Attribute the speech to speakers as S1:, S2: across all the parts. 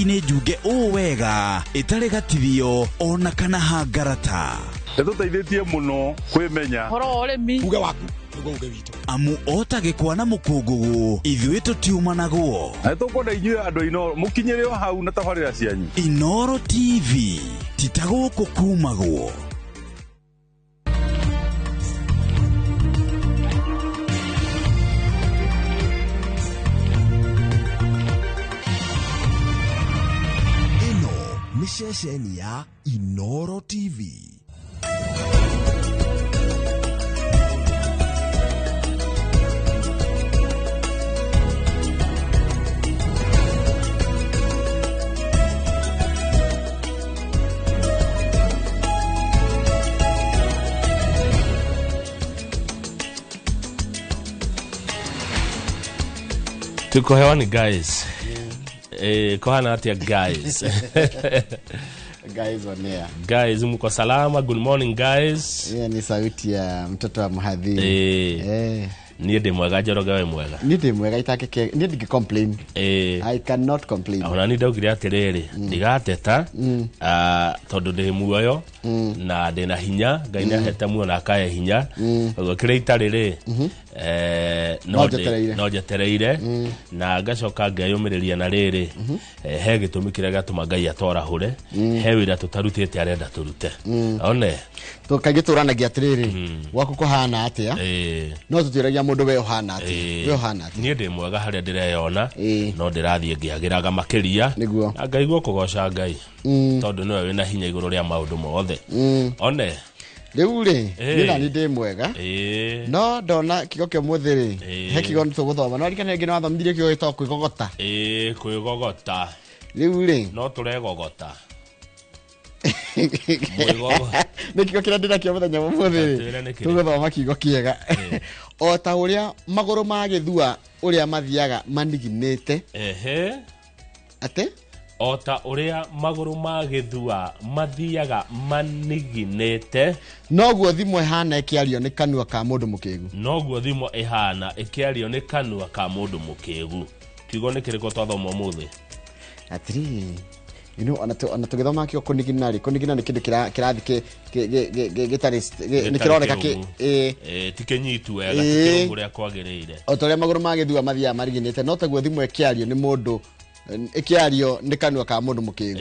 S1: ni njuge wega itare gatithio ona kana hangarata
S2: Nĩtũteithĩtie mũno kwĩmenya
S3: horo ũrĩmi
S4: uge waku nĩguo uge witũ
S1: amu otagĩkwa na mũkũngũgũ ithuĩ tũtiumanagwo
S2: na nĩtũkwenda inyuĩ andũ Inooro mũkinyĩre o hau na tabarĩra cianyu.
S1: Inooro TV titagũkũ kumagwo.
S4: ĩno nĩ ceceni ya Inooro TV.
S5: Tuko hewani guys. Kohana atia guys.
S6: Guys on air.
S5: Guys mko salama, good morning guys.
S6: Ni sauti ya mtoto wa mhadhiri.
S5: Niende mwega Njoroge we mwega.
S6: Niende mwega itakeke niende complain. I cannot complain.
S5: Ona ni ndaugire atiriri ndigateta tondu ndi muoyo na ndina hinya Ngai ni ahete muoyo na akaya hinya ugo kire itariri no jetereire na ngacoka ngeyumiriria na riri he gitumi kire gatuma Ngai atwarahure he wira tutarutite arenda turute one
S6: tukagituranagia atiriri gwaku kuhana atia no tutiragia mundu we uhana atia we uhana atia
S5: ni ndi mwega haria ndireyona no ndirathie ngiagiraga makiria na ngaigua kugoca Ngai tondu niwe wina hinya iguru ria maundu mothe one
S6: riu ri nina ni ndi mwega no ndona kigo kio muthiri he kigo nituguthoma no rikana ngi no athomithirie kigo gitwa kwigogota
S5: kwigogota
S6: riu ri
S5: no turegogota
S6: ni kigo kira ndina kio muthenya muthiri tuguthoma kigo kiega o ta uria maguru ma githua uria mathiaga maniginite ate
S5: ota uria maguru ma githua mathiaga maniginete
S6: noguo thimo ihana ikiario ni kanua ka mundu mukigu
S5: noguo thimo ihana ikiario ni kanua ka mundu mukigu kigo ni kiriko twathoma muthi
S6: atri ana tugithoma kio kunigina ni kindu kirathi gitari nikironeka
S5: tikenyitu wega tikiro uria kwagiriire
S6: otoria maguru ma githua mathia mariginite no taguo thimo ikiario ni mundu ikiario ni kanua ka mundu mukigu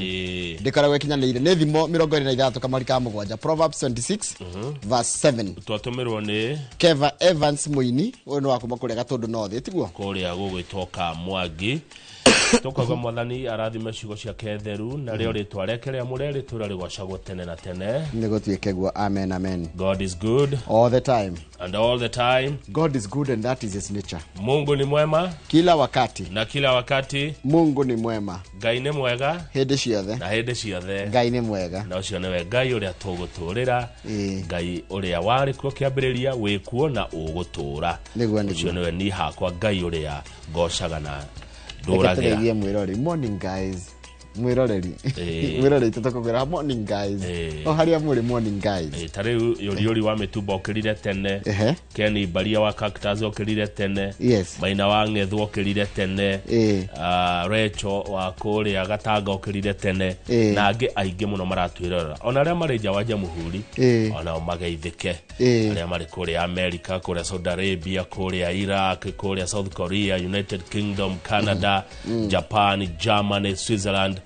S6: ndikaragwo ikinyanire ni thimo 23 kamari ka mugwanja Proverbs 26 verse 7
S5: twatumirwo ni
S6: Keva Evans Muini uyu ni wakuma kuria gatundu no thi tiguo
S5: kuria gugwitoka Mwangi tukaga mwathani arathime ciugo cia ketheru na rio ritwa rekerea mureri turari gwacagwo tene na tene
S6: nigutuike guo amen amen.
S5: God is good
S6: all the time
S5: and all the time.
S6: God is good and that is his nature.
S5: Mungu ni mwema
S6: kila wakati
S5: na kila wakati.
S6: Mungu ni mwema.
S5: Ngai ni mwega
S6: hindi ciothe
S5: na hindi ciothe.
S6: Ngai ni mwega
S5: na ucio niwe Ngai uria tuguturira Ngai uria wari kuo kiambiriria wikuo na ugutura ucio niwe ni hakwa Ngai uria ngocaga na
S6: Nduragira mwirori morning guys mwiroreri mwiroreri tutakogera morning guys haria muri morning guys
S5: tare yori wa mitumba okirire tene Kenny Baria wa Cactus okirire tene Maina wa Ng'ethu okirire tene Recho wa Kuria Gatanga okirire tene na angi aingi muno maratwirora ona aria mari nja wa Jamuhuri ona mageithike aria mari kuria America kuria Saudi Arabia kuria Iraq kuria South Korea United Kingdom Canada Japan Germany Switzerland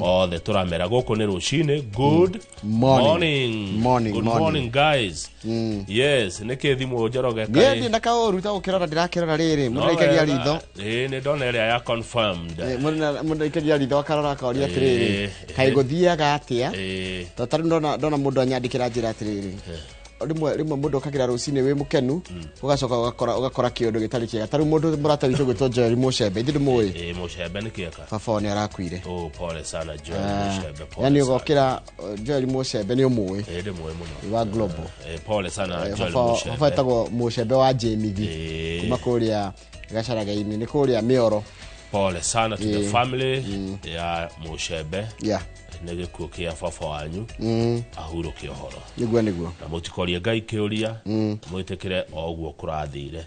S5: all the turamera goko ni rucine good morning good morning guys yes neke thimu Njoroge
S6: kai ndi ndakaoruta ukirora ndirakirora riri mundaikaria ritho
S5: ni ndona area ya confirmed
S6: mundaikaria ritho akarora akaoria atiriri kai guthiaga atia tataru ndona mundu anyandikira njira atiriri rimwe mundu kagira rucine we mukenu ugacoka ugakora kiundu gitari kiega taru mundu murata witu gwitwo Joel Mushembe ndi muwe
S5: Mushembe ni kieka
S6: baba ni arakuire
S5: pole sana Joel Mushembe pole
S6: yani ugokira Joel Mushembe ni umuwe
S5: ndi muwe muno
S6: wa global
S5: pole sana Joel Mushembe
S6: baba tago Mushembe wa JMV kuma kuria gacaraga-ini ni kuria Mioro
S5: pole sana to the family ya Mushembe negekuo kia baba wanyu ahuruke ohoro
S6: niguo
S5: na mutikorie Ngai kiuria mwitikire oguo kurathire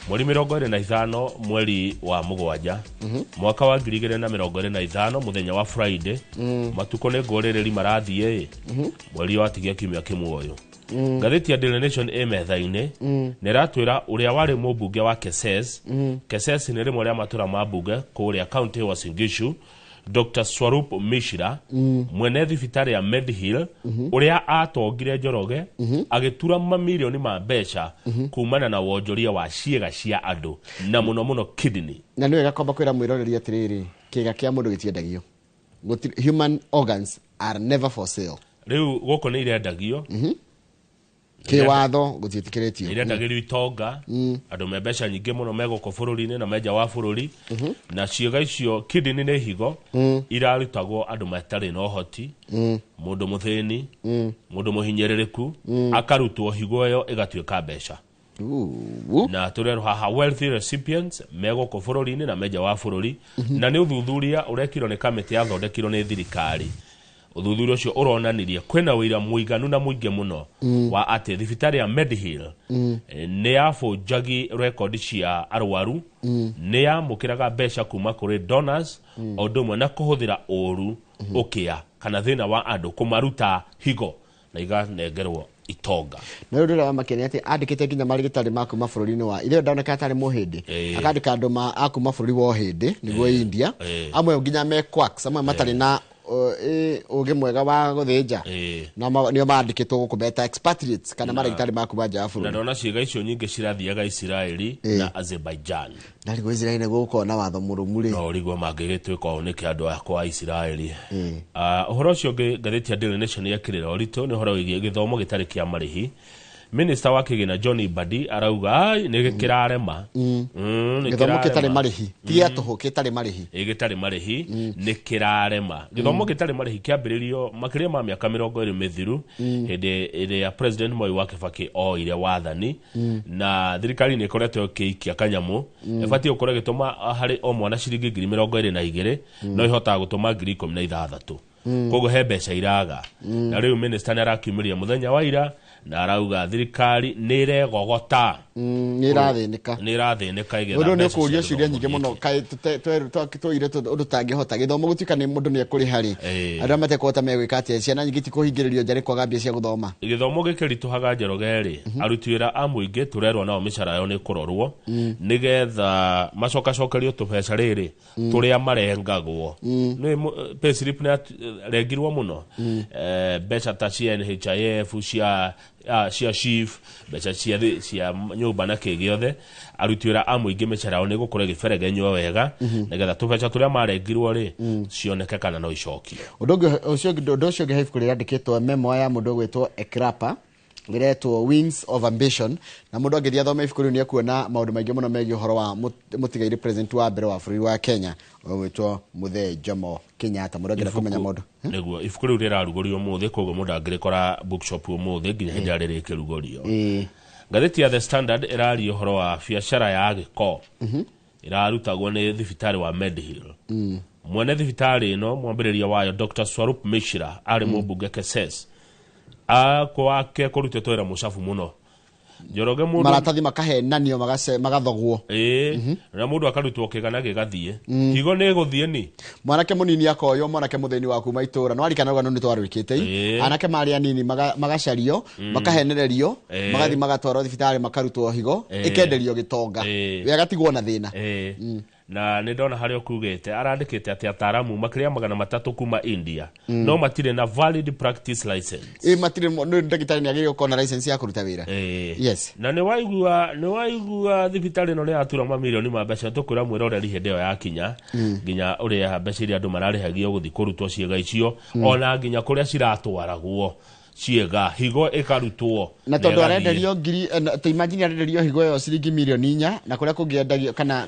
S5: mweri 25 mweri wa mugwanja mwaka wa 2025 muthenya wa Friday matuko ne ngorereri marathie mweri wa tigia kimya kimwoyo ngatheti ya Daily Nation emethaine neratwira uria wari mubunge wa Keses Keses ni rimwe ria matura ma bunge kuria county wa Singishu Dr. Swarup Mishra mwene thibitari ya Medihill uria atongire Njoroge agitura mamilioni ma mbeca kumana na wonjoria wa ciega cia andu na muno kidney
S6: na niwe gakomba kwira mwiroreri atiriri kiga kia mundu gitiendagio human organs are never for sale
S5: riu goko ni irendagio
S6: kiwatho gutitikiritio
S5: irendagio itonga andu mbeca nyingi muno megoko bururi-ini na meja wa bururi na ciega icio kidney ne higo irarutagwo andu matari no hoti mundu muthini mundu muhinyereriku akarutwo higo yo igatuika mbeca na turero haha wealthy recipients megoko bururi-ini na meja wa bururi na ni uthuthuria urekiro ni kamiti ya thondekiro ni thirikari uthuthuria ucio uronanirie kwena wira muiganu na muinge muno wa ati thibitari ya Medihill ni yafunjagi record cia arwaru ni yamukiraga mbeca kuma kuri donors odumwe na kuhuthira uru ukia kana thina wa andu kumaruta higo na iganengerwo itonga
S6: na rero wa makene ati andikite nginya marigitari maku mabũrũri-inĩ wa ile ndoneka atari muhindi akandika andu ma aku mabũrũri wa hindi niguo India amwe nginya me quacks amwe matari na uge mwega wa guthinja na nio maandikitwo gukubeta expatriates kana marigitari maku banja bũrũri
S5: na ndona ciega icio nyingi cirathiaga Israeli na Azerbaijan
S6: na rigo Israeli neguo gukona watho murumuri
S5: no rigo mangigitwika oneke andu akwa Israeli uhoro ucio ngatheti ya Daily Nation yakirira orito ni uhoro wigie githomo gitari kia marihi Minister wa kigina Johnny Badi arauga ni kirarema
S6: githomo kitari marihi tia toho kitari marihi
S5: gitari marihi ni kirarema githomo kitari marihi kiambiririo makiria ma miaka 20 mithiru hindi ya President Moi wa Kibaki o ile wathani na thirikari ni ikoretwo kiikia kanyamu ebati ukore gituma hari o mwana ciringi 22 no ihota gutuma 16 kogo he mbeca iraga na riu minister ni arakiumiria muthenya wa ira na arauga thirikari ni regogota
S6: ni rathinika
S5: igetha
S6: mundu ni kuria ciuria nyingi muno kai twaire undu tangihota githomo gutuika ni mundu ni ekuri hari andu matekota megwika ati ciana nyingi tikuhingiririo njari kwaga mbia cia guthoma
S5: githomo gikirituhaga Njoroge arutwira amuingi turerwa nao micara yo ni kurorwo nigetha macokacokerio tubeca riri turia marengagwo ni payslip na regirwo muno beca ta cia NHIF cia chief beca cia nyumba na kigiothe arutwira amuingi micara ni gukore giferegenywo wega nigetha tubeca turia marengirwo ri cioneke kana no icokio
S6: undu ucio gihaifu kuria ndikitwo memo ya mundu gwitwo Ekrapa giretwo Wings of Ambition na mundu angithia thoma ifuku riu ni akuona maundu maingi muno megi uhoro wa mutigaire president wa mbere wa bũrũri wa Kenya gwitwo Muthee Jomo Kenyatta mundu angira kumenya maundu
S5: niguo ifuku riu rirarugorio muthi koguo mundu angirikora bookshop umuthi nginya hindi arire kirugorio ngatheti ya The Standard iraria uhoro wa biacara ya giko irarutagwo ni thibitari wa Medihill mwene thibitari no mwambiriria wayo Dr. Swarup Mishra ari mubunge Keses kwake kurutwo wira mucafu muno Njoroge mundu
S6: maratathi makahenanio magathogwo
S5: na mundu akarutwo kigana gigathie higo ni guthie ni
S6: mwanake munini akoyo mwanake mutheni waku maitura no arikana uga ni twarwikite anake mari anini magacario makahenererio magathi magatwaro thibitari makarutwo higo ikenderio gitonga wega tigwo na thina
S5: na ni ndona hario kugete arandikite ati ataramu makiria 300 kuma India no matire na valid practice license
S6: matire no ndagitari ni agirio kona license ya kuruta wira yes
S5: na ni waigua thibitari no ni atura mamilioni ma mbeca tukura mwiroreri hindi yo ya kinya nginya uria mbeca iria andu mararihagio guthi kurutwo ciega icio ona nginya kuria ciratwaragwo ciega higo ikarutwo
S6: na tondu arenderio ngiri to imagine arenderio higo yo ciringi milioni 4 na kuria kungiendagio kana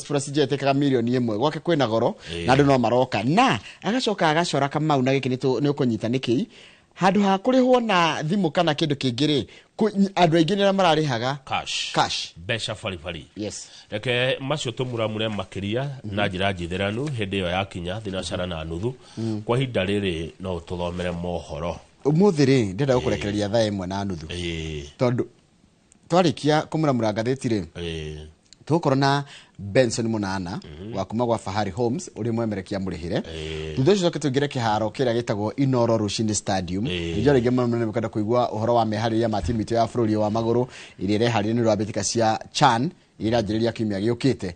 S6: procedure itekaga milioni 1 gwake kwina goro na andu no maroka na agacoka agacora kamau na giki ni ukunyita niki handu ha kurihwo na thimu kana kindu kingiri andu aingi nira mararihaga cash
S5: besha fari
S6: yes
S5: reke macio tumuramure makiria na njira njitheranu hindi yo yakinya thinacara na nuthu kwa hinda riri no tuthomere mohoro
S6: umuthiri ndenda gukurekereria thaa imwe na nuthu tondu twarikia kumuramura ngatheti ri tukorona Benson Munana wa kuma gwa Fahari Homes uri mwemerekia murihire thutha ucio tugire kiharo kiria gitagwo Inoro Rushini Stadium njo rege mwana mukanda kuigwa uhoro wa mehariria ma timu ya bururi wa maguru iri reharire ni rwabitika cia CHAN ira njiriria kimia giukite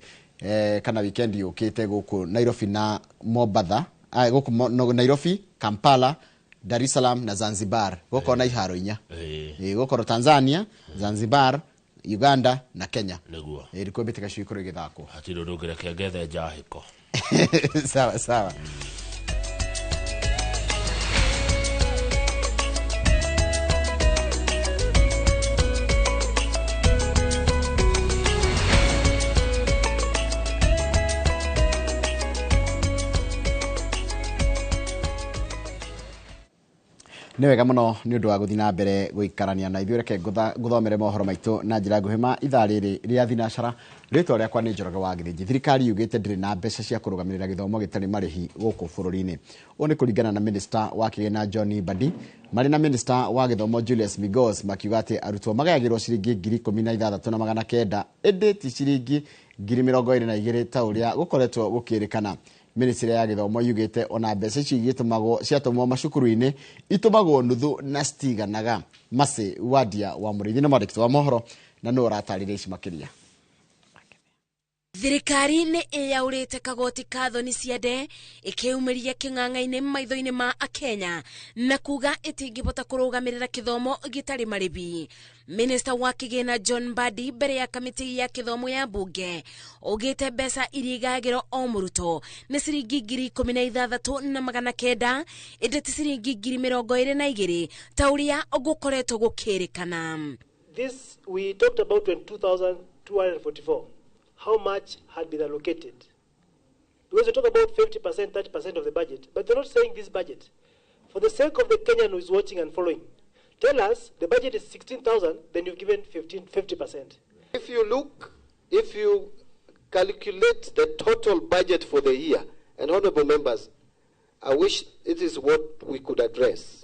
S6: kana weekend yukite guku Nairobi na Mombasa guku Nairobi, Kampala, Dar es Salaam na Zanzibar guko na iharo inya guko Tanzania, Zanzibar, Uganda na Kenya
S5: neguo
S6: iriko bitika shikoro githako
S5: hatiro rugire kiagethe njahiko
S6: sawa ni wega muno ni undu wa guthina mbere guikarania na ithuĩ reke guthomere mohoro maitu na njira nguhima ithaa rĩrĩ rĩa thinacara ritwa rĩakwa nĩ Njoroge wa Githĩnji. Thirikari yugĩte ndĩrĩ na mbeca cia kũrũgamĩrĩra gĩthomo gĩtarĩ marĩhi gũkũ bũrũri-inĩ. Ũũ nĩ kũringana na Minister wa Kĩgĩna John Mbadi marĩ na Minister wa Gĩthomo Julius Migos makiuga atĩ arutwo magayagĩrwo ciringi 16,900 ĩndĩ ti ciringi 22,000 ta ũrĩa gũkoretwo gũkĩrĩkana. Ministry ya Gĩthomo yugĩte ona mbeca ici igĩtũmagwo ciatũmwo macukuru-inĩ itũmagwo nuthu na citiganaga. Mase Wadia wa Mũrĩithi na mwandĩki wa mohoro na no ratarĩria ici makĩria.
S3: Thirikari nĩ ĩyaurĩte kagoti ka thoni ciende ĩkĩumĩria kĩng'ang'a-inĩ maitho-inĩ ma Akenya na kuga ĩtingĩhota kũrũgamĩrĩra kĩthomo gĩtarĩ marĩhi. Minister wa Kĩgĩna John Mbadi mbere ya kamĩtĩ ya kĩthomo ya mbunge augĩte mbeca iria igayagĩrwo o mũrutwo nĩ ciringi 16,900 ĩndĩ ti ciringi 22,000 ta ũrĩa gũkoretwo gũkĩrĩkana.
S7: This we talked about 22,244. How much had been allocated? Because we talk about 50%, 30% of the budget, but they're not saying this budget. For the sake of the Kenyan who is watching and following, tell us the budget is 16,000, then you've given 50%.
S8: If you calculate the total budget for the year, and honorable members, I wish it is what we could address.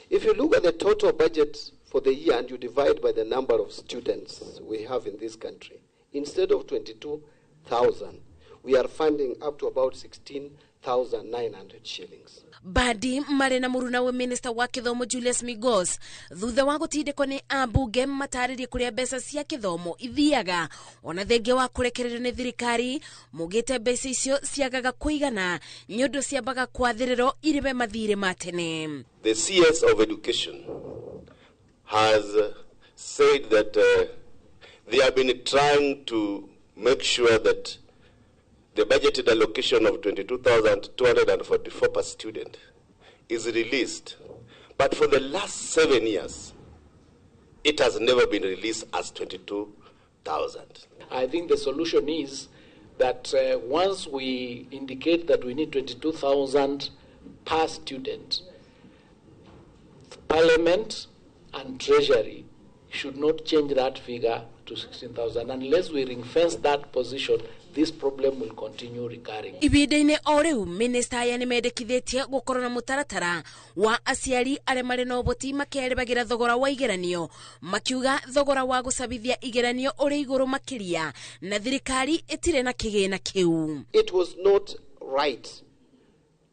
S8: If you look at the total budget for the year and you divide by the number of students we have in this country, instead of 22,000, we are funding up to about 16,900 shillings.
S3: Mbadi marĩ na mũruna wa Minister wa Gĩthomo Julius Migos thutha wa gũtindĩkwo nĩ ambunge matarĩrie kũrĩa mbeca cia gĩthomo ithiaga ona thengia wa kũrekererio nĩ thirikari mugĩte mbeca icio ciagaga kũigana nĩ ũndũ ciambaga kwathĩrĩrwo irĩme mathirĩ ma tene.
S8: The CS of Education has said that they have been trying to make sure that the budgeted allocation of 22,244 per student is released. But for the last 7 years, it has never been released as 22,000.
S9: I think the solution is that once we indicate that we need 22,000 per student, Parliament and Treasury should not change that figure to 16,000 unless we ring-fence that position. This problem will continue recurring.
S3: Ibida-inĩ o rĩu Minister ya nĩmendekithĩtie gũkorwo na mũtaratara wa aciari arĩa marĩ na ũhoti makĩrĩbagĩra thogora wa igeranio makiuga thogora wa gũcabithia igeranio ũrĩ igũrũ makĩria na thirikari ĩtirĩ na kĩgĩna kĩu.
S8: It was not right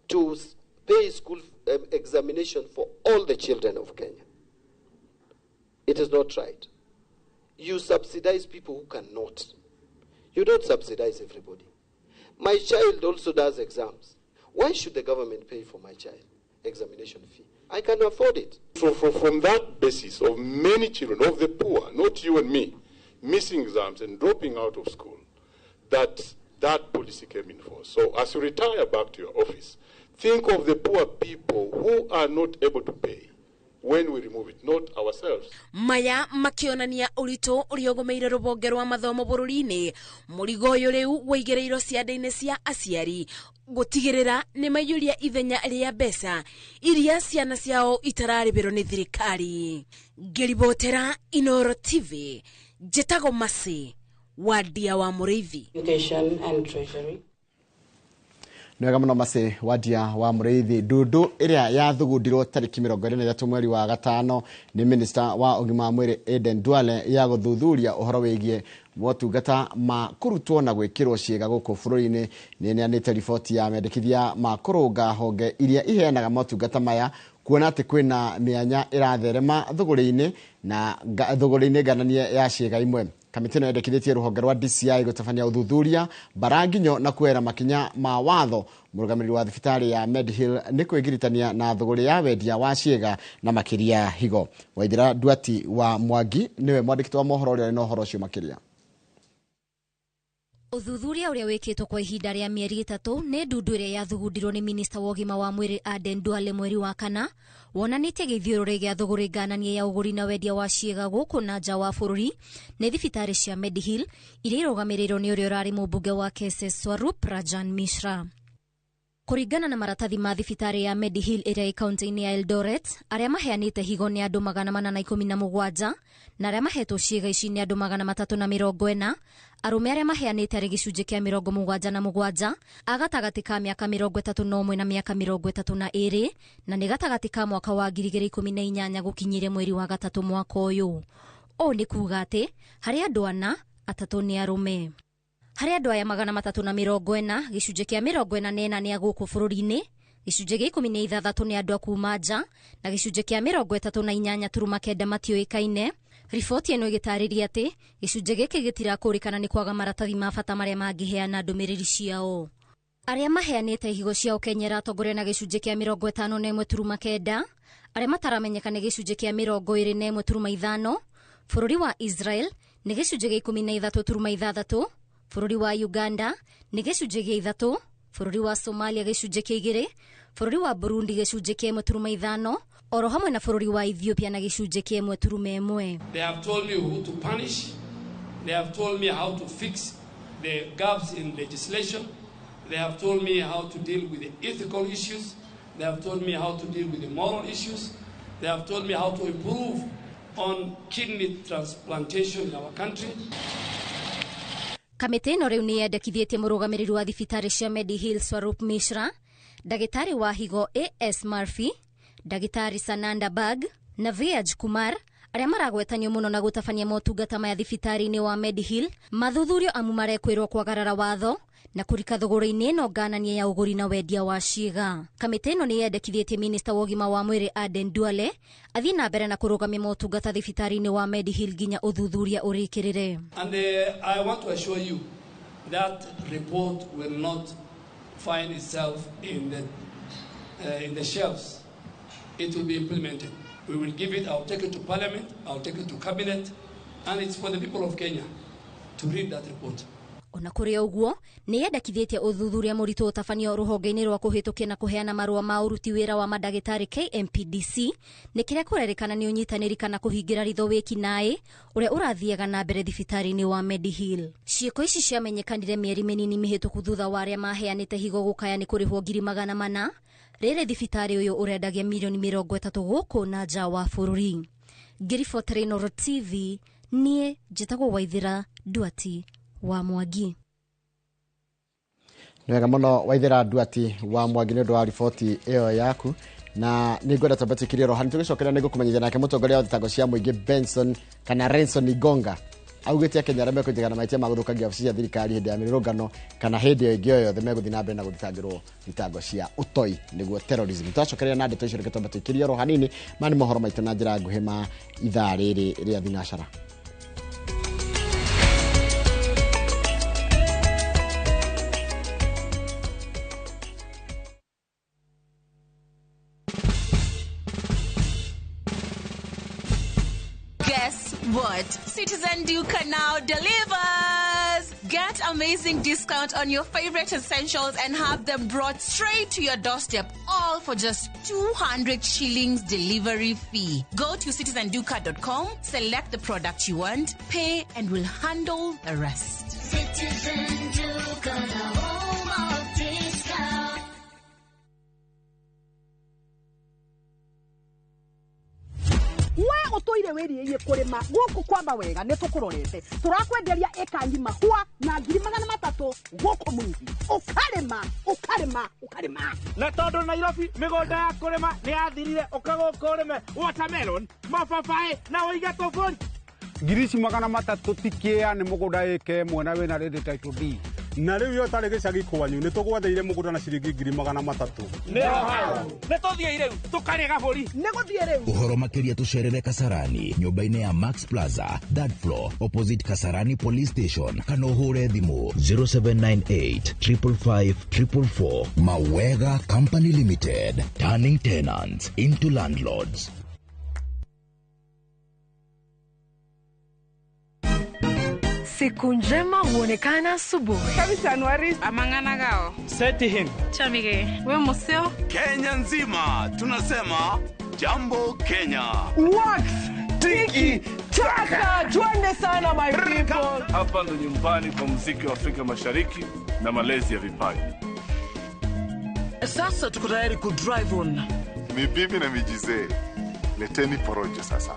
S8: to pay school examination for all the children of Kenya. It is not right. You subsidize people who cannot. You don't subsidize everybody. My child also does exams. Why should the government pay for my child examination fee? I can afford it.
S10: From that basis of many children, of the poor, not you and me, missing exams and dropping out of school, that policy came in force. So as you retire back to your office, think of the poor people who are not able to pay. when we remove it, not ourselves.
S3: Maya makionania urito uriogomeire rubonge rwa mathomo bururi-ini murigo uyu riu waigereiro ciande-ini cia aciari gutigirira ni mayuria ithenya ria mbeca iria ciana ciao itararibirwo ni thirikari. Ngiribotera Inoro TV, Jetago Masi, Wadia wa Muriithi.
S11: Education and Treasury.
S6: Nwega muno Masi, Wadia wa Muriithi. Ndudu iria yathugundirwo tariki 23 mweri wa gatano ni Minister wa Ugima wa Mwiri Aden Duale ya guthuthuria uhoro wigie motungata ma kurutwo na gwikirwo ciega guku bururi-ini ni neanite riboti ya mendekithia ma kurunga honge iria iheanaga motungata maya kuona ati kwina mianya iratherema thuguri-ini na thuguri-ini gananie ya ciega imwe. Kamiti no yendekithĩtie rũhonge rwa DCI gũtabania ũthuthuria baranginyo na kuera makinya ma watho. Mũrũgamĩrĩri wa thibitarĩ ya Medhill nĩ kwĩgiritania na thũgũrĩ ya wendia wa ciĩga na makĩria higo. Waithira Duati wa Mwangi niwe mwandĩkĩtwo wa mohoro ũrĩa na ũhoro ũcio makĩria.
S12: Uthuthuria uria wikitwo kwa ihinda ria mieri 3 ni ndundu iria yathugundirwo ni Minister wa Ugima wa Mwiri Aden Duale mweri wa kana wonanitie gĩthiũrũrĩ gĩa thũgũrĩ ngananie ya ũgũri na wendia wa ciĩga gũkũ na nja wa bũrũri nĩ thibitarĩ cia Medhill iria irũgamĩrĩirwo nĩ ũrĩa ũrarĩ mũmbunge wa KSS Swarup Rajan Mishra. Kuringana na maratathi ma thibitarĩ ya Medhill ĩrĩa ĩ kaunti-inĩ ya Eldoret, arĩa maheanĩte higo nĩ andũ 417 na arĩa mahetwo ciĩga ici nĩ andũ 340. Arũme arĩa maheanĩte arĩ gĩcunjĩ kĩa 77, a gatagatĩ ka mĩaka 31 na mĩaka 32 na nĩ gatagatĩ ka mwaka wa 2018 gũkinyĩre mweri wa gatatũ mwaka ũyũ. Ũũ nĩ kuuga atĩ harĩ andũ 4, 3 nĩ arũme. Harĩ andũ aya 340, gĩcunjĩ kĩa 44 nĩ a gũkũ bũrũri-inĩ, gĩcunjĩ gĩa 16 nĩ andũ a kuuma nja na gĩcunjĩ kĩa 38.9 matiũĩkaine. Riboti ĩno ĩgĩtarĩria atĩ gĩcunjĩ gĩkĩ gĩtirakũrĩkana nĩ kwaga maratathi ma bata marĩa mangĩheana ndũmĩrĩri ciao. Arĩa maheanĩte higo ciao Kenya ĩratongoria na gĩcunjĩ kĩa 51.9, arĩa mataramenyeka nĩ gĩcunjĩ kĩa 21.5, bũrũri wa Israel nĩ gĩcunjĩ gĩa 13.6, bũrũri wa Uganda nĩ gĩcunjĩ gĩa 3, bũrũri wa Somalia gĩcunjĩ kĩa 2, bũrũri wa Burundi gĩcunjĩ kĩa 1.5, oro hamwe na bũrũri wa Ethiopia na gĩcunjĩ kĩa 1.1.
S13: They have told me who to punish. They have told me how to fix the gaps in legislation. They have told me how to deal with the ethical issues. They have told me how to deal with the moral issues. They have told me how to improve on kidney transplantation in our country.
S12: Kamĩtĩ ĩno rĩu nĩ yendekithĩtie mũrũgamĩrĩri wa thibitarĩ cia Medhill Swarup Mishra, ndagĩtarĩ wa higo A.S. Murphy, ndagĩtarĩ Sananda Bag na Vyaj Kumar arĩa maragwetanio mũno na gũtabania motungata maya thibitarĩ-inĩ wa Medhill. Mathuthurio amu marekwĩrwo kwagarara watho na kũrika thũgũrĩ-inĩ ĩno ngananie ya ũgũri na wendia wa ciĩga. Kamĩtĩ ĩno nĩ yendekithĩtie Minister wa Ũgima wa Mwĩrĩ Aden Duale athiĩ na mbere na kũrũgamia motungata thibitarĩ-inĩ wa Medhill nginya ũthuthuria ũrĩkĩrĩre.
S13: And I want to assure you that report will not find itself in the shelves. It will be implemented. We will give it, I'll take it to Parliament, I'll take it to Cabinet, and it's for the people of Kenya to read that report.
S12: Ona kũrĩ ũguo nĩ yendekithĩtie ũthuthuria mũritũ ũtabanio rũhonge-inĩ rwa kũhĩtũkia na kũheana marũa ma ũruti wĩra wa mandagĩtarĩ KMPDC nĩ kĩrĩa kũrerĩkana nĩ ũnyitanĩri kana kũhingĩra ritho wĩki naĩ ũrĩa ũrathiaga na mbere thibitarĩ-inĩ wa Medhill. Ciĩko ici ciamenyekanire mĩeri mĩnini mĩhĩtũku thutha wa arĩa maheanĩte higo gũkaya nĩ kũrĩhwo ngiri 400 rĩrĩ thibitarĩ ũyũ ũrendagia mirioni 30 gũkũ na nja wa bũrũri. Ngiribotera Inoro TV, niĩ njĩtagwo Waithira Duati wa Mwangi.
S6: Nwega muno Waithira Duati wa Mwangi nĩ ũndũ wa riboti ĩyo yaku, na nĩ ngwenda twambĩtĩkĩrie rohani tũgĩcokeria nĩ gũkũmenyithia nake mũtongoria wa thitango cia mũingĩ Benson kana Renson Igonga augĩte Kenya arĩa mekũnjigana mahĩtia ma gũthũkangia wabici cia thirikari hĩndĩ ya mĩrũrũngano kana hĩndĩ ĩngĩ o yothe megũthiĩ na mbere na gũthitangĩrwo thitango cia ũtoi nĩguo terrorism. Twacokeria na ndeto icio reke twambĩtĩkĩrie rohanini ma nĩ mohoro maitũ na njĩra nguhĩ ma ithaa rĩrĩ rĩa thinacara.
S14: Guess what? Citizen Duke now delivers. Get amazing discount on your favorite essentials and have them brought straight to your doorstep, all for just 200 shillings delivery fee. Go to citizenduca.com, select the product you want, pay, and we'll handle the rest.
S15: Citizen Duca, the home of discount.
S16: We otoire weri ye kurima guku kwamba wega ne tukurorete turakwenderia eka ngima hua na 300 guku mwingi ukarima
S17: na tondu Nairobi migonda ya kurima ni yathirire ukagokoreme watermelon mababae na oiga tofori
S2: 300 tikia ni mugunda eke mwena wena ready title D na riu yo tari gicagi kwanyu ni tugwatheire mugunda na ciringi 300
S17: ne hao ne tothie riu tukarega bori
S16: ne guthie riu
S18: uhoro makiria tucerere Kasarani nyumba-ini ya Max Plaza third floor opposite Kasarani police station kana uhure thimu 0798 555 444. Mawega Company Limited, turning tenants into landlords.
S19: Siku njema huonekana asubuhi.
S16: Kabisa Januari
S19: amangana gao.
S17: Seti him.
S19: Chamige. We museo.
S1: Kenya nzima tunasema jambo Kenya.
S16: Wax tiki taka. Twende sana my people.
S10: Hapa ndo nyumbani kwa muziki wa Afrika Mashariki na malezi ya vipaji.
S17: Sasa tuko tayari ku drive on.
S10: Mibibi na mijize. Leteni porojo sasa.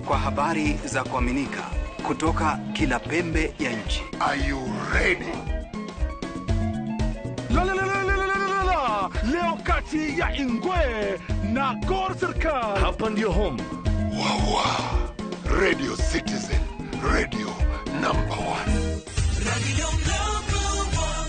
S20: Kwa habari za kuaminika kutoka kila pembe ya nchi.
S10: Are you ready? Leo kati ya Ingwe na Gor Serikali. Hapa ndio home. Wawa. Radio Citizen. Radio number 1. Radio number 1.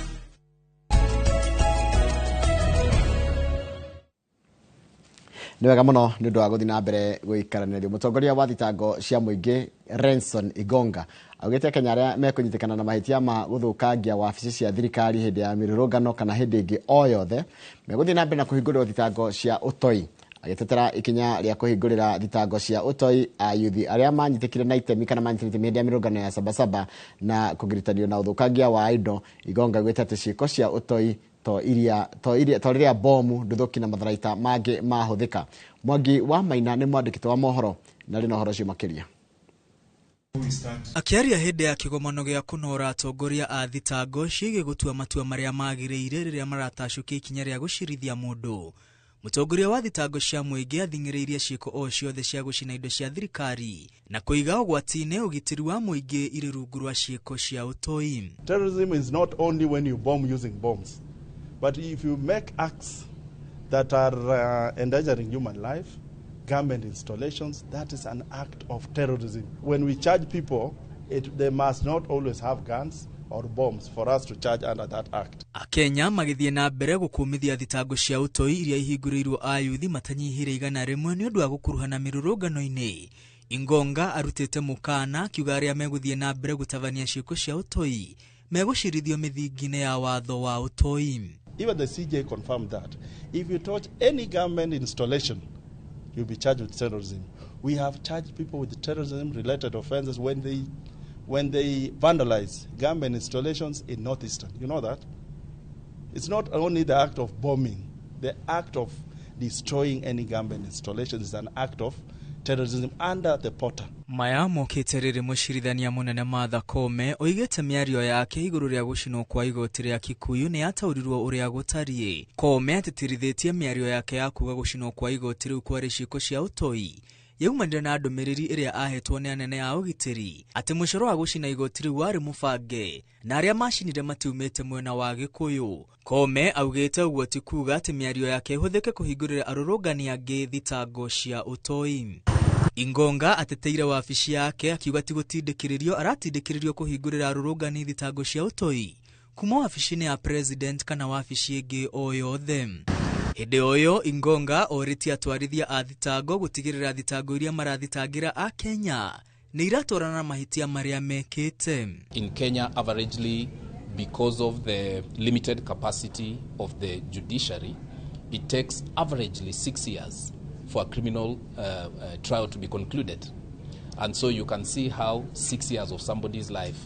S6: Niwega muno ni ndu wa guthi na mbere guikaraniria mutongoria wa thitango cia muingi Renson Igonga augite Kenya aria mekunyitikana na mahitia ma guthukangia wabici cia thirikari hindi ya mirurungano kana hindi ingi o yothe meguthi na mbere na kuhingurira thitango cia utoi agitetera ikinya ria kuhingurira thitango cia utoi ayuthi aria manyitikire na itemi kana manyitikire hindi ya mirurungano ya Sabasaba na kugiritanio na uthukangia wa indo. Igonga gwita ati ciiko cia utoi to iria bomu nduthuki na matharaita mangĩ mahuthika. Mwangi wa Maina ni mwandĩkĩtwo wa mohoro na rĩna horo cio makiria.
S21: Akiaria hĩndĩ ya kĩgomano gĩa kũnora atongoria a thitango ciĩgiĩ gũtua matua marĩa magĩrĩire rĩrĩa maratacũkia ikinya rĩa gũcirithia mũndũ, mũtongoria wa thitango cia mũingĩ athing'ĩrĩirie ciĩko o ciothe cia gũcina indo cia thirikari na kũiga ũgwati-inĩ ũgitĩri wa mũingĩ irĩ rungu rwa ciĩko cia ũtoi.
S22: Terrorism is not only when you bomb using bombs, but if you make acts that are endangering human life, government installations, that is an act of terrorism. When we charge people, they must not always have guns or bombs for us to charge under that act.
S21: Akenya magithie na mbere gukumithia thitango cia utoi iria ihingũrĩirwo ayuthi matanyihire 100 nĩ ũndũ wa gũkuruhana mĩrũrũngano-inĩ. Ingonga arutĩte mũkana kiuga arĩa megũthie na mbere gũtabania ciĩko cia utoi megũcirithio mĩthingi-inĩ ya watho wa utoi.
S22: Even the CJ confirmed that if you touch any government installation, you'll be charged with terrorism. We have charged people with terrorism-related offenses when they vandalize government installations in Northeastern. You know that? It's not only the act of bombing. The act of destroying any government installation is an act of terrorism under the Potter.
S21: Maya mokite riri mucirithania munene Martha Koome oigite miario yake iguru ria gucinwo kwa igoti ria Kikuyu ni ataurirwo uria gutarie. Koome atitirithitie miario yake ya kuga gucinwo kwa igoti riu kwari ciiko cia utoi yaumanire na ndumiriri iria ahetwo ni anene a ugitiri ati mucoro wa gucina igoti riu wari mubange na aria macinire matiumite mwena wa Gikuyu. Koome augite uguo ti kuga ati miario yake ihuthike kuhingurira arurungani angi thitango cia utoi. Ingonga ateteire wabici yake akiuga ti gutindikiririo aratindikiririo kuhingurira arurungani thitango cia utoi kuma wabici-inĩ ya president kana wabici ĩngĩ o yothe. Hĩndĩ oyo Ingonga oritie atwarithia a thitango gutigirira thitango iria marathitangira a Kenya ni iratwarana na mahitia maria mekite.
S23: In Kenya, averagely, because of the limited capacity of the judiciary, it takes averagely 6 years for a criminal trial to be concluded. And so you can see how 6 years of somebody's life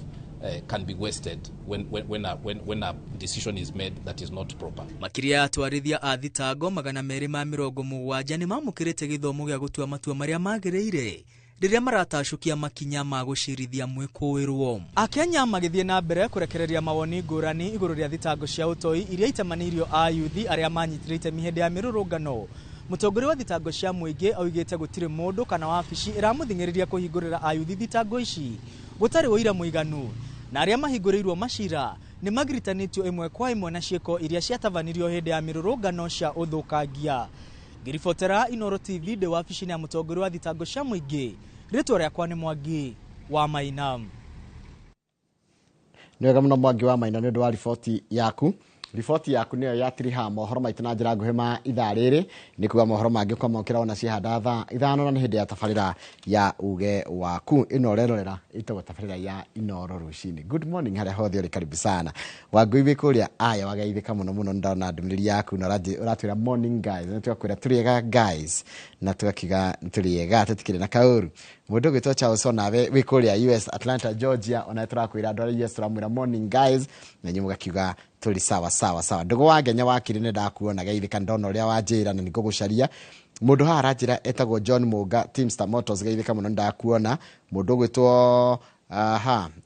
S23: can be wasted when a decision is made that is not proper.
S21: Makiria atwarithia a thitango 270 ni mamukirite githomo gya gutua matua maria magirire riria maratashukia makinya ma gucirithia mwikuwirwo. Akenya magithie na mbere kurekereria mawoni ngurani iguru ria thitango cia utoi iria itamanirio a yuthi aria manyitirite mihende ya mirurungano. Mutongori wa thitango cia muingi augite gutire mundu kana wabici iramuthingiriria kuhingurira ayuthi thitango ici gutari uira muiganu, na aria mahinguriirwo macira ni magiritanitio imwe kwa imwe na cieko iria ciatavanirio hindi ya mirurungano cia uthukangia. Ngiribotera Inoro TV de wabici ya mutongori wa thitango cia muingi, ritwa riakwa ni Mwangi wa Maina.
S6: Nĩwega mũno Mwangi wa Maina nĩ ũndũ wa riboti yaku. Riboti yaku nĩyo yatiriha mohoro maitũ na njĩra nguhĩ ma ithaa rĩrĩ, nĩ kuga mohoro mangĩ kwa mokĩra ona cihanda thaa ithano, na nĩ hĩndĩ ya tabarĩra ya uge waku. Ĩno rerorera ĩtagwo tabarĩra ya Inoro rũcinĩ. Good morning harĩa hothe ũrĩ, karibu sana. Wangũibe kũrĩa aya wagaithĩka mũno mũno, ndona ndũmĩrĩri yaku na ũratwĩra morning guys, na tũgakwĩra tũrĩega guys, na tũgakiuga tũrĩega tũtikĩrĩ na kaũru. Mũndũ gwĩtwo Charles Onawe wĩ kũrĩa US Atlanta Georgia, ona tũrakwĩra andũ arĩa US tũramwĩra morning guys, na nyuĩ mũgakiuga tuli sawa. Ndugu wa Kenya wakiri ne ndakuona gaithika ndona uria wanjira na nigugucaria. Mundu ha aranjira etagwo John Muga, Teamster Motors gaithika muno ndakuona. Mundu gwitwo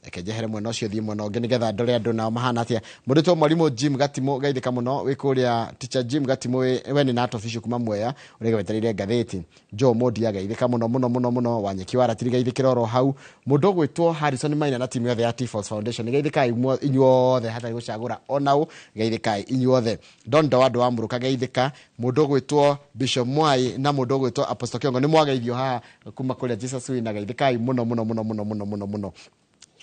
S6: ekejehere mwena ucio thie mwena ungi nigetha ndore andu nao mahana atia. Mundu to mwalimu Jim Gatimo gaithika muno wi kuria teacher Jim Gatimo we ni nato official kuma Mwea urege weterire ngatheti. Joe Modi gaithika muno Wanyeki wa ratiri gaithikira ro hau. Mundu gwitwo Harrison Maina na timu yothe ya T-Force Foundation gaithika inyuothe hatari gucagura onau gaithika inyuothe. Donda wandu wa muruka gaithika. Mundu gwitwo Bishop Mwai na mundu gwitwo Apostle Kiongo ni mwagaithio ha kuma kuria Jesus Wina gaithika muno.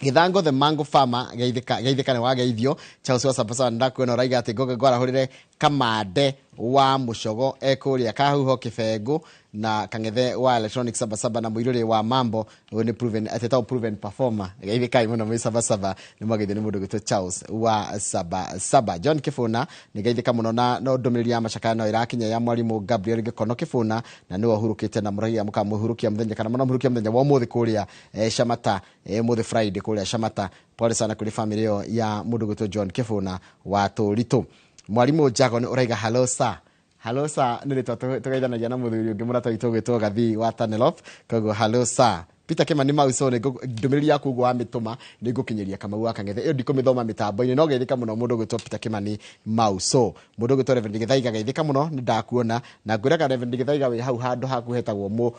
S6: Githango the mango farmer gaithika ni wagaithio. Charles Wasapasa ndakwena raiga ati goge gwara hurire Kamande wa Mushogo ekuria kahuho Kifengu na Kangethe wa Electronic 77 na Muiruri wa Mambo ni proven performer gaithika muno mwi 77 ni mwagaithio ni mundu gwitwo Charles wa 77. John Kifuna ni gaithika muno na no ndomiriri ya macakano irakinya ya mwalimu Gabriel Gikono Kifuna na ni wahurukite na muragia mukamuhurukia muthenya kana muno muhurukia muthenya wa muthi kuria Shamata muthi Friday kuria Shamata. Pole sana kuri family ya mundu gwitwo John Kifuna wa Torito. Mwalimu Jago ni uraiga hello sir nĩ tũgaithanagia na mũthuri ũngĩ mũrata witũ gwĩtwo Gathi wa Tanelop, koguo hello sir. Peter Kimani Mauso nĩ ndũmĩrĩri yaku gwa mĩtũma nĩ ngũkinyĩria Kamau wa Kangethe ĩyo ndikũmĩthoma mĩtambo-inĩ no geithika mũno mũndũ gwĩtwo Peter Kimani Mauso. Mũndũ gwĩtwo Reverend Githaiga geithika mũno nĩ ndakuona na ngwĩraga Reverend Githaiga wĩ hau handũ haku hetagwo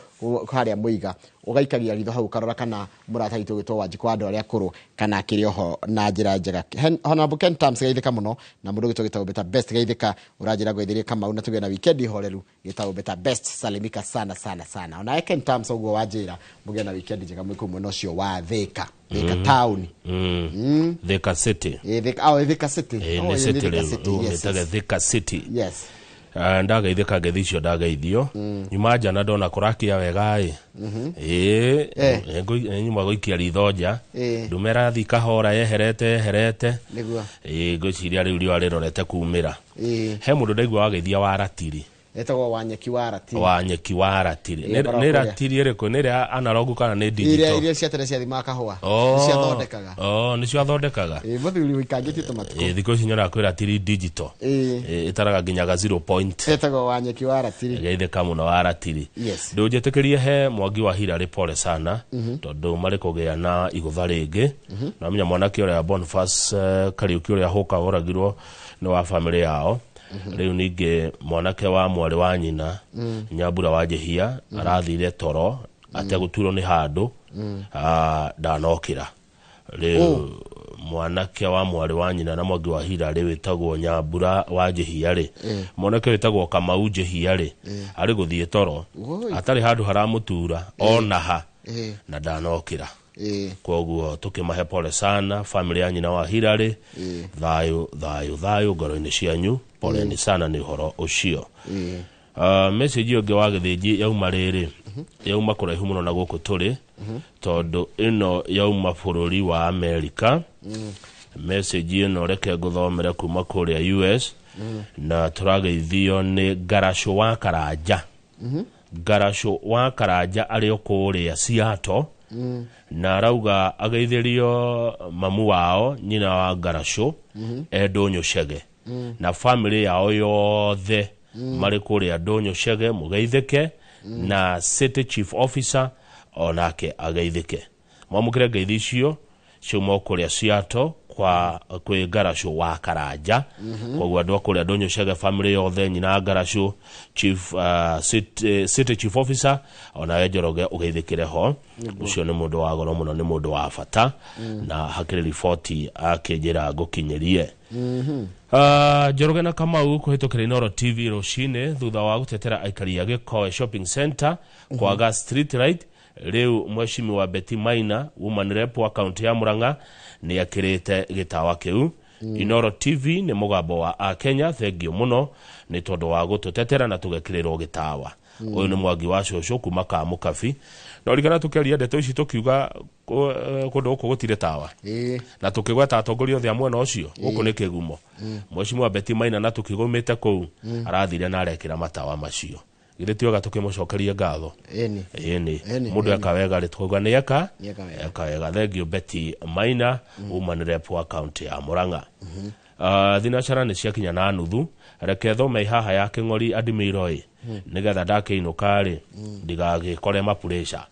S6: harĩa Mũiga ũgaikagia ritho hau karora kana mũrata witũ gwĩtwo Wanjikũ andũ arĩa akũrũ kana akĩrĩ oho na njĩra njega. Honorable Ken Tams geithika mũno na mũndũ gwĩtwo gĩtagwo Better Best geithika ũranjĩra gwĩthĩria Kamau na tũgĩe na weekend horeru gĩtagwo Better Best salimika sana. Ona Ken Tams ũguo wanjĩra mũgĩe na weekend njega mwĩkũ mwena ũcio wa Thika town
S4: Thika City
S6: Thika City
S4: Thika City
S6: yes.
S4: Ndagaithika ngethicio ndagaithio nyuma jana ndona kurakia wega nyuma goikia rithoja ndumera thika hora yeherete ngociria riu rio arirorete kumira he mundu ndaigua wageithia wa Ratiri
S6: etagwo Wanyeki
S4: wa Ratiri nĩ Ratiri rĩkũ nĩ analogu kana nĩ digital
S6: iria cia tene cia thima kahua
S4: ciathondekaga nĩcio athondekaga
S6: mũthuri wikangĩtie tũmatuko
S4: thikũ ici nyora kwĩ Ratiri digital itaraga nginyaga 0 point
S6: etagwo Wanyeki wa Ratiri
S4: geithĩka mũno wa Ratiri ndũnjĩtĩkĩrie he Mwangi wa Hillary pole sana tondũ marĩ kũgĩa na igũtha rĩngĩ na menya mwanake ũrĩa Boniface Kariuki ũrĩa hũka oragirwo nĩ wa family yao. Riu ninge mwanake wa mwari wa nyina Nyambura wa Jehia arathire toro ateguturo ni handu ndanokira. Riu mwanake wa mwari wa nyina na Mwangi wa Hillary witagwo Nyambura wa Jehia ri mwanake witagwo Kamau Jehia ri ari guthie toro atari handu haramutura onaha na ndanokira. Koguo tukimahe pole sana family ya nyina wa Hillary thayo ngoro-inĩ cianyu pole ni sana ni horo ucio. Message yo wa githiji yauma riri yauma kuraihu muno na guku turi tondu ino yauma bururi wa America. Message ino reke nguthomere kuma kuria US na turageithio ni Garasho wa Karanja. Garasho wa Karanja ari okuria Seattle na rauga ageithĩrio mamu wao nyina wa Ngaracũ Ndũnyũ Chege na family yao yothe marĩ kũrĩa Ndũnyũ Chege mũgeithĩke na city chief officer onake ageithĩke mwamũkĩre ngeithi icio ciuma kũrĩa Seattle kwa kwĩ Ngaracũ wa Karanja koguo andũ kũrĩa Ndũnyũ Chege family yothe nyina Ngaracũ chief city chief officer ona Njoroge ũgeithĩkĩre ho ucio nĩ mũndũ wa goro mũno nĩ mũndũ wa bata na hakĩrĩ riboti akĩnjĩra ngũkinyĩrie Njoroge na Kamau kũhĩtũkĩra Inooro TV rũcinĩ thutha wa gũtetera aikari a Gĩkoe shopping center kwaga street light rĩu mheshimiwa Betty Maina woman rep wa county ya Murang'a nĩ akĩrĩte gĩtawa kĩu Inooro TV nĩ mũgambo wa Kenya thengio mũno nĩ tondũ wa gũtũtetera na tũgekĩrĩrwo gĩtawa ũyũ nĩ Mwangi wa Cũcũ kuma Kamukabi na ũrigana tũkĩaria ndeto ici tũkiuga kũndũ gũkũ gũtirĩ tawa na tũkĩgweta atongoria othe a mwena ũcio gũkũ nĩ kĩgumo mheshimiwa Betty Maina na tũkĩgũmĩte kũu arathire na arekĩra matawa macio githĩ tioga tũkĩmũcokeria ngatho ĩni mũndũ akawega rĩtũga nĩ eka thengio Betty Maina woman rep wa county ya Murang'a thinacara nĩ ciakinya na nuthu reke thome haha ya Kĩng'ori Admiroi nigetha ndakĩinũka-rĩ ndigagĩkore mapuresha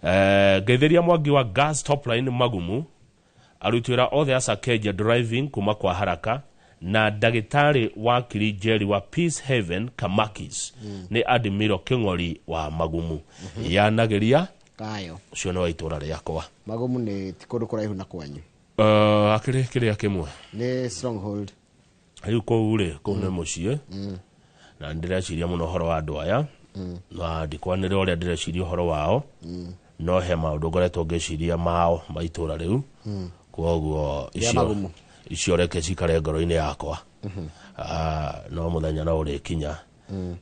S4: ngeithĩria Mwangi wa gas top line Magumu arutĩra othe asakeja driving kuma kwa haraka na ndagĩtarĩ wa Kirijeri wa Peace Haven Kamakis nĩ Admiro Kĩng'ori wa Magumu yanagĩria
S6: kayo
S4: ucio no itũra rĩakwa
S6: Magumu nĩ tikũndũ kũraihu na kwanyu
S4: akĩrĩ kĩrĩa kĩmwe
S6: nĩ stronghold
S4: rĩu kũu-rĩ kũu nĩ mũciĩ na ndĩreciria mũno ũhoro wa andũ aya na ndikwanĩre ũrĩa ndĩreciria ũhoro wao no he maũndũ ngoretwo ngĩciria mao ma itũra rĩu koguo icio reke cikare ngoro-inĩ yakwa no mũthenya no ũrĩkinya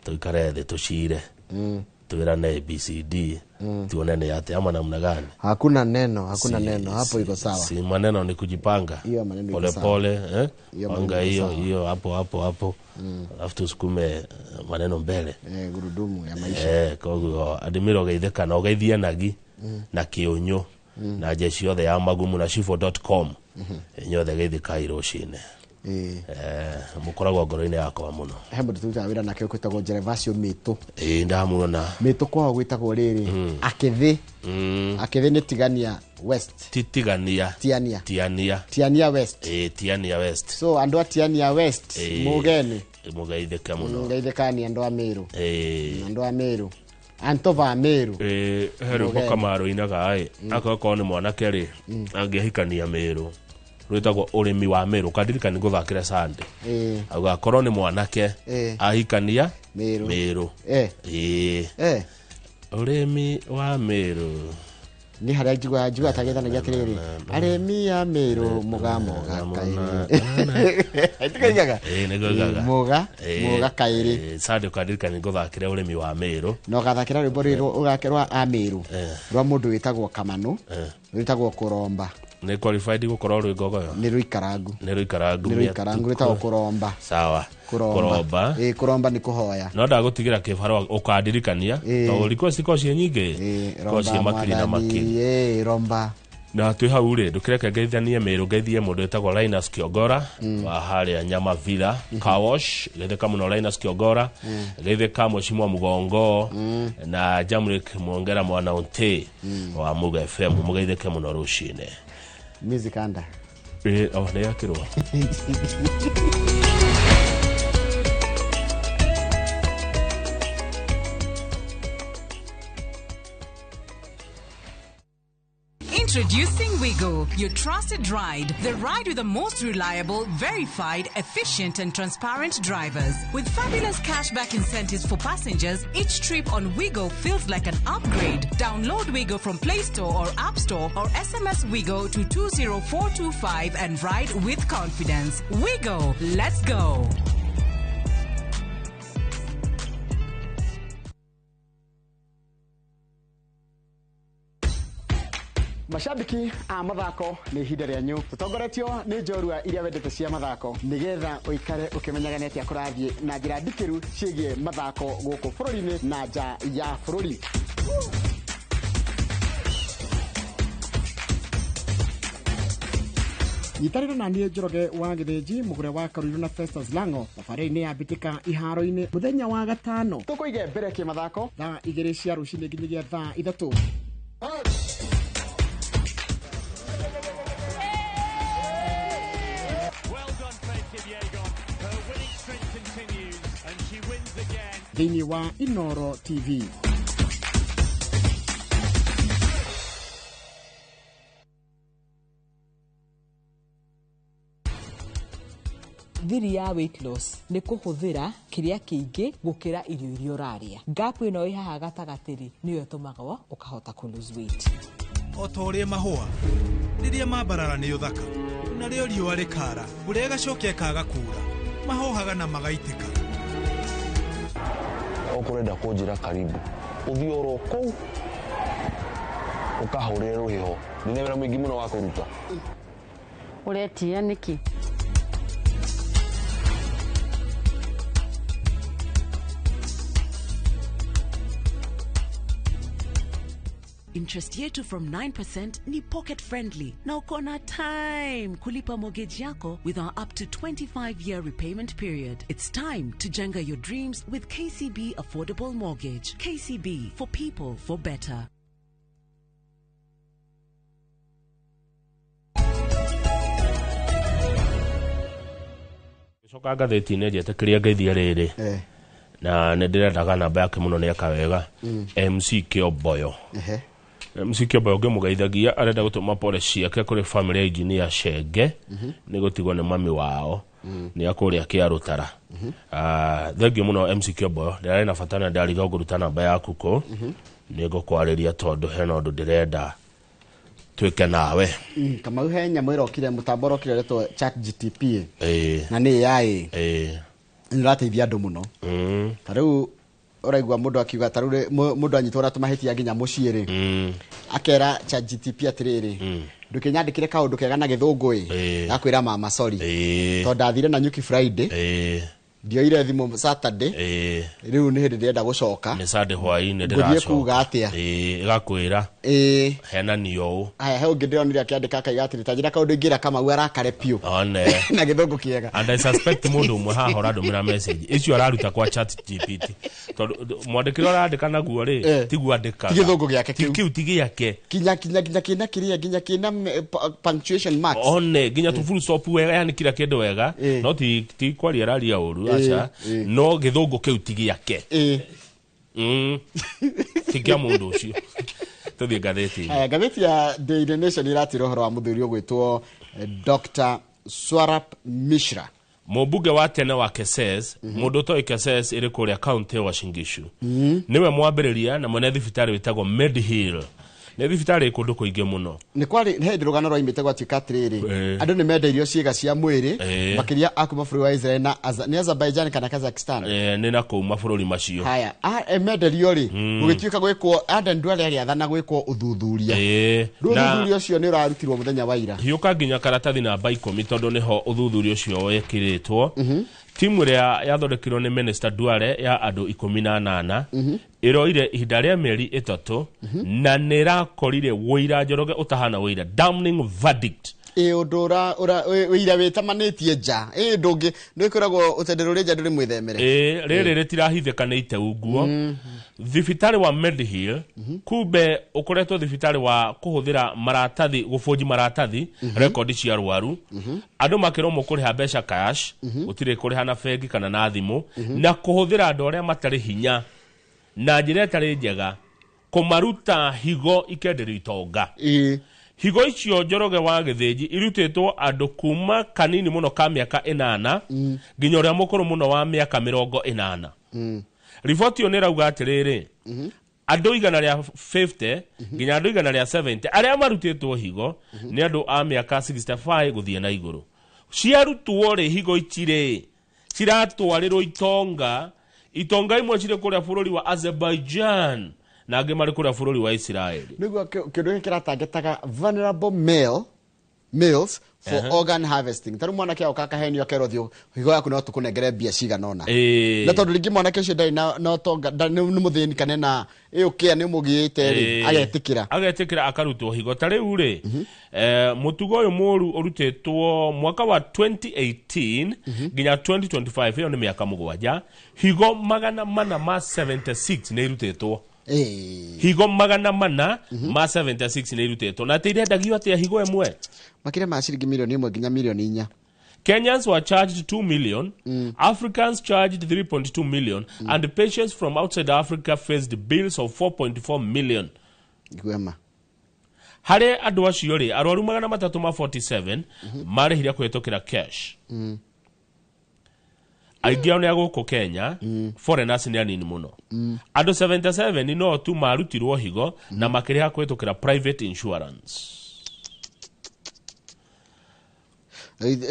S4: tũikare thĩ tũcire tuirane ABCD tuone ni yate ama namna gani.
S6: Hakuna neno hapo iko sawa.
S4: Si maneno ni kujipanga pole pole panga hiyo hapo alafu tusukume maneno mbele
S6: gurudumu ya maisha
S4: kwa hiyo Admiro geitheka na geithia nagi na kionyo na jeshi yothe ya Magumu na shifo.com nyothe geithika iroshine mukoragwo ngoro-inĩ yakwa muno
S6: hembo tuta wira nake kwitagwo Gervasio Mito
S4: ndamuona
S6: Mito kwa gwitagwo riri akithi ni Tigania West Tiania West Tiania West so andu a Tiania West mugeni
S4: mugeitheka muno
S6: mugeithekani andu a Meru andu a Meru Antova Meru
S4: heru bokamaro inaga akako ni mwanake ri angihikania Meru rwitagwo urimi wa Meru kadirikani guthakira Sunday agakorwo ni mwanake ahikania Meru urimi wa Meru
S6: ni haria njigua tagethanagia atiriri arimi ya Meru mugambo gakaire muga kaire
S4: Sunday kadirikani guthakira urimi wa Meru
S6: no gathakira rwimbo riro ugakirwa a Meru rwa mundu witagwo Kamano witagwo Kuromba
S4: ni qualified gukorwo rwi gogoyo
S6: ni ruikarangu rwitagwo Kuromba
S4: sawa Kuromba
S6: Kuromba ni kuhoya
S4: no ndagutigira kibaro ukadirikania to request ko cie nyingi ko cie makiri na makiri
S6: Romba
S4: na twi hau ri ndukireke geithanie Meru geithie mundu wetagwo Linus Kiogora wa haria Nyama Villa Kawosh geitheka muno Linus Kiogora geitheka Mheshimiwa Mugongo na Jamrick Mwongera mwana unte wa Muga FM mugeitheke muno rushine
S6: music anda
S4: ne yakirwa
S5: Introducing Wigo, your trusted ride. The ride with the most reliable, verified, efficient and transparent drivers. With fabulous cashback incentives for passengers, each trip on Wigo feels like an upgrade. Download Wigo from Play Store or App Store or SMS Wigo to 20425 and ride with confidence. Wigo, let's go.
S6: Mashabiki a mathako ni hinde rĩanyu tutongoretio ni njorua iria wendete cia mathako nigetha uikare ukimenyaga neti akurathie na njira ndikiru ciĩgie mathako guku bũrũri-inĩ na nja ya bũrũri Itarira na niĩ Njoroge wa Gĩthĩnji mũgũre wa Karũirũ na Festus Lango thabarĩ-inĩ ya mbĩtĩka iharo-inĩ mũthenya wa gatano tũkũige mbere kĩmathako thaa 2 cia rũcinĩ nginyagia thaa 3. Thĩinĩ wa Inoro TV.
S7: Thiri ya weight loss nĩ kũhũthĩra kĩrĩa kĩingĩ gũkĩra irio iria ũrarĩa. Gap ĩno ĩ haha gatagatĩ nĩyo ĩtũmaga ũkahota kũ lose weight.
S8: O ta ũrĩa mahũa rĩrĩa mambarara nĩ ũthaka narĩo riũa rĩkara mbura ĩgacokia ĩkaga kuura mahohaga na magaitĩka.
S9: Ũkũrenda kũnjĩra karibu ũthiĩ oro kũu ũkahũrĩre rũhĩho nĩ wĩra mũingĩ mũno wa kũruta.
S24: Ũretia nĩkĩ?
S25: Interest yetu from 9% ni pocket friendly. Na uko na time kulipa mortgage yako with our up to 25-year repayment period. It's time to jenga your dreams with KCB Affordable Mortgage. KCB, for people, for better.
S4: Soka gatheti-inĩ njetekeria ngeithia rĩrĩ na nĩ ndĩrendaga namba yake mũno nĩ akawega MC Kĩomboyo. MC Kĩomboyo ngĩmũgeithagia arenda gũtũma pole ciake kũrĩ family ya engineer Shenge nĩ gũtigwo nĩ mami wao nĩ akũrĩa Kĩarũtara. Thengiũ mũno MC Kĩomboyo ndĩrarĩ na bata na ndariga ngũruta namba yaku kũ nĩ ngũkwarĩria tondũ hena ũndũ ndĩrenda twĩke nawe.
S6: Kamau he nyamũ ĩrokire mũtambo ũrokire retwo ChatGPT na nĩ AI nĩrateithia andũ mũno. Tarĩu ũraigua mũndũ akiuga tarĩu mũndũ anyitwo na tũmahĩtia nginya mũciĩ rĩ akera ChatGPT atĩrĩrĩ ndũkĩnyandĩkire kaũndũ kega na gĩthũngũ gakwĩra mama sorry tondũ ndathire na Nyuki Friday ndioire thimũ Saturday rĩu nĩ hĩndĩ ndĩrenda gũcoka
S4: nĩ Sunday hwaĩ-inĩ ndĩracoka
S6: ngũthiĩ kuuga atĩa
S4: ĩgakwĩra hena niũ
S6: aya he ũngĩ ndĩronire akĩandĩka akaiga atĩrĩ tanjĩra kaũndũ ingĩra Kamau arakare piũ na gĩthũngũ kĩega
S4: and I suspect mũndũ ũmwe haha ũrandũmĩra message icio araruta kwa ChatGPT tondũ mwandĩkĩre ũrandĩka naguo rĩ tiguo andĩkaga
S6: ti gĩthũngũ gĩake
S4: kĩu ti gĩake
S6: kinya kĩna kĩrĩa kinya kĩna punctuation marks
S4: nginya tu full stop wega yani kila kĩndũ wega no ti kwaria raria ũru acha no gĩthũngũ kĩu ti gĩake tikia mũndũ ũcio tũthiĩ ngathĩti-inĩ.
S6: Ngathĩti ya Daily Nation ĩratĩra ũhoro wa mũthuri ũgwĩtwo Dr. Swarap Mishra
S4: mũmbunge wa tene wa Keses mũndũ ũtoĩ Keses ĩrĩ kũrĩa kaunti ya Uasin Gishu nĩwe mwambĩrĩria na mwene thibitarĩ wĩtagwo Medihill nĩ thibitarĩ kũndũ kũingĩ mũno
S6: nĩ kwari hĩndĩ rũgano rwaimĩte gwatuĩka atĩrĩrĩ andũ nĩ mendeirio ciĩga cia mwĩrĩ makĩria akuma bũrũri wa Israel na nĩ Azerbaijan kana Kazakhstan
S4: nĩ na kũu mabũrũri macio
S6: haya menderio rĩ gũgĩtuĩka gwĩkwo Aden Duale arĩathana gwĩkwo ũthuthuria ũthuthuria ũcio nĩ ũrarutirwo mũthenya wa ira
S4: hiũka nginya karatathi namba 10 tondũ nĩho ũthuthuria ũcio wekĩrĩtwo timu ĩrĩa yathondekirwo nĩ Minister Duale ya andũ 18 ĩroire ihinda rĩa mĩeri 3 na nĩrakorire wũira Njoroge ũtahana wũira damning verdict
S6: ũndũ wĩira wĩtamanĩtie nja ndũngĩ nĩkwĩragwo ũtendero rĩnja ndũrĩ mwĩthemere
S4: rĩrĩ rĩtirahithĩkanĩte ũguo thibitarĩ wa Medihill kumbe ũkoretwo thibitarĩ wa kũhũthĩra maratathi gũbũnji maratathi rekondi cia arwaru andũ makĩromwo kũrĩha mbeca cash gũtirĩ kũrĩha na bengi kana na thimũ na kũhũthĩra andũ arĩa matarĩ hinya na njĩra ĩtarĩ njega kũmaruta higo ikenderio itonga higo icio Njoroge wa Gĩthĩnji irutĩtwo andũ kuma kanini mũno ka mĩaka 8 nginya ũrĩa mũkũrũ mũno wa mĩaka 80 riboti ĩyo nĩrauga atĩrĩrĩ andũ 150 nginya andũ 170 arĩa marutĩtwo higo nĩ andũ a mĩaka 65 gũthiĩ na igũrũ ciarutwo rĩ higo ichire ciratwarĩrwo itonga imwe cirĩ kũrĩa bũrũri wa Azerbaijan na angĩ marĩ kũrĩa bũrũri wa Israeli
S6: nĩguo kĩndũ gĩkĩ kĩratangĩtaga vulnerable male males for organ harvesting. Taru mwana kia ukakahenio kero thio higo yaku no tukunengere bia cigana ona. Na tondu ringi mwana kicio ndai no tonga ni muthini kanena iukia ni mugiite ri agetikira
S4: akarutwo higo tari uri mutugo uyu muru urutitwo mwaka wa 2018 ginya 2025 iyo ni miaka mugwanja higo magana mana ma 76 ni irutitwo higo magana mana ma 76 ni irutitwo na tiri ndagio atia higo emwe
S6: makire ma ciringi milioni 1 ginya milioni 4.
S4: Kenyans were charged 2 million, Africans charged 3.2 million, and patients from outside Africa faced bills of 4.4 million.
S6: Gwema.
S4: Hare andu acio ri arwaru magana matatu ma 47 marihire kwetokera cash. Aingi ao ni aguko Kenya, foreigners ni anini muno. Andu 77 no tu marutirwo higo na makiriha kwetokera private insurance.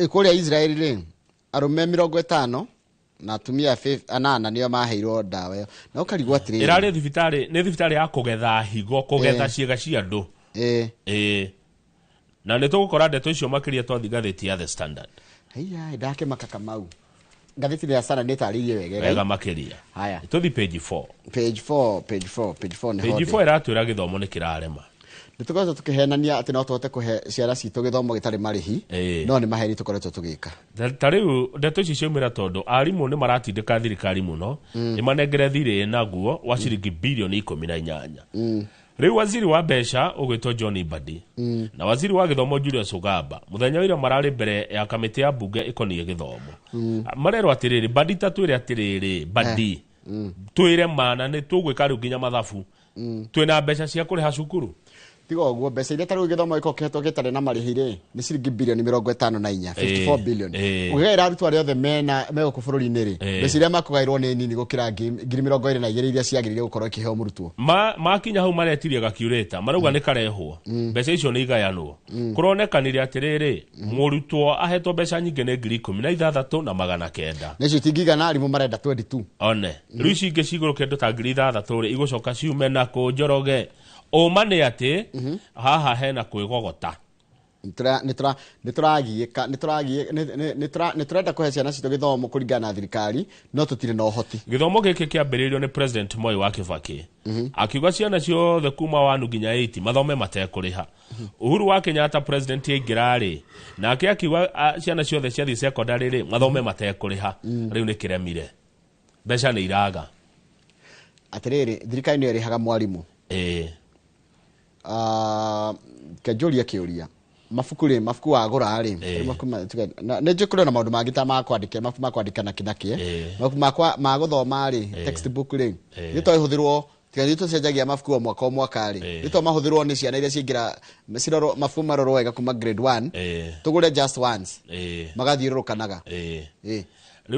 S6: Kuria Israeli ri arume 50 na atumia 8 nio maheirwo ndawa yo na ukarigwa atiri
S4: irari thibitari ya kugetha higo kugetha ciega cia andu na ne tugukora ndeto icio makiria twathi gatheti ya The Standard
S6: haya ndake makaka mau gatheti ya Standard netaririe
S4: wega makiria
S6: haya
S4: tuthi page 4
S6: ni
S4: page 4 iratwira githomo ni kirarema
S6: nitukoretwo tukihenania ati no tuhote kuhe ciara citu githomo gitari marihi no ni maheri tukoretwo tugika
S4: tariu ndeto ici ciumira tondu arimu ni maratindika thirikari muno ni manengere thire naguo wa ciringi bilioni 18 riu waziri wa besha ugwitwo John Badi na waziri wa githomo Julius Ogamba muthenya wira marari mbere ya kamiti ya bunge ikonie githomo marero atiriri Badi tatwire atiriri Badi twire mana ni tugwika riu nginya mathabu twina besha cia kuriha cukuru
S6: tigo ogwo mbeca iria taru githomo ikoketo gitare na marihire ni ciringi bilioni 54 54 billion ugaira arutwo ari othe mena megoko bururi-ini ri mbeca iria makugairwo ni nini gukira ngiri 22 iria ciagirire gukorwo ikiheo murutwo
S4: makinya hau maretirie gakureta marauga ni karehwo mbeca icio ni igayanwo kuronekanire atiriri murutwo ahetwo mbeca nyingi ni ngiri 16 na 900
S6: nicio tingigana arimu marenda 22
S4: one riu ici ingi ciguruke ndo ta ngiri 6 ri igucoka ciume na kunjoroge omane ate haha hena kwigogota
S6: niturenda kuhe ciana citu githomo kuringana na thirikari no tutire na uhoti
S4: githomo giki kiambiririo ni president Moi wa Kibaki akiuga ciana ciothe kuma 1 nginya 8 mathome matekuriha Uhuru wa Kenyatta president ingirari na akiuga ciana ciothe cia secondary ri mathome matekuriha riu ni kiremire mbeca ni iraga
S6: atiriri thirikari ni irihaga mwarimu kajuria kiuria mafuku wagura ri ne kuri na maundu mangita ma kwandika mafuku ma kwandika na kinakie mafuku ma guthoma ri textbook ri nito ihuthirwo tiga tu cenjagia mafuku mwaka ri nito mahuthirwo ni ciana iria cingira ciroro mafuku maroro wega kuma grade 1 tugure just once magathiurukanaga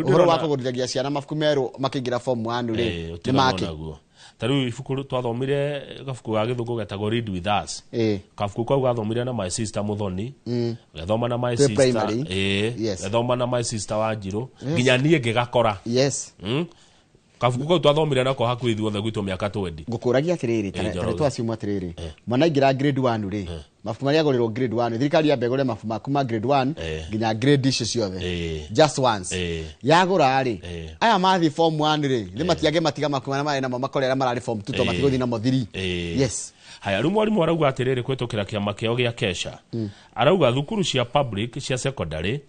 S6: uhoro wa kuguriragia ciana mafuku meru makingira form 1 ri ni make
S4: taru ifuku twathomire gafuku ga githungu getagwo Read With Us gafuku kwa gathomire na my sister Muthoni gathoma na my sister gathoma na my sister Wanjiru nginya nie ngigakora kafuku kwa twathomire nako haku ithuothe gwitwo miaka 20
S6: ngukuragia atiriri tare twaciuma atiriri mwana ingira grade 1 ri mafuku maria agorirwo grade 1 thirikari ya begore mafuku makuma grade 1 nginya grade icio ciothe just once yagura ri aya mathi form 1 ri ni matiage matiga makuma na namo makorera marari form 2 to matigothi na mothiri yes
S4: haya riu mwarimu arauga atiriri kwetukira kiama kio gia Kesha arauga thukuru cia public cia secondary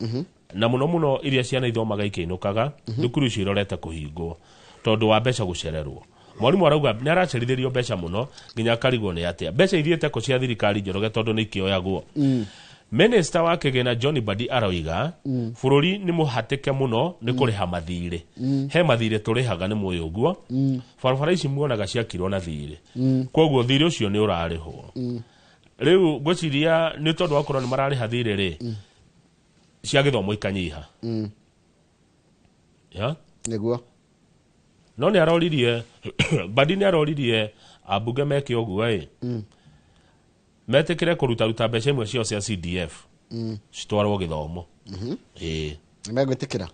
S4: na muno iria ciana ithomaga ikiinukaga thukuru icio irorete kuhingwo tondu wa mbeca gucererwo mwarimu arauga ni aracerithirio mbeca muno nginya karigwo ni atia mbeca ithiete ko cia thirikari njoroge tondu ni kioyagwo Minister wa kigena John Badi arauga bururi ni muhatike muno ni kuriha mathire he mathire turihaga ni moyo guo barabara ici muonaga ciakirwo na thire koguo thire ucio ni urarihwo riu gwiciria ni tondu akorwo ni marariha thire ri cia githomo ikanyiha ya
S6: niguo
S4: no ni aroririe Badi ni aroririe abunge meke oguo metekire kuruta mbeca imwe cio cia CDF citwarwo githomo
S6: megwitikira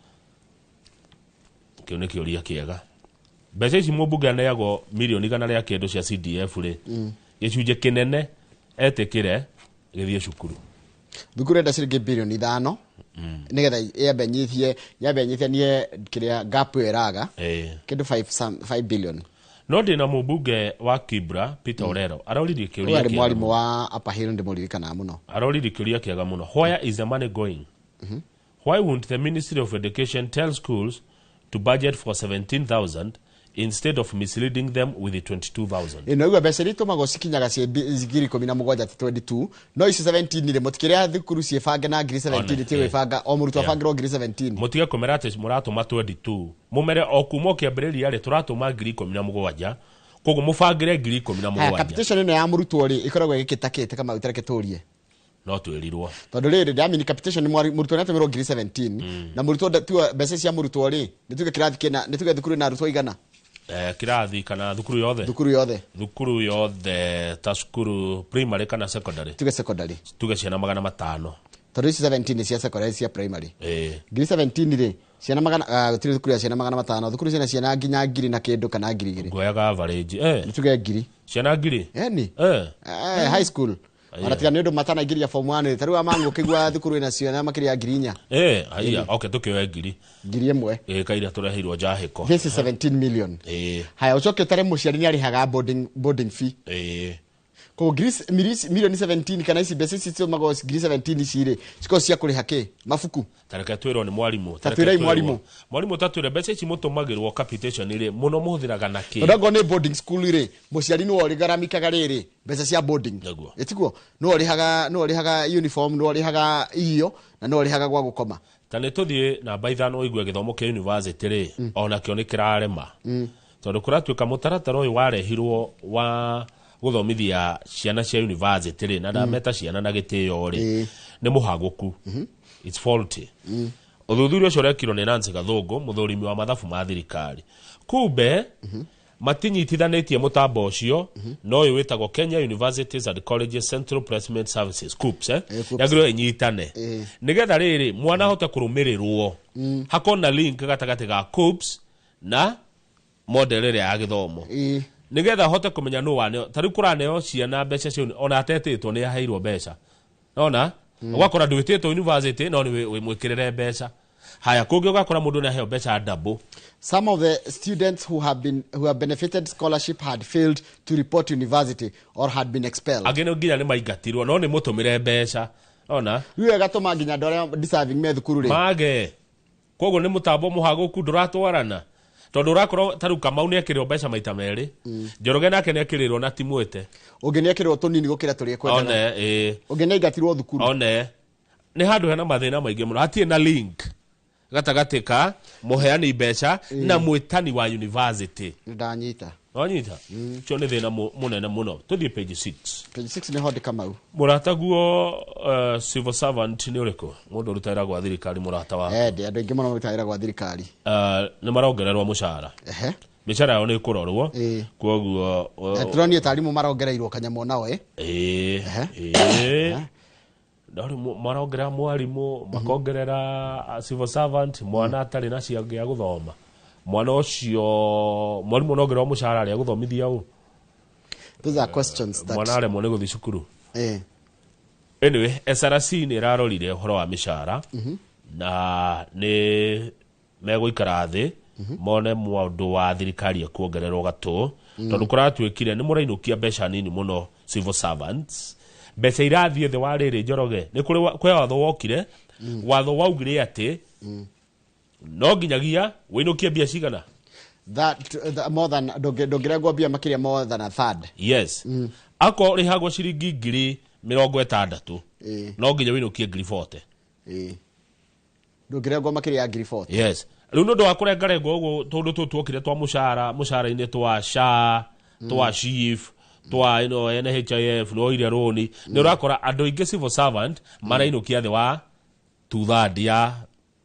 S4: kio ni kiuria kiega mbeca ici mbunge aneagwo milioni 100 cia CDF ri gicunje kinene etikire githie cukuru
S6: thukuru enda ciringi bilioni 5 nigetha yabenyithie nie kiria gap eraga kindu 5 billion.
S4: No ndina mubunge wa Kibra Peter Orero aroririe kiuria
S6: kia mwalimu wa Upper Hill ndimuririkana muno
S4: aroririe kiuria kiaga muno, where is the money going? Why won't the Ministry of Education tell schools to budget for 17,000 instead of misleading them with the 22,000?
S6: Ino igwa besa rito mago sikinyaga zigiri 17 no isi 17 ile mutikiria thukuru ciebange na ngiri 17 tiwe banga o murutu abangirwo ngiri 17
S4: mutige komerate murato ma 22 mumere okumo kiambiriria ri turato ma ngiri 17 kogo mufangire ngiri 17
S6: capitation ino ya murutu ri ikoragwo igikitakite kama utareke turie
S4: no twerirwo
S6: tondu riri ndamini capitation murutu nate mero ngiri 17 na murutu tu besa cia murutu ri nituge kirathi kina nituge thukuru na rutu igana
S4: kirathi kana thukuru yothe ta cukuru primary kana secondary tuge ciana 500
S6: tondu ici 17 cia secondary cia primary ngiri 17 ri ciana magana gutiri thukuru ya ciana 500 thukuru ciana nginya ngiri na kindu kana ngiri igiri
S4: ngoyaga average
S6: nituge ngiri
S4: ciana ngiri
S6: high school aratiga ndio matana ngiri ya form 1 taru amangu kigwa thukuru ina ciana makiria ngiri 4
S4: haya okay tukioya ngiri
S6: imwe
S4: kaira turehirwo njahiko
S6: this is 17 million haya ucoke tare muciari ni arihaga boarding fee ko milioni 17 kana ici besa ici mago ngiri 17 cire ciko cia kuriha ki mafuku
S4: tareka twirwo ni mwalimu mwalimu tatwire besa ici mutumagirwo capitation ire muno muhthiraga na ki
S6: ndago ni boarding school ire muciari no rigaramikaga riri besa cia boarding etikuo no rihaga uniform no rihaga iyo na no rihaga gwa gukoma
S4: tane tuthie na baithano igwe githomo kia university ri ona kio ni kirarema tondu kuratuika mutaratara uyu warehirwo wa guthomithia ciana cia university ri na ndameta ciana na gitio ri ni muhaguku it's faulty uthuthuria ucio rekirwo ni Nancy Gathungu muthurimi wa mathabu ma thirikari kumbe matinyitithanitie mutambo ucio no uyu witagwo Kenya Universities and Colleges Central Placement Services KUPS yagirwo inyitane nigetha riri mwana hote kurumirirwo hakona link gatagati ga KUPS na model ire ya githomo nigetha hote kumenya no wane tari kuraneo ciana mbeca cio ona atetitwo ni aheirwo mbeca nona ugakora nduititwo university no ni wimwikirire mbeca haya kungi ugakora mundu ni aheo mbeca double.
S6: Some of the students who have benefited scholarship had failed to report university or had been expelled.
S4: Ageno nginya ni maingatirwo no ni mutumire mbeca ona
S6: riwe gatoma nginya ndore deserving me thukuru ri
S4: mage kogo ni mutambo muhaguku nduratwarana tondu urakora taru Kamau ni akirio mbeca maita meri Njoroge nake ni akirirwo na Timwete
S6: ungi ni akirirwo tunini gukira turi kwendana ungi ni igatirwo thukuru
S4: one ni handu hena mathina maingi muno hatie na link gatagatika muheani mbeca na mwitani wa university
S6: ndanyita
S4: onyita cio ni thina munene muno tuthie page 6
S6: ni hodi Kamau
S4: murataguo civil servant ni uriko mundu rutaira gwa thirikari murata wa
S6: andu ingi muno rutaira gwa thirikari
S4: ni marongererwo mushara mishara yao ni kurorwo koguo
S6: turonie tarimu marongereirwo kanyamo nao
S4: ndari marongera mwarimu makongerera civil servant mwana atari na ciangi ya guthoma mwana ucio mwarimu nongerera mushara ya guthomithia u
S6: those are questions that
S4: mwana aremwo ni guthi cukuru anyway SRC ni rarorire horo wa mishara na ni meguikara thi mone mwandu wa thirikari kuongererwo gato tondu kuratwikire ni murainukia mbeca nini muno civil servants mbeca irathie the wariri Njoroge ni kuri kwe watho wokire watho waugire ati no nginyagia winukie bia cigana
S6: that more than dogiragwo bia makiria more than a third
S4: yes ako rihagwo ciringi ngiri 60 no nginya winukie ngiri 40
S6: dogiragwo makiria ngiri 40
S4: yes riu no ndo akurengarengo uguo tondu tuokire twa mushara-ini twa SHA twa SHIF twa NHIF no ile roni ni urakora andu ingi civil servant marainukia the wa 2/3 ya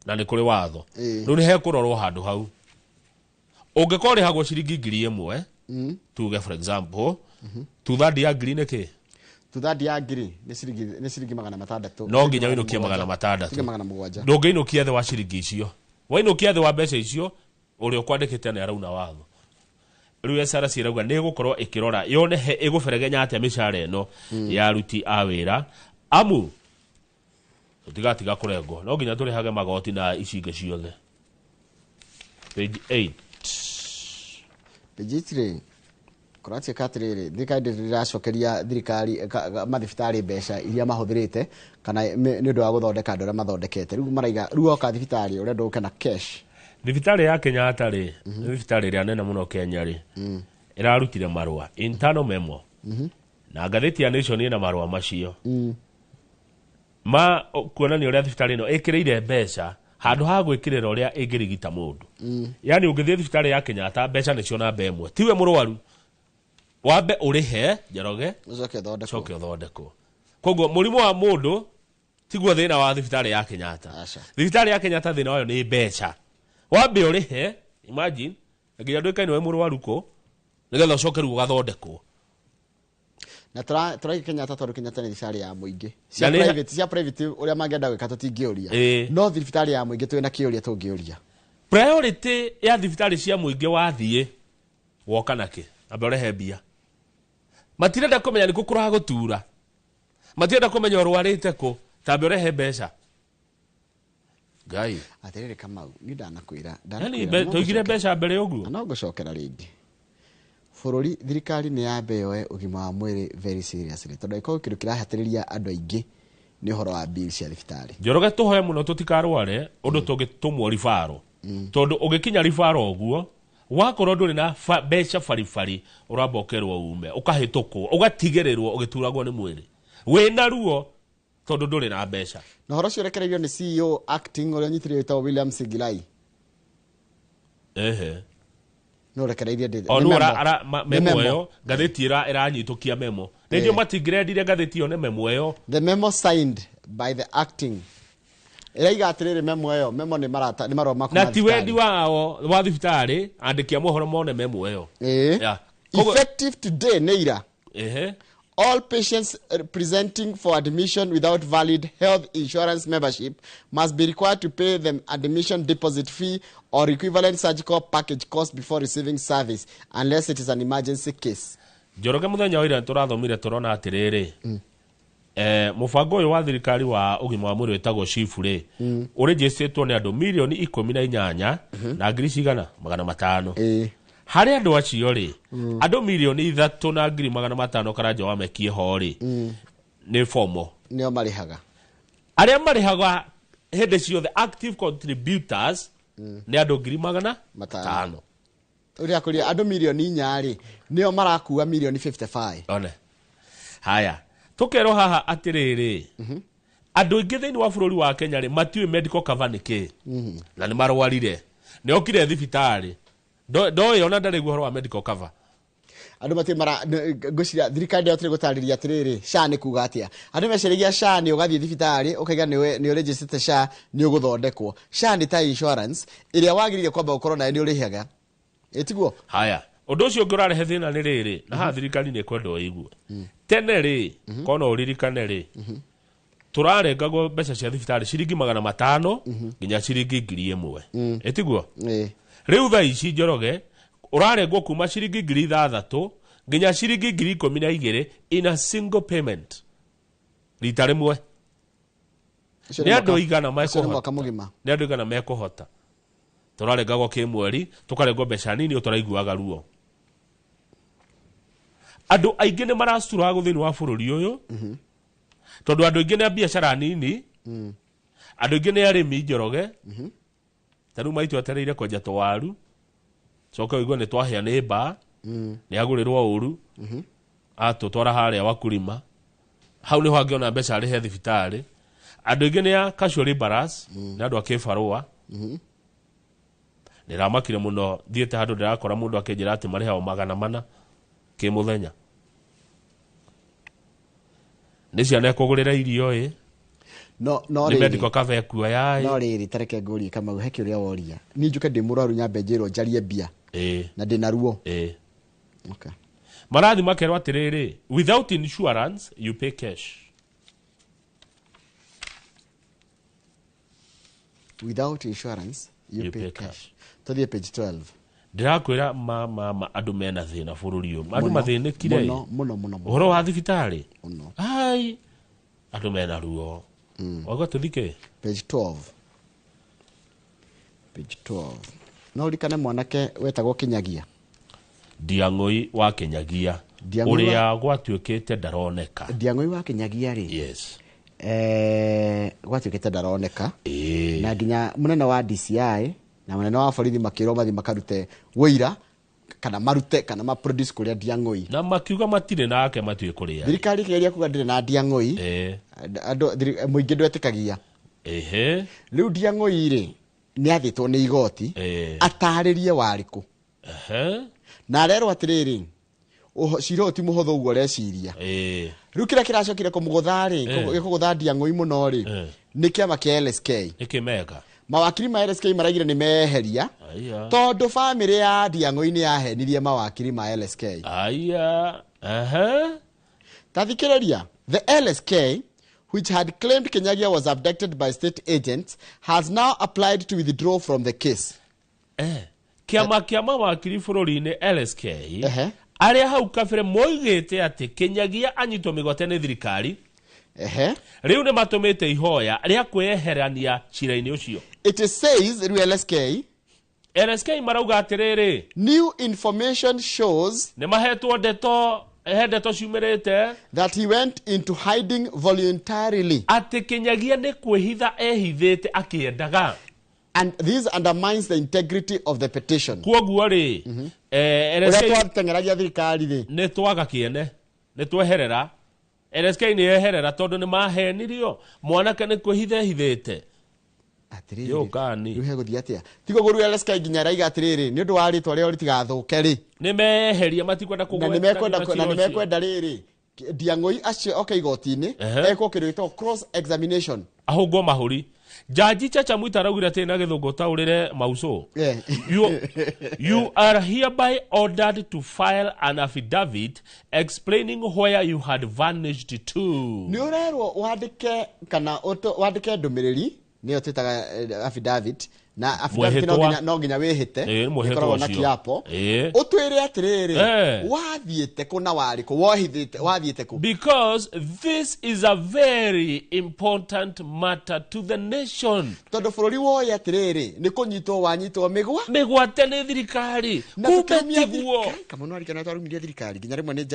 S4: na ni kuri watho riu ni he kurorwo handu hau ungikori hagwo ciringi ngiri 1 tuge for example 2/3 ya ngiri niki
S6: 2/3 ya ngiri ni ciringi 600
S4: no nginya winukie 600 ndungiinukia the wa ciringi icio wainukia the wa mbeca icio uri ukwandikite ni arauna watho riu SRC irauga ni gukorwo ikirora yone he iguferegenya atia mishara eno ya ruti a wira amu utigatiga kurengo no nginya turi hage magoti na icinge ciothe. Page 8
S6: page 3 kuratia katiriri thirikari ndiracokeria thirikari mathibitari mbeca iria mahuthirite kana ni ndu wa guthondeka andu aria mathondekete riu maraiga riu oka thibitari uria nduke na cash.
S4: Thibitari ya Kenyatta ri thibitari ria nene muno Kenya ri irarutire marua internal memo na ngatheti ya Nation ina marua macio ma kuonania uria thibitari no ikireire mbeca handu ha gwikirira uria ingirigita mundu. Yani ungithie thibitari ya Kenyatta mbeca nicio namba imwe tiwe murwaru wambe urihe Njoroge coke thondeko. Koguo murimu wa mundu tiguo thina wa thibitari ya Kenyatta. Thibitari ya Kenyatta thina wayo ni mbeca wambe urihe imagine nginya nduika ni we murwaru ko nigetha ucoke ru gathondeko.
S6: Na turai Kenyatta tondu Kenyatta ni thibitari ya muingi cia private uria mangenda gwika tutingioria no thibitari ya muingi twina kioria tungioria.
S4: Priority ya thibitari cia muingi wathie woka nake ambe urehe mbia matirenda kumenya niku kuraga gutura matirenda kumenya urwarite ku tambe urehe mbeca gai
S6: atiriri Kamau ni ndanakwira
S4: toigire mbeca mbere uguo
S6: no gucokera ringi bururi thirikari ni yambe yoe ugima wa mwiri very seriously tondu iko kindu kirahatiriria andu aingi ni horo wa bill cia thibitari.
S4: Njoroge tuhoe muno tutikarware undu tungitumwo rifaro tondu ugikinya rifaro uguo wakorwo nduri na mbeca farifari urabokerwo ume ukahituko ugatigirirwo ugituragwo ni mwiri wina ruo tondu nduri na mbeca.
S6: Na horo cio rekereirio ni CEO acting uria nyitire ta William Sigilai no rekereirie ndi
S4: ara memo yo gatheti iranyitukia memo ndio matigirendire gatheti yo ne memo yo
S6: the memo signed by the acting Ega atiriri memo eyo memo ni marata ni marwa makoma
S4: na ti wendi wao wa thibitari andikia mohoro mone memo eyo
S6: effective today neira all patients presenting for admission without valid health insurance membership must be required to pay them admission deposit fee or equivalent surgical package cost before receiving service unless it is an emergency case.
S4: Njoroge muthenya wira turathomire turona atiriri mubango uyu wa thirikari wa ugima wa mwiri wetagwo SHIF ri uregistrĩtwo ni andu milioni 18 na ngiri cigana 500 hari andu acio ri andu milioni 3 na ngiri 500 karanja wamekie ho ri ni fomo
S6: nio marihaga
S4: aria marihaga hindi ciothe active contributors ni andu ngiri 500
S6: uria kuria andu milioni 4 ri nio marakuwa milioni 55
S4: one haya tukero haha atiriri andu ingi thiini wa bururi wa Kenya ri matiwe medical cover niki na ni marwarire ni okire thibitari do yona ndari guhoro wa medical cover
S6: andu mati mara guciria thirikari yotire gutariria atiriri SHA ni kuga atia andu mecirigia SHA ni ugathie thibitari ukaiga ni register SHA ni uguthondekwo SHA ni ta insurance iria wagirire kwamba ukorwo nayo ni urihaga etiguo
S4: haya undu ucio ngurarehe thina ni riri na ha thirikari ni kwenda oigue tene ri kono uririkane ri turarengagwo mbeca cia thibitari ciringi 500 nginya ciringi 1000 etiguo riu tha ici Njoroge urarengwo kuma ciringi 3000 nginya ciringi 12,000 in a single payment rita rimwe ni andu igana mekuhota turarengagwo kimweri tukarengwo mbeca nini utaraiguaga ruo andu aingi ni marastura guthini wa bururi uyu tondu andu aingi ni biashara nini andu aingi ni arimi Njoroge taru maitu atereire kwenja twaru coka igwe ni twahia ni ba ni agurirwo uru atutwara haria wakurima hau ni hangiona mbeca ari he thibitari andu aingi ni ya casual laborers ni andu akibarua ni ramakire muno thiete handu ndirakora mundu akinjira ati mariha 400 ki muthenya ni ciana kugurira irio
S6: no
S4: ni medical cover kuwa yai
S6: no riri tareke nguri kama uheke uria woria ni njuke ndi muraru nyambe njiro njarie bia na ndina ruo okay
S4: marathi makerwo atiriri without insurance you pay cash
S6: without insurance you pay cash to the page 12
S4: ndirakwira ma andu mena thina bururi uyu andu mathinikire
S6: muno
S4: uhoro wa thibitari ai andu mena ruo Wago tuthike
S6: page 12 no urikane mwanake wetagwo Kinyagia
S4: Ndiang'ui wa Kinyagia uria gwatuikite ndaroneka
S6: Ndiang'ui wa Kinyagia ri
S4: yes
S6: gwatuikite ndaroneka na nginya munene wa DCI na munene wa borithi makiro mathi makarute wira kana marute kana maproduce kuria Ndiang'ui
S4: na makiuga matire nake matue kuria
S6: thirikari kigeria kuga ndire na Ndiang'ui andu muingi ndwetikagia riu Ndiang'ui ri ni athitwo ni igoti ataririe wariku na arero atiriri ciro ti muhotho ugo reciria riu kira kiracokire kumuguthari gikugutha Ndiang'ui muno ri ni kiama kia LSK
S4: ikimeka
S6: mawakiri ma LSK maragire ni meheria tondu family ya Ndiang'ui ni yahenirie mawakiri ma LSK tathikiriria the LSK which had claimed Kinyagia was abducted by state agents has now applied to withdraw from the case
S4: kiama mawakiri bururi-ini LSK aria hau kabere moigite ati Kinyagia anyitwo migote ni thirikari riu ni matumite ihoya ria kweherania cira-ini ucio
S6: it says riu LSK
S4: marauga atiriri
S6: new information shows
S4: ni mahetwo ndeto ciumirite
S6: that he went into hiding voluntarily
S4: ati Kinyagia ni kwihitha ehithite akiendaga
S6: and this undermines the integrity of the petition
S4: kwoguo ri
S6: twatengeragia thirikari ri
S4: ni twaga kiene ni tweherera LSK ni eherera tondu ni mahenirio mwanake ni kwihitha ehithite
S6: atiriri riu heguthia atia tigo guru LSK nginya raiga atiriri ni undu wa ritwa rio ritigathuke ri
S4: ni meheria matikwenda
S6: kugweta na nimekwenda riri Ndiang'ui acio igoti-ini eko kirito cross examination
S4: ahungo mahuri Jaji Chacha Mwita araugire ati na githungu taurire mauso you are hereby ordered to file an affidavit explaining where you had vanished to
S6: ni urerwo wandike kana wandike ndumiriri niyo twitaga affidavit na affidavit no nginya wihite ikoragwo na kiapo utwire atiriri wathiite kuna wariku wathiite ku
S4: because this is a very important matter to the nation
S6: tondu bururi woye atiriri ni kunyitwo wanyitwo
S4: migwate ni thirikari kumetiguo
S6: kama no arikana twarumirie thirikari nginya rimwe ni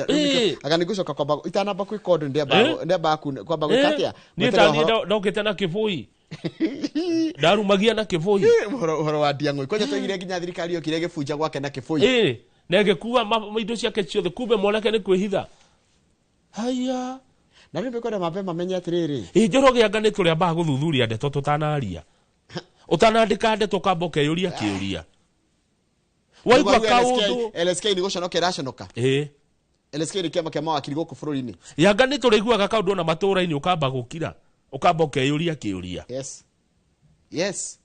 S6: agani gucoka kwamba itanamba kwikondo ndeba kwamba gwikatia
S4: ni tani ndokite na kivui darumagia na kivui
S6: horo wa Ndiang'ui kwenye twigire nginya thirikari yokire gifunja gwake na kivui
S4: nege kuwa maindo ciake ciothe kumbe mwanake ni kwihitha haya
S6: na rimbe kwenda mapema menya atiriri
S4: njoroge anga ni turia ba guthuthuria ndeto tutanaria utanandika ndeto kamba ukeyuria kiuria waigwa kaundu
S6: LSK ni guconokera aconoka LSK ni kiama kia mawakiri guku bururi-ini
S4: yanga ni turiguaga kaundu na matura-ini ukamba gukira ukamba ukeyuria kiuria
S6: yes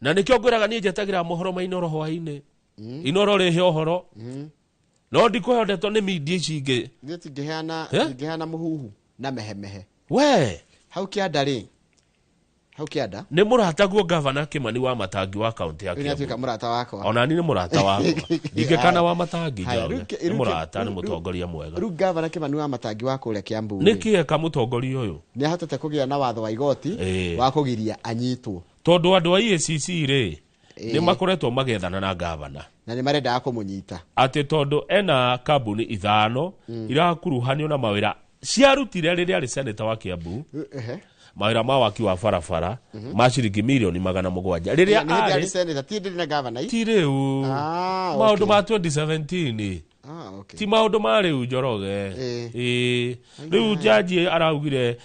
S4: na nikio ngwiraga ni njetagira mohoro mainoro hwaini inoro rihe ohoro no ndikuhe ndeto ni media cingi
S6: ngiheana muhuhu na mehemehe
S4: we
S6: hau kianda
S4: ni murata guo governor Kimani wa Matangi wa county ya
S6: Kiambu ni murata wakwa
S4: ona ni murata wakwa ndingekana wa Matangi ni murata ni mutongoria mwega
S6: ru governor Kimani wa Matangi wa kuria Kiambu
S4: niki eka mutongoria uyu
S6: ni ahatete kugia na watho wa igoti wa kugiria anyitwo
S4: tondu andu a EACC ri ni makoretwo magethana na governor
S6: na ni marenda kumunyita
S4: ati tondu ena kambuni ithano irakuruhanio na mawira ciarutire riria ari senator wa Kiambu mawira ma waki wa barabara ma ciringi milioni 700 riria
S6: ari senator ti na governor
S4: ti riu maundu ma 2017 ti maundu ma riu Njoroge riu jaji araugire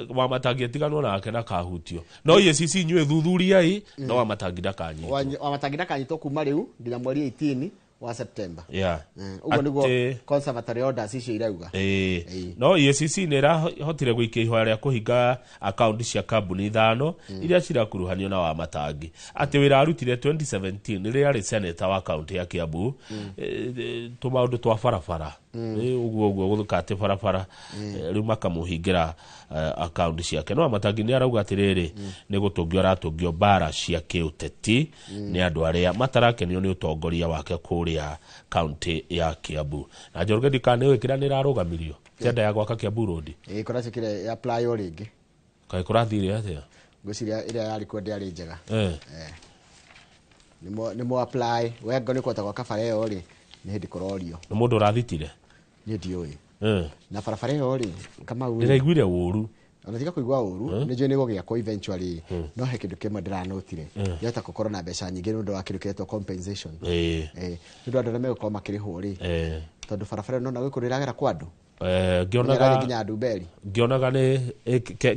S4: wa Matangi atiganwo nake na kahutio no EACC nywe thuthuria no wa Matangi
S6: ndakanyitwo kuma riu nginya mweri 18 wa September ugo niguo conservatory orders icio irauga
S4: no EACC nira hotire gwikia ihoya ria kuhinga account cia kambuni ithano iria cirakuruhanio na wa Matangi ati wira arutire 2017 riria ari senator wa county ya Kiambu tumaundu twa barabara uguo guthukate barabara riu makamuhingira account ciake no Matangi ni arauga atiriri ni gutungio ratungio bara cia kiuteti ni andu aria matarakenio ni utongoria wake kuri kuria county ya Kiambu na Njoroge ndikane wikira ni rarugamirio tenda ya gwaka Kiambu road
S6: kora cikire ya apply o ringi
S4: kai kurathire atia
S6: ngociria ira yari kwa ndiari njega nimo apply wengo ni kwata gwaka bara yo ri ni hindi kurorio
S4: ni mundu rathitire
S6: ni ndioi na barabara yo ri kama uri
S4: ndiraiguire uru
S6: ona tiga kuigwa uru ni je ni gogia ko eventually no he kindu kimwe ndiranotire yota gukorwo na mbeca nyingi nundu wa kindu kiretwo compensation nundu andu na megukoma makirihwo ri tondu barabara no na gwikurira kwandu
S4: ngionaga ni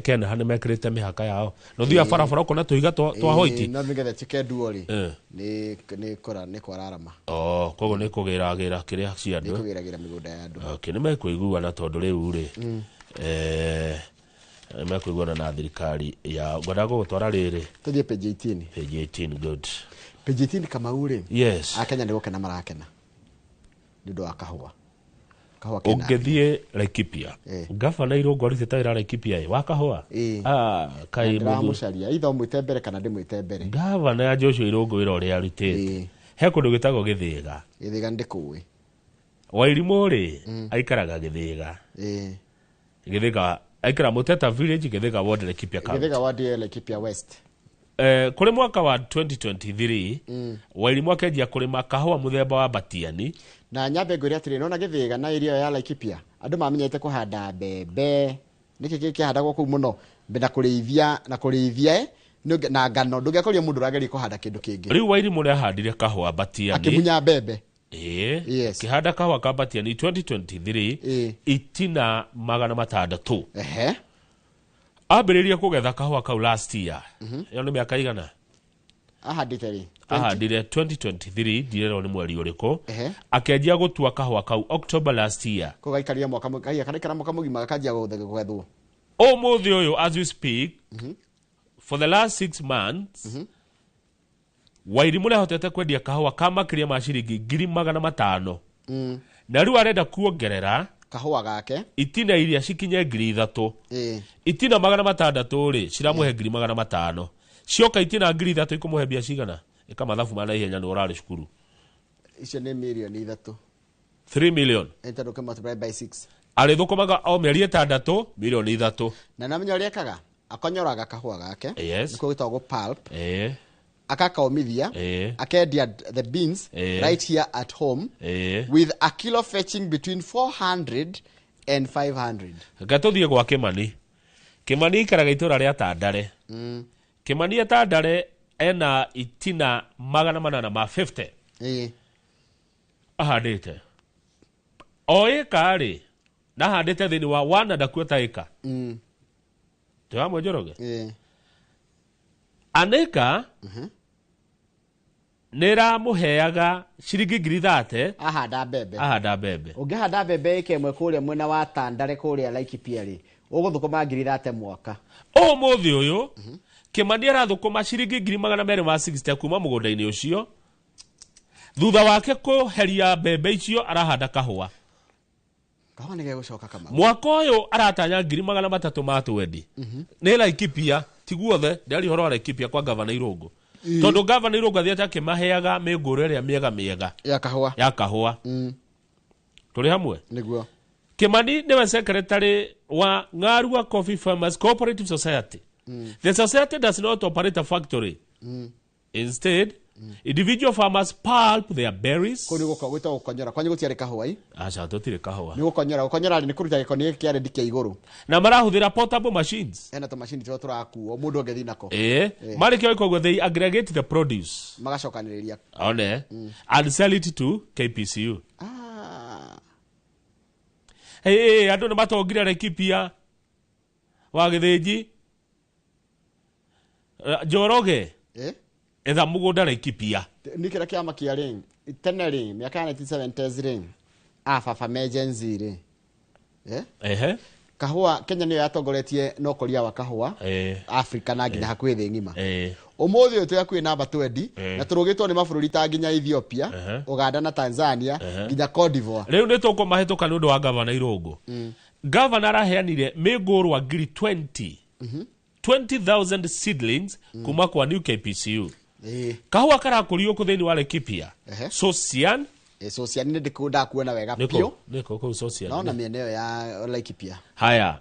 S4: Ken hane mekirite mihaka yao no thia barabara kona tuiga twa hoiti
S6: no nigethe tikeduo ri ni kwararama
S4: kogo ni kugiragira kiria cia andu
S6: ni kugiragira migunda ya andu
S4: ni mekuiguana tondu riu ri mekuiguana na thirikari ya gwadago gutwara riri
S6: tuthie page 18
S4: page 18 good
S6: page 18 kama uri
S4: yes
S6: akenya ndi gukena marakena ndu akahwa
S4: ungethie Laikipia gavana Irungu arithitaira Laikipia wakahwa
S6: kai mucaria itho mwite mbere kana ndi mwite mbere
S4: gavana ya Joshua Irungu wira uri arutite he kundu gitago Githiga
S6: ndikuwi
S4: Wairimu ri aikaraga Githiga Githiga aikara Muteta village Githiga ward Laikipia county
S6: Githiga ward Laikipia west
S4: kuri mwaka wa 2023 Wairimu akenjia kurima kahua muthemba wa Batiani
S6: na nyambe ngwira atiri no na Githiga na irio ya Laikipia andu mamenyete kuhanda mbembe niki kihandagwo ku muno mbina kurithia na ngano ndugekoria mundu rageri kuhanda kindu kingi
S4: riu Wairimu ria handire kahua Batiani
S6: akimunya mbembe
S4: yes kihanda kahua ka Batiani 2023 itina 600 abiriria kugetha kahua kau last year yo ni miaka igana ahandire 2023 direro ni mweri uriko akenjia gutua kahua kau October last year
S6: kugaikaria mwaka mugima akajia gugethwo
S4: umuthi uyu as we speak for the last 6 months Wairimu ne hotete kwendia kahua kama kiria mashiringi 500,000 na riu arenda kuongerera
S6: kahua gake
S4: itina iria cikinye 3,000 itina 600 ri ciramuhe 500,000 cioka itina 3,000 ikumuhe bia cigana ika mathabu mana ihenya ni urari cukuru
S6: icio ni milioni
S4: 3 million
S6: entaruka multiply by 6
S4: ari thukumaga o mieri 6 milioni 3
S6: na namenya uri ekaga akonyoraga kahua gake
S4: niko
S6: gitagwo pulp akakaumithia akendia the beans right here at home with a kilo fetching between 400 and 500
S4: gatuthie gwa Kimani ikaraga itura ria Tandare Kimani ya Tandare ena itina 850 ahandite o eka ri na handite thini wa 1.25 eka tuamwe Njoroge aneka nera muheaga ciringi 30 ahanda mbembe
S6: ungihanda mbembe ikemwe kuria mwena wa Tandare kuria Laikipia ri uguthukuma 30 mwaka
S4: o muthi uyu Kimani arathukuma ciringi 260 kuma mugunda-ini ucio thutha wake kuheria mbembe icio arahanda kahua
S6: nige gucoka kama
S4: mwaka uyu aratanya 300,000 matwendi ni Laikipia tiguothe ndari horo Laikipia kwa gavana Irungu tondu gavana Irungu athiete akimaheaga minguru iria miega
S6: ya
S4: kahua turi hamwe
S6: niguo
S4: Kimani niwe secretary wa Ngarua Coffee Farmers Cooperative Society the society does not operate a factory instead individual farmers pulp their berries
S6: kuni gwita gukonyora kwanye gutiare kahua
S4: acha tutire kahua
S6: ni gukonyora ni kuruta gikoni kiare dikia iguru
S4: na marahuthira portable machines
S6: ena to machine twa turakuo mundu ongethi nako
S4: mari kyo iko they aggregate the produce
S6: magacokaniriria
S4: one and sell it to KPCU andu ni matongire Laikipia wa Githinji Njoroge etha mugunda Laikipia
S6: nikira kiama kia ring tene ring miaka 1970s ring afafa emergency ri kahua Kenya niyo yatongoretie no koria wa kahua Africa na nginya hakuhi thi ngima umuthi uyu tuya kwina namba 20 na turugitwo ni mabururi ta nginya Ethiopia Uganda na Tanzania nginya Cote d'Ivoire
S4: riu ni tukumahituka ni undu wa gavana Irungu gavana araheanire mingurwa 20,000 seedlings kuma kwa new KPCU kahua karakurio ku thini wa Laikipia so Sian
S6: Sociani ndikunda kuona wega pio.
S4: Niko kwa Sociani.
S6: Naona mieneo ya Laikipia.
S4: Haya,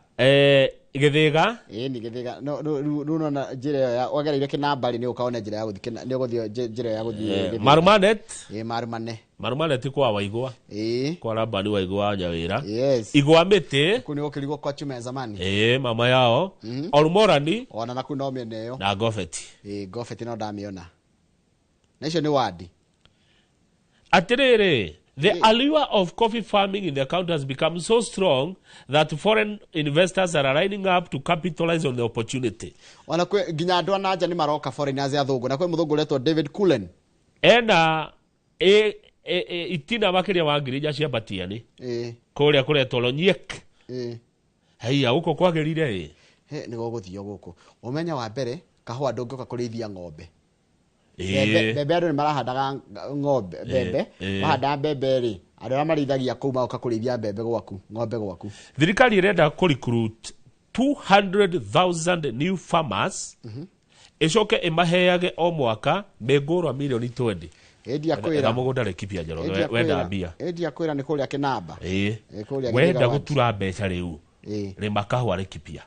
S4: Githiga?
S6: Ni Githiga. No na njira ya wagereire kinambari ni ukaona njira ya guthike ni uguthio njira ya guthie.
S4: Marumanet?
S6: Marumane.
S4: Marumanet kwa Waigwa. Kwa Rabani Waigwa Nyawira.
S6: Yes.
S4: Igwa Miti.
S6: Kuni ukirigwo kwa chume zamani.
S4: Mama yao. Olmorani.
S6: Ona na kuna mieneo.
S4: Na Gofeti.
S6: Gofeti no ndamiona. Na icio ni wadi.
S4: Atirere, the allure of coffee farming in the country has become so strong that foreign investors are lining up to capitalize on the opportunity.
S6: Ona kwe ginya andu anaja ni maroka foreigners ya thungu na kwe muthungu letwa David Cullen.
S4: Itina makiria wa ngirija cia batiani. Kuria kuretwo Lonyek. Haiya uko kwagirire
S6: ni guguthio guku. Umenya wa mbere kahua ndungioka kurithia ng'ombe. Bebe andu ni marahandaga ng'ombe bebe mahanda bebe ri andu ara marithagia kuu maoka kurithia bebe gwaku ng'ombe gwaku.
S4: Thirikari irenda ku recruit 200,000 new farmers icoke imaheage o mwaka mengurwa milioni 20.
S6: Edia kwira
S4: na mugunda Laikipia njoro wenda mbia.
S6: Edia kwira ni kuria kinamba.
S4: Wenda gutura mbeca riu rima kahua Laikipia.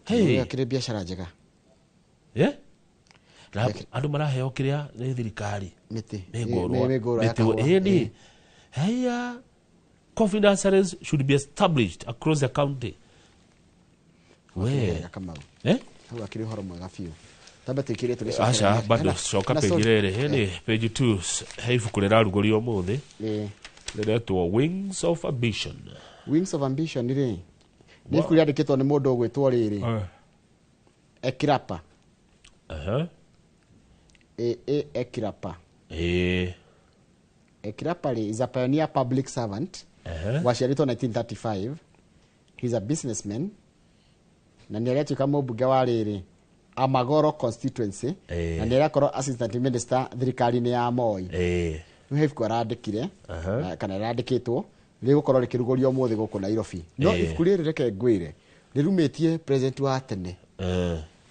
S6: Hey, akire biashara njega.
S4: Andu maraheo kiria ni thirikari
S6: miti
S4: miti haya coffee nurseries should be established across the county.
S6: Kama hau akire horo mwega fiu tabatikire tuli
S4: acha bado shoka pejirere ni page 2 heifu kurera rugorio muthi leretwo Wings of Ambition.
S6: Wings of Ambition ri ni kuri andikitwo ni mundu ugwitwo riri Ekirapa. Ekirapa. Ekirapa is a pioneer public servant. Washiritwo 1935. He's a businessman. Na nieretuika mubunge wa riri Amagoro constituency. Na nierekorwo assistant minister thirikari-ini ya Moi. No have kwarandikire kana randikitwo rigukorwo rikirugorio muthi guku Nairobi. No ifuku riri reke ngwire rirumitie president wa tene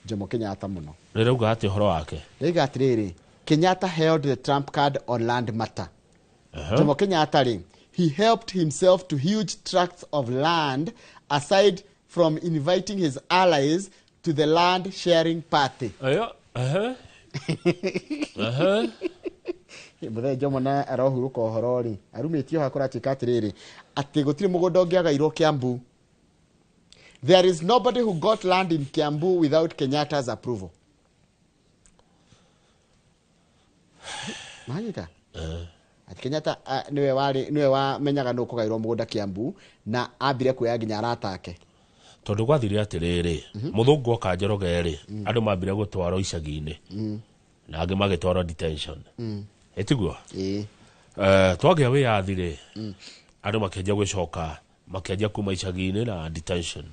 S6: Jomo Kenyatta muno.
S4: Rirauga ati horo wake.
S6: Riga atiriri Kenyatta held the trump card on land matter. Jomo Kenyatta he helped himself to huge tracts of land aside from inviting his allies to the land sharing party. Muthe Jomo na arohuruka horo ri arumitio hakora chikatiriri ati gutiri mugunda ungiagairwo Kiambu. There is nobody who got land in Kiambu without Kenyatta's approval. Mahita. Ati Kenyatta niwe wa menyaga no kugairwo mugunda Kiambu na ambire kuya ginya aratake.
S4: Tondu gwathire atiriri muthungu oka Njoroge andu mambire gutwarwo icagi-ini na angi magitwarwo detention. Etiguo twagia wiyathire andu makenja gwicoka makenja kuma icagi-ini na detention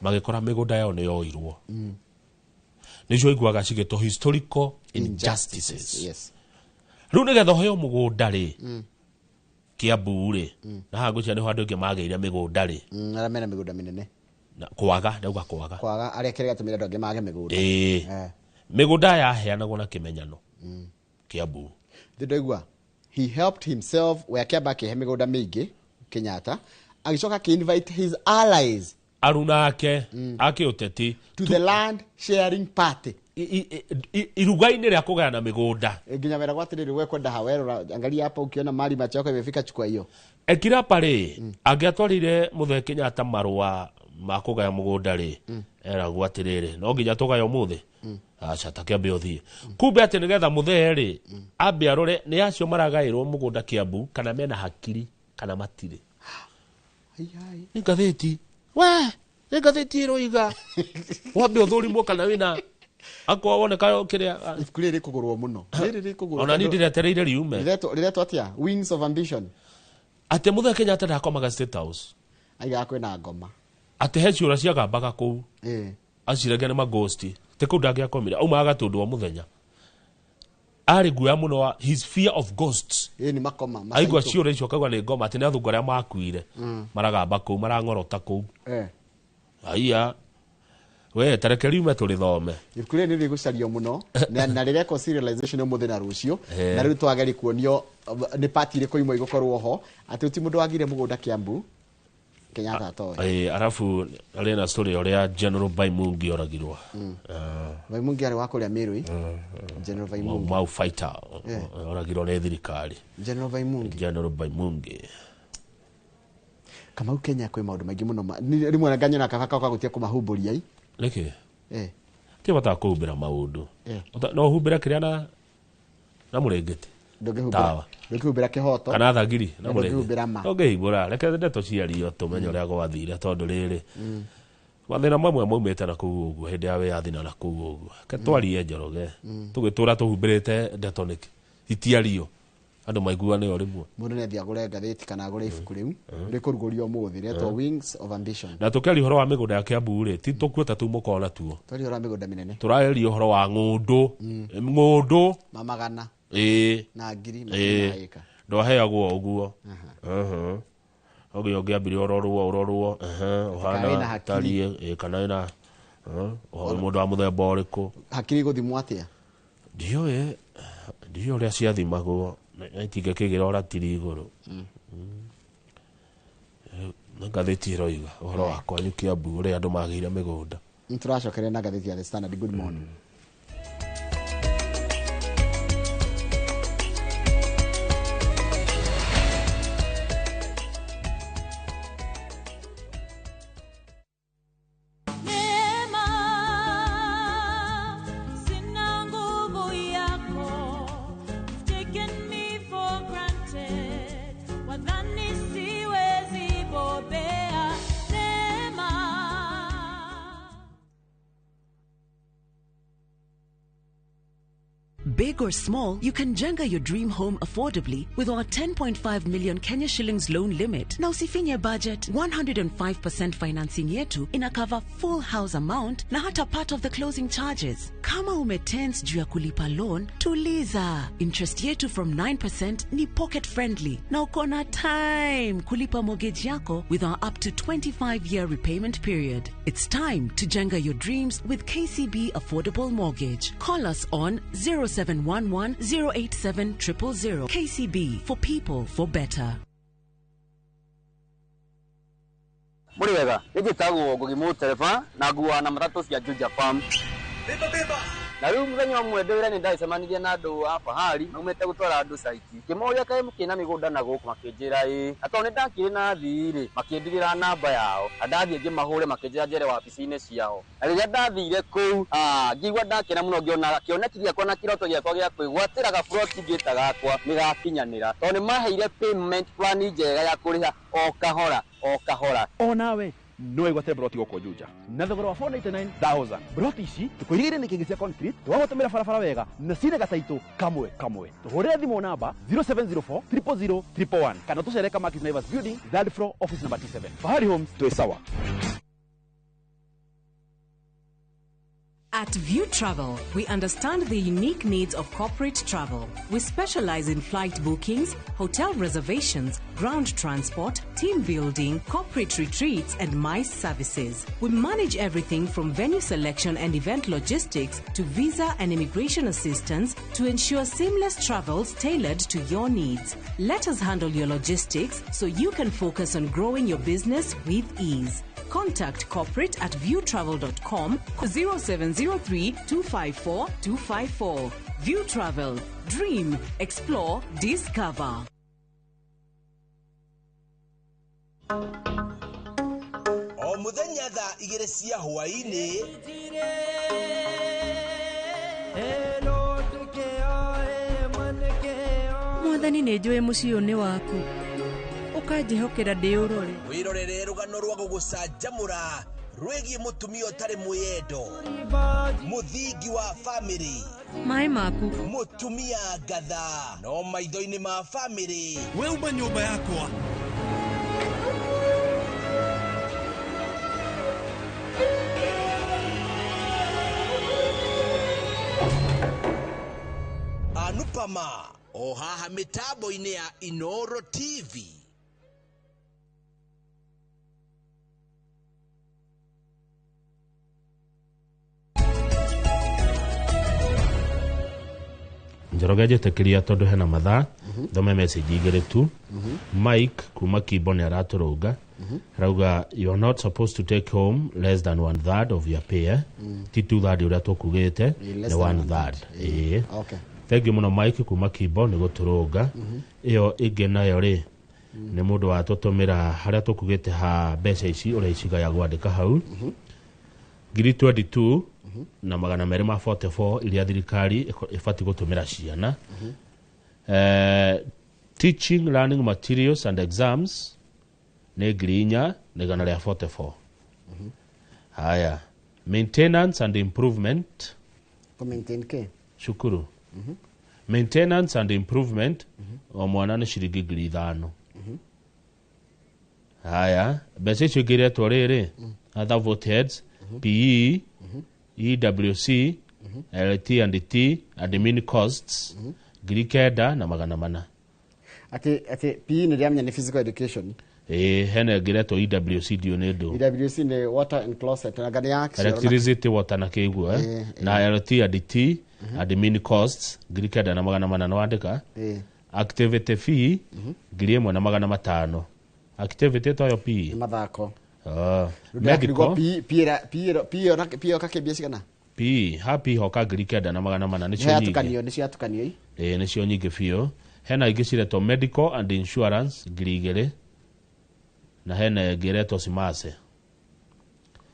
S4: magikora migunda yao ni yoirwo nicio iguaga cigitwo historical injustices. Riu nigetha hoyo mugunda ri Kiambu ri na hangu cia ni handu ingi mageire migunda ri
S6: ara mena migunda minene
S4: na kwaga ndauga kwaga
S6: aria kirega tumire ndoge mage migunda
S4: migunda ya heanagwo na kimenyano Kiambu.
S6: Ndidogwa he helped himself where Kiambaki he migunda mingi Kenyatta agicoka ki invite his allies
S4: aruna ake uteti
S6: to the land sharing party
S4: irugai-ini ria kugayana migunda
S6: nginya wera gwatiriri we kwenda hawero angalia hapa ukiona mali machoko imefika chukua hiyo.
S4: Ekirapa ri angiatwarire Muthe Kenyatta marua ma kugaya mugunda ri era gwatiriri no nginya tugayo muthi acha takiambe uthie kumbe ati nigetha Muthe ri ambe arore ni acio maragairwo mugunda Kiambu kana mena hakiri kana matire. Ni gatheti ni gatheti roiga wambe uthurimwo kana wina akwa wone kayo kiria
S6: ifukuri rikugurwo muno rikugurwo
S4: ona ni ndiretereire riume
S6: riretwo atia Wings of Ambition
S4: ate Muthe Kenyatta ndakomaga State House
S6: aiga kwina ngoma
S4: ate heciura ciagambaga kuu acirage ni maghosti te kuu ndangiakomire aumaga tundu muthenya ari guya muno wa his fear of ghosts
S6: ni makoma
S4: aigwa ciura icio kagwa ni ngoma ati ni athungu aria makuire maragamba kuu marangorota kuu aiya we tarekeri ume tuli thome
S6: ibuku rĩrĩ nĩ rĩgucario mũno na rĩreko serialization ũmũthĩ na rũciũ na rĩu twageri kuonio nĩ party ĩrĩkũ imwe igũkorwo ho atĩ ti mũndũ wagire mũgũnda Kiambu Kenyatta to
S4: arafu arena story oria General Baimungi oragirwo
S6: Baimungi ari wakoria Meru General Baimungi
S4: mau fighter oragirwo nĩ thirikari General Baimungi
S6: kama Kenya kwĩ maũndũ maingĩ mũno rimwe na nganyona kabaka gutia kũmahumbũria
S4: leke ti bata kũhumbĩra maũndũ no humbĩra kĩrĩa na mũrengete
S6: ndũngĩhumbĩra kĩhoto
S4: kana thagiri na mũrengete ndũngĩhumbĩra reke ndeto ciario tũmenye ũrĩa gwathire tondũ rĩrĩ mathĩna mamwe maumĩte na kũu ũguo hĩndĩ ya wĩyathi na kũu ũguo ke twarie Njoroge tũgĩtũra tũhumbĩrĩte ndeto nĩkĩ itiario andũ maiguane o rimwe
S6: mũndũ nĩ athia gũre ngathĩti kana gũre ibuku rĩu rĩkũrugũrio mũthĩ rĩetwo Wings of Ambition
S4: na tũkĩaria ũhoro wa mĩgũnda ya Kiambu rĩ ti tũkuota tu mũkona tuo
S6: tũrĩ ũhoro wa mĩgũnda mĩnene
S4: tũraeria ũhoro wa ng'ũndũ
S6: mamagana na ngiri
S4: na eka ndwaheagwo ũguo ogĩ ambire ũrorwo ũhana tarie kana ina mũndũ wa mũthemba ũrĩkũ
S6: hakiri gũthimwo atĩa
S4: ndiũĩ ũrĩa ciathimagwo itingĩkĩgira ũratiri igũrũ ngathĩti ĩroiga ũhoro wa kwanyu Kiambu ũrĩa andũ magĩire mĩgũnda
S6: nĩtũracokeria na ngathĩti ya The Standard. Good morning.
S25: Big or small, you can jenga your dream home affordably with our 10.5 million Kenya shillings loan limit. Now usifinye budget, 105% financing yetu ina cover full house amount na hata part of the closing charges. Kama umetense juu ya kulipa loan, tuliza. Interest yetu from 9% ni pocket friendly. Na ukona time kulipa mortgage yako with our up to 25-year repayment period. It's time to jenga your dreams with KCB Affordable Mortgage. Call us on 0711-087-000. KCB, for people, for better.
S3: Muri wega, nigitagwo Ngugimu Tereba na nguwa na matatu cia Juja Farm. Beba. Na rĩu mũthenya ũmwe ndĩwĩra nĩ ndacemanirie na andũ a Fahari maumĩte gũtwara andũ saiti. Kĩmoria kaĩ mũkĩna mĩgũnda na gũkũ makĩnjĩra atĩ nĩ ndakĩrĩ na thirĩ makĩndigĩra namba yao. Ndathiĩ ngĩmahũre makĩnjĩra njere wabici-inĩ ciao. Na rĩrĩa ndathire kũu ngĩigua ndakena mũno ngĩona kĩoneki gĩakwa na kĩroto gĩakwa gĩa kwĩgwatĩra gaburoti ngĩta gakwa nĩgakinyanĩra. Tondũ nĩmaheire payment plan njega ya kũrĩha o kahora.
S17: O nawe no igwate broti goko Juja na thogora wa 499,000. Broti ici tukwirigire ni kingi cia concrete twagotomera barabara wega na cine gataito kamwe tuhurire thimo namba 0704 000 111 kana tucereka Markis Naivas Building, third floor, office number 27. Fahari Homes, to sawa.
S5: At View Travel, we understand the unique needs of corporate travel. We specialize in flight bookings, hotel reservations, ground transport, team building, corporate retreats, and MICE services. We manage everything from venue selection and event logistics to visa and immigration assistance to ensure seamless travels tailored to your needs. Let us handle your logistics so you can focus on growing your business with ease. Contact corporate at viewtravel.com 0703 254 254. View Travel. Dream, explore, discover.
S11: O muthenya thaa 2 cia hwaĩ-inĩ
S12: Mwathani nĩ njũĩ mũciĩ nĩ waku ũkanjĩhokera ndĩ ũrore
S11: wĩrorere rũgano rwa gũgũcanjamũra rwĩgiĩ mũtumia ũtarĩ mwĩyendo mũthingi wa bamĩrĩ
S12: maĩ maku
S11: mũtumia ngatha no maitho-inĩ ma bamĩrĩ
S8: we uma nyũmba yakwa
S11: Anupama o haha mitambo-inĩ ya Inoro TV.
S4: Njoroge jetekeria tondu hena mathaa thome message igere tu. Mike kuma Kibone araturuga rauga you are not supposed to take home less than 1/3 of your pay. Ti 2/3 uria tukugite ni 1/3.
S6: Okay.
S4: Thank you muno Mike kuma Kibone guturuga. Iyo ige nayo ri ni mundu wa tutumira haria tukugite ha mbeca ici uria iciga gwandika hau. Ngiri 22 na 244 iria thirikari ifati gutumira ciana. Teaching, learning materials and exams ne grinya ne gana ya 44. Haya. Maintenance and improvement.
S6: Maintain ke.
S4: Shukuru. Maintenance and improvement omwana ne shiringi 5,000. Haya. Bese chugire torere. Other vote heads. PE, EWC, LT and T, admin costs, Grikeda na 400.
S6: Ati PE ni diamnya ni physical education.
S4: Hene gireto EWC dionedo.
S6: EWC ni water and closet na gani yake.
S4: Electricity water na kegu na LT and T, admin costs, Grikeda na 400 na wandika. Activity fee, Griemo na 500. Activity to yo PE.
S6: Mathako.
S4: Medical
S6: Pio kakebia sigana.
S4: Happy hoka Grikeda na 400 ni
S6: cio. Ni cio atukanio.
S4: Ni cio nyingi fio. Hena igicire to medical and insurance grigere. Na hena gireto simase.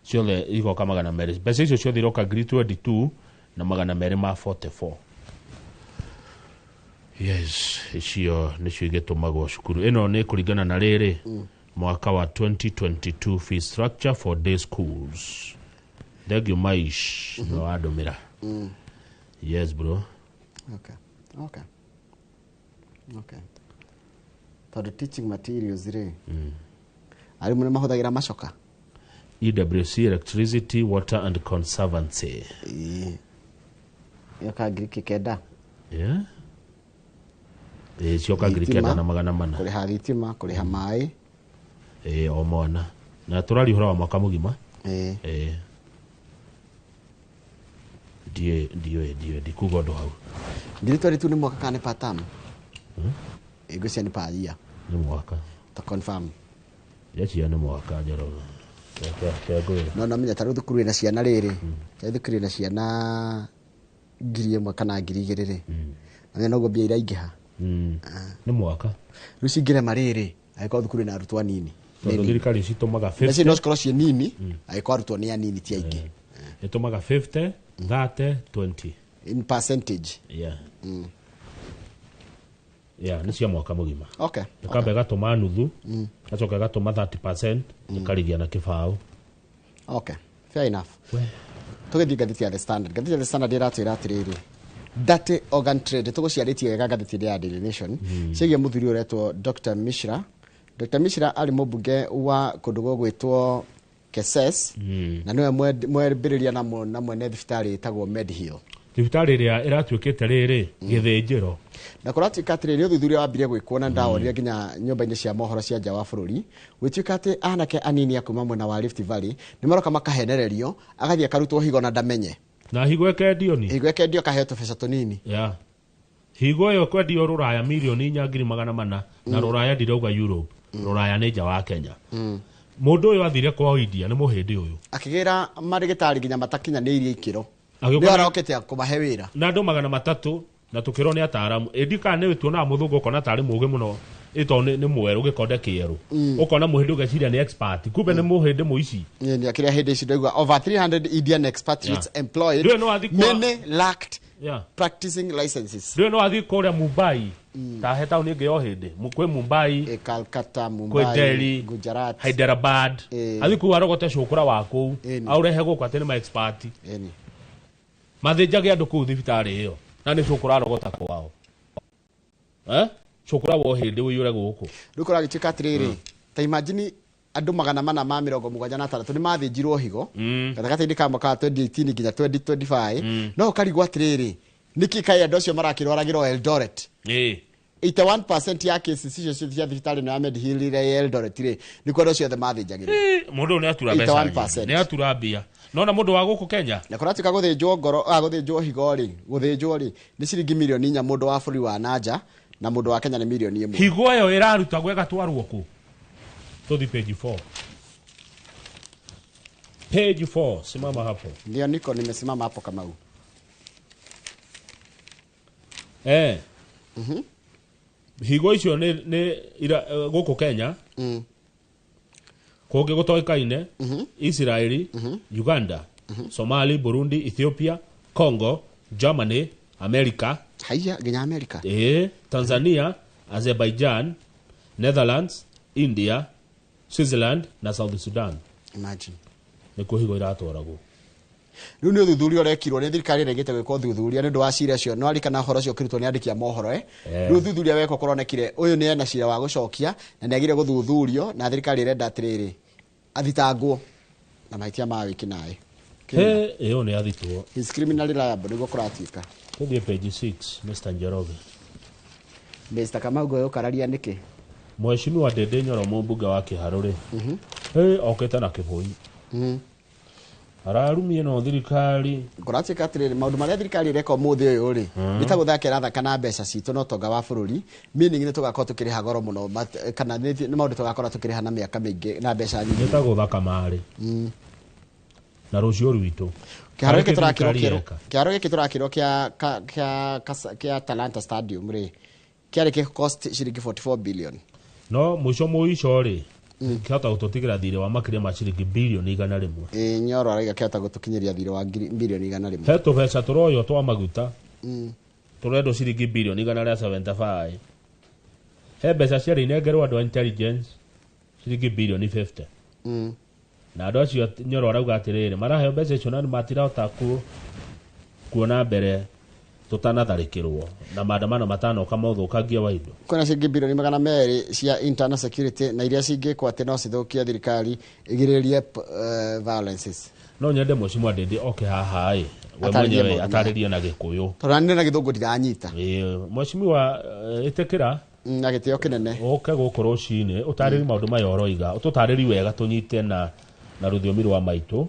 S4: Ciothe iko kama magana meri. Bese icio ciothe iroka grade 22 na 244. Yes, icio nicio igetumagwo cukuru. Ino ni kuringana na riri. Mwaka wa 2022 fee structure for day schools. Thank you Maish. No adomira. Yes bro.
S6: Okay. For the teaching materials re. Ari mune mahothagira macoka.
S4: EWC, electricity, water and conservancy.
S6: Yoka Greek keda.
S4: Yeah. Sioka Greek keda na 400.
S6: Kuriha thitima, kuriha mai.
S4: O mwana. Na turari hura wa mwaka mugima. Die kugodo hau.
S6: Ngiri twari tu ni mwaka kane patam. Ego cia ni pa ia.
S4: Ni mwaka.
S6: Ta confirm.
S4: Yachi ya ni mwaka jaro.
S6: No menya taru thukuru ina ciana riri. Thukuru ina ciana ngiri ĩmwe kana ngiri igĩrĩ rĩ. Na no go bia iraingĩha.
S4: Ni mwaka.
S6: Ruci ngire mariri. Aiko thukuru ina arutwo anini.
S4: Tondu thirikari citumaga 50.
S6: Nasi no cikorwo cie nini, aiko arutwo ni anini ti aingĩ.
S4: Itumaga 50, 30, 20
S6: in percentage.
S4: Ni cia mwaka mugima.
S6: Okay.
S4: Ikamba gatuma nuthu, gacoka gatuma 30%, ikarigia na kibao.
S6: Okay. Fair enough. Tugethi gathiti ya The Standard. Gathiti ya The Standard iratwira atiriri. Dirty organ trade tuguciaritie wega gathiti ya Daily Nation. Ciĩgiĩ muthuri uretwo Dr. Mishra. Dr. Mishra ari mubunge wa kundu gwitwo Keses na niwe mwerimbiriria na mwene thibitari itagwo Medhill.
S4: Thibitari iria iratuikite riri githinjiro.
S6: Na kuratuika atiriri uthuthuria wambire gwikwo na ndaorire nginya nyumba-ini cia mohoro cia nja wa bururi. Gwituika ati anake anini akuma mwena wa Rift Valley ni maroka makahenererio agathie akarutwo higo na ndamenye.
S4: Na higo ekendio ni?
S6: Higo ekendio kahetwo pesa tunini.
S4: Higo yo kwendio ruraya milioni 400,000 na ruraya ndirauga Europe. Ruraya ni nja wa Kenya. Mundu uyu athire kwa India ni muhindi uyu. Akigira
S6: marigitari nginya matakinyaniirie ikiro. Ni arokete kumahe wira.
S4: Na andu 300 na tukirwo ni ataramu. Edika ni tuona muthungu kona tari muge muno. Ito ni mweru gikonde kieru. Ukona muhindi ugeciria ni expert. Kumbe ni muhindi muici.
S6: Ni akiria hindi ici ndauga over 300 Indian expatriates employed. Many lacked practicing licenses.
S4: Ndio no athi kuria Mumbai. Ta heta ni nge ohinde. Kwe Mumbai,
S6: Calcutta, Mumbai,
S4: kwe Delhi,
S6: Gujarat,
S4: Hyderabad. Athi ku arogote cukura wako. Aurehe guku atene ma expert. Mathinjage andu ku thibitari iyo. Na ni cukura arogota kwao. Cukura wo hindi uyure guku.
S6: Rukura gichika atiriri. Ta imagine andu 476 ni mathinjirwo higo. Gatakati ka mwaka 2018 nginya 2025. No karigwo atiriri. Niki kai andu acio marakirwaragirwo Eldoret. 81% ya cases icio cia thibitari na Medhill ire Eldoret ire ni kwa andu acio the mathinjagirwo.
S4: Mundu ni atura mbeca. Ni atura mbia. nona mundu wa guku Kenya
S6: na kuratika guthinjwo ngoro guthinjwo higo ri guthinjwo ri ni ciringi milioni 4 mundu wa buri wa nanja na mundu wa Kenya ni milioni 1
S4: higo yo iraruta gwega twarwo ku to page 4 page 4 simama hapo
S6: ndio niko nimesimama hapo kama huu
S4: higo icio ni guku Kenya kungi gutoikaine Israeli Uganda Somali Burundi Ethiopia Congo Germany America
S6: haya ginya America
S4: Tanzania Azerbaijan Netherlands India Switzerland na South Sudan
S6: imagine
S4: niko higo iratwaragwo
S6: riu ni uthuthuria urekirwo ni thirikari regete gwika uthuthuria ni ndu wa cira cio no arikana horo cio kirutwo ni andiki a mohoro riu uthuthuria weko koronekire uyu ni ena cira wa gucokia na ni agire guthuthurio na thirikari irenda atiriri athitangwo na maitia ma wiki nae
S4: iyo ni athitwo
S6: his criminal liable nigo kuratika
S4: tuthie page 6 Mr. Njoroge
S6: Mr. Kamaugo yo kararia niki
S4: Mheshimiwa Ndindi Nyoro mumbunge wa Kiharuri okete na kibui ararumie no thirikari
S6: kuratika atiriri maundu maria thirikari reka muthi uyu ri nitaguthakira thakana mbeca citu no tonga wa bururi meaning ni tugakorwo tukiriha goro muno kana ni maundu tugakorwo tukiriha na miaka mingi na mbeca nyingi
S4: nitaguthaka mari na rucio rwitu
S6: kiaro giki turakirwo kia Talanta Stadium ri kiari ki cost shilingi 44 billion
S4: no muico muico ri kihota gututigira thire wa makiria ma shilingi bilioni 100
S6: Nyoro araiga kihota gutukinyiria thire wa bilioni 100
S4: he tubeca turoyo twa maguta turendo shilingi bilioni 175 he mbeca ciari nengerwo andu intelligence shilingi bilioni 50 na andu acio Nyoro arauga atiriri maraheo mbeca icio na matirahota kuona mbere tutanatharikirwo na maandamano matano kama uthukangia wa indo
S6: kuna shilingi bilioni 200 cia internal security na iria cingikwa ati no cithukia thirikari igiririe violences
S4: no nyende Mheshimiwa Ndindi oke haha we mwenyewe ataririe na Gikuyu
S6: turanire na Githungu ndiranyita
S4: Mheshimiwa itekira
S6: na gitio kinene
S4: oke guku rucini utariri maundu mayo roiga ututariri wega tunyite na ruthiomi rwa maitu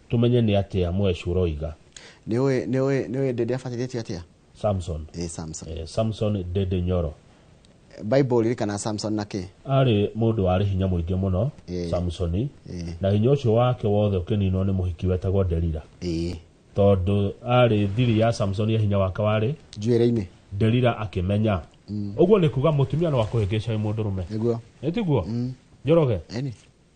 S4: tumenye ni atia mweshu roiga
S6: niwe Ndindi afatithĩtie atia
S4: Samson Samson Ndindi Nyoro
S6: Bible iri kana Samson nake
S4: ari mundu ari hinya muingi muno Samsoni na hinya ucio wake wothe ukinino ni muhiki wetagwo Delila tondu ari thiri ya Samson ya hinya wake wari
S6: njuire-ini
S4: Delila akimenya uguo ni kuga mutumia no akuhengesha mundu rume
S6: niguo
S4: etiguo Njoroge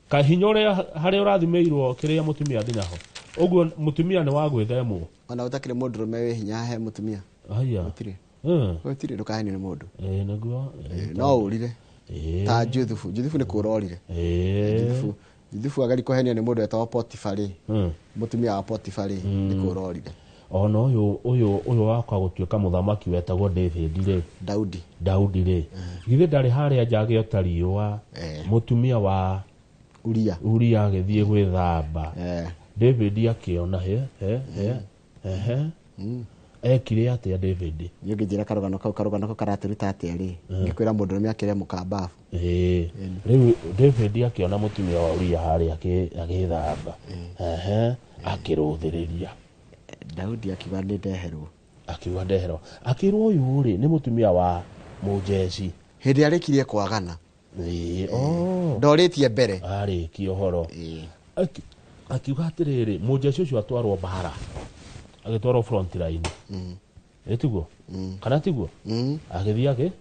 S4: ka hinya uria hari urathimeirwo kiria mutumia thinaho uguo mutumia ni wa gwithemwo
S6: ona utakire mundu rume we hinya he mutumia
S4: aya
S6: utire ndukaheni ni mundu
S4: niguo
S6: no urire ta Juthufu ni kurorire Juthufu agari kuhenio ni mundu etwa Potifari mutumia wa Potifari ni kurorire
S4: ona uyu wakwa gutuika muthamaki wetagwo Daudi ri githe ndari haria njage otariwa mutumia wa Uria agithie gwithamba David akiona ekire atia David
S6: yongejera karugano kau karaturuta atia ri ngikwira mundu rume akire mukambafu
S4: riu David akiona mutumia wa Uria haria agithamba akiruthiriria
S6: Daudi akiuga ndeherwo
S4: akirwo uyu ri ni mutumia wa mujeci
S6: hindi arikirie kwagana ndoritie mbere
S4: arikie uhoro akiuga atiriri mujeci ucio atwarwo bara agitwarwo front line etiguo kana tiguo agithia ke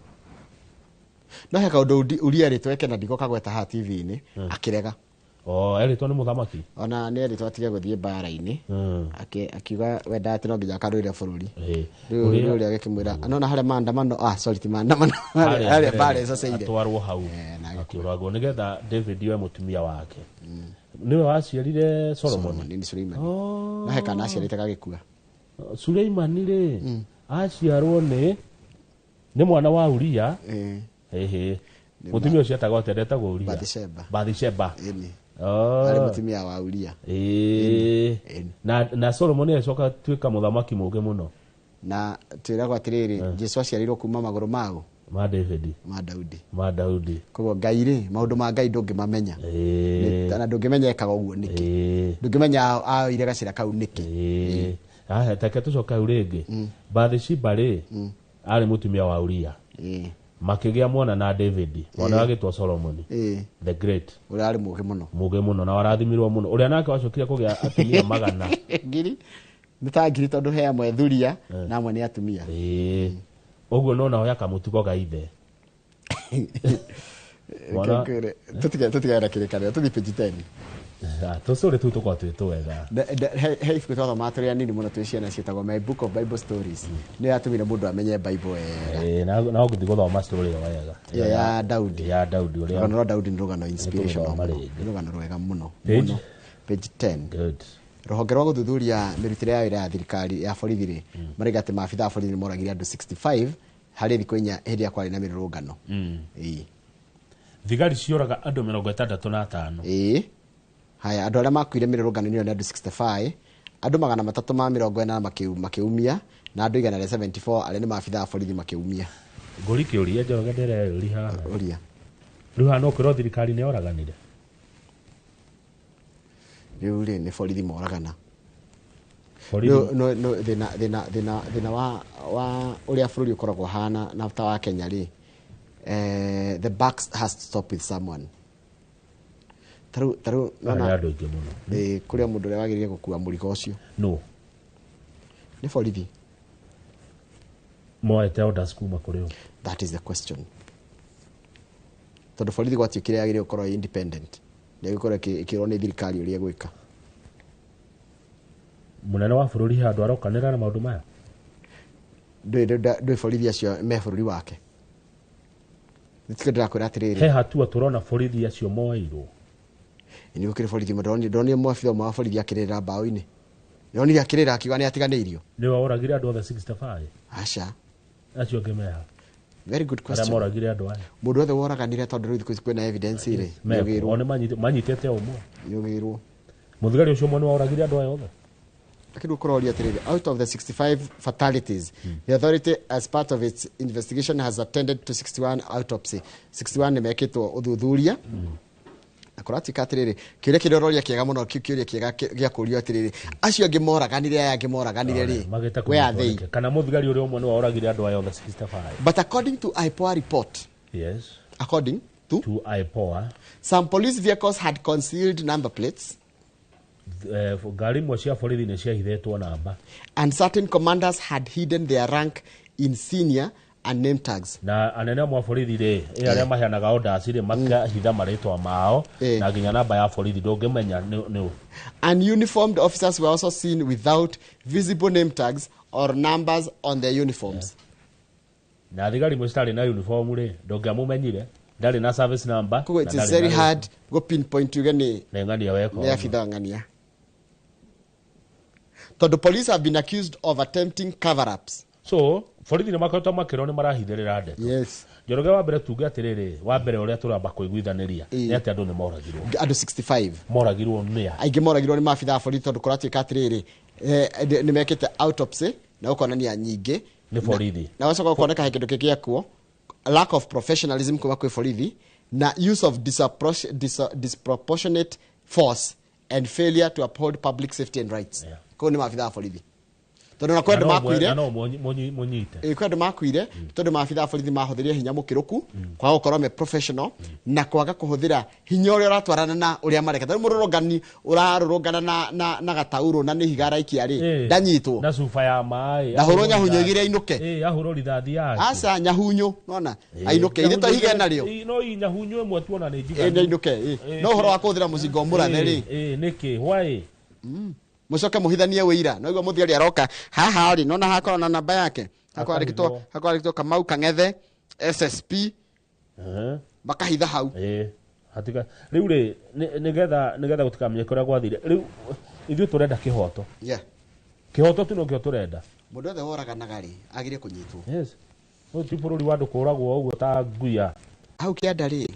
S6: no heka undu Uria ri tweke na ndiko kagweta ha TV-ini akirega
S4: eritwo ni muthamaki
S6: ona ni eritwo atige guthie bara-ini akiuga wenda ati no nginya karuire bururi riu uri agikimwira anona hare maandamano ti maandamano hare bare sasa ile
S4: atwarwo hau akiuragwo nigetha David we mutumia wake niwe waciarire Solomon
S6: ni Suleiman na heka na aciarite gagikua
S4: Suleiman ri aciarwo ni mwana wa Uria mutumia ucio atagwo atendetagwo Uria Bathsheba
S6: ari mutumia wa Uria
S4: na Solomon acoka tuika muthamaki muge muno
S6: na twiragwo atiriri Jesu aciarirwo kuma maguru mago
S4: ma David ma Daudi
S6: ko Ngai ri maundu ma Ngai ndungimamenya kana ndungimenya ekaga uguo niki ndungimenya aire gacira kau niki
S4: take tucoka uringi Bathsheba ri ari mutumia wa Uria makigia mwana na David mwana wagitwa Solomon the great
S6: urari muge
S4: muno na warathimirwo muno uria nake wacokire kugia atumia magana
S6: ngiri nitangiri tondu he amwe thuria na amwe ni atumia
S4: oguo nona hoya kamutugo gaithe
S6: mwana tutigaira kirikana tuthi page 10
S4: tusore tu tukwa twega
S6: hey ifuko maturi nini muno twiciana cietagwo my book of Bible stories ni atumire mundu amenye Bible
S4: na guthi guthoma story wega
S6: ya Daudi
S4: uria
S6: rugano Daudi ni rugano inspirational rugano rwega muno page 10
S4: good
S6: rohonge rwa guthuthuria mirutire ya ira ya thirikari ya borithi ri marega ati maabitha borithi ni moragire andu 65 hari thikũ inya hindi ya kwari na mirurungano
S4: thigari cioraga andu 65
S6: haya andu aria makuire mirurungano ni andu 65 andu 340 makiumia na andu 174 aria ni maabitha borithi makiumia
S4: ngori kiuria njoga ndere uri haha
S6: uria
S4: riu hano kwiro thirikari ni oraganire
S6: riu ri ni borithi moragana no thina wa uria bururi ukoragwo hana na ta wa Kenya ri the buck has to stop with someone taru
S4: na ndo nge muno
S6: kuria mundu uria wagirire gukua murigo ucio
S4: no
S6: ni borithi
S4: moete orders kuma kurio
S6: that is the question tondu borithi gwatiukire yagire ukorwo independent ni gukora ikirwo ni thirikari uria gwika
S4: munene wa bururi handu arokanira na maundu maya
S6: ndwe borithi acio me bururi wake nitikendera kwira atiriri
S4: he hatua turona borithi acio moirwo
S6: ni gukire borithi ndoni mwafitha mwa borithi akirira bao-ini noni akirira akiwa ni atiganeirio
S4: ni wa oragire andu othe 65
S6: aca
S4: acio ngemeha
S6: very good question
S4: moragire andu aya
S6: mundu othe woraganire tondu riu thiku kwina evidence ire
S4: yogirwo one manyitete umwe
S6: yogirwo
S4: muthigari ucio mwe ni wa oragire andu aya othe
S6: lakini kuroria atiriri out of the 65 fatalities the authority as part of its investigation has attended to 61 autopsy 61 ni mekitwo uthuthuria akorati katiriri kire kiroria kiega muno kiuria kiega gia kurio atiriri acio angi moraganire ri we are they
S4: kana muthigari uri umwe ni wa oragire andu aya othe 65
S6: but according to IPOA report
S4: yes
S6: according to
S4: IPOA
S6: some police vehicles had concealed number plates
S4: gari mwe cia borithi ni ciahithetwo namba
S6: and certain commanders had hidden their rank in senior and name tags
S4: na anene mwa borithi ri aria maheanaga orders ri makahitha maritwa mao na nginya namba ya borithi ndungimenya ni
S6: and uniformed officers were also seen without visible name tags or numbers on their uniforms
S4: na thigari mwe citari na uniform ri ndungiamumenyire ndari na service number
S6: so it is very hard go pinpoint ugeni
S4: ngania weko
S6: ne afitha ngania the police have been accused of attempting cover-ups
S4: so borithi ni makota makiro ni marahithirira ndeto
S6: yes
S4: Njoroge wa mbere tuge atiriri wa mbere uria turamba kuiguithaniria ni ati andu ni moragirwo
S6: andu 65
S4: moragirwo ni
S6: aingi moragirwo ni maabitha borithi tondu kuratuika atiriri ni mekite autopsy na ukonania nyingi
S4: ni borithi
S6: na wacoka kuoneka he kindu kigiakuo lack of professionalism kuma kwi borithi na use of disproportionate force and failure to uphold public safety and rights ko ni maabitha borithi tondu na kwenda makuire
S4: no munyite
S6: kwenda makuire tondu maabitha borithi mahuthiria hinya mukiruku kwa gukorwo me professional na kwaga kuhuthira hinya uria uratwarana na uria mareka tondu mururungani urarurungana na gatauro na ni higara ikiari ndanyitwo
S4: na sufa ya mai
S6: ndahurwo nyahunyo igire inuke
S4: ahurwo rithathi yake
S6: asa nyahunyo nona ainuke ire to higa nario
S4: no nyahunyo emwe tuona ni jiga
S6: ni inuke no horo wa kuthira muzingo murane ri
S4: niki why
S6: mucoke muhithanie wira no igwa muthigari aroka haha ri nona hakorwo na namba yake hakorwo Kamau Kang'ethe SSP bakahitha hau
S4: hatika riu ri nigetha gutikamenye kuria gwathire riu ithu turenda kihoto kihoto tu no kio turenda
S6: mundu othe woraganaga ri agire kunyitwo
S4: yes o ti bururi wandu kuragwo uguo ta nguya
S6: hau kianda ri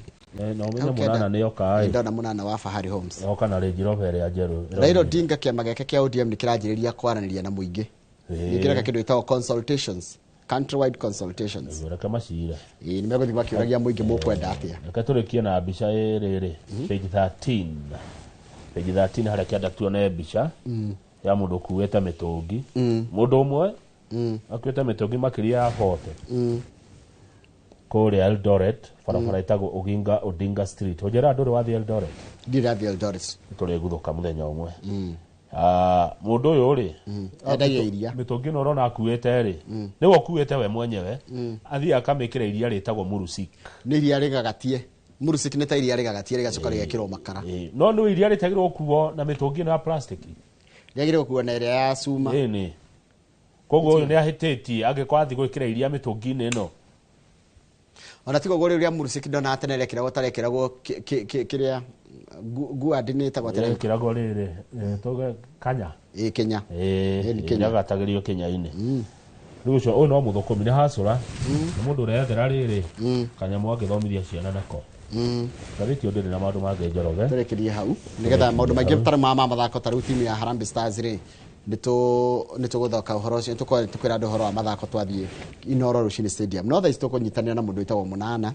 S4: no menya munana ni yoka
S6: ndona munana wa Fahari Homes
S4: yoka na Range Rover ya njeru
S6: Raila Odinga kiama gake kia ODM ni kirajiriria kwaraniria na muingi nikiraka kindu itao consultations countrywide consultations
S4: kama shira
S6: nimegothi makiuragia muingi mukwenda atia
S4: akaturikia na bica riri page 13 page 13 haria kianda tuone bica ya mundu kuweta mitungi mundu umwe akuweta mitungi makiria ya hote kore Eldoret barabara itago Odinga Street ojera nduri wathi Eldoret
S6: ndirathi Eldoret
S4: tuli guthuka muthenya umwe mundu uyu ri
S6: endagia iria
S4: mitungi no rona akuwete ri niwe akuwete we mwenyewe athia akamikira iria ritagwo Murusik
S6: ni iria rigagatie Murusik ni ta iria rigagatie rigacoka rigekirwo makara
S4: no ni iria ritagirwo kuo na mitungi na plastic
S6: rigagirwo kuo na iria ya cuma
S4: ni koguo uyu ni ahitetie agikwathi gwikira iria mitungi-ini ino
S6: ona tigo gore uria Murusik ndona atenere kiragwo tarekiragwo kiria guadini ta gotere
S4: kiragwo riri toga Kanya
S6: Kenya
S4: ni Kenya gatagirio Kenya-ini rucio uyu no muthukumi ni hacura ni mundu urethera riri Kanyamu agithomithia ciana nako Kabiti ndiri na maundu mangĩ njoroge
S6: turekerie hau nigetha maundu maingĩ tarĩ ma mathako ta rĩu timu ya Harambee Stars rĩ nituguthoka uhoro ucio tukwira andu uhoro wa mathako twathie Inoro Rushini Stadium no thaa tukunyitanira na mundu witagwo Munana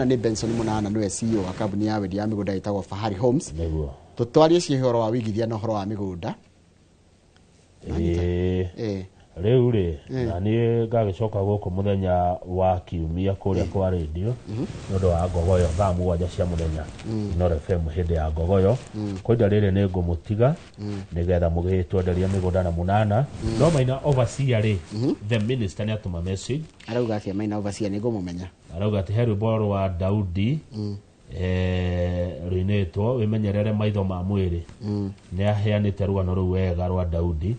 S6: ni Benson Munana niwe CEO wa kambuni ya wendi ya migunda itagwo Fahari Homes tutwarie cihoro wa wigithia na uhoro wa migunda
S4: riu ri na ni ngagicoka guku muthenya wa kiumia kuria kwa radio nondu wa ngogoyo thaa 7 cia muthenya Inoro FM hindi ya ngogoyo koida riri ni ngumutiga nigetha mugitwenderia migunda na Munana no Maina overseer ri the minister ni atuma message
S6: arauga atia Maina overseer ni ngumumenya
S4: arauga ati heru boro wa Daudi ruinetwo wimenyerere maitho ma mwiri ni aheanite rugano ru wega rwa Daudi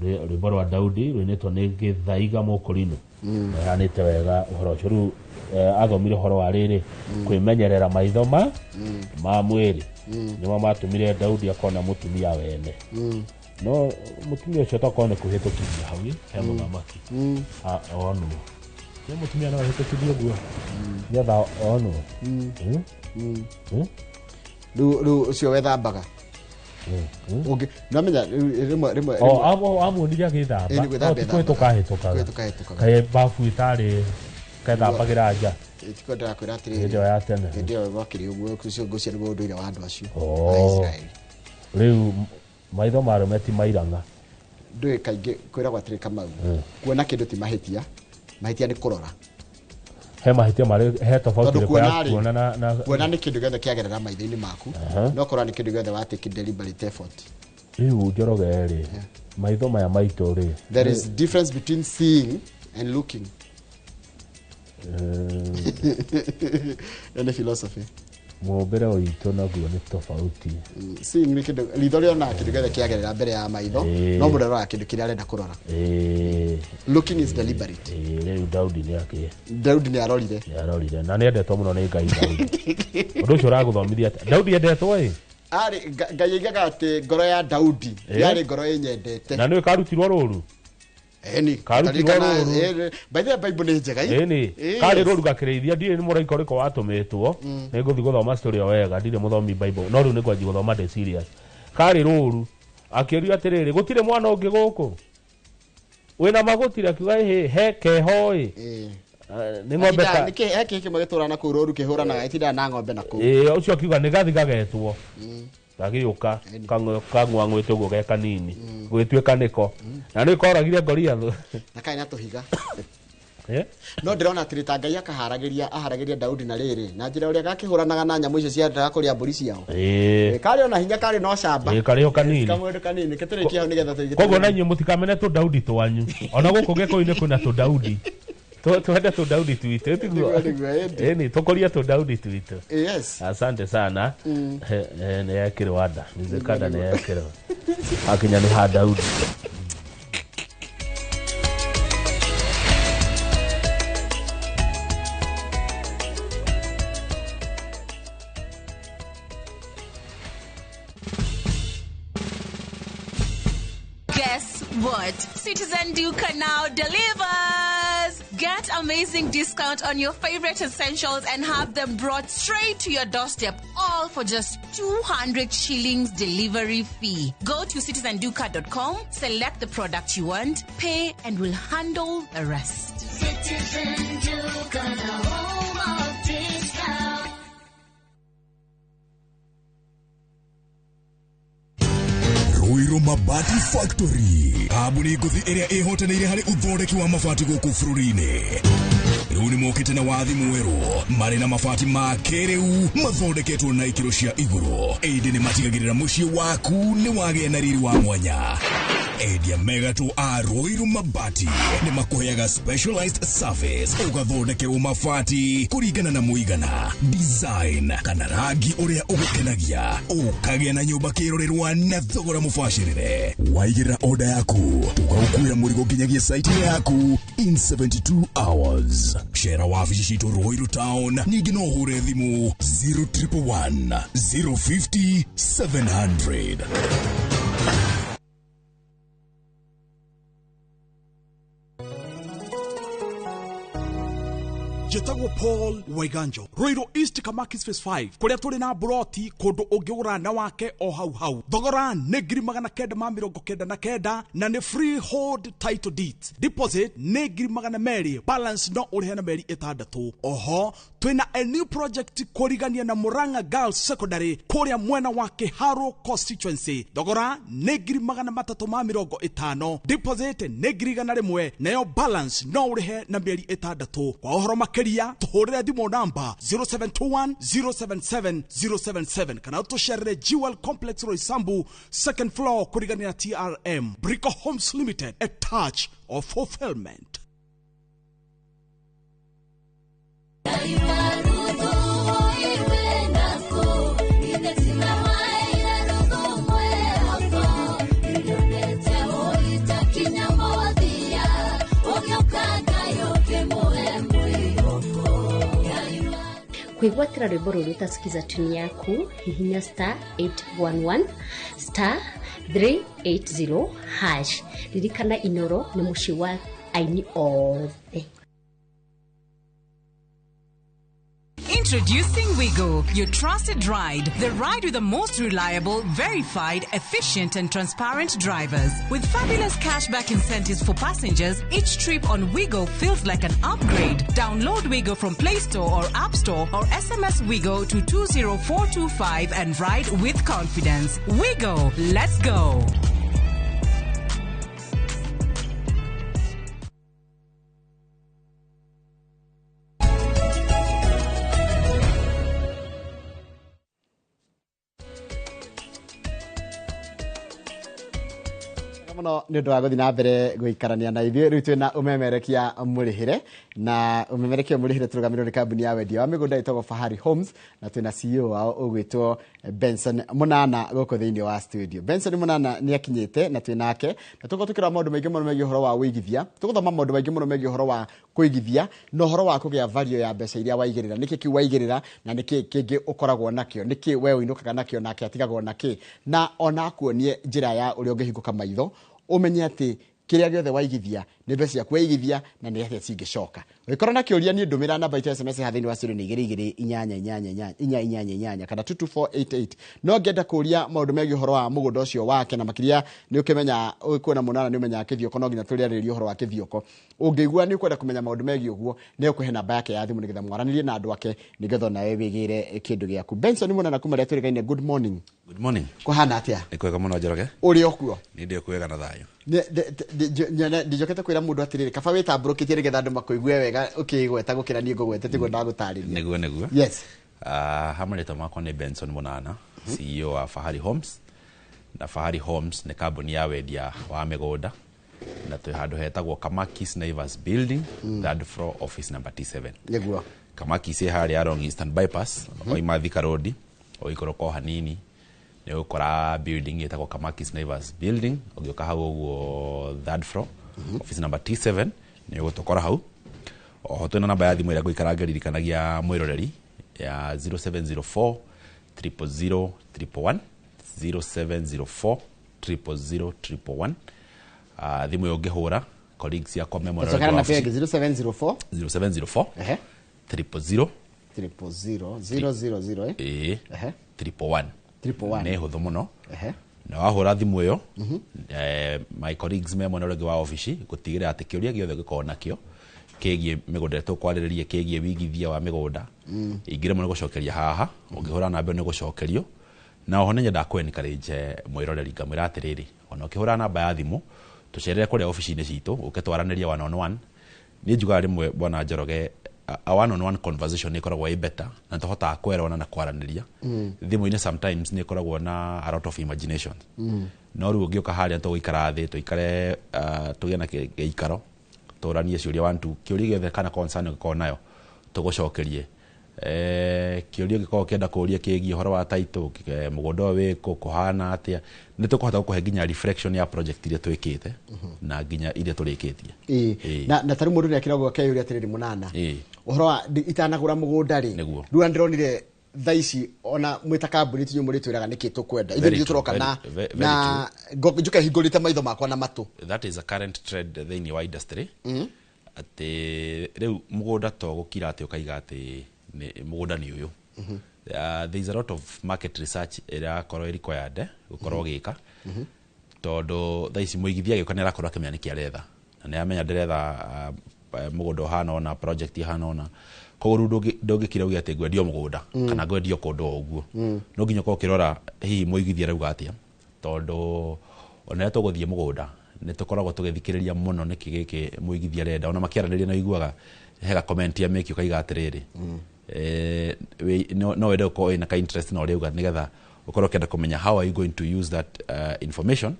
S4: rwimbo rwa Daudi ruinetwo ni Githaiga Mukurino aheanite wega uhoro ucio ru athomire uhoro wa riri kwimenyerera maitho ma mwiri nimo matumire Daudi akona mutumia wene no mutumia ucio takone kuhitukiria hau he muthamaki onu ni mutumia no ahitukirie guo yatha onu
S6: ru ucio wethambaga ungi namenya rimwe
S4: amuonire agithamba tukahitukaga kae bafu itari kaithambagira nja
S6: tikwenda kwira atiri
S4: ndio ya tene
S6: ndio gwakiri uguo kucio gucia niguo nduire wa andu acio
S4: Israeli riu maitho marumeti mairanga
S6: ndui kaingi kwira gwatiri Kamau kuona kindu ti mahitia ni kurora
S4: he mahitia mari he tofauti ri kuona na
S6: kuona ni kindu gothe kiagerera maitho-ini maku no korwa ni kindu gothe watake deliberate effort
S4: riu njoroge ri maitho maya maito ri
S6: there is difference between seeing and looking any philosophy
S4: mumbere oito naguo ni tofauti
S6: seeing ni kindu ritho riona kindu gothe kiagerera mbere ya maitho no mundu arora kindu kiria arenda kurora looking is deliberate
S4: riu
S6: Daudi ni arorire
S4: na ni endetwo muno ni Ngai undu ucio uraguthomithia Daudi endetwo
S6: ari Ngai igaga ati ngoro ya Daudi yari ngoro yenyendete
S4: na ni karutirwo ruru
S6: by the Bible ni njega
S4: kari ruru gakireithia ndire ni muraika uriko watumitwo ni nguthi guthoma story wega ndire muthomi Bible no ru ni gwanji guthoma de serious kari ruru akirio atiriri gutire mwana ungi guku wina magutire akiuga he kehoi ni ng'ombe ta
S6: niki heki kimwe giturana ku ruru kihuranaga itinda na ng'ombe na ku
S4: ucio akiuga ni gathi gagetwo gagiuka kang'wang'wete guo ge kanini gwituika niko na ni koragire Goliath
S6: na kaina tuhiga no ndirona atirita Ngai aharagiria Daudi na riri na njira uria gakihuranaga na nyamu icio cia kuria mburi ciao kari ona hinya kari no camba
S4: kari o kanini
S6: kamwe kanini kiturikia ho nigetha tuige
S4: kogo na nyu mutikamene tu Daudi twanyu ona guku geko-ini kuna tu Daudi tuende tu Daudi tuite tiguo ni tukoria tu Daudi tuite
S6: yes
S4: asante sana ne yakire wada nizekada ne yakire akinya ni ha Daudi
S5: Guess what? Citizen Duca now delivers! Get amazing discount on your favorite essentials and have them brought straight to your doorstep, all for just 200 shillings delivery fee. Go to citizenduca.com, select the product you want, pay, and we'll handle the rest.
S2: Citizen Jukana, home of discount.
S13: Ruiru Mabati Factory. Abuni nguthi iria ihotanire hari uthondeki wa mabati guku bururi-ini. Riu ni mokite na wathi mweru mari na mabati ma kiriu mathondeketwo na ikiro cia iguru. Indi ni matigagirira mucii waku ni wagĩa na riri wa mwanya. Endia megatu a Ruiru Mabati ni makuheaga specialized service ugathondekerwo mabati kuringana na muigana, design kana rangi uria ugukenagia, ukagĩa na nyumba kirorerwa na thogora mubashirire. Waigĩrĩra order yaku ugakuira murigo nginyagia site yaku in 72 hours. Share wabici citu Ruiru Town, ningĩ no hure thimu 0111 050 700.
S14: Jetagwo Paul Waiganjo, Ruiru East Kamakis Phase 5 kuria turi na broti kundu ungiura na wake o hau thogora ni 999 na ni freehold title deed. Deposit ni 200, balance no urihe na meri 6. Oho twina a new project kurigania na Murang'a Girls Secondary kuria mwena wa Kiharu constituency. Thogora ni 350, deposit ni 100 nayo balance no urihe na meri 6. Kwa uhoro makeria tuhurire thimo namba 0721 077 077 kana tusharire Jewel Complex Roysambu second floor kurigania TRM. Brico Homes Limited, a touch of fulfillment.
S2: Kuigwatira rwimbo ruru utasikiza tuni yaku hihinya *811 *380 hash. Ririkana Inoro ni muci wa aini othe.
S5: Introducing Wigo, your trusted ride. The ride with the most reliable, verified, efficient and transparent drivers. With fabulous cashback incentives for passengers, each trip on Wigo feels like an upgrade. Download Wigo from Play Store or App Store or SMS Wigo to 20425 and ride with confidence. Wigo, let's go.
S6: muno ni ndo agothi na mbere guikarania na ithuĩ rĩu twĩna ũmemerekia mũrĩhĩre na ũmemerekia mũrĩhĩre tũrũgamĩrĩirwo nĩ kambuni ya wendia wa mĩgũnda ĩtagwo Fahari Homes na twĩna CEO wao ũgwĩtwo Benson Mũnana gũkũ thĩinĩ wa studio. Benson Mũnana nĩ akinyĩte na twĩnake na tũkorwo tũkĩrora maũndũ maingĩ mũno megiĩ ũhoro wa ũigithia, tũgũthoma maũndũ maingĩ mũno megiĩ ũhoro wa kũigithia na ũhoro wa kũgĩa value ya mbeca iria waigĩrĩra, nĩkĩ kiu waigĩrĩra na nĩkĩ kĩngĩ ũkoragwo nakĩo, nĩkĩ we ũinũkaga nakĩo nake atigagwo nakĩ, na ona akuonie njĩra ya ũrĩa ũngĩhingũka maitho umenye ati kiria giothe waigithia ni mbeca ciaku waigithia na ni atia cingicoka. Wikorwo na kiuria ni ndumira namba ita SMS ha thini wa studio ni 22888 kana 22488. No ngenda kuria maundu megi uhoro wa mugunda ucio wake na makiria ni ukimenya kwena Mũnana ni umenya kithioko no nginya turiarĩrie uhoro wa kithioko. Ungĩigua ni ukwenda kumenya maundu megi uguo ni ukuhe namba yake ya thimu nigetha mwaranirie na andu ake nigetha nawe wigire kindu giaku. Benson Mũnana kuma ria turigaine. Good morning.
S15: Good morning.
S6: Kuhana atia?
S15: Ni kwega muno Njoroge.
S6: Uri okuo?
S15: Ni ndio kwega na thayo.
S6: Ndijokete kwira mundu atiriri kaba witambũrũkĩtie nigetha andu makũigue wega ukigweta gukira ni ngũgwete tiguo ndagũtarĩria.
S15: Niguo.
S6: Yes.
S15: Hamarĩtwa makwa nĩ Benson Mũnana, CEO wa Fahari Homes. Na Fahari Homes ni kambuni ya wendia wa mĩgũnda na twĩ handũ hetagwo Kamakis Naivas Building, third floor, office number T7.
S6: Niguo.
S15: Kamakis harĩa along Eastern Bypass, oima Thika Road, oikoroka hanini ni ukora building yetagwo Kamakis Naivas Building, ogioka hau uguo third floor, office number T7 ni ugutokora hau. Oho twina namba ya thimu ĩrĩa ngũikarangeririkanagia mwĩroreri ya 0704 000 111 0704 000 111. Thimu ũngĩhũra colleagues yakwa memorial
S6: wa 0704
S15: 000 000 111 ne huthu muno. Na wahura thimu iyo my colleagues me mwena ũrĩa wa office gũtigĩrĩra atĩ kĩũria gĩothe gĩkorwo nakĩo kegie migunda tukwariririe kegie wigithia wa migunda ingire mo gucokeria haha ungihura namba ni gucokerio na oho nenya ndakwencourage mwiroreri ngamwira atiriri ona ukihura namba ya thimu tucerere kuria office-ini citu uketwaraniria one on one ni njuga rimwe bwana Njoroge a one on one conversation ni koragwo better na tuhota kwerana na kwaraniria thimu-ini sometimes ni koragwo na a lot of imagination no ru ungioka haria tuguikara thi tuikare tugie na geikaro turanie ciuria wantu kiuria giothe kana concern ko nayo tugucokerie kiuria giko kenda kuria kiegi horo wa title mugunda wiko kuhana atia ni tukuhota gukuhe nginya reflection ya project ile twikite na nginya ile turikitie
S6: na tari mundu ni akiragwo kayuria atiriri munana horo wa itanagura mugunda ri riu ndironire thaici ona mwita kambuni tinyu muri twiraga niki tukwenda ithu turoka na njuke hingurite maitho makwa na matu.
S15: That is a current trend thini wa industry ati riu mugunda to gukira ati ukaiga ati mugunda ni uyu there is a lot of market research ira korwo required gukorwo gika tondu thaici muigithia gikanira korwo akimenya niki aretha na ni amenya nderetha mugunda hana ona project hana ona koguo ndungikira ugi ati ngwendio mugunda kana ngwendio kundu uguo no nginya ko kirora hihi muigithia rauga atia tondu ona tuguthie mugunda ni tukoragwo tugithikiriria muno niki giki muigithia renda ona makiaraniria na iguaga hega comment ya meki ukaiga atiriri no wende ko ina ka interest no reuga nigetha ukorwo kenda kumenya how are you going to use that information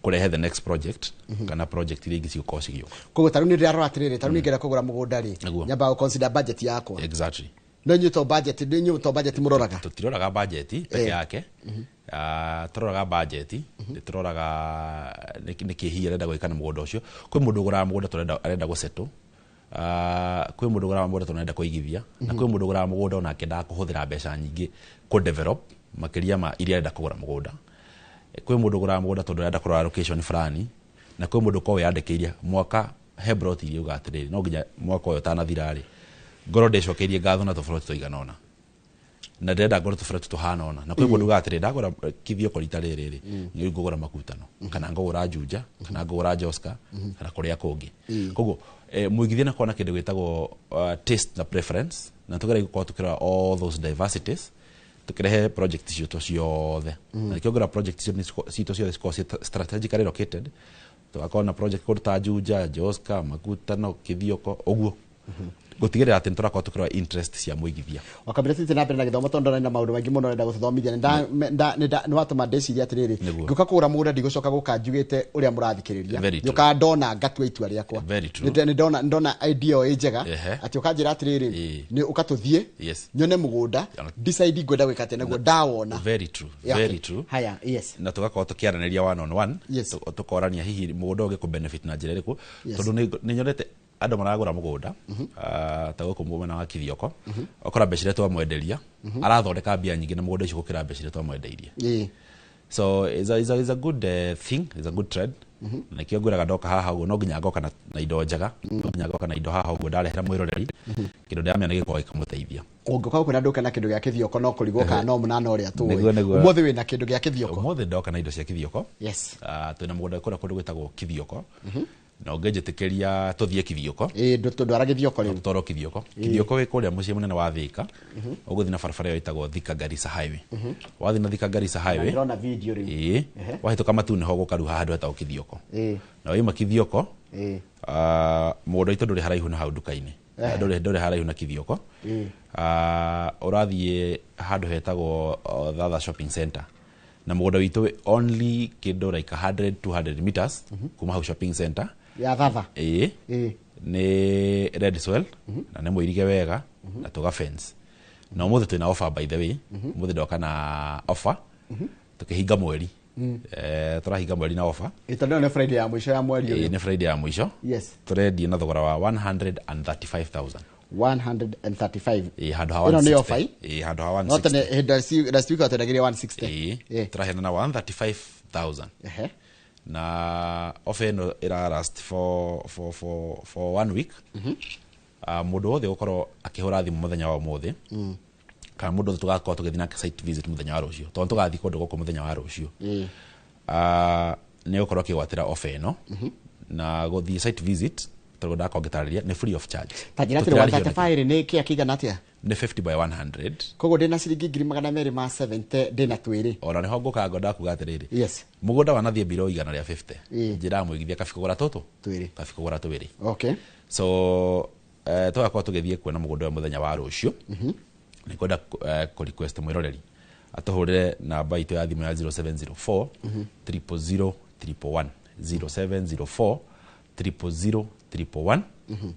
S15: kurehe the next project kana project ile ingisi ukoshiyo
S6: koguo taru ni raro atiriri taru ni ngera kugura mugunda ri nyamba consider budget yako
S15: exactly
S6: no nyuto budget muroraga
S15: tutiroraga budget peke yake turoraga budget turoraga niki arenda gwikana mugunda ucio kwi mundu gura mugunda arenda gusettle kwi mundu gura mugunda turenda kuigithia na kwi mundu gura mugunda ona akenda kuhuthira mbeca nyingi ku develop makiria ma iria arenda kugura mugunda kwi mundu gura mugunda tondu arenda kurora location fulani na kwi mundu ko yandikeirie mwaka Hebrot irio gatiriri no nginya mwaka uyo tanathirari ngoro ndecokerie ngatho na tofauti toiganona na ndenda ngoro tofauti tuhanona na kwi mundu gatiriri ndagura kithio korita riri ni ngugura makutano kana ngugura Juja kana ngugura Joska kana kuria kungi koguo muigithia na kona kindu gwitagwo taste na preference na tugere gukora tukira all those diversities tukirehe project ciothe ciothe na kiogora project ciothe strategically located tukakona project kurta Juja Joska makutano kithioko uguo gutigirira ati nturako tukira interest cia muigithia
S6: wakabira tete na mbere na githomo tondu na maundu maingi muno nenda guthomithia ni watuma ndeciria atiriri nguka kugura mugunda ndigucoka guka njugite uria murathikiriria yuka ndona ngatua itua riakwa ni ndona idea njega ati ukanjira atiriri ni ukatuthie nyone mugunda decide ngwenda gwika ati naguo ndawona
S15: very true
S6: haya
S15: na tugakora tukiaraniria one on one tukorania hihi mugunda ugi ku benefit na njira iriku tondu ni nyonete andu maragura mugunda ta guku mumena wa kithioko okora becire twa mwenderia arathondeka mbia nyingi na mugunda icio gukira becire twa mwendeirie so is a good thing, is a good trend na kio nguraga ndoka haha uguo no nginya ngoka na indo njega no nginya ngoka na indo haha uguo ndarehera mwiroreri kindu ndamenya nigiko gikamuteithia
S6: ungoka kuna ndoka na kindu gya kithioko no kurigwo kana no munana uria tu umuthi wina kindu gya kithioko
S15: umuthi ndoka na indo cia kithioko twina mugunda kura kundu gwitagwo kithioko no ngejetikeria tuthie kithioko
S6: ndwara kithioko riu
S15: toro kithioko we kuria mucie munene wa Thika uguthi na barabara yo itagwo Thika Garissa highway wathi na Thika Garissa highway
S6: ndona video riu
S15: wahituka matune ho gukaruha handu hetagwo kithioko na wima kithioko mundo itu nduri haraihu na hau nduka-ini nduri haraihu na kithioko urathie handu hetagwo Thatha shopping center na mugunda witu only kindu like 100-200 meters kuma hau shopping center
S6: ya Thatha
S15: ni red swell na nemo irige wega na tuga fence na umuthi twina offer by the way umuthi ndoka na offer tukihinga mweri turahinga mweri na offer
S6: itondo ne Friday ya mwisho ya mweri
S15: ni Friday ya mwisho turedia na thogora wa 135,000
S6: 135
S15: handu hawa
S6: ino ni offer
S15: handu hawa 160
S6: not ne last week atendagire 160
S15: turahena na 135,000 na offer no ira last for 1 week mundu wothe gukorwo akihura thimu muthenya wa umuthi kana mundu tugakorwo tugithii na site visit muthenya wa rucio tondu tugathii kundu guku muthenya wa rucio ni gukorwo kigwatira offer no na guthii site visit to ndako ngitariria ni free of charge.
S6: Tajira tiri 135 ni kia kigana atia?
S15: Ni 50 by 100.
S6: Kogo ndina ciringi 270 ndina twiri.
S15: Ora ni hongoka ngoda kuga atiriri.
S6: Yes.
S15: Mugunda wanathie biro 150. Njira mwigithia kabikogora toto.
S6: Twiri.
S15: Kabikogora twiri.
S6: Okay.
S15: So twakwa tugithie kuona mugunda wa muthenya wa rucio. Ni ngoda ku request mwiroreri. Atuhurire namba itu ya thimu ya 0704 000 111 0704 000 111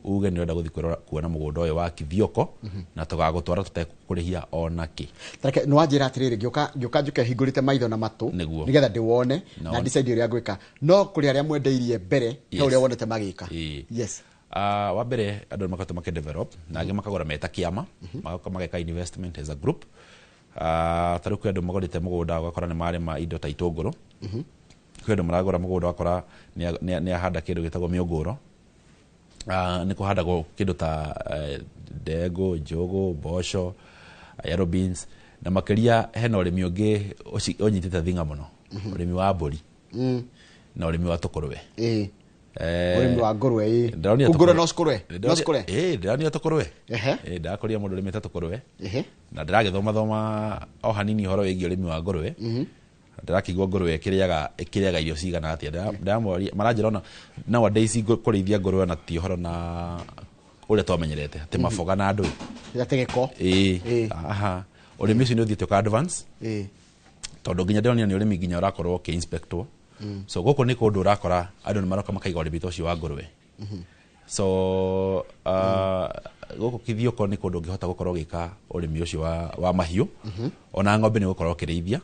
S15: uge ni onda guthi kuona mugunda uyu wa Kithioko na tugagutwara tutekurihia ona ki.
S6: Tareke no ajira atiriri gioka njuke hingurite maitho na matu nigetha ndiwone na decide uria gwika no kuri aria mwendeirie mbere no uria wonete magika. Yes.
S15: Wa mbere andu makatu makedevelop na angi makagora meta kiama magaka mageka investment as a group. Taruku andu magorite mugunda ugakora ni marema indo ta itunguru. Kwendu maragora mugunda wakora ni ahanda kindu gitagwo miunguro. Ni kuhandagwo kindu ta ndego, njogo, mboco, yellow beans na makiria hena urimi ungi onyitite thinga muno urimi wa mburi na urimi wa tukurwe.
S6: Urimi wa ngurwe ngurwe no skurwe
S15: ndirania tukurwe ndakoria mundu urimi ta tukurwe na ndiragithoma o hanini horo wigi urimi wa ngurwe. Ndirakigwa ngurwe ikiriaga irio cigana atia ndamori maranjirona nowadays kurithia ngurwe na ti horo na uria twamenyerete ati mafoga na andu
S6: yategeko
S15: aha urimi ucio ni uthiite ka advance tondu nginya ndironi ni urimi nginya urakorwo ke inspector. So goko ni kundu urakora andu ni maroka makaiga urimi ucio wa ngurwe. So goko Kithioko ni kundu ngihota gukorwo gika urimi ucio wa mahiu ona ng'ombe ni gukorwo kirithia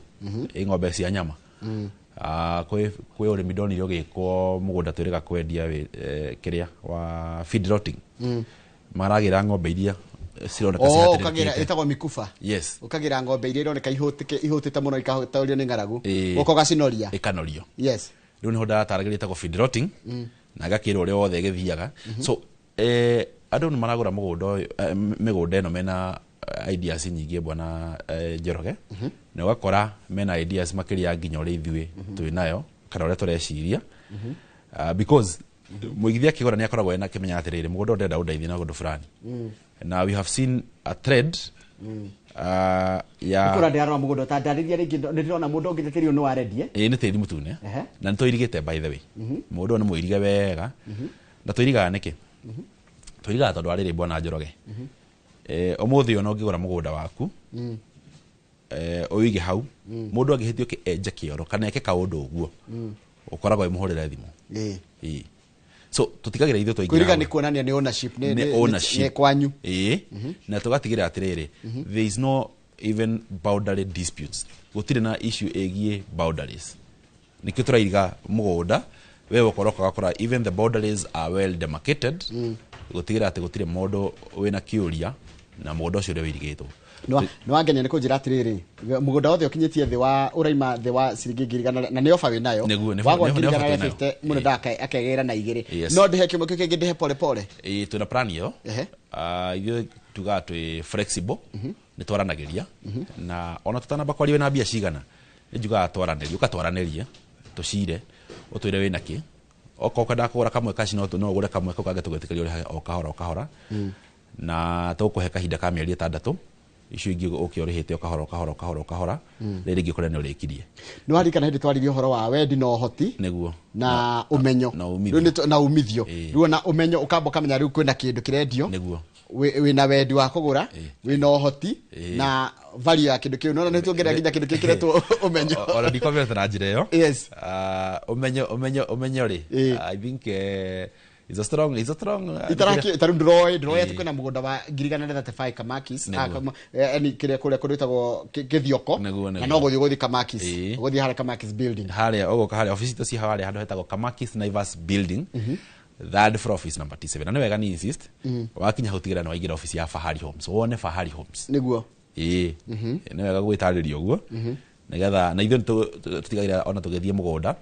S15: ng'ombe cia nyama. Kwe urimi ndonire ugikwo mugunda twiriga kwendia kiria wa feed rotting. Maragira ng'ombe iria cironeka
S6: cihatirite. Ukagira itagwo mikufa.
S15: Yes.
S6: Ukagira ng'ombe iria ironeka ihutite muno ikahutaurio ni ngaragu. Goko gacinoria.
S15: Ikanorio.
S6: Yes.
S15: Riu ni hoda taragirite itagwo feed rotting. Na gakiro uri wothe githiaga. So andu ni maragura migunda eno mena ideas nyingi bwana Njoroge na ugakora mena ideas makiria nginya uri ithui twinayo kana uri tureciria because muigithia kigora ni akoragwo ena kimenya atiriri mugunda ndenda undaithia na gundu fulani. Now we have seen a thread ya
S6: ikura ndirarwa mugunda ta ndariria ringi ndirona mundu ngithetirio no arendie
S15: ni tiri mutune na nitoirigite by the way mundu ni muirige wega na toiriga niki toiriga tondu ariri bwana Njoroge omuthi ona ngigora mugunda waku oige hau mundu angihitio ki enje kioro kana eke kaundu uguo ukoragwo imuhurira thimu so tutigagira ithu toigira
S6: kuriga ni kuonania ni ownership ni kwanyu
S15: na tugatigira atiriri there is no even boundary disputes gutire na issue egie boundaries nikio turaiga mugunda wewe ukoroka gakora even the boundaries are well demarcated gutigira ati gutire modo wina kiuria na mugunda ucio uri wirigitwo
S6: no angenia ni kunjira atiriri mugunda wothe ukinyitie thi wa uraima thi wa ciringi ngirigana na ni ofa wi nayo wagwa ngirigana 50 muno ndaka akegera na igiri no ndihe kimwe kingi ndihe pole pole
S15: tuna plan yo iyo tuga twi flexible ni twaranagiria na ona tutanamba kwari wina bia cigana njuga twaranagiria ukatwaraniria tucire utwire wina ki okoka ndakura kamwe kaci no ugure kamwe kage tugetikaria o kahora na tukuhe kahinda ka mieri 6 icio ingi ukiorihite kahora riri ngikore ni urikirie
S6: ni warikana hindi twaririe uhoro wa wendi no hoti
S15: niguo
S6: na umenyo na umithio riu na umenyo ukamba kamenya riu kwina kindu kirendio
S15: niguo
S6: wina wendi wa kugura wina uhoti na value ya kindu kiu no nituongerera nginya kindu kikiretwo umenyo
S15: ora ndikomete na njira iyo
S6: yes
S15: umenyo ri I think is a strong
S6: itaraki tarundroy atukena mugunda wa ngirigana 35 Kamakis ani kire kure kurutagwo Kithioko na no guthi Kamakis guthi hara Kamakis building
S15: hara ogoka hara office to si hara hando hetagwo Kamakis Naivas building third floor office number 27 na wega ni insist wakinya hutigira na waigira office ya Fahari Homes wone Fahari Homes
S6: niguo
S15: ni wega gwitariria uguo nigetha na ithu tutigagira ona tugethie mugunda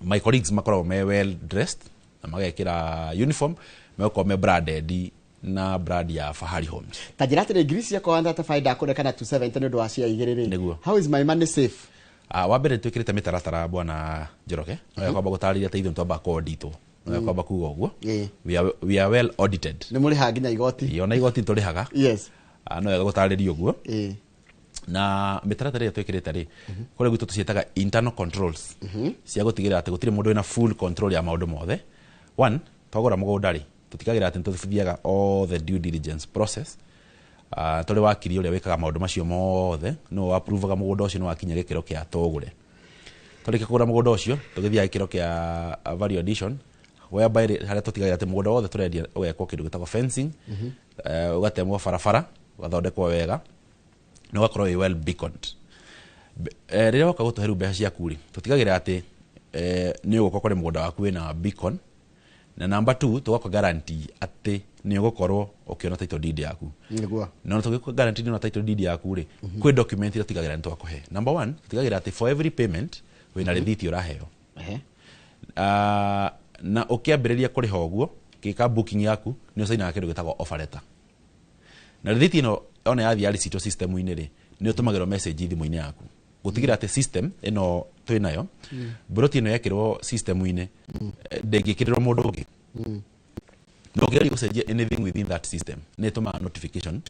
S15: my colleagues makoragwo me well dressed na magekira uniform meko me branded na brand ya Fahari Homes
S6: tajirate de Greece yako anda ta faida kode kana 270 ndo asia igiriri how is my money safe
S15: wa mbere twikirite mitaratara bwana Njoroge oya kwamba gutariria ta ithu twamba kodi tu no kwamba kuga uguo we are well audited
S6: ni muri hanginya igoti
S15: yona igoti turi haga
S6: yes
S15: no yaga gutaririo uguo na mitaratara ya twekirete ri kore gwitũ tucietaga internal controls cia gutigira ati gutire mundu ena full control ya maundu mothe. One, twagora mugunda ri tutigagira ati tuthiaga all the due diligence process. Tole wakiri uria wekaga maundu macio mothe no approveaga mugunda ucio no wakinya gikiro kia togure. Tole kigura mugunda ucio tugithia gikiro kia value addition whereby haria tutigagira ati mugunda wothe turendia ugekwo kindu gitagwo fencing ugatemwo barabara ugathondekwo wega no gakorwo we well beaconed. Riria waka gutuheru mbeca ciaku ri tutigagira ati ni uguko kore mugunda waku wina beacon. Na number 2 tugako guarantee ati ni ugukorwo ukiona title deed yaku niguo no tugiko guarantee ni title deed yaku ri kwi document ira tigagira ni twakuhe. Number 1 tigagira ati for every payment wina receipt uraheo na ukiambiriria kuriha uguo kika booking yaku ni usaina kindu gitagwo offer letter na receipt ino ona yathi ya receipt system ini ri ni utumagirwo message thimu-ini yaku gutigira ati system ino twinayo broti ino yakirwo system ini ndengikirwo mundu ungi no geri gucenjia anything within that system ni tuma notification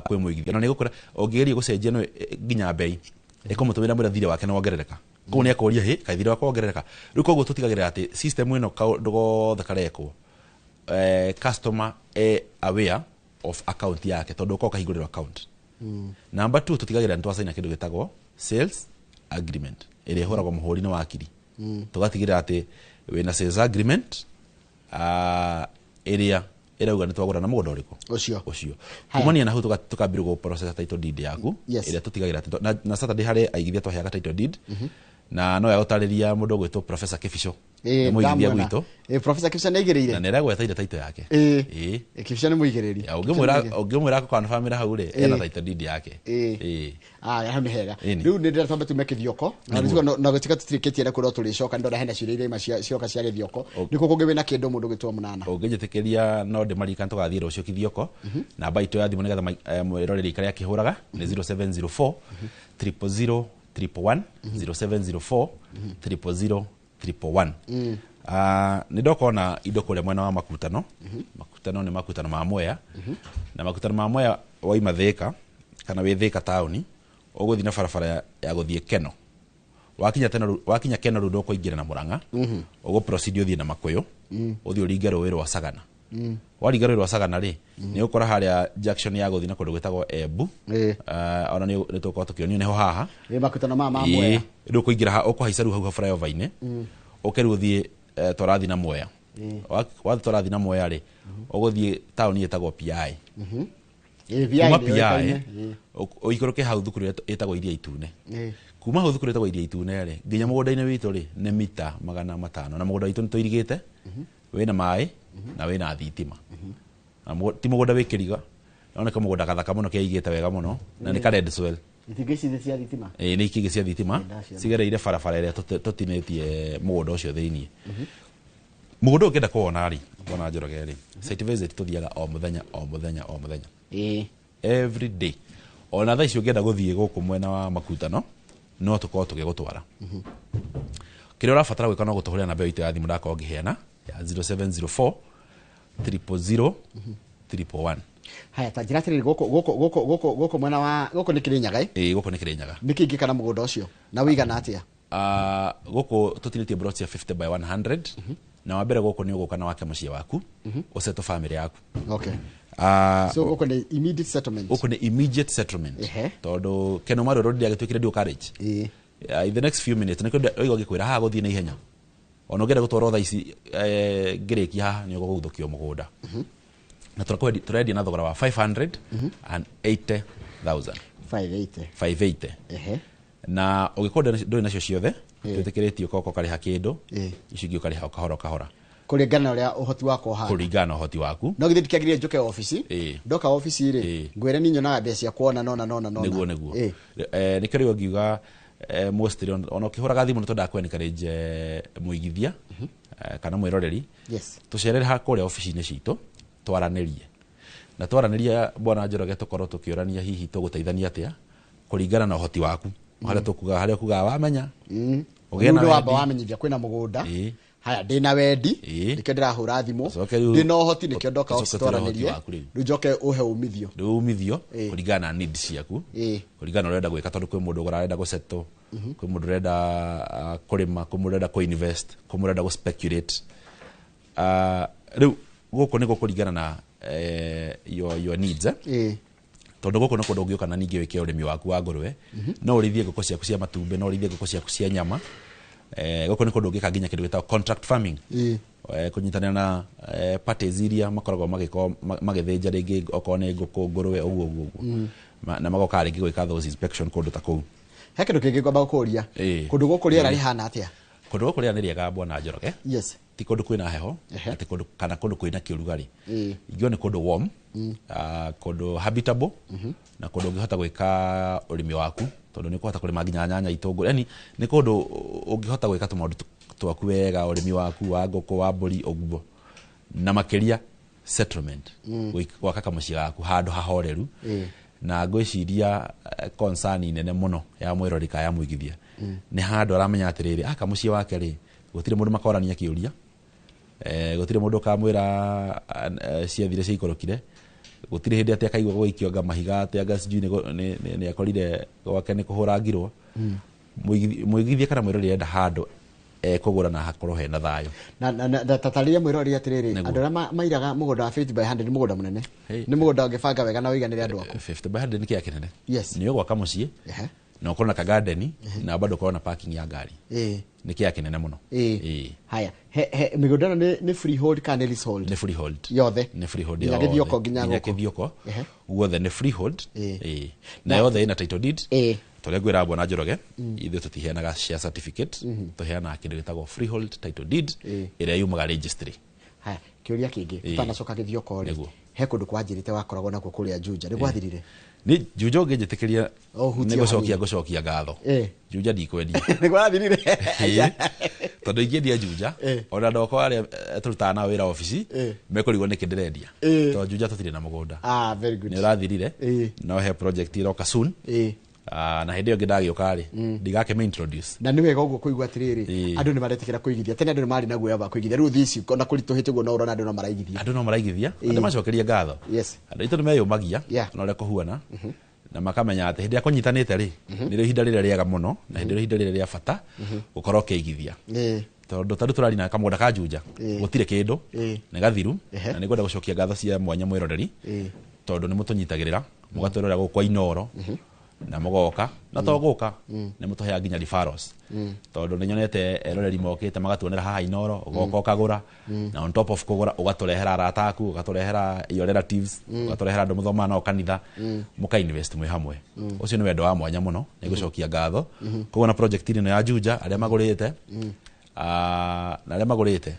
S15: kwe muigithia na ni gukora ogeri gucenjia no nginya bei ikomutumira murathire wake no wongerereka ko ni akoria he kaithire wako wongerereka riu koguo tutigagira ati system ino ndogo thakareko customer aware of account yake tondu ko kahingurira account. Number 2 tutigagira ntu asaina kindu gitagwo sales agreement ire horagwo muhuri no wakiri tugatigira ati wina sales agreement area irauga ni twagura na mugunda uriko ucio kumania na hu tukambira go process title deed yaku ire tutigagira ati na Saturday hari aigithia twaheaga title deed na no yagotariria mundu gwitwo Professor Kifisho muigithia gwitũ
S6: Professor Kifisho ni igirire
S15: na nera gweteire title yake
S6: Kifisho ni muigiriri
S15: ungimwira confirm haũ ri ena title deed yake
S6: ya ni hega riu ni ndira twambe tumeke thioko na gutika tutiriketie na kuria turicoka ndora hena ciria ima cioka cia githioko niko kungiwe na kindu mundu gwitwo Munana
S15: ungijitikiria no de marika tugathie rucio kithioko na baito ya thimu nigetha mwiroreri ikari akihuraga ni 0704 000 111 0704 000 111. Nidokona indo kuria mwena wa makutano makutano ni makutano ma Mwea na makutano ma Mwea waima Thika kana we Thika town uguthi na barabara ya guthie Keno wakinya Keno ru ndoko ingira na Murang'a ugo proceed uthie na Makuyu uthie uringa ruwi rwa Sagana waringa ruwi rwa Sagana ri ni ukora haria junction ya guthie na kundu gwitagwo Embu ona ni tuko tukionio neho haha
S6: makutano ma Mwea
S15: nduko ingira ukuhaica ru hau flyover ine ukeru uthie torathi na Mwea wathi torathi na Mwea ri uguthie town yetagwo PI kuma PI uikoroke hau thukuru etagwo Iria Itune kuma hau thukuru etagwo Iria Itune ri nginya mugunda-ini witu ri ni mita 500 na mugunda witu nituirigite wina mai na wina thitima na ti mugunda wikiriga oneka mugunda gathaka muno kiaigite wega muno na ni ka red soil
S6: itigeci cia thitima
S15: ni ikingi cia thitima cigereire barabara iria tutinetie mugunda ucio thiini mugunda ukenda kuona ri bona Njoroge ri site visit tuthiaga o muthenya every day ona thaa icio ngenda guthie guku mwena wa makutano no tukorwo tugigutwara kiria urabatara gwika no gutuhuria na mbeo itu ya thimu ndako ngiheana ya 0704 000 111.
S6: Haya tajira tiri goko mwena wa goko ni Kirinyaga
S15: goko ni Kirinyaga
S6: niki ngikana mugunda ucio na wigana atia
S15: goko tutinitie broti ya 50 by 100 na wabere goko ni ugukana wake mucie waku useto family yaku
S6: so goko ni immediate settlement
S15: goko ni immediate settlement tondu Keno Maro road ya gitwikire dio carriage in the next few minutes niko oigo gikwira ha guthie na ihenya ono ngera gutwara thaa ici ngireki haha ni uguthukio mugunda na turedia na thogora wa 580,000 580 na ugikorwo ndoi nacio ciothe twitikiritio koko kari hakindu icingio kari ha kahora
S6: kuringana uria uhoti wako ha
S15: kuringana uhoti waku
S6: no githi tikiagirie njuke office ndoka office ri ngwire ni nyonaga mbeca kuona nona
S15: niguo ni kiri ngiuga mostly ona kihuraga thimu ntonda kwenikarinje muigithia kana mwiroreri tucerere ha kuria office-ini citu twaranirie na twaraniria bwana Njoroge tukorwo tukiorania hihi tuguteithania atia kuringana na uhoti waku haria tukuga haria kuga wamenya
S6: ugena ndu wamba wamenyithia kwina mugunda haya ndina wendi nikio ndirahura thimu ndina uhoti nikio ndoka ocitwaranirie riu njoke uhe umithio
S15: kuringana na needs ciaku kuringana urenda gwika tondu kwi mundu urenda gusettle kwi mundu urenda kurima kwi mundu urenda kuinvest kwi mundu urenda guspeculate riu guku niko kuringana na your needs tondu guku niko ndungioka na ningi wike urimi waku wa ngurwe no urithie ngũkũ ciaku cia matumbe no urithie ngũkũ ciaku cia nyama guku niko ndungika nginya kindu gitagwo contract farming kunyitanira na parties iria makoragwo magithinja ringi okorwo ni ngũkũ ngũrwe uguo na magoka ringi gwika those inspection kundu ta kuu
S6: he kindu kingi ngomba gukuria kundu guku riera rihana atia
S15: kundu guku riera ni riega bwana Njoroge ti kundu kwina heho ati kundu kana kundu kwina kiurugari igio ni kundu warm kundu habitable na kundu ungihota gwika urimi waku tondu ni kuhota kurima nginya nyanya itungu yani ni kundu ungihota gwika tumaundu twaku wega urimi waku wa ngũkũ wa mburi oguo na makiria settlement gwaka kamuci gaku handu hahoreru na ngwiciria concern nene muno ya mwirori ka ya muigithia ni handu aramenya atiriri akamuci wake ri gutire mundu makorania kiuria gutire mundu kamwira ciathire ciikorokire gutire hindi ati akaigwa gũikio nga mahiga ati anga sijui ni akorire gwake ni kuhurangirwo muigithia kana mwirori enda handu kugura na hakorwo hena thayo
S6: na tatariria mwirori atiriri andu ara mairaga mugunda wa 50 by 100 ni mugunda munene ni mugunda ungibanga wega na wiganire andu aku
S15: 50 by 100 ni kia kinene ni gwaka mucii na ukorwo na ka garden na bado ukorwo na parking ya ngari ni kia kinene muno
S6: haya migunda ni freehold kana leasehold
S15: ni freehold
S6: yothe
S15: ni freehold
S6: ya githioko nginya
S15: githioko guothe ni freehold na yothe ina title deed tole gwira bwana Njoroge ithu tutiheanaga share certificate tuheana kindu gitagwo freehold title deed ira yumaga registry
S6: haya kiuria kingi tutanacoka githioko ri he kundu kwanjirite wakoragwo nakuo kuria Juja ni gwathirire
S15: ni Juja ngijitikiria ni gucokia ngatho Juja ndikwendia
S6: ni gwathirire
S15: tondu ingĩendia Juja ona ndoko aria turutana wira ofici mekorigwo ni kindirendia to Juja tutire na mugunda
S6: very good
S15: ni urathirire no he project iroka soon na hindi ngi ndagioka ri ndigake me introduce
S6: na ni wega uguo kuigwa atiriri andu ni maretekera kuigithia tene andu ni mari na guoya ba kuigithia riu thici na kurituhite guo no urona andu no maraigithia
S15: andu macokeria ngatho andu itu ni meyumagia no reko huana na makamenya ati hindi akunyitanite ri ni ri hinda rire riega muno na hindi ri hinda rire ria bata gukorwo keigithia tondu tandu turari na kamunda ka Juja gutire kindu ni gathiru na ni gwenda gucokia ngatho cia mwanya mwiroreri tondu ni mutunyitagirira mugatwirora gukwa Inoro na mugoka na toguka ni mutuhea nginya referrals tondu ni nyonete eroreri mokite magatuonera haha Inoro ugoka ukagura na on top of kugura ugaturehera arata aku ugaturehera your relatives ugaturehera andu muthoma na kanitha muka invest mwe hamwe ucio ni wendo wa mwanya muno ni gucokia ngatho kugona project ino ya Juja aria magurite na aria magurite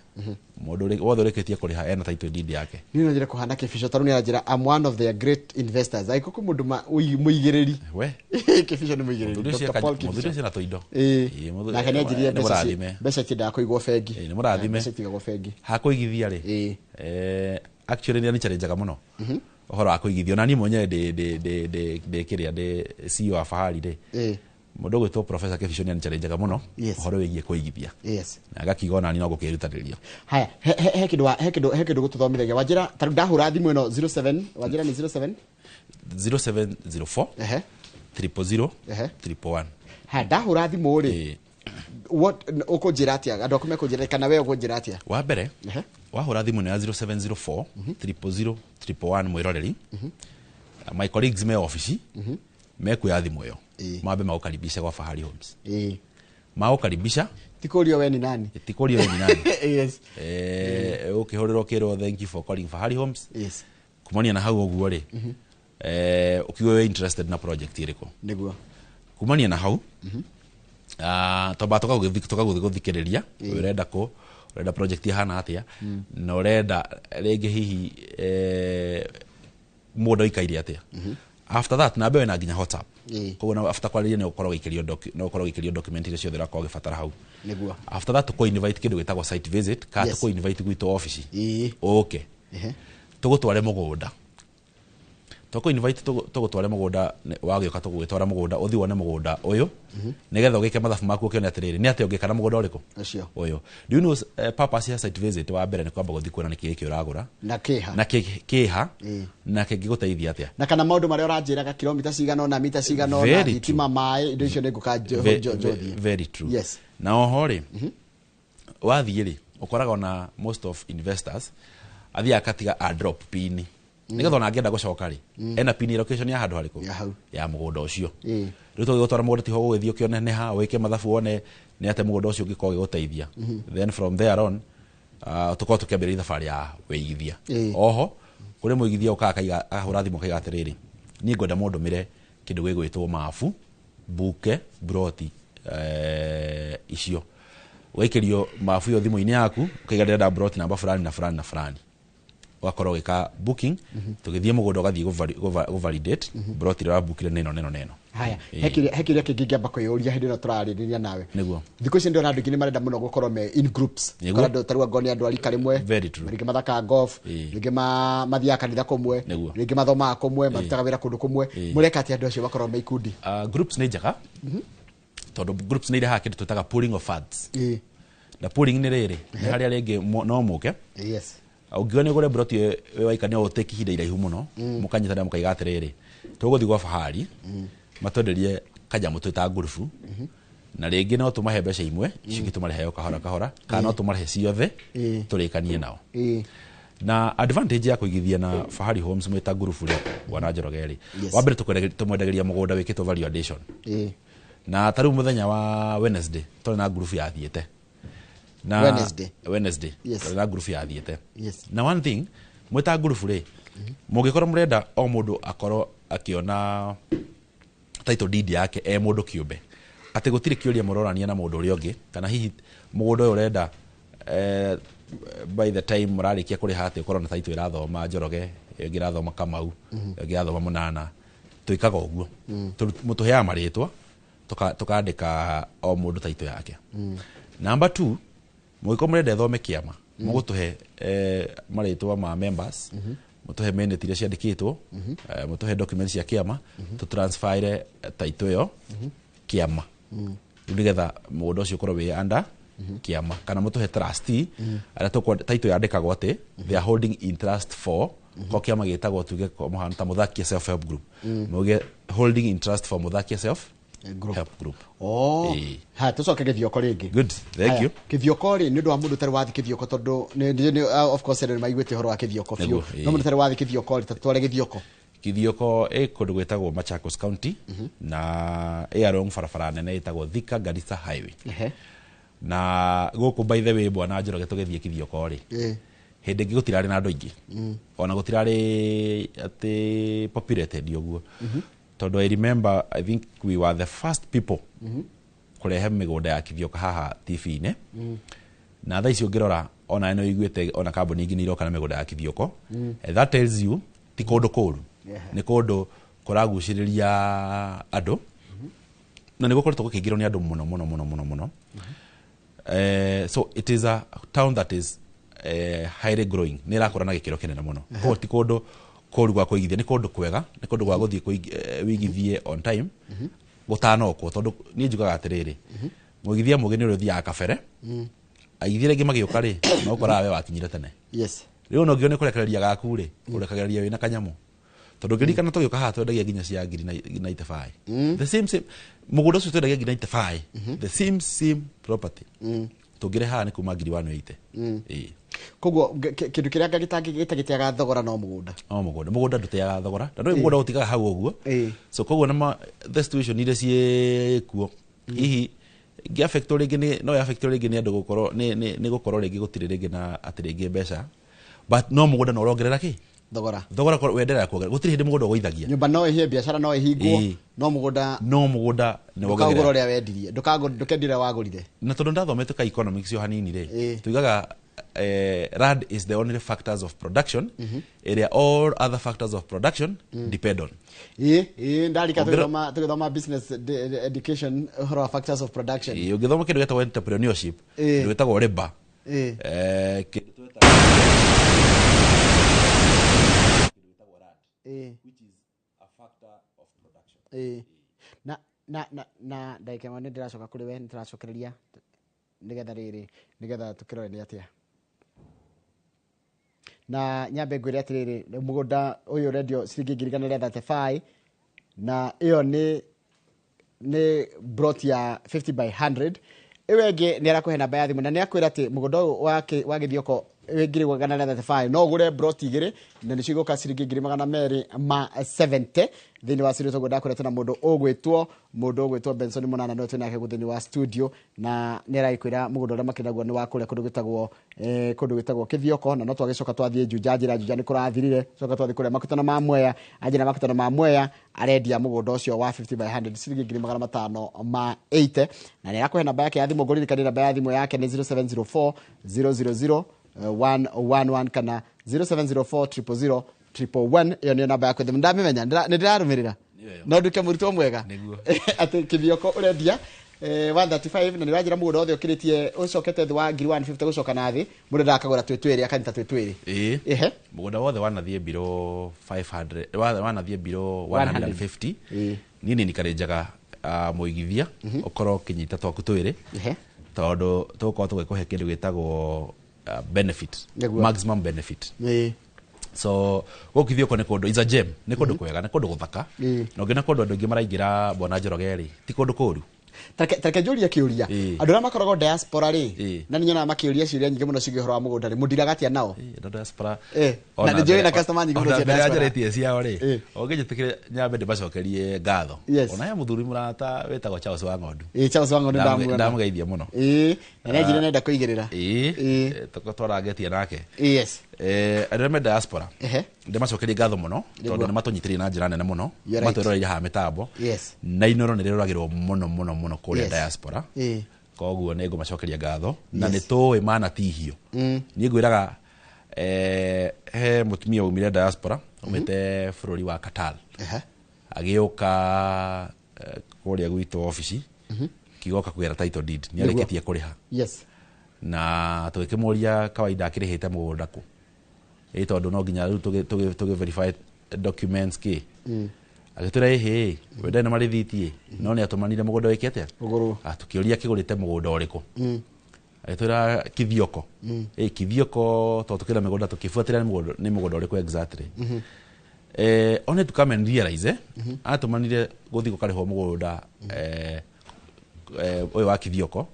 S15: mundu wothe ureketie kuriha ena title deed yake
S6: ni no njira kuhana kifisho taru ni njira I'm one of their great investors aiko ku mundu muigireri
S15: we
S6: kifisho ni muigireri Dr. Paul
S15: Mundu ucio na toindo
S6: na kana njirie mbeca kida kuigwo bengi
S15: ni murathime
S6: mbeca tigagwo bengi
S15: ha kuigithia ri actually ni challenge muno uhoro wa kuigithio na ni mwenye de kiria de CEO wa Fahari ri mundu gwitwo Professor Kefisho ni challenge muno uhoro wigie kuigithia na agakigona ni no gukirutaniria
S6: haya he kindu gututhomithagia wanjira taru ndahura thimu ino 07 wanjira ni 07
S15: 0704 000 111
S6: ha ndahura thimu ri what ukunjira atia andu akume kunjira kana we ukunjira atia
S15: wa mbere wahura thimu ni 0704 000 111 mwiroreri my colleagues me office mekuya thimu yo mabe maukaribisha kwa Fahari Homes maukaribisha
S6: tikorio we ni nani
S15: yes ukihorero kiro thank you for calling Fahari Homes kumania na hau oguo ri ukiwa we interested na project iriko
S6: niguo
S15: kumania na hau toba toka guthikiriria urenda project hana atia na urenda rege hihi mundu ikaire atia after that na bewe na nginya WhatsApp koguo after kwariria ni ukorwo gikirio document ile ciothe rakwa gifatara hau
S6: niguo
S15: after that ko invite kindu gitagwo site visit ka ko invite gwitu office okay tugutware mugunda toko invite tugutware mugunda wagioka tugwitwara mugunda uthi wone mugunda uyu nigetha ugike mathabu maku ukione atiriri ni ate ungikana mugunda uriku uyu do you know purpose ya site visit wa mbere ni kwamba guthi kuona niki iki uragura
S6: na kiha
S15: na kingiguteithia atia
S6: na kana maundu maria uranjiraga kilomita cigana na mita cigana na itima mai indo icio ni ngukanjothi
S15: very true
S6: yes
S15: na oho ri wathie ri ukoraga na most of investors athia akatiga a drop pin nigetha ona angenda gucoka ri ena pin location ya handu hariku ya mugunda ucio riu tugutwara mugunda tiho gugithio kione ne ha wike mathabu wone ni ate mugunda ucio ngiko giguteithia then from there on tukao tukiambira thabari ya weigithia oho kuri muigithia ukakaiga ahura thimu kaiga atiriri ni ngwenda mundu mire kindu gwigwitwo mafu buke broti icio weikirio mafu yo thimu-ini yaku ukaiga ndenda broti namba fulani na fulani na fulani wakoro gika booking tugithie mugunda gathie go validate broti ra bookire neno
S6: haya hekiria kingiamba kuyuria hindi no turaririria nawe
S15: niguo
S6: thiko ici ndio andu kingi marenda muno gukorwo me in groups kana tarua ngoni andu arika rimwe ringi mathaka golf ringi mathia kanitha kumwe ringi mathoma kumwe marutaga wira kundu kumwe mureka ati andu acio bakorwo me ikundi
S15: groups ni njega tondu groups ni iraha kindu tutaga pooling of funds na pooling ni riri ni haria ringi no muke
S6: yes
S15: ungigone gore broti we waikania uteki hinda iraihu muno mukanyitana mukaiga atiriri tuguthi gwa fahari matwenderie kajamu twita ngurubu na ringi no tumahe mbeca imwe icio tumarehe kahora kana no tumarehe ciothe turikanie nao na advantage ya kuigithia na Fahari Homes mwita ngurubu ri wana Njoroge wa mbere tumwendageria mugunda wikitwo value addition na taru muthenya wa Wednesday tuli na ngurubu yathiete na Wednesday tuli na ngurubu yathiete na one thing mwita ngurubu ri mungikora murenda o mundu akoro akiona title deed yake mundu kiumbe ati gutiri kiuria murorania na mundu uri ungi kana hihi mugunda uyu urenda by the time murarikia kuri hati ukorwo na title irathoma Njoroge irathoma Kamau irathoma Munana tuikaga uguo mutuhea maritwa tukandika o mundu title yake number 2 mugiko murenda thome kiama mugutuhe maritwa ma members mutuhe minute iria ciandikitwo mutuhe documents cia kiama tu transfer title yo kiama nigetha mundu ucio ukorwo wi under kiama kana mutuhe trustee ara to title yandikagwo ati they are holding interest for ko kiama gitagwo tuge ko muhanta Muthakia self help group muge holding interest for Muthakia self help group
S6: ha tucoke githioko ringi
S15: good thank you
S6: githioko ri ni ndu wa mundu tari wathi githioko tondu ni of course ni maigwete horo wa githioko fiu no mundu tari wathi githioko ri tatware githioko
S15: kundu gwetagwo Machakos County na along farafara nene itagwo Thika Garissa highway na guku by the way bwana Njoroge tugethie githioko ri hindi ngi gutirari na andu ingi ona gutirari ati populated yoguo tondu I remember I think we were the first people kurehe migunda ya githioko haha TV-ine na thaa icio ngirora ona eno igwete ona kambuni ingi ni iroka na migunda ya githioko that tells you ti kundu kuru ni kundu kuraguciriria andu na ni gukoretwo gukingirwo ni andu muno so it is a town that is highly growing ni rakora na gikiro kinene muno ko ti kundu kuru gwa kuigithia ni kundu kwega ni kundu gwa guthie wigithie on time gutanokwo tondu ni njugaga atiriri mwigithia mugeni uri thia kabere aigithire ngi magiuka ri no ukora we wakinyire tene riu no ngione kurekereria gaku ri urekagereria wina kanyamu tondu ngirikana tugiuka haha twendagia nginya cia ngiri 95 the same mugunda ucio twendagia nginya 95 the same property tugire haha ni kuma ngiri 180
S6: koguo kindu kiria gitagitiaga thogora no mugunda
S15: ndutiaga thogora tondu mugunda utigaga hau uguo so koguo na the situation ile ciekuo hihi ngi affect ringi no affect ringi ni andu gukorwo ni gukorwo ringi gutire ringi na atiringi mbeca but no mugunda no rongerera ki thogora wenderera kuongerera gutire hindi mugunda guthagia
S6: nyumba no ihie biashara no ihingwo no mugunda
S15: ni
S6: wongerera ria wendirie ndukendire wagurire
S15: na tondu ndathomete ka economics yo hanini ri tuigaga RAD is the only factors of production area all other factors of production depend on
S6: ndarika tuthoma business education horo factors of production
S15: ugithoma kindu getagwo entrepreneurship gwetagwo labor which is
S6: na ndagika mane ndiracoka kuri we ndiracokereria nigetha tukirore ni atia na nyambe ngwire atiriri mugunda uyu radio ciringi 135 na iyo ni brought ya 50 by 100 iwenge ni arakuhe namba ya thimu na ni akwira ati mugunda wa Githioko wengire 135 no gure brought igire na ni cigoka ciringi 270 thini wa Sirius Ogoda kureta na mundu ogwitwo Benson Munana no twina ke guthini wa studio na ni raikwira mugundo ria makinagwo ni wa kule kundu gitagwo Kithioko na no twagicoka twathie Juja ni kurathirire coka twathie kure makutano ma Mwea ajira makutano ma Mwea arendia mugundo ucio wa 50 by 100 ciringi 580 na ni rakuhe namba yake ya thimu ngoriri kana namba ya thimu yake ni 0704 000 111 kana 0704 000 iyo ni namba yako ndamemenya ndirarumirira no nduke murutwo mwega ati Kithioko urendia 135 na nirajira mugundo othe ukiritie ucokete thi wa 150 gucoka na thi mundu ndakagura twetweri akanyita twetweri ehe
S15: mugundo wothe wanathie biro 500 wanathie biro 150 nini nikarenjaga muigithia ukoro kinyita twaku twiri tondu tuko tugikuhe kindu gitagwo benefit maximum benefit so Githioko ni kundu is a gem ni kundu kwega ni kundu guthaka no ngina kundu andu ingi maraingira Bwana Njoroge ri ti kundu kuru
S6: tareke njuria kiuria andu ra makoragwo diaspora ri na ninyona makiuria ciuria nyingi muno cigihoro wa mugunda ri mudiraga nao
S15: diaspora
S6: na ni joina customer nyingi muno cia diaspora
S15: ajaretie ciao ri ongejitikire nyambe ndibacokerie ngatho ona ya muthuri murata wetagwo Charles Wangodu
S6: Charles Wangodu
S15: ndamugeithia muno
S6: na njire nenda kuigirira
S15: twarangetie nake
S6: areme
S15: diaspora ndimacokerie ngatho muno tondu ni matunyitire na njira nene muno matweroreire ha mitambo na inoro ni riroragirwo muno kuria diaspora koguo ni ngumacokeria ngatho na ni tuwi mana tihio ni ngwiraga he mutumia umire diaspora umite bururi wa Qatar agiuka kuria gwitu office kigoka kwira title deed ni areketie kuriha na tukimuria kawaida akirihite mugunda ku tondu no nginya tuge verify documents ki agitira he wenda na marithitie no ni atumanire mugunda wiki atia tukiuria kigurite mugunda uriku agitira Kithioko Kithioko to tukira mugunda tukifuatira ni mugunda uriku exactly only to come and realize atumanire guthi gukariho mugunda oyo wa Kithioko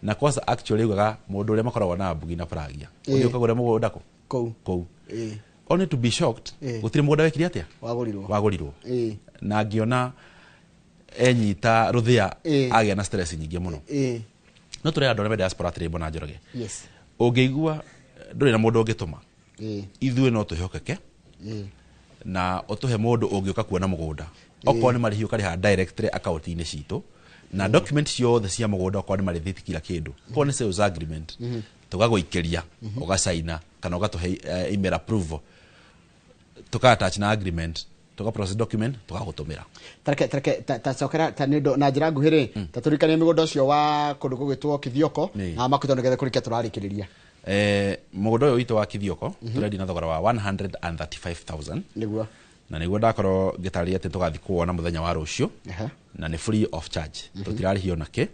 S15: na kosa actually ugaga mundu ule makoragwo na mbugi na pragia uthi ukagura mugunda kou only to be shocked gutire mugunda wekire atia wagurirwo na ngiona enyita ruthia agia na stress nyingi muno no turi andu na diaspora tiri Bwana Njoroge ungeigua nduri na mundu ungituma ithuĩ no tuhokeke na utuhe mundu ungiuka kuona mugunda okorwo ni marihio kariha directly account ini citu na document ciothe cia mugunda okorwo ni marithiti kila kindu ko ni sales agreement tugaguikeria ugasaina kana ugatuhe email approval tukatach na agreement tuka process document tugagutumira
S6: tareke tacokera tanindo na njira nguhiri taturikania migunda ucio wa kundu gugitwo Kithioko na makutonegere kurikia turarikiriria
S15: mugunda uyu witu wa Kithioko turendi na thogora wa 135,000
S6: niguo
S15: na niguo ndakoro ngitaria ati tugathi kuona muthenya wa rucio na ni free of charge tutirarihio nake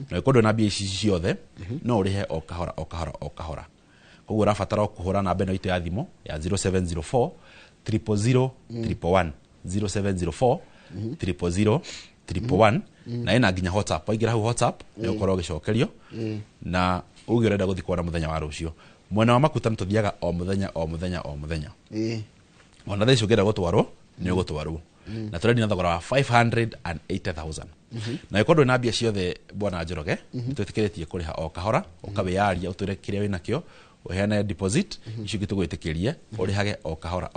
S15: na kundu na BC ciothe no urihe okahora koguo rafatara kuhura na beno itu ya thimo ya 0704 000 111 0704 000 111 na ina nginya WhatsApp aigira hu WhatsApp ni ukorwo gicokerio na ugi urenda guthi kuona muthenya wa rucio mwena wa makutano tuthiaga o muthenya ona thaicio ngenda gutwarwo ni ugutwarwo na turendi na thogora wa 580,000 na ikondo na bia ciothe Bwana Njoroge twitikiretie kuriha okahora ukawiaria uture kiria wina kio uheana deposit icio gitugwitikirie urihage okahora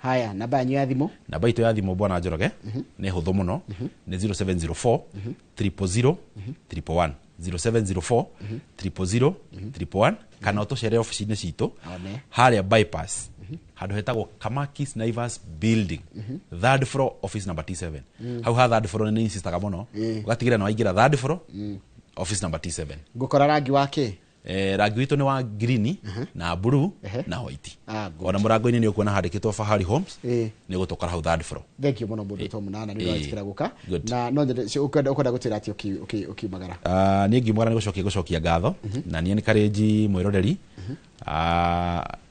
S6: haya namba yanyu ya thimu
S15: namba itu ya thimu Bwana Njoroge ni huthu muno ni 0704 000 111 0704 000 111 kana utuchere office-ini citu haria bypass handu hetagwo Kamakis Naivas building third floor office number T7 hau ha third floor ni insistaga muno ugatigira na waingira third floor office number T7
S6: ngukora rangi wake
S15: rangi witu ni wa green na blue na white ona murango-ini ni ukuona handikitwo Fahari Homes ni gutokara hau third floor.
S6: Thank you muno mundu to munana ni watikira guka na no ndire ukenda gutira ati ukimagara
S15: ni ngimagara ni gucokia ngatho na ni encourage mwiroreri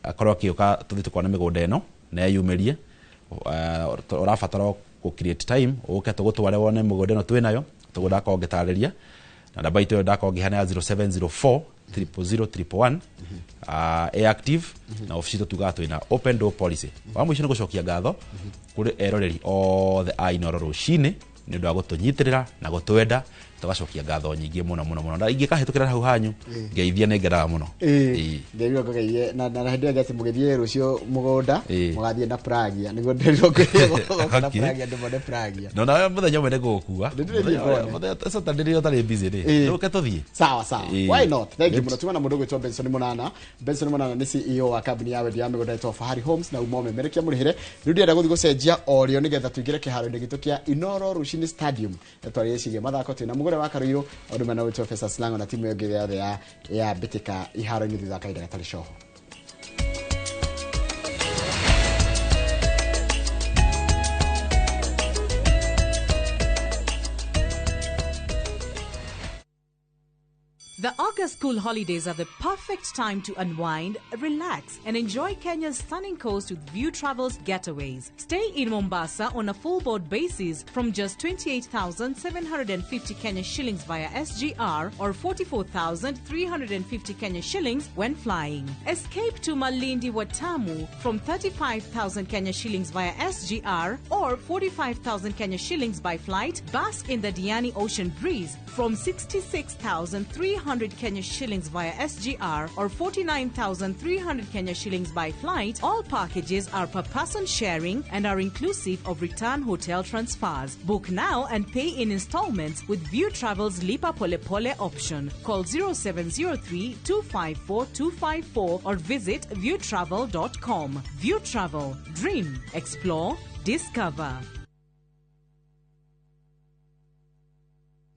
S15: akorwo akiuka tuthi tukona migunda eno na yumirie urabatara ku create time uke tugutware wone mugunda eno twinayo tugudaka ongetariria na namba itu ndaka ongihana 0704 000 active na office tuga twina open door policy wa mwisho ni gucokia ngatho kuri eroreri all the ainoro rucini ni ndu agutunyitirira na gutwenda tugacokia ngatho nyingi muno na ingikahitukira hau hanyu ngeithia nengedaga muno
S6: ngeithia ngogeithie na hindi ngati mugithie rucio mugunda mugathie na Pragia nigo ndiriro na Pragia ndimone Pragia
S15: no na muthenya mwene gukua muthenya tandiri tari busy ri ruke tuthie
S6: sawa why not thank you muno tuma na mundu gwitwa Benson Munana ni CEO wa company ya wendi ya migunda ya Fahari Homes na umome merekia murihire ndirenda guthi gucenjia orio nigetha tuingire kiharo-ini gitu kia Inoro Rushini Stadium twariecirie mathako twina mugure wa Karuiro ondu mena wetu Professor Slango na timu yongire yothe ya bitika iharo-ini thutha kaida gatari coho.
S5: The August school holidays are the perfect time to unwind, relax, and enjoy Kenya's stunning coast with View Travel's getaways. Stay in Mombasa on a full board basis from just 28,750 Kenya shillings via SGR or 44,350 Kenya shillings when flying. Escape to Malindi Watamu from 35,000 Kenya shillings via SGR or 45,000 Kenya shillings by flight. Bask in the Diani Ocean Breeze from 66,300 Kenya shillings via SGR or 49,300 Kenya shillings by flight. All packages are per person sharing and are inclusive of return hotel transfers. Book now and pay in installments with View Travel's Lipa Pole Pole option. Call 0703 254 254 or visit viewtravel.com. View Travel. Dream. Explore. Discover.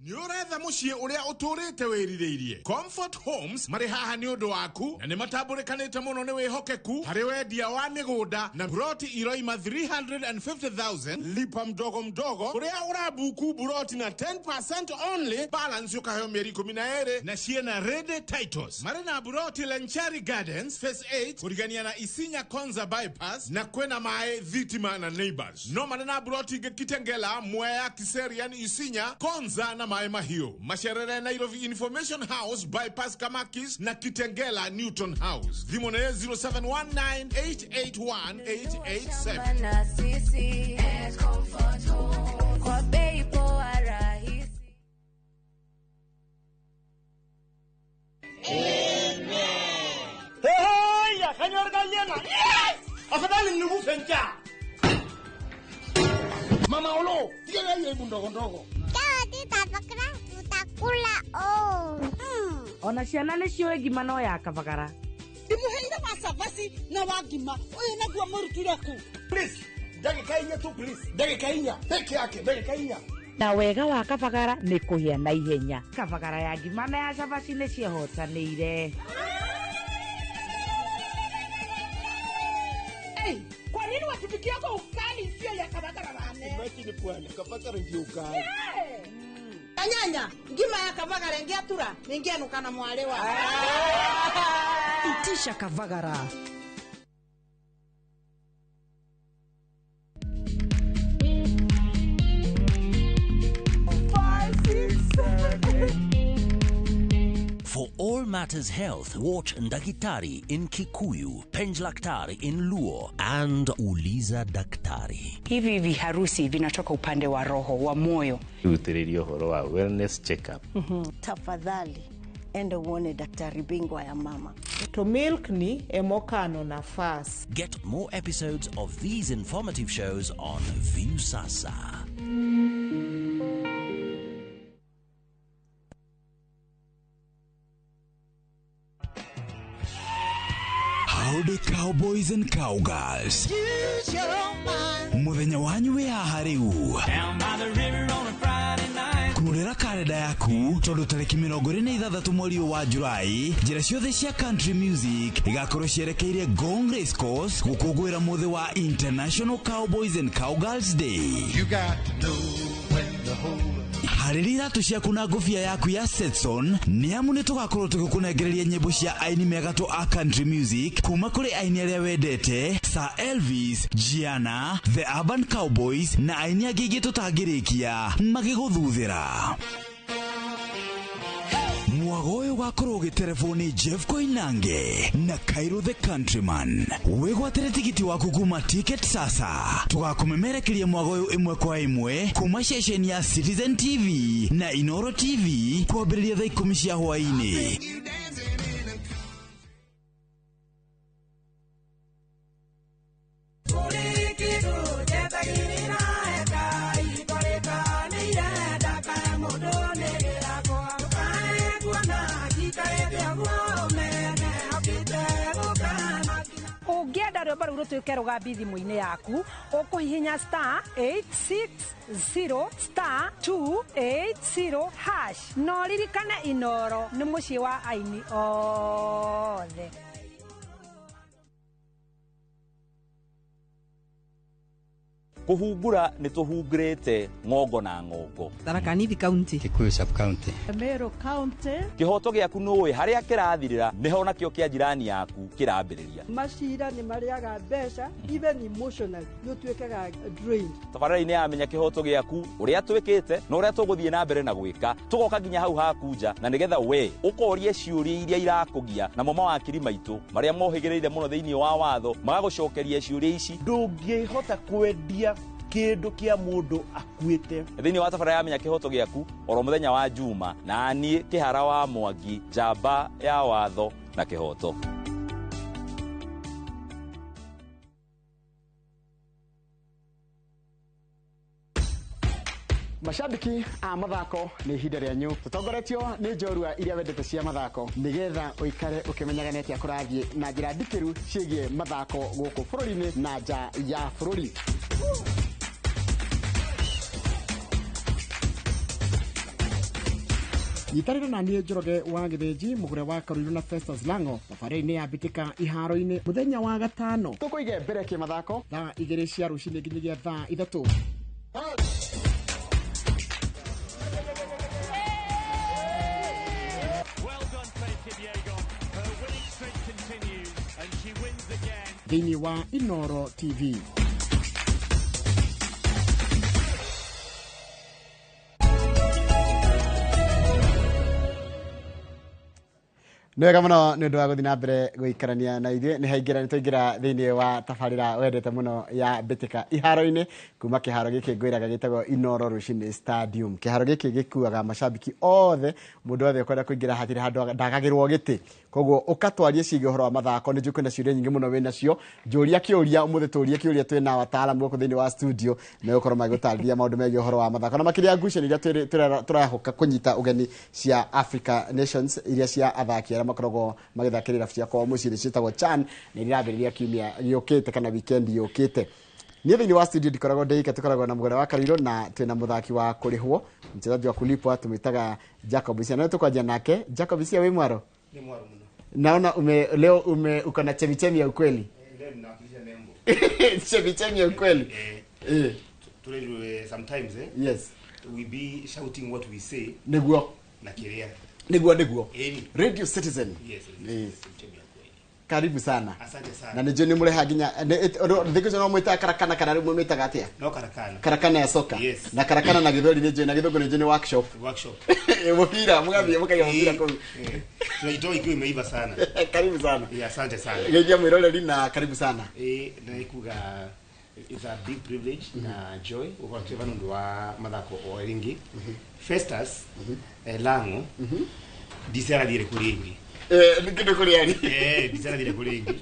S10: Niuretha mucie uria uturite wiririirie. Comfort Homes mari haha ni undu waku na ni matambulikanite muno ni wihokeku hari wendia wa migunda na broti iroima 350,000 lipa mdogo uria urabuku broti na 10% only balance yukaheyo mieri 12 na ciena ready titles. Mari na broti Lanchari Gardens phase 8 urigania na Isinya Konza bypass na kwena mae Thitima na Neighbors. No mari na broti Kitengela Mwea Kiserian Isinya Konza na Mahio. Masherere Nairobi Information House bypass Kamakis na Kitengela Newton House. Vimone 0719881087. Mama Olo, tiene ahí el bundogondogo.
S12: Ona ciana nĩ ciũĩ ngima no ya kabagara.
S1: Ndimuheire macabasi na wangima uyu naguo murutire ku.
S10: Please, ndagĩka inya tu please. Ndagĩka inya peke yake, ndagĩka inya.
S12: Na wega wa kabagara nĩ kũhĩa na ihenya. Kabagara ya ngima na ya cabasi nĩ cihotanĩire.
S1: Hey, kwa nini watupikia kwa ukali sio ya kabagara bane?
S10: Imagine bwana, kabagara ndio ukali.
S1: Kanyanya, ngima ya kabagara ngiatura, ningianuka na mwale wa.
S12: Itisha kabagara.
S16: For all matters health, watch Ndakitari in Kikuyu, Penjlaktari in Luo, and Uliza Daktari.
S18: Hivi viharusi vinatoka upande wa roho, wa moyo.
S19: Utirio horo wa wellness check-up.
S20: Tafadhali, enda uone daktari bingwa ya mama.
S26: To milk ni emokano na fast.
S16: Get more episodes of these informative shows on View Sasa.
S13: Howdy cowboys and cowgirls. Muthenya wanyu we haha riu.
S7: hurira kalenda yaku tondu tariki 26 mweri wa Julai njira ciothe cia country music igakorwo cierekeire Gong Race Course gukungwira muthi wa International Cowboys and Cowgirls Day.
S10: You got to know when to hold up.
S7: Hariri iratu ciaku na ngofia yaku ya Setson ni amu ni tugakorwo tugikunengereria nyimbo cia aini megatu a country music kuma kuri aini aria wendete Sir Elvis, Gianna, The Urban Cowboys na aini angĩ tutangirikia magiguthuthira. Mwago uyu ugakorwo ugitelefoni Jeff Koinange na Cairo the Countryman. Wigwatire tikiti waku kuma Ticket Sasa. Tugakumemerekeria mwago uyu imwe kwa imwe kuma ceceni ya Citizen TV na Inoro TV kwambĩrĩria thaa 10 cia hwaĩ-inĩ.
S9: Ungienda rwimbo rũu rũtuĩke rũgambi thimũ-inĩ yaku ũkũhihinya *860*280# no ririkane Inoro nĩ mũciĩ wa aini othe.
S17: Kuhungura ni tuhungurite ngongo na ngongo.
S21: Tharaka Nithi County,
S17: Kikuyu Sub County,
S21: Meru County.
S17: Kihoto giaku nuwe haria kirathirira niho nakio kia jirani yaku kirambiriria.
S21: Mashira ni mariaga mbeca even emotionally you tuikaga drained.
S17: Tabarani amenya kihoto giaku uria twikite na uria tuguthie na mbere na gwika tugoka nginya hau hakunja na nigetha we ukorie ciuria iria irakugia na mama wa kiri maitu maria mohigireire muno thiini wa watho magagucokeria ciuria ici
S22: ndungihota kwendia kindu kia mundu akuite
S17: thiini wa tabara yamenya kihoto giaku oro muthenya wa Juma na nie Kihara wa Mwangi jamba ya watho na kihoto.
S6: Mashabiki a mathako ni ihinda rĩanyu tutongoretio ni njorua iria wendete cia mathako nigetha uikare ukimenyaga neti akurathie na njira ndikiru ciĩgie mathako gũkũ bũrũri-inĩ na nja ya bũrũri. Nyitarĩra na niĩ Njoroge wa Gĩthĩnji mũgũre wa Karũirũ na Festus Lango thabarĩ-inĩ ya mbĩtĩka iharo-inĩ mũthenya wa gatano tũkũige mbere kĩmathako thaa 2 cia rũcinĩ nginyagia thaa 3. Thĩinĩ wa Inoro TV. Nĩwega mũno nĩ ũndũ wa gũthiĩ na mbere gũikarania na ithuĩ nĩ twaingĩra thĩinĩ wa tabarĩra wendete mũno ya mbĩtĩka iharo-inĩ kuma kĩharo gĩkĩ ngwĩraga gĩtagwo Inoro Rũcinĩ Stadium. Kĩharo gĩkĩ gĩkuaga macambiki othe mũndũ wothe ũkwenda kũingĩra hatirĩ handũ ndagagĩrwo gĩtĩ koguo ũkatwaria ciĩgiĩ ũhoro wa mathako nĩ njũkwĩna ciũria nyingĩ mũno wĩna cio njũria kĩũria ũmũthĩ tũũrie kĩũria twĩna wataalamu gũkũ thĩinĩ wa studio na gũkorwo magĩgũtarĩria maũndũ megiĩ ũhoro wa mathako na makĩria ngucanio iria tũrahoka kũnyita ũgeni cia Africa Nations iria cia athaki arĩa makoragwo magĩthakĩrĩra cia kwao mũciĩ ciĩtagwo CHAN na irambĩrĩria kiumia gĩũkĩte kana weekend yũkĩte. Niĩ thĩinĩ wa studio ndikoragwo ndĩika tũkoragwo na mũgũre wa Karũirũ na twĩna mũthaki wa kũrĩhwo mchezaji wa kulipwa tumwĩtaga Jacob Isia. Na tukwanjia nake Jacob Isia, wĩ mwaro?
S23: Ni mwaro muno.
S6: Naona leo uko na chemichemi ya ukweli.
S23: Leo ninawakilisha nembo.
S6: Chemichemi ya ukweli.
S23: Sometimes
S6: yes
S23: we be shouting what we say.
S6: Niguo
S23: Na kiria.
S6: Niguo. Radio Citizen.
S23: Yes.
S6: Karibu sana.
S23: Asante sana.
S6: Na nijoni mreha ginya ndiko no mwita karakana kana mwita gatia.
S23: No karakana.
S6: Karakana ya soka.
S23: Yes.
S6: Na karakana na githori nije na githoko nije workshop. Mupira mugambia mukaya mupira kwa.
S23: Tunaitoa ikiwa imeiva sana.
S6: Karibu sana.
S23: Asante sana.
S6: Ngejia mwiroreri na karibu sana.
S23: Naikuga it's a big privilege na joy ukwateva nundu wa mathako o ringi. Festus Lango disera dire kuringi.
S6: Nikindo kuliani.
S23: Disera dire kuringi.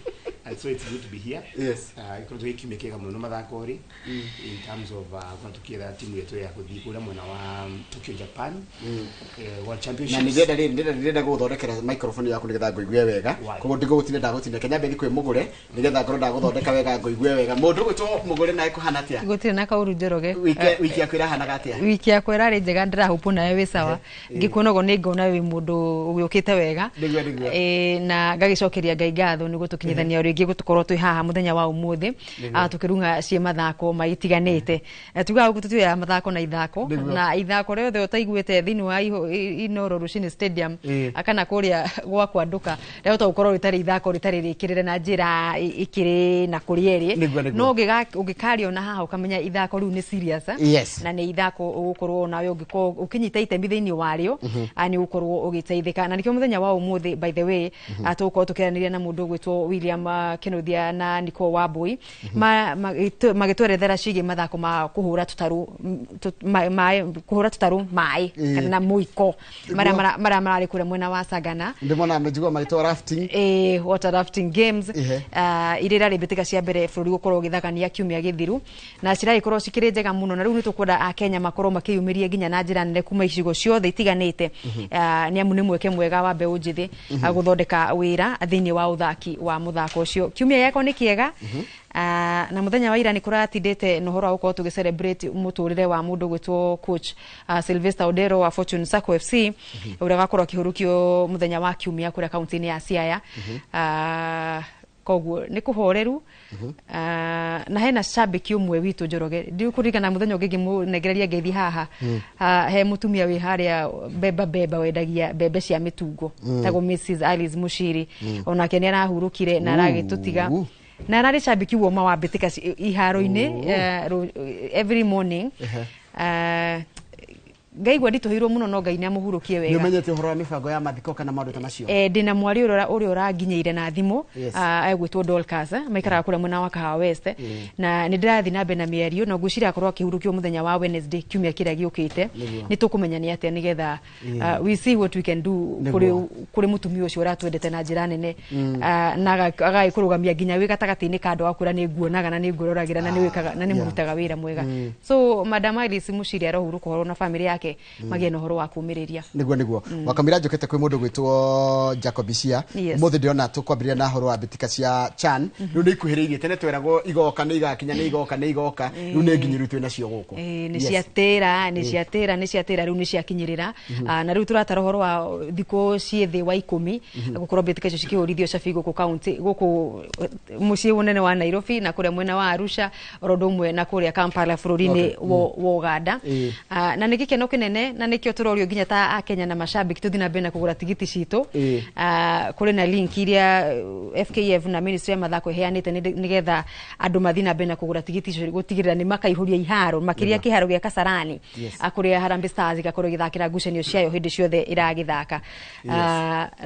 S23: And so it's good to be here.
S6: Yes.
S23: Ikono tukikiumekega muno mathakori in terms of kuna tukira timu yetu ya kuthii kula mwena wa Tokyo Japan. World Championships.
S6: Na ndirenda guthondekera microphone yaku nigetha ngoigue wega. Koguo ndigugutinde ndagutinde Kenya mbe nikwe mugure nigetha ngoro ndaguthondeka wega ngoigue wega. Mundu gwitwo mugure nae kuhana atia?
S3: Gutire na kauru njoroge.
S6: Wiki yakwira hana gatia?
S3: Wiki yakwira ri njega ndirahupu nawe wi sawa. Ngikuonago ni ngona wi mundu ugiukite wega. Na ngagicokeria Ngai ngatho ni gutukinyithania ringi gutukorwo twi haha muthenya wa umuthi tukirunga cie mathako maitiganite tuga gututu ya mathako na ithako riothe utaiguite thini wa Inoro Rushini Stadium akana kuria gwa kwanduka rero to ukorwo ritari ithako ritari rikirire na njira ikiri na kurieri no ugikario na haha ukamenya ithako riu ni serious na ni ithako ugukorwo nawe ukinyita itemi thini wario ani ukorwo ugiteithika na nikio muthenya wa umuthi by the way atukorwo tukiranire na mundu gwitwo William Kenothia na Niko Wambui magitwerethera cigi mathako ma kuhura tutaru mai kana muiko mara marari kure mwena wa Sagana
S6: ndimona amejigwa magitwa rafting
S3: water rafting games irira ribitika cia mbere bururi gukorwo githakania kiumia githiru na cirai korwo cikire njega muno na riu nitukwenda a Kenya makorwo makiyumirie ginya na njira nene kuma icigo ciothe itiganite ni amu ni mweke mwega wa mbeu njithi guthondeka wira thini wa uthaki wa muthako ucio kiumia yako ni kiega na muthenya wa ira ni kuratindite nohoro uko tu celebrate muturire wa mundu gwitwo coach Sylvester Odero wa Fortune Sacco FC uria gakorwo kihurukio muthenya wa kiumia kuri county ni ya Siaya koguo ni kuhoreru na hena shabiki umwe witu Njoroge ndi kurigana muthenya ungi munegereria ngeithi haha he mutumia wi haria beba wendagia bebe cia mitungo tago Mrs Alice Mushiri onake ni arahurukire na aragitutiga na arari shabiki wo mawabitika iharo-ini every morning Ngai gwa ndituhirwo muno no Ngai ni amuhurukie wega.
S6: Nimenyete uhoro wa mibango ya mathiko kana maundu ta macio.
S3: Ndina mwari uri uranginyeire na thimu egwitwo Dolcas maikara kura mwena wa Kahawa West na ni ndirathi na bena mierio na ngucira akorwo akihurukio muthenya wa Wednesday kiumia kiria giukite ni tukumenya ni atia nigetha we see what we can do kuri mutumia ucio uratwendete na njira nene na agaikurũgamia nginya wi gatagati-ini ka andu akura ni nguonaga na ni nguroragira na ni wikaga na ni murutaga wira mwega so Madam Alice Mushiri arohuru kuhoro na family yake magie no horo wa kumiriria
S6: niguo wakamira njokete kwi mundu gwitwo Jacob Cia muthi ndiona tukwambiria na horo wa bitika cia Chan riu ni ikuhiriirie tene tweragwo igoka ni igakinya ni igoka riu ni nginyiru twi nacio guku
S3: ni ciatera riu ni ciakinyirira na riu turatara horo wa thiko ciethi wa 10 gukorwo bitika cio cikihurithio cabi guku county guku mucii unene wa Nairobi na kuria mwena wa Arusha orodo mwe na kuria Kampala bururi-ini wa Uganda na nikikeno kinene na nikio turorio nginya ta a Kenya na mashabiki tuthi na bena kugura tigiti citu kuri na link iria FKF na Ministry ya mathako heanite nigetha andu mathina bena kugura tigiti cio gutigirira ni makaihuria iharo makiria kiharo gia Kasarani akuria Harambee Stars gakorwo githakira ngucanio ciayo hindi ciothe iragithaka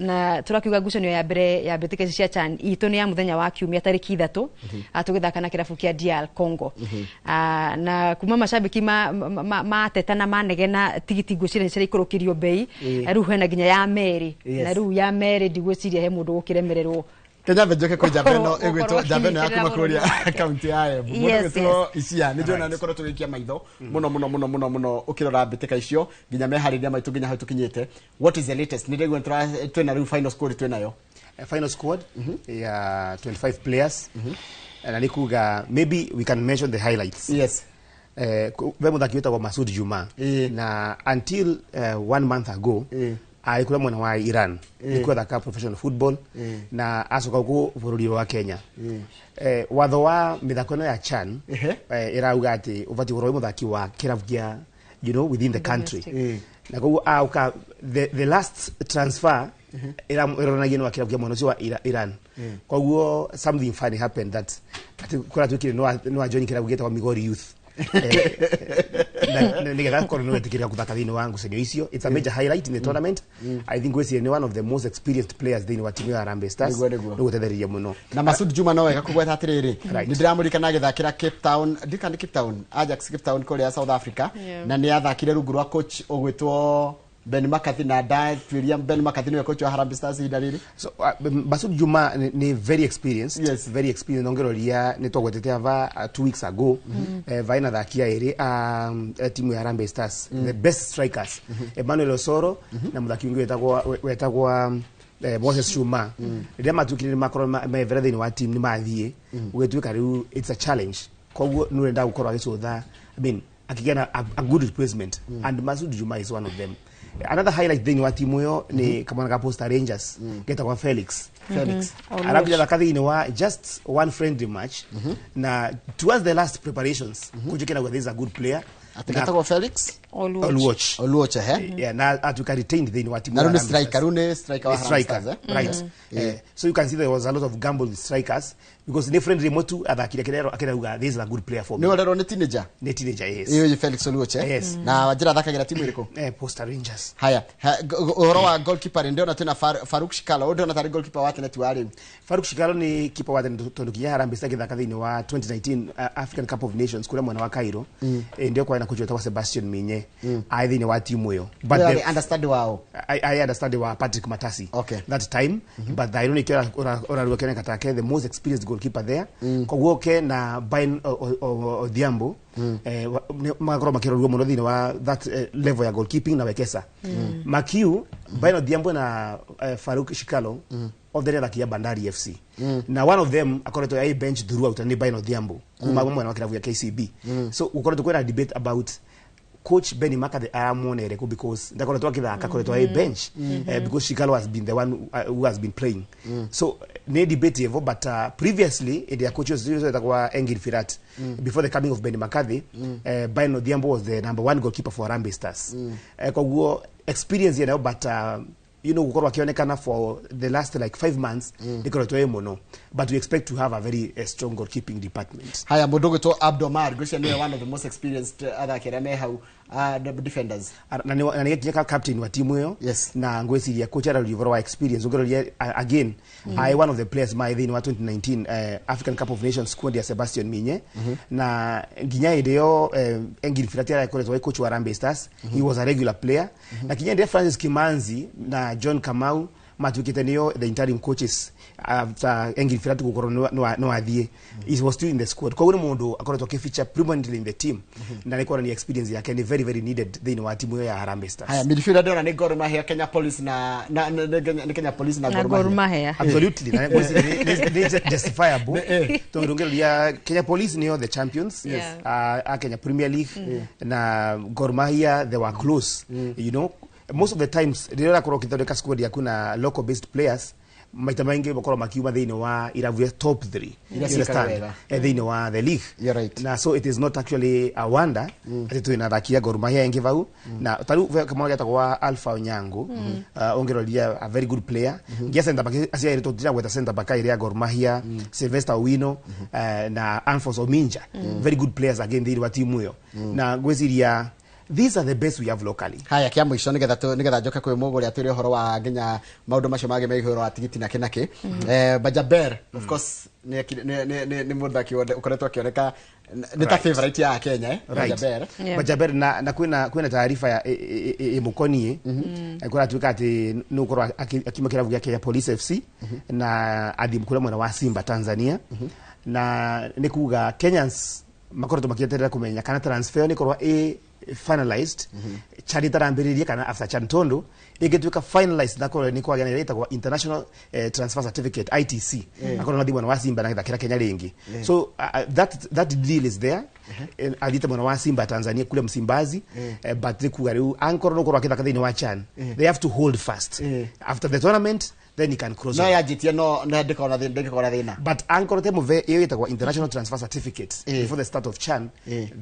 S3: na turakiuga ngucanio ya mbere ya bitika cia Chan itu ni ya muthenya wa kiumia tariki 3 tugithaka na kirabu kia DR Congo na kuma mashabiki ma tetana manegena tigiti ngucire cire ikurukirio bei riu hena ginya ya Meri na riu ya Meri ndigwiciria he mundu gukiremererwo
S6: Kenya bejoke ko Jabeno egwito Jabeno yakuma kuria county ya Embu mundu gwitwo Isia ni jona ni korwo tugikia maitho muno ukirora bitika icio ginya mehariria maitu ginya hau tukinyite what is the latest ni ndegwa twena riu final squad twenayo
S23: final squad ya 25 players na nikuga maybe we can mention the highlights ve muthaki witagwo Masud Juma na until 1 month ago alikula mwana wa Iran nikuwa thaka professional football na asoka ku bururi wa Kenya watho wa mithako ya Chan irauga ati ubati goro muthaki wa kirabu kia within the country na koguo auka the last transfer ironagie no kirabu kia mwana wa Iran koguo something funny happened that ati kura tukire no join kirabu gitwa Migori Youth nigetha korwo no etikira kuthaka thini wangu cenio icio it's a major highlight in the tournament I think we one of the most experienced players thini wa timu ya Harambee Stars no gutethereria muno
S6: na Masud Juma no wega kugweta atiriri ni ndiramurika na githakira Cape Town Cape Town Ajax Cape Town kuria South Africa na ni athakire rungu rwa coach ogwitwo Ben McCarthy na da tuiria Ben McCarthy ni coach wa Harambee Stars hidalili.
S23: So Masud Juma ni very experienced. Yes, very experienced. Ongeroria ni twagwetete ava 2 weeks ago. Vaina thakia iri timu ya Harambee Stars. The best strikers. Emmanuel Osoro na muthaki wingi wetagwa Moses Shuma. Rĩrĩa matukire makoro mevera thĩinĩ wa team ni mathie. Ũgĩtuĩka rĩu it's a challenge. Koguo nĩ urenda gukorwo agĩcũtha. I mean akigena a good replacement and Masud Juma is one of them. Another highlight thing wa timu yo ni kama na Posta Rangers geta kwa Felix arakuja thakathi ni wa just one friendly match na towards the last preparations kujikena with this a good player
S6: atakata kwa Felix
S23: Oluoch yeah na atuka retained the wa timu
S6: na striker wa
S23: striker right so you can see there was a lot of gamble with strikers because the friendly motu athakire kirero akirauga this is a good player for me
S6: ni wale ni teenager
S23: yes
S6: hiyo Felix Oluoch
S23: yes
S6: na wajira thakagira timu iliko
S23: Posta Rangers
S6: haya oro wa goalkeeper ndio na tena Faruk Shikalo ndio na tari goalkeeper wake neti wale
S23: Faruk Shikalo ni keeper wa tondokia Harambee Stars thakathi wa 2019 African Cup of Nations kule mwana wa Cairo ndio kwa inakuja kwa Sebastian Minye either ni wa timu hiyo
S6: but they understand wao
S23: I understand wa Patrick Matasi that time but the ironic ora kene katake the most experienced goalkeeper there kwa woke na Bain Odhiambo magoro makiro muno thini wa that level ya goalkeeping na Wekesa Makiu Bain Odhiambo na Faruk Shikalo of the other Bandari FC na one of them according to a bench throughout and Bain Odhiambo kuma mwana wa klabu ya KCB so uko to a debate about coach Benny McCarthy aramonere because ndakora twakithaka kore twa bench because Shikalo has been the one who has been playing so ne debate evo but previously their coaches kwa Engin Firat before the coming of Benny McCarthy Bain Odhiambo was the number 1 goalkeeper for Harambee Stars kwa experience you but you know ukorwa kionekana for the last like 5 months ikoro to emono but we expect to have a very strong goalkeeping department.
S6: Haya Modogo to Abdomar Gosha ni one of the most experienced other kerame how the defenders
S23: na ni captain wa timu hiyo na ngwesi ya coach ara livoro experience ugero again I one of the players my in 2019 African Cup of Nations squad ya Sebastian Minye na nginya ideo Engin Firat ya coach wa Harambee Stars he was a regular player na kinya ndio Francis Kimanzi na John Kamau matukitenio the interim coaches after Engin Firat gukoro no athie he was still in the squad kwa ule mundu akoretwa feature prominently in the team na alikuwa ni experience yake ni very very needed then wa timu ya Harambee Stars.
S6: Haya midfielder ndio ni Gor Mahia Kenya Police na Kenya Police na
S3: Gor Mahia
S23: absolutely na justifiable tongrongelia Kenya Police ni the champions Kenya Premier League na Gor Mahia they were close you know most of the times ndio kurokithondeka squad ya kuna local based players maita maingi bakoro makiuma thini wa iravu top 3 you understand thini wa the league
S6: you're right
S23: na so it is not actually a wonder that tu inathakia Gor Mahia ingi vau na taru kama wale atakwa Alpha Onyango ongerolia a very good player ngia center back asia ile totira weta center back ile ya Gor Mahia Sylvester Owino na Alphonse Ominja very good players again thini wa timu hiyo na gweciria these are the best we have locally.
S6: Haya kia mwisho nigetha joka kwe mogori atire horo wa Kenya maundu macio mage me horo wa tigiti na kinake Bajaber of course ni muthaki ukoretwa akioneka ni ta favorite ya Kenya
S23: Bajaber Bajaber na kwina taarifa ya Mukonie alikuwa atuika ati nuko akimekera vuga Kenya Police FC na adimkula mwana wa Simba Tanzania na nikuga Kenyans makoreto makieterera kumenya kana transfer ni korwa finalized Chadi tarambiririe kana after Chantondo igetuka finalized nakore ni kwa gani leta kwa international transfer certificate ITC nakore na dimwana wa Simba na kira Kenya lengi so that deal is there alita mwana wa Simba Tanzania kule Msimbazi but kugariu ankoro no kwa kithaka thini wa Chan they have to hold fast after the tournament then you can cross
S6: no ya jitia no ndeka ona thina
S23: but ankoro temo ve iyo ita kwa international transfer certificate before the start of Chan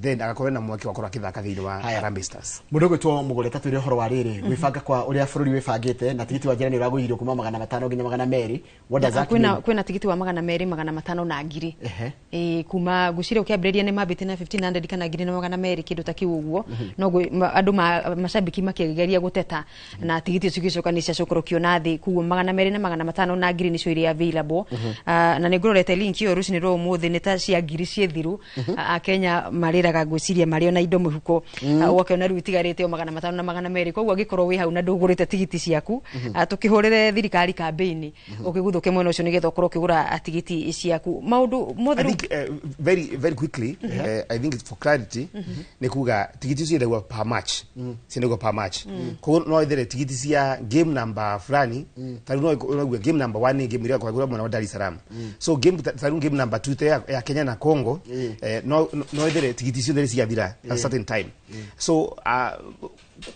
S23: then akakorena mwake wakora kithaka thini wa Harambee Stars
S6: mudogo twa mugore tatu ire horo wa riri wifanga kwa uria bururi wifangite na tigiti wa jira ni uraguhirio kuma 500 nginya 200 what does that mean
S3: kwina tigiti wa 200 500 na ngiri kuma gucire ukiambiriria ni mabite na 1500 kana ngiri na 200 kindu ta kiu uguo no andu mashabiki makigeria guteta na tigiti cigicoka ni ciacokorokio na thi kuo 200 200 na 500 na ngiri nicio iria available. Na nĩ ngororete link iyo ruci ni ro muthi nĩ ta cia ngiri cie thiru. Akenya marĩraga gwĩciria marĩ na indo mũhuko. Wakiona rĩu itigarĩte o 500 na 200. Koguo angĩkorwo wĩ hau na ndũgũrĩte tigiti ciaku, tukihũrĩre thirikari campaign ukiguthũke mwena ucio nigetha ukorwo ukigura tigiti ciaku. Maundu mothe.
S23: I think very quickly, I think it's for clarity, ni kuga tigiti cio per match. Sinego per match. Ko no ithere tigiti cia game number fulani, tari no game number 1 game ile kwa mwana wa Dar es Salaam. So game number 2 ya Kenya na Congo, no ithere tigiti cio cia thira at a certain time. So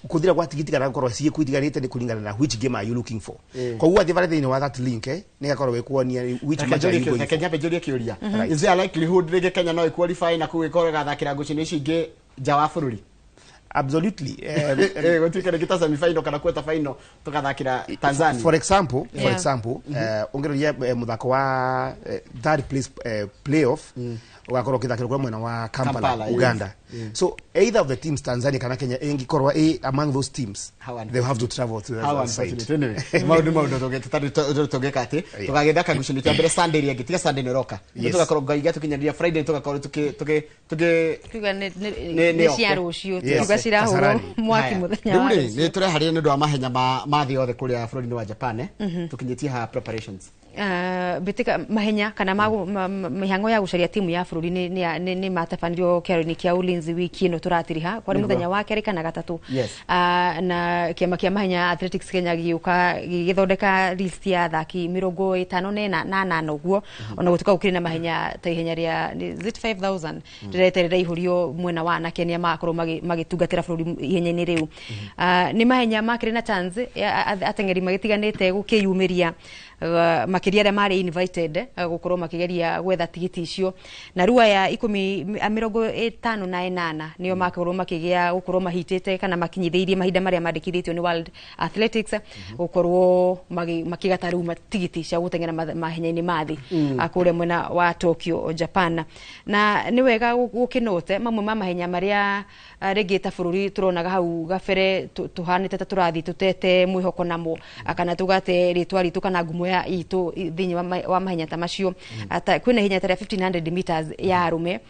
S23: kuthira kwa tigiti kana korwo cie kwitigarite ni kulingana na which game are you looking for. Kwa hiyo athi varete ni wa that link ni gakorwo wekuonia which match are you going for.
S6: Kenya bejoria kiuria. Is there likelihood rege Kenya no qualify na kugikorwo gathakira ngucini ici ingi nja wa bururi?
S23: Absolutely.
S6: Gotikana kita semi final kana kweta final tukathakira Tanzania.
S23: For example, ongereria muthako wa third place playoff ugakorwo kithakira kwa mwena wa Kampala, Uganda. So either of the teams, Tanzania kana Kenya, engikorwa among those teams, they have to travel to the site.
S6: Maudu tugeka ati tukagethaka ngucini kia mbere Sunday ria gitiga Sunday ni roka. Tugakorwo ngaiga tukinyaria Friday tugakorwo
S3: tuga ne cia rucio tuga cirahurwo mwaki muthenya wa
S6: ni tureharia ndu wa mahenya ma thi othe kuria bũrũri-inĩ wa Japan tukinyetie ha preparations.
S3: Bitika mahenya kana mihango ya gucaria timu ya bũrũri ni matabanio kiaro-inĩ kia Ulinzi wiki ino turatiriha kwa muthenya wa kerĩ kana gatatu. Na kiama kia mahenya Athletics Kenya giuka githondeka list ya athaki 58 uguo ona gutuka ukiri na mahenya ta ihenya ria 5000 ndireterera ihurio mwena wa Kenya makorwo magitungatira bũrũri ihenya-inĩ riu. Ni mahenya makiri na chance atengeri magitiganite gukiyumiria makiria aria mari invited gukorwo makigeria gwetha tigiti icio na rua ya 58 niyo makorwo makigia gukorwo mahitite kana makinyithĩirie mahinda maria mandikithitio ni World Athletics gukorwo makigata ruma tigiti cia gutengera mahenya-inĩ mathi akuria mwena wa Tokyo, Japan. Na ni wega gukinote mamwe ma mahenya maria regeta bũrũri turonaga hau gabere tuhanite ta turathi tutete mwihoko namo kana tugate ritwa ritu kana ngumo ya itu thini wa mahenya ta macio ata kwina hinya ta 1500 meters ya arume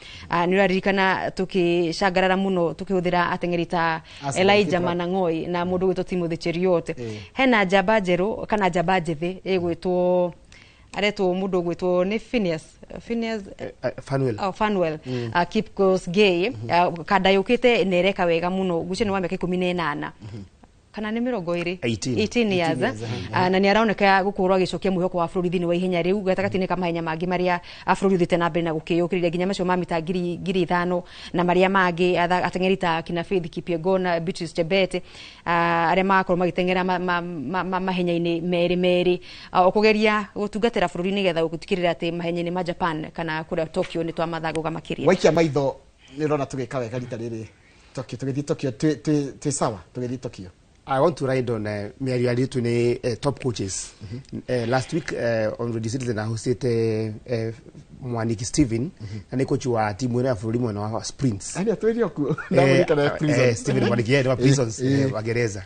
S3: ni uraririkana tukishangarara muno tukihuthira atengeri ta Elijah Manang'oi na mundu gwitwo Timothy Cheruiyot. Hena njamba njeru kana njamba njithi igwitwo aretwo mundu gwitwo ni Phineas Fanuel Kipkosgei kada yukite nereka wega muno gucini wa miaka 18 kana ni 18 years na ni araoneka gukorwo agicokia mwihoko wa bũrũri thini wa ihenya riu gatagati-inĩ ka mahenya mangi maria bũrũri thite na mbere na gukiyukiriria ginya macio ma mita ngiri 5 na maria mangi atengeri ta kina Faith Kipyegon, Beatrice Chebet aria makorwo magitengera mahenya-inĩ meri okugeria gutungatira bũrũri nigetha gutikirira ati mahenya-inĩ ma Japan kana kuria Tokyo ni twa mathago gamakiria.
S6: Waikia maitho ni rona tugika wega rita riri Tokyo tugithi Tokyo twi sawa tugithi Tokyo.
S23: I want to ride on Mary Alitu ni top coaches. Last week on Radio Citizen I hosted Mwaniki Steven na ni coach wa timu ya bũrũri mwena wa sprints.
S6: Ani atwerio ku na prisons.
S23: Steven Mwaniki wa prisons wa gereza.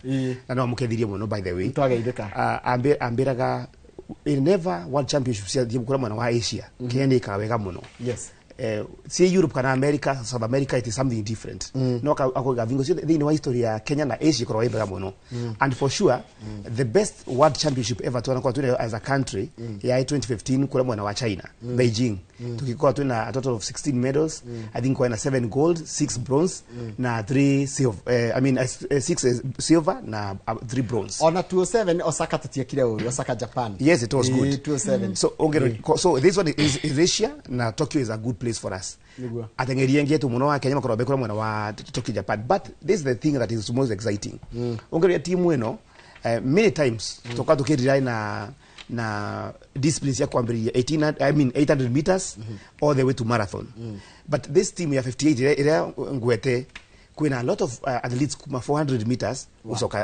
S23: Na no mukethirie muno by the way.
S6: Twageithika.
S23: Ambiraga in never world championship cia timu kura mwena wa Asia. Kenya ni kawega muno.
S6: Yes.
S23: See Europe kana America, South America, it is something different. No akoga vingo sio the wa history ya Kenya na Asia kwa weba muno. And for sure the best world championship ever to kwa tuna as a country ya 2015 kule mwana wa China, Beijing. Tukikuwa tuna a total of 16 medals. I think kwa na 7 gold, 6 bronze na 3 silver. I mean 6 silver na 3 bronze.
S6: On 207 Osaka tatiakire Osaka Japan.
S23: Yes, it was good.
S6: 207.
S23: So this one is Asia na Tokyo is a good place for us. Atengeri ngetu muno wa Kenya makoro bekora mwana wa Tokyo Japan, but this is the thing that is most exciting. Ongeria timu eno many times toka tukirira na disciplines ya kuambiria 800 meters all the way to marathon. But this team ya 58 ila ngwete kuna a lot of athletes kuma 400 meters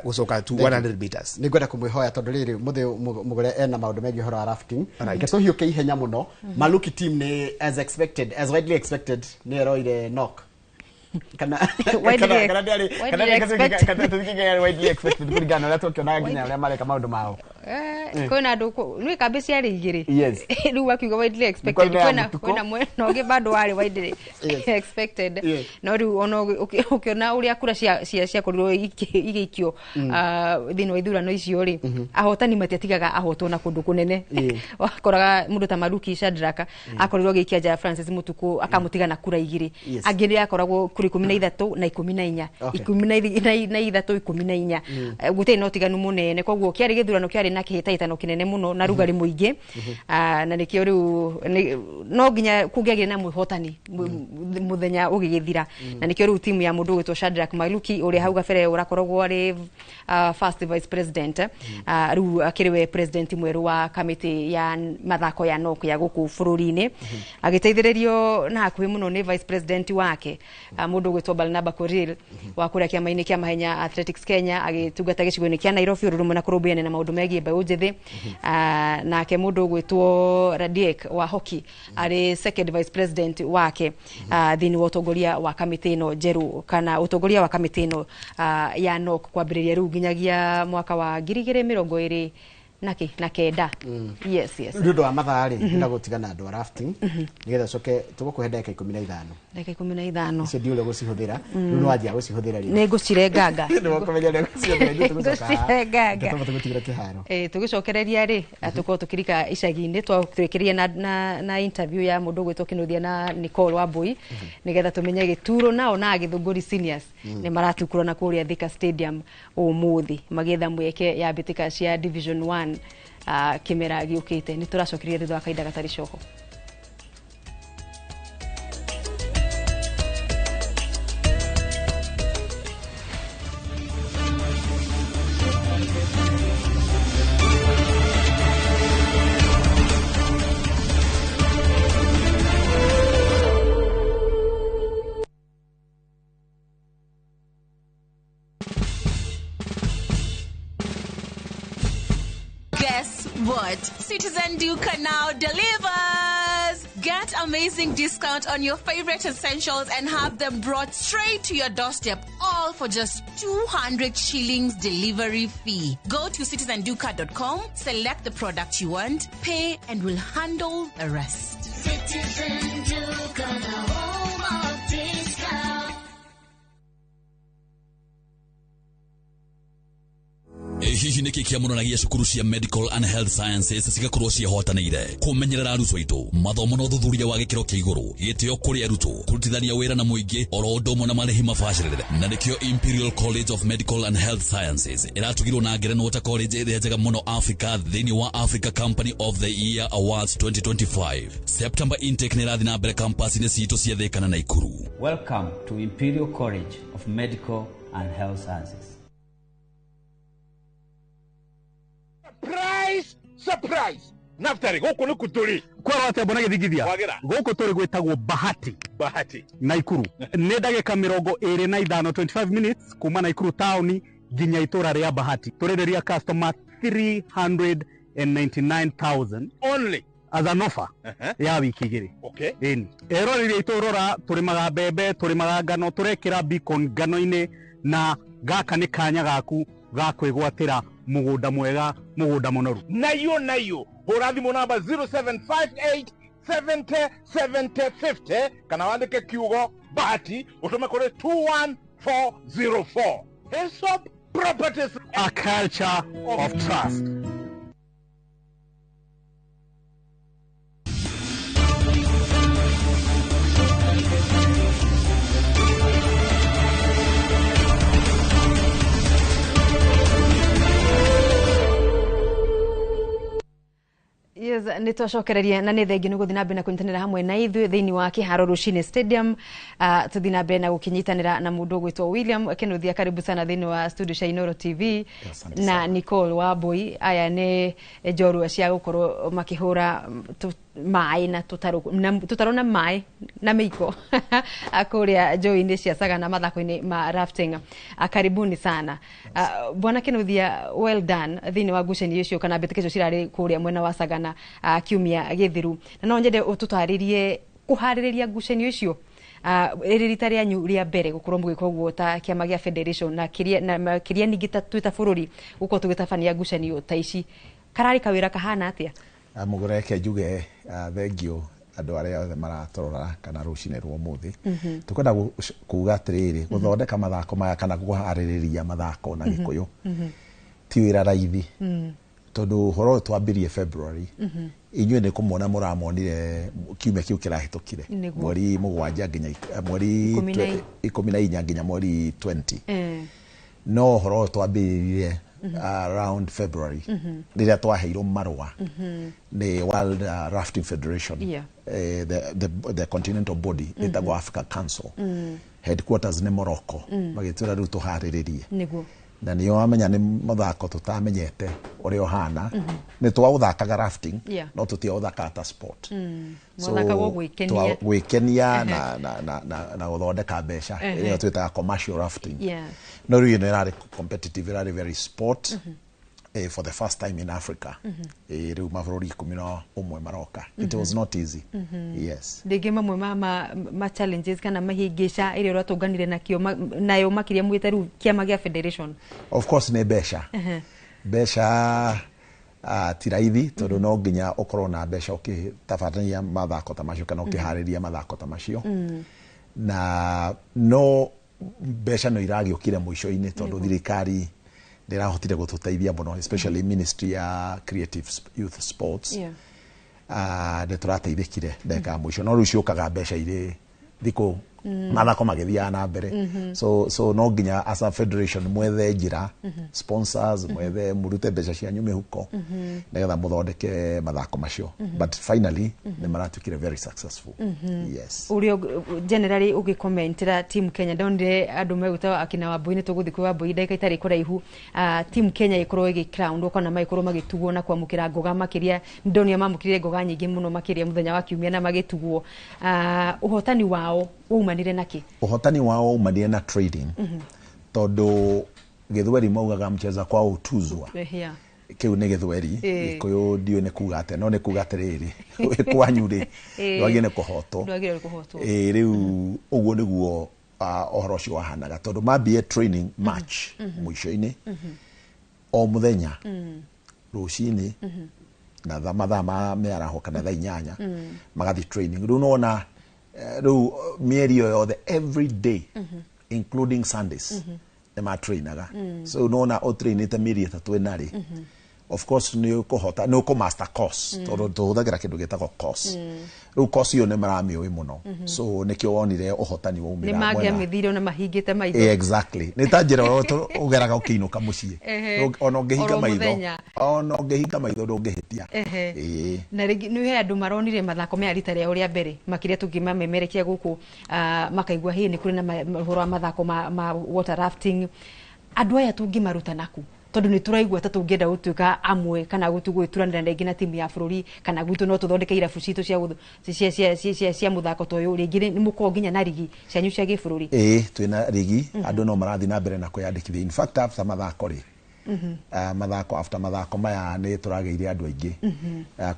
S23: usoka to 100 meters.
S6: Ni gwenda kumwihoya tondu riri mugore ena maundu megi horo rafting ngeto hiuke ihenya muno Maluki team ni as widely expected ni roire knock kana widely expected kulingana na Tokyo na ginya aria mareka maundu mao
S3: kwena andu nä kambä ciarä igä
S6: Yes.
S3: rä u akiuga widely expected kwena mwena å ngä bado warä widely expected no rä u ona å kä ona å rä a kura ciakorirwo igä ikio thä inä wa ithurano icio rä ahotani matiatigaga ahotwo na kå ndå kå nene wakoraga må ndå ta Maruki Shadrack akorirwo agä ikia nja Francis Mutuku akamå tiga na kura igä rä angä rä akoragwo kå rä 13 na 14 13 14 gå tä no tiganu må nene koguo kä arä gä thurano kä arä na kä hä tahä tano kä nene må no na rugarä må ingä na nä kä o rä u no nginya kå ngä agä na mwä hotani må thenya å gä gä thira na nä kä o rä u timu ya må ndå å gä two Shadrack Maluki å rä a hau gabere å rakoragwo arä first vice president rä u akä rä we president mwerå wa kamä ya mathako ya NOK ya gå kå bå rå ri-inä agä teithä rä rio na hakuhä må no nä vice president wake må ndå å gä two Barnaba Korir wa kå rä a kä ama-inä kä a mahenya Athletics Kenya agä tungata gä cigo-inä kä a Nairobi å rå rå mwe na kå rå mbä na maå ndå megiä mbeå njä thä nake må ndå å gwä two Radiek wa hockey arä second vice president wake thä-inä wa utongoria wa kamä tä ä no njerå kana utongoria wa kamä tä ä no ya NOK kwambä rä ria rä u nginyagia mwaka wa 2020 na kenda yes
S6: nä å ndå wa mathaa rä na gå tigana andå a rafting nä getha coke tå gå kå he ndagä ka 15
S3: ndagä 15
S6: icio ndiå rä gå cihå thä ra rä u nä wanjia gå cihå thä ra
S3: nä ngå cirenganga
S6: nä gåkåmenya nä
S3: ngåcirenganga
S6: tå gå tigä ra kä haro
S3: tå gä cokereria rä tå korwo tå kä rika icagi-inä twatwä kä rie na interview ya må ndå å gwä two kä nuthia na Nicole Wambui nä getha tå menye gä turo nao na agä thå ngå ri seniors nä maratukå na kå rä a Thika Stadium å må thä magäetha mweke ya mbä tä ka cia division 1 kä mera gä å kä te nä tå racokeria thutha wa kahinda gatarä coho
S5: Guess what? Citizen Duca now delivers! Get amazing discount on your favorite essentials and have them brought straight to your doorstep, all for just 200 shillings delivery fee. Go to citizenduca.com, select the product you want, pay, and we'll handle the rest.
S4: Citizen Duca, the home of discount.
S13: hihi niki kiamunanagia cukuru cia medical and health sciences cigakorwo ciĩhotanĩire kũmenyerera arutwo aitũ mathomo na ũthuthuria wa gĩkĩro kĩa igũrũ gĩtĩo kũrĩ arutwo kũrutithania wĩra na mũingĩ oro ũndũ ũmwe na marĩhi mabacĩrĩre na nĩkĩo Imperial College of Medical and Health Sciences ĩratugirwo na ngerenwa ta college ĩrĩa njega mũno Africa thĩinĩ wa Africa Company of the Year Awards 2025. September intake nĩ ĩrathiĩ na mbere campus-inĩ citũ cia Thika na Naikuru.
S8: Welcome to Imperial College of Medical and Health Sciences.
S10: Surprise! Naftari gũkũ nĩ kuturi
S17: kwara atĩa mbona gĩthigithia gũkũ tũrĩ gwĩtagwo Bahati Naikuru nĩ ndagĩka 25 25 minutes kuma Naikuru town nginya itũra rĩa Bahati tũrĩrĩria customer 399,000
S10: only
S17: as an offer ya wiki igĩrĩ.
S10: Okay.
S17: Ero rĩrĩa itũrora tũrĩmaga mbembe tũrĩmaga ngano tũrekĩra beacon ngano-inĩ na gaka nĩ kanya gaku ga kwĩgwatĩra mugunda mwega mugunda munoru
S10: nayo hũra thimũ namba 0758 70 70 50 kana wandĩke kiugo Bahati ũtũme kũrĩ 21404. Hillsop Properties,
S17: a culture of trust.
S3: Yes, nĩ twacokereria na nĩ thengi nĩ gũthiĩ na mbere na kũnyitanĩra hamwe na ithuĩ thĩinĩ wa Kĩharo Rũcinĩ Stadium. Tũthiĩ na mbere na gũkĩnyitanĩra na mũndũ ũgwĩtwo William Kĩnuthia, karibu sana thĩinĩ wa studio cia Inooro TV na Nicole Wambui. Aya nĩ njorua cia gũkorwo makĩhũra maĩ na tũtarũ na maĩ na mĩiko kũrĩa njũĩ-inĩ cia Sagana mathako-inĩ ma rafting. Karibuni sana. Bwana Kĩnuthia, well done thĩinĩ wa ngucanio icio kana mbĩtĩka icio cirarĩ kũrĩa mwena wa Sagana kiumia gĩthiru, na no nyende ũtũtarĩrie kũharĩrĩria ngucanio icio rĩrĩ rita rĩanyu rĩa mbere gũkorwo mũgĩka ũguo ta kĩama gĩa Federation na kĩrĩa ningĩ twĩ ta bũrũri gũkorwo tũgĩtabania ngucanio ta ici. karari kawira kahana atia
S2: mugureke njuge thengio andu aria othe maratorora kana rucine rwo muthi tukwenda kuuga atiriri guthondeka mathako maya kana guhaririria mathako na gikuyu ti wira raithi tondu horo twambirie February inyuĩ nĩ kũmona mũramonire kiumia kĩu kĩrahĩtũkire mweri 7 nginya mweri 14 nginya mweri 20 no horo twambĩrĩire around February rĩrĩa twaheirwo marũa nĩ World Rafting Federation the continental body ĩtagwo Africa Council headquarters nĩ Morocco magĩtwĩra rĩu tũharĩrĩrie na nĩyo amenya nĩ mathako tutamenyete ũrĩa ũhana nĩ twaũthakaga rafting no tũtiaũthaka ta sport so gwĩkenia na gũthondeka mbeca ĩrĩa twĩtaga commercial rafting no rĩu nĩ ĩrarĩ competitive ĩrarĩ very sport for the first time in Africa rĩu mabũrũri 11 maroka it was not easy yes
S3: ndĩngĩ mamwe ma challenges kana mahĩngĩca iria ũratũnganire nayo makĩria mwĩte rĩu kĩama gĩa federation
S2: of course nĩ mbeca ti raithi tondũ no nginya ũkorwo na mbeca ũkĩtabarania mathako ta macio kana ũkĩharĩria mathako ta macio na no mbeca no iragĩũkire mũico-inĩ tondũ thirikari ndĩrahotire gũtũteithia mũno especially ministry ya creative youth sports nĩ tũrateithĩkire ndeka mũico no rĩu ciũkaga mbeca irĩ thikũ mathako magĩthiaga na mbere so no nginya as a federation mwethe njĩra sponsors mwethe mũrute mbeca cianyu mĩhuko nĩgetha mũthondeke mathako macio but finally nĩ maratuĩkire very successful yes
S3: ũrĩa generally ũgĩkommentera team Kenya ndonire andũ megũta akina Wambui tũgũthiĩ kwa Wambui ndagĩka itarĩ kũraihu team Kenya ikorwo ĩgĩcrown kana maikorwo magĩtugwo na kwamũkĩra ngoga makĩria ndonia mamũkĩrire ngoga nyingĩ mũno makĩria mũthenya wa kiumia na magĩtugwo ũhotani wao umanire naki
S2: uhotani wao umanire na trading tondu githweri maugaga mcheza kwao utuzwa kiu ni githweri gikuyu ndio ni kuga ate no ni kuga atiriri kwanyu ri ndwagire ni kuhotwo riu uguo niguo ohoro cio wahanaga tondu mambie training match mwisho-ini o muthenya rucini na mathaa ma mĩaraho kana thaa 8 magathi training riu nona riu mieri yothe every day including Sundays nĩ matrainaga so nona o trainite mieri 3 nari of course nĩ ũkũhota nĩ ũkũmaster course tondũ tũhũthagĩra kĩndũ gĩtagwo course rĩu course iyo nĩ maramĩũĩ mũno so nĩkĩo wonire ũhotani waumĩra
S3: mwena nĩ mangĩamĩthire na mahingĩte maitho
S2: exactly nĩ ta njĩra ũgeraga ũkĩinũka mũciĩ ona ũngĩhinga maitho ndũngĩhĩtia
S3: na nĩ he andũ maronire mathako maya rita rĩa ũrĩa mbere makĩria tũngĩmamemerekia gũkũ makaigua hĩ nĩ kũrĩ na ũhoro wa mathako ma water rafting andũ aya tũngĩmaruta naku tondu ni turaigua ta tungenda gutuika amwe kana gutugwituranira rĩngĩ na timu ya bũrũri kana gutu no tuthondeke irabu citũ cia muthako toyo rĩngĩ nĩ mũkorwo nginya na rigi cianyu cia gĩbũrũri
S2: twina rigi andũ no marathi na mbere na kwĩyandĩkithia in fact after mathako mathako after mathako maya nĩ tũrageire andũ aingĩ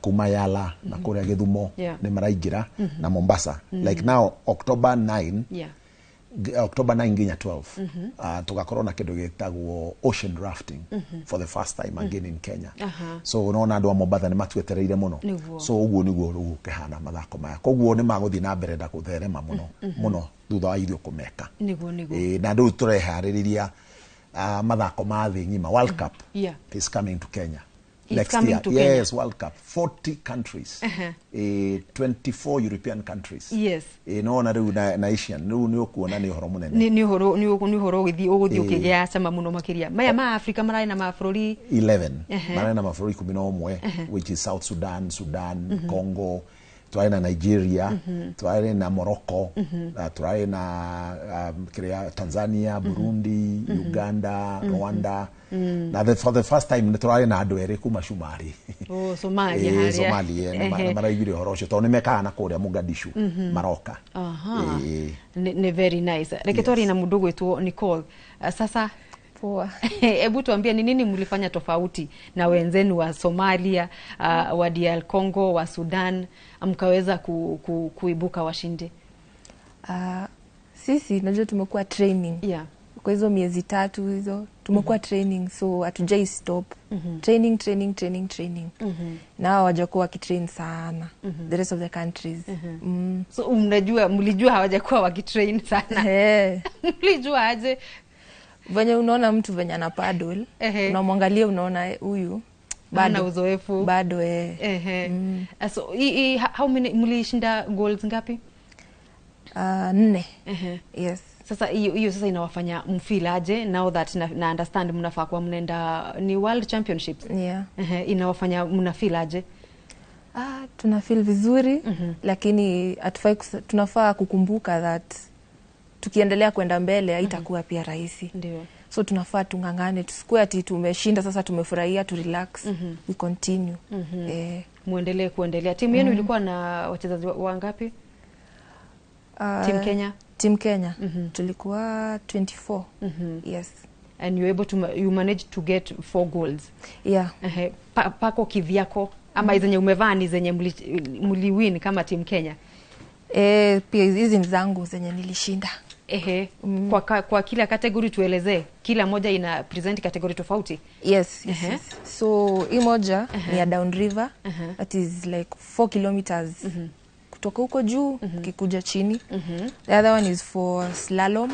S2: kuma Yala na kũrĩa Gĩthumo nĩ maraingĩra na Mombasa like now October 9 nginya 12 tugakorwo na kĩndũ gĩtagwo ocean rafting for the first time again in Kenya so unaona andũ a Mombasa nĩ matwetereire mũno so ũguo nĩguo rĩu kĩhana mathako maya koguo nĩ magũthiĩ na mbere na gũtherema mũno thutha wa irio kũmeka na rĩu tũreharĩrĩria mathako ma thĩ ng'ima World Cup is coming to Kenya next year. Yes, World Cup. 40 countries. 24 European countries.
S3: Yes.
S2: No na riu na Asian. Ni ukuona ni uhoro munene.
S3: Ni uhoro ugithi ukigea sama muno makiria. Maya ma Africa marari na mabũrũri
S2: 11. Marari na mabũrũri 11 which is South Sudan, Congo, tuae na Nigeria, tuae na Morocco, tuae na Tanzania, Burundi, Uganda, Rwanda. Na for the first time tuae na andũ erĩ kuma Shumari.
S3: Somalia.
S2: Somalia na maraigire horo ucio tondũ nĩmekaga na kũrĩa Mogadishu maroka.
S3: Ni very nice. Reketori na mundu gwetwo Nicole. Sasa hebu tuambie ni nini mlifanya tofauti na wenzenu wa Somalia, wa DR Congo, wa Sudan mkaweza kuibuka washindi?
S11: Sisi najua tumekuwa training
S1: kwa hizo miezi 3 hizo tumekuwa training, so hatujai stop. Training. Na hawajakuwa wakitrain sana the rest of the countries.
S3: So mlijua hawajakuwa wakitrain sana. Mlijua aje?
S1: Venye unaona mtu venye ana paddle, unamwangalia unaona huyu bado
S3: ana uzoefu.
S1: Bado
S3: So how many mlishinda goals ngapi?
S1: 4. Yes.
S3: Sasa hiyo sasa inawafanya mfeel aje now that na understand mnafaa kwa mnaenda ni World Championships?
S1: Yeah.
S3: Inawafanya mnafeel aje?
S1: Tuna feel vizuri, lakini tunafaa kukumbuka that tukiendelea kwenda mbele haitakuwa pia rahisi.
S3: Ndio.
S1: So tunafaa tungangane, tusikue ati tumeshinda sasa tumefurahia, to relax. We continue.
S3: Muendelee kuendelea. Timu yenu ilikuwa na wachezaji wangapi? Team Kenya. Tulikuwa 24. Yes. And you managed to get 4 goals.
S1: Yeah.
S3: Pako kivyako ama zenye umevaa ni zenye mliwin kama Team Kenya?
S1: Pia hizi ni zangu zenye nilishinda.
S3: Kwa kila category tuelezee. Kila moja ina present category tofauti.
S1: Yes. So hii moja ni ya down river. That is like 4 kilometers. Kutoka huko juu kikuja chini. The other one is for slalom.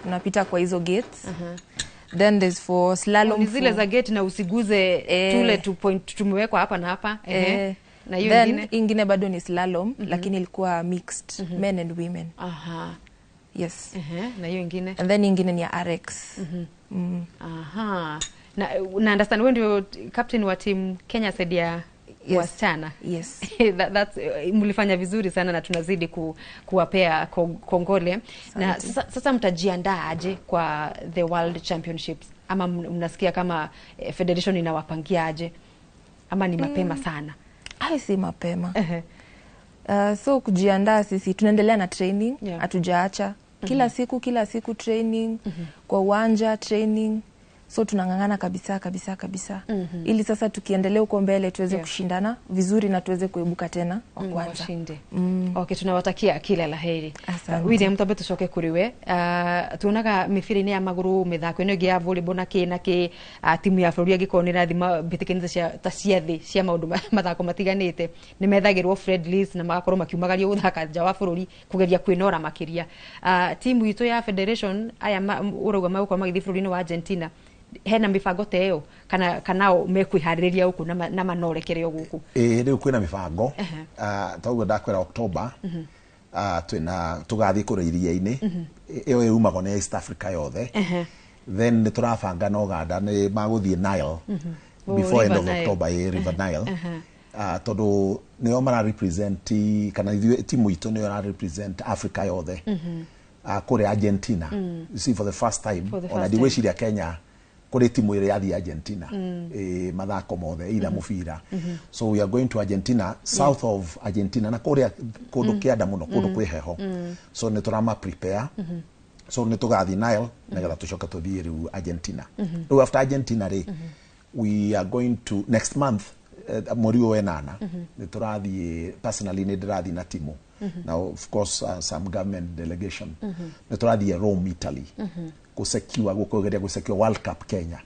S1: Unapita kwa hizo gates. Then there's for slalom.
S3: Ni zile za gate na usiguze tule 2 point tumewekwa hapa na hapa. Na hiyo
S1: ingine bado ni slalom, lakini ilikuwa mixed, men and women. Yes.
S3: Na hiyo ingine? And
S1: then ingine ni ya RX.
S3: Na understand when you captain wa team Kenya said ya wasichana.
S1: Yes.
S3: That's mlifanya vizuri sana na tunazidi kuwapea kongole. Na sasa mtajiandaa aje kwa the World Championships? Ama mnasikia kama federation inawapangia aje? Ama ni mapema sana?
S1: Si mapema. So kujiandaa sisi tunaendelea na training, hatujaacha. Kila siku training, kwa uwanja training. So tunangangana kabisa. Ili sasa tukiendelea huko mbele tuweze kushindana vizuri na tuweze kuibuka tena wa kwanza.
S3: Okay, tunawatakia kila laheri. William Tabe tushoke kuriwe. Tuonaga mifiri ya maguru mithako ino ya volleyball na ke timu ya Florida gikonera thima bitikenze cia ciathi cia maundu mathako matiganite ni methagirwo friendlies na magakorwo makiumagaria uthaka nja wa bururi kugeria kwinora makiria. Timu itu ya federation aya uruga magukwa magithi bururi wa Argentina hena mibango teo kanao mekwihaririria huku na manorekereo guku.
S2: Riu kwina mibango taugo ndakwera October tugathi kura iria-ini iyo yumago ni East Africa yothe. Then ni turabanga na Uganda ni maguthie Nile before end of October River Nile. Todo nio mara represent kana timu itu nio ra represent Africa yothe. Kure Argentina. You see, for the first time on the way shiria Kenya kuri timu ile ya Argentina mathako mothe ila mufira. So we are going to Argentina, south of Argentina na kuri kundu kianda muno kundu kwi heho. So ni turama prepare. So ni tugathi Nile na gatha tucoka tuthie riu Argentina. So after Argentina we are going to next month Morio Enana. Ni turathi personally ni ndirathi na timu. Now of course some government delegation. Ni turathi Rome, Italy. Kusekiwa World Cup Kenya.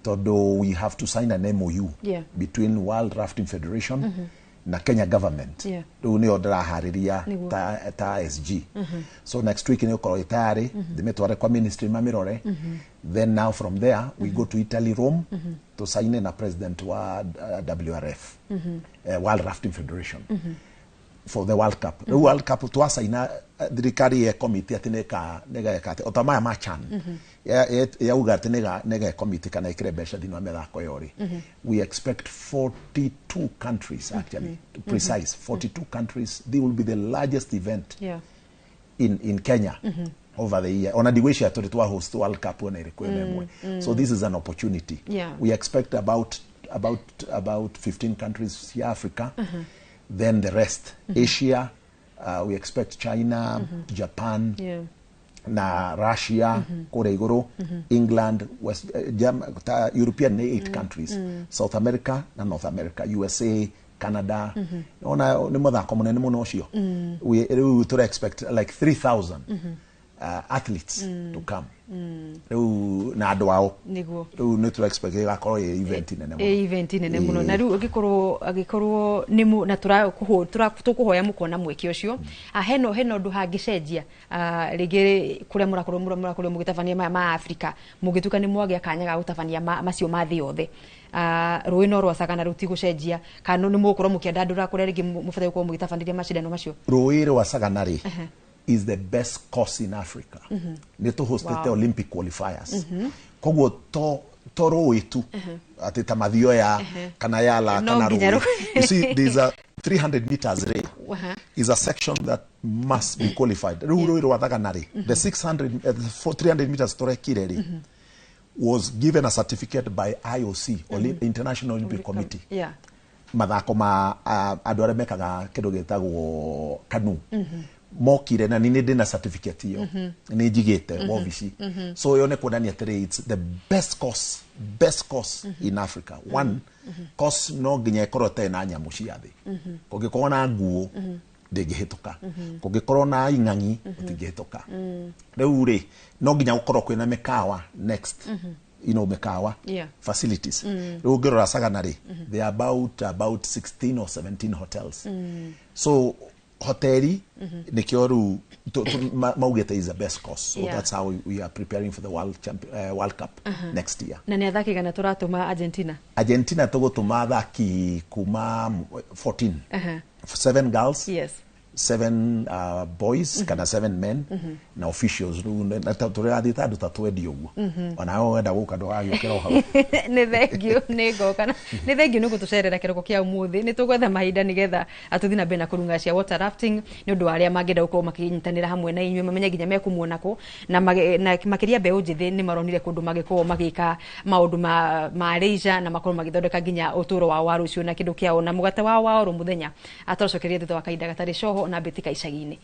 S2: Todo we have to sign an MOU between World Rafting Federation na Kenya government. Do ni odra hariria ta SG. So next week ni ko tayari dimetware kwa ministry mamirore. Then now from there we go to Italy, Rome to sign na president wa WRF, World Rafting Federation. For the World Cup. The World Cup to us ina dirikari committee atineka nega kate otamaya machan. Ya ugarte nega committee kana ikrebesha dino methako yori. We expect 42 countries actually, to precise 42 countries. They will be the largest event in Kenya over the year. On a diwisha to host World Cup on so this is an opportunity. We expect about 15 countries here Africa. Then the rest, Asia, we expect China, Japan, na Russia, Korea, England, European 8 countries, South America na North America, USA, Canada. We expect like 3,000 athletes to come. Riu na andu ao riu ni tura expect gakorwo event nene muno
S3: event nene muno na riu agikorwo nimu na tukuhoya mukona mweke ucio heno ndu hangicenjia rigi kuria murakorwo mugitabania ma Africa mugituka ni mwagia kanya ga gutabania macio mathi yothe rui no rwasagana ruti gucenjia kana ni mukorwo mukienda ndura kuria rigi mufathe gukorwo mugitabandiria macindano macio
S2: rui rwasagana ri is the best course in Africa. Ni to hostete Olympic qualifiers. Koguo to roi tu ati tamathio ya kana yala kana roi. You see there's a 300 meters ray is a section that must be qualified. Roi rwasagana ri the 300 meters torekire ri was given a certificate by IOC, International Olympic Committee.
S3: Yeah.
S2: Mathako ma andu aria mekaga kindu gitagwo kanu. Mokire na nini ndina certificate hiyo ni jigete obviously so yone kuonania tere it's the best course in Africa. One course no nginya ikorwo tena nyamu ciathi kugikorwo na nguo ndingihituka kugikorwo na ing'ang'i ndingihituka riu ri no nginya gukorwo kwina mikawa next mikawa facilities riu ngirora sagana ri they are about 16 or 17 hotels so hoteli nikio ru maugete is the best course so that's how we are preparing for the World Cup next year.
S3: Na ni athaki kana turatuma Argentina
S2: tugutuma athaki kuma 14 7 girls 7 boys kana 7 men na officials na turathita andu tatwendi uguo onao wenda guka ndo agikira hau
S3: ni thengio ni ngokana ni thengio ni gutucerera kiroko kia umuthi ni tugwetha mahinda nigetha atuthina bena kurunga cia water rafting ni undu aria mangenda gukorwo makinyitanira hamwe na inywe mamenye ginya mekumuonako na makiria mbeu njithi ni maronire kundu magikorwo magika maundu ma leisure na makorwo magithondeka ginya uturo wa waru cio na kindu kiao na mugate wa ro muthenya atorocokeria thutha wa kainda gatari coho na betika icagi-ini.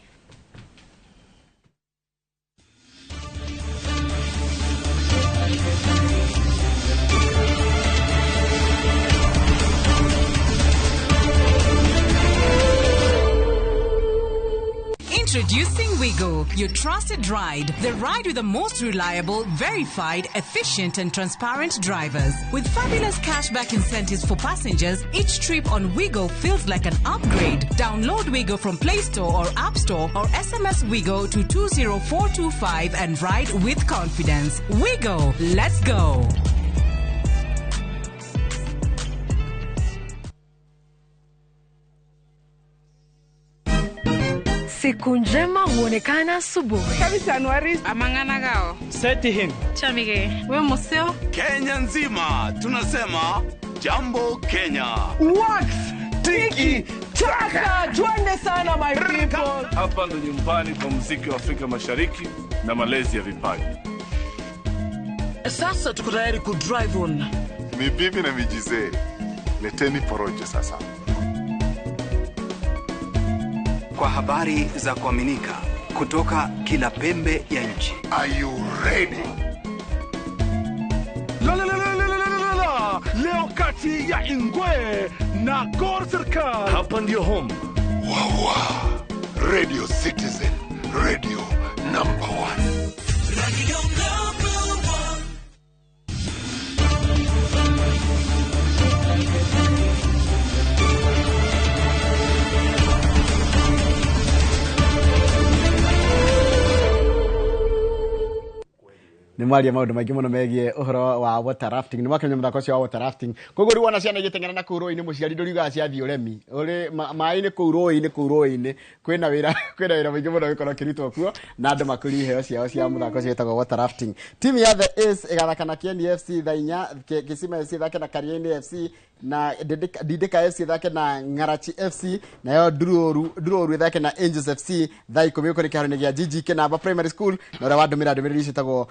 S5: Introducing Wigo, your trusted ride. The ride with the most reliable, verified, efficient and transparent drivers. With fabulous cashback incentives for passengers, each trip on Wigo feels like an upgrade. Download Wigo from Play Store or App Store or SMS Wigo to 20425 and ride with confidence. Wigo, let's go.
S11: Siku njema huonekana asubuhi.
S21: Kabisa Anuari.
S11: Amangana gao.
S22: Seti him.
S11: Chamige. We museo.
S10: Kenya nzima tunasema jambo Kenya.
S21: Wax. Tiki taka. Twende sana my people.
S10: Hapa ndo nyumbani kwa muziki wa Afrika Mashariki na malezi ya vipaji.
S11: Sasa tuko tayari ku drive on.
S10: Mibibi na mijize. Leteni porojo sasa.
S12: Kwa habari za kuaminika kutoka kila pembe ya nchi.
S10: Are you ready? Leo kati ya Ingwe na Gor Serikali. Hapa ndio home. Radio Citizen, radio number 1. Radio number 1.
S6: Ni mwaria maundu maingi muno megie uhoro wa water rafting ni mwakenya muthako cio wa water rafting koguo riu ona ciana igiteng'era na kuroi ni muciari nduriga ciathi uremi uri mai ni kuroi ni kwina wira maingi muno gikora kiritwo kuo na andu makuri heo ciao cia muthako cio etagwo water rafting. Timu ya the Ace igathakana Kieni FC thainya Kisima FC thake na Kariani FC na Didika FC thake na Ngarachi FC na yo Duroru thake na Angels FC thai komio kuri kiharoni gia GG Kinamba Primary School na ora wadumira ndumiriri citagwo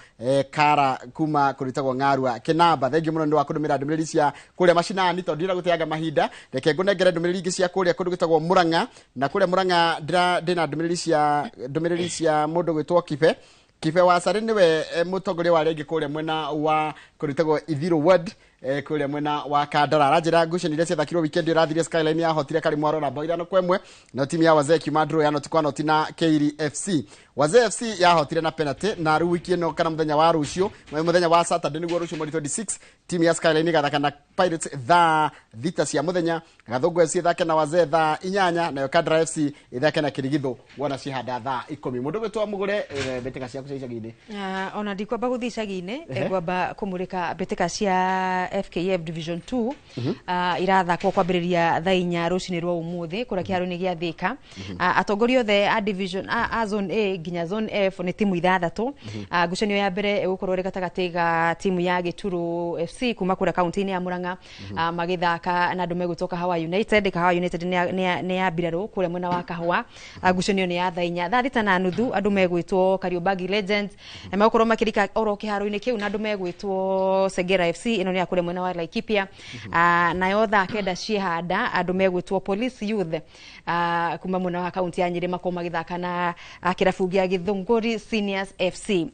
S6: Kara kuma kuritagwo Ngarua Kinamba. Thengi muno ndu wakudumira ndumiriri cia kuria mashinani to ndira guteaga mahinda reke ngunengere ndumiriri ingi cia kuria kundu gitagwo Muranga na kuria Muranga ndina ndumiriri cia mundu gwitwo Kipe wa Sare niwe mutongoria wa regi kuria mwena wa kuritagwo Ithiro Ward kuria mwena wa Kandara rajira ngucanio iria ciathakirwo weekend irathire Skyline yahotire Karimwaro na bao 5-1 na timu ya Wazee Kimadro yanotiko noti na Keiri FC. Wazee FC yahotire na penalty na rĩu wiki ĩno kana muthenya wa rũcio muthenya wa Saturday niguo rũcio mweri 26 timu ya Skyline gathaka na Pirates thaa thita cia muthenya Gathungu FC thake na Wazee thaa 8 nayo Kandara FC ithake na Kirigitho wona cihanda thaa 10 mundu gwitwa mugure beteka ciaku cia icagi-inĩ
S3: ona ndikwamba guthi icagi-inĩ ngwamba kumurika beteka cia FKF Division 2 irathakwo kwambĩrĩria thaa 4 rũcinĩ rwa umuthi kuria kĩharo-inĩ gĩa Thika atongoria othe a division a zone A nginya zone F ni timu ithathatũ ngucanio ya mbere ĩgũkorwo ĩrĩ gatagatĩ ga timu ya Gituro FC kuma kuria kaunti-inĩ ya Murang'a magĩthaka na andũ megũtoka Hawa United. Hawa United nĩ ya Birarũ kuria mwena wa Kahũa. Ngucanio nĩ ya thaa 4 thaa 6:30 andũ megwĩtwo Kariobangi Legends megũkorwo makĩrika oro kĩharo-inĩ kĩu na andũ megwĩtwo Segera FC ĩno nĩ ya kuria mwena wa Laikipia. Nayo thaa 9 ciehanda andũ megwĩtwo Police Youth kuma mwena wa kaunti ya Nyĩrĩ makorwo magĩthaka na kĩrabu gĩa Gĩthũngũri Seniors FC.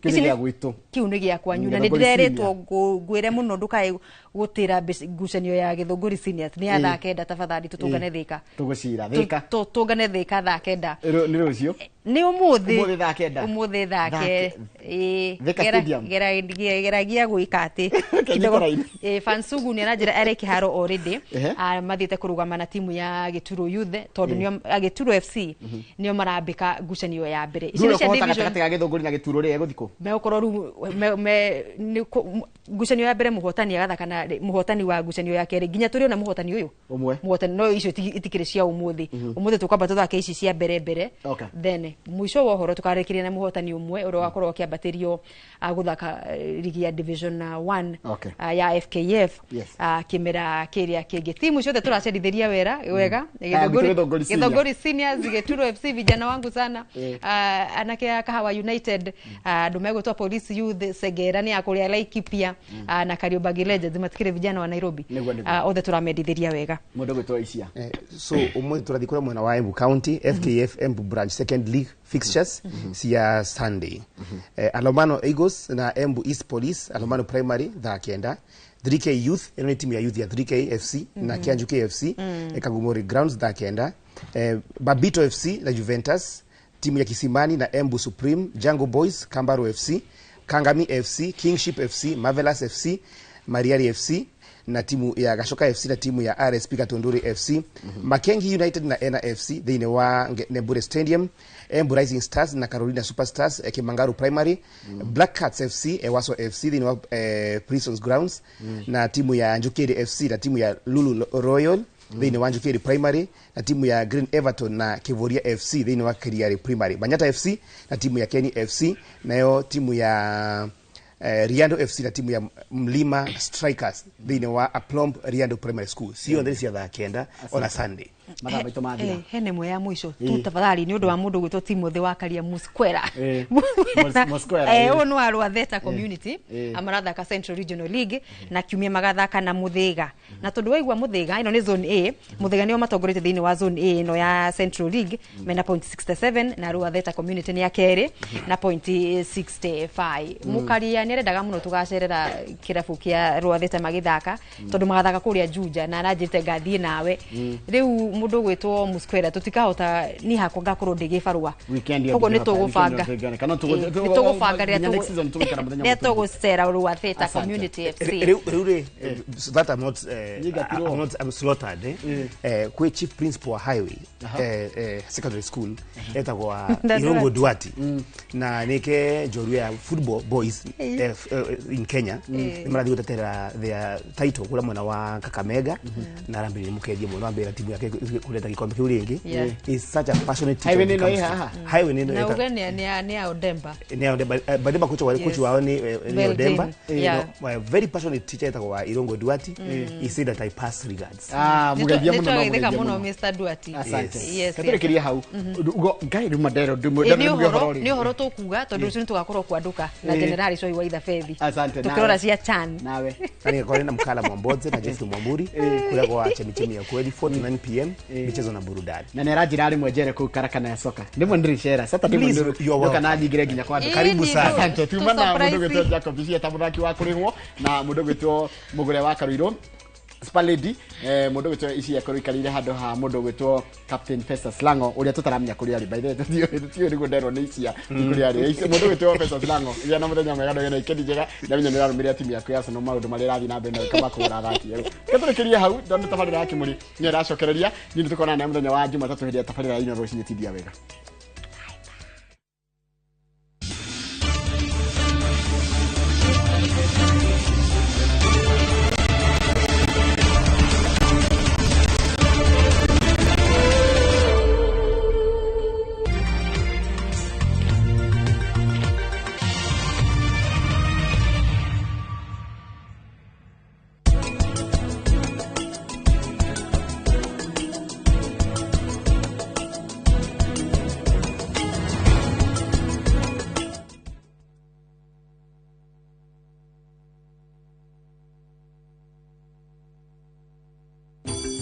S3: Kiu nĩ gĩa kwanyu na nĩ ndĩreretwo ngwĩre mũno ndũkae gũtĩra ngucanio ya Gĩthũngũri Seniors nĩ ya thaa 9 tafadhali tutungane Thika
S6: tũgũcira Thika
S3: tũngane Thika thaa 9
S6: nĩ rũcio
S3: nĩ umuthi
S6: thaa 9
S3: umuthi thaa 9 geragia gwĩka atĩ Fansugu nĩ aranjĩra arĩ kĩharo already mathiĩte kũrũgama na timu ya Gituro Youth tondũ nĩo Gituro FC nĩo marambĩka ngucanio ya mbere
S6: ici cia division ya Gĩthũngũri na Gituro rĩ egũthikũ
S3: megũkorwo ngucanio ya mbere muhotani agathaka na muhotani wa ngucanio ya kerĩ nginya tũrĩ ona muhotani ũyũ muhotani no icio itikĩrĩ cia umuthi tukwamba tũthake ici cia mbere then mwisho wa horo tukarekeria na muhotani umwe ũrĩa wakorwo akiambatĩrio guthaka ligi ya division 1 ya FKF kimera kĩrĩa kĩngĩ timu ciothe tũracendithĩria wega Gĩthũngũri Seniors Gituro FC vijana wangu sana anake ya Kahawa United andũ megwĩtwo Police Youth Segera nĩ akũrĩa Laikipia na Kariobangi Legends matikire vijana wa Nairobi othe turamendithĩria wega
S6: mundu gwĩtwo Asia
S23: so umwe turathikura mwena wa Embu County FKF Embu Branch second league fixtures cia Sunday Alomano Eagles na Embu East Police Alomano Primary thaa 9 3K Youth ino ni timu ya youth ya 3K FC na Kianju KFC Kagumori Grounds thaa 9 Babito FC na Juventus timu ya Kisimani na Embu Supreme Jungle Boys Kambaro FC Kangami FC Kingship FC Marvelous FC Mariari FC na timu ya Gashoka FC na timu ya RSP Katondori FC Makengi United na Ena FC thĩinĩ wa Nebure Stadium Embu Rising Stars na Carolina Superstars Kimangaru Primary Black Cats FC Ewaso FC thĩinĩ wa Prisons Grounds na timu ya Njukiri FC na timu ya Lulu Royal thĩinĩ wa Njukiri Primary na timu ya Green Everton na Kivoria FC thĩinĩ wa Kiriari Primary Manyata FC na timu ya Kenny FC nayo timu ya Riando FC na timu ya Mlima Strikers thĩinĩ wa Aplomb Riando Primary School sio ndio cia thaa 9 on Sunday
S6: mathabaito mathira
S3: hene mwe ya mwisho tu tafadhali ni undu wa mundu gwitwo Timothy wa Karia Musquera ono arwa Theta community amarathaka Central Regional League na kiumia magathaka na Muthiga na tondu waigua Muthiga ino ni zone A Muthiga nio matongorete thĩinĩ wa zone A ino ya Central League mena point 67 na arwa Theta community ni ya keri na point 65 Mukaria ni arendaga muno tugacerera kirabu kia arwa Theta magithaka tondu magathaka kuria Juja na arajite ngathie nawe riu mundu gwitwo Musquera tutikahota ni hako ngakorwo ndigibarua koguo ni tugubanga ria tugusera arwa Theta community FC
S23: riu that I'm slaughtered kwe chief principal wa highway secondary school etagwa Irongo Duati na nike Joria football boys in Kenya nimarathi gutetera their title kula mwana wa Kakamega na rambiri mukendia muno ambira timu yake kuleta gikombe kiu ringi is such a passionate teacher highway nino
S3: na ugeni ni Odemba
S23: Bademba coach wao ni Odemba very passionate teacher etagwa Irongo Duati he said that I pass regards
S6: mugedia
S3: muno Mr Duati
S6: yes katerekeria hau ngai rumadero
S3: ni horo to kuga tondu ucio tugakorwo kwanduka na general Coi wa Ithafethi tukirora cia Chan
S6: nawe
S23: ani kwa na mkala Mwambodze na Jeff Mwamburi kula kwa chemichemi ya kweli 49 pm michezo na burudani.
S6: Na nerajira ari mwejere ku karakana ya soka. Ndimo ndirishera. Sasa ndimo ndio kana ndigire ginya kwa.
S23: Karibu sana.
S6: Asante. Tumana mundu gwetu Jacob Bishia tamuraki wa kurihwo na mundu gwetu mugure wa Karuiro. Spaledi mundu gwetu ici yakoro ikarire hando ha mundu gwetu Captain Festus Lango uria tutaramenya kuri ari by the way tio ni gundero ni icia kuri ari mundu gwetu Festus Lango ria na muthenya mwega ndogena ikendi njega ndamenya ni rarumiria timu yaku ya Arsenal maundu mari rathi na mbere kama kura thaki katurikiria hau ndondo tabarira yake muri ni aracokereria ni tukona na muthenya wa Jumatatu hindi tabarira ino rucinyi tidia wega.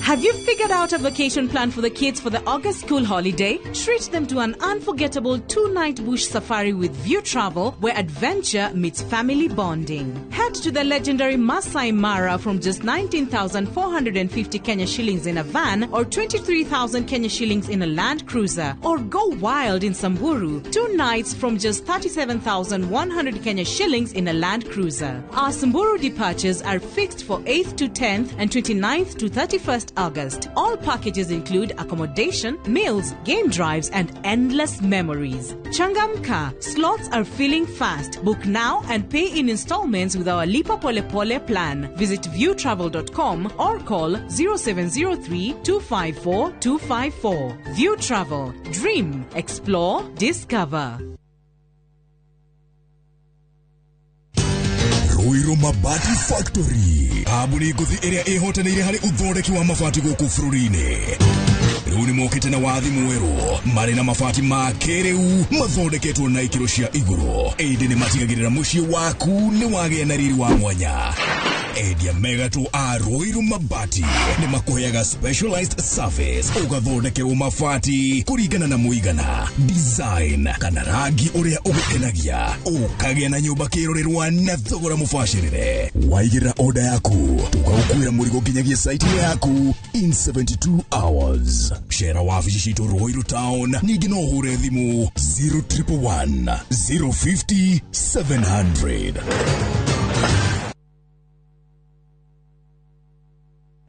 S5: Have you figured out a vacation plan for the kids for the August school holiday? Treat them to an unforgettable 2-night bush safari with View Travel, where adventure meets family bonding. Head to the legendary Masai Mara from just 19,450 Kenya shillings in a van or 23,000 Kenya shillings in a Land Cruiser. Or go wild in Samburu, 2 nights from just 37,100 Kenya shillings in a Land Cruiser. Our Samburu departures are fixed for 8th to 10th and 29th to 31st August. All packages include accommodation, meals, game drives, and endless memories. Changamka, slots are filling fast. Book now and pay in installments with our Lipa Pole Pole plan. Visit viewtravel.com or call 0703-254-254. View Travel. Dream, explore, discover.
S13: Ruiro Mabati Factory. Abuni nguthi iria ihotanire hari uthondeki wa mabati guku bururi-ini. Riu ni mokite na wathi mweru mari na mabati ma kiriu mathondeketwo na ikiro cia iguru. Indi ni matigagirira mucii waku ni wagia na riri wa mwanya. Endia Megato a Ruiro Mabati ni makuheaga specialized service ugathondekerwo mabati kuringana na muigana, design kana rangi uria ugukenagia, ukagia na nyumba kirorerwa na thogora mubashirire. Waigirira order yaku tugagukwira murigo nginyagia site yaku in 72 hours. Share wabici citu Ruiro Town, ningi no hure thimu 0111 050 700.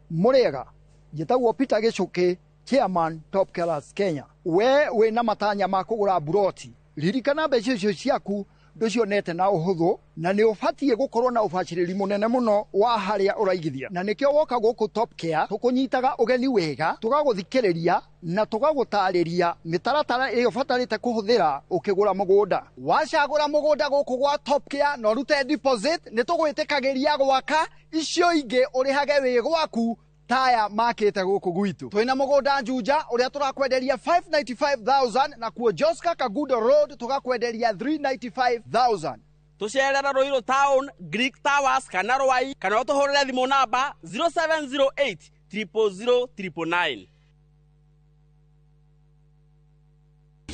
S14: Murega gitagwo Peter Gichuki, chairman Top Class Kenya. We na matanya ma kugura buroti, ririkana mbeca icio ciaku nducionete na uhuthu na ni ubatie gukorwo na ubaciriri munene muno wa haria uraigithia. Na nikio woka guku Top Care tukunyitaga ugeni wega, tugaguthikiriria na tugagutariria mitaratara iyo batarite kuhuthira ukigura mugunda. Wacagura mugunda guku gwa Top Care no rute deposit ni tugwitikagiria gwaka icio ingi urihage wi gwaku taya makete guku gwitu. Twina mugunda Juja uria turakwenderia 595,000 na kuo Joska Kagudo Road tugakwenderia 395,000.
S15: Tucerera Ruiro Town, Greek Towers kana Rwai kana utuhurire thimu namba 0708 000 999.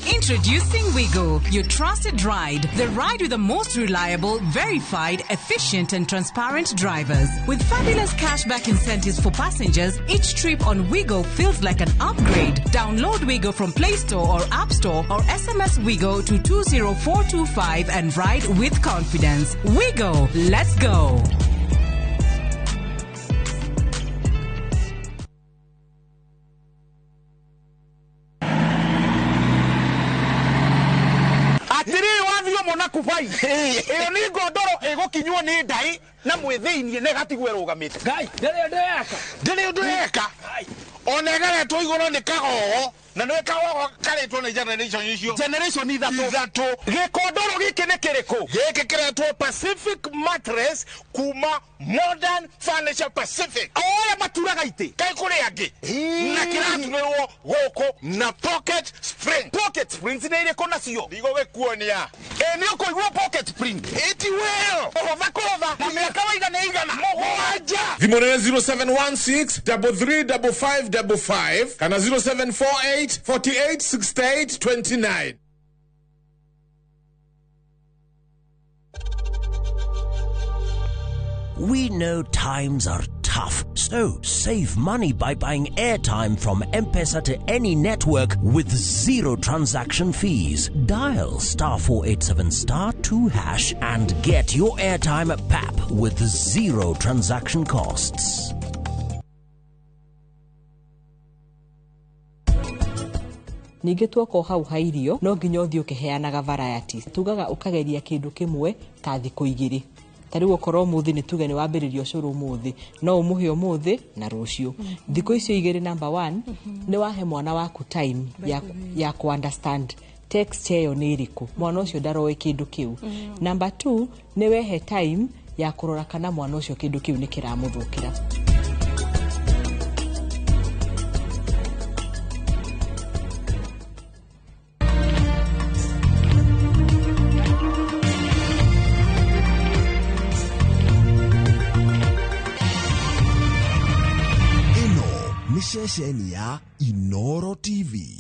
S5: Introducing Wigo, your trusted ride. The ride with the most reliable, verified, efficient and transparent drivers. With fabulous cashback incentives for passengers, each trip on Wigo feels like an upgrade. Download Wigo from Play Store or App Store or SMS Wigo to 20425 and ride with confidence. Wigo, let's go.
S22: Kufai iyo ni godoro igukinywo ni ndai na mwithiinie ne gatigwe rugamite ngai ndiri ndeka onegaretwo iguru ni kagogo na nwe kagogo karetwo ni generation ithatu gikondoro giki ni kiriku giki kiretwo Pacific Mattress kuma Modern Furniture Pacific oya maturaga ite kai kuri angi na kiratunirwo goko na pocket springs ni iri kona cio ndigo gikuonia Nio kuigua pocket spring. Eti well. Ohotha kotha. Na miaka waigana igana. Mũgwanja. Thimũ nĩ 0716 335555 kana 0748 48 68 29.
S16: We know times are tough, so save money by buying airtime from M-Pesa to any network with zero transaction fees. Dial *487*2# and get your airtime PAP with zero transaction costs.
S18: Ningĩ tuoko hau ha irio no nginya ũthiĩ ũkĩheanaga varieties. Tugaga ũkageria kĩndũ kĩmwe ta thikũ igĩrĩ. Tariũ korwo mũthĩ nĩ tuge nĩ wambĩrĩria ũcũrũ mũthĩ no ũmũhe ũmũthĩ na rũciũ. Thikũ icio igĩrĩ number 1 nĩ wahe mwana waku time ya ku understand texture ĩyo nĩ ĩrĩkũ. Mwana ũcio ndaroĩ kĩndũ kĩu. Number 2 nĩ wehe time ya kũrora kana mwana ũcio kĩndũ kĩu nĩ kĩramũthũkĩra.
S13: Ceceni ya Inoro TV.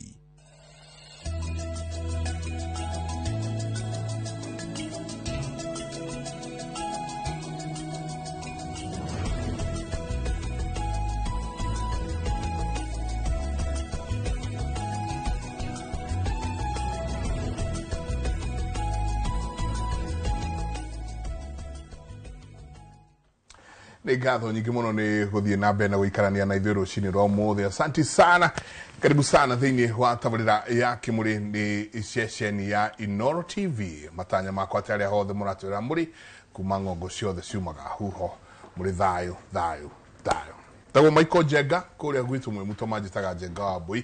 S22: Nĩ ngatho nyingĩ mũno nĩ gũthiĩ na mbere na gũikarania na ithuĩ rũcinĩ rwa ũmũthĩ. Asanti sana, karibu sana thĩinĩ wa tabarĩra ya Kĩmũrĩ nĩ ceceni ya Inoro TV. Matanya makwa atĩ arĩa hothe mũratwĩra mũrĩ kuma ng'ongo ciothe ciumaga huho mũrĩ thayũ thayũ thayũ. Tagwo Michael Njenga kũrĩa gwitũ mwĩ mũtũ manjĩtaga Njenga wa Mbũi.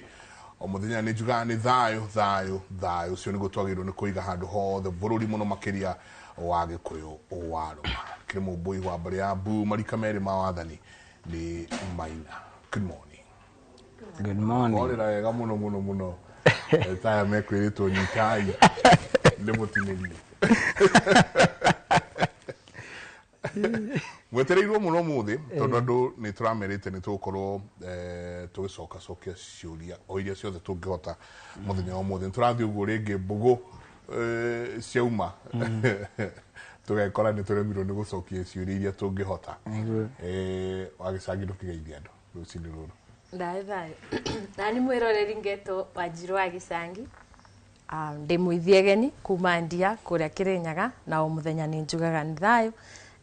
S22: O mũthenya nĩ njugaga nĩ thayũ thayũ thayũ. Ũcio nĩguo twagĩrĩirwo nĩ kũiga handũ hothe bũrũri mũno makĩria wa Gĩkũyũ warũma. Kĩrĩ mũmbũi wa mbarĩ ya Mbu marika merĩ ma wathani nĩ Maina. Good morning.
S19: Good morning.
S22: Kwarĩra wega mũno mũno mũno. Taya mekwĩrĩtwo nyitai nĩ mũtinĩrie. Mwetereirwo mũno mũthĩ tondũ andũ nĩ tũramerĩte nĩ tũgũkorwo tũgĩcokacokia ciũria o iria ciothe tũngĩhota mũthenya wa ũmũthĩ. Nĩ tũrathiĩ ũguo rĩngĩ mbũgũ ciauma tugekora nĩ tũremirwo nĩ gũcokia ciũria iria tũngĩhota. Wagĩcangĩrwo kĩgeithia andũ rũcinĩ rũrũ.
S20: Thayũ nani mwĩroreri ngetwo Wanjirũ wa Gĩcangi. Ndĩ mũithiegeni kuma Ndia kũrĩa Kĩrĩnyaga na o mũthenya nĩ njugaga nĩ thayũ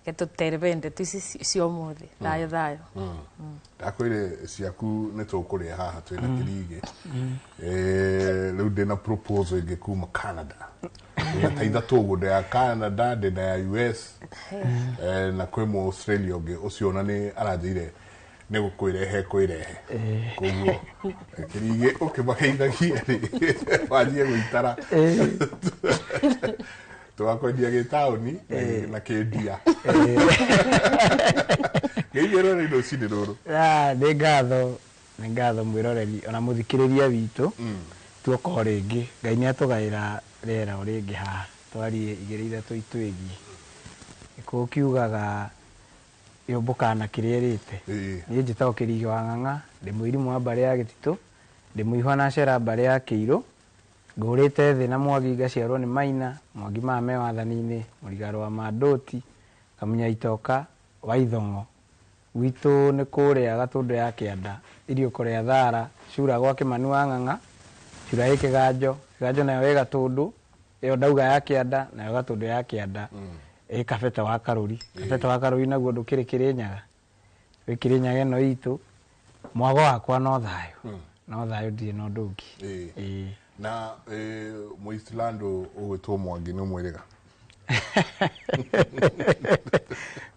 S20: getũtere ndeto ici cia ũmũthĩ. Thayũ thayũ.
S22: Ndakwĩre ciaku nĩ tũkũrĩa haha twĩna kĩrigĩ. Rĩu ndĩna proposal ĩngĩ kuma Canada. Ta ithatũ ũguo ya Canada, ndĩna ya US na kwĩ mũ Australia ũngĩ ũcio ona nĩ aranjĩire nĩ gũkwĩrehe kwĩrehe. Koguo kĩrigĩ ũkĩmageithagia wanjie gwĩtara tũgakwendia gĩtaũni na kĩndia. Gĩithĩrwo nĩ rũcinĩ rũrũ.
S19: Nĩ ngatho mwĩroreri ona mũthikĩrĩria witũ tuokorwo rĩngĩ Ngai nĩ atũgaĩra rĩera o rĩngĩ haha twarie igĩrĩ ithatũ itwĩgie. Gĩkũyũ kiugaga yũmbũkana kĩrĩa ĩrĩte. Niĩ njĩtagwo Kĩrigĩ wa Ng'ang'a, ndĩ mũirimu wa mbarĩ ya Gĩtitũ, ndĩ mũihwa na cera mbarĩ ya Kĩirũ, ngũrĩte thĩ na Mwangi ngaciarwo nĩ Maina, Mwangi mame wathani-inĩ, Mũrigaro wa Mandũti, Kamunya Itoka wa Ithong'o. Gwitũ nĩ kũrĩa Gatũndũ ya Kĩanda, Iriũko rĩa Thara, Cura gwa Kĩmani wa Ng'ang'a, Cura ĩ Kĩganjo, Kĩganjo nayo ĩ Gatũndũ, ĩyo ndauga ya Kĩanda, nayo Gatũndũ ya Kĩanda ĩ Kabete wa Karũri. Kabete wa Karũri naguo ndũkĩrĩ Kĩrĩnyaga. Wĩ Kĩrĩnyaga ĩno itũ, mwago wakwa no thayũ. No thayũ ndirĩ na ũndũ ũngĩ.
S22: Na Mũislander ũgwĩtwo Mwangi nĩ ũmwĩrĩga?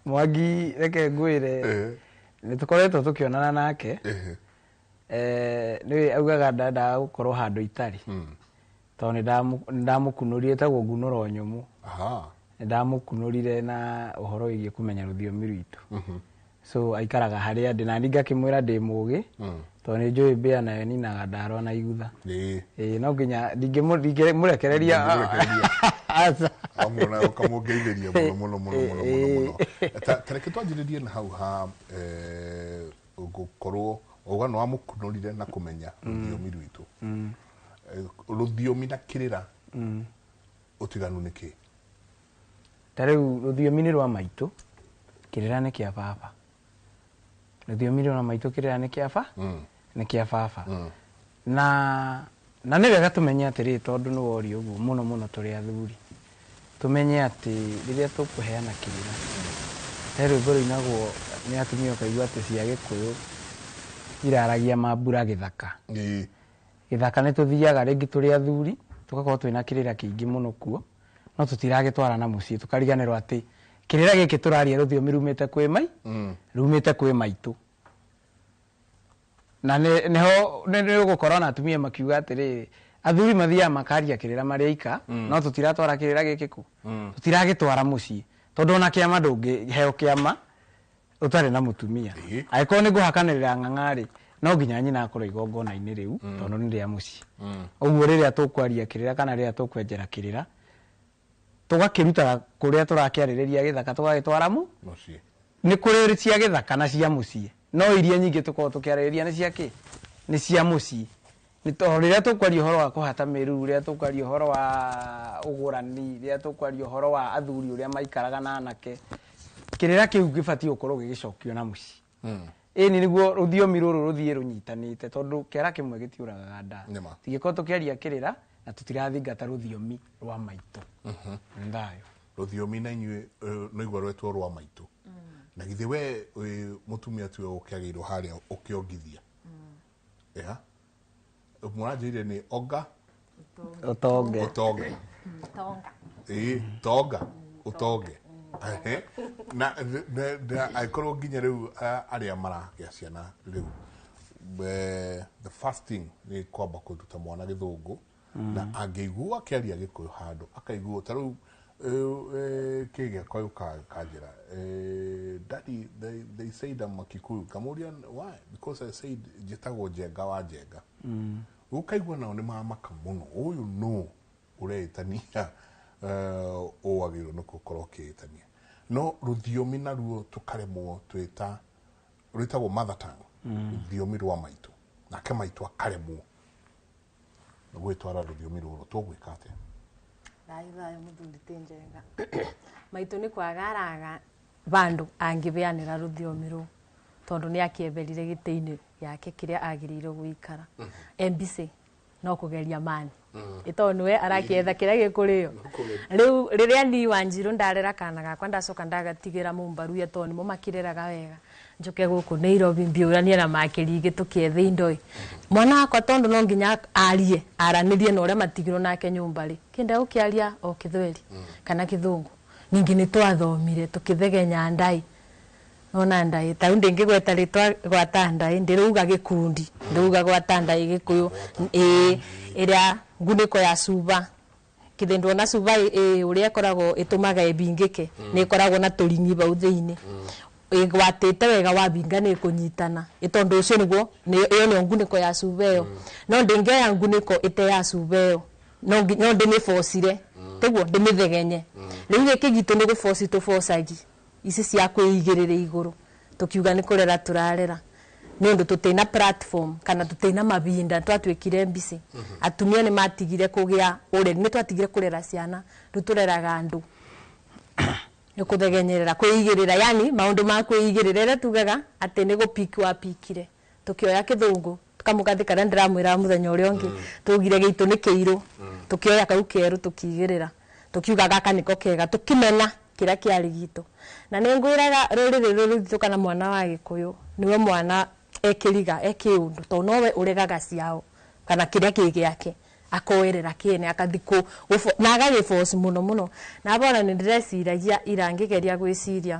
S19: Mwangi reke ngwĩre nĩ tũkoretwo tũkĩonana nake. Nĩ augaga ndandaga gũkorwo handũ itarĩ tondũ nĩ ndamũkunũrire tagwo ngunũro nyũmũ. Nĩ ndamũkunũrire na ũhoro wĩgiĩ kũmenya rũthiomi rwitũ. so aikaraga haria ndi na ninga kimwira ndi mugi to ni njui mbia nayo ninaga ndarwa na igutha no nginya ndingimurekereria
S10: amona ukamugeithĩria mũno tareke twanjĩrĩrie na hau ha gũkorwo ũgano wa mũkunũrire na kũmenya rũthiomi rwitũ rũthiomi na kĩrĩra ũtiganu nĩ kĩ
S19: tarĩu rũthiomi nĩ rwa maitũ kĩrĩra nĩ kĩa baba rũthiomi rwa maitũ kĩrĩra nĩ kĩa baba na nĩ wega tũmenye atĩrĩ tondũ nĩ wori ũguo mũno tũrĩ athuri tumenye atĩ rĩrĩa tũkũheana kĩrĩra he rwĩmbo rũinagwo nĩ atumia ũkaigua atĩ cia Gĩkũyũ iraragia mambura gĩthaka gĩthaka nĩ tũthiaga rĩngĩ tũrĩ athuri tũgakorwo twĩna kĩrĩra kĩingĩ mũno kuo no tũtiragĩtwara na mũciĩ tũkariganĩrwo atĩ kĩrĩra gĩkĩ tũraria rũthiomi rumĩte kwĩ maitũ na nĩho nĩ ũgũkorwo na atumia makiuga atĩrĩ athuri mathiaga makaria kĩrĩra marĩ aika no tũtiratwara kĩrĩra gĩkĩ kũ tũtiragĩtwara mũciĩ tondũ ona kĩama ndũngĩheo kĩama ũtarĩ na mũtumia angĩkorwo nĩ ngũhakanĩrĩra ng'ang'arĩ no nginya nyina akorwo igongona-inĩ rĩu tondũ nĩ rĩa mũciĩ ũguo rĩrĩa tũkwaria kĩrĩra kana rĩrĩa tũkwenjera kĩrĩra tũgakĩrutaga kũrĩa tũrakĩarĩrĩria gĩthaka tũgagĩtwara mũciĩ nĩ kũrĩ cia gĩthaka na cia mũciĩ no iria nyingĩ tũkorwo tũkĩarĩrĩria nĩ cia kĩ nĩ cia mũciĩ nĩ tondũ rĩrĩa tũkwaria ũhoro wa kũhata mĩruru rĩrĩa tũkwaria ũhoro wa ũgũrani rĩrĩa tũkwaria ũhoro wa athuri ũrĩa maikaraga na anake kĩrĩra kĩu gĩbatiĩ gũkorwo gĩgĩcokio na mũciĩ ĩni nĩguo rũthiomi rũrũ rũthiĩ rũnyitanĩte tondũ kĩara kĩmwe gĩtiũragaga nda tingĩkorwo tũkĩaria kĩrĩra na tũtirathingata rũthiomi rwa maitũ thayũ
S10: rũthiomi na inyuĩ no igua rwetwo rwa maitũ na githĩ we mũtumia tiwe ũkĩagĩirwo harĩa ũkĩongithia mũranjĩire nĩ onga
S19: ũtonge
S10: ũtonge na aikorwo nginya rĩu arĩa maragĩa ciana rĩu the first thing nĩ kwamba kũruta mwana gĩthũngũ na angĩiguo akĩaria Gĩkũyũ handũ akaiguo ta rĩu kĩgĩa kwa kanjĩra daddy they said I'm a Kikuyu kamuria why because I said njĩtagwo Njenga wa Njenga ukaigua nao nĩ mamaka mũno ũyũ no ũreĩtania ũwagĩrwo nĩ gũkorwo ũkĩĩtania no rũthiomi naruo tũkaremwo twĩta rwĩtagwo mother tongue rũthiomi rwa maitũ nake maitũ akaremwo nĩ gwĩtwara rũthiomi rũrũ tũgwĩka atĩa
S20: Thayũ mũthuri ti Njenga maitũ nĩ kwagaraga bandũ angĩbeanĩra rũthiomi rũu tondũ nĩ akĩeberire gĩtĩ-inĩ yake kĩrĩa agĩrĩirwo gũikara MBC no kũgeria mani ĩtondũ nĩwe arakietha kĩrĩa gĩkũrĩo rĩu rĩrĩa ni Wanjirũ ndarera kana gakwa ndacoka ndagatigĩra Mũmbaruya tondũ nĩmo makĩreraga wega njoke gũkũ Nairobi mbiũranie na makĩringĩ tũkĩethe indo mwana wakwa tondũ no nginya arie aranĩrie na ũrĩa matigirwo nake nyũmba rĩ kĩnda ũkĩaria o Kĩthweri kana Kĩthũngũ ningĩ nĩ twathomire tũkĩthegenya ndai nona ndai ta ndingĩgweta rĩtwa gwata ndai ndĩruga gĩkundi ndĩruga gwata ndai Gĩkũyũ ĩrĩa ngunĩko ya cuba kĩthĩndwo na cuba ũrĩa ĩkoragwo ĩtũmaga ĩbingĩke nĩ ĩkoragwo na tũringi bau thĩinĩ gwatĩte wega wabinga nĩ kũnyitana ĩtondũ ũcio nĩguo ĩyo nĩ ngunĩko ya cuba ĩyo no ndĩngĩoya ngunĩko ĩte ya cuba ĩyo no ndĩmĩbocire teguo ndĩmĩthegenye rĩu gĩkĩ gitũ nĩ gũboci tũbocagi ici cia kwĩigĩrĩra igũrũ tukiuga nĩ kũrera tũrarera nĩ ũndũ tũtĩna platform kana tũtĩna mabinda twatuĩkire MBC atumia nĩ matigire kũgĩa ũreri nĩ twatigire kũrera ciana rĩu tũreraga andũ nĩ kũthegenyerera kwĩigĩrĩra yani maũndũ ma kwĩigĩrĩra rĩrĩa tugaga atĩ nĩ gũpiki wapikire tukioya Kĩthũngũ tukamugathi kana ndĩramwĩra mũthenya ũrĩa ũngĩ tugire gĩitũ nĩ kĩirũ tukioya kau kerũ tukigĩrĩra tukiuga gaka nĩko kega tukimena kĩrĩa kĩarĩ gitũ na nĩ ngwĩraga rũrĩrĩ rũrũ rwitũ kana mwana wa Gĩkũyũ niwe mwana ekĩriga ekĩũndũ tondũ nowe ũregaga ciao kana kĩrĩa kĩ gĩake akoerera kĩene akathikũ na agagĩboci mũno na bona nĩ ndĩreciragia irangĩgeria gwĩciria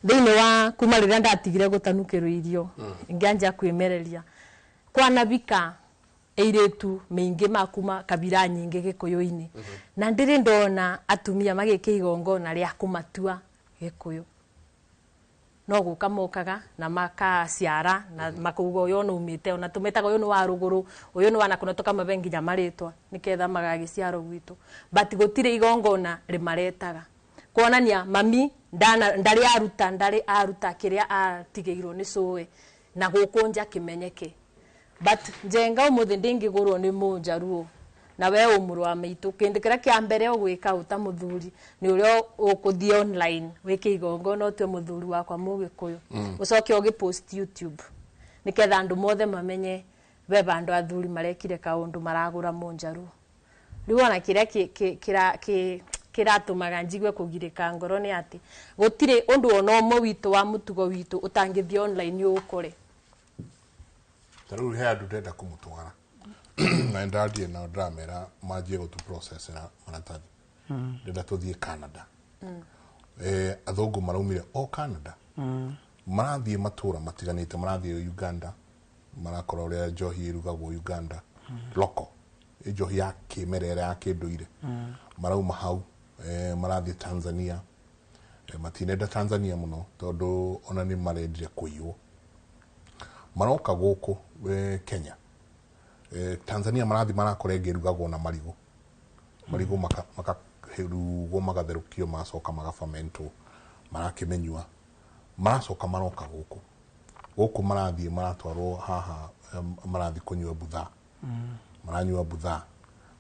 S20: thĩinĩ wa kuma rĩrĩa ndatigire gũtanukĩrwo irio ngĩanjia kwĩmereria kwanabika eiretu meingi makuma kabira nyingi Gĩkũyũ-inĩ na ndĩrĩ ndona atumia magĩkĩ igongona rĩa kũmatua Gĩkũyũ no guka mokaga na makaciara na makuga uyu no umite ona tumetaga uyu no wa ruguru uyu no wana kuna tukamabe nginya maritwa niketha magagiciaro gwitu but gutire igongona rimaretaga kuonania mami ndari aruta kiria atigeirwo ni soe na gukunja kimenyeke but njenga umuthi ndingigurwo ni munjaruo na we umuru wa mitu kindi kira kia mbere ogwika uta muthuri ni urio ukuthie online wiki igongona utwe muthuri wakwa mugikuyu ucoke ogi post YouTube niketha andu mothe mamenye be bandu athuri marekire kaundu maragura munjaruo riwona kiria kiratumaga njigwe kugirika ngoro ni ati gutire undu ono mo witu wa mutugo witu utangithie online ukore
S4: taru he andu ndenda kumutwara na ndadie na ndramera majie gutu process na maratathi ndenda tuthie Canada athungu maraumire o Canada marathie matura matiganite marathie Uganda marakora uria njohi irugagwo Uganda loko njohi ya kimerera ya kinduire marauma hau marathie Tanzania matinenda Tanzania muno tondu ona ni marendire kuiyo maroka guku Kenya Tanzania marathi marakorenge rugagwo na marigo makaherugwo magatherukio macoka magafamento marakimenywa maracoka maroka guku marathi maratwarwo haha marathi kunywa butha maranywa butha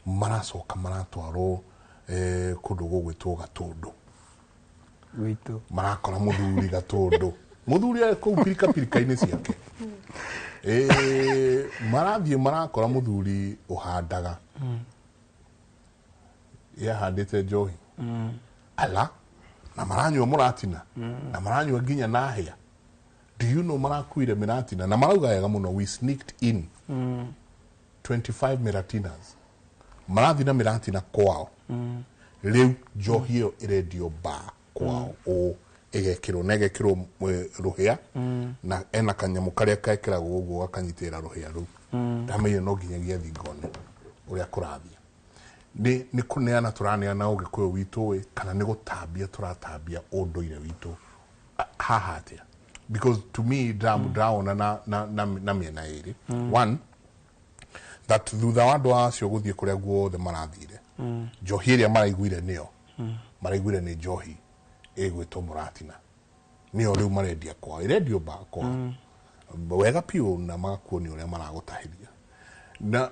S4: maracoka maratwarwo kundu gugwitwo Gatundu
S19: gwitu
S4: marakora muthuri Gatundu muthuri ko pirika-ini ciake marathie marakora muthuri uhandaga handite njohi ala na maranywa muratina na maranywa nginya na hia do you know marakuire miratina na marauga yega muno we sneaked in 25 miratinas marathi na miratina kwao riu njohi iyo irendio ba kwao egekirwo negekirwo ruhia na ena kanyamu karia kekiragwo uguo akanyitira ruhia ru ndamenye no nginyagia thingone uria kurathia ni kuneana turaneana ugikuyu witu we kana ni gutambia turatambia unduire witu haha atia because to me ndiraona na miena iri one that thutha wa andu acio guthie kuria guothe marathire njohi iria maraiguire nio maraiguire ni njohi egwitwo muratina nio riu marendia kwa irendio ba kwa wega piu na magakuonia uria maragutahiria na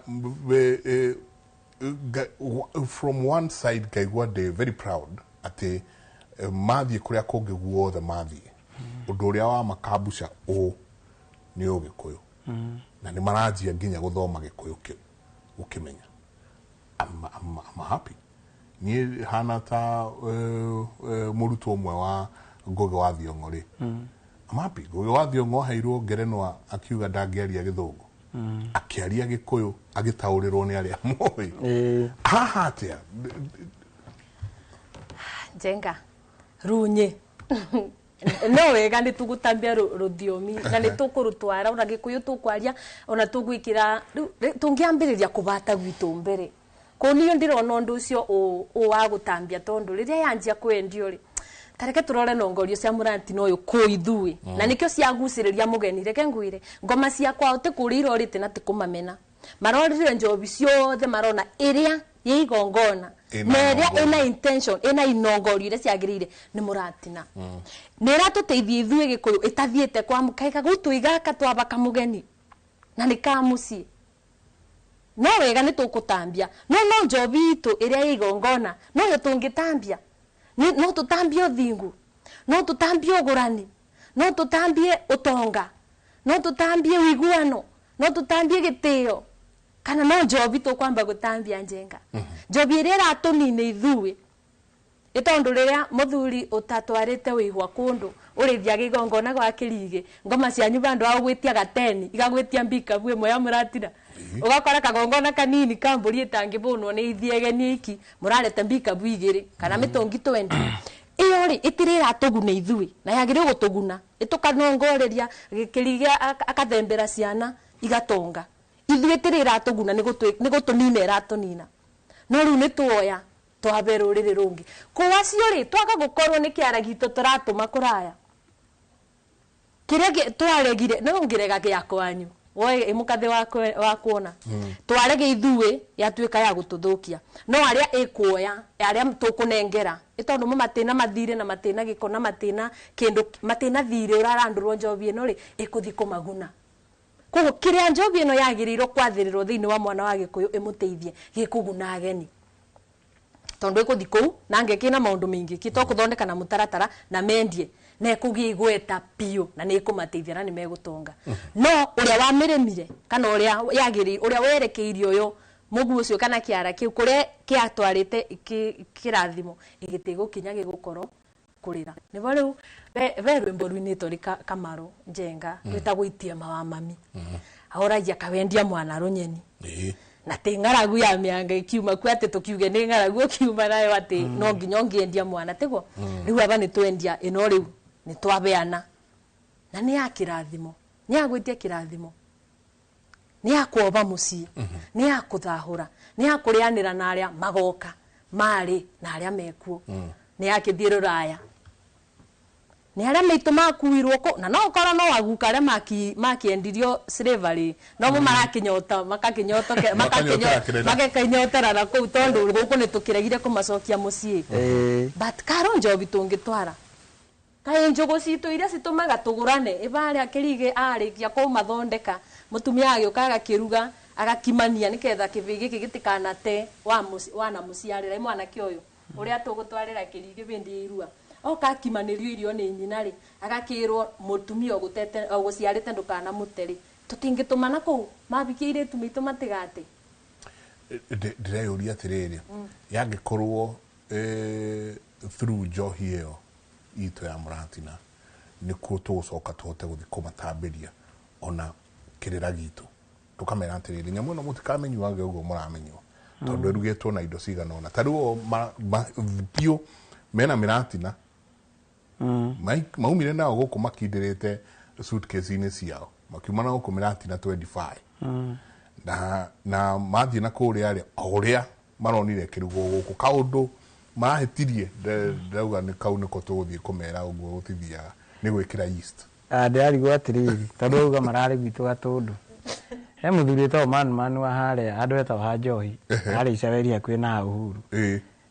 S4: from one side kaigua de very proud ati mathie kuria kungi guothe mathie undu uria wa makabusha ni ugikuyu na ni maranjia nginya guthoma gikuyu kiu ukimenya I'm happy ni hana ta murutu umwe wa Ngugi wa Thiong'o ri I'm happy Ngugi wa Thiong'o hairwo ngerenwa akiuga ndangiaria githungu akiaria gikuyu agitaurirwo ni aria moi haha atia
S20: jenga runye no wega ni tugutambia ruthiomi na ni tukurutwara ona gikuyu tukwaria ona tugwikira tungiambiriria kubata gwitu mbere konio ndirona undu ucio wa gutambia tondu riria yanjia kwendio ri tareke turore nongorio cia Muratino uyu kuithui na nikio ciaguciriria mugeni reke ngwire ngoma cia kwa uti kurira urite na tikumamena marorire njobi ciothe marona iria igongona na iria ina intention ina inongorio iria ciagirire ni Muratina nira tuteithie ithui gikuyu itathiete kwa mukaika gutuigaka twabaka mugeni na nikamuci no wega ni tukutambia no njobi itu iria igongona no yo tungitambia no tutambie uthingu no tutambie ugurani no tutambie utonga no tutambie wiguano no tutambie gitio kana no njobi tukwamba gutambia njenga njobi iria ratunine ithui itondu riria muthuri utatwarite wihwa kundu urithia gigongona gwa kirige ngoma cia nyumba andu agwitia gateni igagwitia mbika bwe moya Muratira ugakora kagongona kanini kamburi itangibunwo ni ithiegeni iki murarete mbika bwigiri kana mitongi 20 iyo ri itirira tuguna ithui na yagire gutuguna itukanongoreria kirige akathembera ciana igatonga ithui itirira tuguna ni gutunina iratunina no riu ni tuoya twabe ruriri rungi kuwa cio ri twaga gukorwo ni kiara gitu turatuma kuraya kirege twaregire no ngirega gya kwanyu oe imukathe wa kuona twarege ithuwe yatuika ya gututhukia no aria ikuoya aria tukunengera itondu matina mathire na matina gikona matina kindu matina thire urarandurwo njobi ino ri ikuthi kumaguna kogo kiria njobi ino yagirirwo kwathirirwo thiini wa mwana wa Gikuyu imuteithie gikuguna ageni tondu ikuthi kuu nange kina maundu mingi kitokuthondeka na mutaratara na mendie na ikugigweta pio na nikumateithia na nimegutonga no uria wamiremire kana uria yagiri uria werekeirio yo mugu ucio kana kiara kiu kuria kiatwarite kirathimo igitego kinya gigukoro kurira nibo riu verwe mboruini tori Kamaro Njenga gwitagwitia mawa mami ahoragia kawendia mwana runyeni na tengaragu ya mianga ikiuma ku ate tukiuge ni ngaragu kiuma nayo ate no nginya ngiendia mwana tego riu aba ni twendia ino riu ni twabeana na ni akirathimo ni agwitia kirathimo ni akwoba mucii ni akuthahura ni akurianira na aria magoka mari na aria mekuo ni akithiro raya ni aria meitu makuirwo ko na no kora no aguka aria makiendirio slavery no mo marakinyota makakinyotera na ku tondu guku ni tukiregire kumacokia mucii but Karo Njobi tungitwara kai njogo citu iria citumaga tugurane ibari akirige arikia ko mathondeka mutumia agiokaga kiruga agakimania niketha kibigi gitikanate wana muciarira mwana kioyo uria tugutwarira kirige bindi irua oka kimanirio irio ni nyina ri agakirwo mutumia ogutete oguciarite ndukana muteri tutingitumana ko mabikiire tumitu matigate
S4: ndireyuria atiriri yangikorwo through njohi iyo itu ya Muratina nikuo tugucoka tuhote guthi kumatambiria ona kirira gitu tukamera atiriri nyamu no mutikamenyuage uguo muramenywo tondu erugitwo na indo cigana ona tariu bio mena Muratina maumire nao guku makindirite suitcase-ini ciao makiuma na guku Muratina 25 na mathi na kuria ri uria maronire kirugo guku kaundu mahetirie ndauga ni kau niko tuguthie kumera uguo gutithiaga ni gwikira yeast
S19: ndirarigwo atiriri tondu uga marari gwitu gatundu he muthuri to man wa hare andu eta wa Njohi ari icaveria kwina Uhuru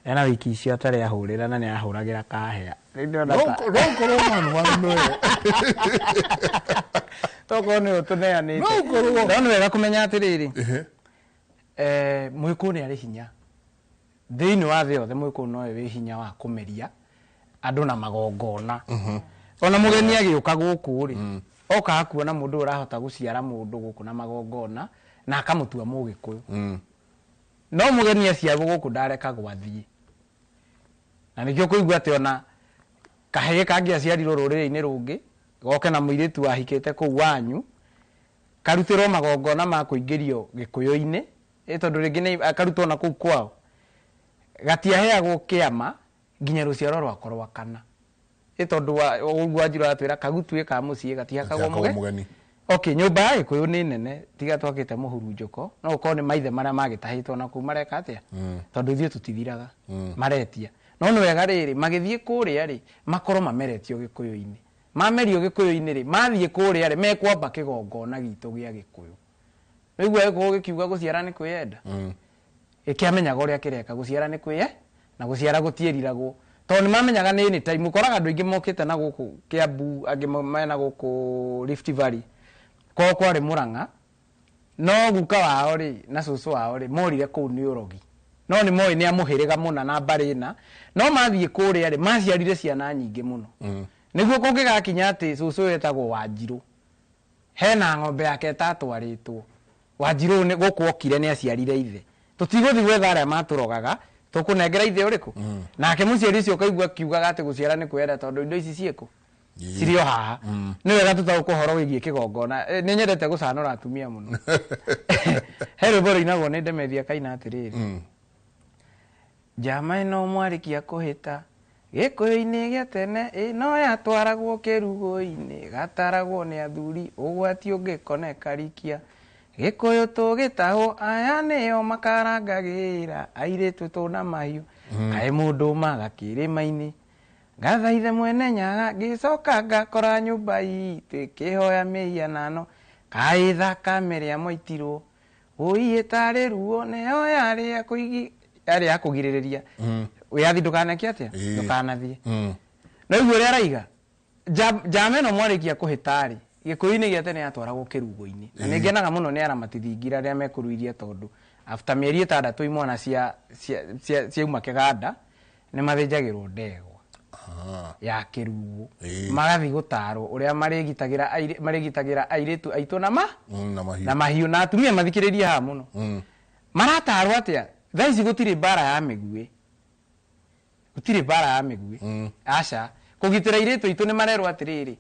S19: ena wiki icio atari ahurira na ni ahuragira kahea
S4: rongoro man no
S19: toko ni utuneanite no wega kumenya atiriri muiku ni ari hinya thiini wa thii yothe muiku no we hinya wa kumeria andu na magongona ona mugeni agiuka guku ri oka akuona mundu urahota guciara mundu guku na magongona na akamutua Mugikuyu no mugeni aciarwo guku ndareka gwathie na nikio kuigua ati ona kahege kangi aciarirwo ruriri-ini rungi goke na muiritu ahikite ku wanyu karutirwo magongona ma kuingirio Gikuyu-ini tondu ringi ni akarutwo na ku kwao gatiaheagwo kiama nginya ruciaro rwako rwa kana tondu wa njiro atwira kagutue ka mucii gatiakagwo mugeni okay nyumba ya Gikuyu ni nene tiga twakite muhurunjuko no uko ni maithe maria magitahitwo na ku mareka atia tondu ithio tutithiraga maretia no no wega riri magithie kuria ri makoro mameretio Gikuyu-ini mamerio Gikuyu-ini ri mathie kuria ri mekwamba kigongona gitu gia Gikuyu niguo ego gikiuga guciara ni kwiyenda ikiamenyaga uria kireka guciara ni kwiye na guciara gutieriragwo tondu mamenyaga ni time ukoraga andu ingi mokite na guku Kiambu angi mena guku Rift Valley ko kwari Murang'a no guka wao ri na cucu wao ri morire kuu ni urogi no ni moi ni amuhiriga muna na barina no mathie kuria ri maciarire ciana nyingi muno niguo kungigakinya ati cucu wetagwo Wanjiru hena ng'ombe yake tatwaritwo Wanjiru ni guku okire ni aciarire ithe tutiguthi gwetha aria maturogaga tukunengera ithe uriku nake muciari ucio kaigua kiugaga ati guciara ni kwenda tondu indo ici cieko cirio haha ni wega tutagukuhoro wigie kigongona ni nyendete gucanura atumia muno hero boro inagwo ni Ndemethia Kaina atiriri jama ino mwarikia kuhita Gikuyu-ini gia tene no yatwaragwo kirugo-ini gataragwo ni athuri ugwati ungikone karikia Gikuyu tugitaho aya niyo makarangagira airitu tuna mahiu kai mundu maga kirima-ini
S7: ngathaithe mwene nyaga ngicoka ngakora nyumba itu ikihoya mihianano kaitha kameria moitirwo uiye tari ruo neyo yari akugiririria wiathi ndukaneke atia ndukanathie no igwe ria raiga jameno mwarikia kuhitari gikuini gia tene atwaragwo kirugo-ini na ningenaga muno ni aramatithingira ria mekuruirie tondu after mieri 6 imwana cia uma kiganda ni mathinjagirwo ndegwa ya kirugo magathi gutaro uria marigitagira airitu aitu na mahiu na atumia mathikiririe ha muno maratarwo atia thaici gutiri bara ya migui aca kugitira airitu aitu ni marerwo atiriri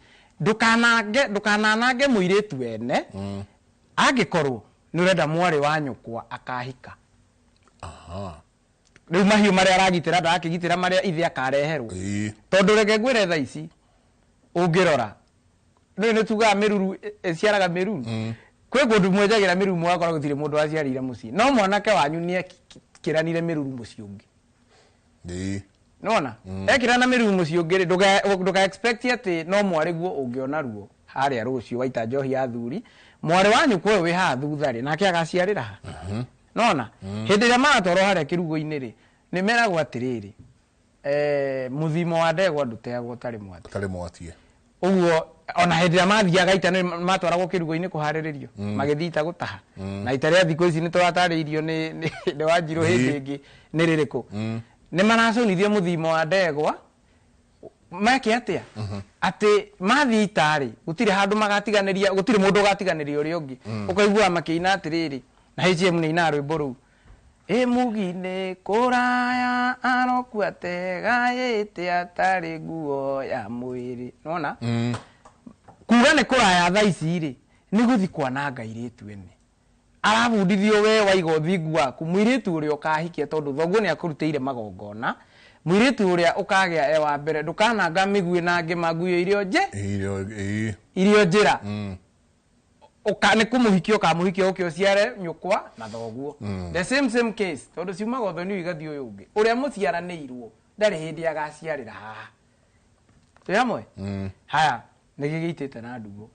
S7: ndukananange muiritu ene angikorwo ni urenda mwari wa nyukwa akahika riu mahiu maria aragitira ndakigitira maria ithe akareherwo tondu reke ngwire tha ici ungirora ni tugaga miruru ciaraga miruru kwi kundu mwenjagira miruru mwakora gutire mundu aciarire mucii no mwanake wanyu ni kiranire miruru mucii ungi nona ekirana miruru mucii ungi nduka expect ati no mwariguo ungiona ruo haria rucio waita njohi ya thuri mwari wanyu kwe wi ha thuthari nake agaciarira ha nona hindi ria maratwarwo haria kirugo-ini ri ni meragwo atiriri muthimo wa ndegwa nduteagwo utari mwatie uguo ona hindi ria mathiaga ita ni matwaragwo kirugo-ini kuhariririo magithita gutaha na ita ria thikũ ici ni turatariirio ni Wanjiru hindi ingi ni ririku ni maracunithia muthimo wa ndegwa meke atia ati mathi itari gutire handu magatiganiria gutire mundu gatiganiria uri ungi ukaigua makiina atiriri na HM ni ina rwimbo ru mugine kuraya arokuate gaite atari nguo ya mwiri nona kuga ni kuraya tha ici ri ni guthi kwananga iritu ene arabundithio we waiga uthingu waku mwiritu uri ukahikia tondu thoguo ni akurutĩire magongona mwiritu uria ukagia wa mbere ndukananga migui na ngi maguio irio njira ni kumuhikio kamuhikio ukio ciare nyukwa na thoguo the same case tondu ciumaga uthoni igathi uyu ungi uria muciaranĩirwo ndari hindi agaciarira haha tuyamwe haya nigigitite na ndugo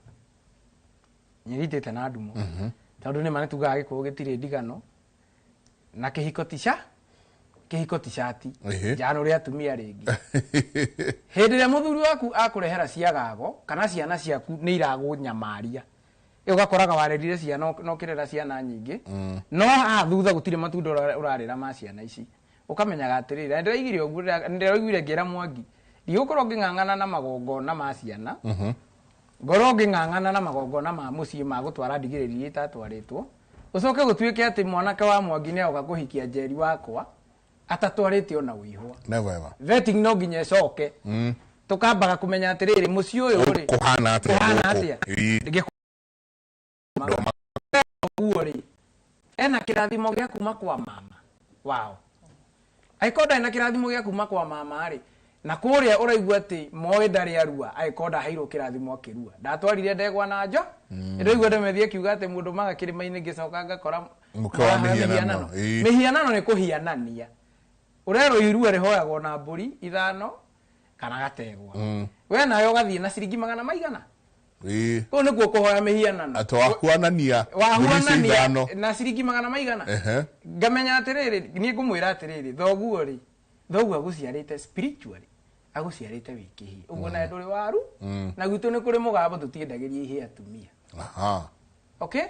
S7: nyigitite na ndumo tondu ni mane tugaga gikuo gitire ndigano na kihiko tishati jano ria atumia ringi hindi ria muthuri waku akurehera ciagago kana ciana ciaku ni iragu nyamaria ugakoraga warerire ciana no kirera ciana nyingi no thutha gutire matunda urarira ma ciana ici ukamenyaga atirira ndiraigire uguo ndiraigire ngera Mwangi ndiukorwo nging'ang'ana na magongona ma ciana ngoro nging'ang'ana na magongona ma mucii ma gutwara ndigiriri itatwaritwo ucoke gutuike ati mwanake wa Mwangi ni oga kuhikia Njeri wakwa atatwarite ona wihwa
S4: never ever
S6: vetting no nginya coke tukambaga kumenya atiriri mucii uyu ri
S4: kuhana atia
S6: uori ena kirathimo gia kuma kwa mama wao aikonda ena kirathimo gia kuma kwa mama ri na kuria uraigua ati moe ndari arua aikonda hairo kirathimo akirua ndatwarire ndegwa na njo ndoigua ndemethie kiuga ati mundu maga kirima-ini ngicoka ngakora
S4: mukwa
S6: mihianano ni kuhianania urero irua rihoyagwo na mburi 5 kana gategwa we nayo gathie na ciringi 100 maigana ko nikuo kuhoya mihianano
S4: atwahuanania
S6: na ciringi 100 maigana ngamenya atiriri ni ngumwira atiriri thoguo aguciarite spiritually aguciarite wikihi uguo na nduri waru na gwitu ni kuri mugambo tutiendagiria ihe atumia okay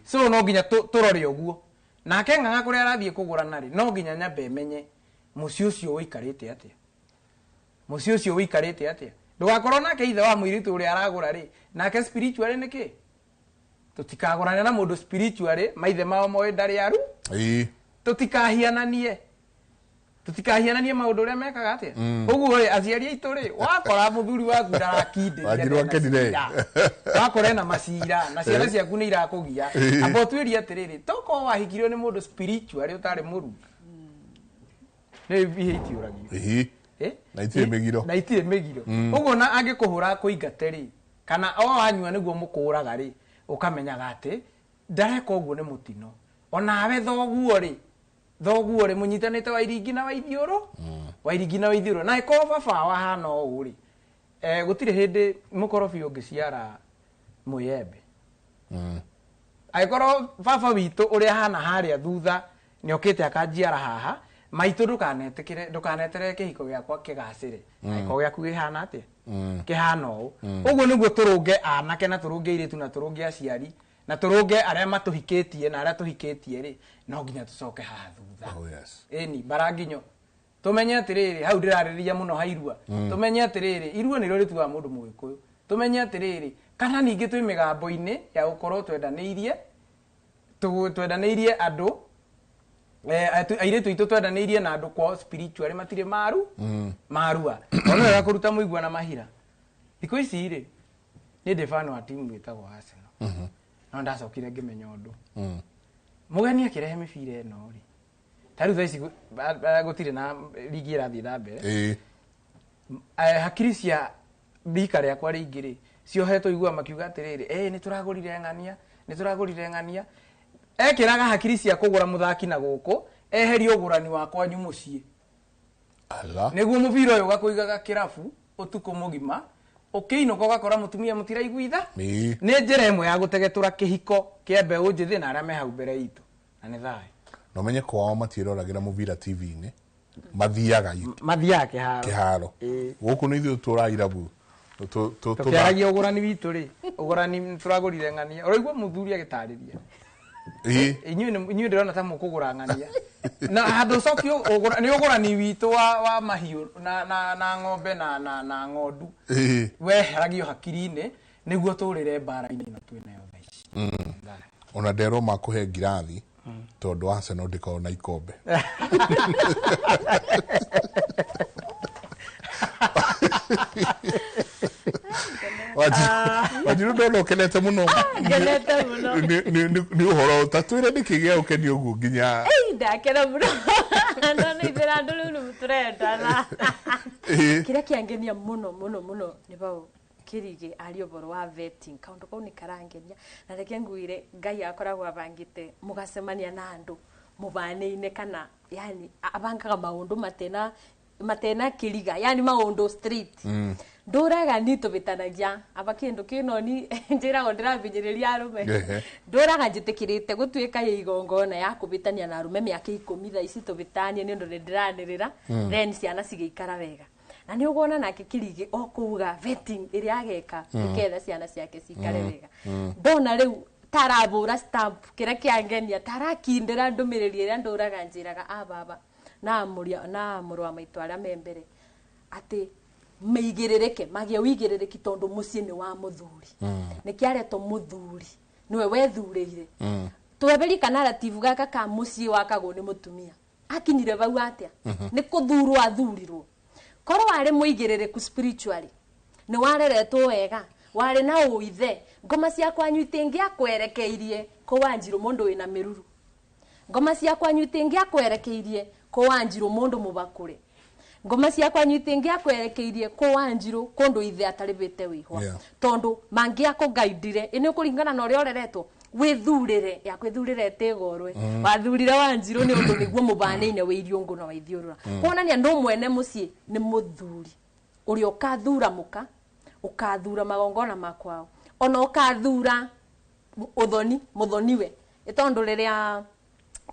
S6: so no nginya turore uguo nake ng'ang'a kuri arathie kugura nari no nginya nyambe menye muci ucio wikarite atia ndugakorwo nake ithe wa mwiritu uri aragura ri nake spiritually niki tutikagurana na mundu spiritually maithe mao moe ndari aru tutikahiananie maundu ria mekaga atia uguo ri aciari aitu ri wakora muthuri waku ndarakinde wakora na macira na ciana ciaku ni irakugia abo twiri atiriri toko wahikirio ni mundu spiritually utari muru ni bihiti uragio
S4: na itire migiro
S6: uguo na angikuhura kuingate ri kana o anyua niguo mukuraga ri ukamenyaga ati ndareka uguo ni mutino onawe thoguo ri munyitanite wa iringi na wa ithiuru
S7: Wairigi na Waithiru na iko baba wa hana o ri gutire hindi mukorobi ungiciara muyembe aikoro baba witu uria hana haria thutha ni okite akanjiara haha maitu ndukanetere kihiko giakwa kigacire aiko giaku gihana atia kihana o uguo niguo turunge anake na turunge iritu na turunge aciari na turunge aria matuhikitie na aria tuhikitie ri no nginya tucoke haha thutha eni baranginyo tumenye atiriri hau ndirariria muno hairua tumenye atiriri irua ni rori tuwa mundu mugikuyu tumenye atiriri kana ningi twi migambo-ini ya gukorwo twendaneirie andu airitu itu twendaneirie na andu kwao spiritually matire marua ono ya kuruta muigua na mahira thiko ici ri ni defano wa timu itagwo Arsenal no ndacokire ngimenya undu mugeni akirehe mibira eno ri taru thaici gutire na ligi irathie na mbere hakiri cia bika ria kwa ringi ri ciohetwo igua makiuga atiriri ni turagurire ng'ania ekiraga hakiri cia kugura muthaki na guku eherio ugurani wakwa nyumucie niguo mubira uyu gakuigaga kirabu utuku mugima ukiinuka ugakora mutumia mutiraiguitha ni njira imwe ya gutegetura kihiko kia mbeu njithi na aria me hau mbere itu na ni thai
S4: no menye kwao matiroragira mubira TV-ini mathiaga kiharo guku ni ithuĩ tũrairabu
S7: tukiaragia ugurani witu ri ugurani turagurire ng'ania uraigua muthuri agitariria inyuĩ ndirona ta mukugura ng'ania na handu cokio ni ugurani witu wa mahiũ na ng'ombe na ng'ondu weheragio hakiri-ini niguo tũrĩre mbara-ini na twĩnayo thaici
S4: ona nderwo makuhe ngirathi tondu Arsenal ndikona ikombe Wajiru ndono kenete muno ni uhoro tatwire nikigia ukeni ugu nginya
S20: ndakena muno no ithira ndulu muturenda kira kiangenia muno ni bau kirige ari oboro wa vetting kaundu kau ni karangenia na reke nguire ngai akoragwo abangite mugacemania na andu mubane-ine kana yani abangaga maundu matena kiriga yani maundu street nduraga ni tubitanagia abakindu kino ni njira ndirabinyiriria arume nduraga njitikirite gutuika igongona ya kubitania na arume miaka 10 tha ici tubitanie ni ndu ndiranirira then ciana cigeikara wega na ni ugona nake kirige okuga vetting iria ageka iketha ciana ciake cikare wega ndona riu tarabura stamp kira kiangenia tarakindira ndumiriri iria nduraga njiraga baba na muru wa maitu aria membere ati meigirereke magia wigirireki tondu mucii ni wa muthuri nikiareto muthuri niwe wethurire tweberi narrative gaka ka mucii wakagwo ni mutumia akinyire bau atia ni kuthurwo athurirwo koro wari muigirereku spiritually ni wareretwo wega wari na uithe ngoma cia kwanyu itingia kwerekeirie ko wanjiru mundu wina miruru ngoma cia kwanyu itingia kwerekeirie ko wanjiru mundu mubakure ngoma cia kwanyu itingia kwerekeirie ko wanjiru kundu ithe ataribite wihwa tondu mangia ko guidire ini kuringana na uria oreretwo withurire ya kwithurire tegorwe wathurire wanjiru ni undu niguo mubane-ine wiirio nguna wa ithiurura kuonania ndu mwene mucii ni muthuri uri ukathura muka ukathura magongona makwao ona ukathura muthoniwe itondu riria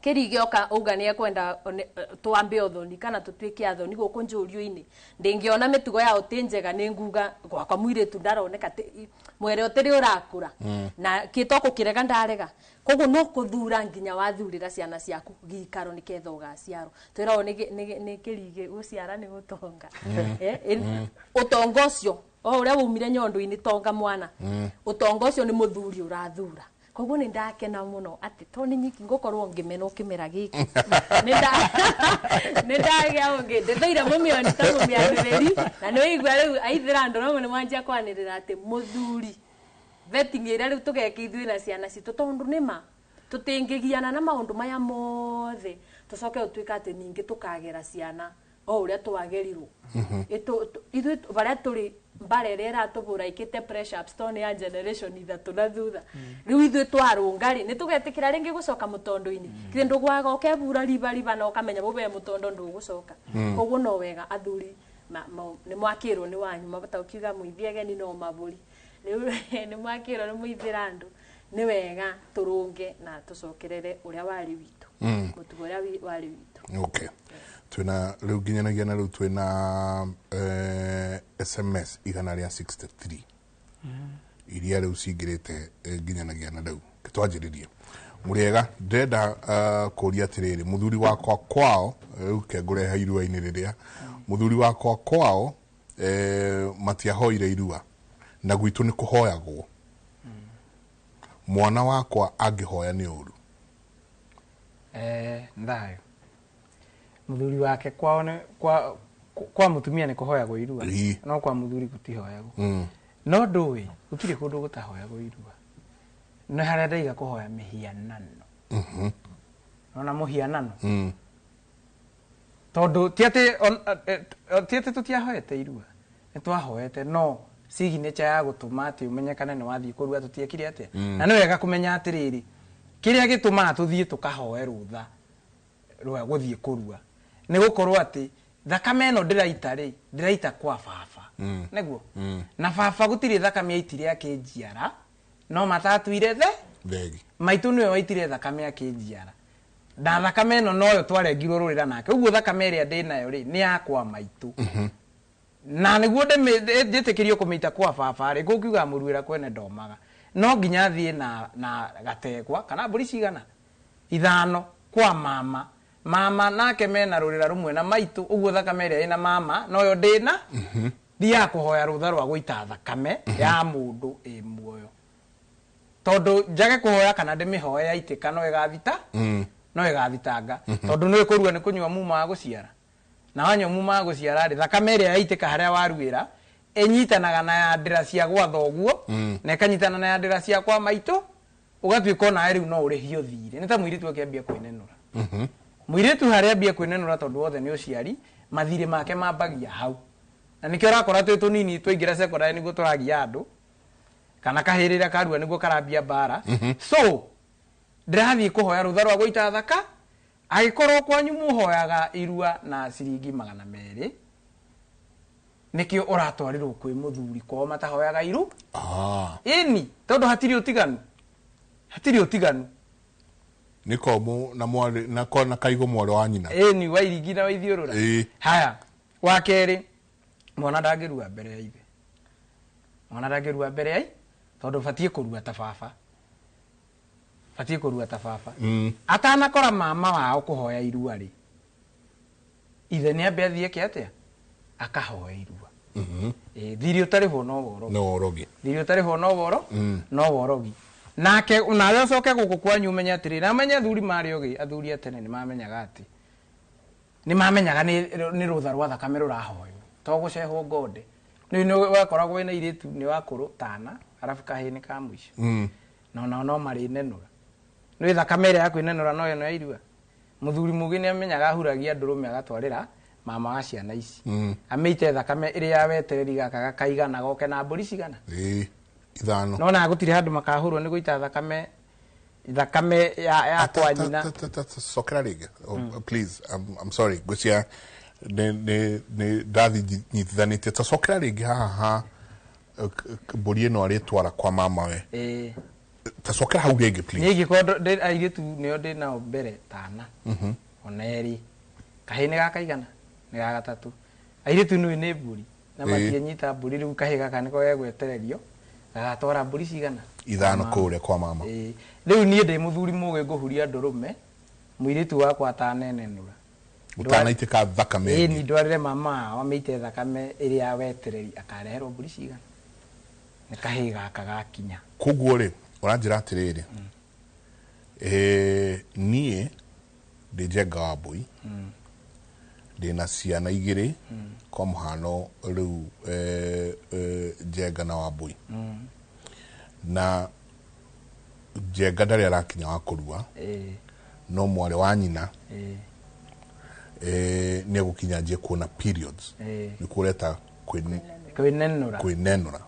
S20: kirige oka ugania kwenda tuambe uthoni kana tutwike athoni guku njurio-ini ndingiona mitugo ya utinjega ni nguga gwakwa mwiritu ndaroneka mwere utiri urakura na kitoko kirega ndarega koguo no kuthura nginya wathurira ciana ciaku gikaro niketha ugaciaro twirao ni kirige uciara ni gutonga utonga ucio o uria wumire nyondo-ini tonga mwana utonga ucio ni muthuri urathura koguo ni ndakena muno ati to ni nyiki ngukorwo ngimena ukimera giki ni ndagia ungi ndithaira mumioni ta mumianiriri na ni igwa riu aithira ndo no ni mwanjia kwanirira ati muthuri vetting ira riu tugeke ithui na ciana citu tondu nima tutingigiana na maundu maya mothe tucoke utwika ati ningi tukagera ciana o uria twagerirwo ithui baria turi mbara ĩrĩa ĩratũbũra ikĩte pressure upstone ya generation ithatũ na thutha rĩu ithuĩ twarũnga rĩ nĩtũgetĩkĩra rĩngĩ gũcoka mũtondo-inĩ kĩndũ ndũgwaga ũkebura riba na ũkamenya bũbe mũtondo ndũgũcoka koguo no wega athuri nĩ mwakĩrwo nĩ wanyu mabata ũkiuga mũithie ageni no mabũri rĩu nĩ mwakĩrwo nĩ mũithĩra andũ nĩ wega tũrũnge na tũcokerere ũrĩa warĩ witũ mũtugo ũrĩa warĩ witũ.
S4: Okay. Twina riu ginyanagia na riu twina SMS igana ria 63 iria riu cingirite ginyanagia na riu kitwanjiririe muriega ndenda kuria atiriri muthuri wakwa kwao riu kengure hairua ini riria muthuri wakwa kwao matiahoire irua na gwitu ni kuhoyagwo mwana wakwa angihoya ni uru
S7: ndayo muthuri wake kwao ne kwa mutumia ni kuhoyagwo irua no kwa muthuri gutihoyagwo no ndui gutire kundu gutahoyagwo irua no haria ndaiga kuhoya mihianano ona muhianano tondu tiate tutiahoete irua nitwahoete no signature ya gutuma ati umenyekane ni wathii kurua tutiekire atia na ni wega kumenya atiriri kiria gituma tuthie tukahoe rutha rwa guthie kurua ni gukorwo ati thakame no ndiraita kwa baba neguo na baba gutire thakame yaitire akinjiara no matatuire thegi maitu niwe waitire thakame akinjiara na thakame no yo twarengirwo rurira nake uguo thakame ria ndinayo ri ni yakwa maitu na niguo nditikirio kumeita kwa baba ri gukiuga muruira kwene ndomaga no nginya thie na gategwa kana mburi cigana ithano kwa mama nake mena rurira rumwe na maitu uguo thakame ria ina mama no yo ndina thia kuhoya rutha rwa guita thakame ya mundu muoyo tondu njage kuhoya kana ndimihoya yaitika no igathita no igathitanga tondu no ikurua ni kunywa muma guciara na wanyo muma guciara ri thakame ria yaitika haria waruira enyitanaga na ya ndira cia gwatha uguo na ikanyitana na ya ndira cia kwa maitu ugatwika na riu no urihio thire ni ta muiritu akiambia kwinenura muiritu haria ambia kwinenura tondu wothe ni uciari mathire make mambagia hau na nikio rakora twi tunini twaingira secondary niguo turagia andu kana kahirira karua niguo karambia bara so ndirathie kuhoya rutha rwa guita thaka agikorwo kwanyu muhoyaga irua na ciringi 200 nikio uratwarirwo kwi muthuri kwao matahoyaga iru ini tondu hatiri utiganu
S4: niko mu na mwari na kona kaigo mwari wa nyina
S7: ni wairingi na waithiurura haya wakeri mwana ndangirua mbere ya ithe mwana ndangirua mbere ya tondu batie kurua ta baba atanakora mama wao kuhoya irua ri ithe ni ambe athie ke atia akahoya irua thiri utariho no worogi thiri utariho no worogi nake unawe ucoke guku kwanyu umenya atiri na menya thuri mari ogi athuri atene ni mamenyaga ati ni mamenyaga ni rutha rwa thakame rurahoyo to gucehwo ngode ni wakoragwo ina iritu ni wakuru tana arafu kahini ka mwisho no mari nenura ni thakame ria kwinenura no yo irua muthuri mugi ni amenyaga huragia ndurume agatwarira mama wa ciana ici ameite thakame iria wetereri gaka gakaigana goke na mburi cigana
S4: ithano
S7: no na gutire handu makahurwo ni guita thakame ya kwa nyina
S4: sokera ringi please I'm sorry gucia ne dathi nyithanite ta sokera ringi haha mburi ino ari twara kwa mama we ta sokera hau ringi please
S7: nigi kondo airitu nio ndina mbere tana oneri kahini gakaigana ni gagatatu airitu ni mburi na matianyita mburi riu kahiga kaniko gegwetererio agatwara mburi cigana
S4: ithano kure kwa mama
S7: riu nie ndi muthuri muge nguhuria ndurume muiritu wakwa atanenenura
S4: utanaitika thakame
S7: ni ndwarire mama ameite thakame iria wetereri akareherwo mburi cigana ni kahiga kagakinya
S4: kuguo ri uranjira atiriri nie ndi Njenga Wambui ndina ciana igiri kwa muhano riu Njenga na Wambui na Njenga ndari arakinya wa kurua no mwari wa nyina ni gukinya nje kuona periods ni kureta kwinenura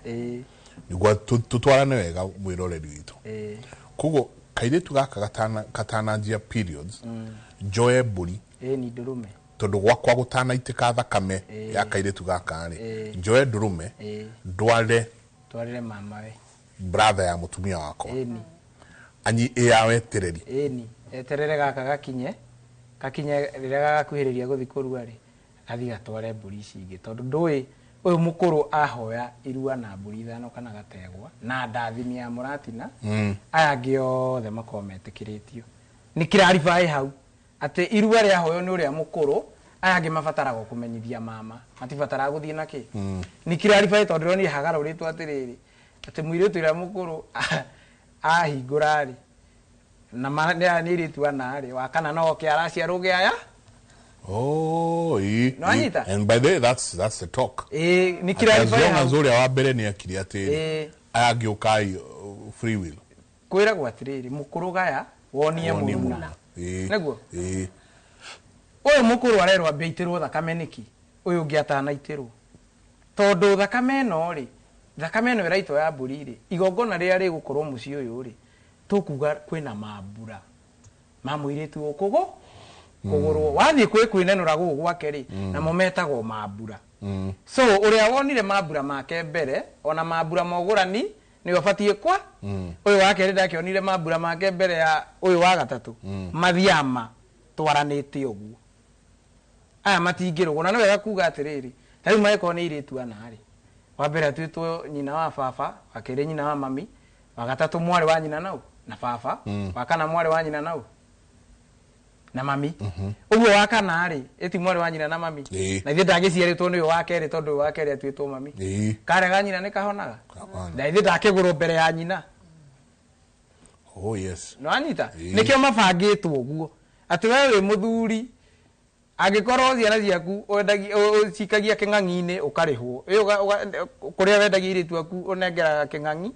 S4: niguo tutwarane wega mwiroreri witu kugo kairetu gaka katananjia periods njoe mburi
S7: ni ndurume
S4: tondu gwakwa gutanaitika thakame ya kairetu gaka ri njoe ndurume twarire
S7: mama we
S4: brother ya mutumia wako anyi yawe etereri
S7: ni eterere gaka gakinye rira gakuhiriria guthi kurua ri gathi gatware mburi ici ingi tondu ndui uyu mukuru ahoya irua na mburi ithano kana gategwa na ndathimi ya muratina aya angi othe makometikiriitio ni kiraribai hau ati irua ria hoyo ni uria mukuru aya angi mabataraga kumenyithia mama matibataraga guthie naki ni kiraribai tondu ni hagaruritwo atiriri ati muiritu ira mukuru ahingurari na mana ni ritu anari wakana no kiaracia ruge aya
S4: and by the way that's the talk
S7: ni kiraribai
S4: as long as uria wa mbere ni akiri atiri aya angi ukai free will
S7: kwira gwatiriri mukuru gaya wonie muna neguo uyu mukuru arerwa mbeitirwo thakame niki uyu ungi atanaitirwo tondu thakame no ri thakame no iraito ya mburi ri igongona ria rigukorwo muci uyu ri tukuga kwina mambura mamuiritu ukugo kugurwo wathie kwinenura gugu gwake ri na mometagwo mambura so uria wonire mambura make mbere ona mambura mogurani ni wabatie kwa uyu wake ri ndakionire mambura make mbere ya uyu wa gatatu mathiama twaranite uguo aya matingirwo na no wega kuga atiriri tari maiko ni iritu anari wa mbere twitwo nyina wa baba akire nyina wa mami wa gatatu mwari wa nyina nau na baba wa kana mwari wa nyina nau na mami uguo wa kana ari eti mwari wa nyina na mami na thie ndagiciaritwo ni wa keri tondu wa keri atwitwo mami karega nyina ni kahonaga na thie ndakigurwo mbere ya nyina
S4: yes
S7: no anyita nikio mabangitwo uguo ati wewe wi muthuri agikorwo ciana ciaku cikagia king'ang'i-ini ukarihwo kuria wendagia iritu aku unengera king'ang'i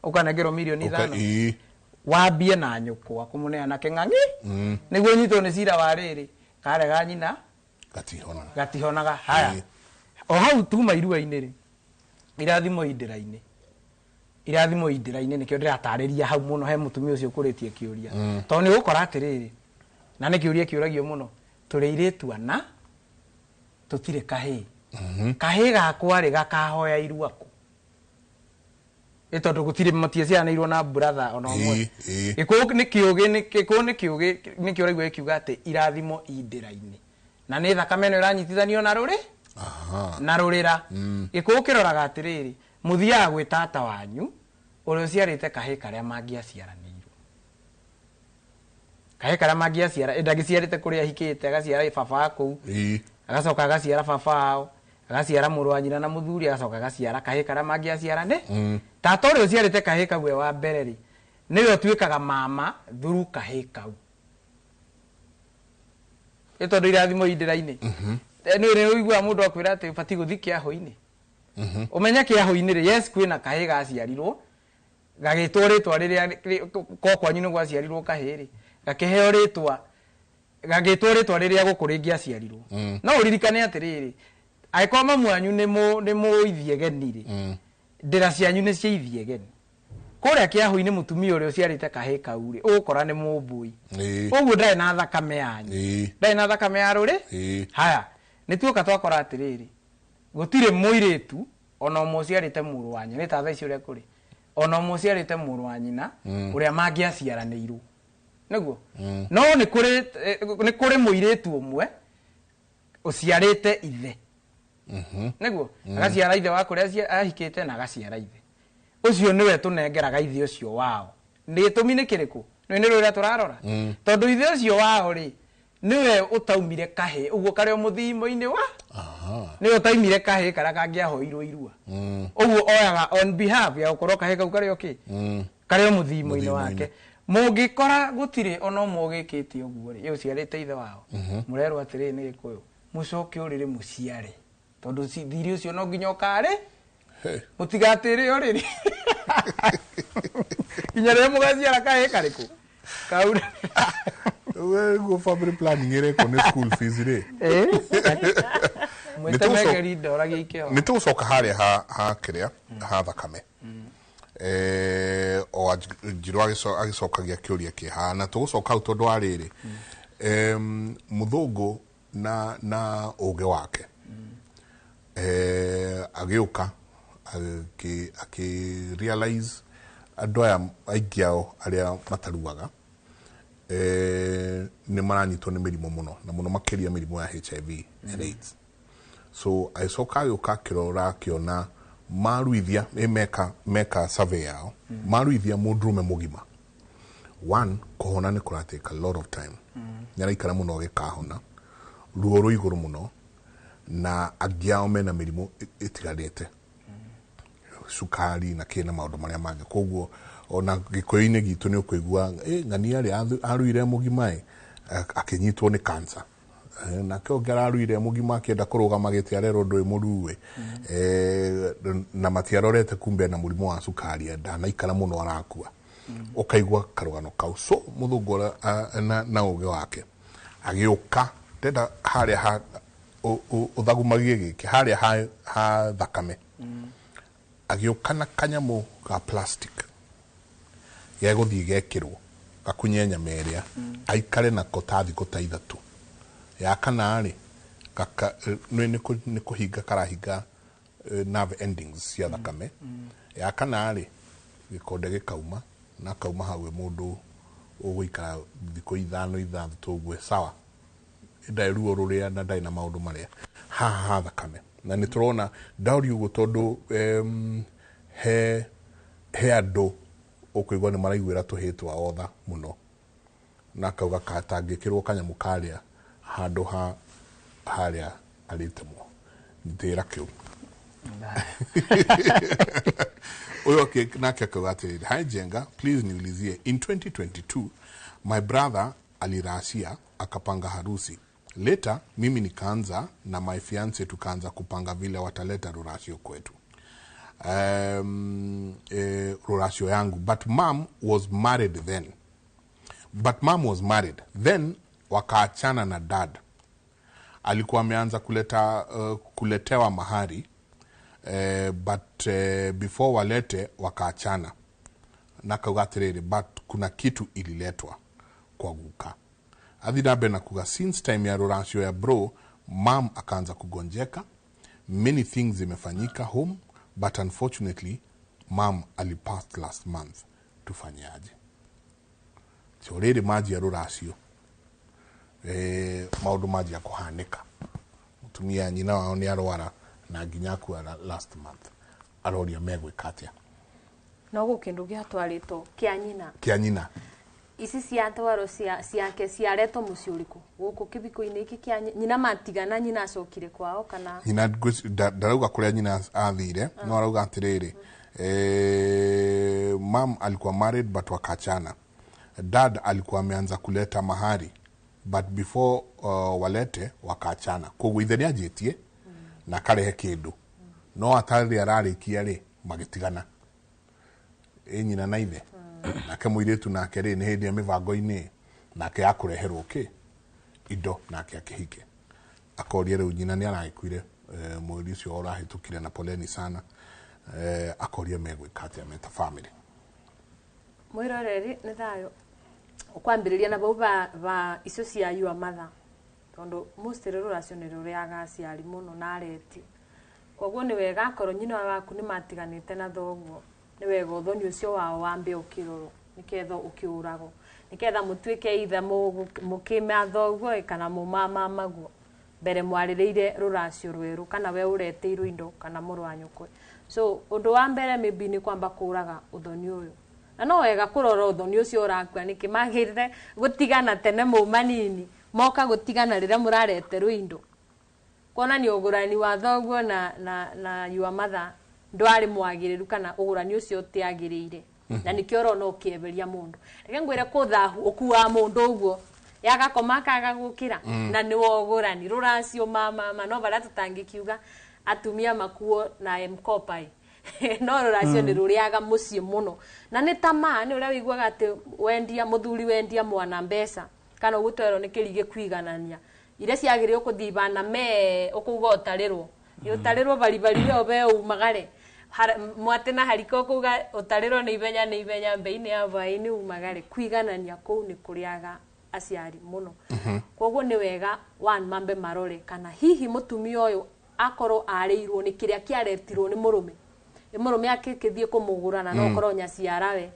S7: ukanengerwo milioni 5 wambie na nyukwa kumuneana king'ang'i niguo nyitwo ni cira wa riri karega nyina gatihonaga haya o hau tuma irua-ini ri irathimo indira-ini nikio ndiratariria hau muno he mutumia ucio ukuritie kiuria tondu ni gukora atiriri na ni kiuria kiuragio muno turiiritu ana tutire kahi kahi gakwa ri gakahoya irua ku itondo gutire matia cianirwo na brother ona omwe ikuo ni kiugi ni kiuragio kiuga ati irathimo indira-ini na ni thakame no iranyitithanio na ruri na rurira ikuo kiroraga atiriri muthia gwi tata wanyu uria ciarite kahi karia mangiaciaranirwo kahi karia mangiaciara ndagiciarite kuria hikite agaciara baba kuu agacoka agaciara baba ao agaciara muru wa nyina na muthuri agacoka agaciara kahi karia mangiaciarane tata uria ciarite kahi kau wa mbere ri niwe twikaga mama thuru kahi kau itondo irathimo indira-ini ni uigua mundu akwira ati bati guthi kiaho-ini umenya kiaho-ini ri yes kwina kahi gaciarirwo gagitwo ritwa riria ko kwanyu ni gwaciarirwo kahi ri gakiheo ritwa gagitwo ritwa riria gukuringia aciarirwo no uririkane atiriri aiko mamwanyu ni muithie geni ri ndira cianyu ni ciithie geni kuria kiaho-ini mutumia uria ciarite kahi kau ri ugukora ni mumbui uguo ndai na thakame yanyu ndai na thakame ya ruri haya nituoka twakora atiriri gutire muiritu ona muciarite muru wanyu ni tatha icio uria kuri ona muciarite muru wa nyina uria mangiaciaranirwo niguo no ni kuri muiritu umwe uciarite ithe niguo agaciara ithe wa kuria ahikite na agaciara ithe ucio niwe tunengeraga ithe ucio wao nditumi ni kiriku ni ruria turarora tondu ithe ucio wao ri niwe utaumire kahi uguo kare muthimo-ini wa niwe utaumire kahi karia kangiahoirwo irua uguo oyaga on behalf ya ukorwo kahi kau kare oki kare muthimo-ini wake mungikora gutire ono mugikite uguo ri uciarite ithe wao murerwo atiri ni gikuyu mucoke urire muciare tondu thiri ucio no nginya ukare mutigatire uriri inya re mugaciara kahi kariku kaura
S4: we go family planning ere ko school fees re
S7: Mwitemegeri ndoragia ikeo.
S4: Nitugucoka haria ha kiria ha thakame. O Njiru agicokagia kiuria kihana tugucoka hau tondu wa riri. Muthungu na uge wake. Agiuka aki realize andu aya aingi ao aria mataruaga ni maranyitwo ni mirimu muno na muno makiria mirimu ya HIV and AIDS. So aicoka agiuka kirora kiona maruithia meka survey yao maruithia mundurume mugima. One, kuhona ni kuratake a lot of time. Nyaraikara muno gikahona ruo ru iguru muno na agiao mena mirimu itigarite sukari na kina maundu maria mangi koguo ona gikoini gitu ni ukuigua ngani ari aruire mugima akinyitwo ni cancer na kiongera aruire mugima akienda kurugama gitiarero ndui muruwe na matiarorete kumbe na murimu wa sukari ndanaikara muno arakua ukaigua karugano kau so muthungu na uge wake agiuka ndenda haria ha uthagumagie giki haria ha thakame agiuka na kanyamu ga plastic yeguthii gekirwo gakunyenya meria aikare na kotathi kotaithatu ya kanari kaka ni kuhinga karahinga nerve endings cia thakame ya kanari gikonde gikauma na kauma hawe mundu uguikara thiko 5 tugwe sawa ndai ruo ruria na ndai na maundu maria ha thakame na niturona ndauri ugo tondu he andu ukuigwa ni maraiguira tuhitwa otha muno na kauga katangikirwo kanyamu karia handu haria alitemwo ndira kiu Uyo nake akawatiri hi Jenga, please niulizie in 2022 my brother alirasia akapanga harusi. Later mimi nikaanza na my fiance tukaanza kupanga vile wataleta rurasio kwetu. Rurasio yangu, but mom was married then wakaachana na dad. Alikuwa ameanza kuletewa mahari but before walete wakaachana na kaugatiriri but kuna kitu ililetwa kwa guka athinabe na kuga since time ya rurasio ya bro mom akaanza kugonjeka many things zimefanyika home but unfortunately mom alipassed last month tufanyaje chorere maji ya rurasio maundu maji ya kuhanika mutumia nyina wao ni arwara na nginyaku last month aroria megwikatia
S20: no gukindu giatwarito kia nyina ici ciatwaro ciake ciareto muciuriku guku kibiko-ini iki kia nyina matigana nyina acokire kwao kana
S4: nyina darauga kuria nyina athire no arauga atiriri mom alikuwa married but wakachana dad alikuwa ameanza kuleta mahari but before walete wakachana koguo ithe niajitie na karehe kindu no atari ararikia ri magitigana nyina na ithe nake muiretu nake ri ni hindi ya mivango-ini nake akureherwo ki indo nake akihike akoria riu nyina ni aragikuire mweri ucio urahitukire na poleni sana akoria megwikate meta family
S20: mwiroreri ni thayo ukwambiriria na bau ba icio cia yua matha tondu most rurasio ni ruriaga aciari muno na areti koguo ni wega akorwo nyina waku ni matiganite na thoguo ni wega uthoni ucio wao wambe ukiroro niketha ukiurago niketha mutuike itha mukima thoguo kana mumama maguo mbere mwaririire rurasio rweru kana we ureteirwo indo kana muru wa nyukwe so undu wa mbere maybe ni kwamba kuraga uthoni uyu na no wega kurora uthoni ucio urakua nikimagirire gutigana tene mu manini moka gutigana rira murareterwo indo kona ni ugurani wa thoguo na yua matha ndwari mwagiriru kana ugurani ucio tiagirire na nikio no kieberia mundu reke ngwire kuthahu ukuwa mundu uguo yagakoma kagagukira na ni wogurani rurasio mama no bara tutangikiuga atumia makuo na mkopai no rurasio ni ruriaga mucie muno na ni tama ni uria wiguaga ati wendia muthuri wendia mwana mbeca kana ugutwero ni kirige kwiganania ire ciagire ukuthibana me ukuga utarirwo utarirwo bari yo be umagare mwate na hariko kuga utarirwo ni ibenya mbeini ya vaini umagare kwiganania kou ni kuriaga aciari muno koguo ni wega one mambe marore kana hihi mutumia uyu akoro areirwo ni kiria kiaretirwo ni murume akithie kumugurana no korwo nyaciara we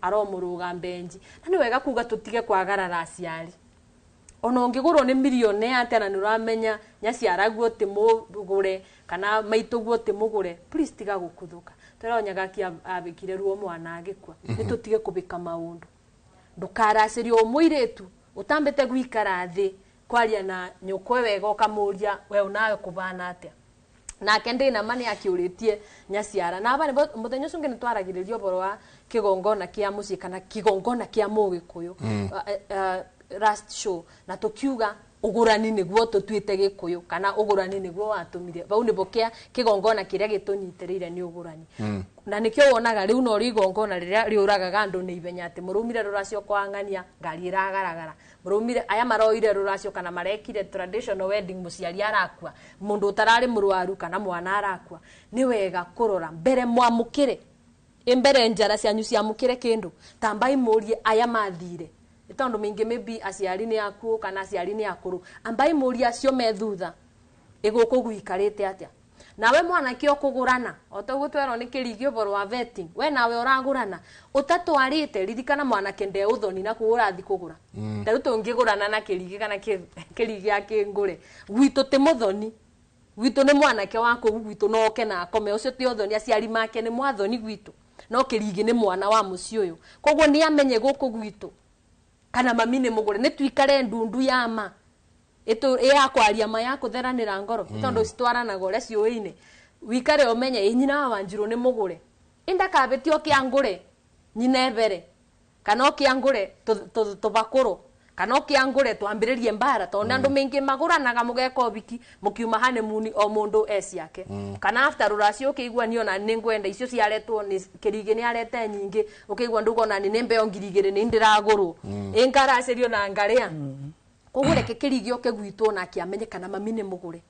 S20: aromuruga mbenji na ni wega kuga tutige kwagarara aciari ona ungigurwo ni milioni atena nuramenya nyaciara guo ti mugure kana maitu guo ti mugure please tiga gukuthuka turonyaga ki abikire ruo mwana agikwa ni tutige kubika maundu ndukaracirio umwiretu utambete gwikara thi kwaria na nyukwe wega ukamuria we unawe kubana atia na kende na mani akiuritie nyaciara na abane muthenya cungi nitwaragiririo boro wa kigongona kia muci kana kigongona kia mugikuyu last show na tukiuga ugurani niguo tutuite gikuyu kana ugurani niguo watumire bau ni bokia kigongona kiria gitunyitirire ni ugurani na nikio wonaga riu no rigongona riria riuraga andu ni ibenya ati murumire ruracio kwangania ngari iragaragara murumire aya maroire ruracio kana marekire traditional wedding muciari arakua mundu utarari murwaru kana mwana arakua ni wega kurora mbere mwamukire imbere njara cianyu ciamukire kindu tambai murie aya mathire itondo mingi maybe aciari ni akuo kana aciari ni akuru ambai muria acio methutha iguku guikarite atia nawe mwana kio kugurana otogutwero ni kirigio boro wa vetting we nawe uragurana utatwarite ririkana mwana kende uthoni na kuura thi kugura taru tungigurana na kirigi kana kirigi akingure gwitu ti muthoni gwitu ni mwana ke wako gwitu no ke na akome ucio ti uthoni aciari make ni mwathoni gwitu no kirigi ni mwana wa muci uyu koguo ni amenye guku gwitu kana mami ni mugure ni twikare ndundu ya ma eto ya kwaria ma ya kutheranira ngoro tondo citwaranaga uria ciuine wikare umenye nyina wa Wanjiru ni mugure inda kabetio kiangure nyina ebere kana kiangure tubakuru kana kiangure twambiririe mbara tondu andu mingi maguranaga mugeko biki mukiuma honeymoon o mundu yake kana after ruracio ukigwa ni ona ni ngwenda icio ciaretwo ni kirigi ni arete nyingi ukigwa ndugona ni mbeo ngirigire ni ndiraguru ingaracirio na ngaria kugure kekirigi okegwitwo na kiamenye kana mami ni mugure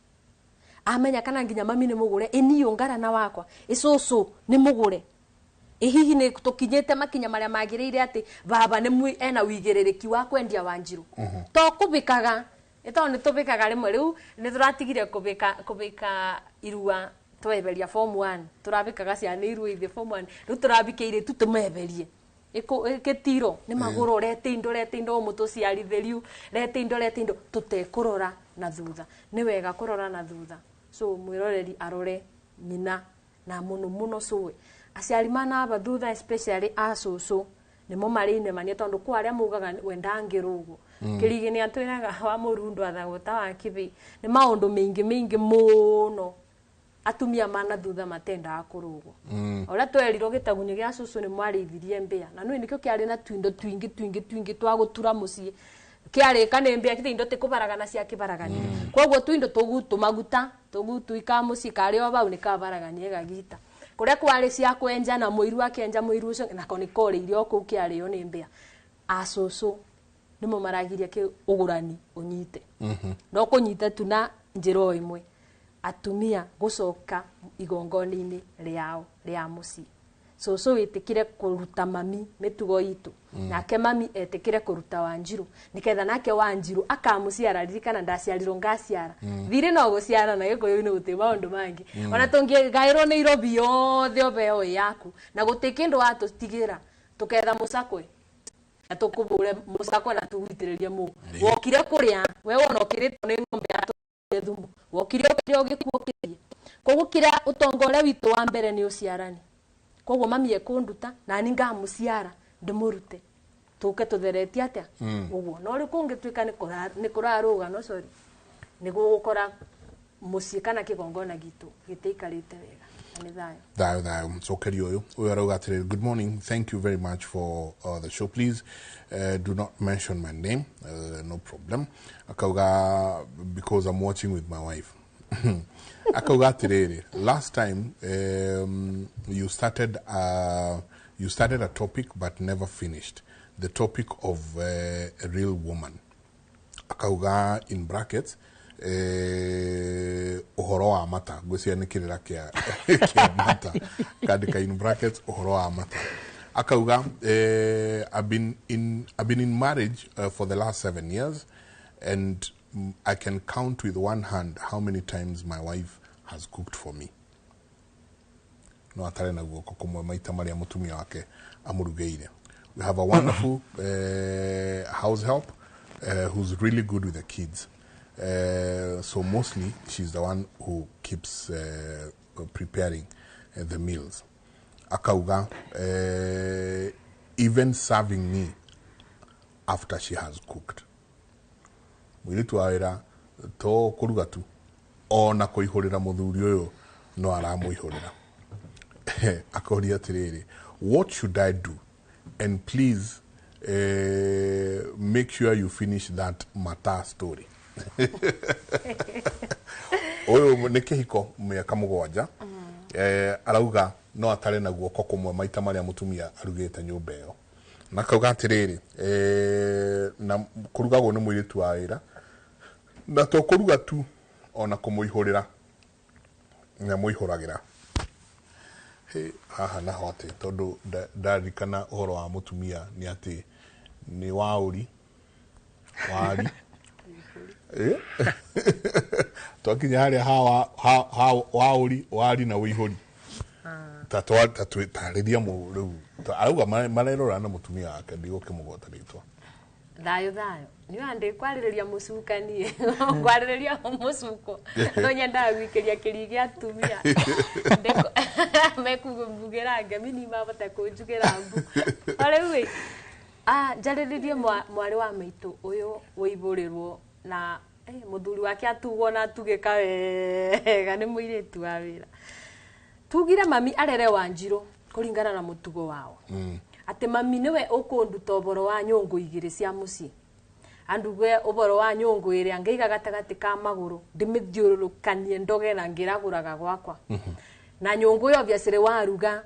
S20: amenya kana nginya mami ni mugure iniyo ngarana wakwa icucu ni mugure hihi ni tukinyete makinya maria magirire ati baba ni ena wigiririki wa kwendia Wanjiru to kubikaga ito ni tubikaga rimwe riu ni turatigire kubika irua tweberia form 1 turabikaga ciana irua ithe form 1 riu turabikeire tutumeberie iketiro ni maguro rete indo mutu ciari theriu rete indo tutekurora na thutha ni wega kurora na thutha so mwiroreri arore nyina na muno suwe aciari mana abathutha especially acucu nimo marine manie tondu kwa aria mugaga wendangirugo kirigi ni atwiraga wa murundu athaguta wa kibi ni maundu mingi muno atumia mana thutha matenda akurugo ora twerirwo gitagunye gia cucu ni mwarithirie mbia na nui nikio kiari na twindo twingi twagutura mucii kiari kana mbia kitindo tikubaragana cia kibaragani koguo twindo tugutumaguta tugutuika mucii kari o bau ni kabaragani gagita kuria kwari cia kwenja na muiru akenja muiru ucio na koni kore irio ku kiari yo ni mbia acucu nimo maragiria ki ugurani unyite no kunyita tu na njiro imwe atumia gucoka igongoni-ini riao ria muci cucu witikire kuruta mami mitugo itu nake mami etikire kuruta Wanjiru niketha nake Wanjiru akamuciara ririkana ndaciarirwo ngaciara thire no guciara na gikuyu-ini guti maundu mangi ona tungigairwo ni irobi yothe obeo yaku na guti kindu watutigira tuketha mucakwe na tukubure mucakwe na tugwitiririe mu wokire kuria we wona okiritwo ni ng'ombe ya thumu wokire ogikuokirie koguo kira utongore witu wa mbere ni uciarani koguo mami ekunduta na ni ngamuciara ndimurute tuke tutheretie atia uguo no ri kungituika ni kuraruga no sorry ni gukora mucii kana kigongona gitu giteikarite wega ni
S4: thayo cokeri uyu arauga atiri good morning, thank you very much for the show, please do not mention my name, no problem. Akauga because I'm watching with my wife. Akauga atiri last time you started a topic but never finished the topic of a real woman. akauga in brackets uhoro wa mata gwicianikirira kia mata kandika in brackets uhoro wa mata akauga I've been in marriage for the last 7 years and I can count with one hand how many times my wife has cooked for me. No atare na guoko kumwe maita maria mutumia wake amurugeire. We have a wonderful house help who's really good with the kids. So mostly she's the one who keeps preparing the meals. Akauga even serving me after she has cooked. Mwiritu awira to kuruga tu ona kuihurira muthuri uyu no aramuihurira. Akauria atiriri, what should I do? And please make sure you finish that mata story. Oyo nä kä hiko mä aka må gwanja arauga no atarä na guoko kåmwe maita marä a må tumia arugä te nyå mba ä yo na kauga atä rä rä na kå rugagwo nä må irä tu wa wä ra na to kå ruga tu ona kå må ihå rä ra nä må ihå ragä ra haha naho atä tondå ndarikana å horo wa må tumia nä atä nä waå ri wari twakinya haria ha wauri wari na wihuri tarithia mu riu arauga marerora na mutumia wake ndiguke mugota ritwa
S20: thayo ni ande kwaririria mucukanie kwaririria mucuko no nyenda gwikiria kirigi atumia ndeko mekugugira ngamini mabata kunjugira mbu ariwe njariririe mwari wa maitu uyu wiburirwo na muthuri wake atugwo na atugika wega ni muiritu wa wira tugire mami arere Wanjiru kuringana na mutugo wao ate mami niwe ukunduta uboro wa nyungu igiri cia muci anduge uboro wa nyungu iri angeiga gatagati ka maguru ndimithiururukanie ndoge na ngiraguraga gwakwa na nyungu yo biacire waruga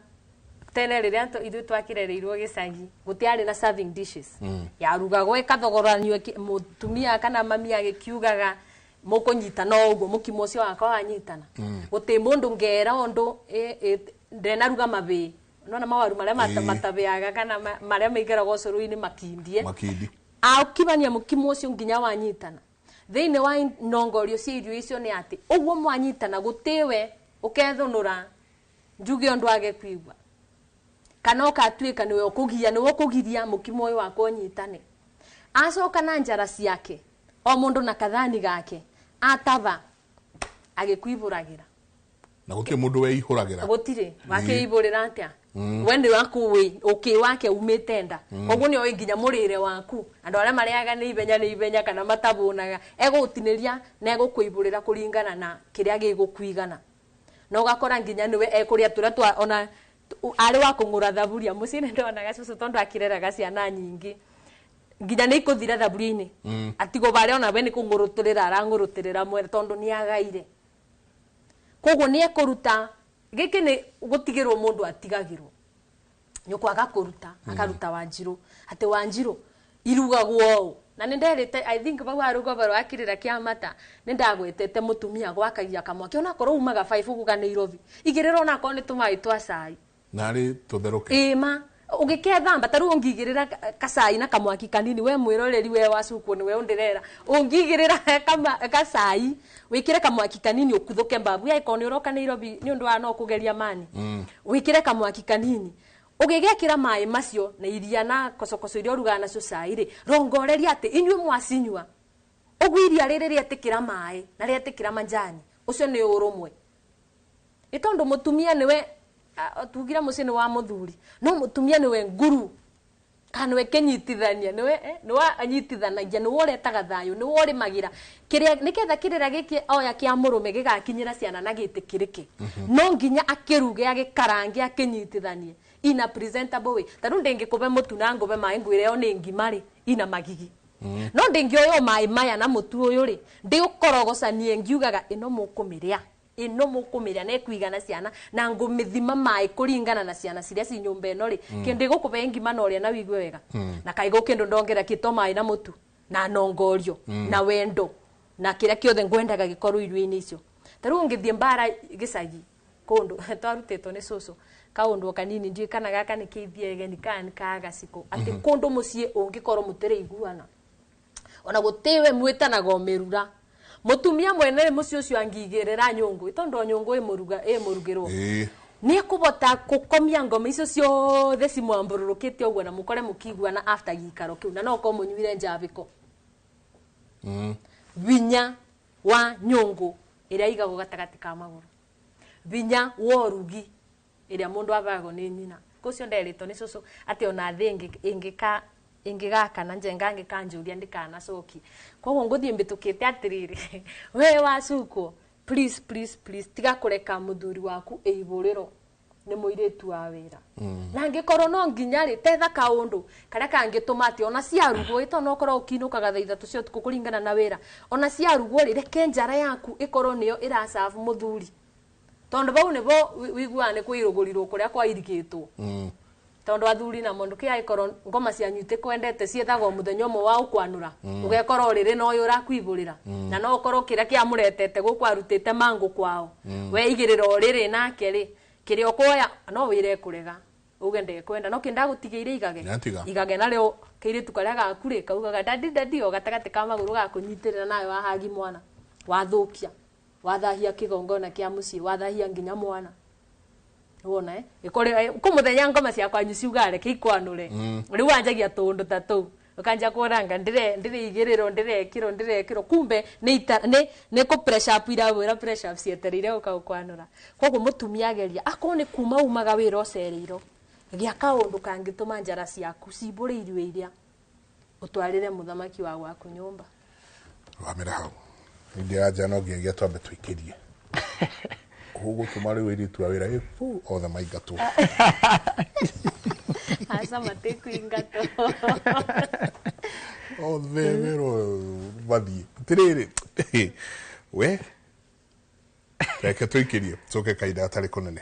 S20: tene riria ithu twakirereirwo gicagi gutiari na serving dishes yarugagwo ikathogoranio mutumia kana mami agikiugaga mukunyita no uguo mukimo cio wakwa wanyitana guti mundu ngera ondu ndena ruga mabi nona mawaru maria matabeaga kana maria meigeragwo curu-ini makindie akibania mukimo ucio nginya wanyitana thiini wa nongorio cia irio icio ni ati uguo mwanyitana gutiwe ukethunura njuge ondu age kwigwa kana ukatuika niwe ukugiria mukimo uyu wako nyitane acoka na njara ciake o mundu na kathani gake atava agikuiburagira
S4: na guti mundu we ihuragira
S20: gutire wake iburira atia wende wako we okay wake umetenda koguo ni o nginya murire waku andu aria mariaga ni ibenya kana matabunaga egutiniria na egukuiburira kuringana na kiria gigukuigana no gakora nginya niwe ekuria turia twa ona ari wa kungura thaburia mucine ndona gacucu tondu akireraga ciana nyingi nginya ni ikuthira thaburia-ini atigo bare ona we ni kungurutirira arangurutirira mwere tondu ni agaire koguo ni ekuruta giki ni gutigirwo mundu atigagirwo nyuko agakuruta akaruta Wanjiru ati Wanjiru irugagwo na ninderite I think bau arugo baro akirira kiamata nindagwetete mutumia gwakagia kamwaki ona korwo umaga 5 guga Nairobi igirira ona ko ni tumai twa cai nari
S4: tutheruke
S20: ma ugikethamba taru ungigirira kasai na kamwaki kanini we mwiroreri we wacuko ni we undirera ungigirira kasai wikire kamwaki kanini ukuthuke mbabu ya ikoni uroka Nairobi ni undu wa no kugeria mani wikire kamwaki kanini ugigekira mai macio na iria na kocokoco iria ruga na cai ri rongoreria ati inywe mwasinywa ugwiria riri atikira mai na ri atikira manjani ucio ni urumwe itondu mutumia niwe tugira mucini wa muthuri no mutumia niwe nguru kana we kenyitithania niwe niwa anyitithanagia niwe uretaga thayo niwe uri magira kiria niketha kirira giki oya kia murume gigakinyira ciana na gitikirike no nginya akiruge agikarange akinyitithanie ina presentable way tadu ndingikuve mutu na nguve mai ngwire yo ni ngimari ina magigi no ndingioyo mai maya na mutu uyu ri ndi ukorogocanie ngiugaga ino mukumiria na kuigana ciana na ngumithima mai kuringana na ciana ciria ci nyumba ino ri kindi gukuve ngima no ria na wigwe wega na kaigo kindu ndongera kito mai na mutu na nongorio na wendo na kira kiothe ngwendaga gikorwo iruini icio taru ngithie mbara gicagi kundu twarutitwo ni cucu kaundu kanini ndui kana gaka ni kithie ni kaga siko ati kundu mucie ungikorwo mutere iguana ona gutiwe mwitanaga merura mutumia mwene mucio ucio angigirira nyungu itondo nyungu imuruga murugirwo ni kubota kukomia ngoma icio ciothe cimwambururukite uguo na mukore mukiguana after gikaro kiu na no ko munyuire njabiko vinya wa nyungu iria igagwo gatagati ka maguru vinya wa rugi iria mundu abago ni nyina kucio nderito ni cucu ati ona thi ingigaka na njenga ngikanjuria ndikana coki koguo nguthie mbitukite atiriri we wacuko please tiga kureka muthuri waku eiburiro ni muiritu wa wira na ngikorwo no nginya ri tetha kaundu karia kangituma ati ona ciarugwo itono korwo ukinukaga thaa 3 cia utuku kuringana na wira ona ciarugwo ri reke njara yaku ikorwo niyo irasavu muthuri tondu bau nibo wiguane kwirugurirwo kuria kwa irigitwo tondu athuri na mundu kia ikorwo ngoma cia nyute kwendete ciethagwo muthenya umwe wa ukwanura ugekorwo riri no uyu urakwibulira na no ukorwo kiria kia muretete guku arutite mangu kwao we igiriro riri nake ri kiria okoya no wire kurega ugende kwenda no kinda gutigire igage na leo kiritu karia gakure kaugaga dadi o gatagati ka maguru gakunyitirira nayo wahagi mwana wathukia wathahia kigongona kia mucii wathahia nginya mwana wona ikore kumuthenya ngoma cia kwanyu ciugare kikwanure riu wanjagia tundu tatu ukanja kuranga ndire igiriro ndirekiro kumbe ni ku pressure up ira pressure up cieterire ukakwanura koguo mutumia ageria akone kuma umaga wira ocereiro gia kaundu kangituma njara ciaku ciburiirwe iria utwarire muthamaki wa gwaku nyumba
S4: wamira hau ndia jana ngiye twambe twikirie hugo tumari wiri tu awira efu o the maigato
S20: asa mateku ingato
S4: o vero vadi tirere we reke twikirie soke kaida atari konene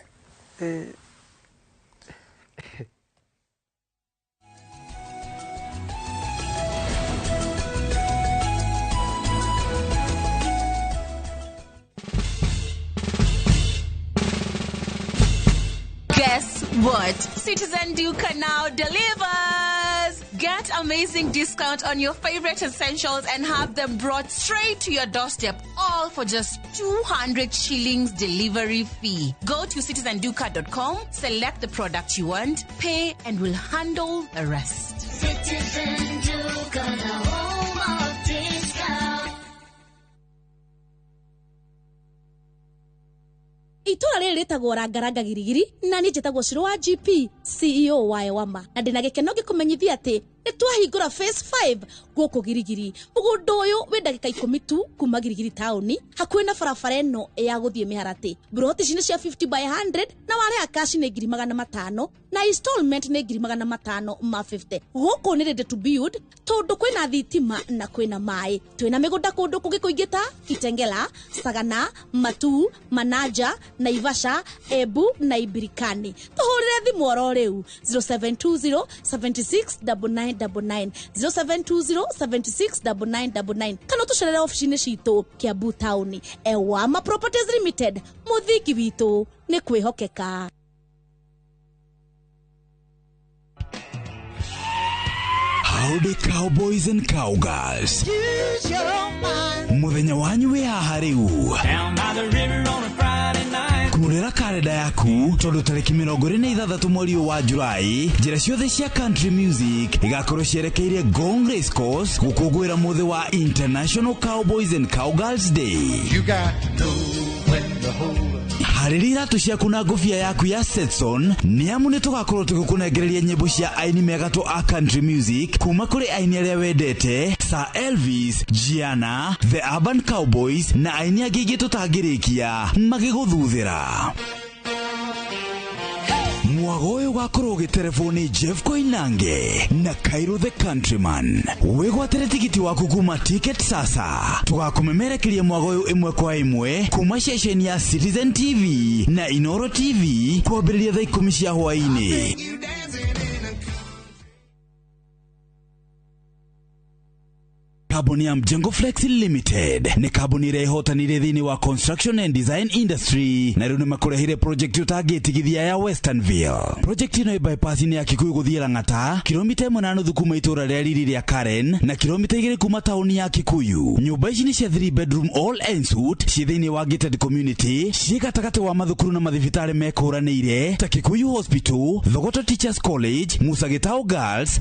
S5: Guess what? Citizen Duca now delivers! Get amazing discount on your favorite essentials and have them brought straight to your doorstep, all for just 200 shillings delivery fee. Go to citizenduca.com, select the product you want, pay, and we'll handle the rest.
S8: Citizen Duca, the home of discount.
S9: Itura riri ritagwo Rangaranga Girigiri na ni njitagwo Shiro wa GP CEO wa Ewama na ndina gikeno gikumenyithia ati nitwahingura phase 5 guku Girigiri mugundu uyu wi ndagika 10 tu kuma Girigiri tauni hakuhi na barabara eno ya guthie Miharati broti cine cia 50 by 100 na wale akashi ni 500 na installment ni 500 ma 50 guku ni ready to build tondu kwina thitima na kwina mai twina migunda kundu kungi kuingita Kitengela Sagana Matu Manaja Naivasha Ebu na Ibirikani tuhurire thimu oro riu 0720 769999 0720 769999 kana tucerere office-ini citu Kiambu Town Ewama Properties Limited muthiki witu ni kwihokeka.
S13: Howdy cowboys and cowgirls. Muthenya wanyu wi haha riu. Kurira kalenda yaku tondu tariki 26 mweri wa Julai njira ciothe cia country music igakorwo cierekeire Gong Race Course gukungwira muthi wa International Cowboys and Cowgirls Day. You got to know when to hold. Harira iratu ciaku na ngofia yaku ya Setson ni amu ni tugakorwo tugikunengereria nyimbo cia aini megatu a country music kuma kuri aini aria wendete Sir Elvis, Gianna, The Urban Cowboys na aini angi ingi tutangirikia magiguthuthira. Mwago uyu ugakorwo ugitelefoni Jeff Koinange na Cairo the Countryman. Wigwatire tigiti waku kuma Ticket Sasa. Tugakumemerekeria mwago uyu imwe kwa imwe kuma ceceni ya Citizen TV na Inoro TV kwambĩrĩria thaa 10 cia hwaĩ-inĩ.
S1: Kambuni ya Mjengo Flex Limited ni kambuni ĩrĩa ĩhotanire thĩinĩ wa construction and design industry na rĩu nĩ makũrehire project ũtangĩtigithia ya Westernville. Project ĩno bypass-inĩ ya Kikuyu gũthiĩ Lang'ata, kilomita 1.5 kuma itũra rĩa Riri rĩa Karen na kilomita 2 kuma taũni ya Kikuyu. Nyũmba ici nĩ cia 3 bedroom all ensuite ciĩ thĩinĩ wa gated community, ciĩ gatagatĩ wa mathukuru na mathibitarĩ mekũranĩire ta Kikuyu Hospital, Thogoto Teachers College, Musa Gitau Girls.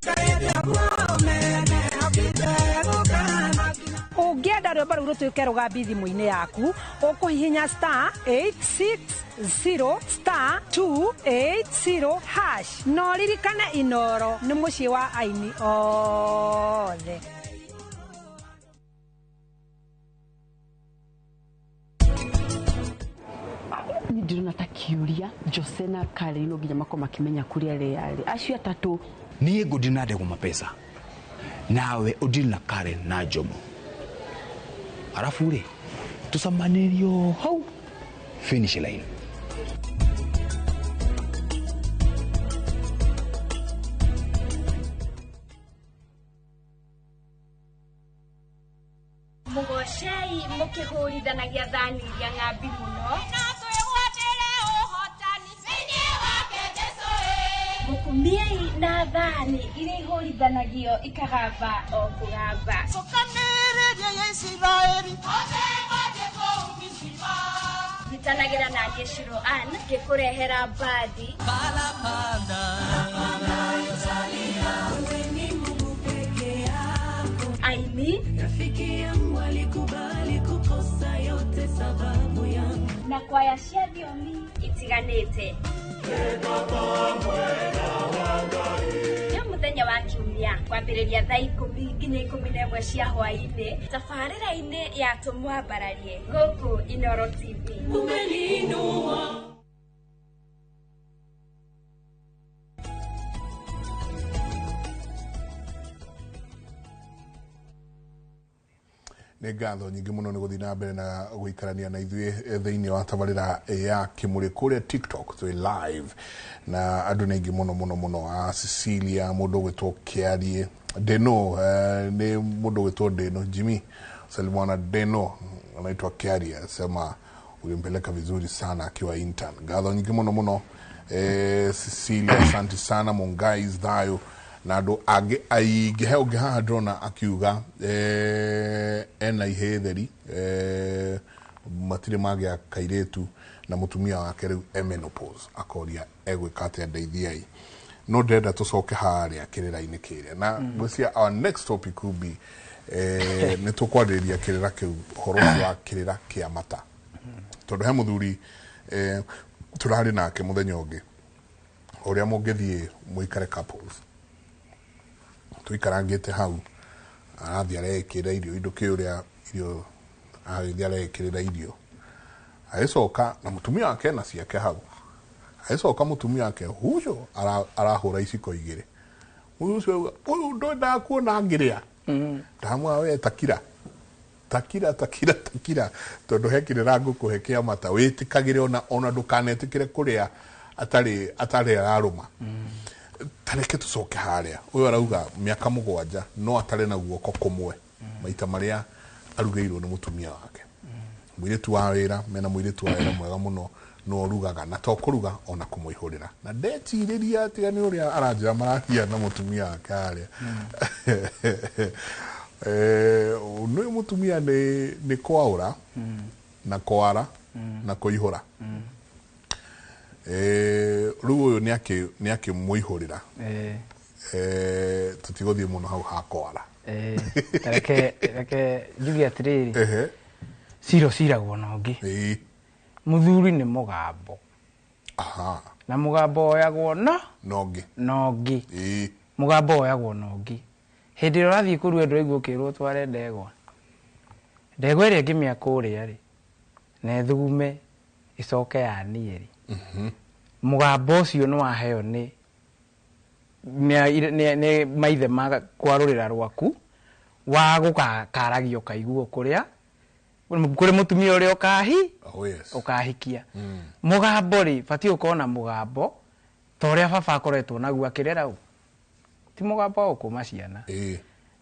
S2: Ũngĩenda rwĩmbo rũu rũtuĩke rũgambi thimũ-inĩ yaku, ũkũhihinya *860*280# no ririkane Inooro nĩ mũciĩ wa aini othe.
S17: Ndirona ta kiuria Josena Kale ino nginya makoma kimenya kuria reale acio atatu
S24: niĩ ngũdi na ndego mapesa nawe ũdili na Karen na Jomo arafu rĩ tusamanirio hau finish line.
S25: Mugocei mukihurithanagia thani iria ng'ambi muno mukumiei na thani iria ihurithanagio ikagamba o kugamba gitanagira na Geshiro Ann gikurehera mbadi aini rafiki yangu alikubali kukosa yote sababu yangu na kwaya cia thiomi itiganite nĩ mũthenya wa kiumia kwambĩrĩria thaa 10 nginya 11 cia hwaĩ-inĩ tabarĩra-inĩ ya tũmwambararie gũkũ Inooro TV.
S4: nĩ ngatho nyingĩ mũno nĩ gũthiĩ na mbere na gũikarania na ithuĩ thĩinĩ wa tabarĩra ya Kĩmũrĩ kũrĩa TikTok twĩ live na andũ nĩ aingĩ mũno Cecilia mũndũ gwĩtwo Kĩarie Deno nĩ mũndũ gwĩtwo Deno Jimmy Salimwana Deno anaitwa Kĩarie sema ulimpeleka vizuri sana akiwa intern. Ngatho nyingĩ mũno Cecilia asante sana Mongais Thayo na andũ angĩ aingĩ he ũngĩ haha ndĩrona akiuga ena ihetheri matirĩ magĩa kairĩtu na mũtumia wake rĩu menopause akoria egwĩka atĩa ndeithiai no ndenda tũcoke harĩa kĩrĩra-inĩ kĩrĩa na gwĩcia our next topic will be nĩ tũkwarĩrĩria kĩrĩra kĩu ũhoro wa kĩrĩra kĩa mata tondũ he mũthuri tũrarĩ nake mũthenya ũngĩ ũrĩa mũngĩthiĩ mũikare couples tuikarangite hau arathi arekĩra irio indo kĩũrĩa irio agĩthiĩ arekĩrĩra irio agĩcoka na mũtumia wake na ciake hau agĩcoka mũtumia wake huyo arahũra iciko igĩrĩ ũcio ũyũ ndoendaga kuona ngĩrĩa ndamwa we takira tondũ he kĩrĩra ngũkũhe kĩa mata wĩtĩkagĩre ona ndũkanetĩkĩre kũrĩa atarĩ ararũma tareke tucoke harĩa ũyũ arauga mĩaka 7 no atarĩ na guoko kũmwe maita marĩa arugĩirwo nĩ mũtumia wake mũirĩtu wa wĩra mena mũirĩtu wa wĩra mwega mũno no rugaga na to kũruga ona kũmũihũrĩra na ndetirĩria atĩ nĩ ũrĩa aranjĩra marahia na mũtumia wake harĩa nĩ mũtumia nĩ kwaũra na kwara na kũihũra rĩu ũyũ nĩ akĩmũihũrĩra tũtigũthiĩ mũno hau hakwara
S7: reke njuge atĩrĩrĩ cira ciragwo na ũngĩ mũthuri nĩ mũgambo na mũgambo oyagwo na ũngĩ mũgambo oyagwo na ũngĩ hĩndĩ ĩrĩa ũrathiĩ kũrua ndũraigua ũkĩrwo tware ndegwa ĩrĩa ngĩmĩa kũrĩa rĩ na ĩthugume ĩcoke yaniĩ rĩ mũgambo ũcio nĩ waheo nĩ maithe ma kwarũrĩra rwaku wa gũkaragio kaiguo kũrĩa kũrĩ mũtumia ũrĩa ũkahikia mũgambo rĩ batiĩ ũkorwo na mũgambo ta ũrĩa baba akoretwo naguo akĩrera ti mũgambo wa gũkũma ciana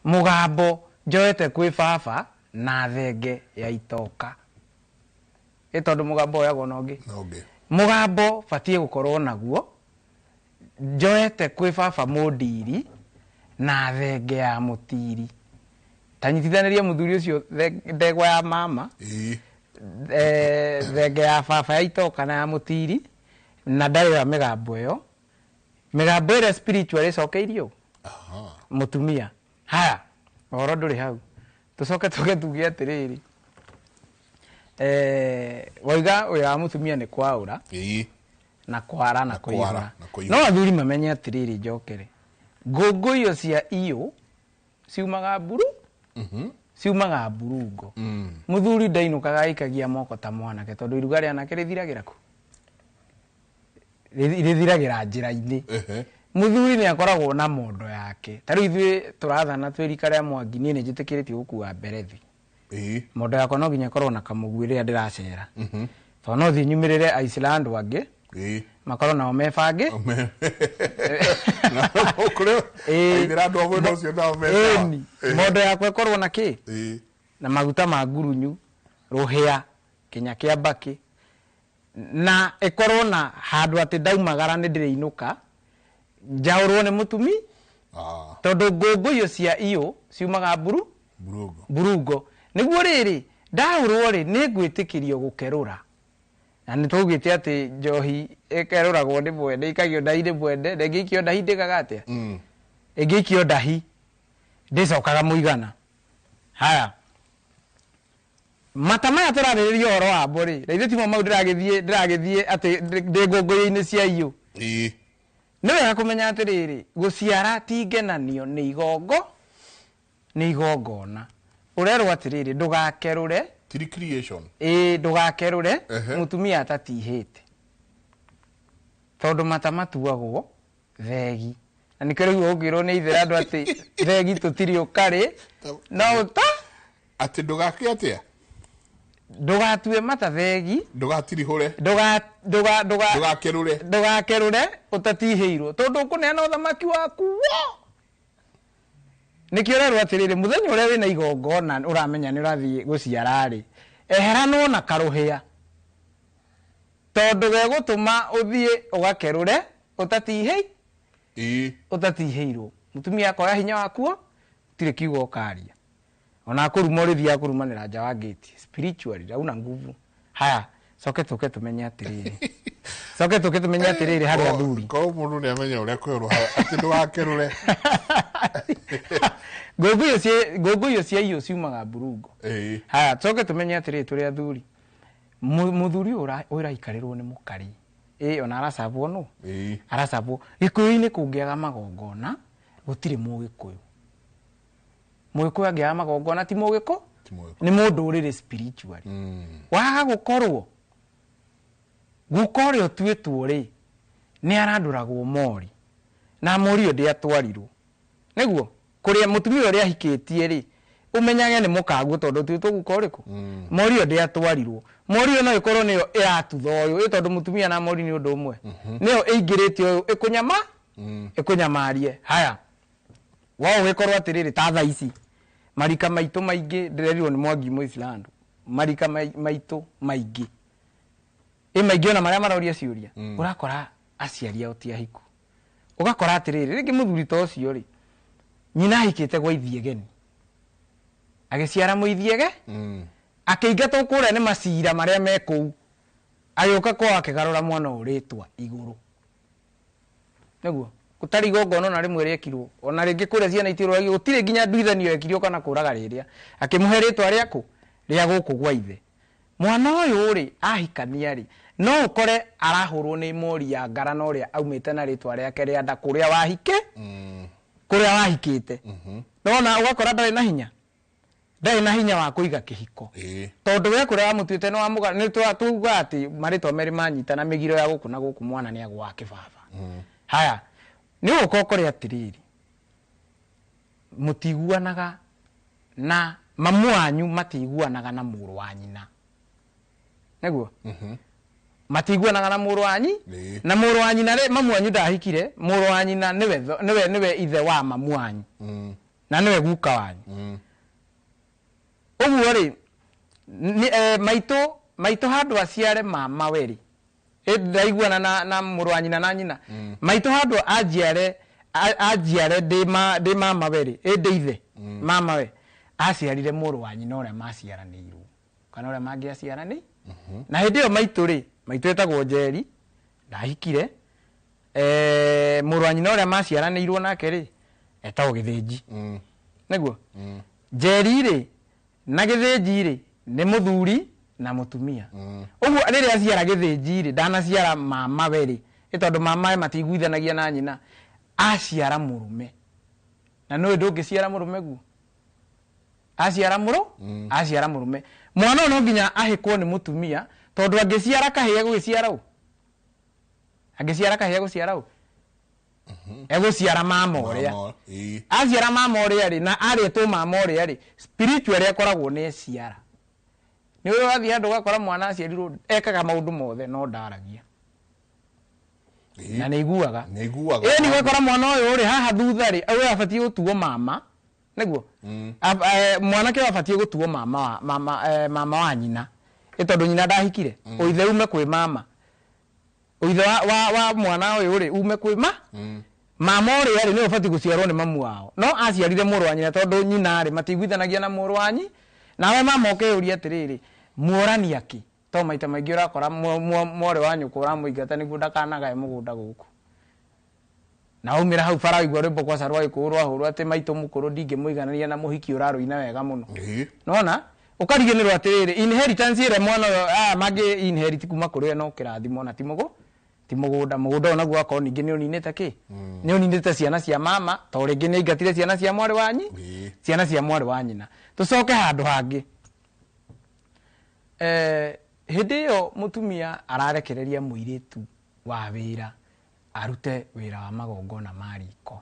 S7: mũgambo njoete kwĩ baba na thenge ya itoka ĩtondũ mũgambo oyagwo na ũngĩ mũgambo batiĩ gũkorwo naguo njoete kwĩ baba mũndiri na thenge ya mũtiri tanyitithanĩria mũthuri ũcio ndegwa ya mama thenge ya baba ya itoka na ya mũtiri na ndarĩ ya mĩgambo ĩyo mĩgambo ĩrĩa spiritual ĩcokeirio mũtumia haya ũhoro ndũrĩ hau tũcoke tuge atĩrĩrĩ waiga ũyũ wa mũtumia nĩ kwaũra na kwara na kũihũra no athuri mamenye atĩrĩrĩ njokere ngũngũ iyo cia iyo ciumaga mburu ciumaga mburungo mũthuri ndainũkaga aikagia moko ta mwanake tondũ iruga rĩa anake rĩthiragĩra kũ rĩthiragĩra njĩra-inĩ mũthuri nĩ akoragwo na mondo yake ta rĩu ithuĩ tũrathana twĩrika rĩa Mwangi niĩ nĩ njĩtĩkĩrĩtio gũkua mberethi mondo yakwa no nginya korwo na kamũgui rĩrĩa ndĩracera tondũ no thiĩ nyumĩrĩre Iceland angĩ makorwo nao mebange mondo yakwa ĩkorwo na kĩ na maguta ma ngurunyu rũhĩa kinya kĩa mbakĩ na ĩkorwo na handũ atĩ ndaumagara nĩ ndĩrĩinũka njaũrwo nĩ mũtumi tondũ ngũngũ iyo cia iyo ciumaga mburungo nĩguo rĩrĩ ndaũrwo rĩ nĩ ngwĩtĩkĩrio gũkerũra na nĩ tũgĩte atĩ njohi ĩkerũragwo nĩ mwene ikagio ndahi nĩ mwene na ĩngĩikio ndahi ndĩkaga atĩa ĩngĩikio ndahi ndĩcokaga mũigana haya mata maya tũrarĩrĩria ũhoro wa mbũrĩ na ithuĩ timo mau ndĩragĩthiĩ atĩ ndĩ ngũngũ-inĩ cia iyo nĩ wega kũmenya atĩrĩrĩ gũciara ti ngenanio nĩ igongona ũrerwo atĩrĩrĩ ndũgakerũre ndũgakerũre mũtumia atatihĩte tondũ mata matuagwo thegi na nĩkĩo rĩu ũngĩrwo nĩ ithe andũ atĩ thegi tũtirĩ ũkarĩ no
S4: atĩ ndũgakĩ atĩa
S7: ndũgatue mata thegi
S4: ndũgatirihũre
S7: ndũgakerũre ũtatihĩirwo tondũ ũkũneana ũthamaki waku nĩkĩo ũrerwo atĩrĩrĩ mũthenya ũrĩa wĩna igongona ũramenya nĩ ũrathiĩ gũciara-rĩ eheranwo na karũhĩa tondũ gegũtũma ũthiĩ ũgakerũre ũtatihĩirwo mũtumia akoya hinya wakuo tirĩ kiugo ũkaria ona akũruma ũrĩthiaga kũrumanĩra nja wa gate spiritually rauna nguvu haya coke tũke tũmenye atĩrĩrĩ harĩ athuri
S4: korwo mũndũ nĩ amenya ũrĩa kwĩrwo atĩ ndũgakerũre
S7: ngũngũ iyo cia iyo ciumaga mburungo haya coke tũmenye atĩrĩrĩ tũrĩ athuri mũthuri ũraikarĩrwo nĩ mũkari ona aracabwo no aracabwo gĩkũyũ-inĩ kũngĩaga magongona gũtirĩ mũgĩkũyũ angĩaga magongona ti mũgĩkũ nĩ mũndũ ũrĩrĩ spiritual waga gũkorwo guka ũrĩa ũtuĩtwo rĩ nĩ arandũragwo mori na mori ũyũ ndĩatwarirwo nĩguo kũrĩa mũtumia ũrĩa ahikĩtie rĩ ũmenyage nĩ mũkangu tondũ tuĩtwo guka ũrĩkũ mori ũyũ ndĩatwarirwo mori ũyũ no ĩkorwo nĩyo ĩratutha ũyũ tondũ mũtumia na mori nĩ ũndũ ũmwe nĩyo ĩingĩrĩte ũyũ ĩkũnyamarie haya wao gĩkorwo atĩrĩrĩ ta thaa ici marika maitũ maingĩ ndĩrerirwo nĩ Mwangi Mũislamu marika maitũ maingĩ maingĩ ona marĩa maroria ciũria ũrakora aciari ao ti ahiku ũgakora atĩrĩrĩ rĩngĩ mũthuri ta ũcio rĩ nyina ahikĩte gwa ithiegeni agĩciara mũithiege akĩingatwo kũrĩa nĩ macira marĩa me kũu agĩũka kwa akĩgarũra mwana ũrĩtwa igũrũ nĩguo gũtarĩ igongona na rĩmwe rĩekirwo ona rĩngĩ kũrĩa ciana itirwo gũtirĩ nginya nduithanio yekirio kana kũraga rĩrĩa akĩmũhe rĩtwa rĩakũ rĩa gũkũ gwa ithe mwana ũyũ rĩ ahikania rĩ no ũkore arahũrwo nĩ mori ya ngarana ũrĩa aumĩte na rĩtwa rĩake rĩa nda kũrĩa wahikĩte nona ũgakora ndarĩ na hinya wa kũiga kĩhiko tondũ we kũrĩa wamũtuĩte nĩ wamũgara nĩ tuuga atĩ marĩtwa merĩ manyitana mĩgiro ya gũkũ na gũkũ mwana nĩ agwa kĩbaba haya nĩ ũgũka ũkore atĩrĩrĩ mũtiguanaga na mamu wanyu matiguanaga na mũrũ wa nyina nĩguo matiguanaga na mũrũ wanyu na mũrũ wa nyina mamu wanyu ndahikire mũrũ wa nyina nĩwe ithe wa mamu wanyu na nĩwe guka wanyu Uguo ri maito handu aciare mama weri ndaiguana na mũrũ wa nyina na nyina maito handu ajiare de mama weri de ithe mama we aciarire mũrũ wa nyina ũrĩa maciaranĩirwo kana ũrĩa mangĩaciarani na hĩndĩ ĩyo maitũ etagwo Njeri ndahikire mũrũ wa nyina ũrĩa maciaranĩirwo nake rĩ etagwo Gĩthĩnji nĩguo Njeri rĩ na Gĩthĩnji rĩ nĩ mũthuri na mũtumia ũguo rĩrĩa aciara Gĩthĩnji rĩ ndanaciara mama we rĩ tondũ mama we matiguithanagia na nyina aciara mũrũme na nĩ ndũngĩciara mũrũme guo aciara mũrũme mwana no nginya ahĩkwo nĩ mũtumia tondũ angĩciara kahĩe gũciara ũ angĩciara kahĩe gũciara ũ egũciara mama ũrĩa aciara mama ũrĩa rĩ na arĩtwo mama ũrĩa rĩ spiritual akoragwo nĩ ciara nĩ ũyũ wathiĩ handũ gakora mwana aciarirwo ekaga maũndũ mothe no ndaragia na nĩiguaga ni gakora mwana ũyũ rĩ haha thutha rĩ ũyũ abatie gũtuo mama nĩguo mwana kĩ abatie gũtuo mama wa nyina tondũ nyina ndahikire ũithe ume kwĩ mama ũithe wa mwana ũyũ rĩ ume kwĩ mama ũrĩa rĩ nĩ ũbatie gũciarwo nĩ mamu wao no aciarire mũrũ wa nyina tondũ nyina rĩ matiguithanagia na mũrũ wa nyi nawe mama ũkĩũria atĩrĩrĩ muorania kĩ to maita maingĩ ũrakora mwarĩ wa nyũkwa ũramũingata nĩguo ndakanagae mũgũnda gũkũ na umĩra hau bara igwa rwĩmbo kwa Sarwa Ikũrũ ahũrwo atĩ maitũ mũkũrũ ndingĩmũiganania na mũhiki ũrarũina wega mũno nona ũkariganĩrwo atĩrĩrĩ inheritance ĩrĩa mwana ũyũ mangĩ inherit kuma kũrĩ no kĩrathimo na ti mũgũnda onaguo akorwo ningĩ nĩ ũninĩte kĩ nĩ ũninĩte ciana cia mama to rĩngĩ nĩ ingatire ciana cia mwarĩ wa nyi ciana cia mwarĩ wa nyina tũcoke handũ hangĩ hĩndĩ ĩyo mũtumia ararekereria mũirĩtu wa wĩra arute wĩra wa magongona ma riko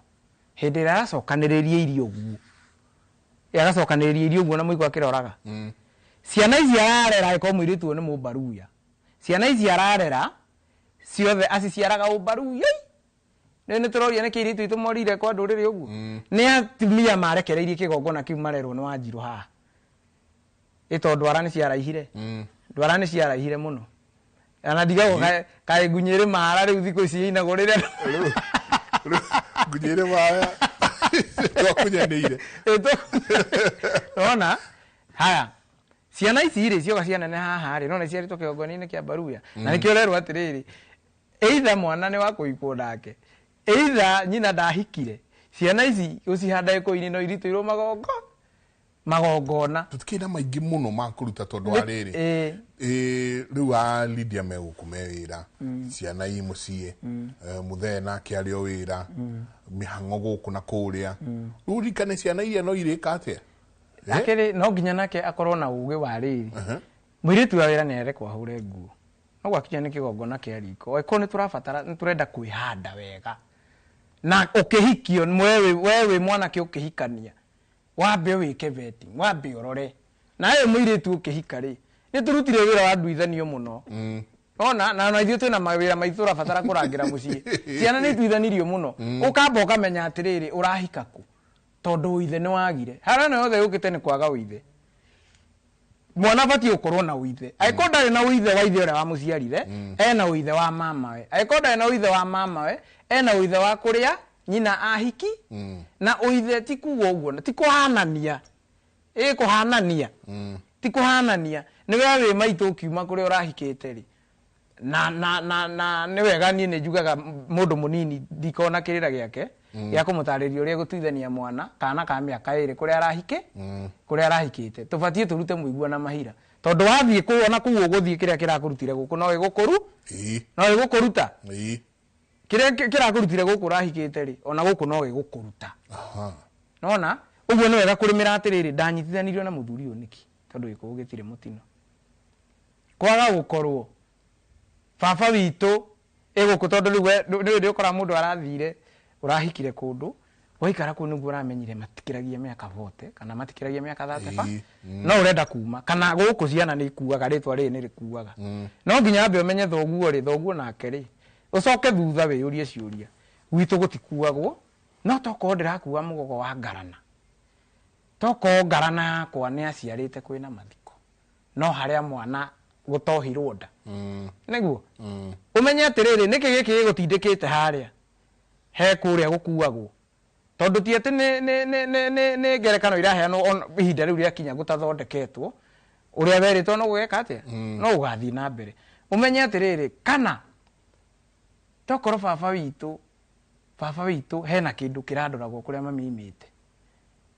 S7: hĩndĩ ĩrĩa aracokanĩrĩria irio ũguo na mũigua akĩroraga ciana ici ararera ĩko mũirĩtu nĩ mũmbaruya ciana ici ararera ciothe aciciaraga ũmbaruya nĩ tũroria nĩ kĩirĩtu itũ morire kwa ndũrĩrĩ ũguo nĩ atumia marekereirie kĩgongona kĩu marerwo nĩ Wanjirũ haha ĩtondũ ndwara nĩ ciaraihire mũno ana ndigagwo kaĩ Ngunyĩrĩ Mara rĩu thikũ ici inagwo rĩrĩa
S4: Ngunyĩrĩ Mara twakunyanĩire
S7: ona haya ciana ici rĩ cioka cianene haha rĩ no nĩ ciarĩtwo kĩgongona-inĩ kĩa Mbaruya na nĩkĩo rerwo atĩrĩrĩ either mwana nĩ wa kũhikwo nake either nyina ndahikire ciana ici gũcihanda ĩko-inĩ no iritũirwo magongona
S4: tutikĩna maingĩ mũno ma kũruta tondũ wa rĩrĩ rĩu a Lydia megũkũme wĩra ciana i mũciĩ mũthee nake arĩ o wĩra mĩhang'o gũkũ na kũrĩa rĩu rikane ciana iria no irĩka atĩa
S7: akĩrĩ no nginya nake akorwo na ũgĩ wa rĩrĩ mũirĩtu wa wĩra nĩ arekwo ahũre nguo no gwakinya nĩ kĩgongona kĩa riko oĩkorwo nĩ tũrabatara nĩ tũrenda kwĩhanda wega na ũkĩhikio wewe mwanake ũkĩhikania wambe wĩke vetting wambe ũrore na ũyũ mũirĩtu ũkĩhika rĩ nĩ tũrutire wĩra wa nduithanio mũno ona na ithuĩ twĩna mawĩra maitũ tũrabatara kũrangĩra mũciĩ ciana nĩ ituithanirio mũno ũkamba ũkamenya atĩrĩrĩ ũrahika kũ tondũ ũithe nĩ wagire harana yothe yũkĩte nĩ kwaga ũithe mwana batie ũkorwo na ũithe angĩkorwo ndarĩ na ũithe wa ithe ũrĩa wamũciarire ena ũithe wa mamawe angĩkorwo ndarĩ na ũithe wa mamawe ena ũithe wa kũrĩa nyina ahiki na ũithe ti kuga ũguo ti kũhanania kũhanania ti kũhanania nĩ we wĩ maitũ ũkiuma kũrĩa ũrahikĩte rĩ na nĩ wega niĩ nĩ njugaga mũndũ mũnini ndikona kĩrĩra gĩake gĩa kũmũtarĩria ũrĩa gũtuithania mwana kana ka mĩaka ĩrĩ kũrĩa arahikĩte tũbatie tũrute mũigua na mahira tondũ wathiĩ kuona kũu ũgũthiĩ kĩrĩa kĩrakũrutire gũkũ no gĩgũkũruta kĩrĩa kĩrakũrutire gũkũ ũrahikĩte rĩ ona gũkũ no gĩgũkũruta nona ũguo nĩ wega kũrĩmĩra atĩrĩrĩ ndanyitithanirio na mũthuri ũyũ nĩki tondũ gĩkũũ gĩtirĩ mũtino kwaga gũkorwo baba witũ ĩgũkũ tondũ rĩu nĩ ũkora mũndũ arathire ũrahikire kũndũ waikara kũu nĩguo ũramenyire matikĩragia mĩaka 40 kana matikĩragia mĩaka 35 no ũrenda kuma kana gũkũ ciana nĩ ikuaga rĩtwa rĩrĩ nĩ rĩkuaga no nginya ambe ũmenye thoguo nake rĩ ũcoke thutha wĩyũrie ciũria gwitũ gũtikuagwo no tokorwo ndĩrakua mũgogo wa ngarana toko ngarana yakwa nĩ aciarĩte kwĩna mathiko no harĩa mwana gũtohirwo nda nĩguo ũmenye atĩrĩrĩ nĩkĩ gĩkĩ gĩgũtindĩkĩte harĩa he kũrĩa gũkuagwo tondũ ti atĩ nĩ ngerekano iraheanwo ihinda rĩu rĩakinya gũtathondeketwo ũrĩa werĩtwo no gũgeka atĩa no ũgathiĩ na mbere ũmenye atĩrĩrĩ kana tokorwo baba witũ hena kĩndũ kĩrandoragwo kũrĩa mami imĩte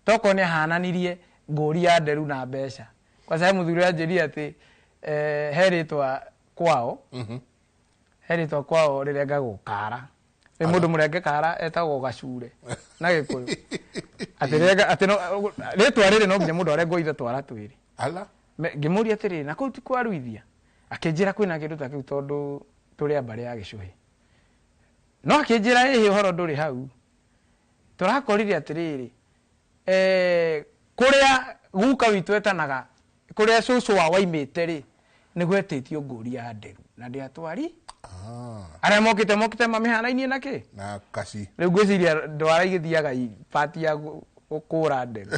S7: toko nĩ ahananirie ngũri ya nderu na mbeca kwa sababu mũthuri anjĩrire atĩ herĩtwa kwao rĩrĩa ngagwo kara nĩ mũndũ mũrenge kara etagwo gacure na gĩkũyũ atĩ rĩtwa rĩrĩ no nginya mũndũ arengwo ithe twara twĩrĩ ngĩmũria atĩrĩrĩ na kũu ti kwaruithia akĩnjĩra kwĩna kĩndũ ta kĩu tondũ tũrĩ a mbarĩ ya gĩcũhĩ no akĩnjĩra ĩhĩ ũhoro ndũrĩ hau tũrakorire atĩrĩrĩ kũrĩa guka witũ etanaga kũrĩa cũcũ wa waimĩte rĩ nĩ gwetĩtio ngũri ya nderu na ndĩatwari arĩa mokĩte mamĩhanainie na kĩ
S4: na kaci
S7: rĩu ngwĩciria ndwara igĩthiaga pati ya gũkũra nderu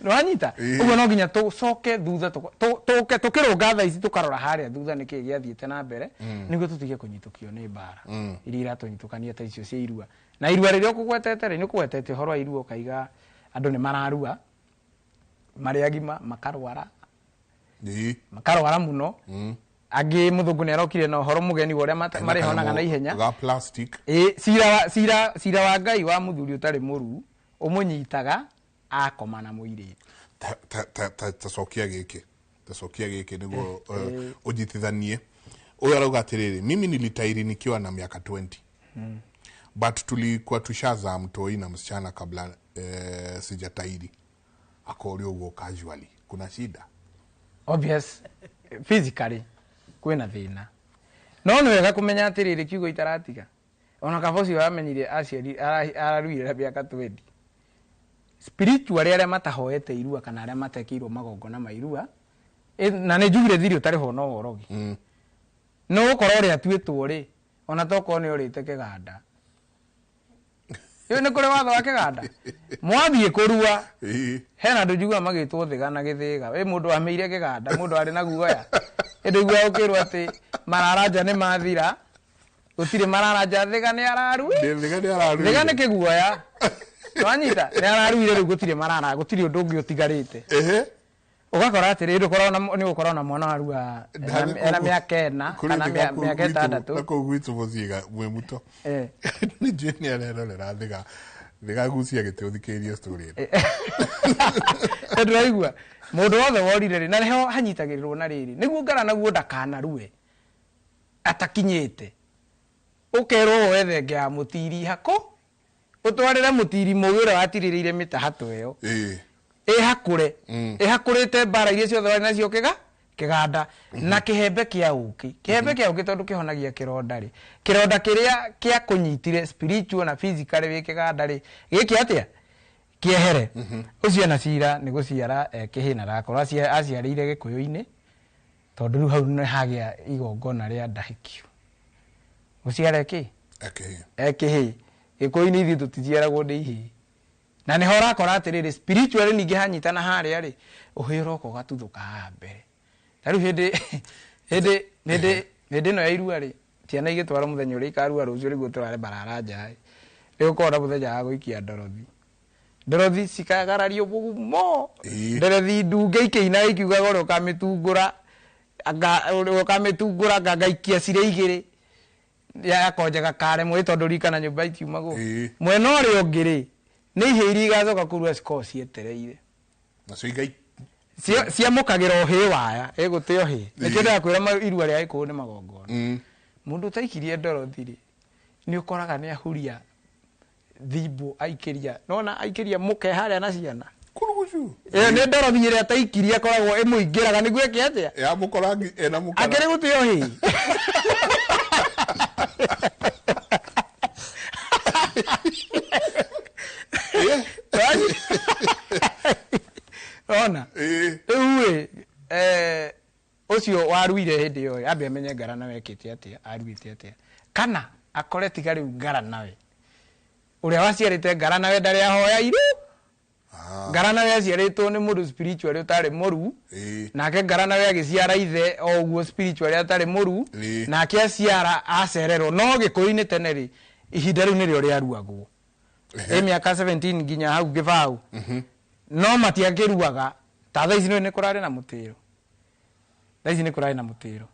S7: nĩwanyita ũguo no nginya tũcoke thutha tũkĩrũnga thaa ici tũkarora harĩa thutha nĩkĩ gĩathiĩte na mbere nĩguo tũtige kũnyitũkio nĩ mbara iria iratũnyitũkania ta icio cia irua na irua rĩrĩa ũkũgwetete rĩ nĩ ũkũgwetete ũhoro wa irua ũkaiga andũ nĩ mararua marĩ agima makarwara mũno angĩ mũthũngũ nĩ arokire na ũhoro mũgeni wa ũrĩa marĩhonaga na ihenya cira wa Ngai wa mũthuri ũtarĩ mũruu ũmũnyitaga akoma na mũirĩtu
S4: tacokia gĩkĩ nĩguo ũjitithanie ũyũ arauga atĩrĩrĩ mimi nilitairi nikiwa na miaka 20 but tulikuwa tushazaa mtoi na msichana kabla sijatairi akori uguo casually kuna shida
S7: obvious physically kwĩna thĩna no nĩ wega kũmenya atĩrĩrĩ kiugo itaratiga ona kaboci wamenyire aciari araruire miaka 20 spiritual arĩa matahoete irua kana arĩa matekĩirwo magongona ma irua na nĩ njugire thiri ũtarĩ ho no worogi no ũkorwo ũrĩa atuĩtwo rĩ ona toko nĩ ũrĩte kĩganda nĩ kũrĩ watho wa kĩganda mwathiĩ kũrua hena andũ njiguaga magĩtwo thĩga na gĩthĩga wĩ mũndũ amĩire kĩganda mũndũ arĩ na guoya ĩndĩigua ũkĩrwo atĩ mararanja nĩ mathira gũtirĩ mararanja thĩga nĩ ararui thĩga nĩ kĩguoya wanyita nĩ araruire rĩu gũtirĩ ũndũ ũngĩ ũtigarĩte ũgakora atĩrĩ nĩ ũkorwo na mwana warua ena mĩaka 4 kana mĩaka 6
S4: na kũu gwitũ mũciĩ mwĩ mũto nĩ njũĩ nĩ arerorera thĩga gucia gĩtĩ ũthikĩrĩrie story
S7: ĩno ndĩraigua mũndũ wothe worire rĩ na nĩho hanyitagĩrĩrwo na rĩrĩ nĩguo ngara naguo ndakanarue atakinyĩte ũkerwo wethe ngĩ ya mũtiri hako ũtwarĩre mũtiri mũgĩ ũrĩa watirĩrĩire mĩtahatũ ĩyo ĩhakũrĩte mbara iria ciothe warĩ nacio kĩganda na kĩhembe kĩa ũkĩ tondũ kĩhonagia kĩronda rĩ kĩronda kĩrĩa kĩa kũnyitire spiritual na physical wĩ kĩganda rĩ gĩkĩ atĩa kĩehere ũcio na cira nĩ gũciara kĩhĩ na rakorwo aciarĩire gĩkũyũ-inĩ tondũ rĩu hau nĩ hagĩa igongona rĩa ndahĩkio gũciara kĩhĩ gĩkũyũ-inĩ ithuĩ tũticiaragwo nĩ ihĩ na nĩho ũrakora atĩrĩrĩ spiritual ningĩ hanyitana harĩa rĩ ũhĩ ũroka ũgatuthũka haha mbere ta rĩu hĩndĩ ĩno ya irua rĩ ciana igĩtwara mũthenya ũrĩa ikarua rũciũ rĩguo tũrare bararanja rĩ ũkorwo na mũthenya wa gũikia ndorothi cikagarario mũgumo nderethi ndunge ikĩina ikiugaga ũrĩa ũkamĩtungũra ngaikia cirĩ igĩrĩ yakonjaga karemwe tondũ rikana nyũmba itiumagwo mwena ũrĩa ũngĩ rĩ nĩ ihĩ iria igacoka kũrua cikorwo cietereire ciamũkagĩra ũhĩ waya ĩgũtĩ ũhĩ nĩkĩo ndĩrakwĩra irua rĩa gĩkũyũ nĩ magongona mũndũ ũtaikirie ndorothi rĩ nĩ ũkoraga nĩ ahuria thimbũ aikĩria nona aikĩria mũke harĩa na ciana ĩyo nĩ ndorothi ĩrĩa ataikirie akoragwo ĩmũingĩraga nĩguo ĩke atĩa akĩrĩ gũtĩ ũhĩ ona rĩu ũcio waruire hĩndĩ ĩyo ambe amenye ngara nawe ekĩte atĩa aruĩte atĩa kana akore tiga rĩu ngara nawe uria waciarite Ngarana we ndari ahoya iru Ngarana we aciaritwo ni mundu spiritual utari moru nake Ngarana we agiciara ithe oguo spiritual atari moru nake aciara acererwo no gikuini teneri ihinda riu nirio riaruagwo miaka 17 nginya hau gibau no matiakiruaga ta thaa ici ni kurari na mutiro thaa ici ni kurari na mutiro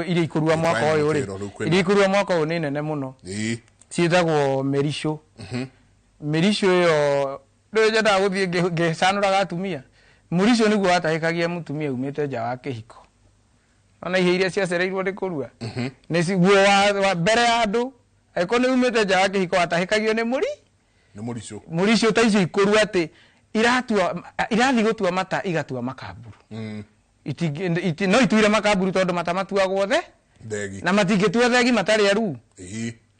S7: iria ikurua mwaka uyu ri iria ikurua mwaka uyu ni nene muno ciitagwo merisho merisho yo ndoje da guthie ngecanuraga atumia murisho niguo atahikagia mutumia umite nja wa kihiko ona ihe iria ciacereirwo ni kurua ni ciguo wa mbere ya andu eko ni umite nja wa kihiko atahikagio ni murisho murisho ta icio ikurua ati irathi gutua mata igatua makaburu iti no ituire makaburu tondu mata matuagwo the
S4: thegi
S7: na matingitua thegi matari aru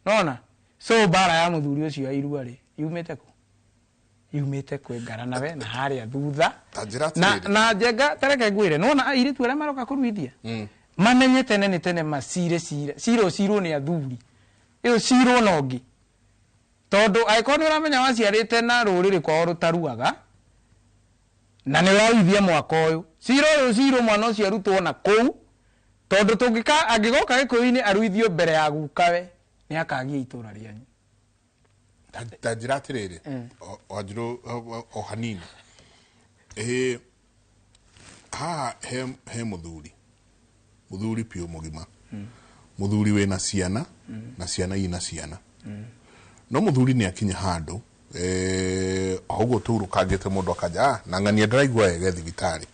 S7: nona so bara ya muthuri ucio airua ri yumite kwe Ngarana we na haria thutha na njenga tereke ngwire nona airitu aria maroka kuruithia mamenye tene ni tene masire ciro ni athuri iyo ciro nongi tondu aikoni uramenya waciarite na ruriri kwao rutaruaga na ni waithia mwaka uyu ciro mwana ucio arutwo na kou tondu tungika angigoka gikuini aruithio mbere ya gukawe ni akagia itura rianyu
S4: tajira tirere Wanjiru o hanini he muthuri pio mugima muthuri we na ciana na ciana ina ciana no muthuri ni akinya handu oguo turukangite mundu akaja na ngania ndiraigua wega thibitari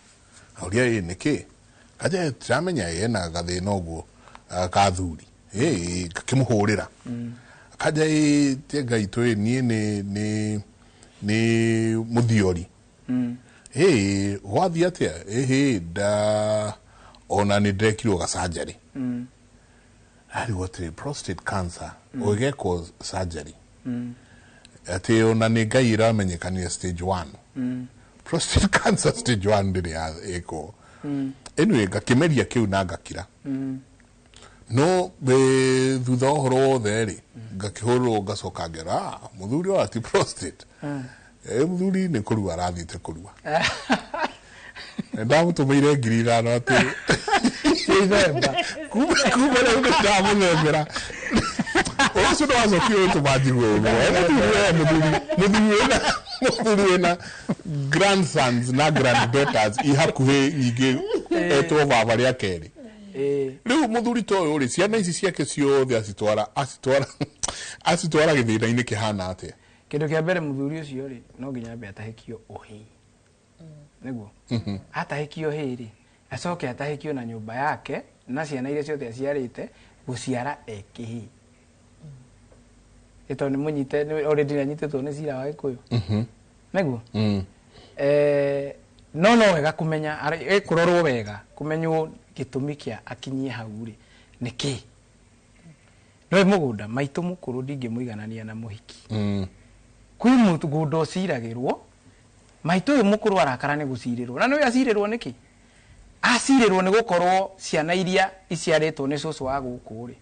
S4: auria niki aje tiramenya yena gathina oguo kathuri kakimuhurira kaja tega itwe ni muthiori wathi atia da ona ni ndekirwo ga surgery ari what prostate cancer ogeko surgery ati ona ni ngai iramenyekania stage 1 prostate cancer stage 1 ndiri eko anyway gakimeria kiu na gakira no be thutha uhoro wothe ri ngakihurwo ngacoka ngera muthuri wa ati prostate muthuri ni kurua arathite kurua ndamutumeire ngiri 5 ati kuma leo ndamuthembera oso ndo azokio tumajigo muthuri na grandsons na granddaughters ihakuhe nyingi etwo baba ria keri riu muthuri toyo ri ciana ici ciake ciothe acitwara githina-ini kihana atia
S7: kindu kia mbere muthuri ucio ri no nginya ambe atahikio uhi niguo atahikio hiri acoke atahikio na nyumba yake na ciana iria ciothe aciarite guciara ekihi ito ni munyite already nyanyitetwo ni cira wa Gikuyu niguo no wega kumenya kurorwo wega kumenywo gitumi kia akinyie hau ri niki no mugunda maitu mukuru ndingimuiganania na muhiki kwi mugunda ociragirwo maitu uyu mukuru arakara ni gucirirwo na no acirirwo niki acirirwo ni gukorwo ciana iria iciaritwo ni cucu wa guku ri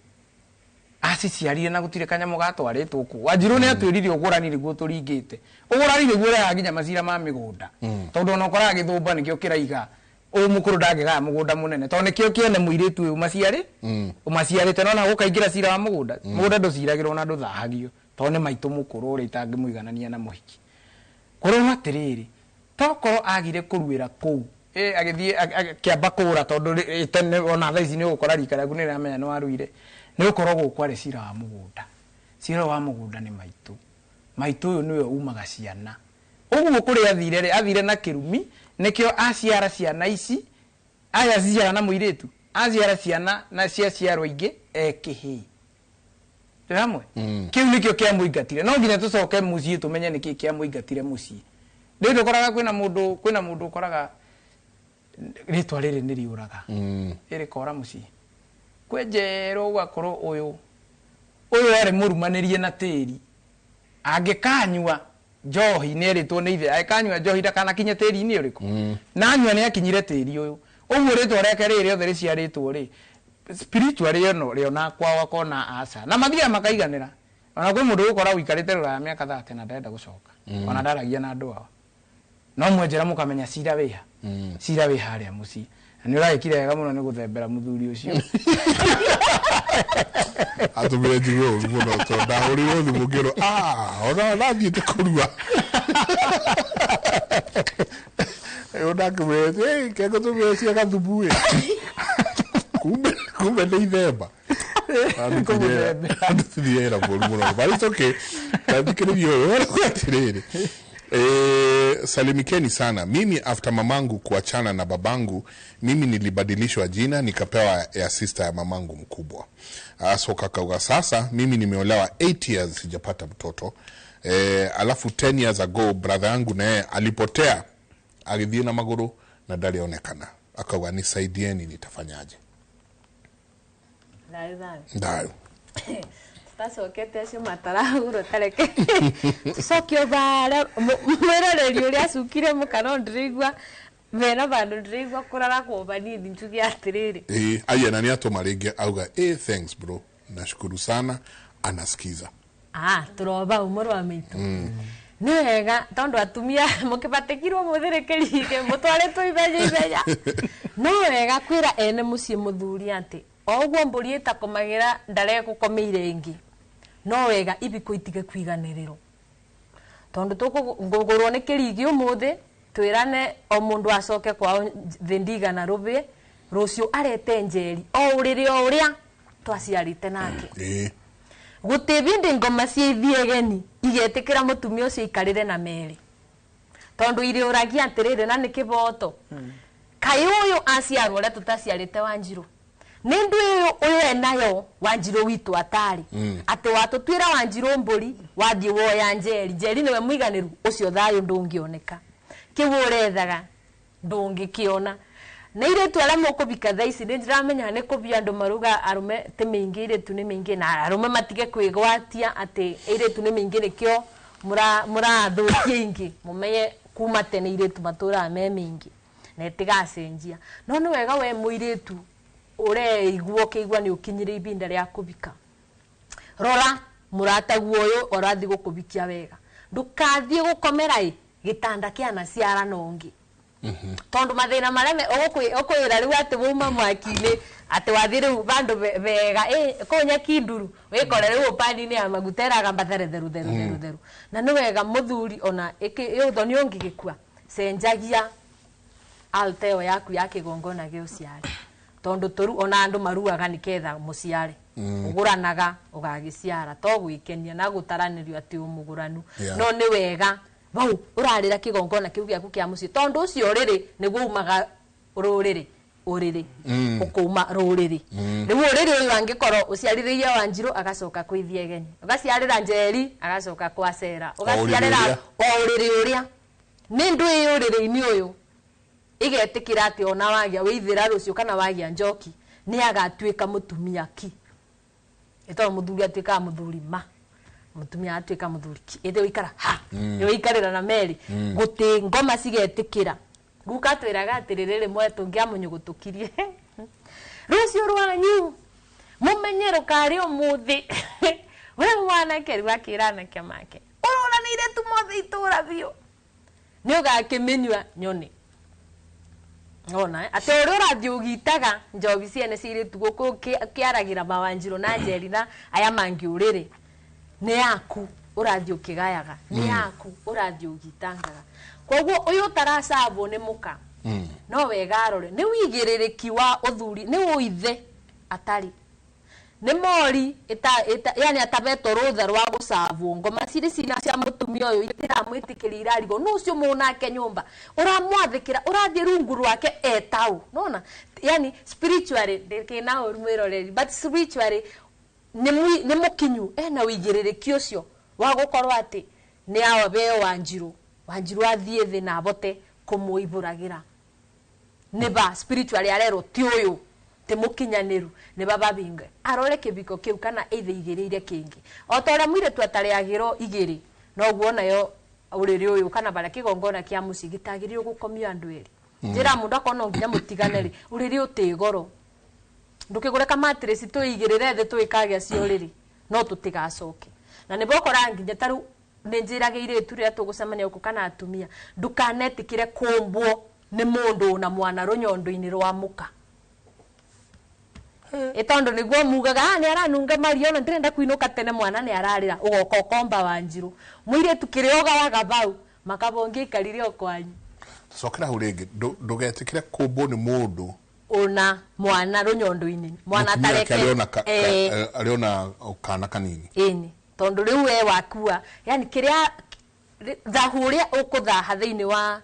S7: aciciarire na gutire kanyamu gatwaritwo ku Wanjiru ni atwirire ugurani riguo turingite ugurani riguo ya ginya macira ma migunda tondu no kora githumba nikio kiraiga mukuru ndagega mugunda munene to nikio kiene muiritu uyu maciari umaciarite no na gukaingira cira wa mugunda nduciragirwo na nduthahagio to ni maitu mukuru uri itangimuiganania na muhiki kurwo atiriri tokoro agire kuruira kou agithie kiamba kura tondu tene ona thaa ici ni gukora rika riaku ni ramenya no aruire ni ukorwo gukware cira wa mugunda cira wa mugunda ni maitu uyu niwe umaga ciana uguo kuri athire na kirumi nikio aciara ciana ici aya ciara na muiritu aciara ciana na ciarwo ingi ekihi hamwe kiu nikio kia muingatire no nginya tucoke mucii tumenye niki kia muingatire mucii ndio koraga kwina mundu koraga ritwa riri ni riuraga iri kora mucii kwenjero gwakorwo uyu ari murumanirie na tiri angikanywa njohi ni ritwo ni ithe akanywa njohi ndakana kinye tiri ni uriku na anywa ni akinyire tiri uyu uguo ritwa reke riri othe riciaritwo ri spiritual ri no rio na kwa wakona asa na mathia makaiganira ona kwĩ mũndũ ũgũkora ũikarĩte rũraya mĩaka 30 na ndenda gũcoka ona ndaragia na andũ ao no mwenjera mũkamenya cira wĩha cira wĩ harĩa mũciĩ na nĩ ũragĩkire wega mũno nĩ gũthembera mũthuri ũcio
S4: atumire njiguo mũno tondũ ndahũrĩrwo thimũ ngĩrwo ona nathiĩte kũrua ndakĩmwĩrĩte kengo tũmĩrĩcia gathubu kumbe nĩ ithemba andũtithiĩra mũru mũno but it's okay nathikĩrĩria ũyũ atĩrĩrĩ salimikeni sana. Mimi after mamangu kuachana na babangu, mimi nilibadilishwa jina nikapewa ya sister ya mamangu mkubwa. So kakauga sasa mimi nimeolewa 8 years sijapata mtoto. Alafu 10 years ago brother yangu naye alipotea. Alidhia na maguru na dali onekana. Akauga nisaidieni nitafanyaje. Ndayo.
S20: Tacokete acio matarahurwo tareke cokio bara mwĩroreri ũrĩa acukire mũkana ndĩraigua mena bandũ ndĩraigua kũraragwo banini njuge atĩrĩrĩ
S4: aya na nĩatũma rĩngĩ auga thanks bro nashukuru sana anasikiza
S20: tũroba ũmũrũ wa maitũ nĩ wega tondũ atumia mũkĩbatikirwo mũthĩrĩkĩrige mũtwarĩtwo ibenya no wega kwĩra ene mũciĩ mũthuri atĩ ogwo mbũri ĩtakomagĩra ndaregũkomeire ĩngĩ no wega ibiko itige kwiganĩrĩrwo tondu tukugurwo ni kirigi umuthi twirane o mundu acoke kwao thindiga na rubi rucio arete njeri o uria twaciarite nake gutibindi ngoma cia ithiegeni igetikira mutumia ucio ikarire na meri tondu iri uragia atirire na ni kiboto kai uyu aciarwo uria tutaciarite Wanjiru nindu uyu enayo Wanjiru witu atari ati watutwira Wanjiru mburi wathie woya njeri niwe muiganiru ucio thayo ndungioneka kiu urethaga ndungikiona na ile twala mukubika thaici ndiramenya ni kubia andu maruga arume te mingi ile tu ni mingi na arume matige kwigwatia ati ile tu ni mingi nikio mura thukie ingi mumenye kuma tene ile tu matura me mingi na tigacenjia no ni wega we muiretu ure iguo kigwa ni ukinyire ibinda ria kubika rora murata guoyo orathi gukubikia wega ndukathie gukomera gitanda kia na ciara nongi tondu mathina mareme okwira riu ati wuma mwakine ati wathire bandu vega konya kinduru wikore riu pani ni amagutera gambathere theru na ni wega muthuri ona thoni ongi gikua senjagia alteo yaku yake gongona ge uciari tondu toru ona andu maruaga niketha muciari uguranaga ugagiciara to gwikenia na gutaranirio ati umuguranu no ni wega bau urarira kigongona kiu giaku kia muci tondu ucio riri niguo umaga ruriri ukuma ruriri riu riri uyu angikoro uciariririe Wanjiru agacoka kwithia egeni ugaciarira njeri agacoka kwacera ugaciarira uriri uria ni ndu uriri-ini uyu igetikira ati ona wagia withira rucio kana wagia njoki ni agatuika mutumia ki ito muthuri atuika muthuri ma mutumia atuika muthuri ki ite wikara yo ikarira na meri guti ngoma cigetikira guka twiraga atiriri mwe tungia munyugutukirie rucio rwanyu mumenyero kari umuthi we mwana keri akirana kemake urona ni ile tumothe itura bio ni ugakimenywa nyoni ona ati urathi ugitaga njobi ciene ciri tuguku kiaragira mawanjiro na njeri na aya mangi uriri ni yaku urathi ukigayaga ni yaku urathi ugitangaga koguo uyu taracabo ni muka no wegarore ni wigiririki wa uthuri ni uithe atari ni mori yani atabeto rutha rwa gucabwo ngoma ciri cina cia mutumia uyu itiramwitikira irarigo nucio munake nyumba uramwathikira urathie rungu rwake etau nona yani spiritually ndikina urumwiroreri but spiritually ni mukinyu na wigiririki ucio wa gukorwo ati ni awabe Wanjiru athie thi na bote kumuiburagira ne ba spiritually arero ti uyu te mukinyaniru ne baba binge arore kibiko kiu kana eithe igiriire kingi otora mwire twatare agiro igiri no guona yo uriri uyu kana bara kigongona kia mucigitagirio gukomia andu eri njira mundu akona nginya mutiganeri uriri utigoro ndukigure kama matress tu igirire the tu ikagia cio uriri no tutigacoke na nä bokora nginya taru nä njä ragä irä tu rä a tå gå cemania å kana atumia ndukanetä kä re kåmbwo nä må ndå na mwana rå nyondo-inä rwa må ka tondå nä guo mugaga nä aranunga mario na ndä kuinå ka tene mwana nä ararä ra å goka å komba wa njirå må irä tu kä rä ogawaga bau makabongia ikarire o kwanyu
S4: cokera hau rĩngĩ ndũgetĩkĩre kũmbwo nĩ mũndũ
S20: ona mwana rå nyondo-inä mwana atareke
S4: arĩ ona kana kanini
S20: ĩni tondå rä u we wakua yani kä rä a thahu å rä a å kå thaha thä inä wa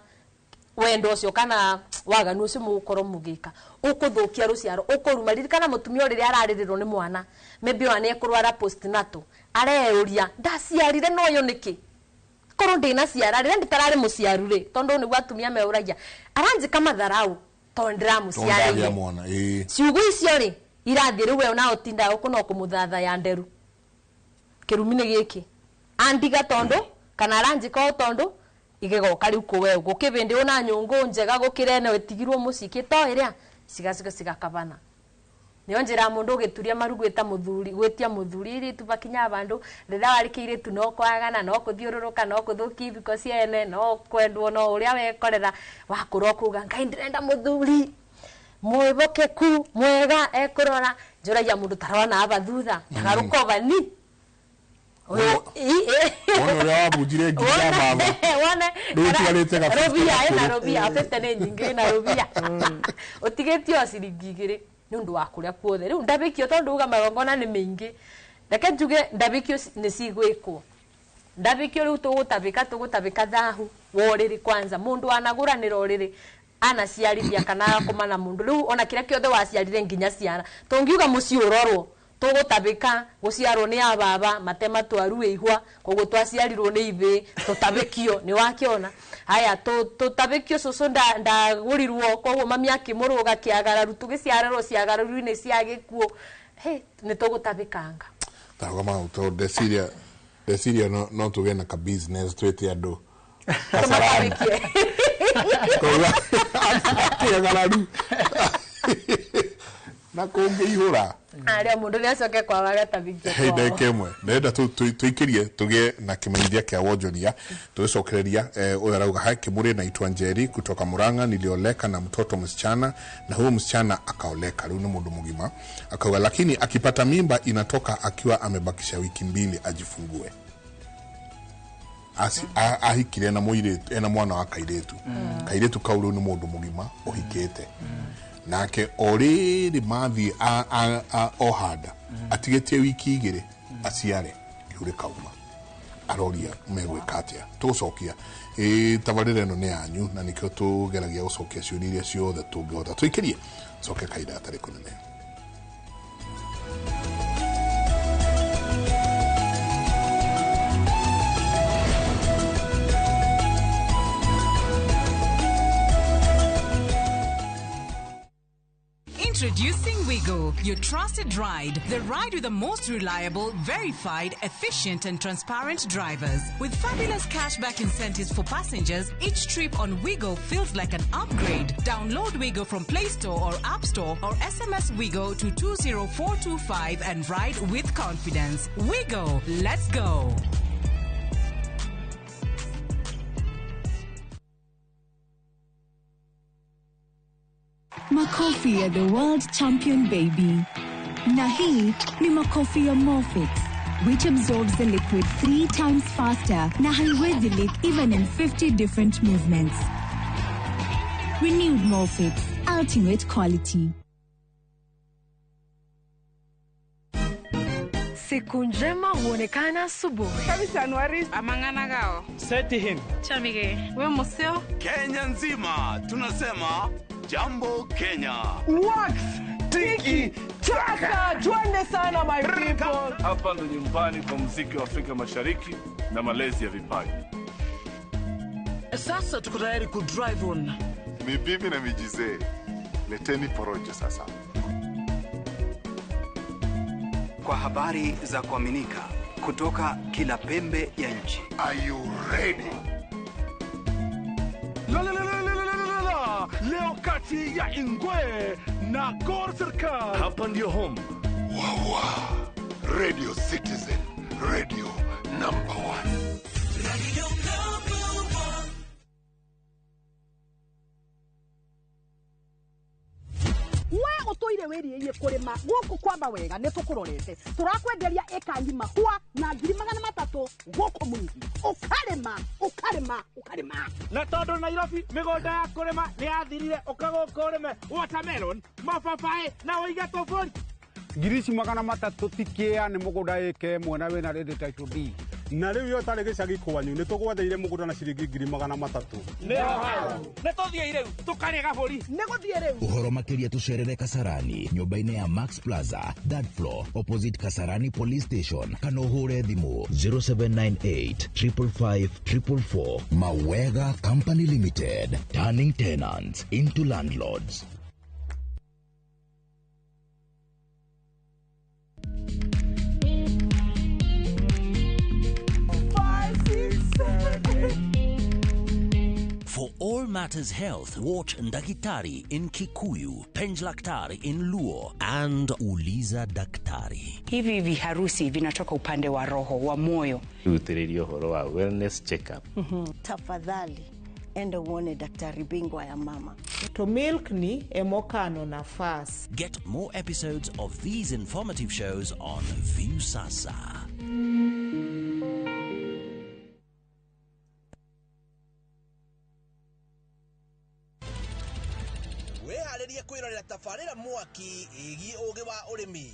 S20: wendo å cio kana waganu å cio må gå korwo må gä ka å kå thå kia rå ciaro å kå ruma ririkana må tumia å rä rä ararä rä rwo nä mwana maybe ona nä ekå rwara postnatal areå ria ndaciarire no yo nä kä korwo ndä na ciara rä rä ndä tararä må ciaru rä tondå nä guo atumia meå ragia aranjä ka matharau tondå ndä ramå ciarä ciugo icio rä irathiä rä u we nao tinda å kå no kå må thatha ya nderu kä rumi nä gä kä andiga tondå kana aranjä ka o tondå igegoka rä u kå we gå kä bä ndä å na nyå ngå njega gå kä rene wetigirwo må cikä toä rä a cigakabana nä njä ra må ndå å gä turia maru gwä tia må thuri irä tu bakinya bandå rä rä a warä kä irä tu no kwagana no kå thiå rå rå ka no kå thå ki thiko ciene no kwendwo no å rä a wekorera wakå ra å kuga ngai ndä renda må thuri mwä bokeku mwega ekå rora njå ragia må ndå tarona aba thutha tagarå kobani
S4: ona å rä a wabunjire nginya mama rä u tiarä te
S20: robia ena robia abete nä nyingä na robia å tigä tie o ciringi igä rä nä å ndå wa kå rä a kuothe rä u ndabä kio tondå uga magongona nä mä ingä reke njuge ndabä kio nä cigwä kwo ndabä kio rä u tå gå tabä ka thahu worä rä kwanza må ndå anagå ranä ra å rä rä anaciarithia kana akoma na må ndå rä u ona kä rä a kä othe waciarire nginya ciana tå ngiuga må ciå rorwo tå gå tabä ka gå ciarwo nä ya baba matema twaru ä ihwa koguo twaciarirwo nä ithä tå tabä kio nä wakä haya tå tabä kio cå cå ndagå rirwo koguo mami akä må rå ga kä agararu tå gä ciarerwo ciagararu-inä cia gä kuo nä tå gå tabä kanga
S4: tarogama to ndeciria no tå gä na ka business twä te andå agararu na kå ngä ihå ra
S20: arĩa mũndũ nĩ acoke kwaga gatabithio kwao
S4: ndagĩka ĩmwe ndĩrenda tũikĩrie tũgĩe na kĩmenyithia kĩa wonjoria tũgĩcokereria ũyũ arauga hai Kimuri naitwa Njeri kutoka Murang'a nilioleka na mtoto msichana na huyo msichana akaoleka rĩu nĩ mũndũ mũgima akauga lakini akipata mimba inatoka akiwa amebakisha wiki 2 ajifungue ahikire na mũirĩtu ena mwana wa kairĩtu kau rĩu nĩ mũndũ mũgima ũhikĩte nake oriri mathi ohada atigetie wiki 2 aciare ihure kauma aroria megwika atia tucokia tabarire no ne anyu na nikio tugeragia gucokia ciũria iria ciothe tungihota twikirie coke kaida atari kunene
S5: Introducing Wigo, your trusted ride. The ride with the most reliable, verified, efficient and transparent drivers. With fabulous cashback incentives for passengers, each trip on Wigo feels like an upgrade. Download Wigo from Play Store or App Store or SMS Wigo to 20425 and ride with confidence. Wigo, let's go.
S3: Makofi ya the world champion baby. Na hii ni makofi ya Morphix, which absorbs the liquid 3 times faster na haiwezi leak even in 50 different movements. Renewed Morphix, ultimate quality.
S11: Siku njema huonekana asubuhi.
S12: Kabisa Anuari.
S11: Amangana gao.
S12: Seti him.
S11: Chamige. We museo.
S10: Kenya nzima tunasema jambo Kenya.
S12: Wax, tiki, taka, twende sana my people.
S21: Hapa ndo nyumbani kwa muziki wa Afrika Mashariki na malezi ya vipaji.
S12: Sasa tuko tayari ku drive on.
S10: Mibibi na mijize. Leteni porojo sasa.
S23: Kwa habari za kuaminika kutoka kila pembe ya nchi.
S10: Are you ready?
S21: Leo kati ya Ingwe na Gor Serikali.
S10: Hapa ndio home. Wawa. Radio Citizen. Radio number 1.
S12: Radio number 1.
S14: we utoire wiriye kurima guku kwamba wega ne tukurorete turakwenderia eka ngima hua na 300 guku mwingi ukarima
S12: na tondu Nairobi migonda ya kurima ni yathirire ukagoka urime watermelon mababae na uige tofori
S15: ngirici 300 tikia ni mugunda eke mwena wina rede title D na riu yo tari gicagi kwanyu ni tugwatheire mugunda na ciringi 300
S12: ne tothie riu tukarega buri
S14: ne guthie riu
S13: uhoro makiria tucerere Kasarani nyumba-ini ya Max Plaza third floor opposite Kasarani police station kana uhure thimu 0798 555 444. Mawega Company Limited, turning tenants into landlords.
S16: For all matters health, watch Ndagitari in Kikuyu, Penjlaktari in Luo, and Uliza Daktari.
S18: Hivi viharusi vinatoka upande wa roho, wa moyo.
S22: Utirerio horo wa wellness check-up.
S26: Tafadhali, enda uone daktari bingwa ya mama.
S27: To milk ni emokano na fast.
S16: Get more episodes of these informative shows on View Sasa.
S28: Weharĩrie kwĩrorera tabarĩra mwaki ĩgiĩ ũgĩ wa ũrĩmi.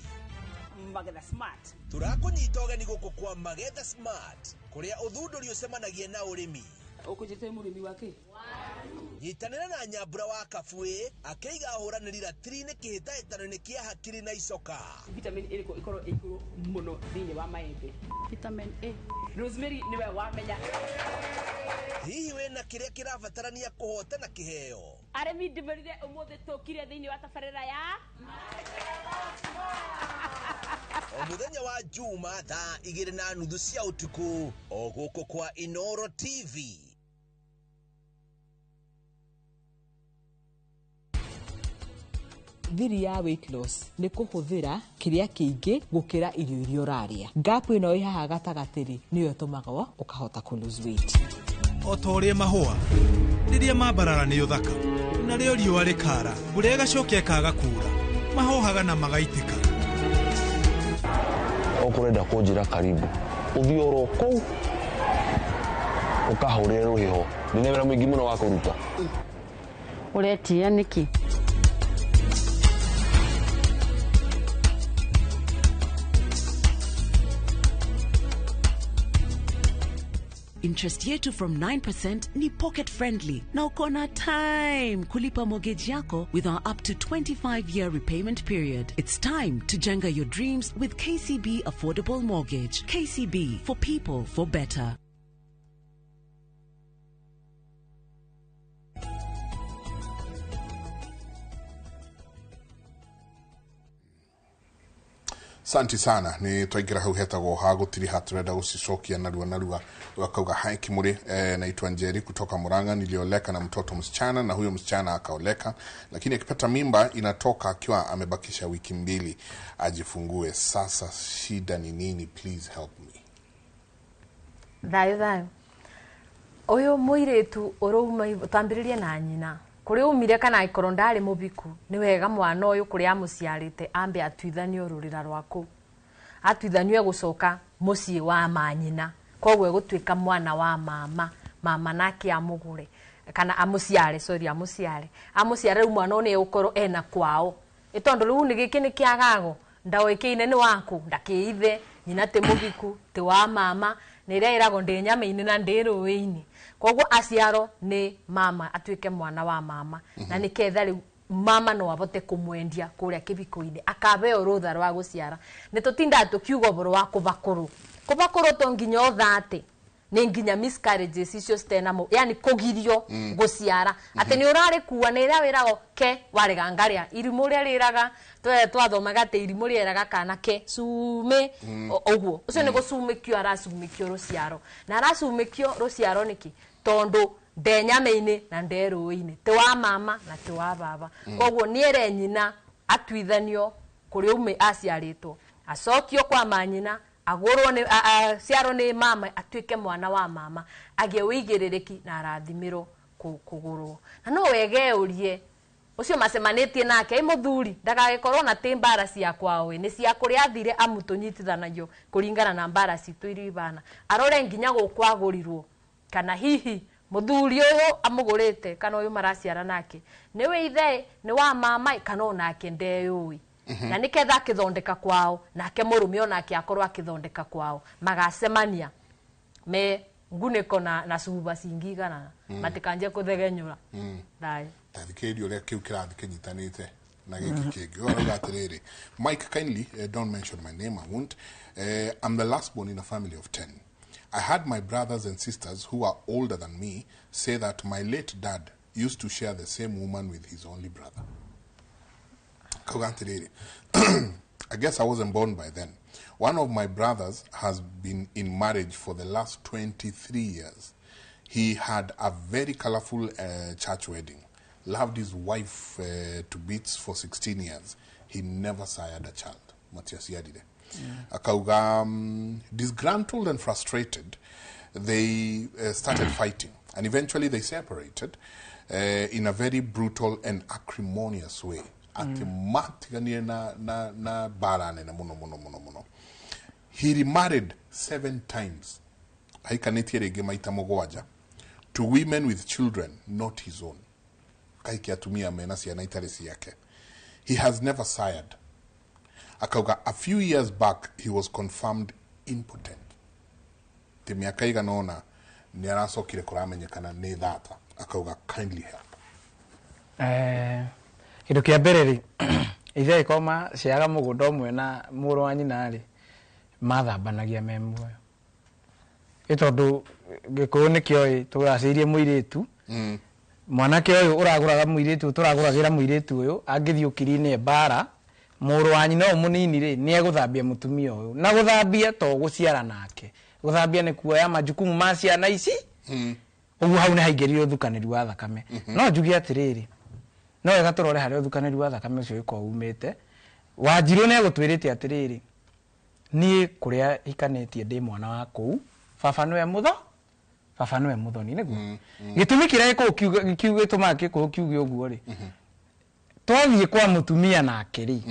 S14: Magetha Smart.
S28: Tũrakũnyita ũgeni gũkũ kwa Magetha Smart, kũrĩa ũthundũri ũcemanagia na ũrĩmi.
S29: Ũkũnjĩte mũrĩmi wake?
S28: Nyitanĩra na Nyambura wa Kabuĩ akĩiga ahũranĩri ratiri-inĩ kĩhĩtahĩtano-inĩ kĩa hakiri na icoka.
S29: Vitamin A ĩkorwo ĩigũrũ mũno thĩinĩ wa maembe. Vitamin A. Rosemary nĩwe wamenya.
S28: Hihi wĩna kĩrĩa kĩrabatarania kũhotana kĩheo?
S29: Arĩmi ndĩmerire ũmũthĩ tũkire thĩinĩ wa tabarĩra ya
S28: o mũthenya wa Juma thaa 2:30 cia ũtukũ o gũkũ kwa Inoro TV.
S29: thiri ya weight loss nĩ kũhũthĩra kĩrĩa kĩingĩ gũkĩra irio iria ũrarĩa. Gap ĩno ĩ haha gatagatĩ nĩyo ĩtũmaga ũkahota kũ lose weight.
S30: O ta ũrĩa mahũa rĩrĩa mambarara nĩ ũthaka narĩo riũa rĩkara mbura ĩgacokia ĩkaga kuura mahohaga na magaitĩka.
S31: Ũkũrenda kũnjĩra karibu ũthiĩ oro kũu ũkahũrĩre rũhĩho nĩ wĩra mũingĩ mũno wa kũruta.
S17: Ũretia nĩkĩ?
S5: Interest yetu from 9% ni pocket friendly. Na uko na time kulipa mortgage yako with our up to 25-year repayment period. It's time to jenga your dreams with KCB Affordable Mortgage. KCB, for people, for better.
S4: Santi sana ni twaingira hau hetagwo ha gutiri haturenda gucicokia narua wakauga hai Kimuri. Naitwa Njeri kutoka Murang'a. Nilioleka na mtoto msichana na huyo msichana akaoleka, lakini akipata mimba inatoka akiwa amebakisha wiki 2 ajifungue. Sasa shida ni nini? Please help me.
S20: Thayo uyu muiretu uruma tambiririe na nyina kuri umire kana ikoro ndari mubiku ni wega mwana uyu kuri amuciarite ambe atuithanio rurira rwaku atuithanio gucoka mucii wa manyina kogwe gutwika mwana wa mama nake amugure kana amuciare amuciare mwana one ukoro ena kwao itondu riu ni giki ni kiagago ndawikiine ni waku ndakiithe nyina te mubiku te wa mama ni ria irago ndi nyama-ini na ndi ruwi-ini kogwo aciaro ni mama atwike mwana wa mama na ni ketha riu mama no abote kumwendia kuria kibiko-ini akabeo rutha rwa guciara ni tutinda tukiuga boro wa kubakuru to nginya othate ni nginya miscarriages icio stenamo yani kugirio guciara ati ni urari kuwa ni ria wirago ke warega ngaria irimu ria riraga twathomaga te irimu riraga kana ke sume oguo ucio ni gucumikio aracumikio ruciaro na aracumikio ruciaro niki tondu ndenyame-ini na nderu-ini te wa mama na te wa baba kogwo niere nyina atuithanio kuri ume aciaritwo acokio kwa manyina agorwo ni ciaro ni mama atuike mwana wa mama agie wigiririki na arathimiro kugurwo na no wege urie ucio macemanitie nake ai muthuri ndagagikorwo na timbara cia kwao ni cia kuria athire amutunyitithanayo kuringana na mbara citu iribana arore nginya gukwagurirwo kana hihi muthuri uyu amugurite kana uyu maraciara nake niwe ithe ni wa mama kana onake ndeyui na niketha akithondeka kwao nake murume onake akorwo akithondeka kwao magacemania me nguniko na suba cingigana matikanje kuthegenyura dai
S4: tathikerio le kiu kirathi kinyitanite na giki kingi oruga atiriri Mike kindly don't mention my name I won't I'm the last born in a family of 10 I had my brothers and sisters who are older than me say that my late dad used to share the same woman with his only brother. I guess I wasn't born by then. One of my brothers has been in marriage for the last 23 years. He had a very colorful church wedding. Loved his wife to bits for 16 years. He never sired a child. Matthias Yadide. Akauga, disgruntled and frustrated, they started fighting. And eventually they separated in a very brutal and acrimonious way. He remarried 7 times. To women with children, not his own. He has never sired. A few years back, he was confirmed impotent. Kindly help.
S1: Kindu kia mbere ri ithe ikoma ciaga mugunda umwe na muru wa nyina ri mathambanagia memwe itondu gikuyu nikio turacirie muiritu mwanake uyu uraguraga muiritu turaguragira muiritu uyu angithio kirine mbara muru wa nyina umunini ri ni eguthambia mutumia uyu na guthambia to guciara nake guthambia ni kuoya majukumu ma ciana ici ugu hau ni haingiririo thukaniri wa thakame no njugi atiriri no wega turore hari thukaniri wa thakame ucio iko umite Wanjiru ne gutwirite atiriri ni kuria ikanetie ndi mwana wa kou baba niwe muthoni niguo gitumi kirai ko kiuge tumake ko kiuge uguo ri twathie kwa mutumia nake ri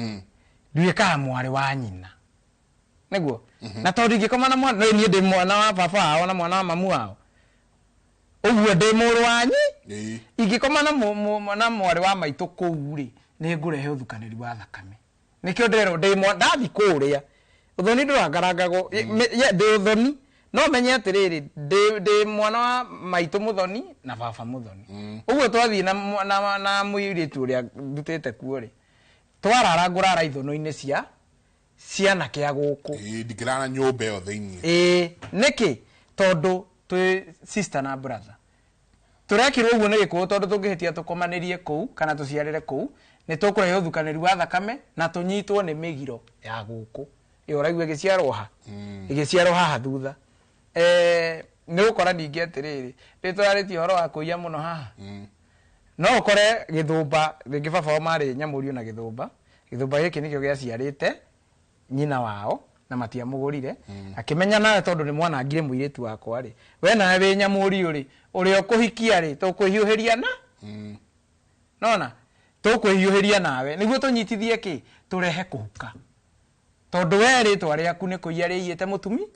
S1: nduika mwari wa nyina niguo na tondu ngikoma na mwana ni ndi mwana wa baba ao na mwana wa mamu ao uguo ndi muru wanyi ingikoma na mwari wa maitu kou ri ni ngurehe uthukaniri wa thakame nikio ndero ndi ndathi kuria uthoni nduragaragago ndi uthoni no menye atiriri ndi mwana wa maitu muthoni na baba muthoni uguo twathi na muiritu uria ndutete kuo ri twararangurara ithono-ini ciana kia guku
S4: ndikirana nyumba yo thiini
S1: niki tondu twi sister na brother turekirwo uguo ni gikuo tondu tungihitia tukomanirie kou kana tuciarire kou ni tukurehe uthukaniri wa thakame na tunyitwo ni migiro ya guku uraigua giciarwo ha igiciarwo haha thutha ni ukora ningi atiriri ritwararitie horo wa kuiya muno haha no ukore githumba ringi baba mari nyamurio na githumba giki nikio giaciarite nyina wao na matiamugurire akimenya nawe tondu ni mwana angire muiritu wakwa ri we na we nyamurio ri uri okuhikia ri tukuhiuhiria na nona tukuhiuhiria nawe niguo tunyitithie ki turehe kuhuka tondu we ritwa riaku ni kuiya riite mutumi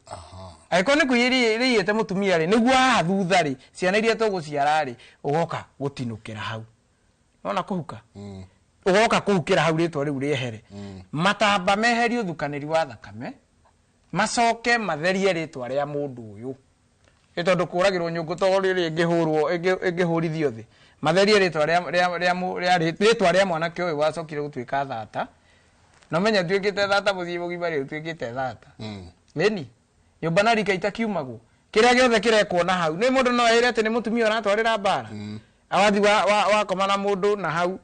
S1: aiko ni kuiya riite mutumia ri niguo haha thutha ri ciana iria tuguciara ri ugoka gutinukira hau nona kuhuka ugoka kuhukira hau ritwa riu riehere matamba meherio thukaniri wa thakame macoke matherie ritwa ria mundu uyu itondu kuragirwo nyungu to riri ingihurithio thi matherie ritwa ria mwanake uyu wacokire gutuika thata no menya tuikite thata muthii mugima ri tuikite thata nini nyumba na rika itakiumagwo kiria giothe kirekwo na hau ni mundu no erete ni mutumia aratwarira mbara awathi wa koma na mundu na hau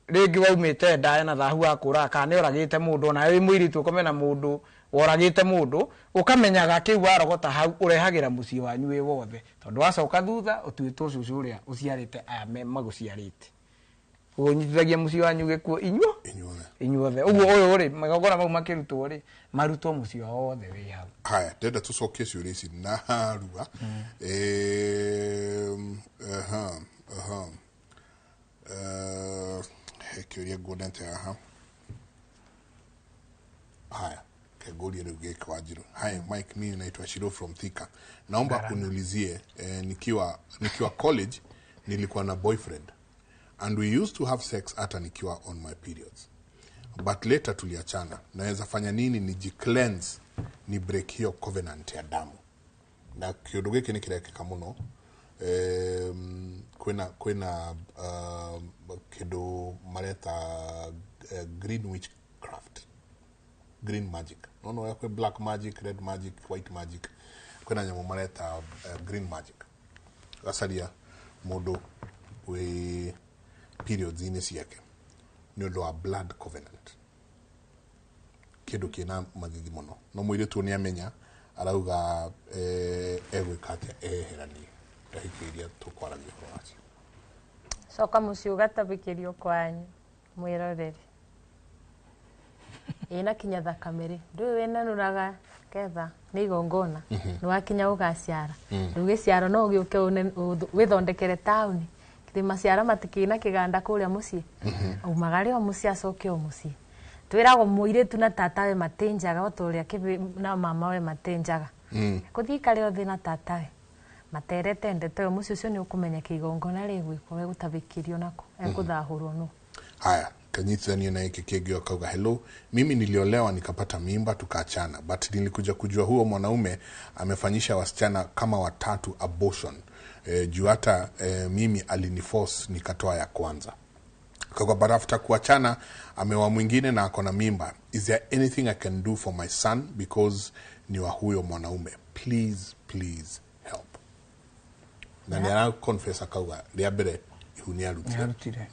S1: ringi waumite ndae na thahu akura kana uragite mundu na wi muiritu ukome na mundu woragite mundu ukamenyaga kiu warogota hau urehagira mucii wanyu wi wothe tondu wacoka thutha utuitwo cucu uria uciarite aya maguciarite unyitithagia mucii wanyu gikuo inyuo inyuothe uguo uyu ri magogona mau makirutwo ri marutwo mucio wothe wi hau
S4: haya ndenda tucokie ciuria ici na ruga kiuria ngwendete haha haya keguria riu gika Wanjiru. Hi Mike, mimi naitwa Shiro from Thika. Naomba uniulizie nikiwa college nilikuwa na boyfriend and we used to have sex hata nikiwa on my periods. But later tuliachana. Naweza fanya nini niji-cleanse ni break hiyo covenant ya damu? Na kiundu giki ni kirekeka muno. Kwena kidu mareta green witchcraft. Green magic. No yakwe black magic, red magic, white magic. Kwena nyamu mareta green magic. Gasaria mundu we periods ini ciake ni undu wa blood covenant kindu kina magithi muno no mwire tu ni amenya arauga egwikatia eherani ndahikiria tukwaragia kwaci
S20: soka mucio gatabikirio kwanyu mwiroreri ina kinya thakamiri ndu wena nuraga ketha ni igongona ni wakinya ugaciara ndu giciaro no ugiuke withondekere tauni thima ciara matikina kiganda kuria mucie umagari o mucie acoke o mucie twirago muiretu na tatawe matenjaga otoria kibi na mama we matenjaga kuthika rio thina tatawe materete ndete mucie ucio ni ukumenya kigongona rigwikwo we gutabikirio nako ekuthahurwo no
S4: haya kanyithania na hiki kigio kauga hello mimi niliolewa nikapata mimba tukaachana but nilikuja kujua huo mwanaume amefanyisha wasichana kama 3 abortion juu hata mimi aliniforce nikatoa ya kwanza kwa baada after kuachana amewa mwingine na akona mimba is there anything I can do for my son because ni wa huyo mwanaume please help na nina confess akauga liabere ihuni arutire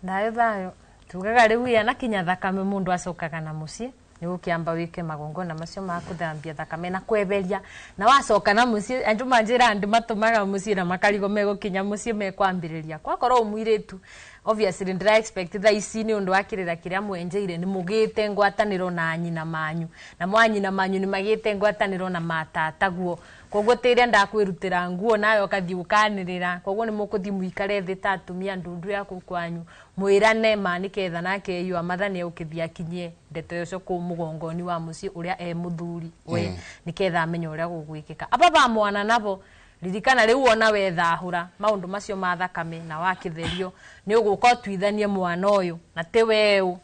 S20: ndayo tugaga riu yana kinya thakame mundu acokaga na mucie ni ukiamba wike magongona macio makuthambia thakame na kweberia na wacoka na mucie andu manjira andi matumaga mucie na makarigo mego kinya mucie mekwambiriria kwakoro umwiretu obviously ndira expect tha ici ni undu wakirira kiria mwenjeire ni mugite ngwataniro na nyina manyu na mwanyina manyu ni magite ngwataniro na matataguo koguo tiria ndakwirutira nguo nayo kathi ukanirira koguo ni mukuthi muikare thi tatumia ndundu ya kwanyu mwirane maniketha nake yu amathani ukithia kinyie ndeto yoco ku mugongoni wa mucie uria muthuri we niketha amenye uria gugwikika aba ba mwana nabo ririkana riu ona wethahura maundu macio mathakame na wakitherio ni uguka twithanie mwana uyu na te weu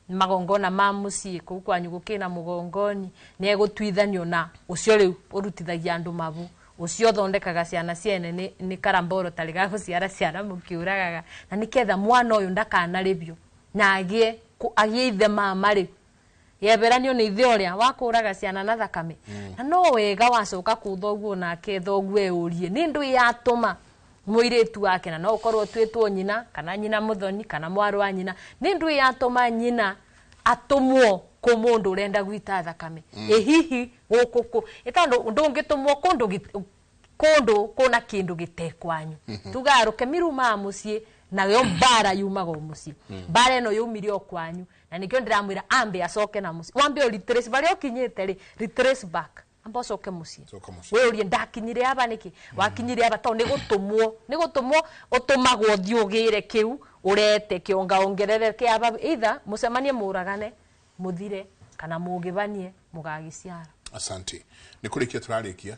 S20: magongona ma mucie ku kwanyu gukina mugongoni ni egutwithanio na ucio riu urutithagia andu mabu ucio thondekaga ciana ciene ni karamboro tariga guciara ciana mukiuragaga na niketha mwana uyu ndakanaribio na agie ithe mama ri yeberanio ni ithe uria wakuraga ciana na thakame na no wega wacoka kuthoguo na kethoguo eurie ni ndu yatuma muiretu wake na no ukorwo twitwo nyina kana nyina muthoni kana mwaru wa nyina ni ndu yatuma nyina atumwo ku mundu urenda gwita thakame hihi gukuku itando ndungitumwo kundu kuna kindu gitekwanyu tugaruke miruma mucie na yo mbara yumaga mucie mbara no yumirio kwanyu na nikyo ndiramwira ambe acoke na mucie wambe retrace bari okinyete ri retrace back ambo coke mucie we urie ndakinyire aba niki wakinyire aba to ni gutumwo utumagwo thiugire kiu urete kionga ongerere ke aba either musemanie muragane muthire kana mugibanie mugagiciara
S4: asante nikurikia turarikia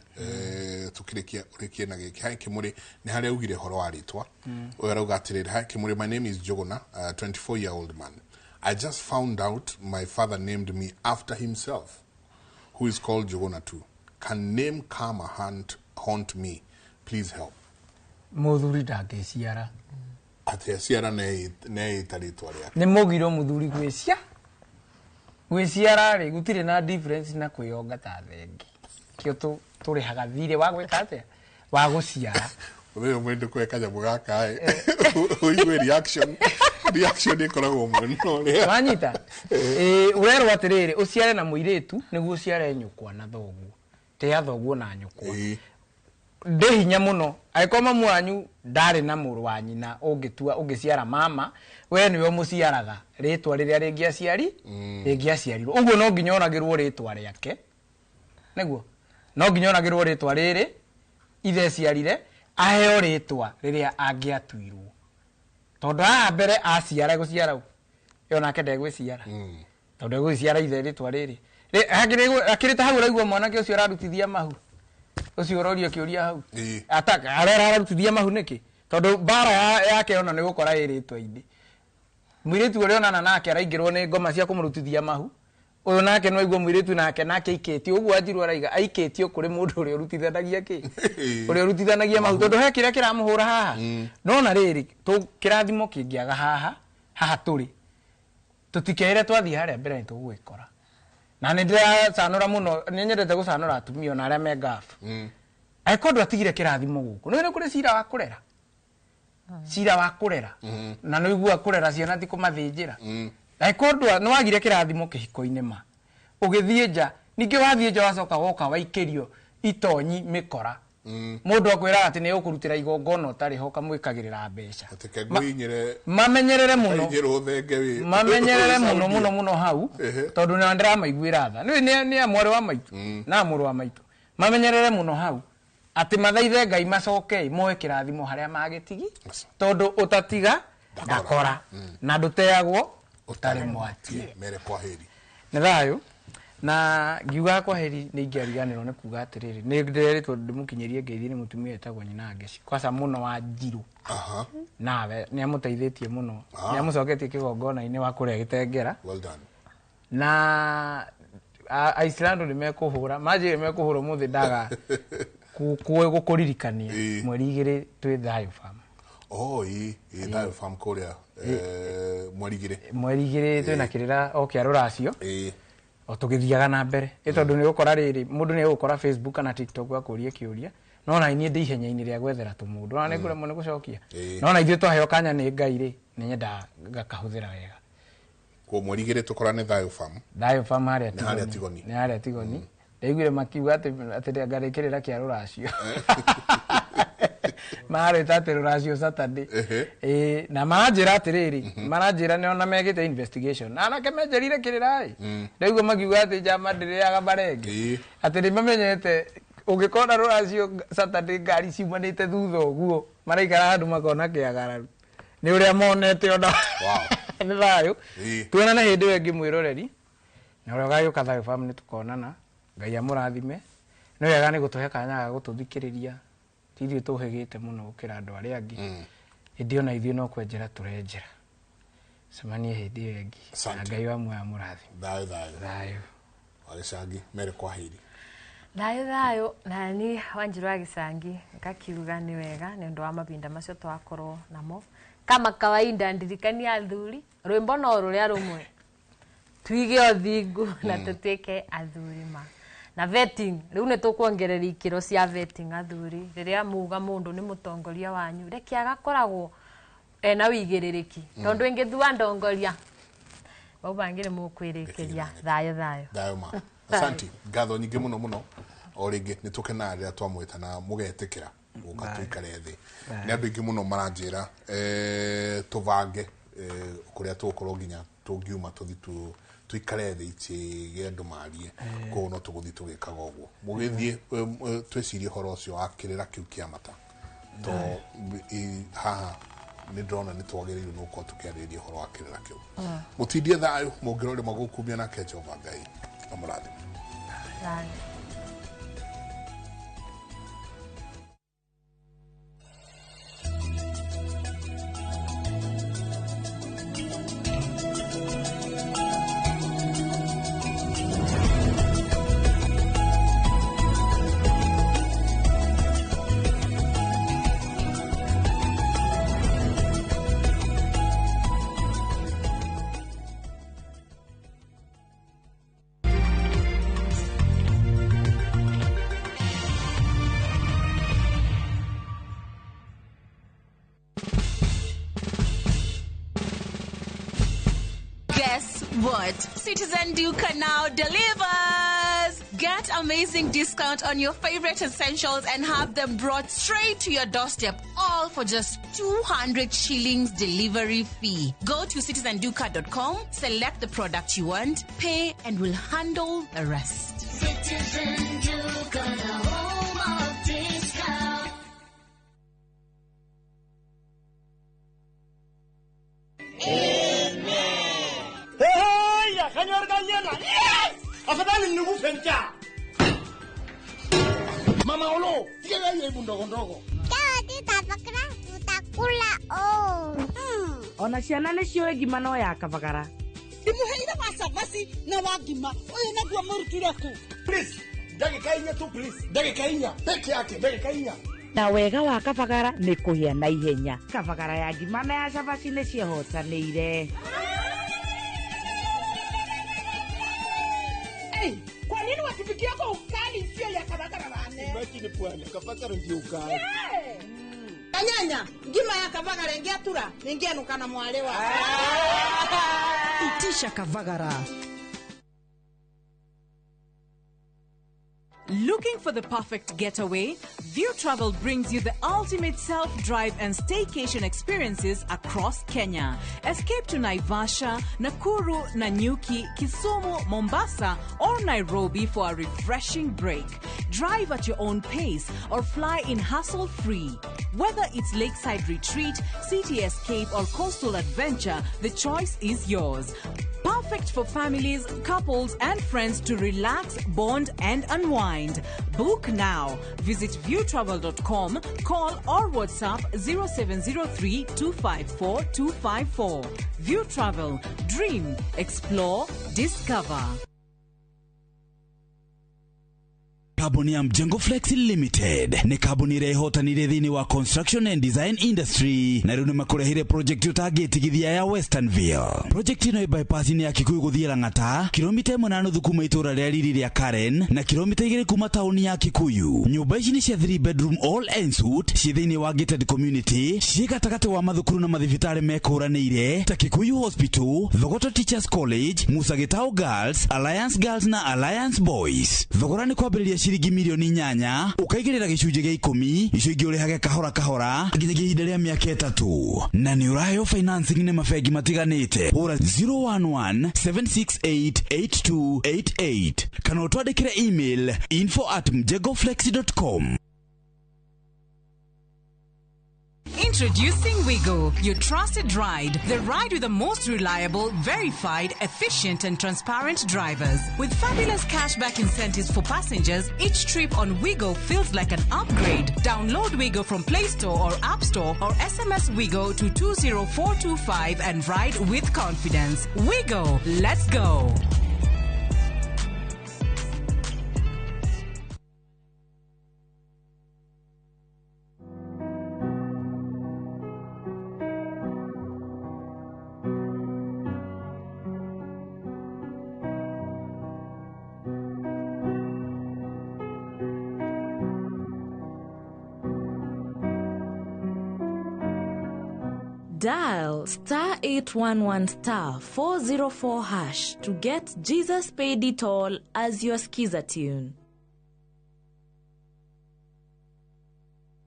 S4: tukirikia na giki hai kimuri ni hari ugire horo waritwa urauga atirira hai kimuri my name is Jogona 24-year-old man I just found out my father named me after himself who is called Jogona too can name karma haunt me please help
S1: muthuri ndangiciara
S4: ati ciara ne taritwa ria
S1: ni mugiro muthuri gwiciara ri gutire na difference na kwiyonga ta thengi kio turihaga thire wa gwika atia wa guciara
S4: wewe mwende kweka jamu gaka uigwe reaction ikoragwo muno ria
S1: wanyita urero atiriri uciare na muiretu niguo uciare nyukwa na thoguo te athoguo na nyukwa ndehinya muno aiko mamu wanyu ndari na muru wanyu na ungitua ungiciara mama we niwe muciaraga ritwa riria ringiaciari ringiaciarirwo uguo no nginya onagirwo ritwa riake neguo no nginya onagirwo ritwa riri ithe ciarire aheo ritwa riria angiatuirwo tondu a mbere aciara guciara yo nake ndegwiciara tondu egwiciara ithe ritwa riri akirita hau raigua mwanake ucio ararutithia mahu ucio urorio kiuria hau ataka arera ararutithia mahu niki tondu bara yake ona ni gukora iritwa indi mwiritu uri onana nake araingirwo ni ngoma cia kumurutithia mahu uyu nake no igwa mwiritu nake iketio uguo ajirwo araiga aiketio kuri mundu uri urutithanagia ki uri urutithanagia mahu tondu he kiria kiramuhura haha no na riri tu kirathimo kingiaga haha turi tutikeire twathie haria mbere ni tugwikora na nindira sanura muno ninyendete gusanura atumio na aria me gafu aikondu atigire kirathimo guku no kuri cira wa kurera cira wa kurera na no igua kurera ciana ti kumathinjira aikondu no wagire kirathimo kihiko-ini ma ugithie nja ningi wathie nja wacoka woka waikirio itonyi mikora mundu akwira ati ni ukurutira igongona utari ho kamwikagirira mbeca mamenyerere muno hau tondu ni ndira maiguira tha ni amwari wa maitu na amuru wa maitu mamenyerere muno hau ati mathaithe Ngai macoke moe kirathimo haria magitigi tondu utatiga ndakora na nduteagwo utari mwatie
S4: mere kwaheri
S1: ni thayo na ngiuga kwaheri ni ingeriganirwo ni kuga atiriri ni ndireritwo ndimukinyerie ngeithi ni mutumia etagwo nyina ngeci kwasa muno wa Njiru nawe ni amuteithĩtie muno ni amucoketie kigongona-ini wa kuria gitengera
S4: well done
S1: na Iceland ni mekuhura maji mekuhura muthi ndaga gukuririkania mweri 2 twi Thayo Farm
S4: Thayo Farm kuria mweri
S1: 2 twina kirira o kia ruracio o tugithiaga na mbere itondu ni gukora riri mundu ni gukora Facebook na TikTok akuria kiuria no na ini ndi ihenya-ini ria gwethera tu mundu na ngure mu ni gucokia no na ithuĩ twaheo kanya ni Ngai ri ni nyenda ngakahuthira wega
S4: ko mweri 2 tukora ni Thayo Farm
S1: haria tigoni ndaiguire makiuga ati ngarikirira kia ruracio mare tate ruracio Saturday na manjira atiriri manjira ni ona megite investigation na anake menjerire kirirai ndaiguo makiuga ati jama ndiriaga barenge ati ni mamenyete ungikona ruracio Saturday ngari ciumanite thutha uguo maraikara handu makona kiagararu ni uria monete ona ni Thayo tuona na hindi wengi mwiroreri na uria gayuka Thayo Farm ni tukonana Ngai amurathime no wega ni gutuhe kanya ga gututhikiriria tithio tuhegete muno gukira andu aria angi hindi ona ithio no kwenjera turenjera semanie hindi wengi na Ngai wa mwe amurathime
S4: Thayo Gicangi mere kwaheri
S20: Thayo na ni Wanjiru wa Gicangi ngakiuga ni wega ni ndo wa mabinda macio twakorwo namo kama kawaida ndirikania athuri rwimbo no ruria rumwe tuige othingu na tutwike athuri ma na vetting riu ne tukuongerera ikiro cia vetting athuri riria muga mundu ni mutongoria wanyu reki agakoragwo na wigiririki tondu ingithua ndongoria bau bangire mukwirikiria Thayo
S4: ma asante ngatho nyingi muno o ringi ni tukena riria twamwita na mugetikira guka tuikare thi ni andu ingi muno maranjira tuvange kuria tukorwo nginya tungiuma tuthi tuikare thi ichi andu marie ko no tuguthi tugikaga uguo mugithie twicirie horo ucio akirira kiu kia mata to haha ni drona ni twagiriru no ko tukiariria horo akirira kiu mutindie Thayo mungirore magukumia na Jehova Ngai amurathime
S5: Guess what? Citizen Duke now delivers. Get amazing discount on your favorite essentials and have them brought straight to your doorstep, all for just 200 shillings delivery fee. Go to citizenduca.com, select the product you want, pay, and we'll handle the rest.
S2: Citizen Duca, the home of discount.
S12: Hey, ya señor Gallena. Yes! Afadhali nikufe njaa. Mama Olo, llega ahí bundogo ndogo.
S3: Tutakula
S27: ona ciana nĩ ciũĩ ngima no ya kabagara.
S14: Ndimuheire macabasi na wangima uyu naguo murutire ku.
S12: Please, ndagĩka inya tu please. Ndagĩka inya peke yake, ndagĩka inya.
S27: Na wega wa kabagara nĩ kũhĩa na ihenya. Kabagara ya ngima na ya cabaci nĩ ciĩhotanĩire.
S14: Hey, kwa nini watupikia kwa ukali sio ya kabagara bane?
S12: Imagine bwana, kabagara ndio ukali.
S14: Kanyanya, ngima ya kabagara ingiatura, ningianuka na mwalewa.
S27: Itisha kabagara.
S5: Looking for the perfect getaway? View Travel brings you the ultimate self-drive and staycation experiences across Kenya. Escape to Naivasha, Nakuru, Nanyuki, Kisumu, Mombasa, or Nairobi for a refreshing break. Drive at your own pace or fly in hassle-free. Whether it's lakeside retreat, city escape, or coastal adventure, the choice is yours. Perfect for families, couples, and friends to relax, bond, and unwind. Book now. Visit viewtravel.com, call or WhatsApp 0703 254 254. View Travel. Dream, explore, discover.
S13: Kabuni ya Mjengo Flex Limited ni kabuni irehotanire thini wa construction and design industry na riu nimakurehire project utagetigithia ya Westernville. Project ino bypass ni ya Kikuyu guthie Lang'ata, kilomita 1.5 kuma itura ria riri ria Karen na kilomita 2 kuma tauni ya Kikuyu. Nyumba ici ni cia 3 bedroom all ensuite ci thini wa gated community, ci gatagati wa mathukuru na mathibitari mekuranire ta Kikuyu Hospital, Thogoto Teachers College, Musa Gitau Girls, Alliance Girls na Alliance Boys. Thogora ni kwambiriria shiringi milioni 8, ukaigirira gicunje gia 10, icio ingi urihage kahora kahora nginyagia ihinda ria miaka 3. Na ni urayo financing ni mafegi matiganite. Ura 011-768-8288 kana utwandikire email info@mjegoflex.com.
S5: Introducing Wigo, your trusted ride. The ride with the most reliable, verified, efficient, and transparent drivers. With fabulous cashback incentives for passengers, each trip on Wigo feels like an upgrade. Download Wigo from Play Store or App Store or SMS Wigo to 20425 and ride with confidence. Wigo, let's go.
S6: Dial *811*404# to get Jesus Paid It All as your skiza tune.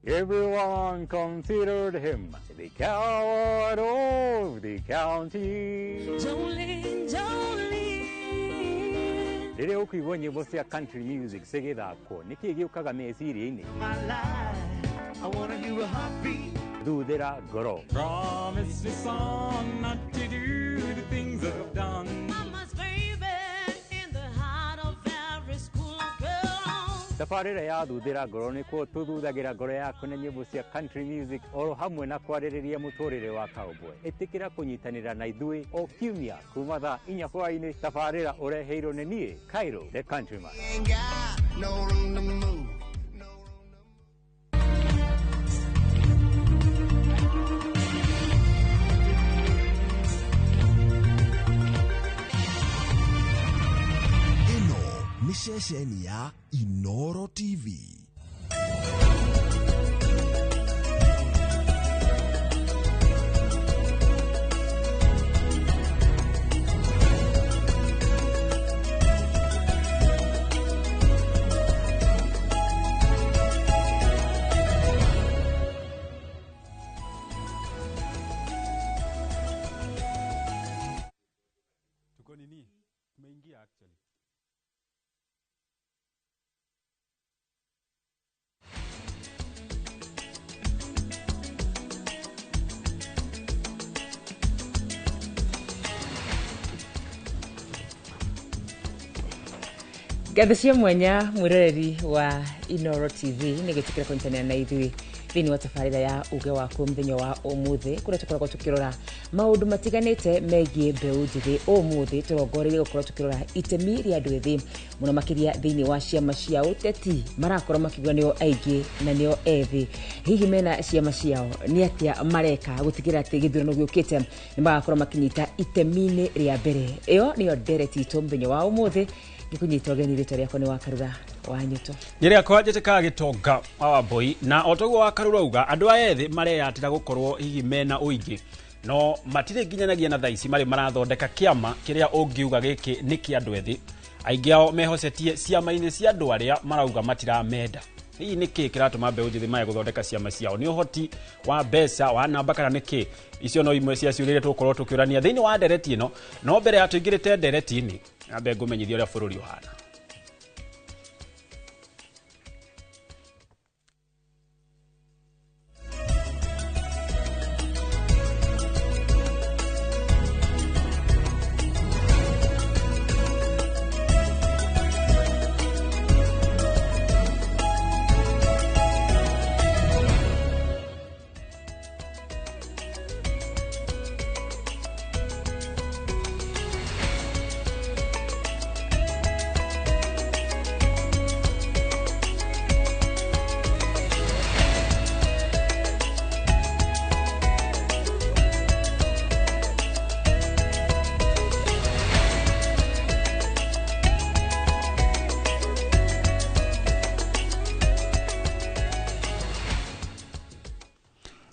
S7: Everyone considered him the coward of the county.
S6: Jolene, Jolene.
S7: Rĩrĩa ũkũigua nyĩmbo cia country music cigĩthakwo nĩkĩ gĩũkaga meciria-inĩ?
S2: I wanna do a heartbeat.
S7: Thuthĩra ngoro.
S2: Promise me, son, not to do the things I've done. Mama's baby in the heart of every school girl.
S7: Tabarĩra ya thuthĩra ngoro nĩkuo tũthuthagĩra ngoro yaku na nyĩmbo cia country music oro hamwe na kwarĩrĩria mũtũrĩre wa cowboy. Ĩtĩkĩra kũnyitanĩra na ithuĩ o kiumia kuma thaa 4 hwaĩ-inĩ. Tabarĩra ũreheirwo nĩ niĩ Cairo the Countryman.
S2: No room to move.
S10: Ni ceceni ya Inoro TV.
S8: Tumeingia actually.
S29: Gathĩcia mwanya mwĩroreri wa Inoro TV nĩ gĩtĩkĩra kũnyitanĩra na ithuĩ thĩinĩ wa tabarĩra ya uge waku mũthenya wa ũmũthĩ kũrĩa tũkoragwo tũkĩrora maũndũ matiganĩte megiĩ mbeũ njĩthĩ. Ũmũthĩ tũrongoreirie gũkorwo tũkĩrora itemi rĩa andũ ethĩ mũno makĩria thĩinĩ wa ciama cia ũteti marakorwo makiuga nĩo aingĩ na nĩo ethĩ. Hihi mena ciama ciao nĩ atĩa mareka gũtigĩrĩra atĩ gĩthurano gĩũkĩte nĩ magakorwo makinyita itemi-inĩ rĩa mbere. Ĩyo nĩyo ndereti itũ mũthenya wa ũmũthĩ gikunyita ogeni rĩtwa rĩakwa nĩ Wakarura wa Nyũtũ.
S8: Nĩrĩa kwa njĩtĩkaga gĩtonga wa Wambui na otoguo Wakarura uga andũ a ethĩ mareyatĩra gũkorwo hihi mena ũingĩ no matirĩ nginyanagia na thaici marĩ marathondeka kĩama kĩrĩa ũngiuga gĩkĩ nĩ kĩa andũ ethĩ. Aingĩ ao mehocetie ciama-inĩ cia andũ arĩa marauga matiramenda. Hihi nĩkĩ kĩratũma mbeũ njĩthĩ maya gũthondeka ciama ciao? Nĩ ũhoti wa mbeca wa namba kana nĩkĩ? Icio no imwe cia ciũria tũkorwo tũkĩũrania thĩinĩ wa ndereti ĩno. No mbere ya tũingĩrĩte ndereti-inĩ ambe ngũmenyithia ũrĩa bũrũri ũhana.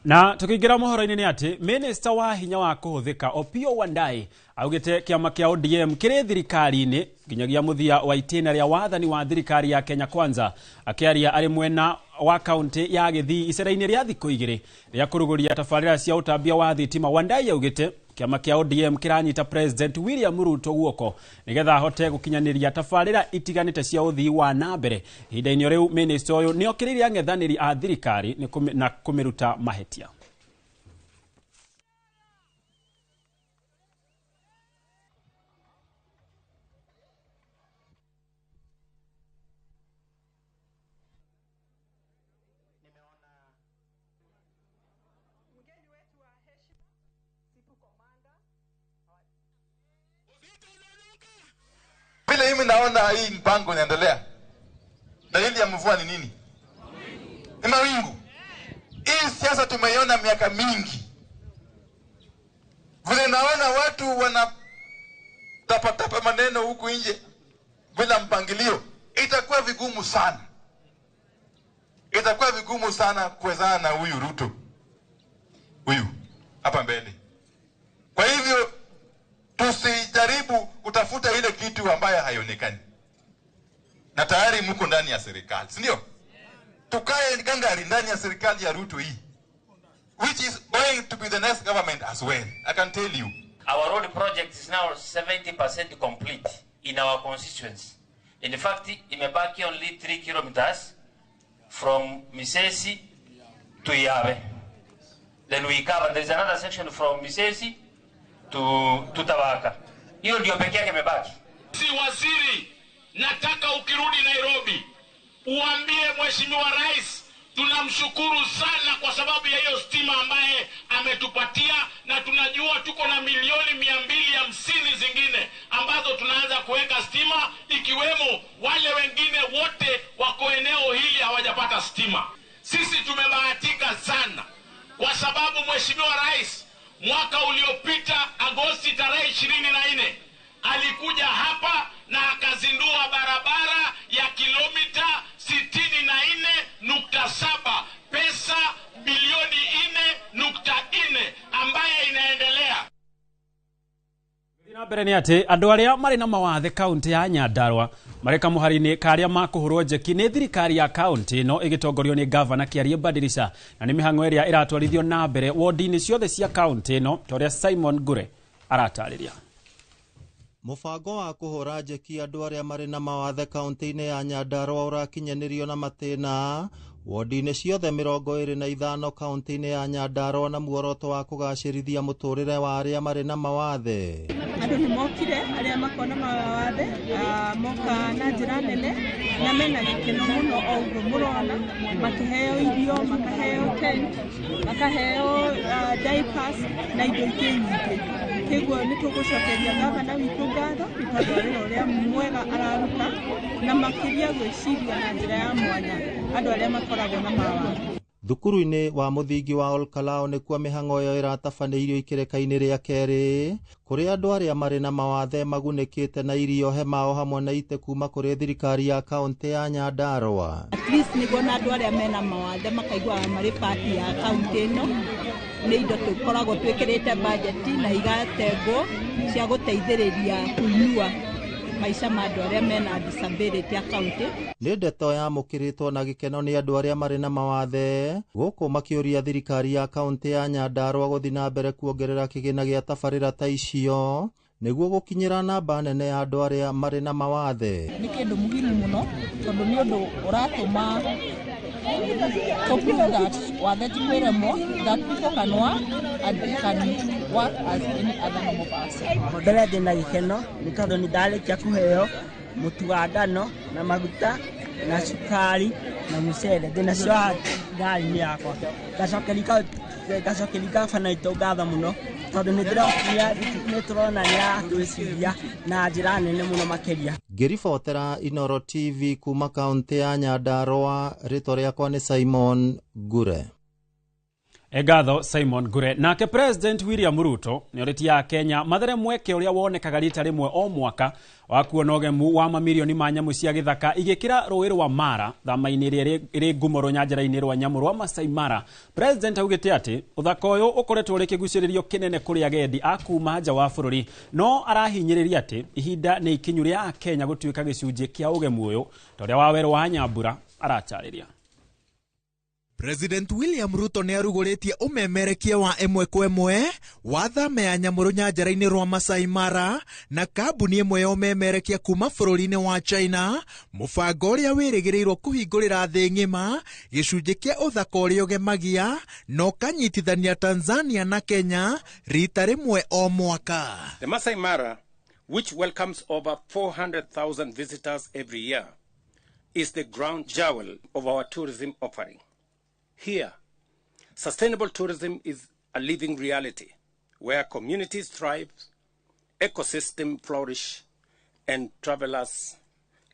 S8: Na tukĩingĩra mohoro-inĩ nĩ atĩ Minister wa hinya wa kũhũthĩka Opiyo Wandayi augĩte kĩama kĩa ODM kĩrĩ thirikari-inĩ nginyagia mũthia wa itĩna rĩa wathani wa thirikari ya Kenya Kwanza, akĩaria arĩ mwena wa kaunti ya Gĩthii icera-inĩ rĩa thikũ igĩrĩ rĩa kũrugũria tabarĩra cia ũtambia wa thitima. Wandayi augĩte kĩama kĩa ODM kĩranyita President William Ruto guoko nĩgetha ahote gũkinyanĩria tabarĩra itiganĩte cia ũthii wa nambere. Ihinda-inĩ rĩu minister ũyũ nĩ okĩrĩire ang'ethanĩri a thirikari na kũmĩruta mahĩtia.
S9: Vile mimi naona hii mpango inaendelea. Dalili ya mvua ni nini? Ni mawingu. Hii siasa tumeiona miaka mingi. Vile naona watu wanatapatapa maneno huku nje bila mpangilio, itakuwa vigumu sana. Itakuwa vigumu sana kuwezana na huyu Ruto. Huyu hapa mbele. Kwa hivyo tusijaribu kutafuta ile kitu ambayo haionekani. Na tayari mko ndani ya serikali, si ndio? Tukae gangari ndani ya serikali ya Ruto hii, which is going to be the next government as well. I can tell you.
S11: Our road project is now 70% complete in our constituency. In fact, imebaki only 3 kilometers from Misesi to Yabe. Then we cover, there is another section from Misesi to Tawaka. Hiyo ndio pekee yake imebaki.
S12: Si waziri, nataka ukirudi Nairobi uambie Mheshimiwa Rais tunamshukuru sana kwa sababu ya hiyo stima ambaye ametupatia, na tunajua tuko na milioni 250 zingine ambazo tunaanza kuweka stima, ikiwemo wale wengine wote wako eneo hili hawajapata stima. Sisi tumebahatika sana kwa sababu Mheshimiwa Rais mwaka uliopita Agosti tarehe 24 alikuja hapa na akazindua barabara ya kilomita 64.7 pesa bilioni 4.4 ambaye inaendelea.
S8: Na mbere nĩ atĩ andũ arĩa marĩ na mawathe kaunti ya Nyandarua mareka mũhari-inĩ karĩa makũhũrwo njeki nĩ thirikari ya kaunti ĩno ĩgĩtongorio nĩ gavana Kĩarie Mbadirisha, na nĩ mĩhang'o ĩrĩa ĩratwarithio na mbere wodi-inĩ ciothe cia kaunti ĩno ta ũrĩa Simon Gure aratarĩria.
S15: Mũbango wa kũhũra njeki andũ arĩa marĩ na mawathe kaunti-inĩ ya Nyandarua ũrakinyanĩrio na matĩna wodi-inĩ ciothe 25 kaunti-inĩ ya Nyandarua na muoroto wa kũgacĩrithia mũtũrĩre wa arĩa marĩ na mawathe.
S16: Andũ nĩ mokire arĩa makona mawathe moka na njĩra nene na mena gĩkeno mũno o ũguo mũrona makĩheo irio, makaheo tent, makaheo diapers na indo ingĩ nyingĩ. Kĩguo nĩ tũgũcokeria gavana witũ ngatho nĩ tondũ wĩra ũrĩa mwega araruta na makĩria gwĩciria na njĩra ya mwanya andũ arĩa makoragwo na mawathe.
S15: Thukuru-inĩ wa mũthingi wa Olkalao nĩkuo mĩhang'o ĩyo ĩratabanĩirio ikereka-inĩ rĩa kerĩ kũrĩa andũ arĩa marĩ na mawathe magunĩkĩte na irio he mao hamwe na ite kuma kũrĩ thirikari ya kaunti ya Nyandarua.
S14: At least nĩguo na andũ arĩa mena mawathe makaigua marĩ pati ya kaunti ĩno nĩ indo tũkoragwo twĩkĩrĩte bajeti na igatengwo cia gũteithĩrĩria kũinua maisha ma andũ arĩa mena disability akaunti.
S15: Nĩ ndeto yamũkĩrĩtwo na gĩkeno nĩ andũ arĩa marĩ na mawathe gũkũ makĩũria thirikari ya kaunti ya Nyandarua gũthiĩ na mbere kuongerera kĩgĩna gĩa tabarĩra ta icio nĩguo gũkinyĩra namba nene ya andũ arĩa marĩ na mawathe.
S14: Nĩ kĩndũ muhimu mũno tondũ nĩ ũndũ ũratũma to prove that wathe ti kwĩremwo, that people can work and they can work as any other normal person.
S18: Mbere ndĩna gĩkeno nĩ tondũ nĩ ndarĩkia kũheo mũtu wa ngano na maguta na cukari na mũcere ndĩnacio ngari-inĩ yakwa. Ngacokeria gavana witũ ngatho mũno tondũ nĩ tũrona nĩ aratwĩciria na njĩra nene mũno makĩria.
S15: Ngĩribotera Inoro TV kuma kaunti ya Nyandarua, rĩtwa rĩakwa nĩ Simon Gure.
S8: Egatho Simon Gure. Nake President William Ruto nĩ orĩtia Kenya mathere mweke ũrĩa wonekaga rita rĩmwe o mwaka wa kuona ũgemu wa mamirioni ma nyamũ cia gĩthaka igĩkĩra rũĩ rwa Mara thama-inĩ ĩrĩa ĩrĩ ngumo rũnyanjara-inĩ rwa nyamũ rwa Masai Mara. President augĩte atĩ ũthaka ũyũ ũkoretwo ũrĩ kĩgucĩrĩrio kĩnene kũrĩ agendi a kuma nja wa bũrũri, no arahinyĩrĩria atĩ ihinda nĩ ikinyu rĩa Kenya gũtuĩka gĩcunjĩ kĩa ũgemu ũyũ ta ũrĩa Waweru wa Nyambura aratarĩria.
S30: President William Ruto nĩ arugũrĩtie ũmemerekia wa ĩmwe kwa ĩmwe wa thama ya nyamũ rũnyanjara-inĩ rwa Masai Mara na kambuni ĩmwe ya ũmemerekia kuma bũrũri-inĩ wa China, mũbango ũrĩa wĩrĩgĩrĩirwo kũhingũrĩra thĩ ng'ima gĩcunjĩ kĩa ũthaka ũrĩa ũgemagia na ũkanyitithania Tanzania na Kenya rita rĩmwe o mwaka.
S19: The Masai Mara, which welcomes over 400,000 visitors every year, is the crown jewel of our tourism offering. Here, sustainable tourism is a living reality where communities thrive, ecosystems flourish, and travelers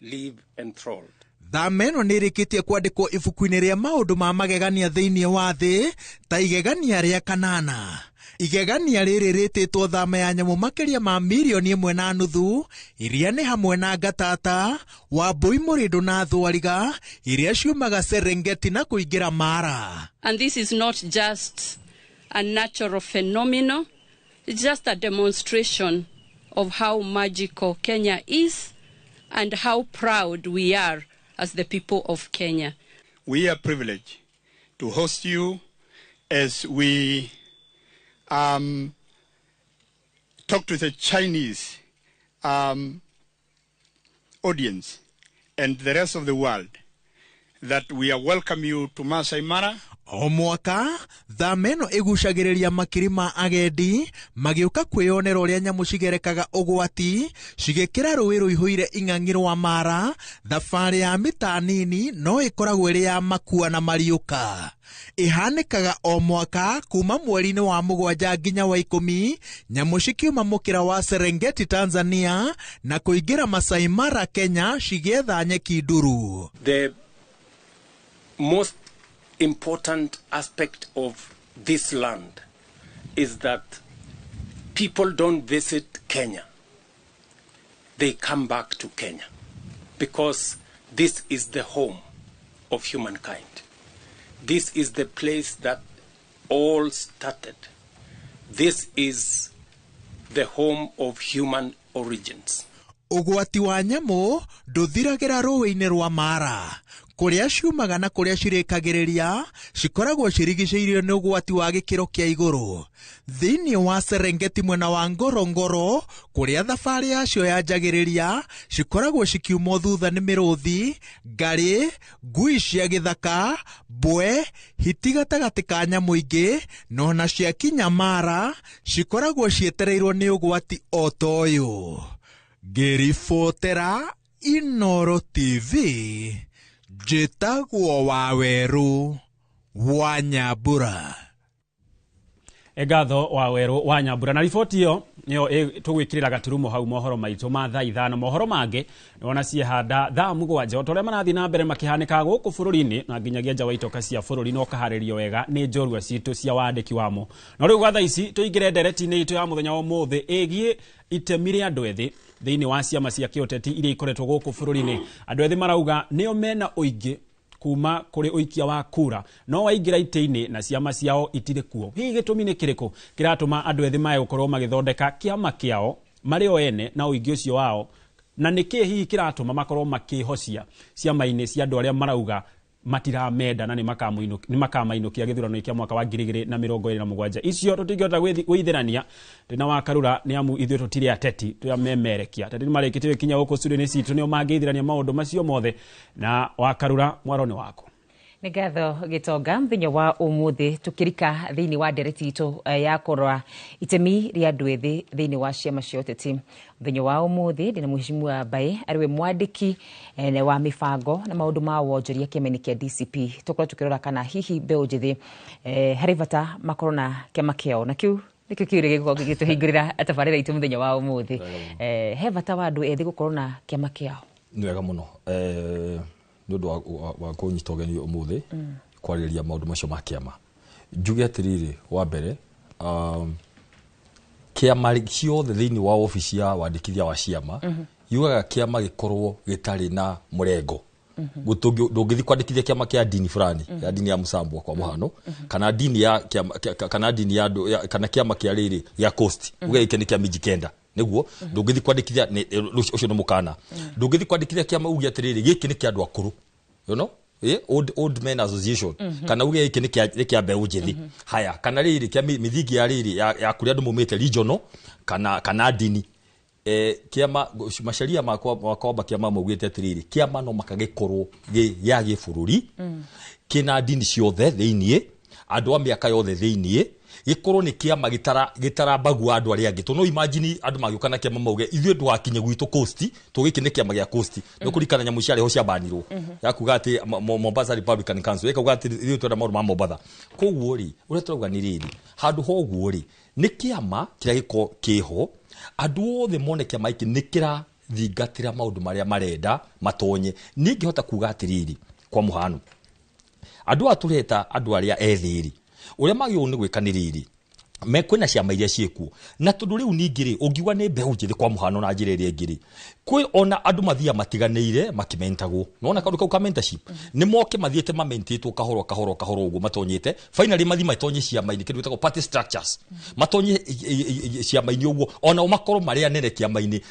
S19: live enthralled.
S30: Thama ĩno nĩ ĩrĩkĩtie kwandĩkwo ibuku-inĩ rĩa maũndũ ma magegania thĩinĩ wa thĩ ta igegania rĩa kanana. Igegania rĩrĩ rĩtĩtwo thama ya nyamũ makĩria ma milioni 1.5 iria nĩ hamwe na ngatata, wambũi, mũrĩndũ na thwariga iria ciumaga Serengeti na kũingĩra Mara.
S21: And this is not just a natural phenomenon, it's just a demonstration of how magical Kenya is and how proud we are as the people of Kenya.
S19: We are privileged to host you as we talk to the Chinese audience and the rest of the world that we are welcome you to Masai Mara.
S30: O mwaka, thama ĩno ĩgucagĩrĩria makiri ma agendi magĩũka kwĩyonera ũrĩa nyamũ cigerekaga ũgwati cigĩkĩra rũĩ rũihũire ing'ang'i rwa Mara. Thabarĩ ya mita nini no ĩkoragwo ĩrĩ ya makua na mariũka. Ihanĩkaga o mwaka kuma mweri-inĩ wa 7 nginya wa 10, nyamũ cikiuma mũkĩra wa Serengeti Tanzania na kũingĩra Masai Mara Kenya cigĩetha nyeki nduru.
S19: The most important aspect of this land is that people don't visit Kenya. They come back to Kenya because this is the home of humankind. This is the place that all started. This is the home of human origins.
S30: Ũgwati wa nyamũ ndũthiragĩra rũĩ-inĩ rwa Mara. Kũrĩa ciumaga na kũrĩa cirĩkagĩrĩria cikoragwo cirigicĩirio nĩ ũgwati wa gĩkĩro kĩa igũrũ. Thĩinĩ wa Serengeti mwena wa Ngorongoro, kũrĩa thabarĩ yacio yanjagĩrĩria cikoragwo cikiumwo thutha nĩ mĩrũthi, ngarĩ, ngui cia gĩthaka, mbwe, hiti gatagatĩ ka nyamũ ingĩ, no na ciakinya Mara cikoragwo cietereirwo nĩ ũgwati o ta ũyũ. Ngĩribotera Inooro TV, njĩtagwo Waweru wa Nyambura.
S8: Egatho Waweru wa Nyambura, na riboti iyo niyo tugwikirira gaturumo hau mohoro maitu ma thaa ithano. Mohoro mange niona ciehanda thaa mugwanja otoria marathi na mbere makihanika guku bururi-ini na nginyagia nja wa itoka cia bururi no kaharirio wega ni njorua citu cia wandiki wamo. No riu gwa thaa ici tuingire ndereti-ini itu ya muthenya wa umuthi egie itemi ria andu ethi thiini wa ciama cia kioteti iria ikoretwo guku bururi-ini. Andu ethi marauga nio mena uingi kuma kuri uikia wa kura no waingira ite-ini na ciama ciao itire kuo. Hihi gitumi ni kiriko kiratuma andu ethi mae gukorwo magithondeka kiama kiao mari o ene na uingi ucio wao, na niki hihi kiratuma makorwo makihocia ciama-ini cia andu aria marauga matiramenda na ni makamainokia githurano kia mwaka wa 2027. Icio tutingihota gwithirania ndina wa Karura ni amu ithuĩ tutire ateti tuyamemerekia tati marikite kinya guku studio-ini citu nio mangithirania maundu macio mothe. Na wa Karura mwaroni wako
S29: Nigatho Gitonga mthenya wa umuthi tukirika thiini wa ndereti itu ya korwa itemi ria andu ethi thiini wa ciama cia uteti. Mthenya wa umuthi ndina Mheshimiwa Mbae ariwe mwandiki wa mibango na maundu ma wonjoria kiama-ini kia DCP. Tukora tukirora kana hihi mbeu njithi hari bata makorona kiama kiao na kiu nikio kiure giko gituhingurira tabarira itu mthenya wa umuthi. He bata wa andu ethi gukorona kiama kiao
S1: ni wega muno nundu wa kunyita ugeni umuthi kwariria maundu macio ma kiama. Njuge atiriri wa mbere kiama ciothe thiini wa ofisi ya wandikithia wa ciama yugaga kiama gikorwo gitari na murengo. Ndungithi kwandikithia kiama kia dini fulani ya dini ya Musambwa kwa muhano kana dini ya kana dini ya kana kiama kia riri ya Coast uge ikeni kia Mijikenda niguo ndungithi kwandikithia ucio no mukana ndungithi kwandikithia kiama uge atiriri giki ni kia andu akuru, you know, old men association kana uge iki ni kia mbeu njithi. Haya kana riri kia mithingi ya riri ya kuria andu mumite regional kana dini kiama masharia makwa kiama maugite atiriri kiama no makagikorwo ya gibũrũri kina dini ciothe thiini andu a miaka yothe thiini gikorwo ni kiama gitarambagua andu aria angi. No imagine andu magiukana kiama mauge ithuĩ ndwakinye gwitu Coast tugiki ni kiama gia Coast no kurikana nyamu ciare ho cia banirwo ya kuga ati Mombasa Republican Council ikaga ati ithuĩ twenda maũndũ ma Mombasa. Koguo ri uria turauga ni riri handu hoguo ri ni kiama kiria giko kiho andu othe mone kiama iki ni kira thingatira maundu maria marenda matonye. Ningihota kuga atiriri kwa muhano andu atureta andu aria ethiri uria magio ni gwikaniriri mekwena ciama iria ciekuo na tondu riu ningiri ungiwa ni mbeu njithi kwa muhano na njira iria ingiri kwi ona andu mathia matiganeire makimentagwo nona kandu kau ka mentorship ni moke mathiete mamentitwo kahoro uguo matonyete finally mathi matonye ciama-ini kindu gitagwo party structures matonye ciama-ini uguo ona umakoro maria nene kiama-ini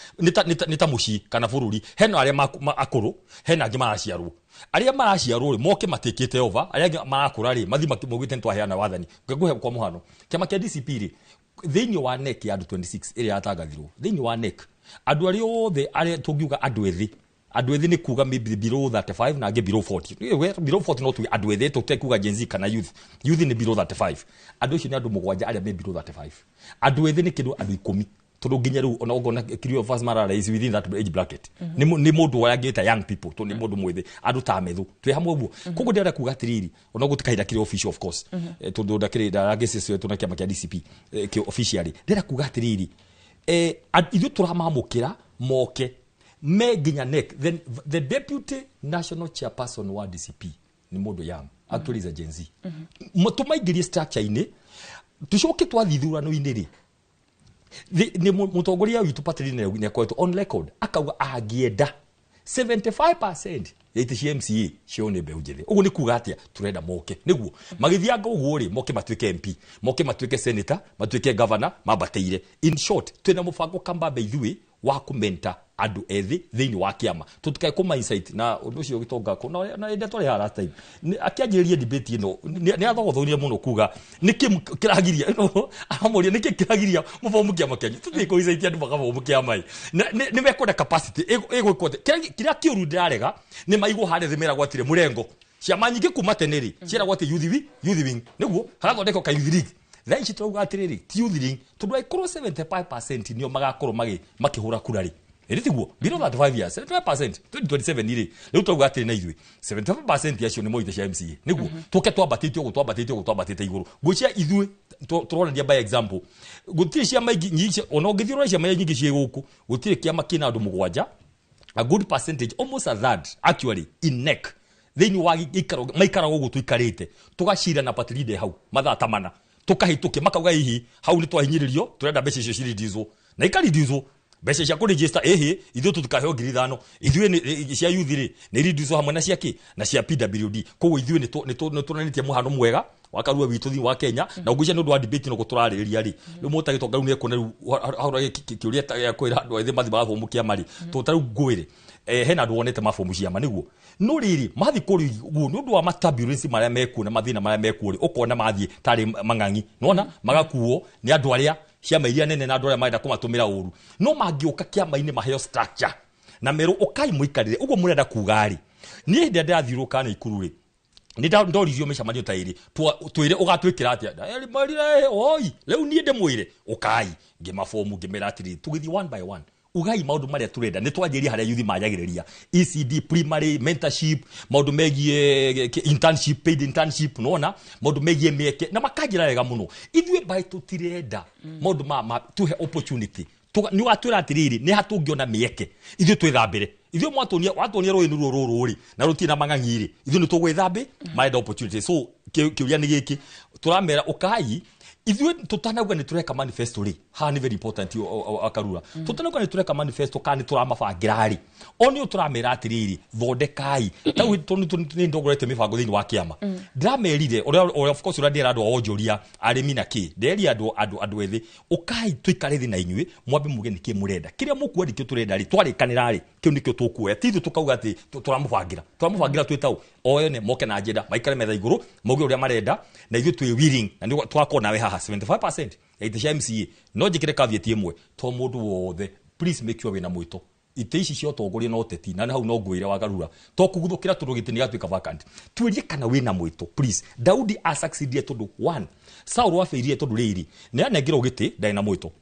S1: nita muci kana bururi hena aria akuru hena angi maraciarwo aria maraciarwo moke matikite over aria marakura ri mathi makimugite ntwaheana wathani nguhe kwa muhano kiama kia DCP ri thiini wa NEC ya 26 iria yatagathirwo thiini wa NEC andu aria othe aria tungiuga andu ethi ni kuga maybe below 35 na ange below 40 below 40 no tu andu ethi tutekuga Gen Z kana youth ni below 35 andu icio ni andu mugwanja aria me below 35 andu ethi ni kindu andu 10 tondu nginya riu ona ugona kirio first marara is within that age bracket ni mundu wa ngita young people to ni mundu mwithi andu ta methu twi hamwe uguo koguo ndira kuga atiriri ona gutikaira kirio official of course tondu ndakiri ndagicicwe tuna kiama kia DCP ki officially ndira kuga atiriri ithu turamamukira moke me nginya NEC the deputy national chairperson wa DCP ni mundu young actually is a Gen Z mutumaigirie structure-ini tucoke twathithurano-ini ri ni mutongoria witu patrine ne kwetu on record akauga agienda 75% ite CMCA cione mbeu njithi ugu ni kuga atia turenda moke niguo magithianga uguo ri moke matuike MP moke matuike senator matuike governor mabateire in short twina mubango kambambe ithui wa kumenta andu ethi thiini wa kiama tutikae kuma insight na undu ucio gitonga ko na ende tole ha last time akianjirie debate ino ni athogothorie muno kuga niki kiragiria no amoria niki kiragiria mufomu kiama Kenya tutiko insight andu makafomu kiama ni mekoda capacity egwiko kiria kiuru ndirarega ni maigo hare thimera gwatire murengo ciama nyingi kuma teneri ciera gwati youth wing niguo harathondeka ka youth league thaa ici turauga atiriri ti youth league tundu aikoro 75% nio magakorwo makihura kurari Erithiguo below that 5 years 75% 2027 ire leo tuauga atiri na ithui 75% yacio ni moite cia MCA niguo tuke twabatite iguru gwicia ithui turona dia by example gutiri cia maigi nyingi ona ngithirwa cia maigi nyingi cie guku gutiri kiama kina andu mugwanja a good percentage almost a third actually in neck theni wa ikaro maikara gugu tuikarite tugashira na patride hau mathaa tamana tukahituke makauga hihi hau ni twahinyiririo turenda mbeca icio ciridizwo na ikaridizwo mbeca cia kuregister ithu tutukaheo ngiri 5 ithuĩ ni cia youth ri ni ridizwo hamwe na ciaki na cia PWD koguo ithuĩ ni turanĩtie muhano mwega wakarua witu thi wa Kenya na ugwicia ndu wa debate no guturarĩria ri rĩu mũtagitonga rĩu nĩ ekona haura kĩũria ya kwĩra andũ ethĩ mathi mafomu kĩamari tũtarũ ngwĩre hena andũ wonete mafomu ciama niguo no riri mathi kuri guo nĩ ũndũ wa maturbulence marĩa mekuo na mathina marĩa mekuo ri ukona mathi tarĩ mang'ang'i nona magakuo ni andũ arĩa ciama iria nene na andũ arĩa marenda kumatumira uru no mangĩũka kĩama-inĩ maheo structure na mero ukai muikarire uguo murenda kugari niĩ hĩndĩ ndathirũka na ikuru ri ni ndorizio mĩcamanio ta ĩrĩ twĩre ũgatwĩkĩra atĩa marire oi rĩu niĩ ndĩmwĩre ukai ngĩmafomu ngĩmera atĩrĩ tũgĩthiĩ one by one ugai maundu maria turenda ni twanjiria haria yuthi majagiriria ECD primary mentorship maundu megie internship paid internship nona maundu megie mieke na makanjira wega muno ithwe by tutirenda maundu tuhe opportunity ni watwira atiriri ni hatungiona mieke ithwe twithambire ithwe watonia roi nuru ruri na rutina mang'ang'iri ithwe ni tugwithambe maenda opportunity so kiuria ni giki turamera ukai ithwe tutanauga ni tureka manifesto ri ha ni very important akarura tutanauga ni tureka manifesto kandi turamabangirari oni turamera atiriri thondekai tau ni ndogorete mibango thini wa kiama ndamerire of course ura ndira andu onjoria arimi na ki nderi andu ethi ukai tuikare thi na inyue mwambe muge ni ki murenda kiria mukwedi kio turenda ri twarikanira ri kio nikio tukuoya tithu tukauga ati turamubangira twitau oyone moke na agenda maikare metha iguru muge uria marenda na ithu twi willing na twakona we haha 75% ite cia MCA no njikire kavieti imwe to mundu wothe please make sure wina mwito ite ici cio tongoria no teti na hau no ngwire wagarura to kuguthukira tundu gitini gatwika vacant twirie kana wina mwito please Daudi succeeded tundu 1 Saul wafeirie tundu riri ne anengiro giti ndai na mwito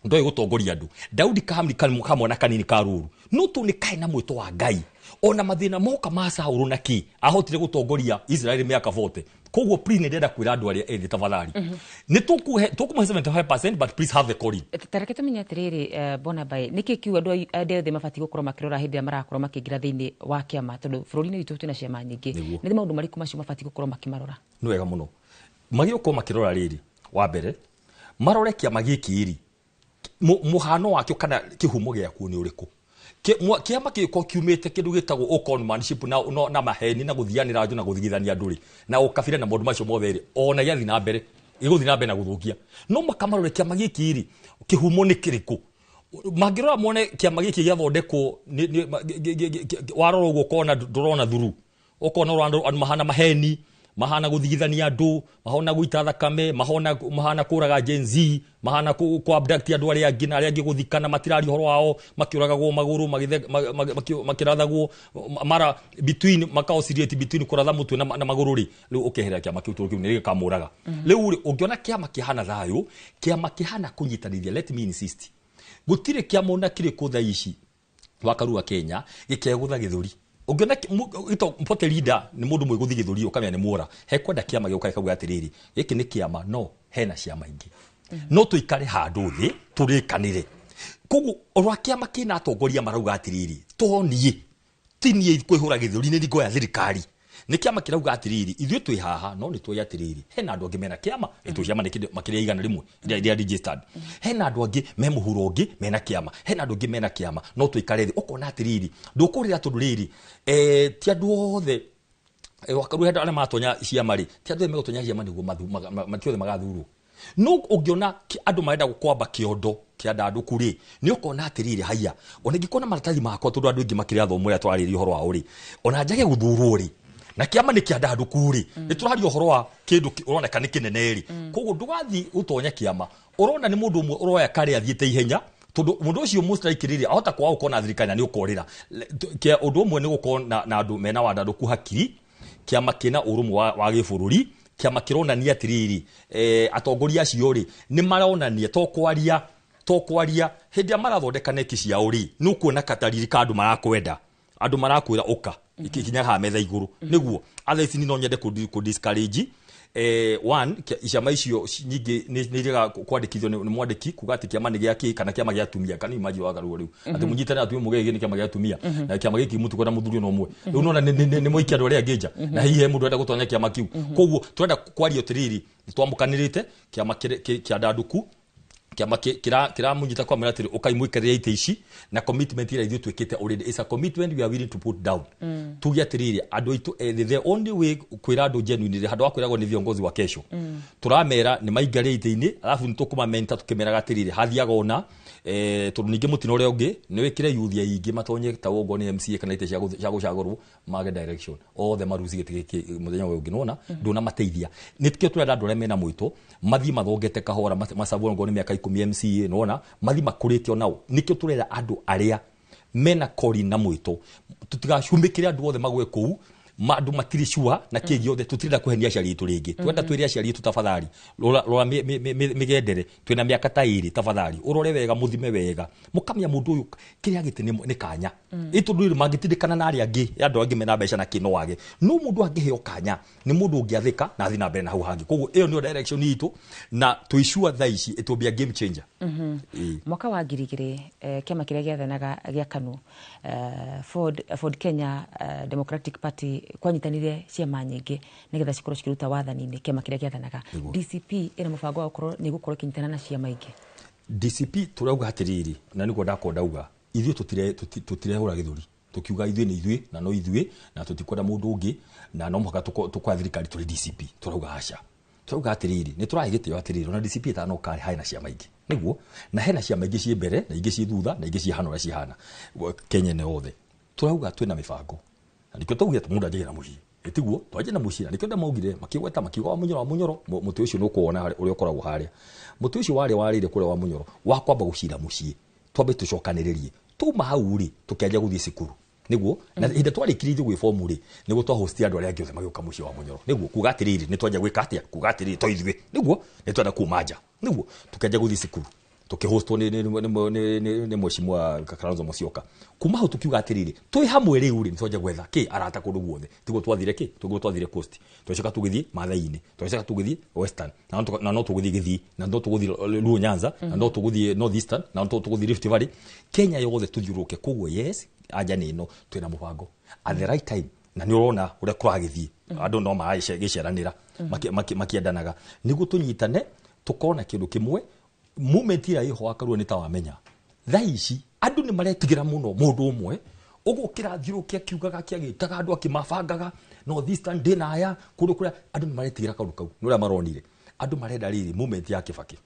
S1: ndoi gutongoria andu Daudi kahamni kamwe na kanini karuru no tu ni kai na mwito wa Ngai ona mathina moka ma Saul na ki ahotire gutongoria Israeli miaka 40 koguo please ndenda kwira andu aria ethi tafadhali ni tukuma 75% but please have the calling
S29: tareke tumenya atiriri bona bai niki kiu andu othe mabati gukorwo makirora hindi marakorwo makingira thiini wa kiama tondu bururi-ini witu twina ciama nyingi ni maundu mariku macio mabati gukorwo makimarora
S1: ni wega muno magiokorwo makirora riri wa mbere marore kiama giki iri muhano wakio kana kihumo giaku ni uriku kiama giko kiumite kindu gitagwo oconmanship na maheni na guthianira nju na guthigithania nduri na ukabira na maundu macio mothe ona yathi na mbere iguthi na mbere na guthukia no makamarore kiama giki iri kihumo ni kiriku mangirora mone kiama giki giathondekwo warora uguo kona ndurona thuru ukona andu mahana maheni mahana guthigithania andu mahona guita thakame mahana kuraga Gen Z mahana ku abduct andu aria angi na aria angi guthikana matirari horo wao makiuragagwo maguru makirathagwo mara between oscillate between kuratha mutwe na maguru ri riu ukehera kiama kiu ni gikamuraga riu ri ungiona kiama kihana thayo kiama kihana kunyitanithia let me insist gutire kiama na kire kutha ici wakarua Kenya gikegutha githuri ungiona ito mpote leader ni mundu mwiguthi githuri ukamenya ni muora hekwenda kiama gioka kauga atiriri giki ni kiama no hena ciama ingi no tuikare handu thi turikanire kogu orwa kiama kina atongoria marauga atiriri tonie tinie kwihura githuri ni ngoya thirikari ni kiama kirauga atiriri ithuĩ twi haha no ni twoya atiriri hena andu angi mena kiama etu ciama makiria igana rimwe iria registered hena andu angi me muhuro ungi mena kiama hena andu angi mena kiama no tuikare thi ukona atiriri ndukurira tundu riri ti andu othe wakaru henda ana matonya ciama ri ti andu me gutonya ciama niguo mathiothe magathuru no ungiona andu marenda gukwamba kiondo kia ndanduku ri ni ukona atiriri haya ona ngikona maratathi makwa tondu andu ingi makiri athomo ria twariri uhoro wa uri ona njage guthurwo ri na kiama ni kia ndanduku ri ni turari uhoro wa kindu uroneka ni kinene ri koguo ndugathi utonya kiama urona ni mundu umwe uroya kari athiete ihenya tondu mundu ucio mustrikiriri ahota kwa ukona thirikanya ni ukorira kia undu umwe ni gukona na andu mena wa ndanduku hakiri kiama kina urumwe wa gibururi kiama kironania atiriri atongoria acio ri ni maronania tokwaria hindi amarathondeka neki cia uri nukuona katariri ka andu marakwenda andu marakwira uka ikinya ha metha iguru niguo atheci ni no nyende ku discourage one icama icio nyingi ni riga kwandikithio ni mwandiki kugati kiama ni giaki kana kiama gia tumia kana imagine wagaru riu ati munyitana atu mugege ni kiama gia tumia na kiama giki mutu kwenda muthuri no mwe riu nona ni moikia ndo ria ngeja na hihi mundu enda gutonya kiama kiu koguo twenda kwario tiriri twamukanirite kiama kia ndanduku kiama kira munyita kwa mratiri ukaimwikeria ite ici na commitment ira ithu twikite already is a commitment we are willing to put down tugiatiriri andu itu the only way kwira andu genuinely handu akwiragwo ni viongozi wa kesho turamera ni maingare ite-ini alafu nitukuma menta tukimera gatiriri hathiaga ona tondu ningi mutino ria ungi ni wikire youth ya ingi matonye ta ugo ni MCA kana ite cia gucagurwo mage direction all the maruzi gitiki muthenya we ungi nona nduna mateithia nitikio turenda andu mena mwito mathi mathongete kahora masabwo ni miaka 10 MCA nona mathi makuritio nao nikio turenda andu aria mena kori na mwito tutigacumikire andu othe magwe kuu andu matiri shua na kigi othe tutirenda kuhenia aciari itu ringi twenda twire aciari itu tafadhali rora migendere twina miaka ta iri tafadhali urore wega muthime wega mukamya mundu uyu kiria gite ni kanya itu nduri magitindikana na aria angi andu angi mena mbeca na kino wage no mundu angiheo kanya ni mundu ungiathika na thina mbere na hau hangi koguo iyo ni direction itu na tuishua thaici it will be a game changer
S29: mwaka wa ngirigiri kiama kiria giathanaga gia KANU Ford Kenya Democratic Party kwanyitanire ciama nyingi nigetha cikorwo cikiruta wathani-ini kiama kiria giathanaga DCP ina mubango wa gukorwo ni gukorwo kinyitana na ciama ingi
S1: DCP turauga hatiriri na niguo ndakondauga ithuĩ tutirehura githuri tukiuga ithuĩ ni ithuĩ na no ithuĩ na tutikwenda mundu ungi na no muhaka tukwa thirikari turi DCP turauga haca turauga hatiriri ni turahigite hatiriri na DCP ta no kari haina ciama ingi niguo na hena ciama ingi cie mbere na ingi cie thutha na ingi cie hanora cie hana Kenya ne othe turauga twina mibango ndikyo tugia mundu aje na muhii etiguo twaje na muhii ndikyo ndamaugire makigweta makiuga wa munyoro mutu ucio nukuona uri ukoragwo haria mutu ucio warire kure wa munyoro wa kwamba gucira muhii twambe tucokaniririe tuma hau ri tukiaja guthie cukuru niguo na inde twarikiririe gwi form ri niguo twa host andu aria angi othe magioka muhii wa munyoro niguo kugatiriri ni twaja gwika atia kugatiriri to ithwe niguo ni twenda kumaja niguo tukiaja guthie cukuru tukihostwo ni mheshimiwa Kalonzo Musyoka kuma ho tukiuga atiriri twi hamwe riu ri nitoje gwetha ki arata kundu guothe tiguo twathire ki tuguo twathire coast twacoka tugithii mathai-ini twacoka tugithii western na no tugithii githii na no tugithii Luo Nyanza na no tugithii north eastern na no tugithii Rift Valley Kenya yothe tuthiuruke koguo yes aja nino twina mubango at the right time na ni urona uria kuragithii andu no maaice giceranira makiendanaga niguo tunyitane tukona kindu kimwe movement ya iho akarua ni tawamenya thaici andu ni maretigira muno mundu umwe ugukira thirukia kiugaga kiagitaga andu akimabangaga no this time dina aya kuri andu ni maretigira kaundu kau nuria maronire andu marenda riri movement ya Kibaki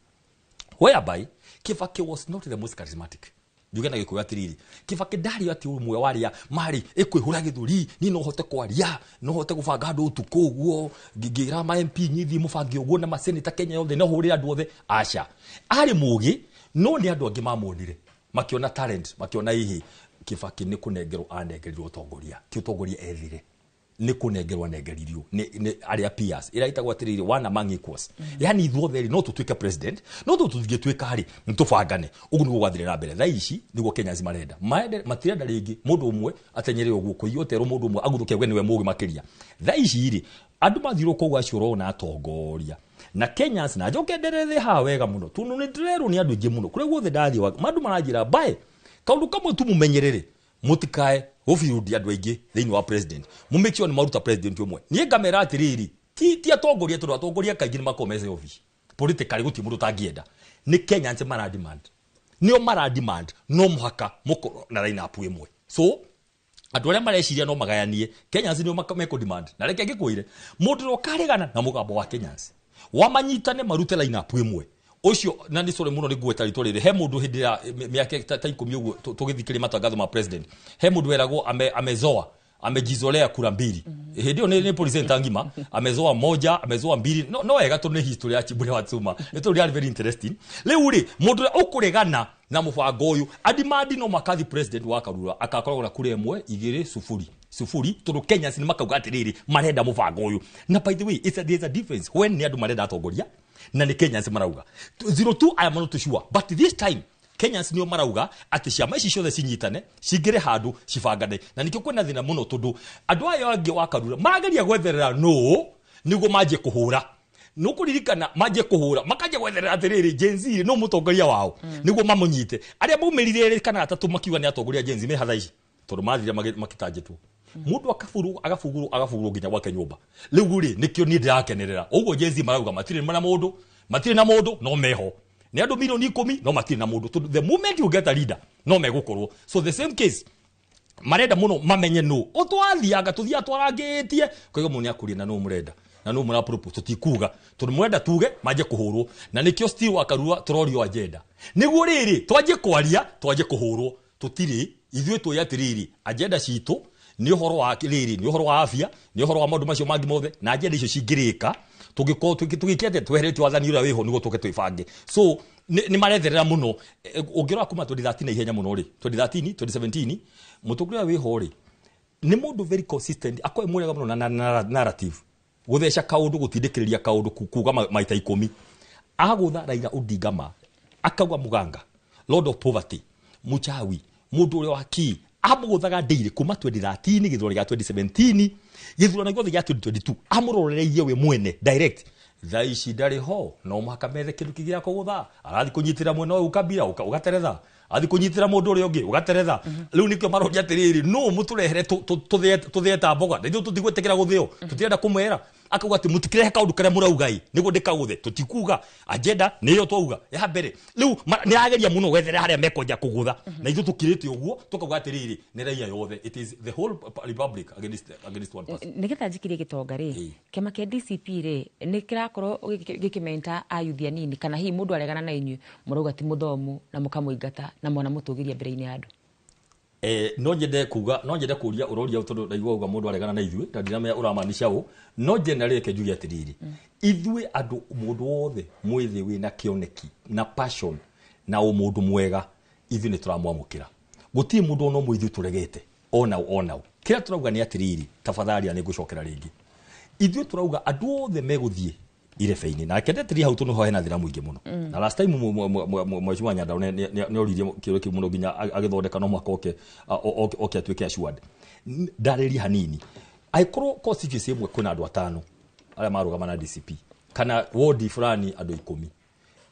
S1: whereby Kibaki was not the most charismatic jugana gikuga tiriri Kibaki ndari ati umwe waria mari ikwihura githuri ni no hote kwaria no hote gubanga andu utuku uguo ngira ma MP nyithi mubangi uguo na maseneta Kenya yothe no hurira andu othe aca ari mugi no ni andu angi mamonire makiona talent makiona ihi Kibaki ni kunengerwo anengerirwo utongoria ti utongoria ethire ni kunengerwo negeririo ni aria peers ira itagwa tiriri one among equals yani ithuo theri no tutuike president no tututhie tuika hari ntubangane ugu ni gwathire na mbere thaici niguo Kenya zimarenda matirenda ringi mundu umwe atenyere uguo kuiyotero mundu umwe aguthuke gwe niwe mugi makiria thaici ri andu mathiro kogwa curo na atongoria na Kenyans na jokenderere ha wega muno tunu ni drero ni andu ingi muno kure guothe ndathi wa mandu marajira bae kaundu kamwe tu mumenyerere mutikae ofirudi andu aingi thiini wa president mu make sure ni maruta president umwe nie ngamera atiriri ti atongoria tu atongoria kaingĩ makomeze office politically guti mundu tangienda ni Kenya nse mara demand nio mara demand no muhaka muko na line up imwe so andu aria mareciria no magayanie Kenya nse nio meko demand na reke ngikuire mundu rokarigana na mugambo wa Kenya nse wamanyitane marute line up imwe ucio na ni sore muno nigueta ritorire he mundu hindi ya miaka ta 10 uguo tugithikiri matangatho ma president he mundu weragwo amezoa amejizolea kura mbili ndio ni president ngima amezoa moja amezoa mbili no wega tu ni history ya Chibure Watsuma ito really very interesting leo ri mundu ukuregana na mubango uyu adimadi no makathi president wa Karura akakoragwo na kura imwe 2-0 turu Kenyans ni makauga atiriri marenda mubango uyu na by the way there's a difference when ni andu marenda atongoria na ni Kenyans marauga 0-2 I am not sure but this time Kenyans nio marauga ati ciama ici ciothe cinyitane cingire handu cibangane na nikio kwena thina muno tondu andu ayo angi wa Karura marageria gwetherera no nigo maje kuhura no kuririkana maje kuhura makaje gwetherera atiriri Gen Z no mutongoria wao nigo mamunyite aria maumirire kana atatu makiuga ni atongoria Gen Z me hathaici tondu mathire makitanjitwo mundu agafuguru nginya gwake nyumba riu ri nikio ni ndirakenerera uguo Gen Z marauga matire na mundu no meho ni andu milioni 10 no matire na mundu the moment you get a leader no megukorwo so the same case marenda muno mamenye no otwathiaga tuthia twarangitie koigo muni akuria na no murenda na no mura propose tutikuga tondu murenda tuge maje kuhurwo na nikio still wa Karura turorio agenda niguo riri twaje kwaria twaje kuhurwo tutiri ithuĩ tũyatiriri agenda citu ni uhoro wa kiriri ni uhoro wa afya ni uhoro wa maundu macio mangi mothe na agenda icio cingirika tugikete tweheretio wathani ura wiho nigo tuke twibange so ni maretherera muno ungirwa kuma 2013 na ihenya muno ri 2013 2017 mutukuria wiho ri ni mundu very consistent akoe murega muno na narrative gutheca kaundu gutindikiriria kaundu kuga maita 10 agutha Raila Odinga ma akauga muganga Lord of Poverty muchawi mundu uri wa ki amuguthaga ndeire kuma 2013 githurano gya 2017 githurano gothe gya 2022 amurorereiye we mwene direct thaici ndari ho no muhaka methe kindu kigira kugutha arathi kunyitira mwena uyu kabira ugateretha athi kunyitira mundu uri ungi ugateretha riu nikio maroria atiriri no muturehere tuthieta mboga ndio tutigwetekera guthio tutienda kumwera akauga ati mutikirehe kaundu kare muraugai nigo ndikaguthe tutikuga agenda niyo twauga ya mbere riu ni ageria muno gwethera haria mekonja kugutha na ithu tukirite uguo tukauga atiriri ni raia yothe it is the whole republic against one person
S29: nigetha njikirie gitonga ri kema kia DCP ri ni kirakorwo gikimenta ayuthia nini kana hi mundu aregana na inyu murauga ti muthomu na mukamuingata na mwana mutugiria mbere-ini andu
S1: no njende kuria uroria tondu ndaigua uga mundu aregana na ithuĩ ta ndinamenya uramanisha u no generally kejugia atiriri ithuĩ andu mundu wothe mwithi wina kioneki na passion na umundu mwega ithuĩ ni turamwamukira guti mundu no mwithu turegete ona kira turauga ni atiriri tafadhali ani gucokera ringi ithuĩ turauga andu othe meguthie irebe-ini na kendetiri hau tunu hoena thira muingi muno na last time mweshwa Nyandaro ne oririe kiro ki muno ginya agithondeka no mwaka oke atweke assured dareri hanini aikoro constituency imwe kuna andu 5 aria marugama na DCP kana ward fulani andu 10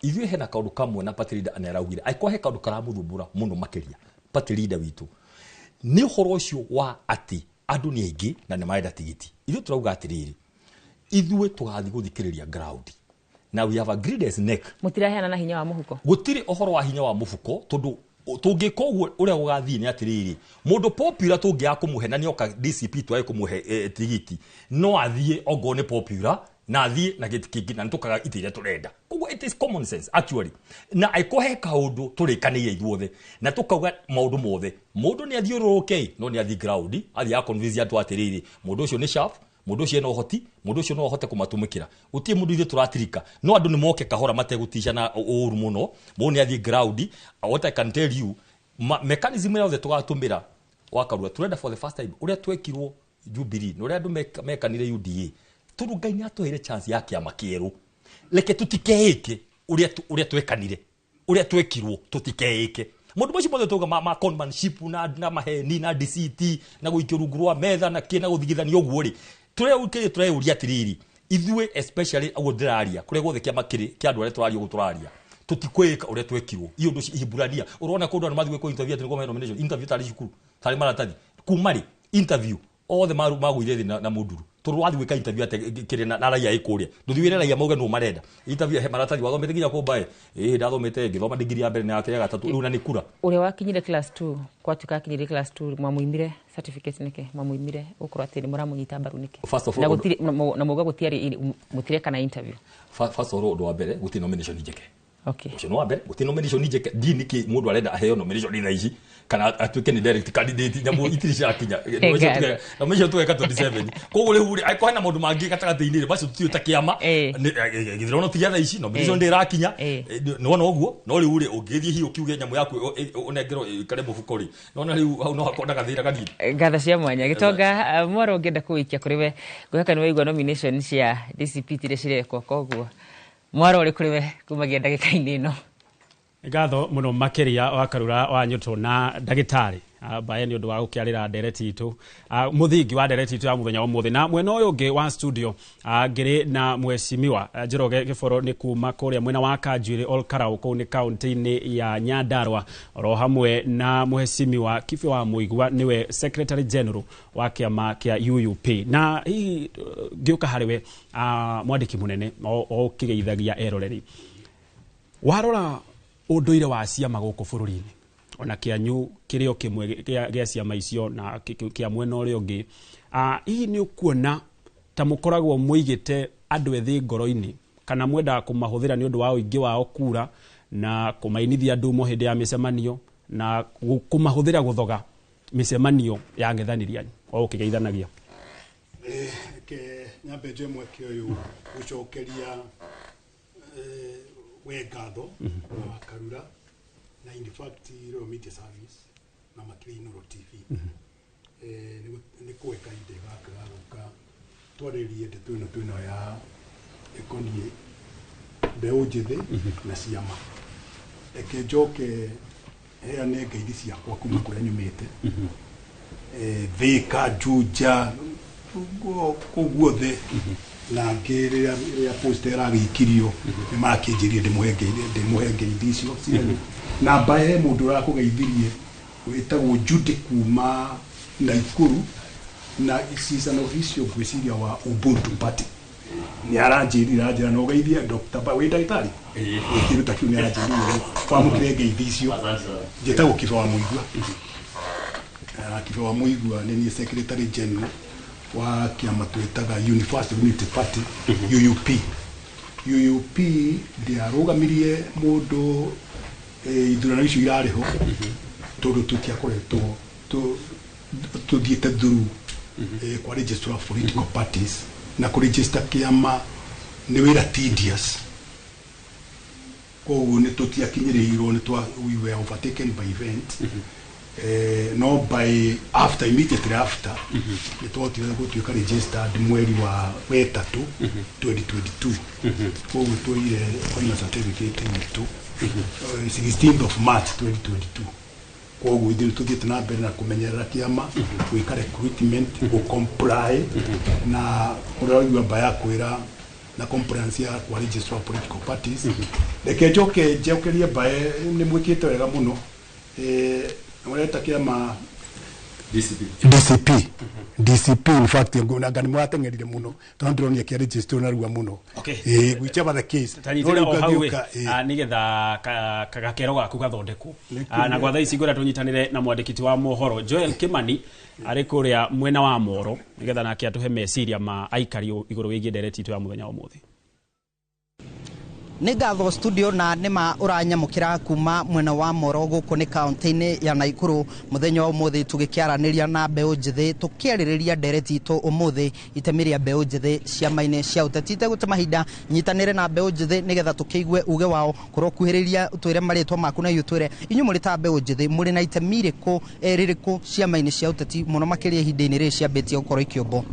S1: ithuĩ hena kaundu kamwe na party leader aneraugire aikohe kaundu karamuthumbura muno makiria party leader witu ni uhoro ucio wa ati andu ni aingi na ni maenda tigiti ithuĩ turauga atiriri ithuĩ tugathi guthikiriria ground now we have agreed as neck
S29: mutiraheana na hinya wa muhuko
S1: gutiri ohoro wa hinya wa mufuko tondu tungikoguo uria ugathii ni atiriri mundu popular tungia kumuhe na nioka DCP twaye kumuhe tigiti no athie ogo ni popular na athie na giti kingi na ntukaga itire turenda koguo it is common sense actually na aikohe kaundu turikaniye ithuothe na tukauga maundu mothe mundu ni athiururuke no ni athi ground athi convince atu atiriri mundu ucio ni sharp mundu ucio no hoti mundu ucio no hote kumatumikira utie mundu ithe turatirika no andu ni moke kahora mategutisha na uru muno moni athi ground what I can tell you mechanism ya tugatumira wakarua turenda for the first time uria twekirwo Jubilee no uria andu mekanire UDA turugainya tuhere chance ya kiama kieru leke tutikeike uria twekanire uria twekirwo tutikeike mundu mwici mothe tuga ma conmanship na maheni na DCT na guikirungurwa metha na kina guthigithania uguo ri ture uria atiriri ithuĩ especially agudiraria kure gothe kia makiri kia andu aria turaria guturaria tutikweka uria twekirwo iyo ndu ihiburadia urona kundu andu mathigwe ko interview ati ngo nomination interview tari cukuru tari maratathi kumari interview othe magwire na munduru turwathi gwika interview ate kire na raia ikuria nduthiwire raia mauga no marenda interview he maratathi wathomete nginya kumbae ndathomete ngithoma degree ya mbere na ya gatatu riu na nikura
S29: uri wakinyire class 2 kwatuka kinyire class 2 mwamuimire certificate nike mwamuimire ukorwo atiri muramunyita mbaru nike na gutire na muga gutiari mutire kana interview
S1: first of all ndo wa mbere gutire nomination njeke
S29: okay
S1: ucio no wa mbere gutire nomination njeke niki mundu arenda aheo nomination ina ici kana atuike ni direct candidate nyamu itirisha akinya na mwisho tuweka 27 kogo le huri aiko hana mundu mangi katagati-ini basi tutio takiama githrono tigatha ici nomination ndirakinya no oguo no ri huri ungithie hi ukiuge nyamu yaku unengero kare mufukori no na riu hau no hakonda gathira ganini
S29: ngatha cia mwanya gitonga mwaro ngenda kuikia kuriwe gweka ni waigwa nomination cia DCP tire cirekwo koguo mwaro uri kuriwe kumagia ndagika-ini ino
S8: ngatho muno makiria wa Karura wa Nyuto na ndagitari bae ni undu wa gukiarira ndereti itu muthingi wa ndereti itu ya muthenya wa muthi na mwena uyu ungi wa studio ngiri na mweshimiwa Njoroge Giboro ni kuma kuria mwena wa Kanjuiri Ol Karau ko ni county-ini ya Nyandarua ro hamwe na mweshimiwa Kifyo wa Muigua niwe secretary general wa kiama kia UUP na hii ngiuka hariwe mwandiki munene o kigeithagia eroreri warora unduire wa ciama guku bururi-ini ona kianyu kirio kimwe gia ciama icio na kia mwena uria ungi hii ni ukuona ta mukoragwo muigite andu ethi ngoro-ini kana mwenda kumahuthira ni undu wa uingi wao kura na kumainithia andu mo hindi ya micemanio na kumahuthira guthoga micemanio ya ngethaniria o ukigeithanagia
S3: ke nyambe je mweke uyu gucokeria wegatho wa Karura na in fact Royal Media Service na Makiri Inoro TV ni kuweka ide gaka twarerie ndeto ino ya ekonie mbeu njithe na ciama eke njoke heane ngeithi ciakwa kuma kuria nyumite Thika Juja guothe na ngirira ya postera gikirio ni makinjirie ndimuhenge icio na bae mundu ra kugeithirie witagwo Jude kuma Naikuru na season official gwiciria wa Ubuntu Party ni aranjirira njira no geithia Dr. Bawe ndagitari kiruta kiu ni aranjirira kwa mukirenge icio njitagwo Kifyo wa Muigua Kifyo wa Muigua ni secretary general wa kiama twetaga Universal Unity Party UUP ndia rugamirie mundu ithurano icio irariho tondu tutiakoretwo tuthiete through kwa register of political parties na ku register kiama ni wira tedious koguo ni tutiakinyirirwo ni we were overtaken by event no by after immediately after ni twotire gutuika registered mweri wa wetatu 2022 koguo tuire final certificate yetu 16th of March 2022 koguo ithu tuthiete na mbere na kumenyerera kiama gwika recruitment go comply na uria baya kwira na compliance ya kwa register of political parties reke njokerie bae ni mwikite wega muno ureta kiama DCP in fact ngona ngani mwatengerire muno tondironia kia register na ruwa muno whichever the case
S8: tanyitira o hauwe nigetha kagakero gaku gathondekwo na kwa thaici ngora tunyitanire na mwandikiti wa mohoro Joel Kimani ari kuria mwena wa Moro nigetha nake atuhe meciria ma aikari iguru wigie ndereti itu ya muthenya wa muthi
S4: ni ngatho studio na nima uranyamukira kuma mwena wa Moro guku ni county-ini ya Naikuru muthenya wa umuthi tugikiaraniria na mbeu njithi tukiaririria ndereti itu umuthi itemiria mbeu njithi ciama-ini cia utetite guta mahinda nyitanire na mbeu njithi nigetha tukiigue uge wao kuro kuhiriria twire maritwa maku na yutwire inyu muri ta mbeu njithi muri na itemiriku ririku ciama-ini cia uteti muno makiria hinda-ini ri ciambitie gukoro ikiombo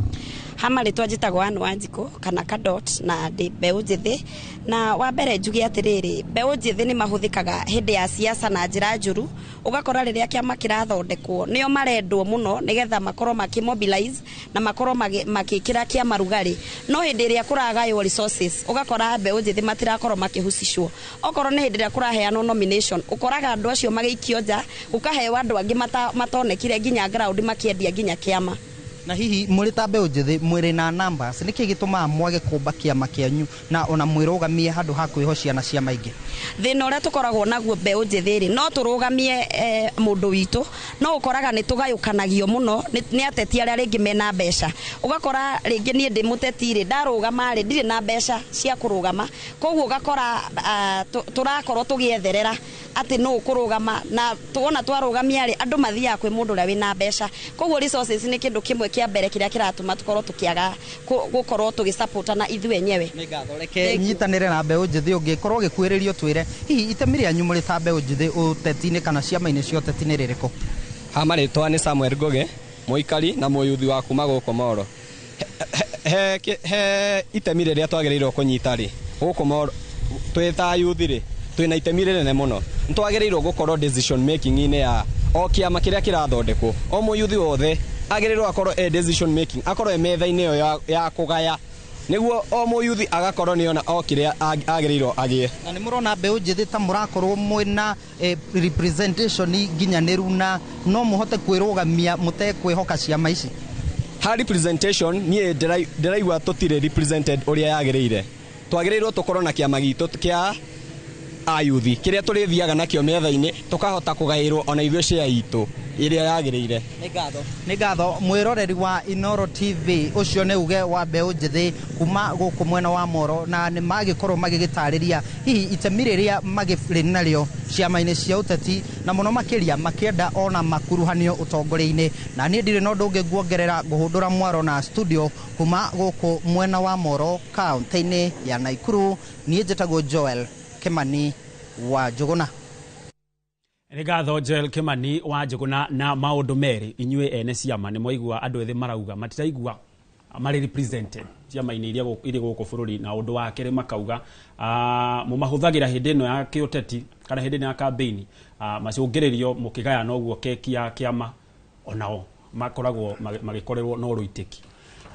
S17: hama ritwa njitagwo Anne Wanjiko kana Kadot na ndi mbeu njithi na wa mbere njugi atiriri mbeu njithi ni mahuthikaga hindi ya siasa na njira njuru ugakora riria kiama kirathondekwo nio marendwo muno nigetha makorwo makimobilize na makorwo makikira kiama rugari no hindi iria kuragaywo resources ugakora mbeu njithi matirakorwo makihucicwo okorwo ni hindi iria kuraheanwo nomination ukoraga andu acio magikio nja ukahewa andu angi matonekire nginya ground makiendia nginya kiama
S4: na hihi muri ta mbeũ njithi mwiri na numbers niki gituma mwage kumba kiama kianyu na ona mwirugamie handu ha kwihocia na ciama ingi
S17: thina uria tukoragwo naguo mbeũ njithi ri no turugamie mundu witu no ukoraga ni tugayukanagio muno ni ateti aria ringi mena mbeca ugakora ringi nie ndi muteti ri ndarugama ri ndire na mbeca cia kurugama koguo ugakora turakorwo tugietherera ati no kurugama na tuona twarugamia ri andu mathia kwi mundu uria wina mbeca koguo resources ni kindu kimwe kia mbere kiria kiratuma tukorwo tukiaga gukorwo tugisupportana ithu enyewe
S4: ni gathoreke nyitanire na mbeũ njithi ungikorwo gikwiririo twire hihi itemi rianyu muri ta mbeũ njithi uteti-ini kana ciama-ini cia uteti-ini ririko
S5: Hamarĩtwa nĩ Samuel Ngoge muikari na muyuthi wa kuma gũkũ Moro he itemi rĩrĩa twagĩrĩirwo kũnyita rĩ gũkũ Moro twĩ ta yuthi rĩ twĩna itemi rĩnene mũno nĩtwagĩrĩirwo gũkorwo decision making -inĩ ya o kĩama kĩrĩa kĩrathondekwo o muyuthi wothe agĩrĩirwo akorwo decision making akorwo metha-inĩ ĩyo ya kũgaya niguo o muyuthi agakorwo nĩ ona o kĩrĩa agĩrĩirwo agĩe
S4: na nĩ mũrona mbeũ njithi ta mũrakorwo mwĩna representation nginyaniru na no mũhote kwĩrũgamia mũtekwĩhoka ciama ici
S5: ha representation niĩ ndĩraigua tũtirĩ represented ũrĩa yagĩrĩire twagĩrĩirwo tũkorwo na kĩama gitũ kĩa ayuthi kĩrĩa tũrĩthiaga nakĩo metha-inĩ tũkahota kũgaĩrwo ona ithuĩ cia itũ ĩrĩa yagĩrĩire
S4: nĩ ngatho mwĩroreri wa Inooro TV ũcio nĩ uge wa mbeũ njithi kuma gũkũ mwena wa Moro na nĩ magĩkorwo magĩgĩtarĩria hihi itemi rĩrĩa magĩrĩ narĩo ciama-inĩ cia ũteti na mũno makĩria makĩenda ona makuruhanio ũtongoria-inĩ na niĩ ndirĩ na ũndũ ũngĩ nguongerera ngũhũndũra mwaro na studio kuma gũkũ mwena wa Moro kaunti-inĩ ya Naikuru niĩ njĩtagwo Joel Kimani wa Njuguna
S8: Rigatho Joel Kimani wa Njuguna na maundu meri inyue ene ciama ni moigua andu ethi marauga matiraigua mari represented ciama-ini iria gũkũ bũrũri na ũndũ wa kerĩ makauga mũmahũthagĩra hĩndĩ ĩno ya kĩũteti kana hĩndĩ ĩno ya campaign macũngĩrĩrio mũkĩgayana ũguo keki ya kĩama onao makoragwo magĩkorerwo na ũrũitĩki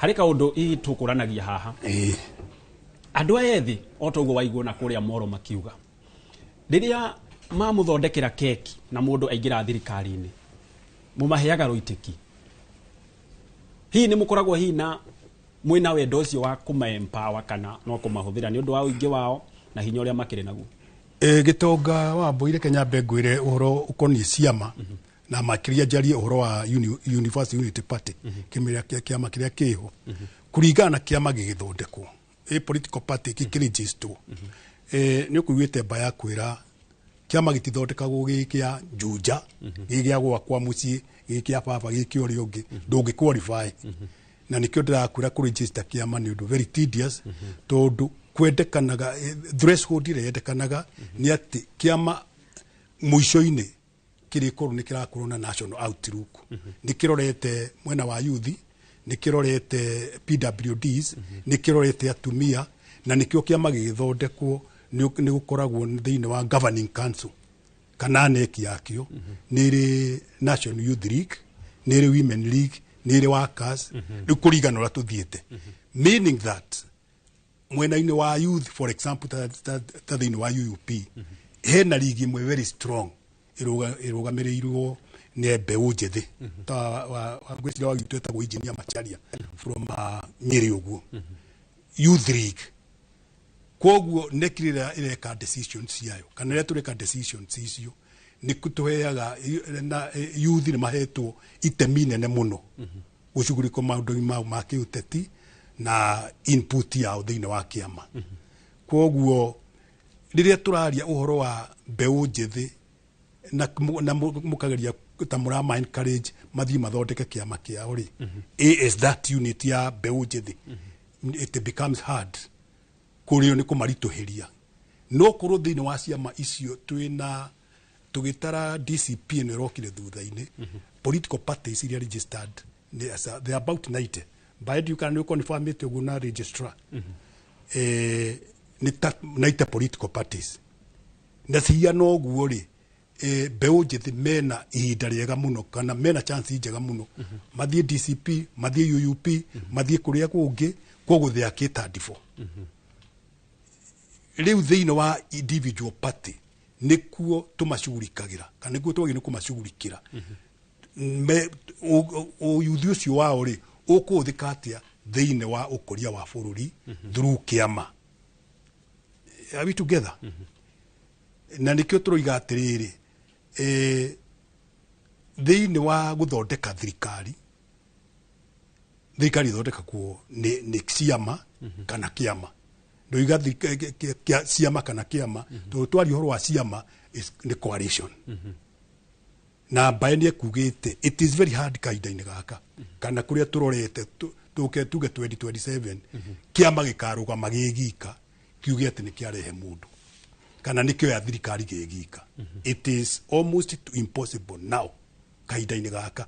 S8: harĩ kaũndũ hihi tũkũranagia haha andũ aya ethĩ o ta ũguo waigua na kũrĩa Moro makiuga rĩrĩa mamũthondekera keki na mũndũ aingĩra thirikari-inĩ mũmaheaga rũitĩki hihi nĩ mũkoragwo hihi na mwĩna wendo ũcio wa kũmaempower kana no kũmahũthĩra nĩ ũndũ wa ũingĩ wao na hinya ũrĩa makĩrĩ naguo
S3: Gĩtonga wa Mbũire Kĩnyambe ngwĩre ũhoro ũkoniĩ ciama na makĩria njarie ũhoro wa Universal Unity Party kĩama kĩrĩa kĩho kũringana na kĩama gĩgĩthondekwo political party kĩkĩrĩnjĩstwo nĩ ũkũiguĩte mba ya kwĩra kĩama gĩtithondekagwo gĩkĩa njunja gĩgĩa gwakwa mũciĩ gĩkĩa baba gĩkĩa ũrĩa ũngĩ ndũngĩ qualify na nĩkĩo ndĩrakwĩra kũregister kĩama nĩ ũndũ very tedious tondũ kwendekanaga threshold ĩrĩa yendekanaga nĩ atĩ kĩama mũico-inĩ kĩrĩkorwo nĩ kĩrakorwo na national outlook nĩ kĩrorete mwena wa youth nĩ kĩrorete PWDs nĩ kĩrorete atumia na nĩkĩo kĩama gĩgĩthondekwo nĩ gũkoragwo thĩinĩ wa governing council kana neki yakĩo nĩ ĩrĩ National Youth League nĩ ĩrĩ Women League nĩ ĩrĩ Workers rĩu kũringana ũrĩa tũthiĩte meaning that mwena-inĩ wa youth for example ta thĩinĩ wa UUP hena ligi imwe very strong ĩrũgamĩrĩirwo nĩ mbeũ njĩthĩ ta wa gwĩciria wa gitũ etagwo Engineer Macharia from Nyĩrĩ ũguo Youth League koguo nekirira ireka decisions ciayo kana rĩa tũreka decisions icio nĩ kũtũheaga na youth nĩ mahetwo itemi nene mũno gũcugurĩkwo maũndũ-inĩ mau ma kĩũteti na input yao thĩinĩ wa kĩama koguo rĩrĩa tũraria ũhoro wa mbeũ njĩthĩ na mũkageria ta mũrama encourage mathiĩ mathondeke kĩama kĩao rĩ is that unit ya mbeũ njĩthĩ it becomes hard kũrĩo nĩ kũmaritũhĩria no kũrwo thĩinĩ wa ciama icio twĩna tũgĩtara DCP nĩ rokire thutha-inĩ political parties iria registered they are about 90 by you can confirm it ũguo na registrar nĩ 90 political parties na ciana ũguo rĩ mbeũ njĩthĩ mena ihinda rĩega mũno kana mena chance njega mũno mathiĩ DCP mathiĩ UUP mathiĩ kũrĩa kũngĩ koguo they are catered for rĩu thĩinĩ wa individual party nĩkuo tũmacugurikagĩra kana nĩkuo twagĩrĩirwo kũmacugurikĩra ũyuthi ũcio wao rĩ ukuthika atia thiini wa ukuria wa bururi through kiama. Are we together? Na nikio turoiga atiriri thiini wa guthondeka thirikari thondeka kuo ni ciama kana kiama. Ndoiga ciama kana kiama twari horo wa ciama ni coalition. Na baenie kugite it is very hard kaida-ini gaka kana kuria turorete tuge 2027 kiama gikarugama gigika kiuge ati ni kiarehe mundu kana nikio ya thirikari gigika. It is almost impossible now kaida-ini gaka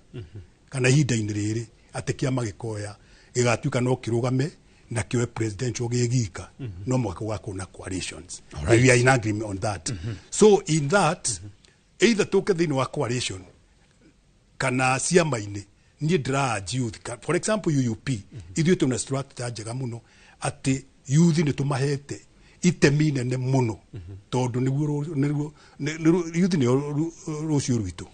S3: kana hinda-ini riri ati kiama gikoya gigatuika no kirugame na kiwe presidential gigika no mwaka wako na coalitions. We are in agreement on that. So in that either toke thini wa coalition kana ciama-ini ni drag youth. For example UUP ithuĩ tuna strategy njega muno ati youth ni tumahete itemi nene muno tondu niguo youth ni rucio rwitu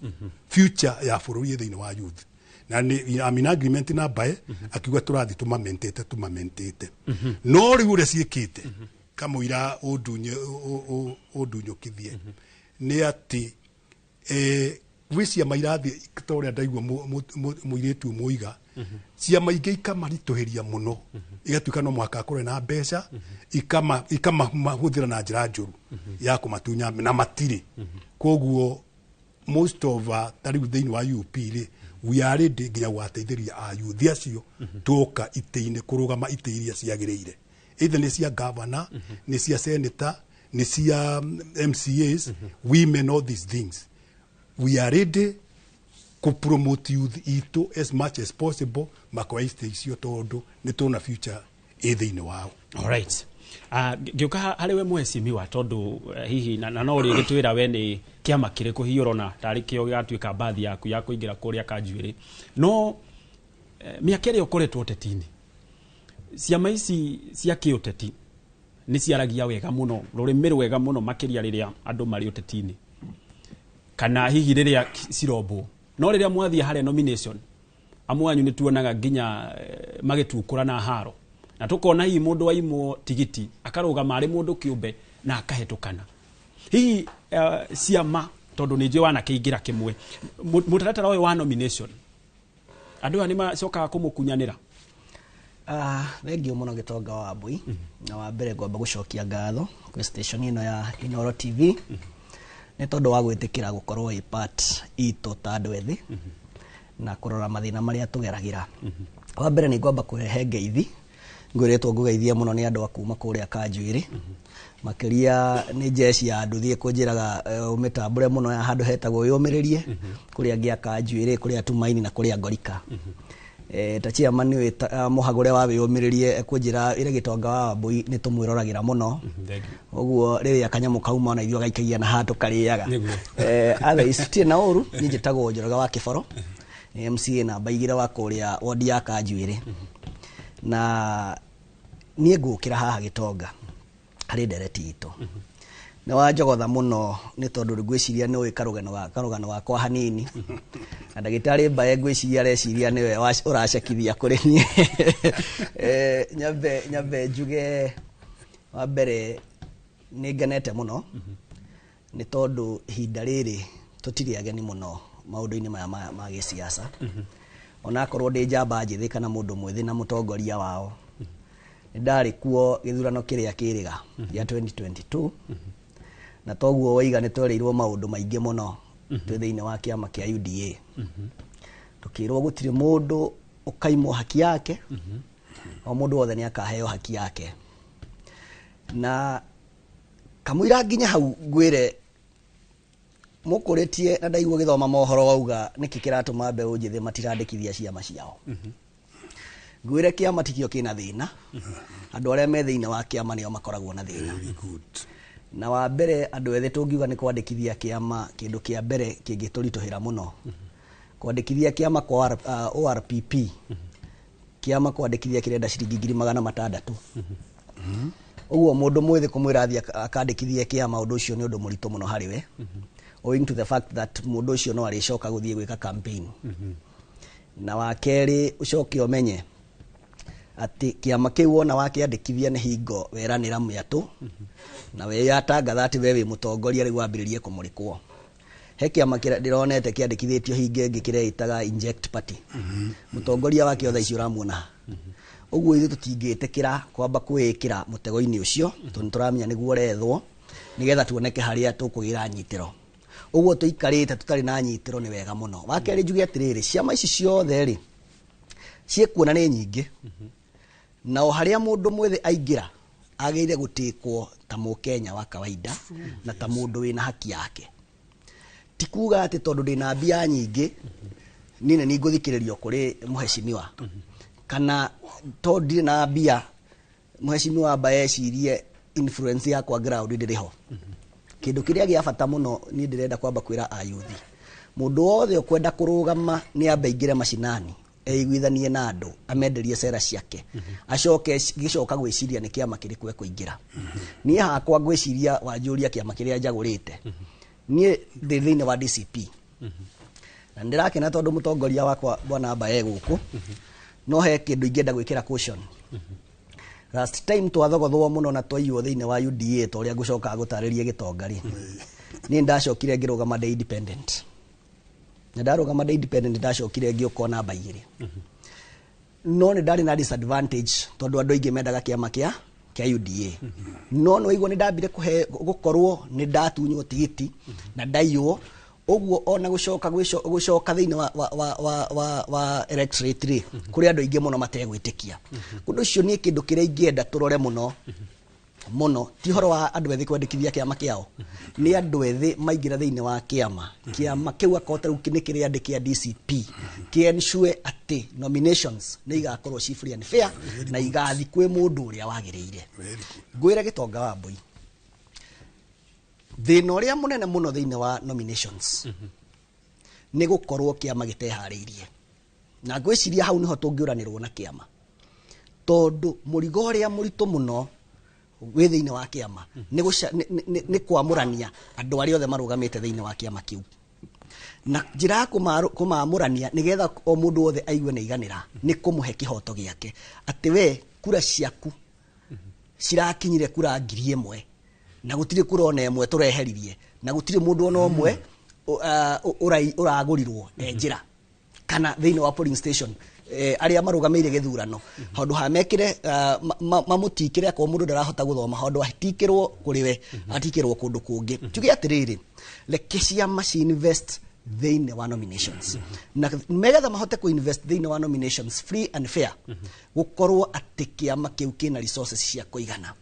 S3: future ya bururi thini wa youth. Na ni I'm in agreement na bae akiuga turathi tumamentete no riu ria ciikite kamuira undunyukithie ni ati ciama irathi toria ndaigua muiritu muiga ciama ingĩ ikamarituhiria muno igatuika no mwaka akore na mbeca ikamahũthĩra na njĩra njũru ya kũmatunya na matiri. Koguo most of tariu thĩinĩ wa UP ri we are ready nginya gwateithĩria ayuthi acio tuoka itĩ-inĩ kũrũgama itĩ iria ciagĩrĩire either nĩ cia governor nĩ cia senator nĩ cia MCAs women all these things. We are ready to promote youth itu as much as possible makwa icio tondu ni tuna future thĩinĩ wao.
S8: All right. Ngĩũka harĩ we mwecimiwa tondu hihi na no rĩ gĩtwĩra we nĩ kĩama kĩrĩkũ hihi ũrona tarĩ kĩo gĩgatuĩka mbathi yaku ya kũingĩra kũrĩa Kanjuĩrĩ no mĩaka ĩrĩa ũkoretwo ũteti-inĩ ciama ici cia kĩũteti nĩ ciaragia wega mũno rũrĩmĩ rwega mũno makĩria rĩrĩa andũ marĩ ũteti-inĩ kana hihi rĩrĩa cirombwo no rĩrĩa mwathiĩ harĩa nomination amwe anyu nĩ tuonaga nginya magĩtukũra na haro na tukona hihi mũndũ waimwo tigiti akarũgama arĩ mũndũ kĩũmbe na akahetũkana hihi ciama tondu nĩ njũĩ wanakĩingĩra kĩmwe mũtaratara ũyũ wa nomination andũ aya nĩ macokaga kũmũkunyanĩra.
S6: Thengio mũno Gĩtonga wa Wambui na wa mbere ngwamba gũcokia ngatho kwĩ station ĩno ya Inooro TV nĩ tondũ wa gwĩtĩkĩra gũkorwo ĩ part itũ ta andũ ethĩ na kũrora mathĩna marĩa tũgeragĩra. Wa mbere nĩ ngwamba kũrehe ngeithi ngwĩrĩtwo ngũgeithie mũno nĩ andũ a kuma kũrĩa Kanjuĩrĩ makĩria nĩ jeci ya andũ thiĩ kũnjĩraga ũmĩtambũre mũno ya handũ hetagwo yũmĩrĩrie kũrĩa ngĩa Kanjuĩrĩ kũrĩa Tumaini na kũrĩa Ngorika. Ta chairman nĩ mũhagũre wa wĩyũmĩrĩrie kũnjĩra ĩrĩ Gĩtonga wa Wambui nĩ tũmwĩroragĩra mũno ũguo rĩrĩa kanyamũ kauma na ithuĩ gaikagia na handũ karĩaga. Otherwise tĩ na ũru nĩ njĩtagwo Njoroge wa Kĩboro MCA namba 2 wa kũrĩa wodi ya Kanjuĩrĩ na niĩ ngũkĩra haha Gĩtonga harĩ ndereti itũ nĩ wanjogotha mũno nĩ tondũ ngwĩciria nĩ ũĩ karũgano gakwa hanini na ndagĩtarĩ Mbae ngwĩciria areciria nĩwe ũracekithia kũrĩ niĩ. Nyambe njuge wa mbere nĩ ngenete mũno nĩ tondũ ihinda rĩrĩ tũtirĩ ageni mũno maũndũ-inĩ maya ma gĩsiasa onakorwo ndĩ njamba njĩthĩ kana mũndũ mwĩthĩ na mũtongoria wao nĩ ndarĩ kuo gĩthurano kĩrĩa kĩrĩga gĩa 2022 na toguo waiga nĩ twereirwo maũndũ maingĩ mũno twĩ thĩinĩ wa kĩama kĩa UDA tukĩrwo gũtirĩ mũndũ ũkaimwo haki yake o mũndũ wothe nĩ akaheo haki yake na kamũira nginya hau ngwĩre mũkũrĩtie na ndaigua gĩthoma mohoro wauga nĩkĩ kĩratũma mbeũ njĩthĩ matirandĩkithia ciama ciao. Ngwĩre kĩama tikĩo kĩna thĩna andũ arĩa me thĩinĩ wa kĩama nĩo makoragwo na thĩna. Na wa mbere andũ ethĩ tũngiuga nĩ kwandĩkithia kĩama kĩndũ kĩa mbere kĩngĩtũritũhĩra mũno kwandĩkithia kĩama kwa ORPP kĩama kwandĩkithia kĩrenda ciringi 600,000 ũguo mũndũ mwĩthĩ kũmwĩra athiĩ akandĩkithie kĩama ũndũ ũcio nĩ ũndũ mũritũ mũno harĩ we owing to the fact that mũndũ ũcio no arĩcoka gũthiĩ gwĩka campaign na wa kerĩ ucoke umenye ati kiama kiu wona wakiandikithia ni hingo weranira miatu na we yatangatha ati we wi mutongoria riu wambiririe kumurikwo he kiama kira ndironete kiandikithitio hinge ngi kireitaga inject party mutongoria wake othe icio ramuona uguo ithu tutingitikira kwamba kwikira mutego-ini ucio turamenya niguo rethwo nigetha tuoneke haria tukugira nyitiro uguo tuikarite tutari na nyitiro ni wega muno wakeri njuge atiriri ciama ici ciothe ri ciekuona ni nyingi na o haria mundu mwethe aingira ageire gutikwo ta mukenya wa kawaida na ta mundu wina haki yake tikuga ati tondu ndina mbia nyingi nine ni nguthikiririo kuri muheshimiwa kana tondu ndina mbia muheshimiwa ambaye cirie influence yakwa ground ndiriho kindu kiria gia bata muno ni ndirenda kwamba kwira ayuthi mundu wothe ukwenda kurugama ni ambe ingire macinani eigwithanie na andu amenderie cera ciake acoke gicoka gwiciria ni kiama kiriku ekuingira ni hakwa gwiciria wanjuria kiama kiria njagurite ni thini wa DCP na ndirakena tondu mutongoria wakwa bwana ambaye guku no he kindu ingenda gwikira caution last time twathogothwo muno na twaiywo thini wa UDA to ria ngucoka gutaririe gitongari ni ndacokire ngirugama the independent na ndarugama the independent ndacokire ngioka namba 2 no ni ndari na disadvantage tondu andu aingi mendaga kiama kia UDA no igwo ni ndambire gukorwo ni ndatunywo tigiti na ndaiywo uguo ona gucoka thini wa electorate kuri andu aingi muno mategwitikia kundu ucio ni kindu kiria ingienda turore muno ti horo wa andu ethi kwandikithia kiama kiao ni andu ethi maingira thini wa kiama kiu akota riu ni kiria andikia DCP kiensure ati nominations ni igakorwo ci free and fair na igathi kwi mundu uria wagiriire ngwire gitonga wa mbui thina uria munene muno thini wa nominations ni gukorwo kiama gitehariirie na ngwiciria hau niho tungiuranirwo na kiama tondu murigo uria muritu muno wi thini wa kiama ni kwamurania andu aria othe marugamite thini wa kiama kiu na njira kumamurania nigetha o mundu wothe aigue ni iganira ni kumuhe kihoto giake ati we kura ciaku cirakinyire kura 1000 na gutire kura ona emwe tureheririe na gutire mundu ona omwe uragurirwo njira kana thini wa polling station aria marugameire githurano hondu hamekire mamutikire ko mundu ndarahota guthoma hondu atikirwo kuriwe atikirwo kundu kungi tuge atiriri leke ciama invest thini wa nominations na megetha mahote ku invest thini wa nominations free and fair gukorwo ati kiama kiu kina resources cia kuigana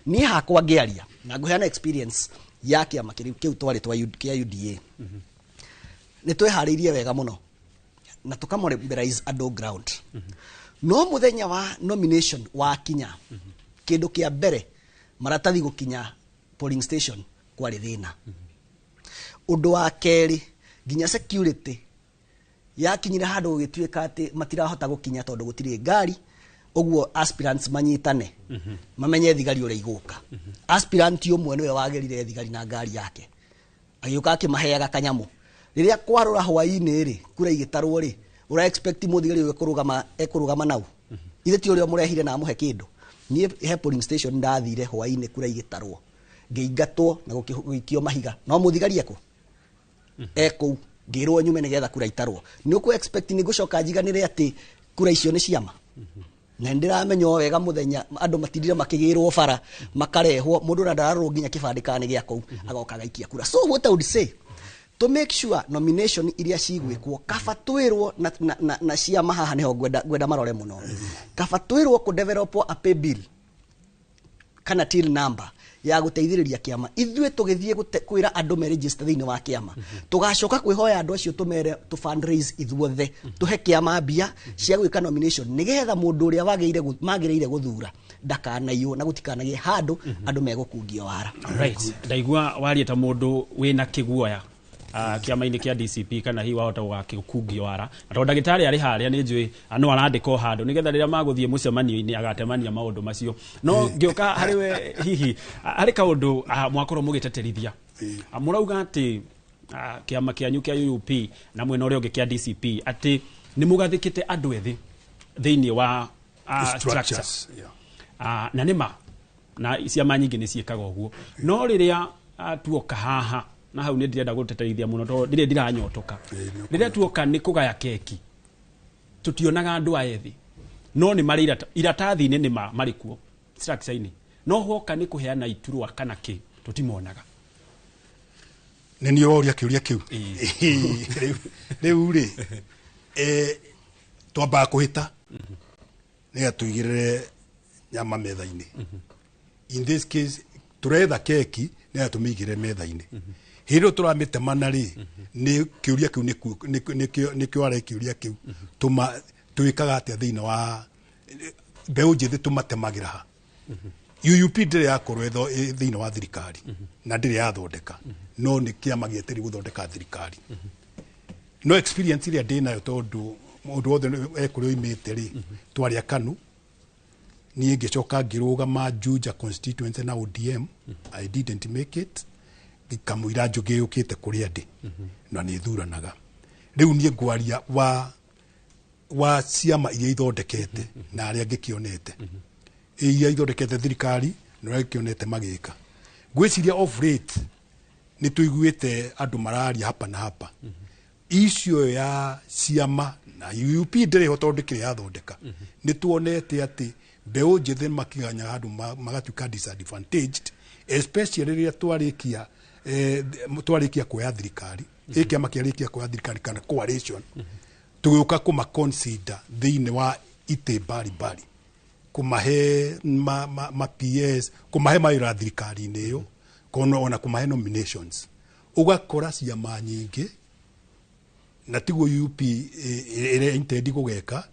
S6: ni hakwa ngiaria na nguheana experience ya kiama kiu twari twa UDA ni twehariirie wega muno na tukamobilize andu ground no muthenya wa nomination wa kinya kindu kia mbere maratathi gukinya polling station kwari thina undu wa keri ginya security yakinyire handu gituika ati matirahota gukinya tondu gutire ngari uguo aspirants manyitane mamenye thigari uri iguka aspirant umwe niwe wagerire thigari na ngari yake agiuka akimaheaga kanyamu riria kwarura hwaini ri kura igitarwo ri ura expect muthigari uyu kurugama nau ithe ti uria murehire na muhe kindu nie he polling station ndathire hwaini kura igitarwo ngeingatwo na gukikio mahiga no muthigari eko eko ngirwo nyume nigetha kura itarwo ni uku expect ni gucoka njiganire ati kura icio ni ciama na ndiramenya wega muthenya andu matindire makigirwo bara makarehwo mundu na ndararwo nginya kibandikani gia kou agoka gaikia kura so what I would say to make sure nomination iria cigwikwo kafatwirwo na ciama haha niho gwenda marore muno kafatwirwo ku develop a pay bill kana till number ya guteithiriria kiama ithuĩ tugithie kwira andu me register thini wa kiama tugacoka kwihoya andu acio tumere tu fundraise ithuothe tuhe kiama mbia cia gwika nomination nigetha mundu uria magiriire guthura ndakanaiywo na gutikanagie handu andu megukungio wara
S8: right ndaigua warie ta mundu wina kiguoya kiama-ini kia DCP kana hi wahota gukungio wara na tondu ndagitari ari haria ni njui no arandika handu nigetha riria maguthie mucemanio-ini agatemania maundu macio no ngioka hariwe hihi ari kaundu mwakorwo mugiteterithia murauga ati kiama kianyu kia UP na mwena uria ungi kia DCP ati nĩ mũgathĩkĩte andũ ethĩ thĩinĩ wa
S3: structures,
S8: na nĩma na ciama nyingĩ nĩ ciĩkaga ũguo no rĩrĩa tuoka haha na hau nĩ ndirenda gũteterithia mũno tondũ ndirĩ ndiranyotoka rĩrĩa tuoka nĩ kũgaya keki tutionaga andũ a ethĩ no nĩ marĩ iratathi-inĩ nĩ marĩ kuo structure-inĩ no hoka nĩ kũheana iturwa kana kĩ tutimonaga
S3: nĩ niĩ woria kĩũria kĩu rĩu rĩ twambaga kũhĩta nĩgetha tũigĩrĩre nyama metha-inĩ in this case tũretha keki nĩgetha tũmĩigĩrĩre metha-inĩ hĩndĩ ĩyo tũramĩtemana rĩ nĩ kĩũria kĩu nĩkĩo arĩ kĩũria kĩu twĩkaga atĩa thĩinĩ wa mbeũ njĩthĩ tũmatemagĩra ha UUP ndĩrĩ yakorwo thĩinĩ wa thirikari na ndĩrĩ yathondeka no nĩ kĩama gĩetereire gũthondeka thirikari no experience iria ndĩ nayo tondũ mũndũ wothe ekũrĩa oimĩte rĩ twarĩa KANU niĩ ngĩcoka ngĩrũgama Juja constituency na ODM I didn't make it ngikamũira Njũgĩ yũkĩte kũrĩa ndĩ na nĩ thuranaga rĩu niĩ ngwaria wa ciama iria ithondekete na arĩa ngĩkĩonete iria ithondekete thirikari na arĩa ngĩkĩonete magĩka ngwĩciria off rate nĩ tũiguĩte andũ mararia hapa na hapa icio ya ciama na UUP ndĩrĩ ho tondũ kĩrĩa yathondeka nĩ tuonete atĩ mbeũ njĩthĩ makiganya handũ magatuĩka disadvantaged especially rĩrĩa twarĩkia kuoya thirikari kĩama kĩarĩkia kuoya thirikari kana coalition tũgĩũka kũmaconsider thĩinĩ wa itĩ mbarimbari kũmahe PS kũmahe mawĩra thirikari-inĩ ĩyo ona kũmahe nominations ũgakora ciama nyingĩ na tiguo UP ĩrĩa intendi gũgeka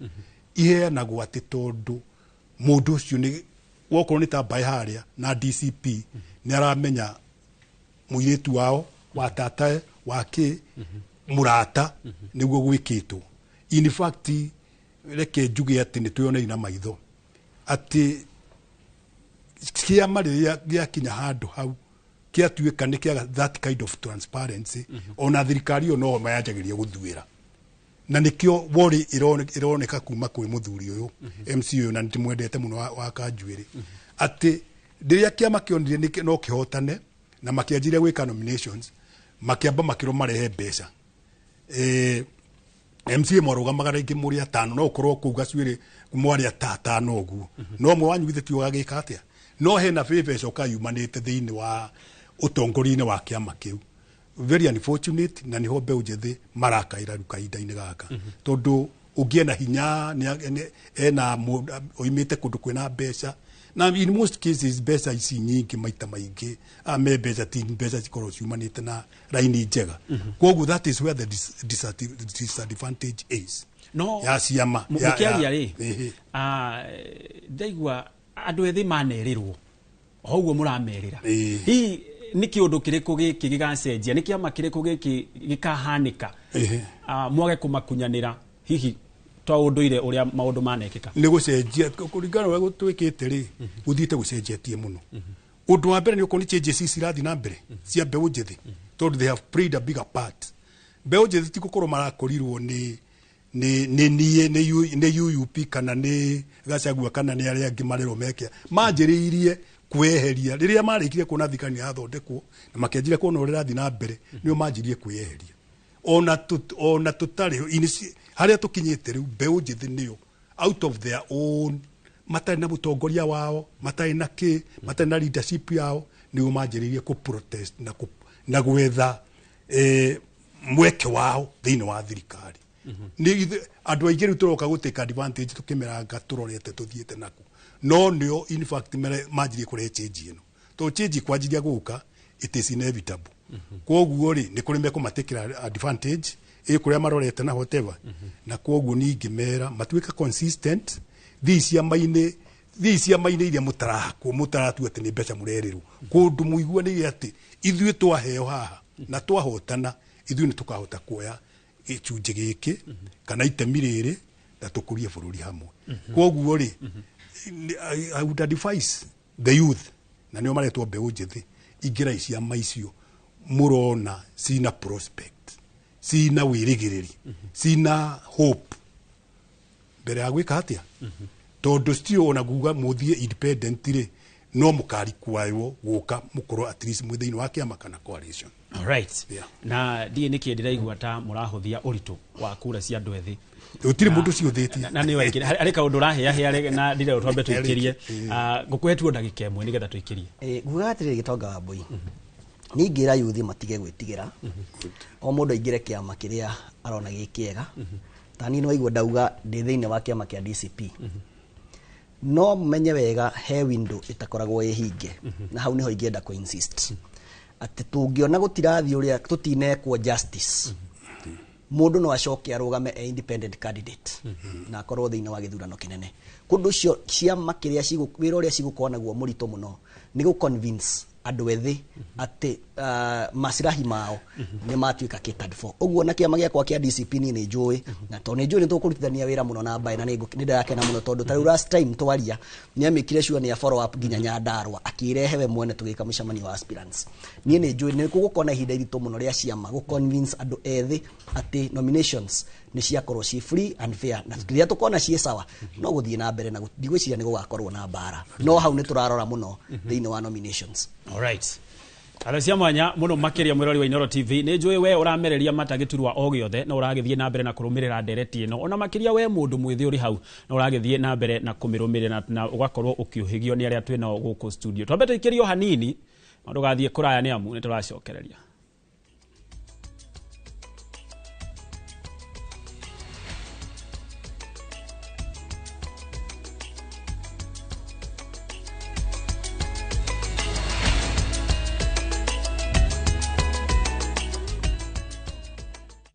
S3: iheanagwo atĩ tondũ mũndũ ũcio nĩ wokorwo nĩ ta mbae harĩa na DCP nĩ aramenya mũirĩtu wao wa tatae wake mũrata nĩguo gwĩkĩtwo in fact reke njuge atĩ nĩ twĩyoneire na maitho atĩ kĩama rĩrĩa gĩakinya handũ hau kĩatuĩka nĩ kĩaga that kind of transparency ona thirikari ĩyo no mayanjagĩria gũthuĩra na nĩkĩo wori ĩroneka kuma kwĩ mũthuri ũyũ MC ũyũ na nĩndĩmwendete mũno wa Kanjuĩrĩ atĩ rĩrĩa kĩama kĩonire no kĩhotane na makĩanjire gwĩka nominations makĩamba makĩrwo marehe mbeca MC mwarũgamaga rĩngĩ mũrĩ atano no ũkorwo kũu Gacuĩrĩ mwarĩ atano ũguo no mwe wanyu githĩ tiũga gĩka atĩa no hena favor coka yumanĩte thĩinĩ wa ũtongoria-inĩ wa kĩama kĩu very unfortunate na niho mbeũ njĩthĩ marakaĩra rĩu kahinda-inĩ gaka tondũ ũngĩena hinya ena oimĩte kũndũ kwĩna mbeca na in most cases mbeca ici nyingĩ maita maingĩ me mbeca ti mbeca cikorwo ciumanĩte na raini njega koguo that is where the disadvantage is
S8: no
S3: ya ciama
S8: mũkĩaria rĩ ndaigua andũ ethĩ manerĩrwo oguo mũramerĩra hihi nĩ kĩũndũ kĩrĩkũ gĩkĩ gĩgacenjia nĩ kĩama kĩrĩkũ gĩkĩ gĩkahanĩka mwage kũmakunyanĩra hihi twa ũndũire ũrĩa maũndũ manekĩka
S3: nĩ gũcenjia kũringana na ũrĩa twĩkĩte rĩ gũthiĩte gũcenjetie mũno ũndũ wa mbere nĩ ũkorwo nĩ changes cirathiĩ na mbere cia mbeũ njĩthĩ tondũ they have played a bigger part mbeũ njĩthĩ ti gũkorwo marakorirwo nĩ UUP kana nĩ Gachagua kana nĩ arĩa angĩ marerwo meke manjĩrĩirie kwĩyeheria rĩrĩa marĩkire kuona thirikari nĩ yathondekwo na makĩanjire kuona ũrĩa ĩrathiĩ na mbere nĩo manjirie kwĩyeheria ona tũtarĩ harĩa tũkinyĩte rĩu mbeũ njĩthĩ nĩyo out of their own matarĩ na mũtongoria wao matarĩ na matarĩ na leadership yao nĩo manjĩrĩirie protest na gwetha mweke wao thĩinĩ wa thirikari andũ aingĩ rĩu tũroka gũtĩka advantage tũkĩmeranga tũrorete tũthiĩte naku no nĩo in fact manjirie kũrehe change ĩno tondũ change kwanjiria gũka it is inevitable koguo rĩ nĩ kũrĩ mekũmatĩkĩra advantage kũrĩa marorete na whatever na koguo ningĩ mera matuĩka consistent these ciama-inĩ iria mũtaratu atĩ nĩ mbeca mũrerĩrwo kũndũ mũiguanĩire atĩ ithuĩ twaheo haha na twahotana ithuĩ nĩ tũkahota kuoya gĩcunjĩ gĩkĩ kana itemi rĩrĩ na tũkũrie bũrũri hamwe koguo rĩ I would advise the youth na nĩo maretwo mbeũ njĩthĩ ingĩra ciama icio mũrona cina prospect cina wĩrĩgĩrĩri cina hope mbere ya gwika atia tondu stio ona guga muthie independent ri no mukari kwayo guka mukoro at least mwithiini wa kiama kana coalition.
S8: All right. Na die niki ndiraigua ta murahuthia uritu wa kura cia andu ethi
S3: utire mundu ciuthitie
S8: na ni waikire ari kaundu rahia hia na ndire twambe tuikirie ngukwetwo ndagika imwe nigetha tuikirie
S6: guga atire gitonga wa Mbui ni ngira yuthi matige gwitigira o mundu aingire kiama kiria arona gikiega tani no igwa ndauga ndi thiini wa kiama kia DCP no menye wega he window itakoragwo ihinge na hau niho ingienda ku insist ati tungiona gutirathi uria tutinekwo justice mundu no acoke arugame independent candidate na akorwo thiini wa githurano kinene kundu cio ciama kiria wira uria cigukorwo naguo murito muno ni gu convince andu ethi ati masirahi mao ni matuika catered for uguo na kiama giakwa kia DCP ni njui na to ni njui ni tukurutithania wira muno na mbae na ni ndirakena muno tondu ta last time twaria ni amikire sure ni follow up ginya Nyandarua akirehewe mwene tugika mucemani wa aspirants ni njui ni kugukona ihinda iritu muno ria ciama gu convince andu ethi ati nominations ni ciakorwo ci free and fair na kiria tukona ci sawa no guthie na mbere na ndigwiciria ni gugakorwo na mbara no hau ni turarora muno thiini wa nominations.
S8: All right. Alasia mwanya muno makiria mwirori wa Inoro TV ni njui we uramereria matagiturwa o giothe na uragithie na mbere na kurumirira ndereti ino ona makiria we mundu mwithi uri hau na uragithie na mbere na kumirumirira na ugakorwo ukiuhigio ni aria twina guku studio twambe tuikirio hanini maundu gathie kuraya ni amu ni turacokereria.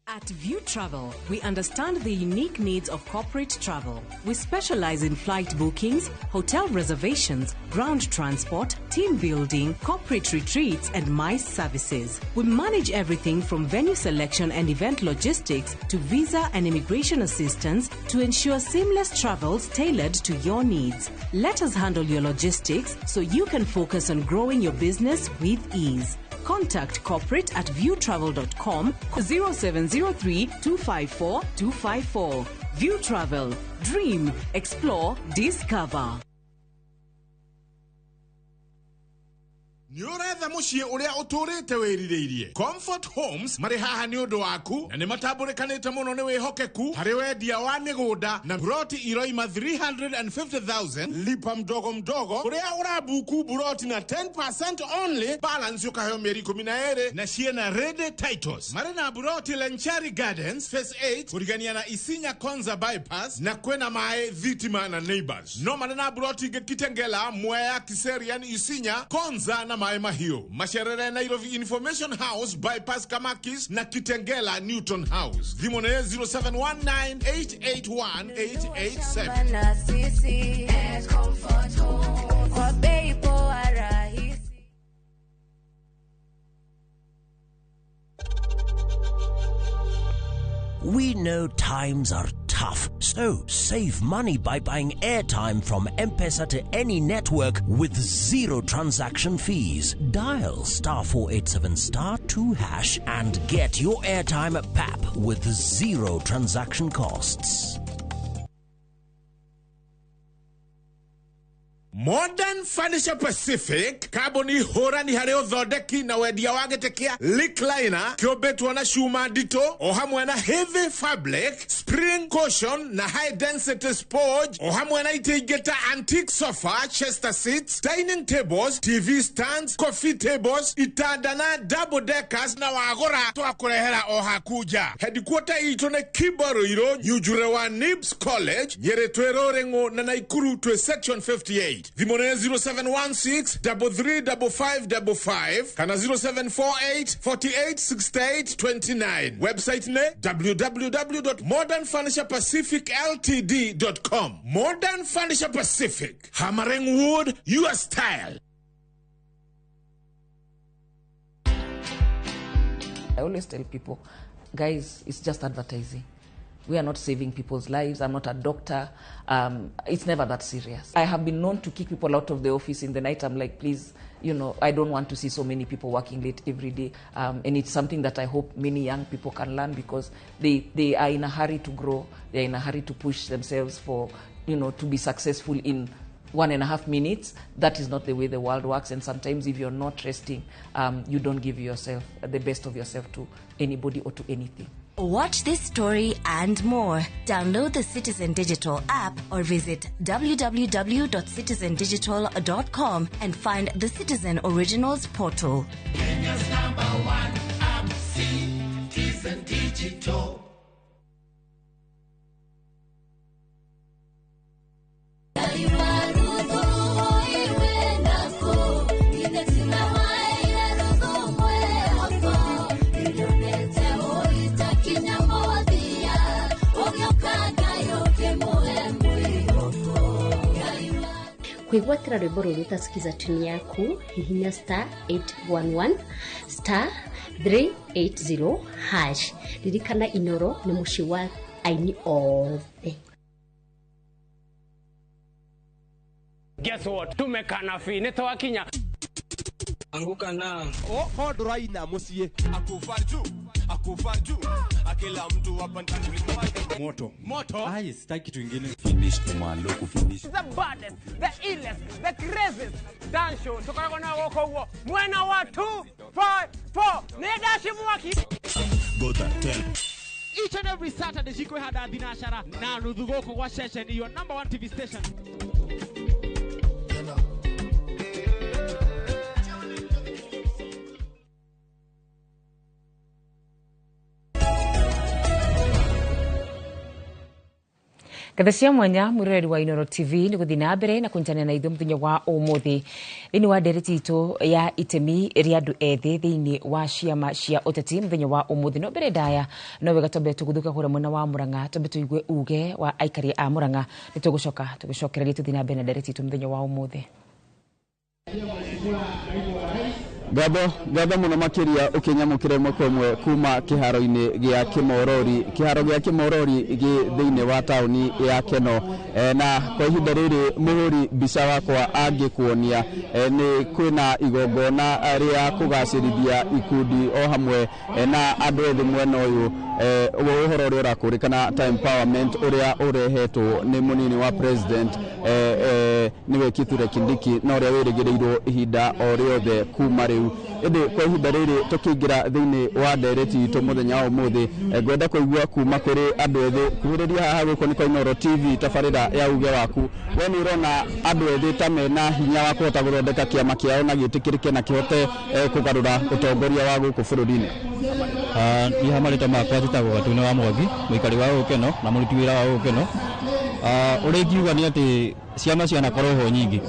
S7: At View Travel, we understand the unique needs of corporate travel. We specialize in flight bookings, hotel reservations, ground transport, team building, corporate retreats, and MICE services. We manage everything from venue selection and event logistics to visa and immigration assistance to ensure seamless travels tailored to your needs. Let us handle your logistics so you can focus on growing your business with ease. Contact corporate at viewtravel.com 0703 254 254. View Travel. Dream, explore, discover.
S12: Niuretha mucii uria uturite wiririirie Comfort Homes mari haha ni undu waku na ni matambulikanite muno ni wihokeku hari wendia wa migunda na buroti iroima 350,000 lipa mdogo mdogo uria urabuku buroti na 10% only balance ukaheo mieri 12 na ciena ready titles mari na buroti Lenchari Gardens phase 8 kurigania na Isinya Konza bypass na kwena mae Thitima na Neighbors no mari na buroti Gekitengela Mwea Kiserian Isinya Konza na Maema hiyo masherere Nairobi Information House bypass Kamakis na Kitengela Newton House Dhimone 0719881887.
S13: We know times are tough, so save money by buying airtime from M-Pesa to any network with zero transaction fees. Dial *487*2# and get your airtime PAP with zero transaction costs.
S12: Modern Furniture Pacific Carboni Horani Hareo Dhodeki na wedia wagetekia Lick Liner kiobetwa na shuma dito ohamwe na heavy fabric spring cushion na high density spoj ohamwe na itegeta antique sofa chester seats dining tables TV stands coffee tables itadana double deckers na wagora to akurehera ohakuja headquarter itone Kibaroiro Nyujure wa Nibs College Nyeretwero Rengo na Naikuru to section 58 Vimone 0716-335555 Kana 0748-486829 Website ne www.modernfurniturepacificltd.com Modern Furniture Pacific Hammering wood, your style.
S29: I always tell people, guys, it's just advertising. We are not saving people's lives. I'm not a doctor. It's never that serious. I have been known to kick people out of the office in the night. I'm like, please, I don't want to see so many people working late every day. And it's something that I hope many young people can learn, because they are in a hurry to grow. They're in a hurry to push themselves for, to be successful in 1.5 minutes. That is not the way the world works. And sometimes if you're not resting, you don't give yourself the best of yourself to anybody or to anything.
S2: Watch this story and more. Download the Citizen Digital app or visit www.citizendigital.com and find the Citizen Originals portal.
S10: Kenya's #1 app, Citizen Digital.
S20: Kwigwatira rwimbo ruru tasikiza tuni yaku hihinya *811 *380 hash. Ririkana Inoro ni mushi wa aini othe.
S22: Guess what? Tumekana fi nitawakinya anguka na
S23: hoduraina musie akufarju akila mtu hapa ndani moto
S24: sitaki kitu kingine. Finish kumalo kufinish
S22: the baddest, the illest, the craziest dance show tukako na woko huo mwena wa 254 ne dashi mwaki
S23: go that 10
S25: each and every Saturday jiko hada dinashara na nudhugoko kwa session your number 1 TV station.
S29: Kathacia mwanya mwiroreri wa Inoro TV ni guthi na mbere na kunyitana na ithu muthenya wa umuthi thini wa ndereti itu ya itemi ria andu ethi thini wa ciama cia uteti muthenya wa umuthi. No mbere ndaya no wega tombe tuguthuka kura mwena wa Murang'a tombe tuigue uge wa aikari a Murang'a ni tugucokereria tuthi na mbere na ndereti itu muthenya wa umuthi.
S26: Gatho muno makiria ukinyamukire mwe kuma kiharo-ini gia Kimorori. Kiharo gia Kimorori gi thiini wa tauni ya Keno, na kwa ihinda riri muhuri mbica wakwa angikuonia ni kwina igongona ria kugacirithia ikundi o hamwe na andu ethi mwena uyu uhoro uria urakurikana ta empowerment uria urehetwo ni munini wa president niwe Kithure Kindiki na uria wirigirirwo ihinda o riothe kuma riu. Indi kwa ihinda riri tukingira thiini wa ndereti itu muthenya wa umuthi ngwenda kuigua kuma kuri andu ethi kuhiriria haha guko ni Inoro TV tafarira ya uge waku. We ni urona andu ethi ta mena hinya wa kuhota guthondeka kiama kiao na gitikirike na kihote kugarura utongoria wa guku bururi-ini.
S27: Ni hamarita makwa titagwo Gatune wa Mwangi muikari wa Ukeno na muruti wira wa Ukeno. Uri ngiuga ni ati ciama ciana korwo ho nyingi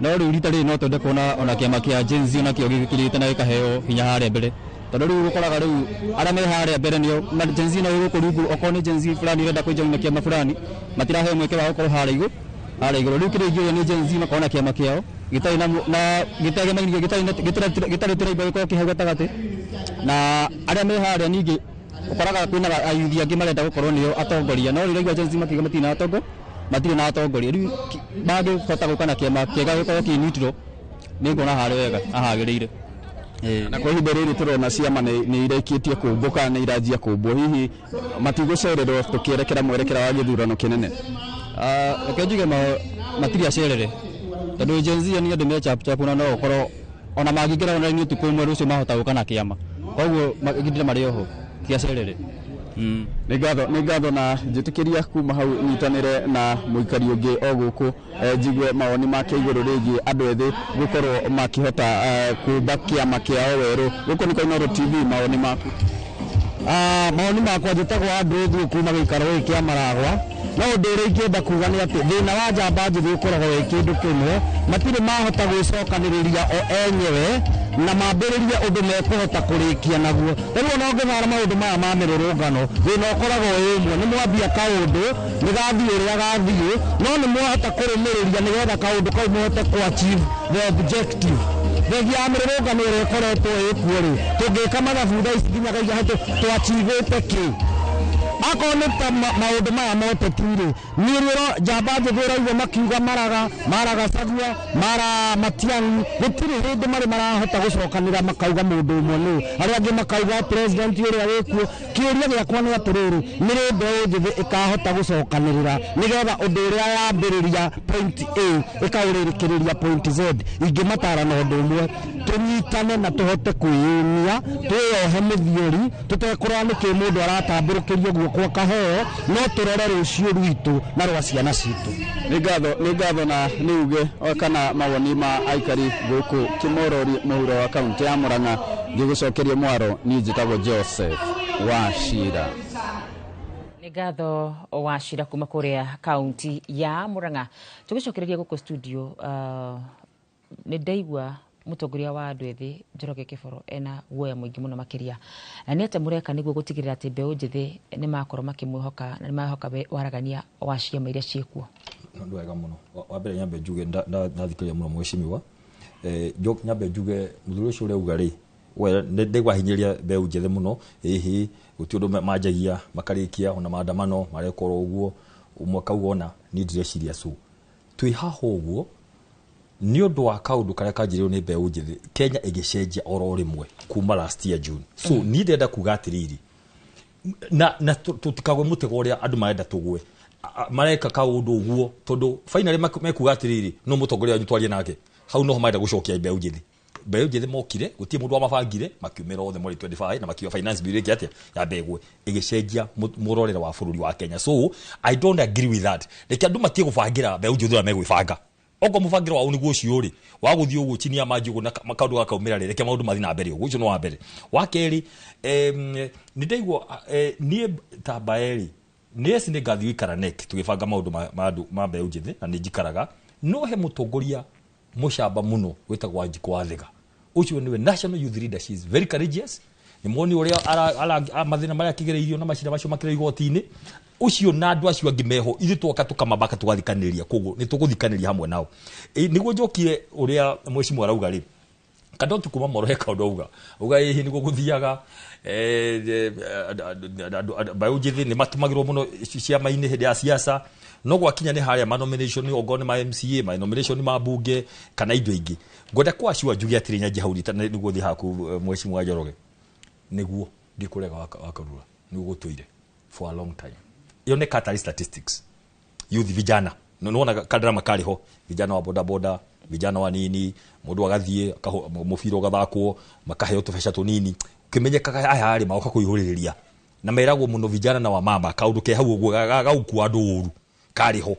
S27: no riu rita ri no twende kuona ona kiama kia Gen Z na kio gikirite na gikaheo hinya haria mbere tondu riu gukoraga riu aria me haria mbere nio Gen Z no gukurungu okoni Gen Z fulani renda kuinja kiama fulani matirahe mweke wa gukorwo haria iguru riu kiringio ni Gen Z makona kiama kiao gitari na gitegemairie gitari tiraiba giko kihau gatagati na aria me haria ningi ukoraga kwina ayuthi angi marenda gukorwo nio atongoria no riu Gen Z makiga matina atongo matire na atongoria riu bage kota gukana kiama kiega giko kinitiro ningona haria wega ahagirire
S26: na kwa ihinda riri turona ciama ni irekitie kumbuka na iranjia kumbwo hihi matigucererwo tukierekera mwerekera wa githurano kinene.
S27: Reke njuge matiri acerere tondu Gen Z ni andu me chap na no ukorwo ona magingera ona ni tuku mwe rucio mahota gukana kiama koguo magindira mari oho tiacerere.
S26: Ni ngatho na njitikiria kuma hau nyitanire na muikari ungi o guku njigue mawoni make iguru rigi andu ethi gukorwo makihota kumba kiama kiao weru. Guku ni Inoro TV, mawoni maku?
S27: Mawoni makwa njitagwo andu ethi kuma gikaro giki kia Maragwa no undu uri ingienda kuga ni ati thina wa njamba njithi ukoragwo wi kindu kimwe matire mahota gwicokaniriria o enyewe na mambiririe undu mekuhota kurikia naguo. Riu no ngithara maundu maya ma mirurungano thina ukoragwo imwe ni mwambia kaundu ni gathii uria gathii no ni mwahota kurumiriria nigetha kaundu kau muhote ku achieve the objective. Thegi ya mirurungano ire koretwo ikuo ri tungika mathabu thaa ici nginya gaiga tu achieve ki
S9: akoneta maundu maya motetire niriro jamba njethera igo makiuga maraga sagua mara Matiang'i gutiri hindi marahota gucokanira makauga mundu umwe ni aria angi makauga president uria wikuo kiuria giakwa ni atiriri niri mbeu njithi ikahota gucokanirira nigetha undu uria yambiriria point A ikauririkiria point Z ingimatara na undu umwe tunyitane na tuhote kwiyumia tuyohe muthiori tutekurwa ni kimundu aratamburukirio guoko kaheo no turore rucio rwitu na rwa ciana citu.
S26: Ni ngatho na niuge kana mawoni ma aikari guku Kimorori muhuro wa kaunti ya Murang'a ngigucokeria mwaro ni njitagwo Joseph Wachira.
S29: Ni ngatho Wachira kuma kuria kaunti ya Murang'a. Tugicokereria guku studio ni ndaigua mutongoria wa andu ethi Njoroge Kiboro ena guoya muingi muno makiria ni ate mureka niguo gutigirira ati mbeu njithi ni makorwo makimwihoka na ni mahoka waragania wa ciama iria ciekuo.
S1: Ndu wega muno wa mbere nyambe njuge ndathikĩrĩria muno mweshimiwa nyambe njuge muthuri ucio urauga ri we ndigwa hinyiria mbeu njithi muno hihi guti undu manjagia makarikia ona maandamano marekorwo uguo umwe kauga ona ni ndire su twi haho uguo ni undu wa kaundu karia kanjirio ni mbeu njithi Kenya igicenjia oro rimwe kuma last year June so ni ndenda kuga atiriri na tutikagwe mutego uria andu marenda tugwe mareka kaundu uguo tondu finally mekuga atiriri no mutongoria nyitwarie nake hau no marenda gucokia mbeu njithi mokire gutie mundu wa mabangire makiumira othe muri 25 na makiwa finance bill yake ya begwe igicenjia murorera wa bururi wa Kenya so I don't agree with that reke andu matie gubangira mbeu njithi na megwibanga ogo mubangiro wa uniguo ciuri wa guthii uguo chini ya majugo na makandu gakaumira reke maundu mathi na mbere uguo icio no wa mbere wa keri ni ndaigua nie tabaeri nesi ni gathi wikara nek tugibanga maundu ma mbeu njithi na ni njikaraga no he mutongoria mushamba muno wetagwa Wanjiku wa Thega ucio niwe national youth leader, she is very courageous ni moni uria ala mathina maria kigereirio na mashira macio makire igoti-ini ucio na andu acio angi meho ithu twoka tukamabaka tugathikaniria koguo ni tuguthikaniria hamwe nao niguo njokire uria mweshimwa arauga ri kadotu kuma moroheka uga hihi niguo guthiaga mbeu njithi ni matumagirwo muno ciama-ini hindi ya siasa no gwakinya ni haria nomination ogone ma MCA ma nomination ma bunge kana indo ingi ngoda kwa ciwa njugi atiri nyaji hauri niguo thi haku mweshimwa Njoroge niguo ndikurega wakarura niguo tuire for a long time iyo ne katari statistics youth vijana nona kadra makali ho vijana wa boda boda vijana wa nini mundu agathie mufiro gathakwo makaheo tubesha tunini kimenyeka aya ari maoka kuihuririria na meragwo muno vijana na wa mama kaundu ke hau uguo gauku andu uru kariho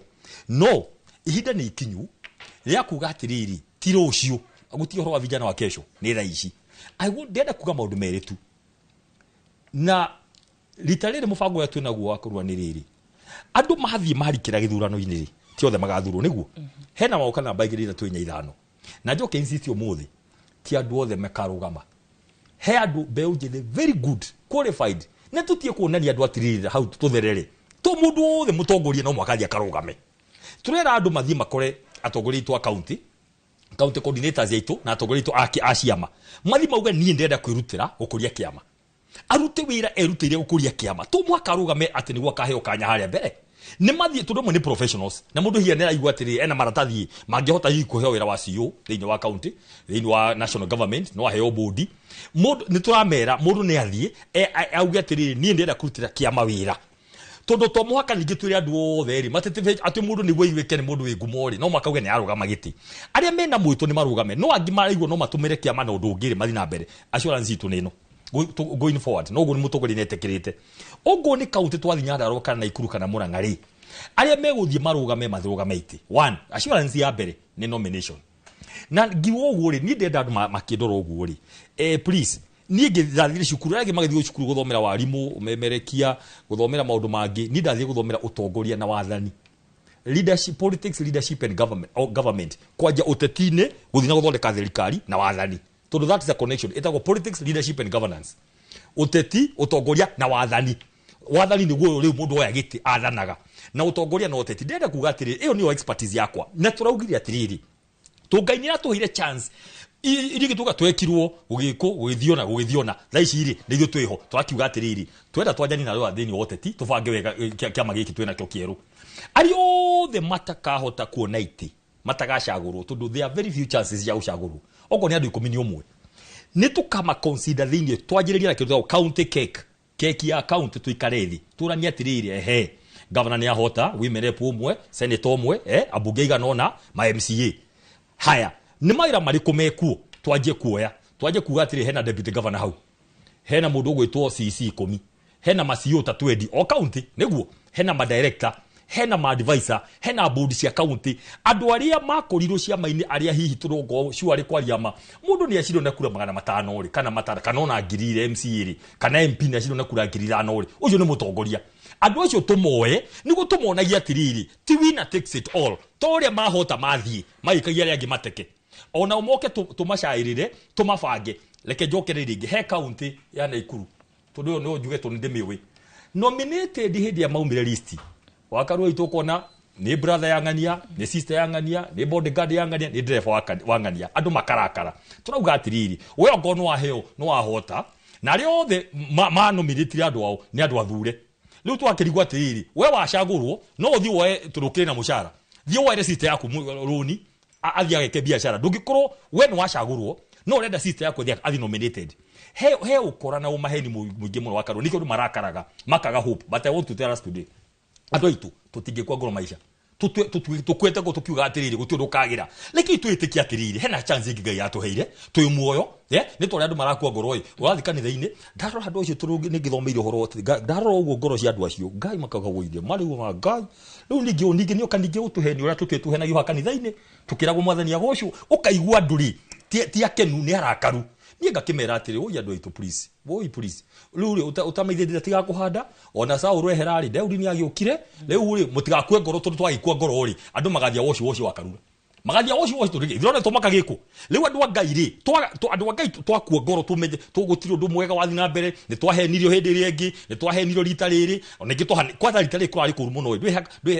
S1: no ihinda ni ikinyu ria kuga atiriri tiro ucio aguti horo wa vijana wa kesho ni raici I would ndenda kuga maundu meritu na litarire mufango ya twenaguo wakurwa ni riri andu mahathie marikira githurano-ini ri ti othe magathurwo niguo hena mauka na baigirira twenya ithano na njoke insist umuthi ti andu othe makarugama he andu mbeu njithi very good qualified na tutie kuonania andu atiriri hau tutherere to mundu othe mutongoria no mwakathia karugame turera andu mathie makore atongoria twa county coordinators yaitu na atongoria tu aciama mathi mauga nie ndenda kwirutira gukuria kiama arute wira erutire gukuria kiama to mwaka rugame ati niguo kaheo kanya haria mbere ni mathie tundu ni professionals na mundu hiya nera igwa atiri ena maratathi mangihota hihi kuheo wira wa CEO thiini wa county thiini wa national government no aheo bodi mundu ni turamera mundu ni athie auge atiri nie ndenda kurutira kiama wira tondu to muhaka ningi twire andu othe ri matete ati mundu ni gweithweke ni mundu wi ngumori no makauge ni arugama giti aria mena mwito ni marugame no angi maraigwo no matumire kiama na undu ngiri mathi na mbere assurance itu nino going forward no go ni mutogori netekirite ogo ni kaunti twathi Nyandarua kana Naikuru kana Murang'a ri aria meguthie marugame mathurugame iti one assurance ya mbere ni nomination na ngiwo uguo ri ni ndenda andu makindoro uguo ri please ni ngizathire cukuru agi magathio cukuru guthomera warimu umemerekia guthomera maundu mangi ni ndathie guthomera utongoria na wathani leadership politics leadership and government kwaja utetine guthina guthondeka thirikari na wathani tondu that is a connection etagwo politics leadership and governance uteti utongoria na wathani ni guo riu mundu oya giti athanaga na utongoria na uteti ndenda kuga atiri iyo niyo expertise yakwa na turaugire atiriri tungainira tuhire chance iri gituga twekirwo gugithiona thaici ri nithio tweho twakiuga atiriri twenda twanjani na rwa thini wote ti tubange wega kiama giki twena kyo kieru ari othe matakahota kuona iti matagacagurwo tondu there are very few chances ya gucagurwo ogo ni andu 11 ni tukama consider thini twanjiriria kitu county cake ya county tuikarethi turania atiriri governor ni ahota women rep umwe senator umwe abunge iganona ma MCA haya ni maira mariko mekuo twaje kuoya twaje kuga atiri hena deputy governor hau hena mundu gwitwo CC 10 hena ma CEO 20 o county niguo hena ma director hena ma advisor hena board cia county andu aria makorirwo cia maini aria hihi turongo shuari kwa riama mundu ni aciro na kura 500 ri kana matara kana ona ngirire MCA ri kana MP ni aciro na kura 500 ri ucio ni mutongoria andu acio tumoe nigo tumonagia atiriri ti winner takes it all toria mahota mathie maikagia ria ngimateke ona umoke tumacairire tumabange leke njokere ringi he county ya Naikuru tondu no njuge to ndimiwe nominated hindi ya maumire list wakarwo itokona ni brother ya ngania ni sister ya ngania ni bodyguard ya ngania ni driver wa ngania andu makarakara turauga atiriri we ongono wa heo no wahota na ri othe nominate andu ao ni andu athure riu twakirigwa atiriri we wacagurwo no uthi woe turukire na mushara thio woe sister yaku runi athia ke biashara ndungikorwo we no wacagurwo no urenda sister yako athi nominated he ukora na umaheni muingi muno wakarwo nikio marakaraga makaga hope but I want to tell us today andu aitu tutingikwa ngoro maisha tukwete go tukiuga atiriri gutundukagira leki twitikia atiriri hena chance ingi Ngai atuheire twi muoyo ni tore andu marakua ngoro oi urathi kanitha-ini ndarora andu acio turungi ningithomeire uhoro ndarora uguo ngoro cia andu acio Ngai makaga guithie mari wa Ngai riu ningi ni okaningi utuheni ura tutuhenagia ha kanitha-ini tukiragwo mwathani agocwo ukaigua nduri ti akenu ni arakaru ni ngakimera atiri oi andu aitu please riu utamaithirire tiga kuhanda ona Saul weherari Daudi ni agiukire riu ri mutigakue ngoro tondu twagikua ngoro ri andu magathia wocio wakarura magathia wocio turige irone tumakagiko riu andu Ngai ri andu Ngai twakua ngoro tumenye tugutiro ndu mwega wathi na mbere ni twahenirio hindi ri engi ni twahenirio rita riri ona ingi kwa rita riri kurari kuru muno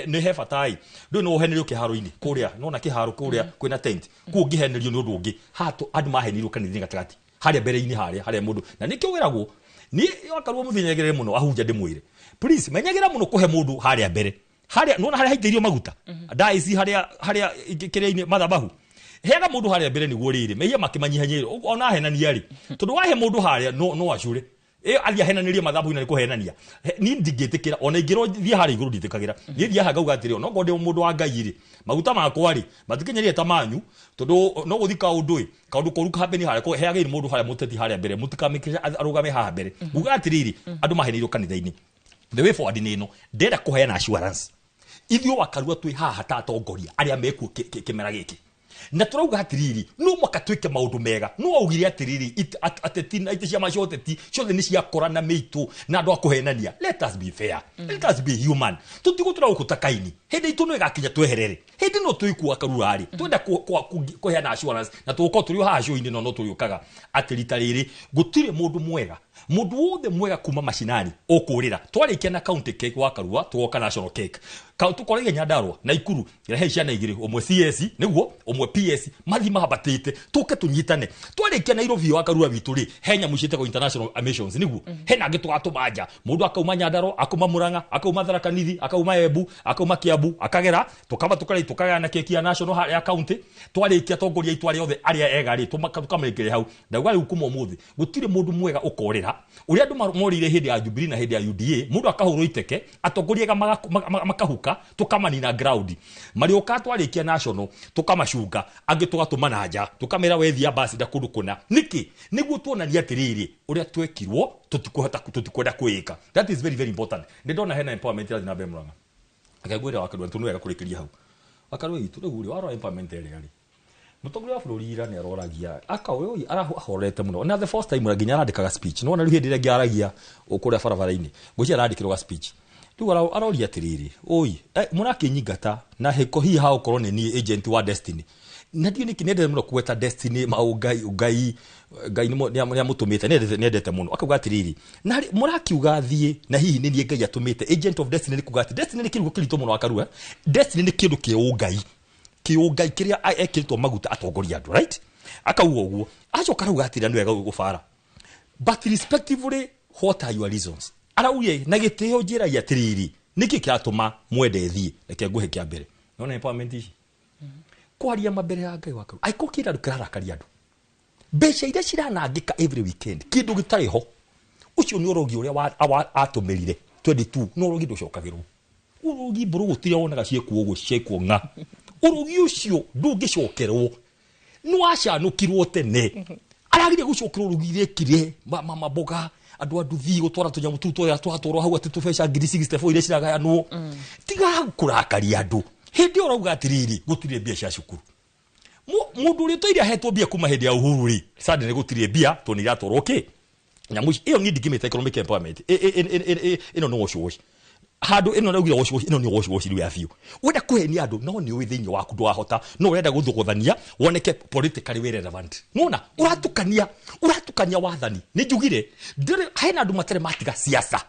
S1: ni he fatai ndu no henirio kiharo-ini kuria nona kiharo kuria kwina tent ku ngihenirio ni undu ungi hatu andu mahenirio kanitha gatagati haria mbere-ini haria mundu na nikio wiragwo ni wakarwo muthinyagire muno ahunja ndimwire please menyagira muno kuhe mundu haria mbere haria nona haria haithirio maguta daisi haria kireini mathabahu hega mundu haria mbere ni gurire mehia makimanyihanyire ona henania ri tondu wahe mundu haria no acure athia henanirie mathabahu na kuhenania ni ndingitikira ona ingiro thia haria iguru nditikagira ni thia haga ugatiri ona ngode mundu wa Ngai ri maguta makwa ri matikinyerie tamanyu tondu no guthika undu koruka hapeni haria ko heaga mundu haria muteti haria mbere mutikamikire arugame haha mbere nguga atiriri andu mahenirio kanitha-ini the way forward ni no ndenda kuheana assurance ithio wakarua twi haha tatongoria aria meku kimera giki na turauga atiriri no makatwike maundu mega no augire atiriri atetina ite cia macoteti ciothe ni cia korana meitu na andu akuhenania let us be fair let us be human tutigo turaukutakaini hindi itu no igakinya tweherere hindi no tuikua karurari twenda kuheana assurance na tuko turi haha show-ini no turiukaga atirita riri gutire mundu mwega mundu wothe mwega kuma mashinani ukurira twarikia na county cake wakarua tuoka national cake tukorege Nyandarua Naikuru irahe ciana igiri omwe CS niguo omwe PS mathima habatite tuke tunyitane twarikia Nairobi wakarua bituri henya mushite ko international missions niguo hena gitwatumanja mundu akauma Nyandarua akuma Murang'a akauma Tharaka Nithi akauma Embu akauma Kiambu akagera tukagana na keki ya national ya county twarikia tongoria itwari othe aria egari tukamrekere hau ndagwa riu kuma umuthi gutire mundu mwega ukorira uria andu morire hindi ya Jubilee na hindi ya UDA mundu akahurwo iteke atongoriega makahuka tukamanina ground marioka twarikia national tukamacunga angi tugatuma nja tukamera wethia basi da kundu kuna niki niguo tuonania atiriri uria twekirwo tutikwenda kuika that is very very important ndona hena empowerment ya na Murang'a akagwira wakadwa tunu wega kurikiria hau akarwo itu riu waro empowerment eri ari mutongoria wa bururi ira ni aroragia akawe arahorete muno na the first time nginya arandikaga speech no na riu hindi ria ngiaragia ukuria barabara-ini ngucia arandikirwa speech tu aroria atiriri oi murakinyingata na heko hi ha ukorwo ni agent wa Destiny na ndio nikinende muno kuweta Destiny Ngai ni mutumite nendete muno akauga atiriri na murakiuga thie na hihi ni Ngai atumite agent of Destiny ni kuga Destiny ni kirugo kirito muno akarua Destiny ni kindu kiungai kiria ekirito maguta atongoria andu right akauga uguo acoka rauga atira ndu ega gubara but respectively what are your reasons arauye na giteo njira ya tiriri niki kiatuma mwende thie reke nguhe kia mbere nona empowerment ici kwaria mabere ya ngai wakaru aiko kira rukara karia andu mbeca iria ciranangika every weekend kindu gitari ho ucio ni urogi uria atumirire 22 no urogi nducokagirwo urogi mburu gutire wonaga ciekuo nga urogi ucio ndungicokerwo no acanukirwo tene aragire gucokerwo urogi rekire maboga andu thi gutwara tunyamu tuto ya twatoro hau ati tubesha 64 iria ciragayanwo tiga kurakaria andu hindi urauga atiriri gutire mbia cia cukuru mundu uri toiria hetwo mbia kuma hindi ya uhuru ri sade ne gutire mbia to ni ratoro ke nyamu iyo ni digimete economic empowerment ino no wosh hadu ino naugira wosh ino ni wosh ri afio wenda kuheni andu no ni wi thinyi waku ndwahota no urenda guthuguthania woneke politically relevant nona uratukania wathani ni njugire ndire hena andu matere matiga siasa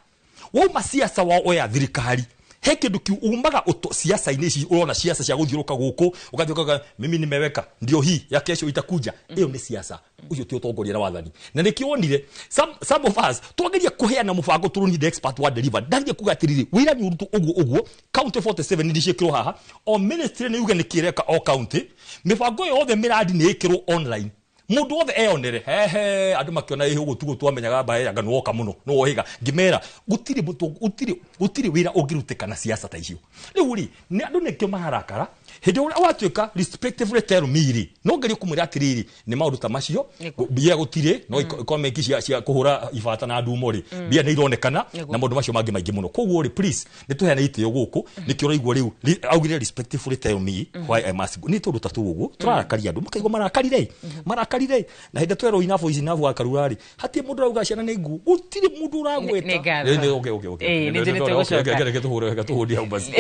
S1: woma siasa wa oya thirikari he kindu kiu umaga siasa inici urona siasa cia guthiuruka guku ugathiuka mimi nimeweka ndio hii ya kesho itakuja hiyo ni siasa ucio ti utongoria na wathani na nikionire some of us twageria kuheana mubango turuni the expert wa deliver ndagie kugatiriri wira ni urutu uguo county 47 ndicikiro haha o ministry ni uge nikireka o county mibango yothe miradi ni ikiro online mundu othe eonere hehe andu makiona ihu gutugo twamenyaga mbae anga nuoka muno no ohiga ngimera gutiri wira ungirutika na siasa ta icio riu ri ni andu nekio maharakara hindi uria watuika respectively tell me no ngeri kumira atiriri ni maundu ta macio bia gutire no comment cia kuhura ibata na andu mori bia ni ironekana na maundu macio mangi maingi muno koguo ri please ni tuheana itio guku ni kio raigua riu augire respectively tell me why I must ni tundu ta tuguo turarakaria andu makaigwa marakarire na hindi twero ina voice na vo akarurari hati mundu rauga ciana ni ngu gutire mundu uragweta
S29: okay ni njini
S1: tugucoka hau basi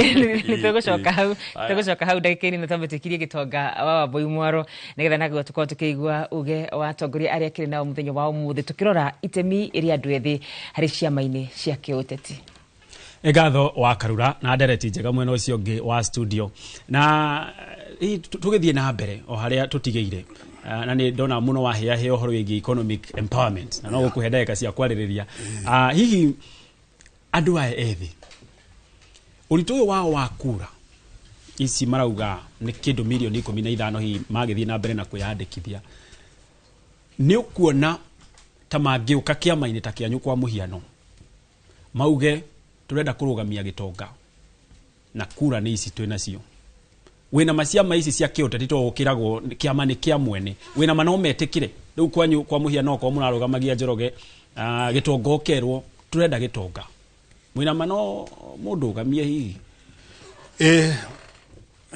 S29: tugucoka hau ndagikini na tambetikirie gitonga wa Boy Mwaro nigetha naguo tukorwo tukiigua uge wa atongoria aria kiri nao muthenya wa umuthi tukirora itemi iria andu ethi hari ciama-ini cia kiuteti
S8: egatho wa Karura na ndereti njega mwena ucio ngi wa studio na tugithie na mbere o haria tutigeire na ni ndona muno wa hia heo horo wigi economic empowerment na no gukuhe ndagika cia kwaririria hihi andu aya ethi uritu uyu wao wa kura ici marauga ni kindu milioni 15 hi magithie na mbere na kuyandikithia ni ukuona ta mangiuka kiama-ini ta kianyu kwa muhiano mauge turenda kurugamia gitonga na kura ni ici twina cio wina maciama ici cia kiuteti to ukiragwo kiama ni kia mwene wina mano metikire riu kwanyu kwa muhiano kwa munarugamagia Njoroge gitonga okerwo turenda gitonga wina mano mundu ugamie hihi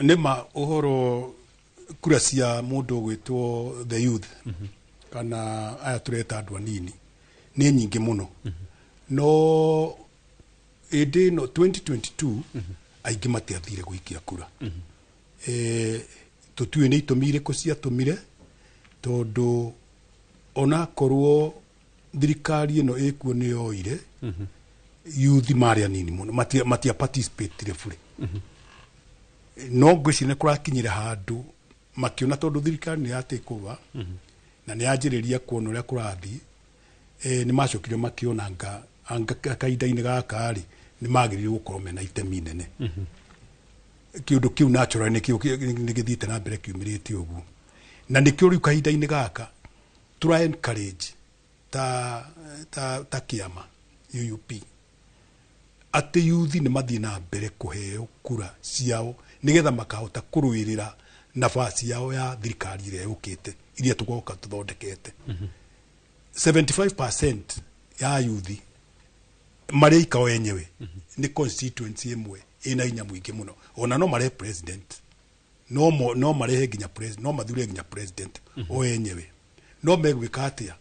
S3: nima uhoro kura cia mundu gwitwo the youth kana aya tureta andu anini ni nyingi muno no indi no 2022 aingi matiathire guikia kura tutue ni itumire ko cia tumire tondu ona korwo thirikari ino ikuo ni yoire youth mari anini muno matia participate fully no ngwicine kurakinyira handu makiona tondu thirikari ni yate kuva na ni yanjiriria kuona uria kurathi ni macokire makiona anga kaida-ini gaka ri ni magirire gukorwo mena itemi nene kiundu kiu natural ni githite na mbere kiumirite uguo na ni kiu riu kaida-ini gaka tura encourage ta kiama UUP ati youth ni mathie na mbere kuheo kura ciao nigetha makahota kuruirira nafasi yao ya thirikari ire yukite iria tugoka tuthondekete 75% ya youth mari ikao enyewe ni constituency imwe ina inya mwingi muno ona no mare president no mare nginya president no mathure nginya president o enyewe no megwika atia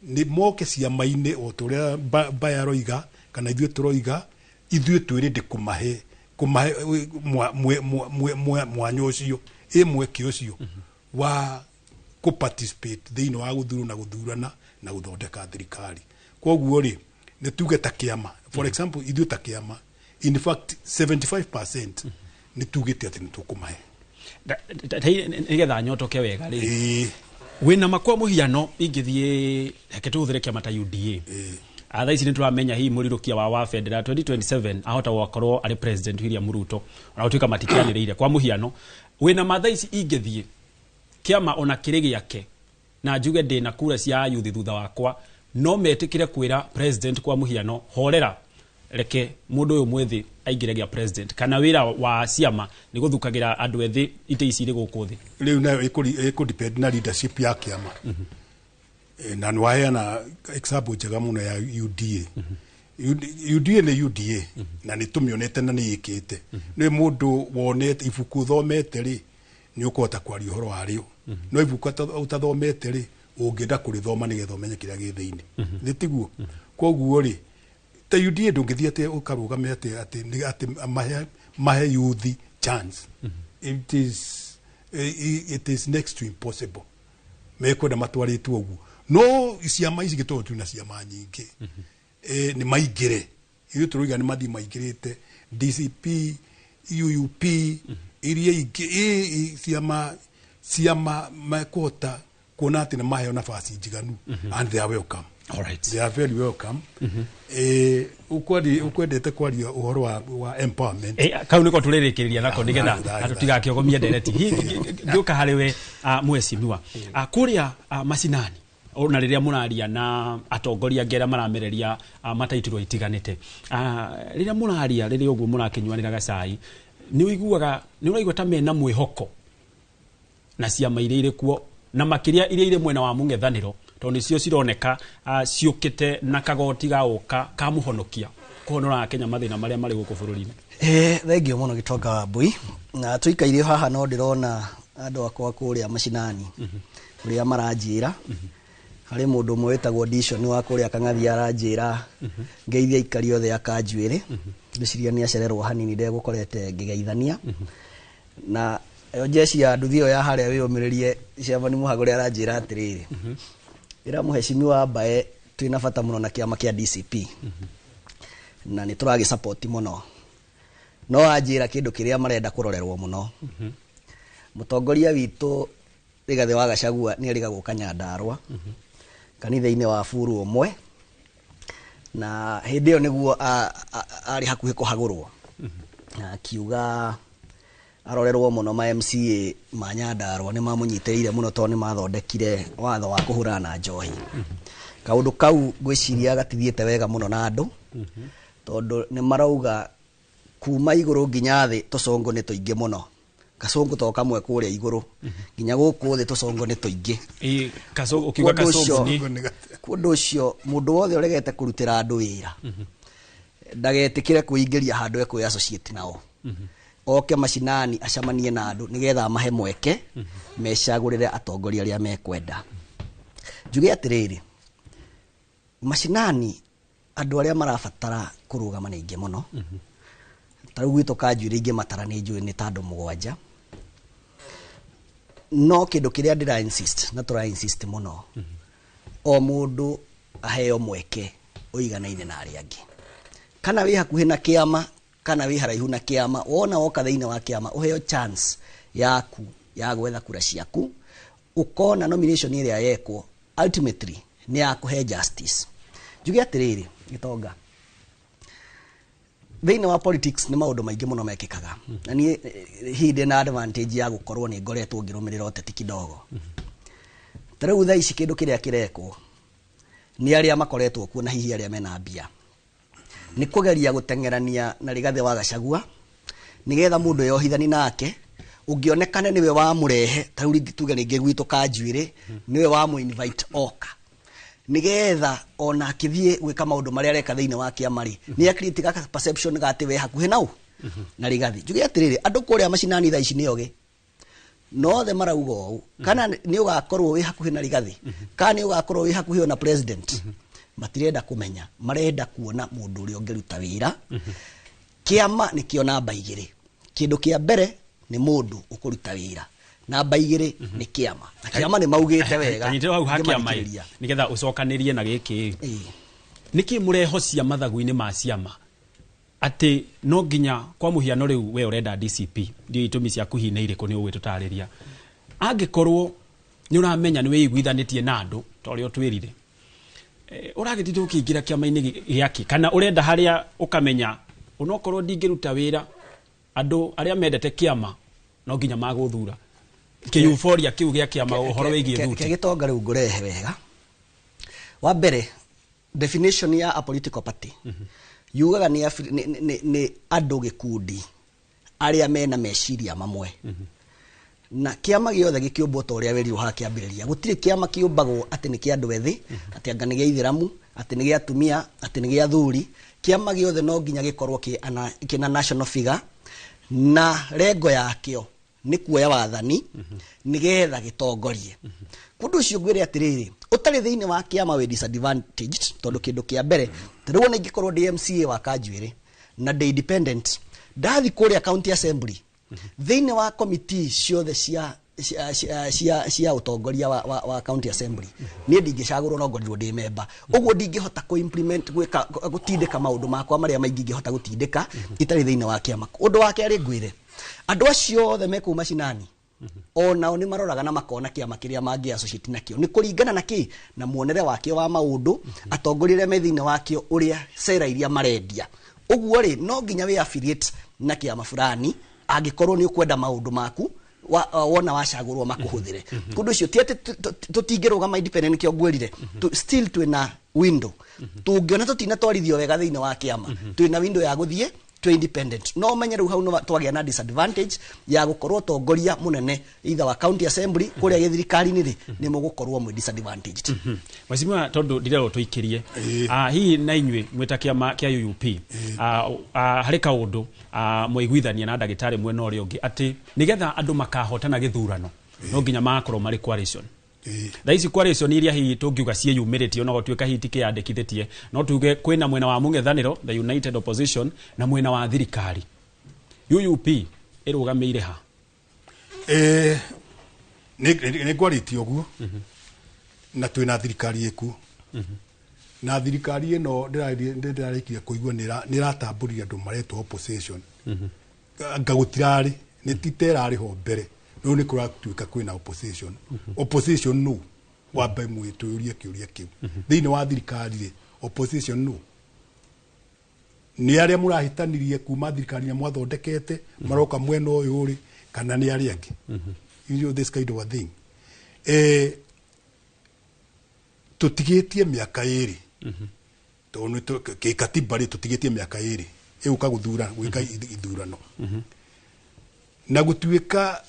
S3: ni moke ciama-ini o turia baya roiga kana ithuĩ turoiga ithuĩ twĩrĩndĩ kumahe mwanya ũcio mweke ũcio wa participate thĩinĩ wa guthurwo na guthurana na guthondeka thirikari koguo ri ni tuge ta kiama for example ithuĩ ta kiama in fact 75% ni tugite ati ni tukumahe
S8: nigetha nyotoke wega ri wina makwa muhiano ingithie reke tuthire kia mata UDA thaa ici nĩ turamenya hihi mũrirũkia wa federal 2027 ahota gũkorwo arĩ president William Ruto na gũtuĩka matikianĩrĩire kwa mũhiano wĩna mathaa ici ingĩthiĩ kĩama ona kĩrĩ gĩake na njuge ndĩ na kura cia yuthi thutha wakwa no metĩkĩre kwĩra president kwa mũhiano horera reke mũndũ ũyũ mwĩthĩ aingĩre gĩa president kana wĩra wa ciama nĩ gũthukagĩra andũ ethĩ itĩ ici irĩ gũkũ thĩ
S3: rĩu nayo ĩkũdepend na leadership ya kĩama na nwaheana example njega mũno ya UDA UDA nĩ UDA na nĩ tũmĩonete na nĩ ĩkĩte nĩ mũndũ wonete ibuku thomete rĩ nĩ ũkũhota kwaria ũhoro warĩo no ibuku utathomete rĩ ũngĩenda kũrĩthoma nĩgetha ũmenye kĩrĩa gĩ thĩinĩ nĩ tiguo koguo rĩ ta UDA ndũngĩthiĩ atĩ ũkarũgame atĩ mahe youth chance it is next to impossible mekwenda matwarĩtwo ũguo no ciama ici gĩtũrwo tu na ciama nyingĩ nĩ maingĩre ithuĩ tũroiga nĩ mathi maingĩrĩte DCP UUP iria ingĩ ciama mekũhota kuona atĩ nĩ maheo nafasi njiganu and they are welcome.
S8: All right.
S3: They are very welcome. Ukwendete kwaria uhoro wa empowerment.
S8: Kau niko turĩrĩkĩrĩria nako nĩgetha tũtigakĩogomia ndereti. Ngĩũka harĩ we mwecimiwa. Kũrĩa macinani ona rĩrĩa mũraria na atongoria ngera maramereria mataitirwo itiganĩte. Rĩrĩa mũraria rĩrĩa ũguo mũrakĩnyuanĩra gacai nĩ ũraigua ta mena mwĩhoko na ciama iria irĩ kuo na makĩria iria irĩ mwena wa mũng'ethanĩro tondũ cio cironeka ciũkĩte na kagoti gaũka kamũhonokia kũhonora Kenya mathĩna marĩa marĩ gũkũ bũrũri-inĩ.
S6: Thengio mũno Gitonga Wambui na tũikairio haha no ndĩrona andũ akwa kũrĩa macinani kũrĩa maranjĩra harĩ mũndũ ũmwe wĩtagwo Dishon wa kũrĩa Kang'athi aranjĩra ngeithia ikari othe akanjuĩrĩ ndĩciria nĩ acererwo hanini ndegũkorete ngĩgeithania na jeci ya nduthi ĩyo ya harĩa wĩyũmĩrĩrie Shabani Mũhagũri aranjĩra atĩrĩrĩ ĩra mũhecimiwa Mbae twĩna bata mũno na kĩama kĩa DCP na nĩ tũragĩ support mũno no anjĩra kĩndũ kĩrĩa marenda kũrorerwo mũno mũtongoria witũ Rigathĩ wa Gachagua nĩ erĩga gũka Nyandarua kanitha-inĩ wa Buru ũmwe na hĩndĩ ĩyo nĩguo arĩ hakuhĩ kũhagũrwo akiuga arorerwo mũno ma MCA ma Nyandarua nĩ mamũnyitĩrĩire mũno tondũ nĩ mathondekire watho wa kũhũrana na njohi kaũndũ kau ngwĩciria gatithiĩte wega mũno na andũ tondũ nĩ marauga kuma igũrũ nginya thĩ tũcongo nĩ tũingĩ mũno kasongo to kamwe kũrĩa igũrũ nginya gũkũ thĩ tũcongo nĩ tũingĩ
S8: ukiuga kasongo ni
S6: kũndũ ũcio mũndũ wothe ũregete kũrutĩra andũ wĩra ndagetĩkĩre kwĩingĩria handũ ekũya associate nao oke macinani acamanie na andũ nigetha mahe mweke mecagũrĩre atongoria arĩa mekwenda njuge atĩrĩrĩ macinani andũ arĩa marabatara kũrũgama nĩ aingĩ mũno tarĩu gwitũ kanjuĩrĩ ingĩ matara nĩ njũĩ nĩ ta andũ mũgwanja no kĩndũ kĩrĩa ndĩra insist na tũra insist mũno o mũndũ aheo mweke ũiganaine na arĩa angĩ kana wĩ hakuhĩ na kĩama kana wĩ haraihu na kĩama wona woka thĩinĩ wa kĩama ũheo chance yaku ya gwetha kura ciaku ukona nomination ĩrĩa yekwo ultimately nĩ ya kũhe justice njuge atĩrĩrĩ Gitonga thĩinĩ wa politics nĩ maũndũ maingĩ mũno mekĩkaga na niĩ hĩndĩ na advantage ya gũkorwo nĩ ngoretwo ngĩrũmĩrĩra ũteti kidogo tarĩu thaa ici kĩndũ kĩrĩa kĩrekwo nĩ arĩa makoretwo kuo na hihi arĩa mena mbia nĩ kũgeria gũtengerania na Rigathĩ wa Gachagua nigetha mũndũ yohithani nake ũngĩonekane niwe wa mũrehe tarĩu tuge ningĩ gwitũ kanjuĩrĩ niwe wa mũ invite oka nigetha ona akithie gwĩka maũndũ marĩa areka thĩinĩ wa kĩama rĩ nĩ akritika perception gati we hakuhĩ nau na Rigathĩ njuge atĩrĩrĩ andũ kũrĩa macinani thaa ici nĩoge no the marauga ũũ kana nĩ ũgakorwo wĩ hakuhĩ na Rigathĩ kana nĩ ũgakorwo wĩ hakuhĩ na president matirenda kũmenya marenda kuona mũndũ ũrĩa ũngĩruta wĩra kĩama nĩkĩo namba igĩrĩ kĩndũ kĩa mbere nĩ mũndũ ũkũruta wĩra namba igĩrĩ nĩ kĩama na kĩama nĩ maugĩte wega
S8: nĩgetha ũcokanĩrie na gĩkĩ nĩkĩ mũrehocia mathagu-inĩ ma ciama atĩ no nginya kwa mũhiano rĩu we ũrenda DCP ndio itũmi ciaku hihi nĩ irĩkũ nĩ ũgwĩtũtarĩria angĩkorwo ni uramenya ni wiguithanitie na andu torio twirire uragitithwo ukiingira kiama-ini giaki kana urenda haria ukamenya unokorwo ndingiruta wira andu aria mendete kiama no nginya maguthura kiuforia kiu gia kiama uhoro wigie thuti
S6: gitonga riu ngurehe wega wa mbere definition ya a political party yugaga ni andu gikundi aria mena meciria mamwe na kiama giothe gikiumbwo ta uria weri uhakiambiriria gutiri kiama kiumbagwo ati ni kia andu ethi ati anga ni gia ithiramu ati ni gia atumia ati ni gia athuri kiama giothe no nginya gikorwo kina national figure na rengo yakio ni kuoya wathani nigetha gitongorie kundu ucio ngwire atiriri utari thiini wa kiama we disadvantaged tondu kindu kia mbere tariwo na ingikorwo DMCA wa Kanjuiri na the independent ndathi kuria county assembly thiini wa committee ciothe cia utongoria wa county assembly ni ndingicagurwo no ngorirwo ndi member uguo ndingihota ku implement gutindika maundu makwa maria maingi ngihota gutindika itari thiini wa kiama undu wake ari ngwire andu acio othe meku macinani onao ni maroraga na makona kiama kiria mangi associate nakio ni kuringana na ki na muonere wakio wa maundu atongorire me thiini wakio uria sera iria marendia uguo ri no nginya we affiliate na kiama fulani angikorwo ni ukwenda maundu maku wona wacagurwo makuhuthire kundu ucio tiete tutingirugama independent kio ngwirire still twina window tungiona tutina twarithio wega thiini wa kiama twina window ya guthie twe independent no menye ru hau no twagia na disadvantage ya gukorwo tongoria munene either wa county assembly kuria githirikari ni mugukorwo mwe disadvantaged
S8: Mheshimiwa tondu ndirero tuikirie hii na inywe mwita kiama kia UUP hari kaundu mwiguithania na ndagitari mwena uri ungi ati nigetha andu makahotana githurano no nginya makorwo mari coalition Daisi coalition iria hi tungiuga cie yumiriti no gotweka hiti kiandikithitie no tuge kwina mwena wa mung'ethaniro the United Opposition na mwena wa thirikari UUP irugameire ha
S3: ni ngwariti oguo na twina thirikari iku na thirikari ino ndirarikia kuigua ni ratamburia andu maretwo opposition ngagutirari ni titerari ho mbere no ni kuratuika kwina opposition opposition no wambe mwituurie kiuria kiu thiini wa thirikari opposition no ni aria murahitanirie kuma thirikari ya mwathondekete maroka mwena uyu uri kana ni aria angi you know this kind of a thing tutigetie miaka iri tondu katiba ri tutigetie miaka iri iuka guthura gwika ithurano na gutuika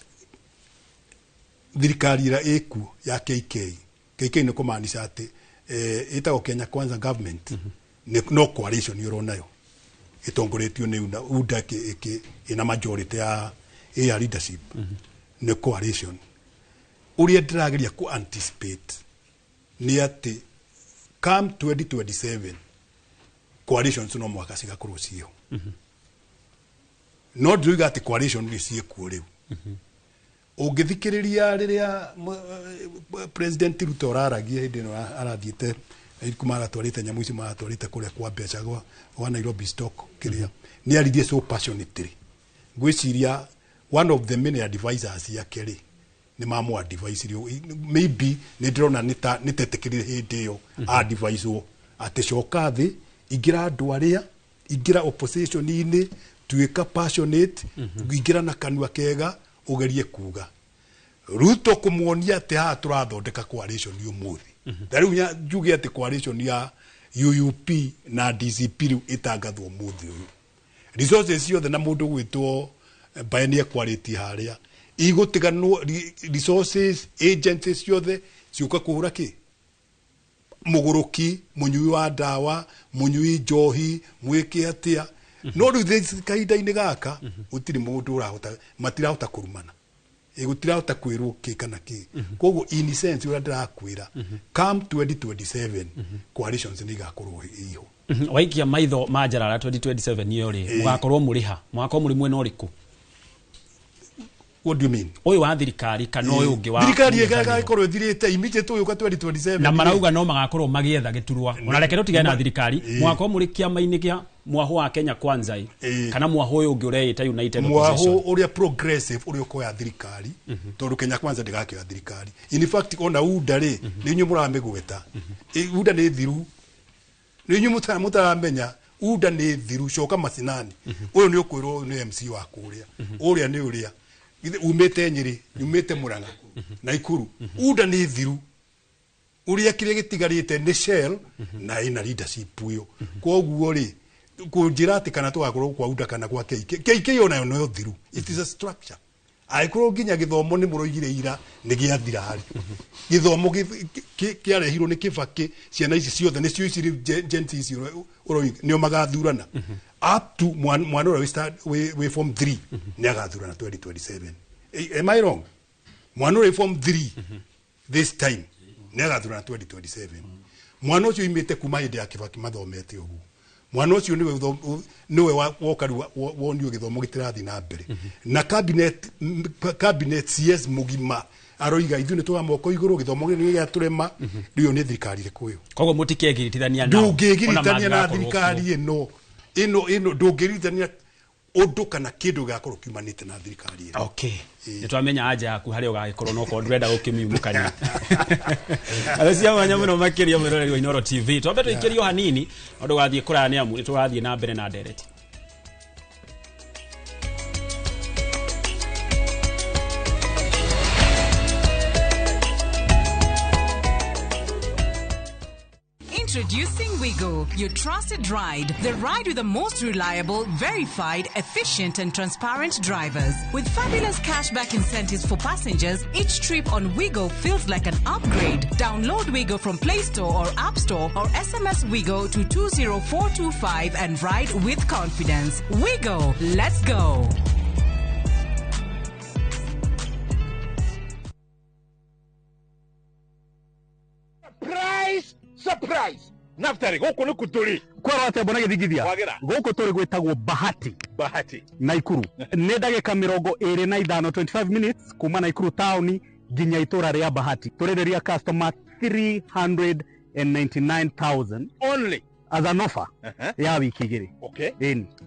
S3: thirikari ira iku ya KK ni kumaanisha ati itago Kenya Kwanza government no coalition yoronayo itongoretio ni uda ina majority ya leadership ni coalition uria ndirageria ku anticipate ni ati come 2027 coalitions no mwaka cigakorwo cio no ndiuga ati coalition ni ciekuo riu ungithikiriria riria president Ruto araragia hindi no arathiete kuma aratwarite nyamu ici maratwarite kuria kwa mbeca gwa Nairobi stock kiria ni arithie so passionately ngwiciria one of the many advisors yake ri ni mamu advise rio maybe ni ndrona nitetekirire hindi yo advise wo ati coka thi igira andu aria igira opposition ini tuika passionate igira na kanua kega ugerie kuga Ruto kumuonia ati ha turathondeka coalition umuthi tari unya njuge ati coalition ya UUP na DCP riu itangathwo umuthi uyu resources ciothe na mundu gwitwo Pioneer Quality haria igutiganwo resources agencies ciothe ciuka kuhura ki muguruki munyui wa dawa munyui njohi mwiki atia no riu kahinda-ini gaka utiri mundu urahota matirahota kurumana igutirahota kwirwo ki kana ki koguo in sense ura ndirakwira come 2027 coalitions ni igakorwo iho
S8: waikia maitho majarara 2027 iyo ri mugakorwo muriha mwako muri mwena uriku
S3: What do you mean?
S8: Oyo wa thirikari kana oyo ungi wa
S3: thirikari igakorwo thirite immediate uyu ka 2027
S8: na marauga no magakorwo magietha giturwa ona reke tutige na thirikari mwako muri kiama-ini kia mwaho wa Kenya Kwanza kana mwaho uyu ungi ureita United Opposition
S3: mwaho uria progressive uria ukoya thirikari tondu Kenya Kwanza ndigakira thirikari in fact ona UDA ri ni nyu muramegweta UDA ni thiru ni nyu mutaramenya UDA ni thiru coka macinani uyu ni ukwirwo ni MC wa kuria uria ni uria umete Nyeri umete Murang'a na Ikuru UDA ni thiru uria kire gitigarite ni shell na ina leadership uyo koguo ri kunjira ati kana twakorwo kwa UDA kana kwa KK ona no thiru it is a structure aikorwo nginya githomo ni muroigire ira ni giathira hari githomo kiarehirwo ni Kibaki ciana ici ciothe ni cio iciri gents ici uroiga nio magathurana up to mwana ura we form 3 ni agathurana 2027 am I wrong mwana ura form 3 this time ni agathurana 2027 mwana ucio imite kuma hinde ya Kibaki mathomete uguo mwana ucio niwe wokari wonio githomo gitirathi na mbere na cabinet CS mugima aroiga ithu ni twa moko iguru githomo ni gya turema rio ni thirikari rikuyo
S8: kogo mutikegiritithania nao
S3: ndungigiritania na thirikari ino ndungigiritania undu kana kindu gakorwo kiumanite na thirikari ino
S8: okay nitwamenya aja yaku hari ugagikorwo no ko ndurenda gukimiumukania acia mwanya muno makiria mwiroreri wa Inooro TV twambe twikirio hanini ndu gathie kurani amu nitwathie na mbere na ndereti.
S7: Introducing Wigo, your trusted ride. The ride with the most reliable, verified, efficient and transparent drivers. With fabulous cashback incentives for passengers, each trip on Wigo feels like an upgrade. Download Wigo from Play Store or App Store or SMS Wigo to 20425 and ride with confidence. Wigo, let's go.
S12: Surprise! Naftari, goko ni kuturi.
S11: Kwa wate bona githigithia. Goko turi gwetagwo Bahati.
S12: Bahati.
S11: Naikuru. Nĩ ndagĩka 25 25 minutes kuma Naikuru town nginya itura ria Bahati. Turenderia customer 399,000
S12: only
S11: as an offer ya wiki igiri.
S12: Okay.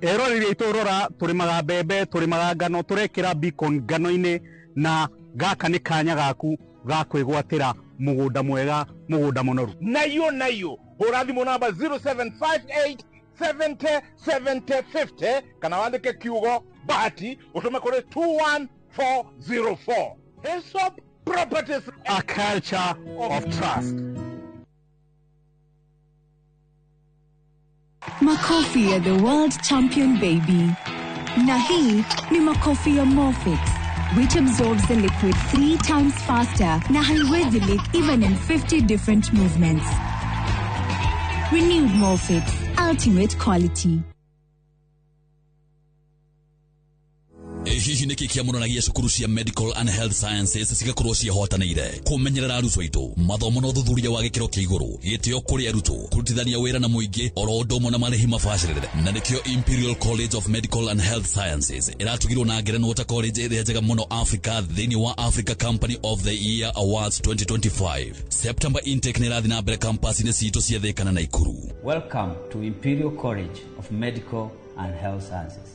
S11: Ero riri iturora turimaga mbembe, turimaga ngano, turekira beacon ngano-ini na gaka ni kanya gaku ga kwigwatira mugunda mwega mugunda munoru
S12: nayo hura thimu namba 0758 70 70 50 kana wandike kiugo Bahati utume kuri 21404. Hillsop Properties,
S11: a culture of trust.
S14: Makofi ya the world champion baby. Na hii ni makofi ya Morphix, which absorbs the liquid 3 times faster na haiwezi leak even in 50 different movements. Renewed Morphix, ultimate quality.
S15: Hihi niki kiamunanagia cukuru cia medical and health sciences cigakorwo cihotanĩire kumenyerera arutwo aitũ mathomo na ũthuthuria wa gĩkĩro kĩa igũrũ gĩtĩo kũrĩ arutwo kũrutithania wĩra na mũingĩ oro ũndũ ũmwe na marĩhi mabacĩrĩre na nĩkĩo Imperial College of Medical and Health Sciences ĩratugirwo na ngerenwa ta college ĩrĩa njega mũno Africa thĩinĩ wa Africa Company of the Year Awards 2025. September intake nĩ ĩrathiĩ na mbere campus-inĩ citũ cia Thika na Naikuru.
S16: Welcome to Imperial College of Medical and Health Sciences.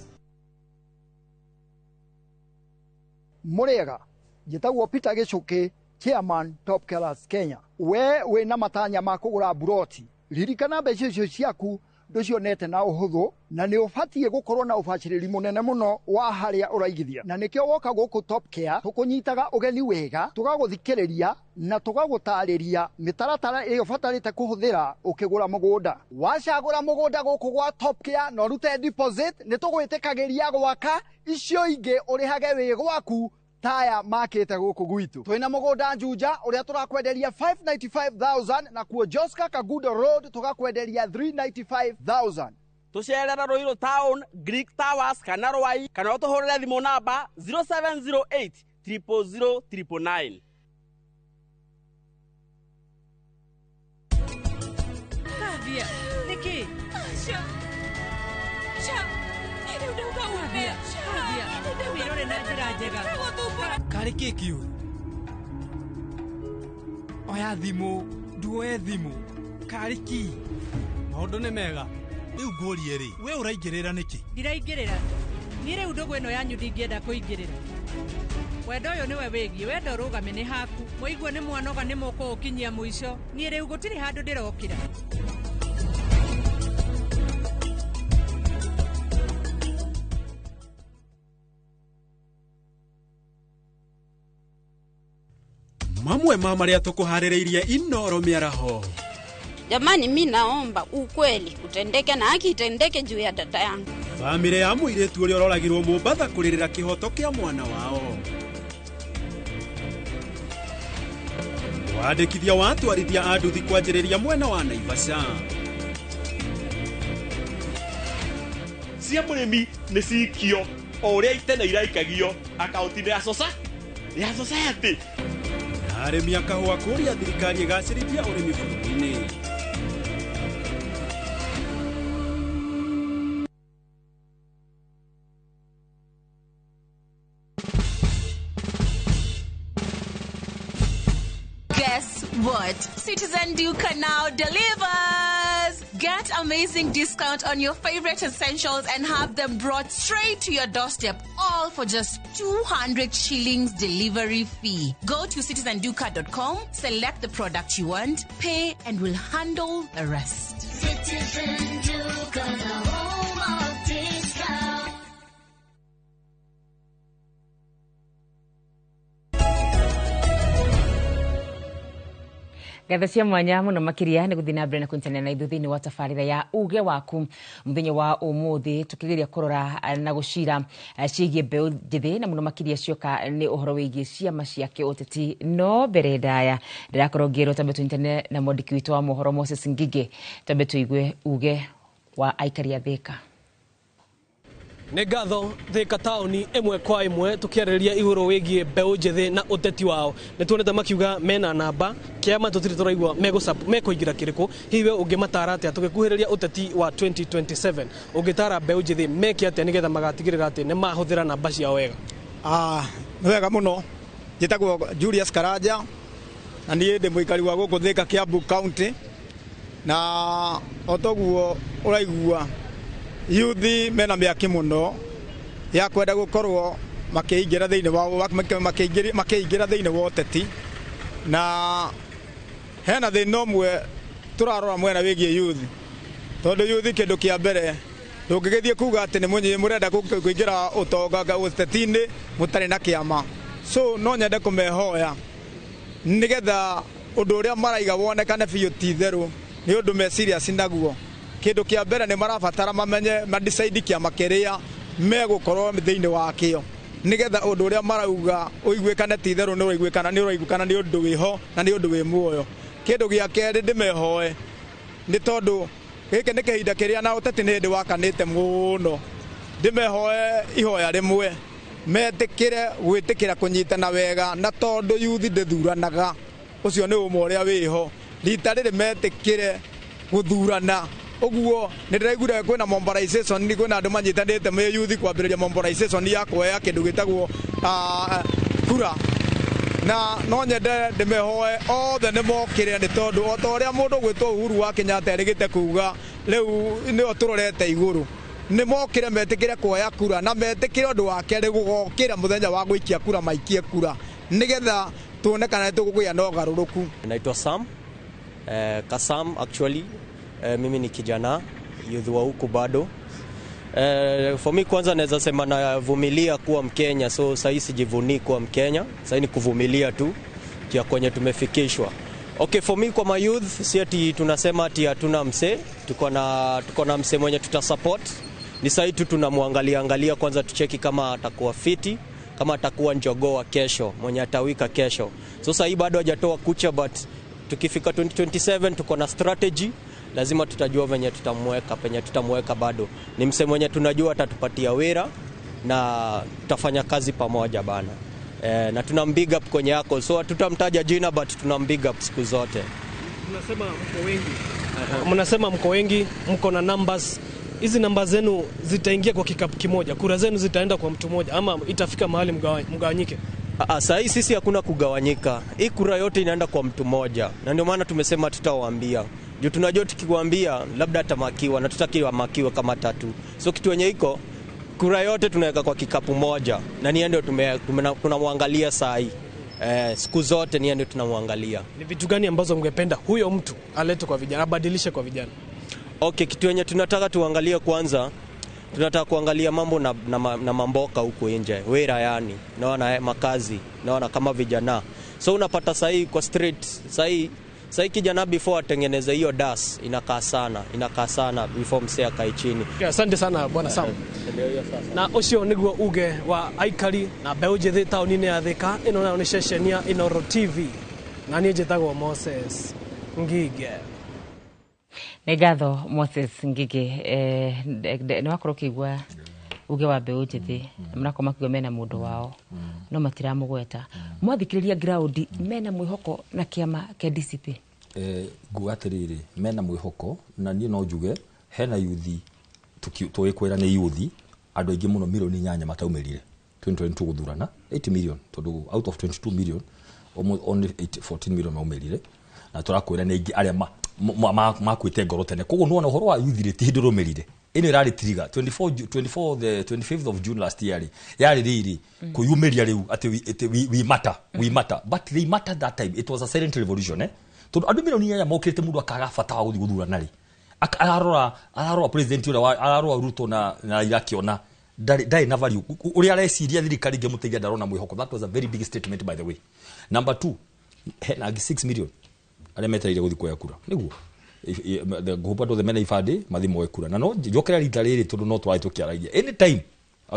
S17: Murega njitagwo Peter Gicuki, chairman Top Class Kenya. We na matanya ma kugura buroti, ririkana mbeca icio ciaku nducionete na uhuthu na ni ubatie gukorwo na ubaciriri munene muno wa haria uraigithia na nikio woka guku Top Care tukunyitaga ugeni wega tugaguthikiriria na tugagutariria mitaratara iyo batarite kuhuthira ukigura mugunda. Wacagura mugunda guku gwa Top Care no rute deposit ni tugwitikagiria gwaka icio ingi urihage wi gwaku taya makete guku gwitu. Twina mugunda Juja uria turakwenderia 595,000 na kuo Joska Kagudo Road tugakwenderia 395,000.
S18: Tucerera Ruiru Town, Greek Towers kana Rwai kana utuhurire thimu namba 0708 000 999.
S7: Nadia, niki? Sha. Nini unauga uambia? Nadia, ndio na njira njega.
S2: Kari kiki u. Oya thimu, duoe thimu. Kari ki. Maundu ni mega. Riu ngorie ri, we uraingirira niki?
S4: Ndiraingirira. Ni riu ndugu ino yanyu ndingienda kuingirira. Wendo uyu niwe wigie, wendo rugame ni haku. Muigwe ni mwanoga ni muko ukinyia muico. Ni riu gutiri handu ndirokira.
S2: Mamwe mama ria tukuhaririirie Inoro miaraho.
S5: Jamani, mimi naomba ukweli utendeke na haki itendeke juu ya dada yangu.
S2: Family ya muiretu uri ororagirwo Mombatha kuririra kihoto kia mwana wao. Wandikithia watwarithia anduthi kwanjiriria mwena wa Naivasha.
S18: Cia murimi ni cikio o uria itene iraikagio akaunti ya society.
S2: Arĩmi a kahũa kũrĩa thirikari ĩgacĩrithia ũrĩmi bũrũri-inĩ.
S10: Guess what? Citizen Duka now delivers! Get amazing discount on your favorite essentials and have them brought straight to your doorstep, all for just 200 shillings delivery fee. Go to citizenduka.com, select the product you want, pay, and we'll handle the rest.
S13: Citizen Duka, the home of discount.
S29: Gatha cia mwanya muno makiria ni guthina mbere na kuntana na ithuthini wa tafarira ya uge waku muthenya wa umuthi tukigeria kurora na gucira ciigie mbeu njithi na muno makiria cioka ni uhoro wigie ciama cia kiuteti no mbere ndaya ndirakorwo ngirwo tambe tuintane na mwandiki witu wa mohoro Moses Ngige tambe tuigue uge wa aikari a Thika.
S19: Nĩ ngatho Thika taoni ĩmwe kwa ĩmwe tukiarĩrĩria igũrũ wĩgie mbeũ njĩthĩ na ũteti wao. Nĩ tuonete makiuga mena namba kĩama tũtirĩ tũraigua mekũingĩra kĩrĩkũ. Hihi we ũngĩmatara atĩa tũgĩkuhĩrĩria ũteti wa 2027 ũngĩtara mbeũ njĩthĩ meke atĩa nĩgetha magatigĩrĩra atĩ nĩ mahũthĩra namba ciao wega?
S20: Nĩ wega mũno. Njĩtagwo Julius Karanja na niĩ ndĩ mũikari wa gũkũ Thika Kiambu County na otoguo ũraigua yuthi mena mĩaki mũno ya kwenda gũkorwo makĩingĩra thĩinĩ wa makĩingĩra thĩinĩ wa ũteti na hena thĩna ũmwe tũrarora mwena wĩgiĩ yuthi tondũ yuthi kĩndũ kĩa mbere ndũngĩgĩthiĩ kuga atĩ nĩ mũrenda kũingĩra ũtonga ũteti-inĩ mũtarĩ na kĩama so no nyende kũmehoya nĩgetha ũndũ ũrĩa maraiga wonekane biũ ti therũ nĩ ũndũ me serious naguo. Kĩndũ kĩa mbere nĩ marabatara mamenye decide kĩama kĩrĩa megũkorwo thĩinĩ wakĩo nĩgetha ũndũ ũrĩa marauga ũiguĩkane ti therũ nĩ ũraiguĩkana nĩ ũndũ wĩho na nĩ ũndũ wĩ muoyo. Kĩndũ gĩa kerĩ ndĩmehoe nĩ tondũ gĩkĩ nĩ kĩhinda kĩrĩa na ũteti nĩ hĩndĩ wakanĩte mũno. Ndĩmehoe ihoya rĩmwe metĩkĩre gwĩtĩkĩra kũnyitana wega na tondũ yuthi ndĩthuranaga ũcio nĩ ũmwe ũrĩa wĩho. Rita rĩrĩ metĩkĩre gũthurana oguo nĩ ndĩraigua kwĩna mobilization ni kwĩna andũ manyitanĩte me yuthi kwambĩrĩria mobilization ya kuoya kĩndũ gĩtagwo kura na no nyende ndĩmehoe othe nĩ mokĩre nĩ tondũ o ta ũrĩa mũndũ gwĩtwo Uhuru wa Kenyatta erĩgĩte kuga rĩu nĩo tũrorete igũrũ nĩ mokĩre metĩkĩre kuoya kura na metĩkĩre ũndũ wa kerĩ gũgokĩra mũthenya wa gũikia kura maikie kura nĩgetha tuonekane tũgũgĩa na ũgarũrũku.
S21: Naitwa Sam Kasam actually mimi ni kijana youth wa huku bado. For me kwanza naweza sema navumilia kuwa Mkenya, so sasa sijivuni kuwa Mkenya, sasa ni kuvumilia tu kia kwenye tumefikishwa. Okay, for me kwa my youth si ati tunasema ati hatuna mse, tuko na mse mwenye tutasupport. Ni sasa tu tunamwangalia kwanza tucheki kama atakuwa fiti, kama atakuwa njogoo kesho, mwenye atawika kesho. So sasa bado hajatoa kucha but tukifika 2027 tuko na strategy. Lazima tutajua venye tutamweka bado. Ni mse mwenye tunajua atatupatia wira na tutafanya kazi pamoja bana. Na tunambig up kwenye yako. So tutamtaja jina but tunambig up siku zote.
S19: Mnasema mko wengi, mko na numbers. Hizi namba zenu zitaingia kwa kikapu kimoja. Kura zenu zitaenda kwa mtu mmoja ama itafika mahali mgawanyike?
S21: Saa hii sisi hakuna kugawanyika. Hii kura yote inaenda kwa mtu mmoja. Na ndio maana tumesema tutawaambia. Juu tunajua tukiwaambia labda atamakiwa na tutakiwa makiwa kama tatu. So kitu yenye iko kura yote tunaweka kwa kikapu moja. Na niye ndio tunamwangalia saa hii. Siku zote niye ndio tunamwangalia.
S19: Ni vitu gani ambazo mngependa huyo mtu alete kwa vijana, abadilishe kwa vijana?
S21: Okay, kitu yenye tunataka tuangalie kwanza, tunataka kuangalia mambo na mamboka huko nje. Wera yani, naona makazi, naona kama vijana. So unapata sahi kwa street, sahi kijana before atengeneze hiyo das inakaa sana before msea kai chini.
S19: Asante sana bwana Sam. Na ucio niguo uge wa aikari na mbeũ njĩthĩ taũni-inĩ ya Thika. Ĩno nayo nĩ ceceni ya Inoro TV na niĩ njĩtagwo Moses Ngige.
S29: Nĩ ngatho Moses Ngige. Nĩ wakorwo kĩigua uge wa mbeũ njĩthĩ mnako makiuga mena mũndũ wao no matiramũgweta. Mwathikĩrĩria ground mena mwĩhoko na kĩama kĩa DCP.
S1: Nguga atĩrĩrĩ, mena mwĩhoko na niĩ no njuge hena yuthi tũgĩkwĩra nĩ yuthi andũ aingĩ mũno milioni 8 mataumĩrire 2022 gũthurana 8 million tondũ out of 22 million only 14 million maumĩrire na tũrakwĩra nĩ aingĩ arĩa makwĩte ngoro tene. Koguo nĩ wona ũhoro wa yuthi rĩ ti hĩndĩ rũmĩrire. Ĩno ĩrarĩ trigger 24 the 25th of June last year yarĩ rĩrĩ kũyumĩria rĩu atĩ we matter but they matter that time. It was a silent revolution tondũ andũ milioni 8 mokĩrĩte mũndũ akaga bata wa gũthiĩ gũthurana rĩ ararora president ũrĩa ararora Ruto na irakiona ndai na value ũrĩa areciria thirikari ngĩmũteithia ndarona mwĩhoko. That was a very big statement by the way. Number 2 hena 6 million arĩa metereire gũthiĩ kuoya kura nĩguo the group of the men ifade mathimo ekura na no jokera rita rĩrĩ tondũ no twaĩ tũkiaragia anytime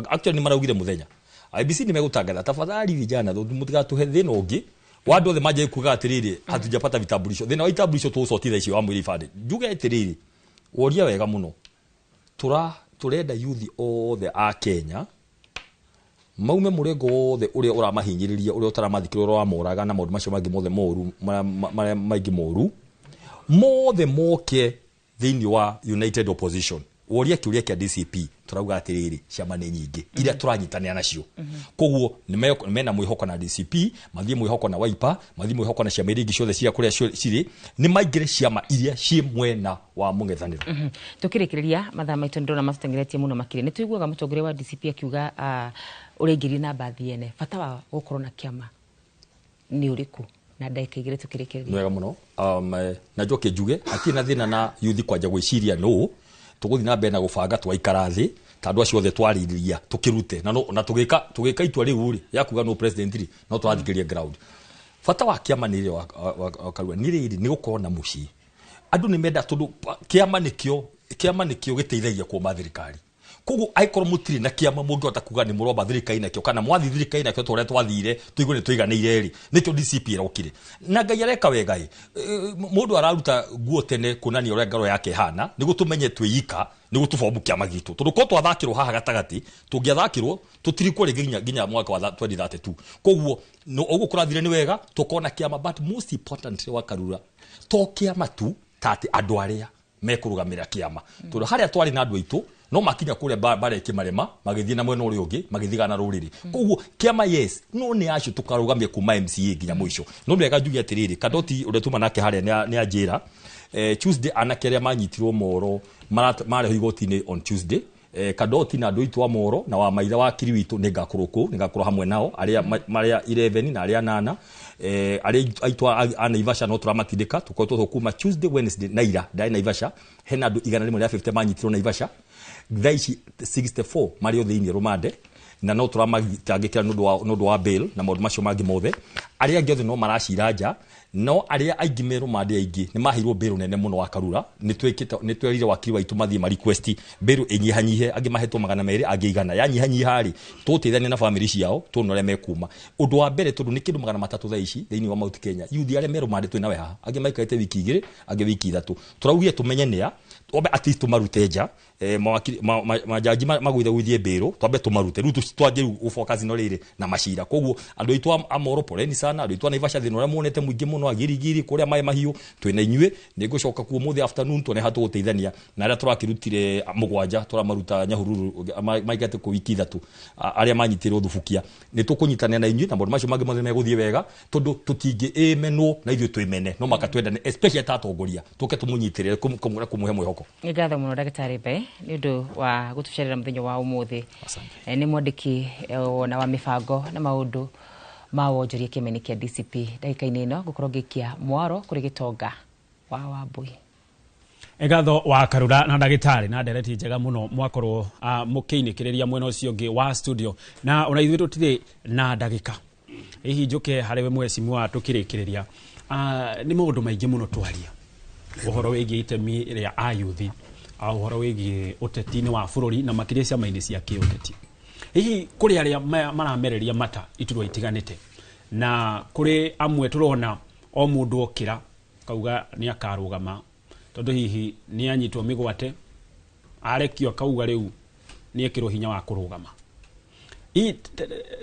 S1: actually maraugire muthenya IBC nĩ megũtangatha tafadhali vijana mũtigatuhe thĩna ũngĩ wa andũ othe maje kuga atĩrĩrĩ hatujapata vitambulisho thĩna wa vitambulisho tũcotithia icio wa mwĩrĩ ifade njuge atĩrĩrĩ woria wega mũno turenda youth othe a Kenya maume murengo wothe ũrĩa ũramahinyĩrĩria ũrĩa ũtaramathikĩrĩria wa moraga na maũndũ macio mangĩ mothe moru maingĩ moru mothe moke thĩinĩ wa United Opposition. Woria kĩũria kĩa DCP turauga atĩrĩrĩ ciama nĩ nyingĩ iria turanyitanĩra nacio. Koguo nĩ mena mwĩhoko na DCP, mathiĩ mwĩhoko na Wiper, mathiĩ mwĩhoko na ciama iria ingĩ ciothe cia kũrĩa cirĩ nĩ maingĩre ciama iria ciĩ mwena wa mũng'ethanĩro.
S29: Tũkĩrĩkĩrĩria mathaa maitũ ndona matũtengeretie mũno makĩria. Nĩ tuiguaga mũtongoria wa DCP akiuga ũrĩa na bathi ene bata wa gũkorwo na kĩama nĩ ũrĩkũ na ndagĩka igĩrĩ tũkĩrĩkĩrĩria. Wega
S1: mũno na njoke njuge hatirĩ na thĩna na yuthi kwanja gwĩciria no tũgũthiĩ na mbere na gũbanga twaikara thĩ tandũ acio othe twarĩrĩria tũkĩrute na tũgĩka itua rĩu rĩ ya kuga no president rĩ no tũrathikĩrĩria ground. Bata wa kĩama nĩ rĩ wakaruga nĩ rĩrĩ nĩ gũkorwo na mũciĩ. Andũ nĩ menda tondũ kĩama nĩkĩo gĩteithagia kuoma thirikari. Koguo aikorwo mũtirĩ na kĩama mũngĩhota kuga nĩ mũromba thirikari nakĩo kana mwathi thirikari nakĩo tũrĩa twathire tũigwe nĩ tũiganĩire rĩ nĩkĩo DCP ĩrokire na Ngai areka wega mũndũ araruta nguo tene kuonania ũrĩa ngoro yake hana nĩguo tũmenye twĩika nĩguo tũbomu kĩama gitũ tondũ ko twathakĩrwo haha gatagatĩ tũngĩathakĩrwo tũtirikwo rĩngĩ nginya mwaka wa 2032. Koguo ũguo kũrathire nĩ wega tũkona kĩama but most important wakarura to kĩama tu tati andũ arĩa mekũrũgamĩra kĩama tondũ harĩa twarĩ na andũ aitũ no makinya kũrĩa bare kĩmarema magĩthiĩ na mwena ũrĩa ũngĩ magĩthigana rũrĩrĩ. Koguo kĩama yes no nĩ acio tũkarũgamia kuma MCA nginya mũico no ndega njuge atĩrĩrĩ Kadoti ũrĩa tuma nake harĩa nĩ anjĩra Tuesday anake arĩa manyitirwo moro marĩ igoti-inĩ on Tuesday Kadoti na andũ aitũ wa moro na wa maitha wa kiri witũ nĩ ngakorwo hamwe nao arĩa 11 na arĩa 8 arĩa aitũ a Naivasha no tũramatindĩka tũkorwo kuma Tuesday Wednesday na ira ndai Naivasha hena andũ 150 manyitirwo Naivasha thaici 64 marĩ thĩinĩ rumande na no tũramatangĩkĩra nũndũ wa bail na maũndũ macio mangĩ mothe arĩa angĩ othe no maracira nja no arĩa aingĩ me rumande aingĩ nĩ mahirwo bail nene mũno wa Karura nĩ twerire wakiri waitũ mathiĩ ma request bail ĩnyihanyihe angĩ mahetwo 200 angĩ 100 yanyihanyiha rĩ tũteithanie na family ciao tũnore mekuma ũndũ wa mbere tondũ nĩ kĩndũ 300 thaici thĩinĩ wa Mount Kenya yuthi arĩa me rumande twĩ nawe haha angĩ maikarĩte wiki 2 angĩ wiki 3 tũraugire tũmenye nĩa obe at least tumaruteja majaji magwithe gwithie mbiro twambe tumarute riu twaje ufoka zino riri na mashira koguo andu aitu amoro poleni sana andu aitu Naivasha thino ria muonete muingi muno agirigiri kuria mai mahiu twina inyue ningucoka ku muthi afternoon twone hatu guteithania na ria turakirutire mugwanja turamaruta Nyahururu maigate ku wiki 3 aria manyitirwo thubukia ni tukunyitania na inyue na maundu macio mangi meguthie wega tondu tutingi emenwo na ithuĩ twimene no makatwendane especially tatongoria tuke tumunyitire kumuhe mwihoko.
S29: Ngatho muno Dagitari Mbe ni undu wa gutucerera muthenya wa umuthi. Ni mwandiki na wa mibango na maundu ma wonjoria kimeni kia DCP ndagika-ini ino gukorwo ngikia mwaro kuri gitonga wa Wambui.
S8: Ngatho wa Karura na Dagitari na ndereti njega muno mwakorwo mukiinikiriria mwena ucio ngi wa studio na ona ithuĩ tutire na ndagika hihi njuke hariwe mwecimu tukirikiriria ni maundu maingi muno twaria uhoro wigie itemi ria ayuthi uhoro wigie uteti-ini wa bururi na makiria ciama-ini cia kiuteti hihi kuri aria maramereria mata iturwa itiganite na kuri amwe turona o mundu okira kauga ni akarugama tondu hihi ni anyitwo migwate arekio kauga riu ni ekirwo hinya wa kurugama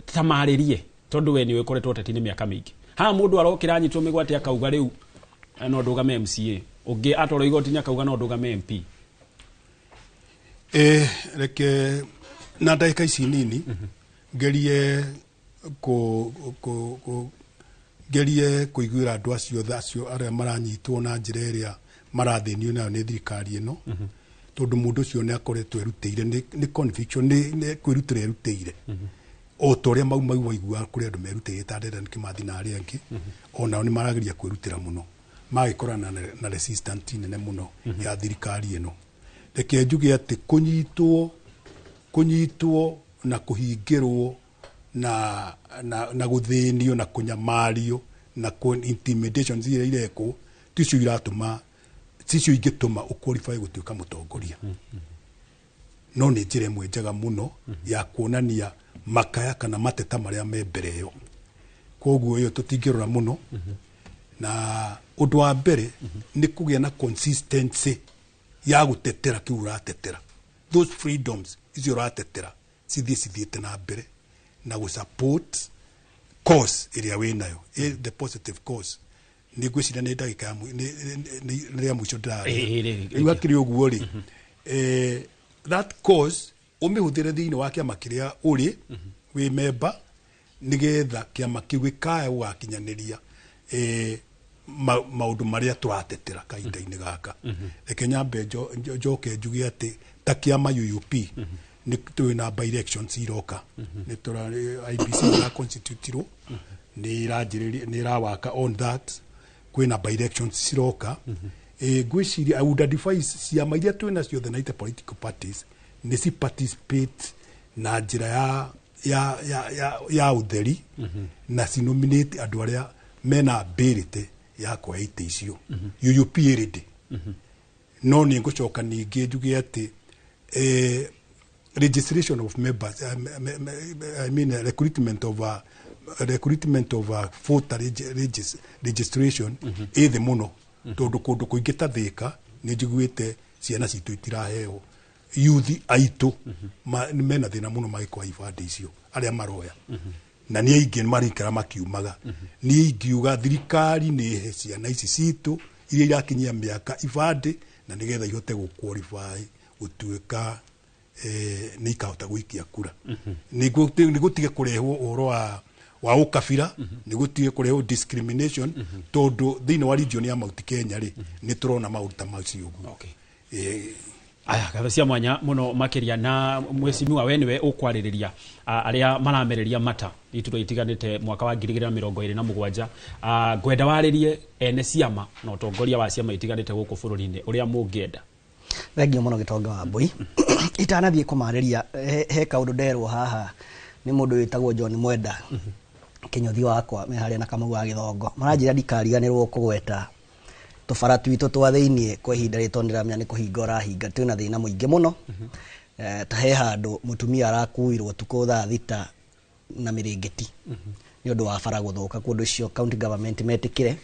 S8: tamaririe tondu we ni wikoretwo uteti-ini miaka mingi ha mundu arokira anyitwo migwate akauga riu no ndugame MCA ungi atoro igoti-ini akauga no ndugame MP.
S3: Reke na ndagika ici nini ngerie ngerie kuiguira andu acio aria maranyitwo na njira iria marathinio nayo ni thirikari ino tondu mundu ucio ni akoretwo erutĩire ni conviction ni kwirutira erutĩire o toria mau waigua kuri andu merutĩire ta Dedan Kimathi na aria angi onao ni marageria kwirutira muno magikorana na resistance nene muno ya thirikari ino. Reke njuge ati kunyitwo na kuhingirwo na guthinio na kunyamario na intimidation zile ireko ticio iratuma ticio ingituma uqualify gutuika mutongoria no ni njira imwe njega muno ya kuonania makaya kana mateta maria me mbere yo koguo iyo tutingirora muno na undu wa mbere ni kugia na consistency ya gutetera kiu uratetera those freedoms icio uratetera cithiĩte na mbere na gusupport cause iria winayo the positive cause ni gwiciria ni ndagika ya ria mwico ndari iwakiri uguo ri that cause umihũthĩre thĩinĩ wa kĩama kĩrĩa ũrĩ wĩ member nigetha kĩama kĩu gĩkaya gũgakinyanĩria maundu maria turatetera kahinda-inĩ gaka. Reke nyambe njoke njuge atĩ ta kĩama UUP ni twina by elections iroka ni tura IBC na constitutirwo ni irawaka on that kwina by elections ciroka gwiciria I would advise ciama iria twina ciothe na ite political parties ni si participate na njira ya utheri na si nominate andu aria mena ability ya kwa ite icio UUP iridi no ni ngucoka ningi njuge ati registration of members I mean recruitment of voter registration the muno tondu kundu kuingi ta Thika ni njiguite ciana citu itiraheo youth aitu mena thina muno magikwa ibande icio aria maroya na ni aingi marikara makiumaga ni ingiuga thirikari ni he ciana ici citu iria irakinyia miaka ibande na nigetha ihote guqualify gutuika ni ikahota gwikia kura ni gutige kurehwo uhoro wa ukabira ni gutige kurehwo discrimination tondu thiini wa region ya Mount Kenya ri ni turona maundu macio uguo.
S8: Aya gatho cia mwanya muno makiria na mwecimu wa wenwe ukwariria aria maramereria mata iturwa itiganite mwaka wa 2027 gwenda waririe ene ciama na utongoria wa ciama itiganite guku bururi-ini uria mungienda.
S6: Thengio muno Gitonga Wambui itanathie kumariria he kaundu nderwo haha ni mundu witagwo John Mwenda kinyothi wakwa me haria na Kamau wa Githongo maranjira ndikariganirwo kugweta tubara twitu twa thiini kwa ihinda ritu ndiramenya ni kuhinga rahinga twina thina muingi muno ta he handu mutumia arakuirwo tuko thaa thita na mirengeti ni undu wa bara guthuka kundu cio county government metikire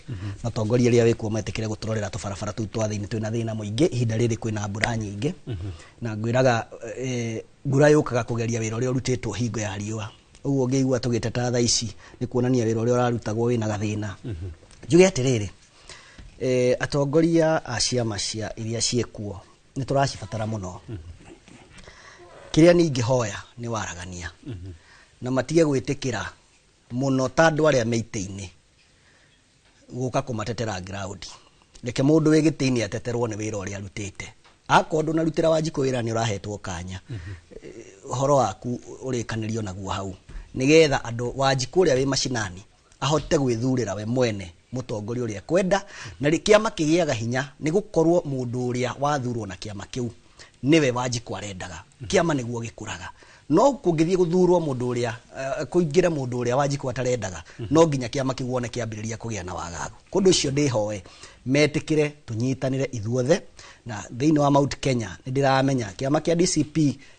S6: na tongoria ria wikuo metikire gutororera tubarabara tu twa thiini twina thina muingi ihinda riri kwina mbura nyingi na ngwiraga mbura yukaga kugeria wira uria urutitwo hingo ya riua uguo ngeigua tugiteta tha ici ni kuonania wira uria urarutagwo wina gathina njuge atiriri atongoria a ciama cia iria ciekuo ni turacibatara muno kiria ningihoya ni waragania na matige gwitikira muno tandu aria meite-ini guka kumatetera ground reke mundu wi giti-ini ateterwo ni wira uria arutite akondu narutira Wanjiku wira ni urahetwo kanya horo waku urikanirio naguo hau nigetha andu Wanjiku uria wi mashinani ahote gwithurira we mwene mutongoria uria kwenda na kiama kigiaga hinya ni gukorwo mundu uria wathurwo na kiama kiu niwe Wanjiku arendaga kiama niguo gikuraga no kungithie guthurwo mundu uria kuingira mundu uria Wanjiku atarendaga no nginya kiama kiwone kiambiriria kugia na wagagu kundu ucio ndihoe metikire tunyitanire ithuothe na thiini wa Mount Kenya ndiramenya kiama kia DCP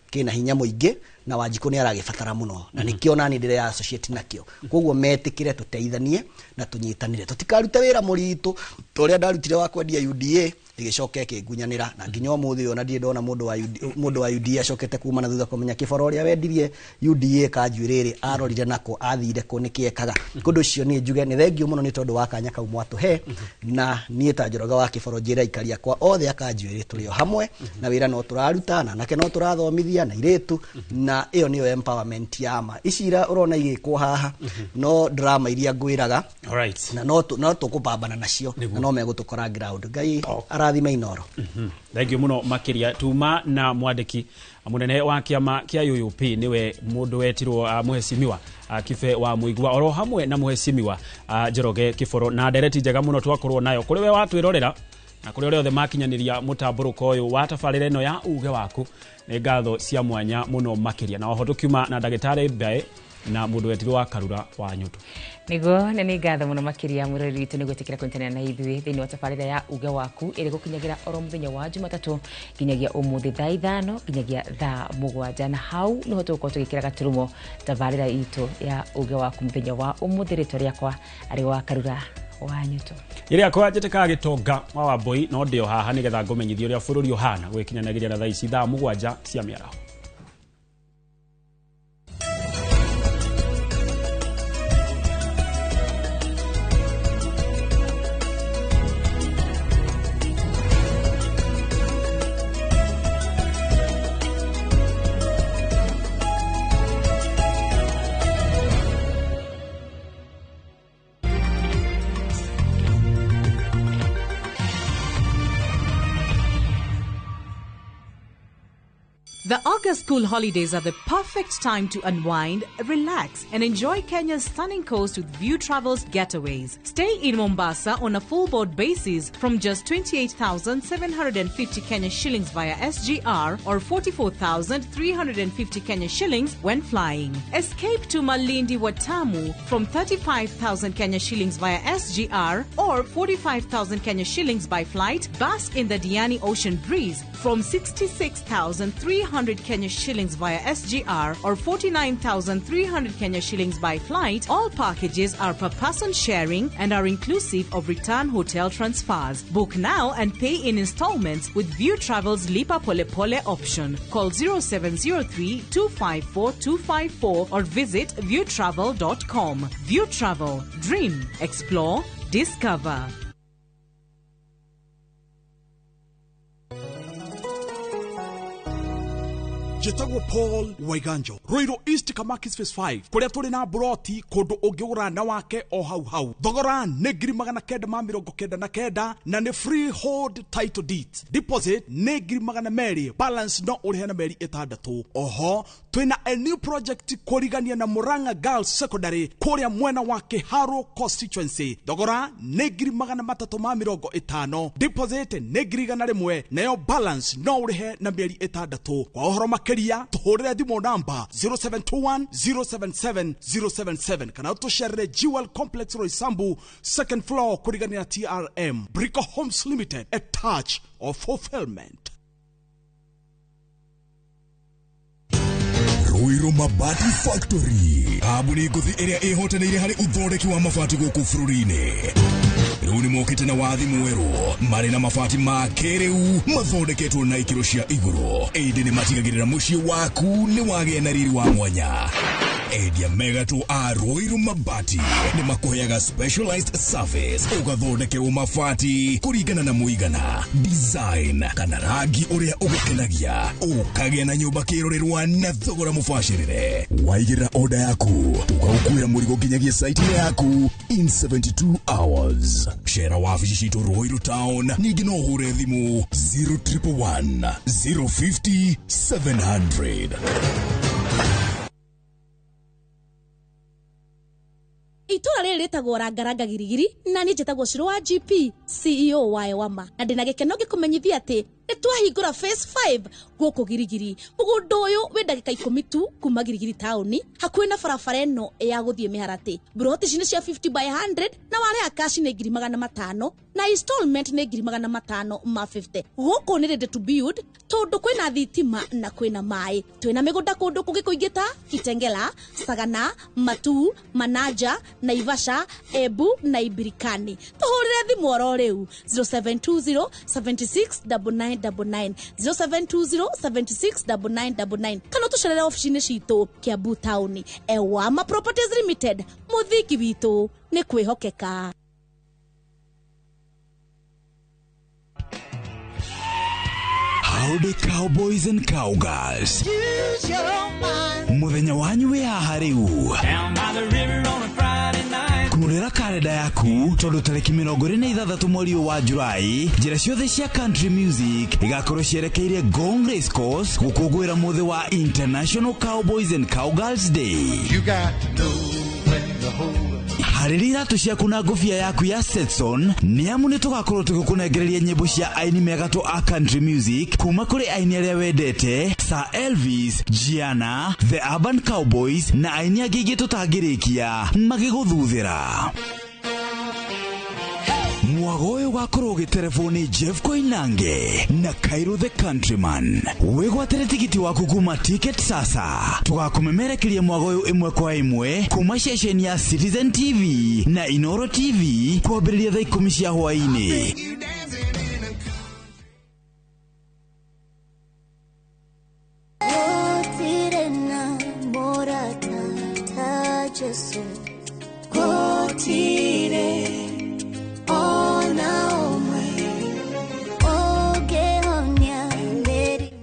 S6: kina hinya muingi na Wanjiku ni aragibatara muno na nikio nani ndire associate nakio koguo metikire tuteithanie na tunyitanire tutikaruta wira muritu uria ndarutire wa kwendia UDA igicoke kingunyanira na nginya umuthi ona ndie ndona mundu wa UDA acokete kuma na thutha kumenya kiboro uria wendirie UDA kanjuiriri arorire nako athire ko nikiekaga kundu cio ni njuge ni thengio muno ni tondu wa kanya kau mwatuhe na nie ta Njoroge wa kiboro njira ikaria kwa othe akanjuiriri turio hamwe na wira no turarutana nake no turathomithia na iretu na iyo niyo empowerment yama icira urona igikwo haha no drama iria ngwiraga na no tukupambana nacio na no megutukora ground ngai arathime Inoro.
S8: Thank you muno makiria tuma na mwandiki munene wa kiama kia UUP niwe mundu wetirwo muheshimiwa kife wa muigwa oro hamwe na muheshimiwa Njoroge Kiboro na ndereti njega muno twakorwo nayo kuri we watwirorera na kuri othe makinyaniria mutamburuko uyu wa tabarire ino ya uge waku ni ngatho cia mwanya muno makiria na oho tukiuma na ndagitari Mbae na mundu wetirwo wa Karura wa Nyutu
S29: nigo na ni ngatho muno makiria murori witu ni gwetikira kuintania na ithui thiini wa tabarire ya uge waku iri gukinyagira oro muthenya wa Jumatatu kinyagia umuthi thaa 5 kinyagia thaa 7 na hau niho tuko tugikira gaturumo tabarire itu ya uge waku muthenya wa umuthi ritwa riakwa ari wa Karura wa Nyutu
S8: iri akwa njiteka gitonga wa Wambui no ndio haha nigetha ngumenyithio uria bururi uhana gwikinyanagiria na thaa ici thaa 7 cia miaraho.
S7: The August school holidays are the perfect time to unwind, relax, and enjoy Kenya's stunning coast with View Travel's getaways. Stay in Mombasa on a full board basis from just 28,750 Kenya shillings via SGR or 44,350 Kenya shillings when flying. Escape to Malindi Watamu from 35,000 Kenya shillings via SGR or 45,000 Kenya shillings by flight. Bask in the Diani Ocean Breeze from 66,300 Kenya shillings via SGR or 49,300 Kenya shillings by flight. All packages are per person sharing and are inclusive of return hotel transfers. Book now and pay in installments with View Travel's Lipa Pole Pole option. Call 0703 254 254 or visit viewtravel.com. View Travel. Dream. Explore. Discover.
S9: Jetagwo Paul Waiganjo Roiro East Kamakis Phase 5 kuria turi na broti kundu ungiura na wake o hau thogora ni 999 na ni freehold title deed deposit ni 200 balance no uri na meri 6 oho twina a new project kurigania na Murang'a Girls Secondary kuria mwena wa Kiharo constituency thogora ni 350 deposit ni 100 nayo balance no uri na meri 6 kwa ohoro makeria tuhurire thimo namba 0721 077 kana tusharire Jewel Complex Roysambu second floor kurigania TRM Brico Homes Limited, a touch of fulfillment.
S11: Ruiru Mabati Factory, kambuni nguthi iria ihotanĩire harĩ uthondeki wa mabati gũkũ bũrũri-inĩ. Rĩu nĩ mokĩte na wathi mwerũ marĩ na mabati ma kĩrĩu mathondeketwo na ikĩro cia igũrũ. Ĩndĩ nĩ matigagĩrĩra mũciĩ waku nĩ wagĩa na riri wa mwanya. Endia megatũ a Ruiru Mabati nĩ makũheaga specialized service ũgathondekerwo mabati kũringana na mũigana, design kana rangi ũrĩa ũgũkenagia, ũkagĩa na nyũmba kĩrorerwa na thogora mũbacĩrĩre. Waigĩrĩra order yaku ũgaukuĩra mũrigo nginyagia site yaku in 72 hours. Share wabici citũ Ruiru Town, ningĩ no ũhũre thimũ 0111 050 700.
S12: Itura rĩrĩ rĩtagwo Rangaranga Girigiri na niĩ njĩtagwo Shiro wa GP CEO wa Ewama, na ndĩna gĩkeno gĩkũmenyithia atĩ nĩtwahingũra phase 5 gũkũ Girigiri. Mũgũnda ũyũ wĩ ndagĩka 10 tu kuma Girigiri taũni hakuhĩ na barabara ĩno ya gũthiĩ Mĩharatĩ. Buroti ici nĩ cia 50 by 100 na warĩa kaci nĩ 500 na installment nĩ 550. Gũkũ nĩ ready to build tondũ kwĩna thitima na kwĩna maĩ. Twĩna mĩgũnda kũndũ kũngĩ kũingĩ ta Kitengela, Sagana, Matu, Mananja, Naivasha, Embu na Ibirikani. Tũhũrĩre thimũ oro rĩu 0720 769999 0720 769999 kana tũcerere ofici-inĩ citũ Kiambu taũni. Ewama Properties Limited, mũthingi witũ nĩ kwĩhokeka.
S11: Howdy Cowboys and Cowgirls.
S13: Use your mind.
S11: Muthenya wanyu wĩ haha rĩu.
S13: Down by the river on a Friday night.
S11: Kũrĩra kalenda yaku tondũ tarĩki 26 mweri wa Julai, njĩra ciothe cia country music igakorwo cierekeire Gong Race Course gũkũngũĩra mũthĩ wa International Cowboys and Cowgirls Day.
S13: You got to know when to hold.
S11: Harĩria iratũ ciaku na ngũbia yaku ya Stetson nĩamu nĩ tũgakorwo tũgĩkũnengereria nyĩmbo cia aini megatũ a country music kuma kũrĩ aini arĩa wendete Sir Elvis, Gianna, The Urban Cowboys na aini angĩ ingĩ tũtangĩrĩkia magĩgũthuthĩra. Mwago ũyũ ũgakorwo ũgĩterefoni Jeff Koinange na Cairo the Countryman. Wĩgwatĩre tigiti waku kuma Ticket Sasa. Tũgakũmemerekeria mwago ũyũ ĩmwe kwa ĩmwe kuma ceceni ya Citizen TV na Inoro TV kwambĩrĩria thaa 10 cia hwaĩ-inĩ.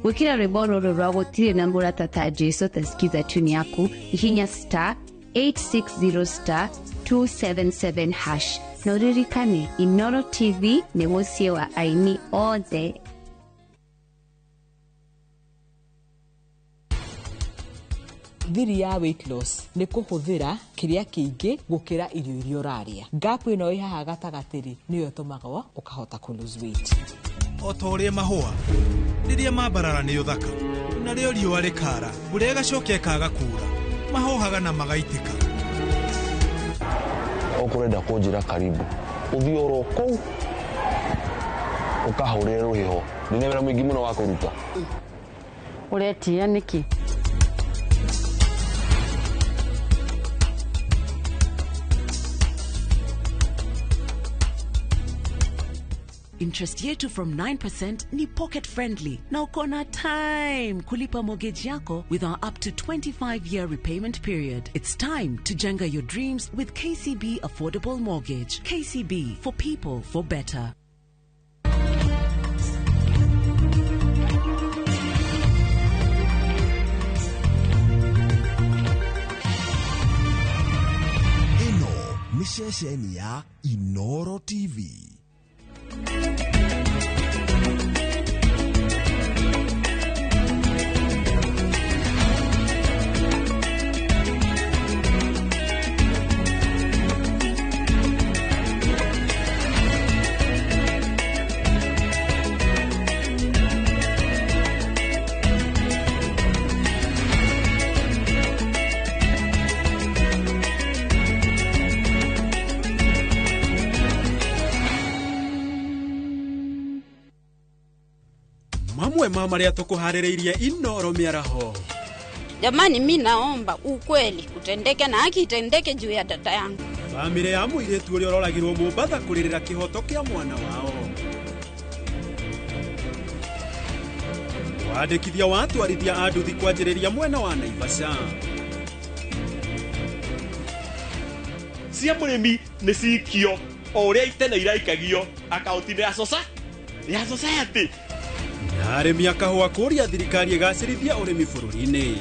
S22: Wikira rwĩmbo rũrũ rwa gũtirĩ na mũratata Jesu tasikiza tuni yaku ihinya star 860 star 277 hash na uririkane Inoro TV nĩ mũciĩ wa aini othe.
S29: Thiri ya weight loss nĩ kũhũthĩra kĩrĩa kĩingĩ gũkĩra irio iria ũrarĩa. Gap ĩno ĩ haha gatagatĩ nĩyo ĩtũmaga ũkahota ku lose weight.
S2: O ta ũrĩa mahũa rĩrĩa mambarara nĩ ũthaka, narĩo riũa rĩkara mbura ĩgacoka ĩkaga kuura, mahohaga na magaitĩka.
S23: Ũkũrenda kũnjĩra karibu ũthiĩ oro kũu ũkahũrĩre rũhĩho, nĩ wĩra mũingĩ mũno wa kũruta.
S22: Ũretia nĩkĩ?
S7: Interest yetu from 9% ni pocket friendly. Na uko na time kulipa mortgage yako with our up to 25-year repayment period. It's time to jenga your dreams with KCB Affordable Mortgage. KCB, for people, for better.
S11: Ino ni ceceni ya Inoro TV.
S8: Mamwe ma marĩa tũkũharĩrĩirie Inoro mĩaraho.
S5: Jamani, mimi naomba ukweli utendeke na haki itendeke juu ya dada yangu.
S8: Family ya muiretu uri ororagirwo Mombasa kuririra kihoto kia mwana wao. Wandĩkithia wa atwarithia a nduthi kwanjĩrĩria mwena wa Naivasha.
S14: Cia mũrĩmi nĩ cikio o ũrĩa itene iraikagio akaunti-inĩ ya society.
S8: Na arĩmi a kahũa kũria thirikari ĩgacĩrithia ũrĩmi bũrũri-inĩ.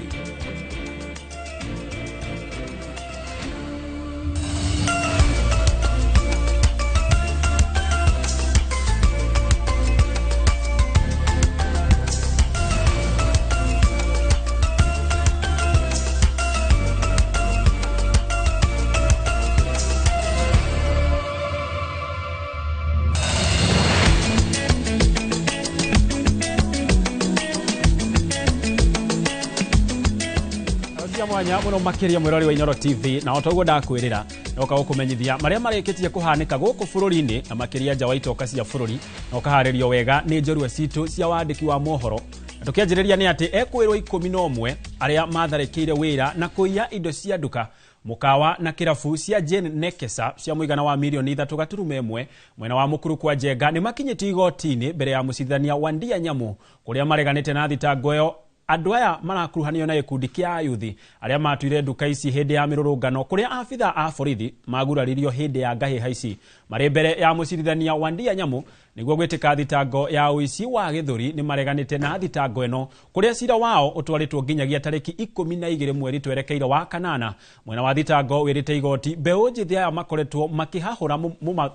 S8: Mwanya muno makiria mwirori wa Inoro TV na otoguo ndakwirira noka gukumenyithia maria mareketie kuhanika guku bururi-ini na makiria nja wa itoka cia bururi na ukaharirio wega ni njorua citu cia wandiki wa mohoro. Tukianjiriria ni ati ekwirwo 11 aria matharekeire wira na kuiya indo cia nduka mukawa na kirafu cia Jane Nekesa cia muigana wa milioni 3.1 mwena wa mukuru kwa Njenga ni makinyiti igoti-ini mbere ya mucithania Wandia Nyamu kuria mareganite na thitango yo. Andũ aya marakuruhanio na gikundi kia ayuthi aria matuire nduka ici hindi ya mirurungano kuria afitha a borithi maguraririo hindi ya ngahiha ici mari mbere ya mucirithania Wandia Nyamu niguo gwitika thitango ya uici wa githuri ni mareganite na thitango eno kuria cira wao utwaritwo nginyagia tariki 12 mweri twerekeire wa kanana mwena wa thitango wirite igoti mbeu njithi aya makoretwo makihahura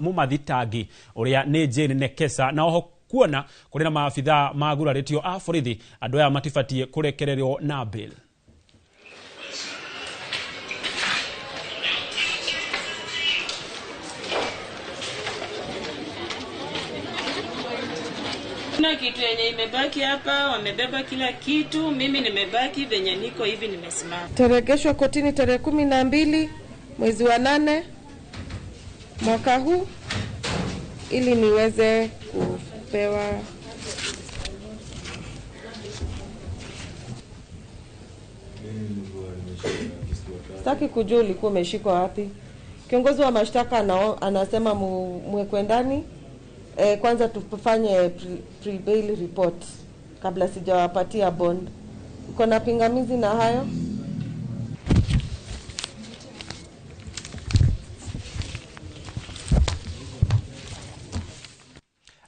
S8: mumathitangi uria ni Jane Nekesa na oho kuona kuri na maafitha maguraritio a borithi andu aya matifatie kurekererwo na bail.
S15: Kuna kitu yenye imebaki hapa, wamebeba kila kitu, mimi nimebaki venye niko hivi nimesimama.
S16: Tarekeshwa kotini tarehe 12 mwezi wa 8 mwaka huu ili niweze kupewa Sitaki kujua ulikuwa umeshikwa wapi. Kiongozi wa mashtaka anasema mwekwe ndani. Kwanza tufanye pre-bail report kabla sijawapatia bond. Uko na pingamizi na hayo?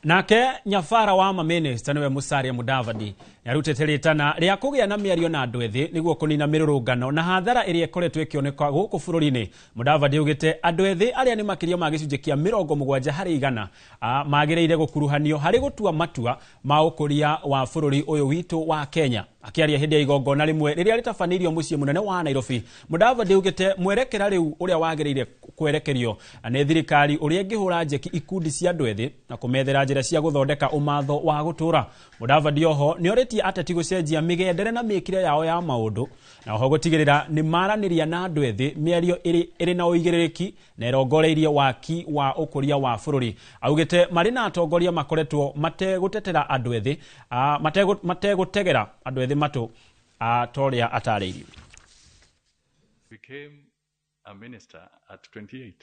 S8: Nake nyafara wa maminista niwe Musalia Mudavadi yaruteteretana ria kugia na miario na andu ethi niguo kunina mirurungano na hathara iria ikoretwo ikioneka guku bururi-ini. Mudavadi ugite andu ethi aria ni makirio ma gicunje kia 70% magireire gukuruhanio hari gutua matua ma ukuria wa bururi uyu witu wa Kenya. Akiaria hindi ya igongona rimwe riria ritafanirio mucii munene wa Nairobi, Mudavadi ugite mwerekera riu uria wagireire kwerekerio ne thirikari uria ingihura njeki ikundi cia andu ethi na kumethera njira cia guthondeka umatho wa gutura. Mudavadi oho ni oretie ateti gucenjia migendere na mikire yao ya maundu na oho gutigirira ni maraniria na andu ethi miario iri na uigiririki na irongoreirie waki wa ukuria wa bururi. Augite mari na atongoria makoretwo mategutetera andu ethi mategutegera andu ethi matu toria atareirio.
S17: Became a minister at 28.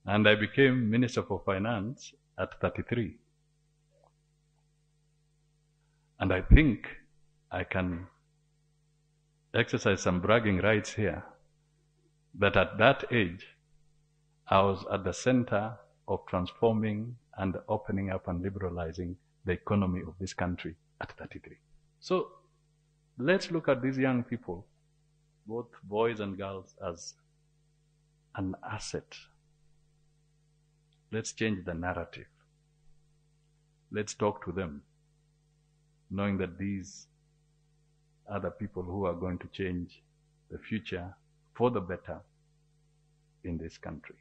S17: And I became Minister for Finance at 33. And I think I can exercise some bragging rights here that at that age, I was at the center of transforming and opening up and liberalizing the economy of this country at 33. So let's look at these young people, both boys and girls, as an asset. Let's change the narrative. Let's talk to them, knowing that these are the people who are going to change the future for the better in this country.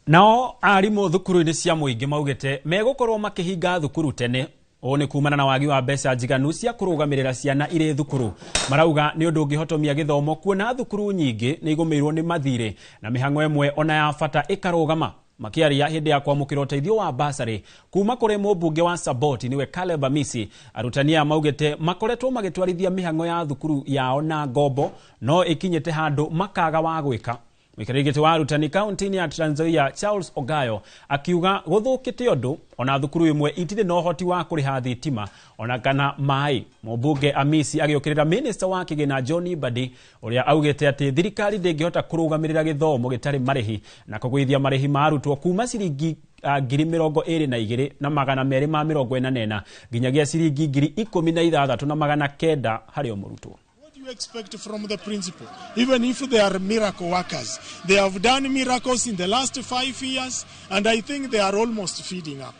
S8: Nao arimu thukuru-ini cia muingi maugite megukorwo makihinga thukuru tene o ni kumana na wagi wa mbeca njiganu cia kurugamirira ciana ire thukuru. Marauga ni undu ungihotomia githomo kuona thukuru nyingi ni igumirwo ni mathire na mihango emwe ona ya bata ikarugama. makiaria hindi ya kwamukira uteithio wa basari kuma kuri mubunge wa Saboti niwe Caleb Amisi. Arutania maugite makoretwo magitwarithia mihango ya thukuru yao na ngombo no ikinyete handu makaga wa gwika. Mwikirigiti wa arutani kaunti ya Trans Nzoia Charles Ogayo akiuga guthukite undu ona thukuru imwe itire no hoti wa kuriha thitima ona kana mai. Mubunge Amisi agiukirira minister wa kigina John Badi uria augite ati thirikari ndingihota kurugamirira githomo gitari marihi na kugwithia marihi ma arutwo kuma ciringi 22,200 na 244 nginyagia ciringi 16,000 na 900 hari o murutwo.
S4: You expect from the principal, even if they are miracle workers. They have done miracles in the last 5 years, and I think they are almost feeding up.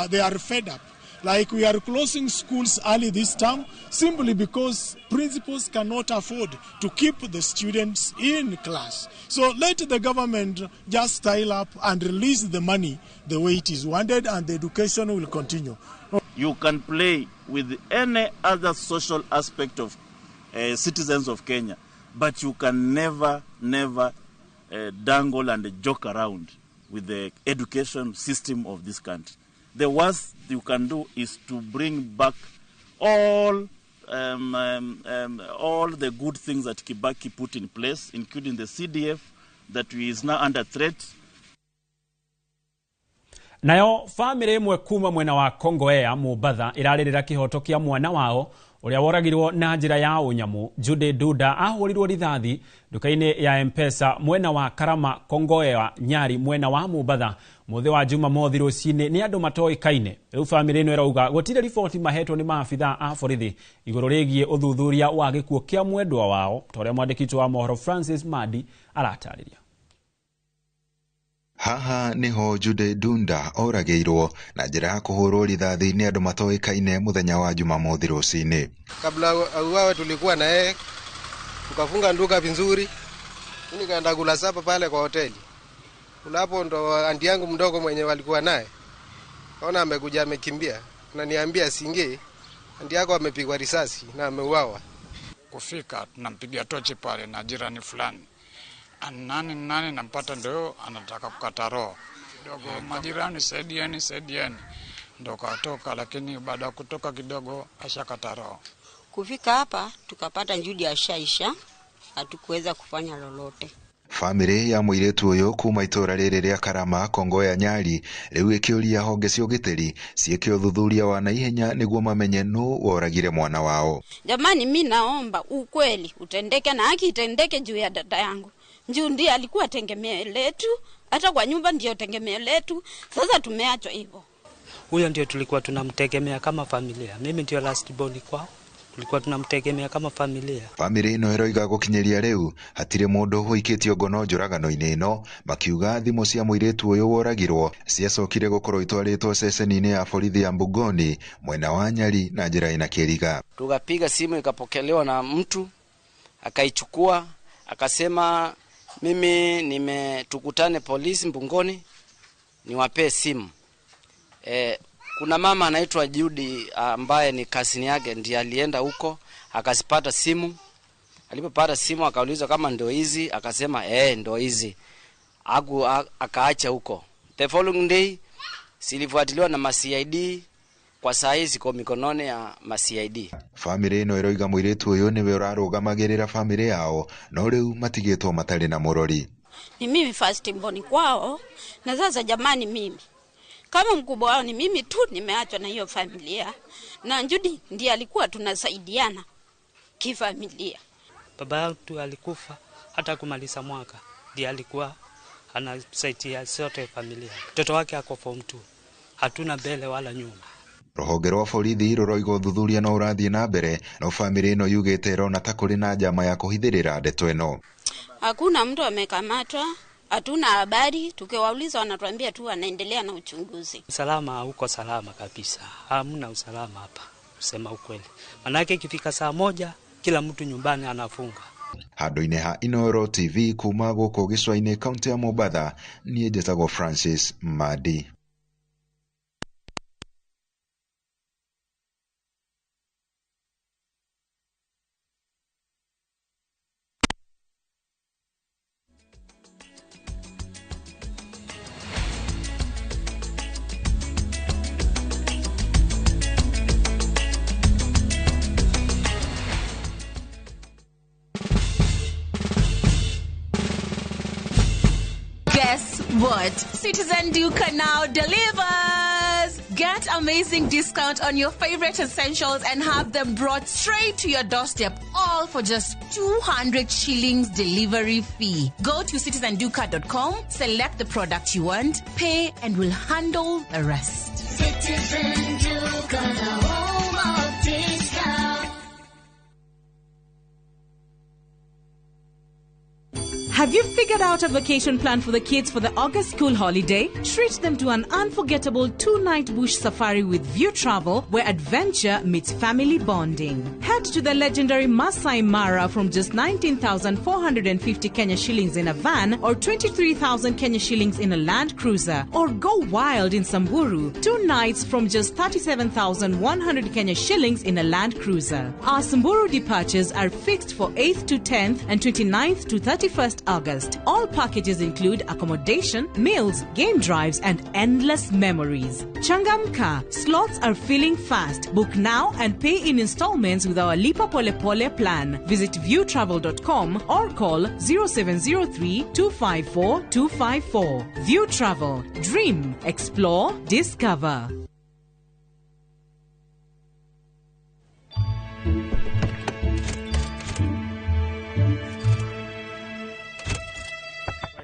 S4: They are fed up. Like we are closing schools early this term, simply because principals cannot afford to keep the students in class. So let the government just style up and release the money the way it is wanted, and the education will continue.
S10: You can play with any other social aspect of citizens of Kenya, but you can never dangle and joke around with the education system of this country. The worst you can do is to bring back all the good things that Kibaki put in place, including the CDF that is now under threat.
S8: Nayo family imwe kuma mwena wa Kongowea Mombasa iraririra kihoto kia mwana wao uria woragirwo na njira ya unyamu. Jude Duda ahurirwo rithathi dukaine ya M-Pesa mwena wa Karama Kongowea Nyari mwena wa Mombasa muthe wa Jumamothi rucini ni andu matoikaine. Riu family ino irauga gutire riboti mahetwo ni maafitha a borithi iguru rigie uthuthuria wa gikuo kia mwendwa wao toria mwandikitwo wa mohoro Francis Madi aratariria.
S18: Haha niho Jude Dunda orageirwo na njira ya kuhurwo rithathi ni andu matoikaine muthenya wa Jumamothi rucini.
S20: Kabla auawe tulikuwa na yeye tukafunga nduka vizuri. Mimi kaenda kula sapa pale kwa hoteli. Hapo ndo anti yangu mdogo mwenye walikuwa naye. Kaona amekuja amekimbia. Ananiambia singe. Anti yako amepigwa risasi na ameuawa.
S24: Kufika tunampigia tochi pale na jirani fulani. Nani nampata ndio anataka kukata roho. Kidogo majirani saidiani. Ndo katoka, lakini baada ya kutoka kidogo ashakata roho.
S25: Kufika hapa tukapata Judy ashaisha, hatukuweza kufanya lolote.
S18: Family ya muiretu uyu kuma itora riri ria Karama Kongowea Nyari riu ikiuria honge cia ugitiri cieke uthuthuria wa naihenya niguo mamenye nu woragire mwana wao.
S5: Jamani, mimi naomba ukweli utendeke na haki itendeke juu ya dada yangu. Njoo ndiye alikuwa tegemeo letu, hata kwa nyumba ndio tegemeo letu. Sasa tumeachwa hivyo.
S26: Huyo ndio tulikuwa tunamtegemea kama familia. Mimi ndio last born kwao. Tulikuwa tunamtegemea kama familia.
S18: Family ino iroiga gukinyeria riu hatire mundu huikitio ngono njuragano-ini ino, makiuga thimu cia muiretu uyu woragirwo ciacokire gukorwo itwaritwo ceceni-ini ya borithi ya Mbugoni mwena wa Nyari na njira ina kiriga.
S27: Tukapiga simu ikapokelewa na mtu akaichukua akasema mimi tukutane polisi Mbugoni niwape simu. Kuna mama anaitwa Judy ambaye ni kasini yake ndiye alienda huko akasipata simu. Alipopata simu akaulizwa kama ndio hizi, akasema ndio hizi. Akaacha huko. The following day silifuatiliwa na CID, kwa saa hizi kwa mikononi ya CID.
S18: Family ino iroiga muiretu uyu niwe urarugamagerera family yao no riu matigitwo matari na murori.
S5: Ni mimi first born kwao, na sasa jamani, mimi kama mkubwa wao ni mimi tu nimeachwa na hiyo familia. Na Judy ndiye alikuwa tunasaidiana kifamilia.
S26: Baba yangu alikufa hata kumaliza mwaka. Ndiye alikuwa anasaidia sote familia. Mtoto wake ako form 2. Hatuna mbele wala nyuma.
S18: Ruhonge rwa borithi ruroiga uthuthuria no urathie na mbere no family ino yugite rona ta kuri na njama ya kuhithirira ndeto ino.
S5: Hakuna mtu amekamatwa, hatuna habari, tukiwauliza wanatuambia tu wanaendelea na uchunguzi.
S26: Usalama huko salama kabisa. Hamna usalama hapa, kusema ukweli. Manake ikifika saa 1 kila mtu nyumbani anafunga.
S18: Handu-ini ha Inooro TV kuma guku Gicua-ini kaunti ya Mombasa, nie njĩtagwo Francis Madi.
S1: But Citizen Duka now delivers. Get amazing discount on your favorite essentials and have them brought straight to your doorstep, all for just 200 shillings delivery fee. Go to citizenduka.com, select the product you want, pay, and we'll handle the rest.
S3: Citizen Duka, the home of discount.
S7: Have you figured out a vacation plan for the kids for the August school holiday? Treat them to an unforgettable 2-night bush safari with View Travel, where adventure meets family bonding. Head to the legendary Masai Mara from just 19,450 Kenya shillings in a van or 23,000 Kenya shillings in a Land Cruiser. Or go wild in Samburu, 2 nights from just 37,100 Kenya shillings in a Land Cruiser. Our Samburu departures are fixed for 8th to 10th and 29th to 31st August. All packages include accommodation, meals, game drives, and endless memories. Changamka, slots are filling fast. Book now and pay in installments with our Lipa Pole Pole plan. Visit viewtravel.com or call 0703 254 254. View Travel. Dream, explore, discover.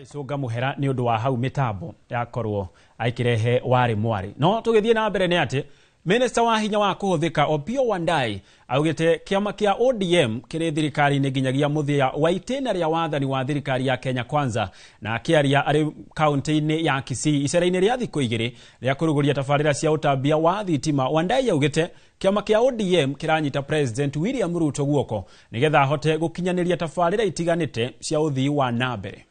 S8: Soga muhera ni undu wa hau mitambo yakorwo aikirehe wari mwari no tugithie na mbere ni ati Minister wa hinya wa kuhuthika Opiyo Wandayi augite kiama kia ODM kiri thirikari ni nginyagia muthia wa itena ria wathani wa thirikari ya Kenya Kwanza na akiaria ari kaunti-ini ya Kisii icera-ini ria thikũ igĩrĩ ria kuruguria tabarĩra cia utambia wa thitima. Wandayi augite kiama kia ODM kiranyita President William Ruto guoko nigetha ahote gukinyaniria tabarĩra itiganite cia uthii wa nambere.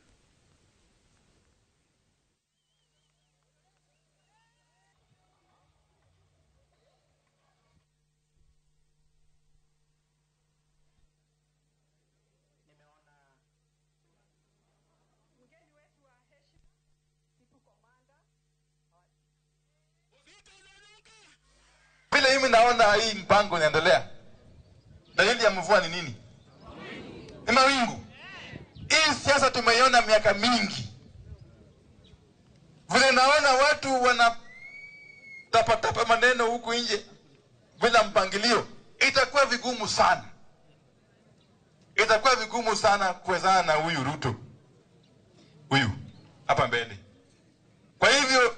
S6: Vile mimi naona hii mpango inaendelea. Dalili ya mvua ni nini? Ni mawingu. Hii siasa tumeiona miaka mingi. Vile naona watu wanatapatapa maneno huku nje bila mpangilio, itakuwa vigumu sana. Itakuwa vigumu sana kuwezana na huyu Ruto. Huyu hapa mbele. Kwa hivyo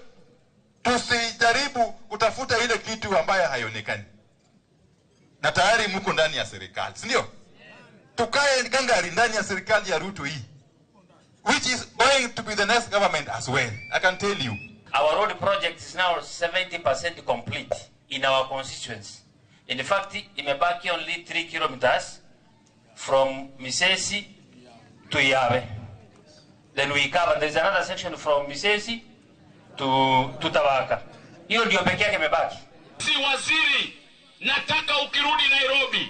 S6: tusijaribu kutafuta ile kitu ambayo haionekani. Na tayari mko ndani ya serikali, si ndio? Tukae gangari ndani ya serikali ya Ruto hii, which is going to be the next government as well. I can tell you.
S9: Our road project is now 70% complete in our constituency. In fact, imebaki only 3 kilometers from Misesi to Yabe. Then we cover, there's another section from Misesi to Tawaka. Hiyo ndio pekee yake imebaki.
S12: Si waziri, nataka ukirudi Nairobi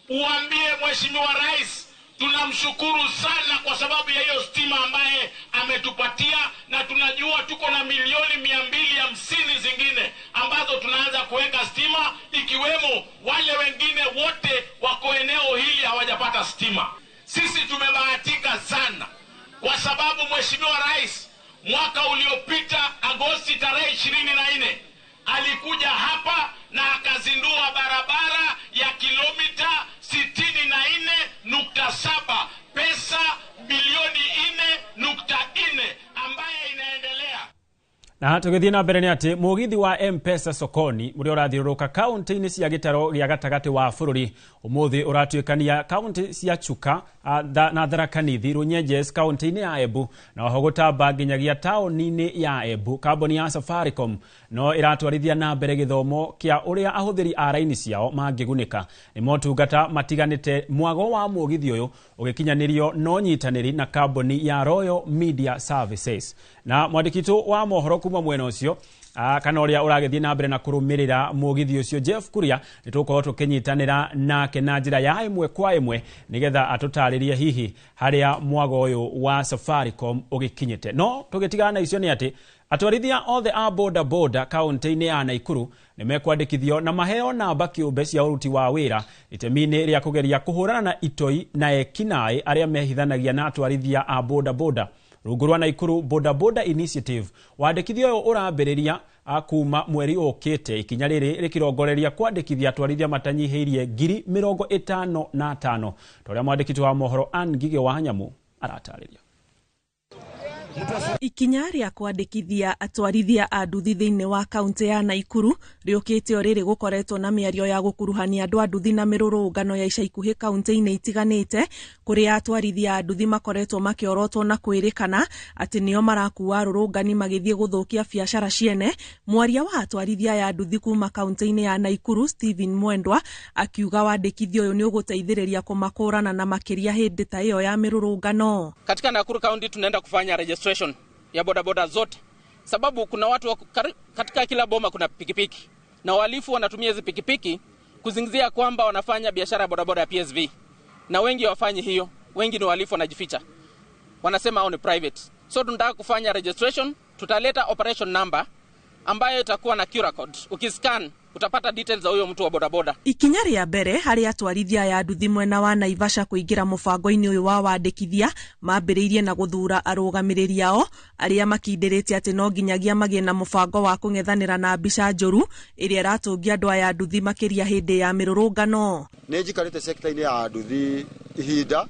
S12: uambie Mheshimiwa Rais tunamshukuru sana kwa sababu ya hiyo stima ambaye ametupatia, na tunajua tuko na milioni 250 zingine ambazo tunaanza kuweka stima, ikiwemo wale wengine wote wako eneo hili hawajapata stima. Sisi tumebahatika sana kwa sababu Mheshimiwa Rais mwaka uliopita Agosti tarehe 24 alikuja hapa na akazindua barabara ya kilomita 64.7 pesa bilioni 4.4 ambaye inaendelea.
S8: Na tugithie na mbere ni ati mugithi wa M-Pesa sokoni muri urathiuruka kaunti-ini cia gitaro gia gatagati wa bururi umuthi uratuikania kaunti cia Chuka na Tharaka Nithi, Runyenjes kaunti-ini ya Embu na oho gutamba nginyagia tauni-ini ya Embu. Kambuni ya Safaricom no iratwarithia na mbere githomo kia uria ahuthiri a raini ciao mangigunika ni motungata matiganite. Mwago wa mugithi uyu ugikinyanirio no nyitaniri na kambuni ya Royal Media Services na mwandikito wa mohoro kuma mwena ucio kana uria uragithie na mbere na kurumirira mugithi ucio Jeff Kuria nitukorwo tukinyitanira nake na njira ya imwe kwa imwe nigetha atutaririe hihi haria mwago uyu wa Safaricom ugikinyite. No tugitigana icio ni ati atwarithia othe a boda kaunti-ini ya Naikuru nimekwandikithio na maheo namba kĩũmbe cia uruti wa wĩra itemi-inĩ rĩa kugeria kuhurana na itoi na ekinaĩ aria mehithanagia na atwarithia a boda. rungu rwa Naikuru Boda Boda Initiative wandĩkithia ũyũ ũrambĩrĩria akuma mweri ũkĩte ikinya rĩrĩ rĩkĩrongoreria kwandĩkithia atwarithia matanyihĩirie 55,000 torĩa mwandĩkĩti wa mohoro Ann Ngige wa Nyamu aratarĩria.
S2: Ikinya rĩa kwandĩkithia atwarithia a nduthi thĩinĩ wa kaunti ya Naikuru rĩũkĩte o rĩrĩ gũkoretwo na mĩario ya gũkuruhania andũ a nduthi na mĩrũrũngano ya ica ikuhĩ kaunti-inĩ itiganĩte, kũrĩa atwarithia a nduthi makoretwo makĩorotwo na kwĩrĩkana atĩ nĩo marakuua arũrũngani magĩthiĩ gũthũkia biacara ciene. Mwaria wa atwarithia ya nduthi kuma kaunti-inĩ ya Naikuru Stephen Mwendwa akiuga wandĩkithio ũyũ nĩ ũgũteithĩrĩria kũmakũrana na makĩria hĩndĩ ta ĩyo ya mĩrũrũngano.
S11: Katika Nakuru County tunaenda kufanya registration ya bodaboda zote, sababu kuna watu katika kila boma kuna pikipiki na walifu wanatumia hizo pikipiki kuzingizia kwamba wanafanya biashara ya bodaboda ya PSV, na wengi hawafanyi hiyo. Wengi ni walifu wanajificha, wanasema hao ni private. So tunataka kufanya registration, tutaleta operation number ambayo itakuwa na QR code. Ukiscan utapata details za huyo mtu wa bodaboda.
S2: Ikinya rĩa mbere harĩ atwarithia ya nduthi mwena wa Naivasha kũingĩra mũbango-inĩ ũyũ wa wandĩkithia mambĩrĩirie na gũthura arũgamĩrĩri ao arĩa makindĩrĩte atĩ no nginyagia magĩe na mũbango wa kũng'ethanĩra na mbica njũru ĩrĩa ĩratũngia andũ aya nduthi makĩria hĩndĩ ya mĩrũrũngano.
S13: Nĩ njikarĩte sector-inĩ ya nduthi ihinda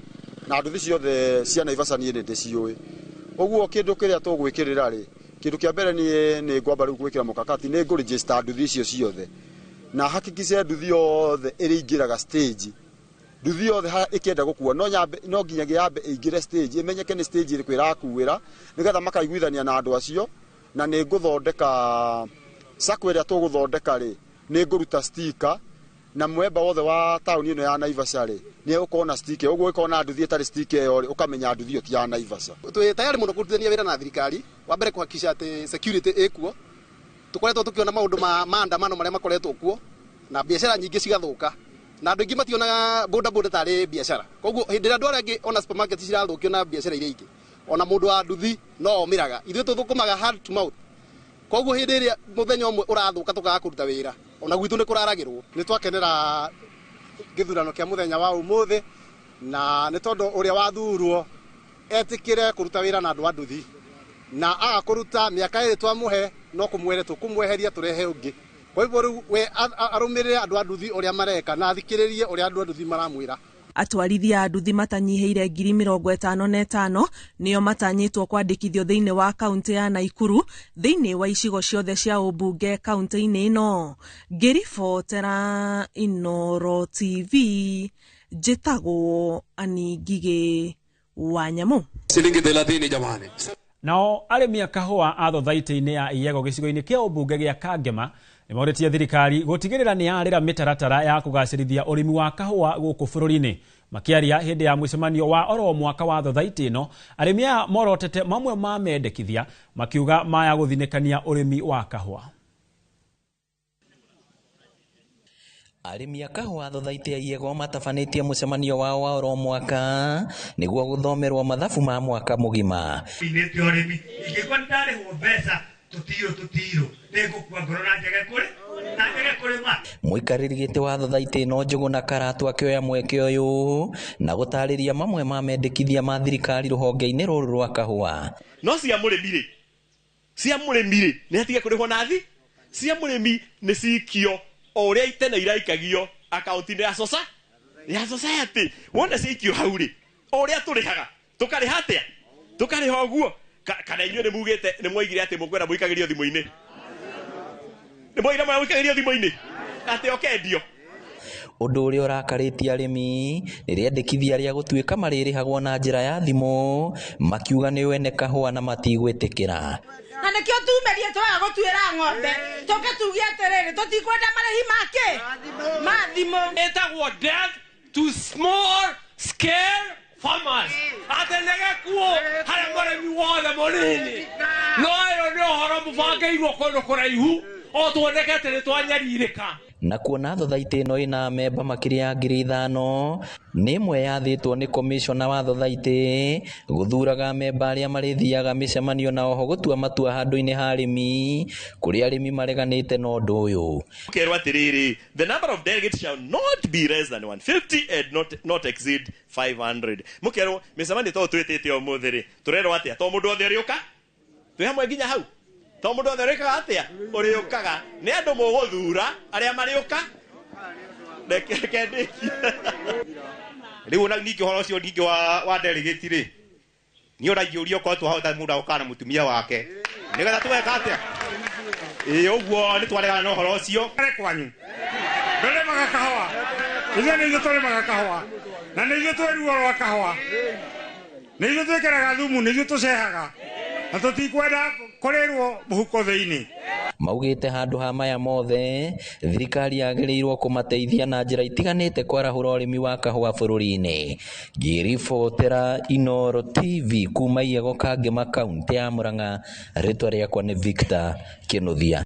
S13: na nduthi ciothe cia Naivasha niĩ nĩ ndĩciũĩ. Ũguo kĩndũ kĩrĩa tũgwĩkĩrĩra rĩ, kĩndũ kĩa mbere nĩ ngwamba rĩu gwĩkĩra mũkakati nĩ ngũ-register nduthi icio ciothe na hakikice nduthi yothe ĩrĩa ingĩraga stage. Nduthi yothe ĩkĩenda gũkua no nginyagia yambe ĩingĩre stage, ĩmenyeke nĩ stage ĩrĩkũ ĩrakuĩra nĩgetha makaiguithania na andũ acio. Na nĩ ngũthondeka sako ĩrĩa tũgũthondeka rĩ, nĩ ngũruta sticker na mwemba wothe wa taũni ĩno ya Naivasha rĩ nĩ ũkorwo na sticker. Ũguo ũkorwo na nduthi ĩtarĩ sticker ĩyo rĩ ũkamenya nduthi ĩyo ti ya Naivasha.
S19: Twĩ tayari mũno kũrutithania wĩra na thirikari, wa mbere kuhakikisha atĩ security ĩkuo. Tukoretwo tukiona maũndũ ma maandamano marĩa makoretwo kuo na biashara nyingĩ cigathũka na andũ aingĩ mationaga boda boda tarĩ biashara. Koguo hĩndĩ ĩrĩa andũ arĩa angĩ ona supermarket cirathũkio na biashara iria ingĩ, ona mũndũ wa nduthi no omĩraga, ithuĩ tũthũkũmaga hand to mouth. Koguo hĩndĩ ĩrĩa mũthenya ũmwe ũrathũka tũkaga kũruta wĩra, ona gwitũ nĩ kũraragĩrwo. Nĩ twakenera gĩthurano kĩa mũthenya wa ũmũthĩ na nĩ tondũ ũrĩa wathurwo etĩkĩre kũruta wĩra na andũ a nduthi na agakũruta mĩaka ĩrĩ twamũhe no kũmwere tũkũmweheria tũrehe ũngĩ. Kwa hivyo rĩu we arũmĩrĩre andũ a nduthi ũrĩa mareka na athikĩrĩrie ũrĩa andũ a nduthi maramwĩra.
S2: Atwarithia a nduthi matanyihĩire 55,000 nĩo matanyĩtwo kwandĩkithio thĩinĩ wa kaunti ya Naikuru thĩinĩ wa icigo ciothe cia ũmbunge kaunti-inĩ ĩno. Ngĩribotera Inooro TV njĩtagwo Ann Ngige wa Nyamu.
S21: Shilingi 30 jamani.
S8: Nao arĩmi a kahũa a thothaitĩ-inĩ ya Iyego gĩcigo-inĩ kĩa ũmbunge gĩa Kangema nĩmoretie thirikari gũtigĩrĩra nĩ yarĩra mĩtaratara ya kũgacĩrithia ũrĩmi wa kahũa gũkũ bũrũri-inĩ. Makĩaria hĩndĩ ya mũcemanio wa oro mwaka wa thothaitĩ ĩno, arĩmi aya morotete mamwe ma mendekithia makiuga maya gũthinĩkania ũrĩmi wa kahũa.
S22: Arĩmi a kahũa thothaitĩ ya Iyego matabanĩtie mũcemanio wao wa oro mwaka nĩguo gũthomerwo mathabu ma mwaka mũgima.
S23: Inĩte ũrĩmi ingĩkwa ndarĩhwo mbeca tũtiro nĩngũkua ngoro na njage kũrĩma.
S22: Mũikarĩri gĩtĩ wa thothaitĩ ĩno Njũgũna Karatu akĩoya mweke ũyũ na gũtarĩria mamwe ma mendekithia ma thirikari rũhonge-inĩ rũrũ rwa kahũa.
S14: No cia mũrĩmi nĩ hatige kũrĩhwo nathi, cia mũrĩmi nĩ cikio o ũrĩa itene iraikagio akaunti-inĩ ya society. Wona cikio hau rĩ o ũrĩa tũrĩhaga tũkarĩha atĩa, tũkarĩha ũguo kana inyuĩ nĩ mugĩte nĩ mwoigire atĩ mũkwenda mũikagĩrio thimũ-inĩ, nĩ mwoigire mũikagĩrio thimũ-inĩ atĩ okendio.
S22: Ũndũ ũrĩa ũrakarĩtie arĩmi nĩ rĩendekithia rĩa gũtuĩka marĩrĩhagwo na njĩra ya thimũ, makiuga nĩ wene kahũa na matigwĩtĩkĩra.
S28: Na nĩkĩo tumerie twaga gũtuĩra ng'ombe tũke tuge atĩrĩrĩ tũtikwenda marĩhi make ma thimũ.
S12: Ĩtagwo death to small scale farmers. Atenege kuo harĩa mũrĩmi wothe mũnini. No ĩyo nĩ ũhoro mũbangĩirwo kũndũ kũraihu o tuonekete nĩ twanyarirĩka.
S22: na kuona thothaitĩ ĩno ĩna memba makĩria ngiri 5 nĩ ĩmwe yathĩtwo nĩ komishona wa thothaitĩ gũthuraga memba arĩa marĩthiaga mĩcemanio na oho gũtua matua handũ-inĩ ha arĩmi kũrĩa arĩmi mareganĩte na ũndũ ũyũ.
S14: Kerwa atiriri, the number of delegates shall not be less than 150 and not exceed 500. Mukerwo mĩcemanio to twĩtĩte ũmũthĩ rĩ tũrerwo atĩa to mũndũ othe ũrĩũka twĩ hamwe nginya hau to mũndũ othe ũrĩũkaga atĩa ũrĩũkaga nĩ andũ mũgũthura arĩa marĩũka rĩu ningĩ ũhoro ũcio ningĩ wa delegate rĩ nĩ ũraiyũrio kwa twahota mũndũ ũkana mũtumia wake nĩgetha tweka atĩa ũguo nĩ twaregana na ũhoro ũcio
S23: kwanyu mbere magakahoa ithuĩ nĩ ithuĩ tũrĩmaga kahũa na nĩ ithuĩ twĩ ruo rwa kahũa nĩ ithuĩ twĩkĩraga thumu nĩ ithuĩ tũcehaga na tũtikwenda kũrĩrwo mũhuko thĩinĩ.
S22: Maugĩte handũ ha maya mothe thirikari yagĩrĩirwo kũmateithia na njĩra itiganĩte kwarahũra ũrĩmi wa kahũa bũrũri-inĩ. Ngĩribotera Inooro TV kuma Igego Kangema kaunti ya Murang'a, rĩtwa rĩakwa nĩ Victor Kĩnuthia.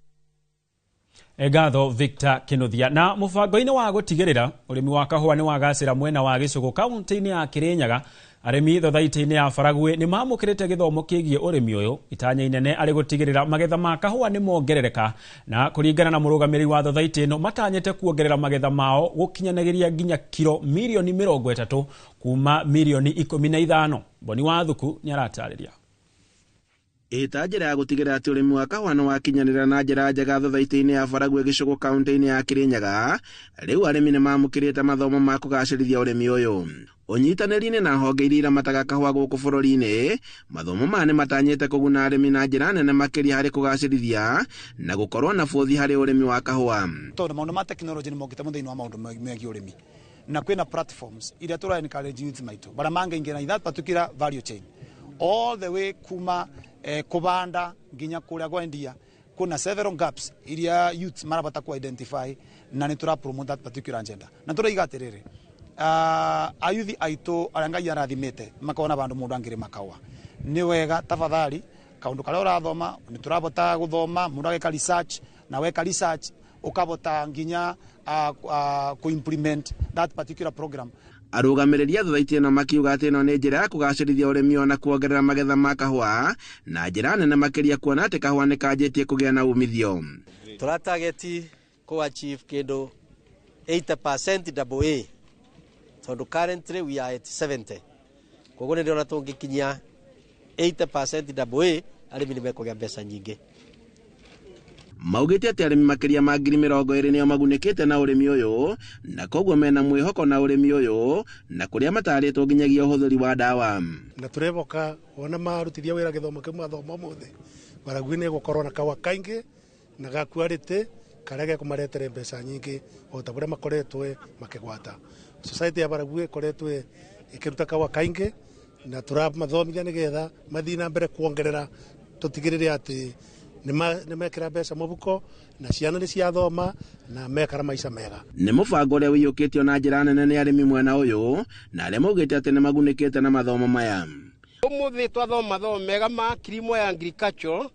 S8: Egatho Victor Kĩnuthia. Na mũbango-inĩ wa gũtigĩrĩra ũrĩmi wa kahũa nĩ wagacĩra mwena wa Gĩcũgũ kaunti-inĩ ya Kĩrĩnyaga, arĩmi thothaitĩ-inĩ ya Baragwe nĩ mamũkĩrĩte gĩthomo kĩgiĩ ũrĩmi ũyũ. Itanya inene arĩ gũtigĩrĩra magetha ma kahũa nĩ mongerereka, na kũringana na mũrũgamĩrĩri wa thothaitĩ ĩno matanyĩte kuongerera magetha mao gũkinyanĩria nginya kilo mirioni 30 kuma mirioni 15. Boni wa Thuku nĩ aratarĩria.
S4: Ĩta njĩra ya gũtigĩrĩra atĩ ũrĩmi wa kahũa nĩ wakinyanĩra na njĩra njega thothaitĩ-inĩ ya Baragwe Gĩcũgũ kaunti-inĩ ya Kĩrĩnyaga, rĩu arĩmi nĩ mamũkĩrĩte mathomo ma kũgacĩrithia ũrĩmi ũyũ. Ũnyitanĩri-inĩ na honge iria iramataga kahũa gũkũ bũrũri-inĩ, mathomo maya nĩ matanyĩte kũguna arĩmi na njĩra nene makĩria harĩ kũgacĩrithia na gũkorwo na bũthi harĩ ũrĩmi wa kahũa.
S10: Tondũ maũndũ ma tekinoronjĩ nĩ mokĩte thĩinĩ wa maũndũ megiĩ ũrĩmi, na kwĩna platforms iria tũra encourage youth maitũ bara mangaingĩra in that particular value chain all the way kuma kubanda nginya kuria gwendia. Kuna several gaps iria youth marabata ku identify na nĩ tũra promote that particular agenda. Na tũraiga atĩrĩrĩ, ayuthi aitũ arĩa Ngai arathimĩte makona bandu mũndũ angĩrĩma kahũa nĩ wega tafadhali kaundu karĩa ũrathoma nĩ tũrabota gũthoma mũndũ ageka research na weka research ukabota nginya ku implement that particular program.
S4: Arũgamĩrĩri a thothaitĩ ĩno makiuga atĩ ĩno nĩ njĩra ya kũgacĩrithia ũrĩmi ona kuongerera magetha ma kahũa na njĩra nene makĩria kuona atĩ kahũa nĩ kanjĩtie kũgĩa na umithio.
S15: Tũratageti ku achieve kĩndũ 80% AA, tondũ currently we are at 70. Koguo nĩ ndĩrona tũngĩkinyia 80% AA arĩmi nĩ mekũgĩa mbeca nyingĩ.
S4: Maugĩte atĩ arĩmi makĩria ma 20,000 nĩo magunĩkĩte na ũrĩmi ũyũ, na koguo mena mwĩhoko na ũrĩmi ũyũ na kũrĩa matarĩtwo nginyagia ũhũthĩri wa ndawa.
S16: Na tũrevoka ona marutithia wĩra gĩthomo kĩu mathomo mothe Baragwe nĩ gũkorwo na kahũa kaingĩ na ga quality karĩa gekũmaretere mbeca nyingĩ o ta ũrĩa makoretwo makĩgwata. Society ya Baragwe ĩkoretwo ĩkĩruta kahũa kaingĩ na tũramathomithia nĩgetha mathiĩ na mbere kuongerera, tũtigĩrĩre atĩ nĩ mekĩra mbeca mũbuko na ciana nĩ ciathoma na mekara maica mega.
S4: Nĩ mũbango ũrĩa wĩiyũkĩtio na njĩra nene nĩ arĩmi mwena ũyũ na arĩa maugĩte atĩ nĩ magunĩkĩte na mathomo maya.
S15: Ũmũthĩ twathoma mathomo mega ma kilimo ya agriculture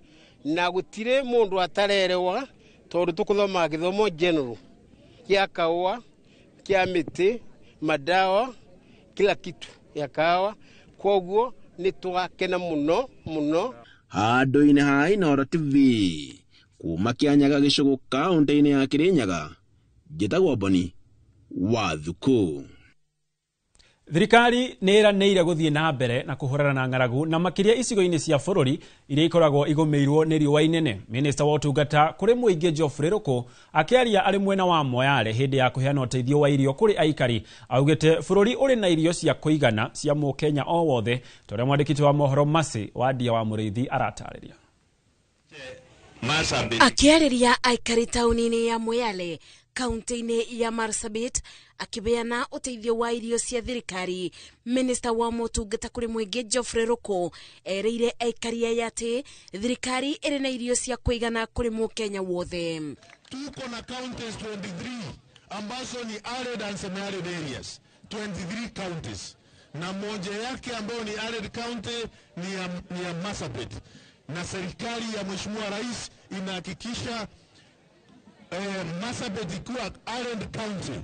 S15: na gũtirĩ mũndũ atarerewa tondũ tũkũthoma gĩthomo general kĩa kahũa, kĩa mĩtĩ, madawa, kila kitu ya kahũa. Koguo nĩ twakena mũno mũno.
S4: Handũ-inĩ ha Inooro TV kuma Kĩanyaga Gĩcũgũ kaunti-inĩ ya Kĩrĩnyaga, njĩtagwo Boni wa Thuku.
S8: Thirikari nĩ ĩranĩire gũthiĩ na mbere na kũhũrana na ng'aragu na makĩria icigo-inĩ cia bũrũri iria ikoragwo igũmĩirwo nĩ riũa inene. Minista wa ũtungata kũrĩ mũingĩ Geoffrey Ruku akĩaria arĩ mwena wa Moyale hĩndĩ ya kũheana ũteithio wa irio kũrĩ aikari, augĩte bũrũri ũrĩ na irio cia kũigana cia Mũkenya o wothe, torĩa mwandĩkĩti wa mohoro Masi wa Ndia wa Mũrĩithi aratarĩria.
S17: Akĩarĩria aikari taũni-inĩ ya Moyale kaunti-inĩ ya Marsabit akibeana ũteithio wa irio cia thirikari, minista wa motungata kũrĩ mũingĩ Geoffrey Ruku ereire aikari aya atĩ thirikari ĩrĩ na irio cia kũigana kũrĩ Mũkenya wothe.
S20: Tuko na counties 23 ambazo ni arid and semi-arid areas, 23 counties, na moja yake ambayo ni arid county ni ya Marsabit, na serikali ya Mheshimiwa Rais inahakikisha Marsabit ikiwa Island County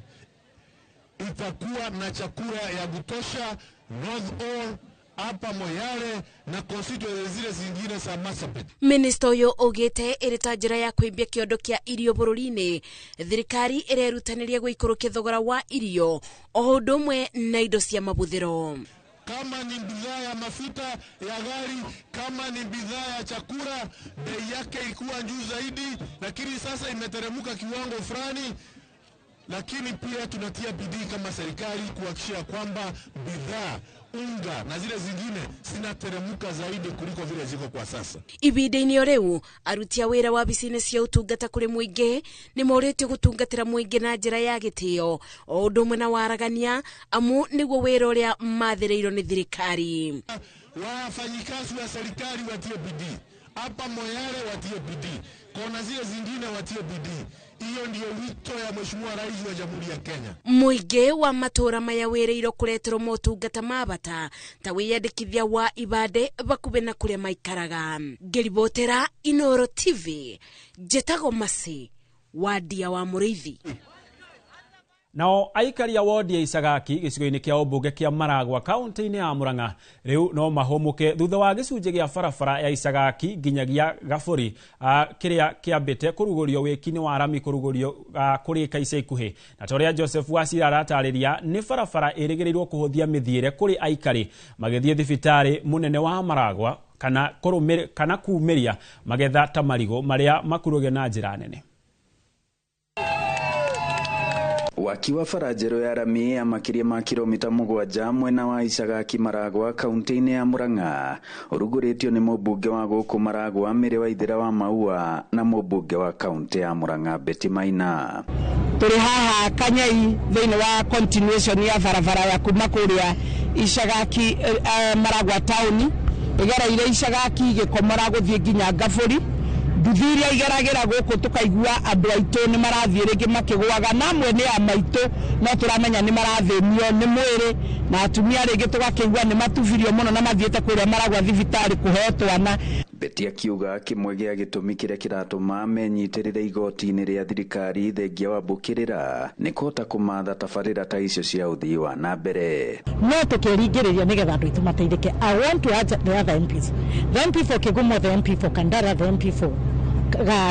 S20: itakuwa na chakula ya kutosha North All, hapa Moyale na constituency zile zingine za Marsabit.
S17: Minister uyu ogete irita njira ya kwimbia kiondo kia irio bururi-ini, thirikari irerutaniria guikurukia thogora wa irio o ndomwe na indo cia mabuthiro.
S20: Kama ni bidhaa ya mafuta ya gari, kama ni bidhaa ya chakula, bei yake ilikuwa juu zaidi, lakini sasa imeteremuka kiwango fulani. Lakini pia tunatia bidii kama serikali kuhakikisha kwamba bidhaa, unga na zile zingine zinateremuka zaidi kuliko vile ziko kwa sasa.
S17: Ibida-ini o riu aruti a wira wa bicine cia utungata kuri muingi ni moritio gutungatira muingi na njira ya gitio o ndomwe na waragania amu niguo wira uria mathireirwo ni thirikari.
S20: Wafanyikazi wa serikali watie bidii, hapa Moyale watie bidii, kona zile zingine watie bidii. Hiyo ndio wito ya Mheshimiwa Rais wa Jamhuri ya Kenya.
S17: Muingi wa matura maya wireirwo kureterwo motungata mabata ta wiyandikithia wa ibande bakuve na kuria maikaraga. Ngiribotera Inooro TV, Njetago Masi, Wadia wa Muriithi.
S8: Nao aikari ya wodi ya Isagaki gicigo-ini kia Obunge kia Maragwa kaunti-ini ya Murang'a riu no mahomuke thutha wa gicunji gia barabara ya Isagaki nginyagia Gaburi kiria kiambite kurugurio wiki-ini wa rami kurugurio kurika ica ikuhi. Na toria Joseph Wasira aratariria ni barabara irigirirwo kuhuthia mithiire kuri aikari magithie thibitari munene wa Maragwa kana kuumiria magetha ta marigo maria makuruge na njira nene.
S1: Wakiwa farajero ya rami ya makiria ma kilomita 7 mwena wa Isagaki Maragwa kaunti-ini ya Murang'a uruguritio ni mubunge wa guku Maragwa Mire Waithira wa Maua na mubunge wa kaunti ya Murang'a Betty Maina.
S3: Turi haha Kanyai thiini wa continuation ya barabara ya kuma kuria Isagaki Maragwa town igereire Isagaki gikomora guthie nginya Gaburi. Nduthiria igeragira guku tukaigua andu aitu ni marathie ringi makigwaga namwe ni a maitu no turamenya ni marathimio ni mwiri na atumia ringi tugakigua ni matubirio muno na mathiete kuria Maragwa thibitari kuhetwana.
S1: Betty akiuga kimwe gia gitumi kiria kiratuma menyitirire igoti-ini ria thirikari thengia wa mbukirira ni kota kumatha tabarira ta icio cia uthii wa na mbere.
S3: No tukiringiriria nigetha andu aitu mateithike. I want to ask the other MPs, the MP for Kigumo, the MP for Kandara, the MP for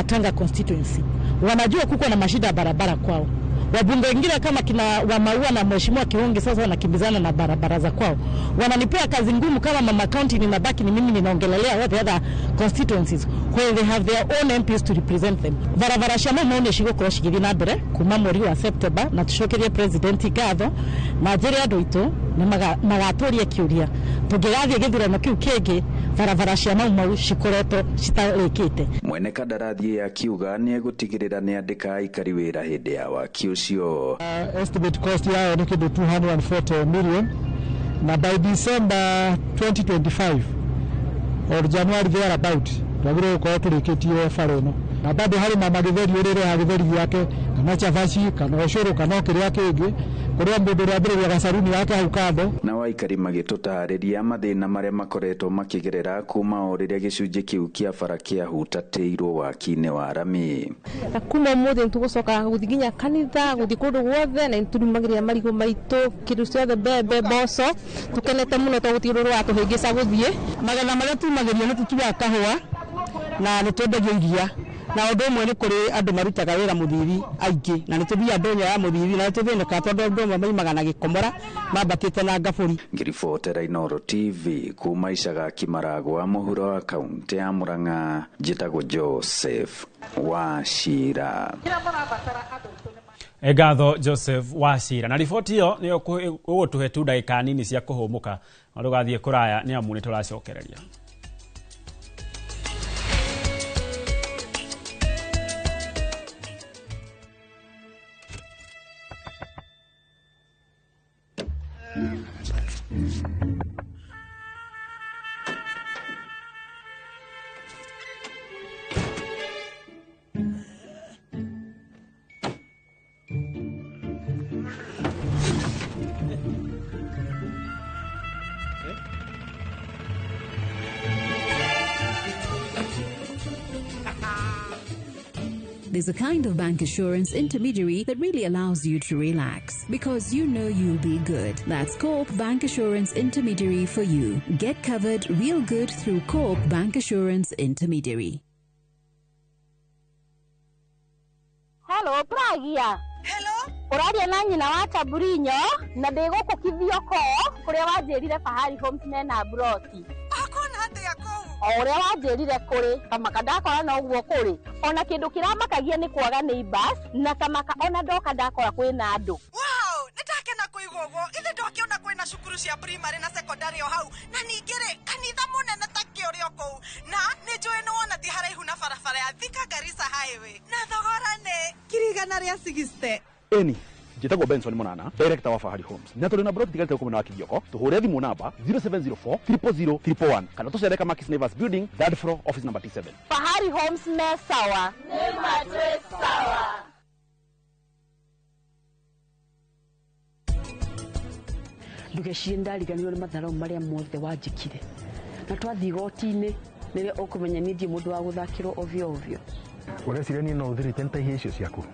S3: Tanga constituency, wanajua kuko na mashida ya barabara kwao. Wabunge wengine kama kina wa Maua na Mheshimiwa Kihongi sasa wanakimbizana na barabara za kwao. Wananipea kazi ngumu kama mama county ninabaki ni mimi ninaongelelea what the other constituencies where they have their own MPs to represent them. Barabara shama muone shigo kwa shigiri na mbere kuma mweri wa September na tushokerie president Gatho na njiri andu itu ni magatoria kiuria tugigathie githurano kiu kingi barabara shama mau shikoreto citarikite.
S1: Mwene kandarathi ya kiuga ni egutigirira ni andika aikari wira hindi ya waki ucio.
S3: Estimate cost yao ni kindu 240 million na by December 2025 or January thereabout twagire ko turikitie fareno na bado hari mama githeri urire ha githeri yake kana chavashi kana ushuru kana kiria kingi kuria mundu rabire ya gasaruni yake hau kando.
S1: Na waikari magitutariria mathina maria makoretwo makigerera kuma o riria gicunji kiu kia bara kia hutateirwo waki-ini wa rami.
S5: Na kuma muthe tugucoka guthiginya kanitha guthi kundu guothe na turumagiria marigo maitu kindu ciothe bebe boso tukenete muno tugutiurwo atuhingica guthie
S3: magetha maria tumagiria ni tutuga kahua na nitwendagia iria na undu umwe ni kuri andu marutaga wira muthiri aingi na nitubia ndonyo ya muthiri na nituthineka tondu andu amwe maimaga na gikomora mambatite na Gaburi.
S1: Ngiribotera Inooro TV kuma Isagaki Maragwa muhuro wa kaunti ya Murang'a Njetago Joseph Wasira.
S8: Egatho Joseph Wasira na riboti iyo ni ugutuhe tu ndagika nini cia kuhumuka marugathie kuraya ni amu ni turacokereria.
S6: there's a kind of bank assurance intermediary that really allows you to relax because you know you'll be good. That's Coop Bank Assurance Intermediary for you. Get covered real good through Coop Bank Assurance Intermediary.
S7: Hello, Pragia.
S28: Hello?
S7: Uraria na nyina wa Taburinyo na ndiguku kithioko kuria wanjirire Fahari Homes mena broti.
S28: Akona atia kou?
S7: Uria wanjirire kuri kamaka ndakora na uguo kuri ona kindu kiramakagia ni kwaga neighbors na kamaka ona ndoka ndakora kwina andu.
S28: Wow, nitakena kuigwa uguo ithe ndokiona kwina cukuru cia primary na secondary o hau na ningire kanitha munene ta kiurio kou na ninjui no wona thi haraihu na barabara ya Thika Garissa highway na thogora ne kirigana ria 60.
S9: Eni Jitagwo Benson Monana, director wa Fahari Homes. Na tuli na broti tigalite huko na kidioko. Tuhure thimu namba 0704 000 111. Kana tucereka Markis Nevers Building, third floor, office number T7.
S7: Fahari Homes me sawa. Nema twe sawa.
S18: Ndugeshinda riganiro ni matharo maria mothe wajikire. Na twathi goti-ini niria ukumenya ni ndie mundu wa guthakirwo ovyo ovyo.
S24: Urecire ni no uthirite ntahi icio ciaku.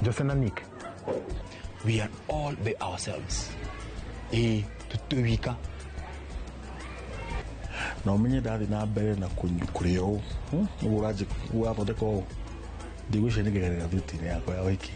S24: Jose na Nick.
S25: We are all by ourselves. Tutuwika.
S24: Na umenye ndathi na mbere na kurio uraje wathondeka o ndigwice nigerera thuti-ini yakwa ya wiki.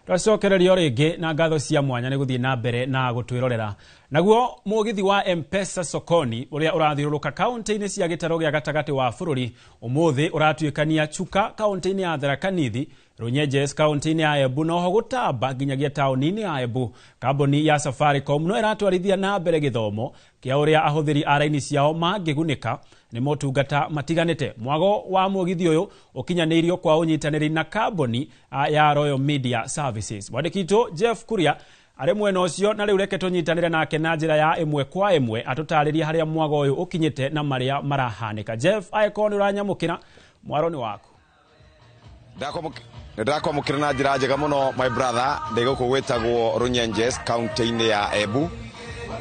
S8: Twacokererio ringi na ngatho cia mwanya ni guthii na mbere na gutwirorera. Naguo mugithi wa M-Pesa sokoni uria urathiuruka kaunti-ini cia gitaro gia gatagati wa bururi umuthi uratuikania Chuka kaunti-ini ya Tharaka Nithi, Runyenjes kaunti-ini ya Embu no ho gutamba nginyagia tauni-ini ya Embu. Kambuni ya Safaricom no iratwarithia na mbere githomo kia uria ahuthiri a raini ciao mangigunika ni motungata matiganite. Mwago wa mugithi uyu ukinyanirio kwa unyitaniri na kambuni ya Royal Media Services. Mwandikito Jeff Kuria ari mwena ucio na riu reke tunyitanire nake na njira ya imwe kwa imwe atutariria haria mwago uyu ukinyite na maria marahanika. Jeff, aikoni uranyamukira mwaroni waku.
S26: Ndakwamukira na njira njega muno my brother, ndiguku gwitagwo Runyenjes kaunti-ini ya Embu.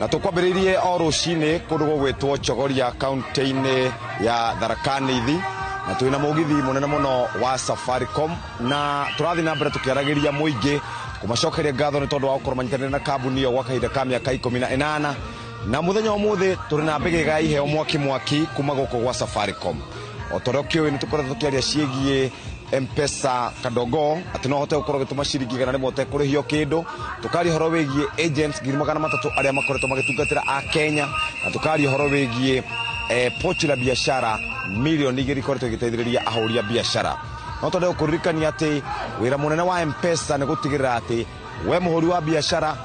S26: Na tukwambiririe o rucini kundu gugwitwo Chogoria kaunti-ini ya Tharaka Nithi, na twina mugithi munene muno wa Safaricom na turathi na mbere tukiaragiria muingi kumacokeria ngatho ni tondu wa gukorwo manyitanire na kambuni iyo gwa kahinda ka miaka 18 na muthenya umuthi turi na mbigega iheo mwaki kuma guku gwa Safaricom. Otorokio ni tukoretwo tukiaria ciegie M-Pesa kadogo ati no hote gukorwo gituma ciringi igana rimwe utekurihio kindu. Tukari horo wigie agents 300 aria makoretwo magitungatira a Kenya, na tukari horo wigie pochi la biashara milioni igiri koretwo igiteithiriria ahuri a biashara. No tondu ukuririkania ati wira munene wa M-Pesa ni gutigirira ati we muhuri wa biashara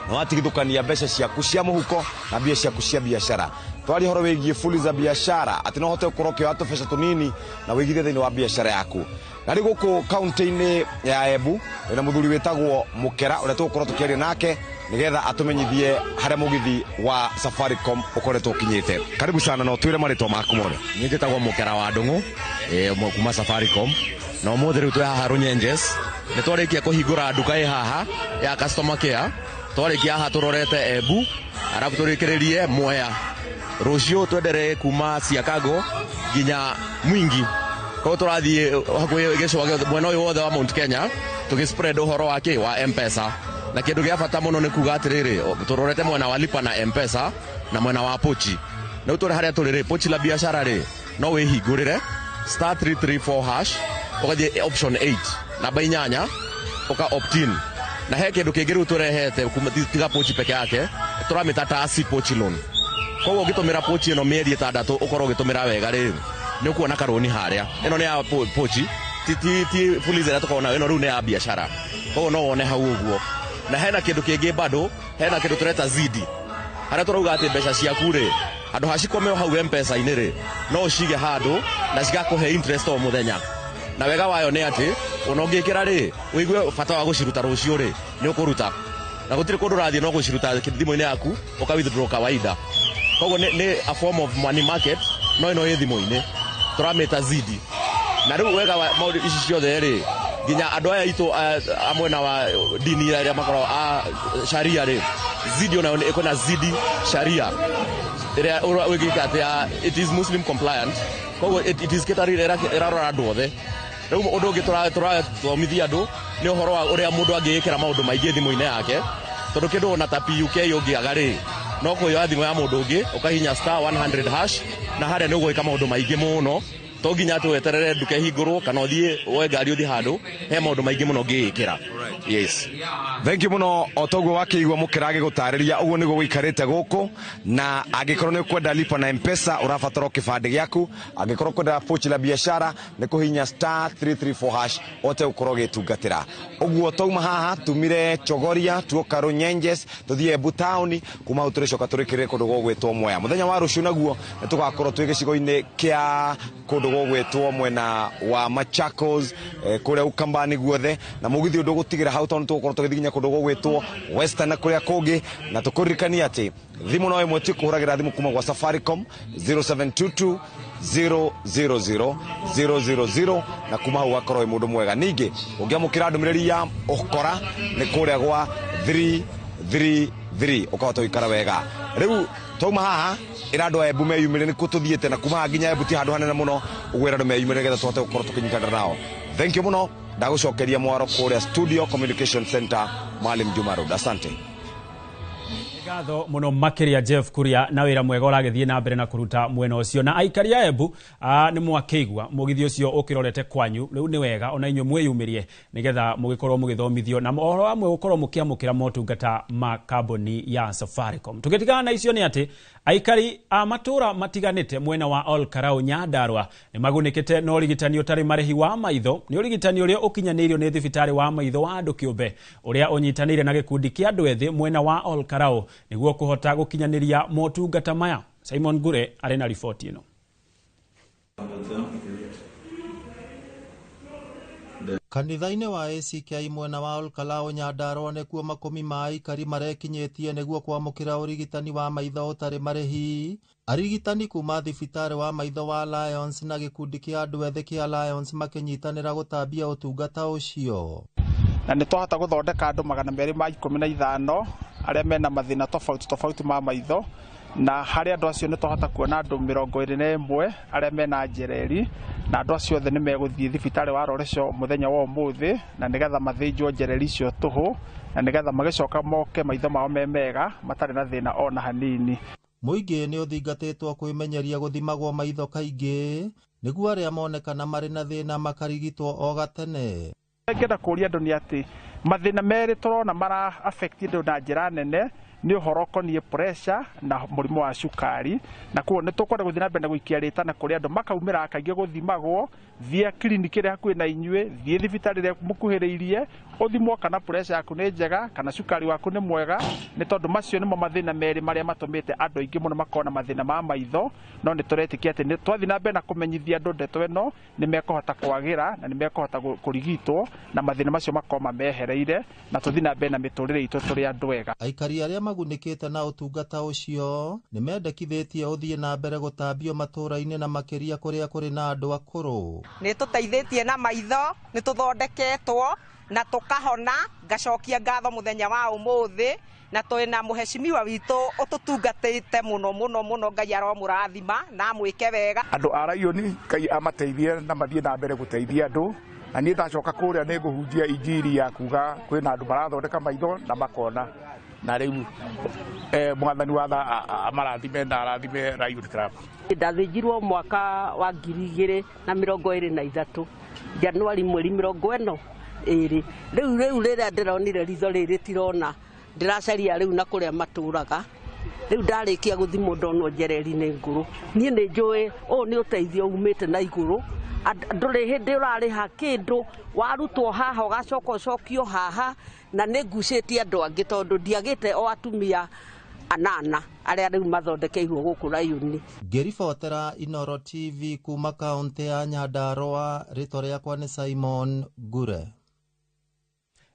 S26: no atigithukania mbeca ciaku cia muhuko na mbia ciaku cia biashara. Twari horo wigie fuli za biashara ati no hote gukorwo kio atubeca tunini na wigithie thiini wa biashara yaku. Nari guku kaunti-ini ya Embu na muthuri witagwo Mukera uria tugukorwo tukiaria nake nigetha atumenyithie haria mugithi wa Safaricom ukoretwo ukinyite. Karibu sana, no twire maritwa maku mone.
S25: Ni njitagwo Mukera wa Ndungu kuma Safaricom na umuthi riu twi haha Runyenjes ni twarikia kuhingura nduka haha ya customer care. Twarikia haha turorete Embu arabu turikiririe Mwea. Rucio twendere kuma Siakago ginya Mwingi. Kwa turathie hakuye gicwa mwena uyu wothe wa Mount Kenya tugispread uhoro wake wa M-Pesa. Na kindu gia bata muno ni kuga atiriri turorete mwena wa lipa na M-Pesa na mwena wa pochi. Na turi haria turiri pochi la biashara ri no wihingurire *334# ugathie option 8 na bainyanya uka opt-in. Na he kindu kingi riu turehete tiga pochi peke yake turamita tasi pochi loan. Kwa ugitumira pochi ino mieri 6 ukorwo ugitumira wega ri ni ukuona karoni haria. Ino ni ya pochi ti fulize tukona ino riu ni ya biashara. Kwa no wone hau uguo. Na hena kindu kingi bado hena kindu tureta zidi. Haria turauga ati mbeca ciaku ri andu hacikome hau M-Pesa-ini ri no ucige handu na cigakuhe interest o muthenya. Na wega wayo ni ati unongikira ri wigue bata wa guciruta rucio ri ni ukuruta. Na gutire kundu rathie no guciruta thimu-ini yaku uka withdraw kawaida. Koguo ni a form of money market no ino thimu-ini turameta zidi. na riu wega maundu ici ciothe ri ginya andu aya itu amwena wa dini ya makoro sharia ri zidi ona ikona zidi sharia ira wigika ati it is muslim compliant ko it is ketari era andu othe riu undu ungi thomithia andu ni uhoro wa uria mundu angikira maundu maingi thimu-ini yake tondu kindu ona ta PUK yungiaga ri no kuoya thimu ya mundu ungi ukahinya *100# na haria ni ugwika maundu maingi muno to ginya tu weterere nduke hingurwo kana uthie woe ngari uthi handu he maundu maingi muno ngikira. Yes,
S26: thank you muno otoguo wakiigwa mukirage gutariria uguo nigo wikarite guku na angikorwo ni kwenda lipa na M-Pesa urabatara kibande giaku angikorwo kwenda pochi la biashara ni kuhinya *334# ote ukorwo gitungatira uguo touma haha tumire chogoria tuoka Runyenjes tuthie Embu town kuma uturicoka turikire kundu gwitwo Mwea muthenya wa rucio naguo tugakorwo twi gicigo-ini kia kundu gwitwo mwena wa Machakos kuria Ukambani guothe na mugithi undu gutigira hau tondu tukorwo tugithinya kundu gwitwo Western na kuria kungi na tukuririkania ati thimu no imwe tikuhuragira thimu kuma gwa Safaricom 0722 000 na kuma hau akorwo mundu mwega ningi ungiamukira ndumiriri ya ukora ni kuria gwa 333 ukahota ikara wega riu touma haha irando Embu meyumire ni kututhiete na kuma nginya Embu ti handu hanene muno ugwira ndu meyumire getha twote gukorwo tukinyikana nao. Thank you muno ndagucokeria mwaro kuria Studio Communication Center Maalim Juma Road. Asante
S8: gatho muno makiria Jeff Kuria na wira mwega uragithie na mbere na kuruta mwena ucio na aikari ya Embu ni mwakeigwa mugithi ucio ukirorete kwanyu riu ni wega ona inyu mweyumirie nigetha mugikorwo mugithomithio na ohoro amwe gukorwo mukiamukira motungata ma kamboni ya Safaricom. Tugitigana na icio ni ati aikari a matura matiganite mwena wa Olkarau Nyandarua ni magunikite no rigitani utari marehi wa maitho ni urigitani uria ukinyanirio ni thibitari wa maitho wa andu kiumbe uria unyitanire na gikundi kia andu ethi mwena wa Olkarau niguo kuhota gukinyaniria motungata maya. Simon Gure ari na ripoti ino.
S2: Kanitha-ini wa ACK mwena wa Olkarau Nyandarua nikuo makumi ma aikari marekinyitie niguo kwamukira urigitani wa maitho utari marehi. Arigitani kuma thibitari wa maitho wa Lions na gikundi kia andu ethi kia Lions makinyitanira gutambia utungata ucio
S10: na ni twahota guthondeka andu 215 aria mena mathina tofauti ma maitho na hari andu acio ni twahota kuona andu 21 aria mena njereri na andu acio othe ni meguthie thibitari wa Roreco muthenya wa umuthi na nigetha mathinjwo njereri cio tuhu na nigetha magicoka moke maitho mao memega matari na thina ona hanini.
S2: Muingi ni uthingatitwo kwimenyeria guthimagwo maitho kaingi niguo aria monekana mari na thina makarigitwo o gatene.
S10: Ngenda kuria andu ni ati mathina meri turona mara affect andu na njira nene ni uhoro konie pressure na murimu wa cukari na kuo ni tukwenda guthina mbere guikia ritana kuri andu makaumira kaingi guthimagwo thia kliniki ria hakuhi na inyue thie thibitari ria mukuhiriirie uthimwo kana pressure yaku ni njega kana cukari waku ni mwega ni tondu macio nimo mathina meri maria matumite andu aingi muno makona mathina ma maitho no ni turetikia ati ni twathina mbere na kumenyithia andu ndeto ino ni mekuhota kwagira na ni mekuhota kurigitwo na mathina macio makoma mehereire na tuthina mbere na miturire itu turi andu wega.
S2: Aikari aria magunikite na utungata ucio ni mendekithitie uthie na mbere gutambio matura-ini na makiria kuria kuri na andu akuru.
S28: Ni tuteithitie na maitho ni tuthondeketwo na tukahona ngacokia ngatho muthenya wa umuthi na twina muheshimiwa witu ututungatite muno Ngai aromurathima na mwike wega.
S10: Andu araioni Ngai amateithie na mathie na mbere guteithia andu na ni ndacoka kuria ni guhunjia injiri ya kuga kwina andu marathondeka maitho na makona na riu mwathani wa amarathime na arathime Lion Club.
S11: Ndathinjirwo mwaka wa 2023 Januari mweri 40 riu rira ndironire ritho riri tirona ndiracaria riu na kuria maturaga riu ndarikia guthimwo ndonwo njereri-ini nguru nie ni njui ni uteithio umite na iguru nduri hindi urariha kindu warutwo haha ugacoka ucokio haha na ni ngucitie andu angi tondu ndiagite o atumia anana aria riu mathondekeirwo guku Lion.
S2: Ngiribotera Inoro TV kuma kaunti ya Nyandarua, ritwa riakwa ni Simon Gure.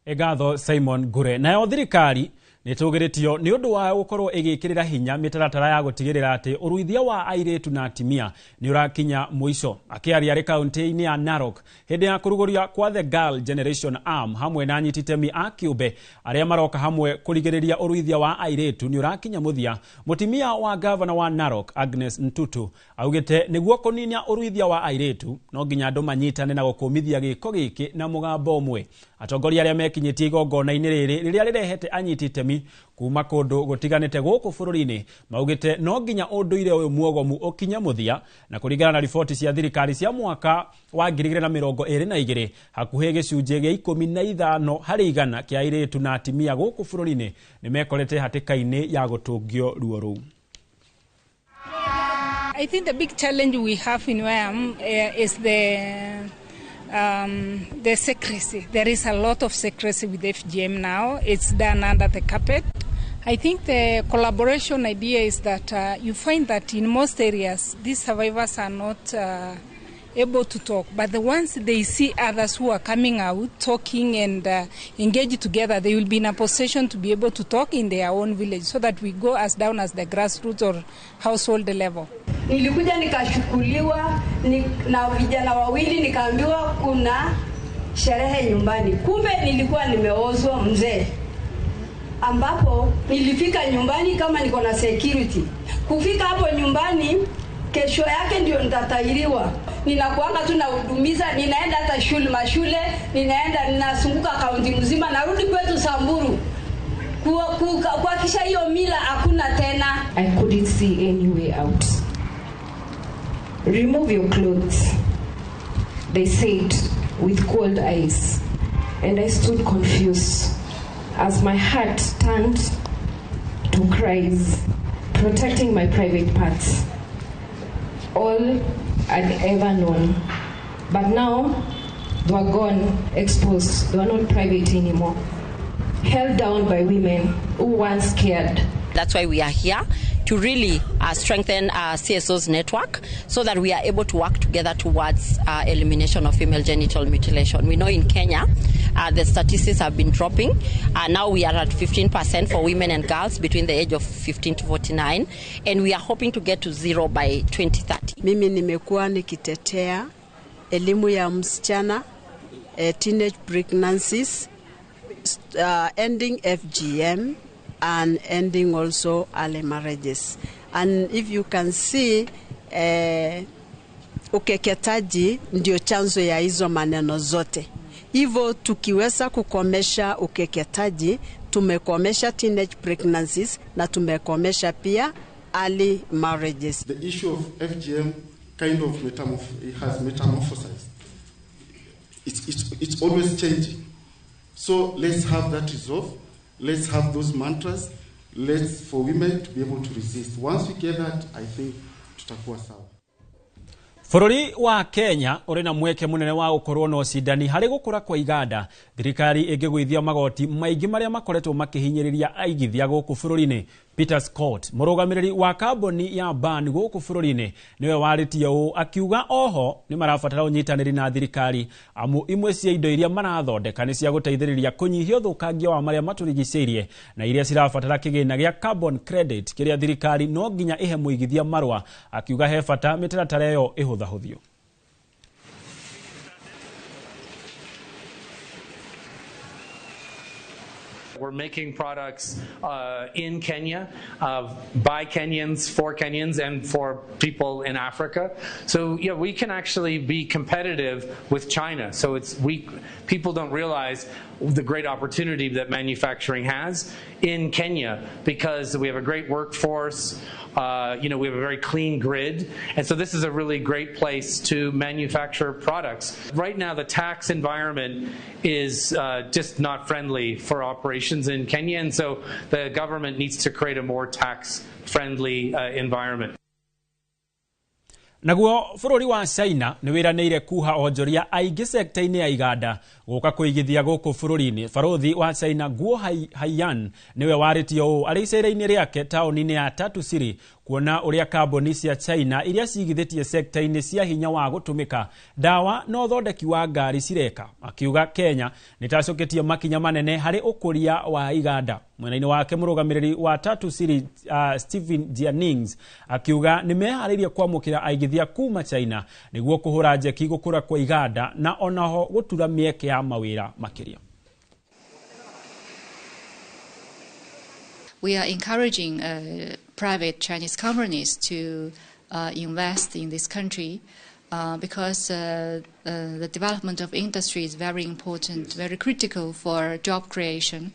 S8: Egatho Simon Gure. Nayo thirikari nitugiritio ni undu wa gukorwo igikirira hinya mitaratara ya gutigirira ati uruithia wa airetu na atimia ni urakinya muico. Akiaria ri kaunti-ini ya Narok hindi ya kuruguria kwa The Girl Generation Arm hamwe na anyititemi a kiumbe aria maroka hamwe kurigiriria uruithia wa airetu ni urakinya muthia. Mutimia wa governor wa Narok Agnes Ntutu augite niguo kuninia uruithia wa airetu no nginya andu manyitane na gukumithia giko giki na mugambo umwe. Atongoria aria mekinyitie igongona-ini riri riria rirehete anyititemi kuma kundu gutiganite guku bururi-ini maugite no nginya unduire uyu muogomu ukinya muthia na kuringana na riboti cia thirikari cia mwaka wa 2022 hakuhe gicunje gia 15 hari 100 kia airetu na atimia guku bururi-ini ni mekorete hatika-ini ya gutungio ruo ruu.
S12: I think the big challenge we have in where I am is the secrecy. There is a lot of secrecy with FGM now. It's done under the carpet. I think the collaboration idea is that you find that in most areas, these survivors are not able to talk. But the ones they see others who are coming out, talking and engage together, they will be in a position to be able to talk in their own village so that we go as down as the grassroots or household level.
S13: Nilikuja nikashukuliwa na vijana wawili nikaambiwa kuna sherehe nyumbani. Kumbe nilikuwa nimeozwa mzee. Ambapo nilifika nyumbani kama niko na security. Kufika hapo nyumbani kesho yake ndio nitatahiriwa. Ninakuanga tu nahudumiza, ninaenda hata mashule, ninasunguka kaunti mzima, narudi kwetu Samburu. Kwa kisha hiyo mila hakuna tena.
S14: I couldn't see any way out. Remove your clothes, they said with cold eyes, and I stood confused as my heart turned to cries, protecting my private parts, all I'd ever known. But now they were gone, exposed, they were not private anymore, held down by women who once cared.
S19: That's why we are here, to really strengthen our CSO's network so that we are able to work together towards elimination of female genital mutilation. We know in Kenya, the statistics have been dropping. Now we are at 15% for women and girls between the age of 15 to 49, and we are hoping to get to 0 by 2030.
S21: Mimi nimekuwa nikitetea elimu ya msichana, teenage pregnancies, ending FGM, and ending also early marriages. And if you can see, ukeketaji ndio chanzo ya hizo maneno zote. Hivyo tukiweza kukomesha ukeketaji, tumekomesha teenage pregnancies na tumekomesha pia early marriages.
S22: The issue of FGM kind of has metamorphosized. It's always changing. So let's have that resolve. Let's have those mantras. Let's for women to be able to resist. Once we get that, I think tutakuwa sawa.
S8: Bururi wa Kenya uri na mweke munene wa gukorwo no cidani hari gukura kwa iganda. Thirikari igigwithia magoti maingi maria makoretwo makihinyiriria aigithia guku bururi-ini. Peter Scott, murugamiriri wa kambuni ya BAN guku bururi-ini, niwe waritie uu akiuga oho ni marabatara unyitaniri na thirikari amu imwe cia indo iria marathondeka ni cia guteithiriria kunyihia uthukangia wa maria maturigiceirie na iria cirabatara kigina gia carbon credit kiria thirikari no nginya ihe muigithia marwa. Akiuga he bata mitaratara yo ihuthahuthio.
S23: We're making products in Kenya, by Kenyans, for Kenyans, and for people in Africa. So yeah, we can actually be competitive with China. So people don't realize the great opportunity that manufacturing has in Kenya because we have a great workforce. We have a very clean grid, and so this is a really great place to manufacture products. Right now, the tax environment is just not friendly for operations in Kenya, and so the government needs to create a more tax-friendly environment.
S8: Naguo bururi wa China ni wiranire kuha onjoria aingi sekta-ini ya iganda guka kuigithia guku bururi-ini. Barothi wa China Guo Haiyan niwe waritie uu ari icera-ini riake tauni-ini ya Tatu Siri kuona uria kambuni cia China iria cigithitie sekta-ini cia hinya wa gutumika dawa no thondeki wa ngari cireka, akiuga Kenya nitacoketie makinya manene hari ukuria wa iganda. Mwena-ini wake murugamiriri wa Tatu City Stephen Jianings akiuga nimehariria kwamukira aigithia kuma China niguo kuhura njeki gukura kwa iganda na onaho gutura mieke ya mawira makiria.
S3: We are encouraging private Chinese companies to invest in this country because the development of industry is very important, very critical for job creation.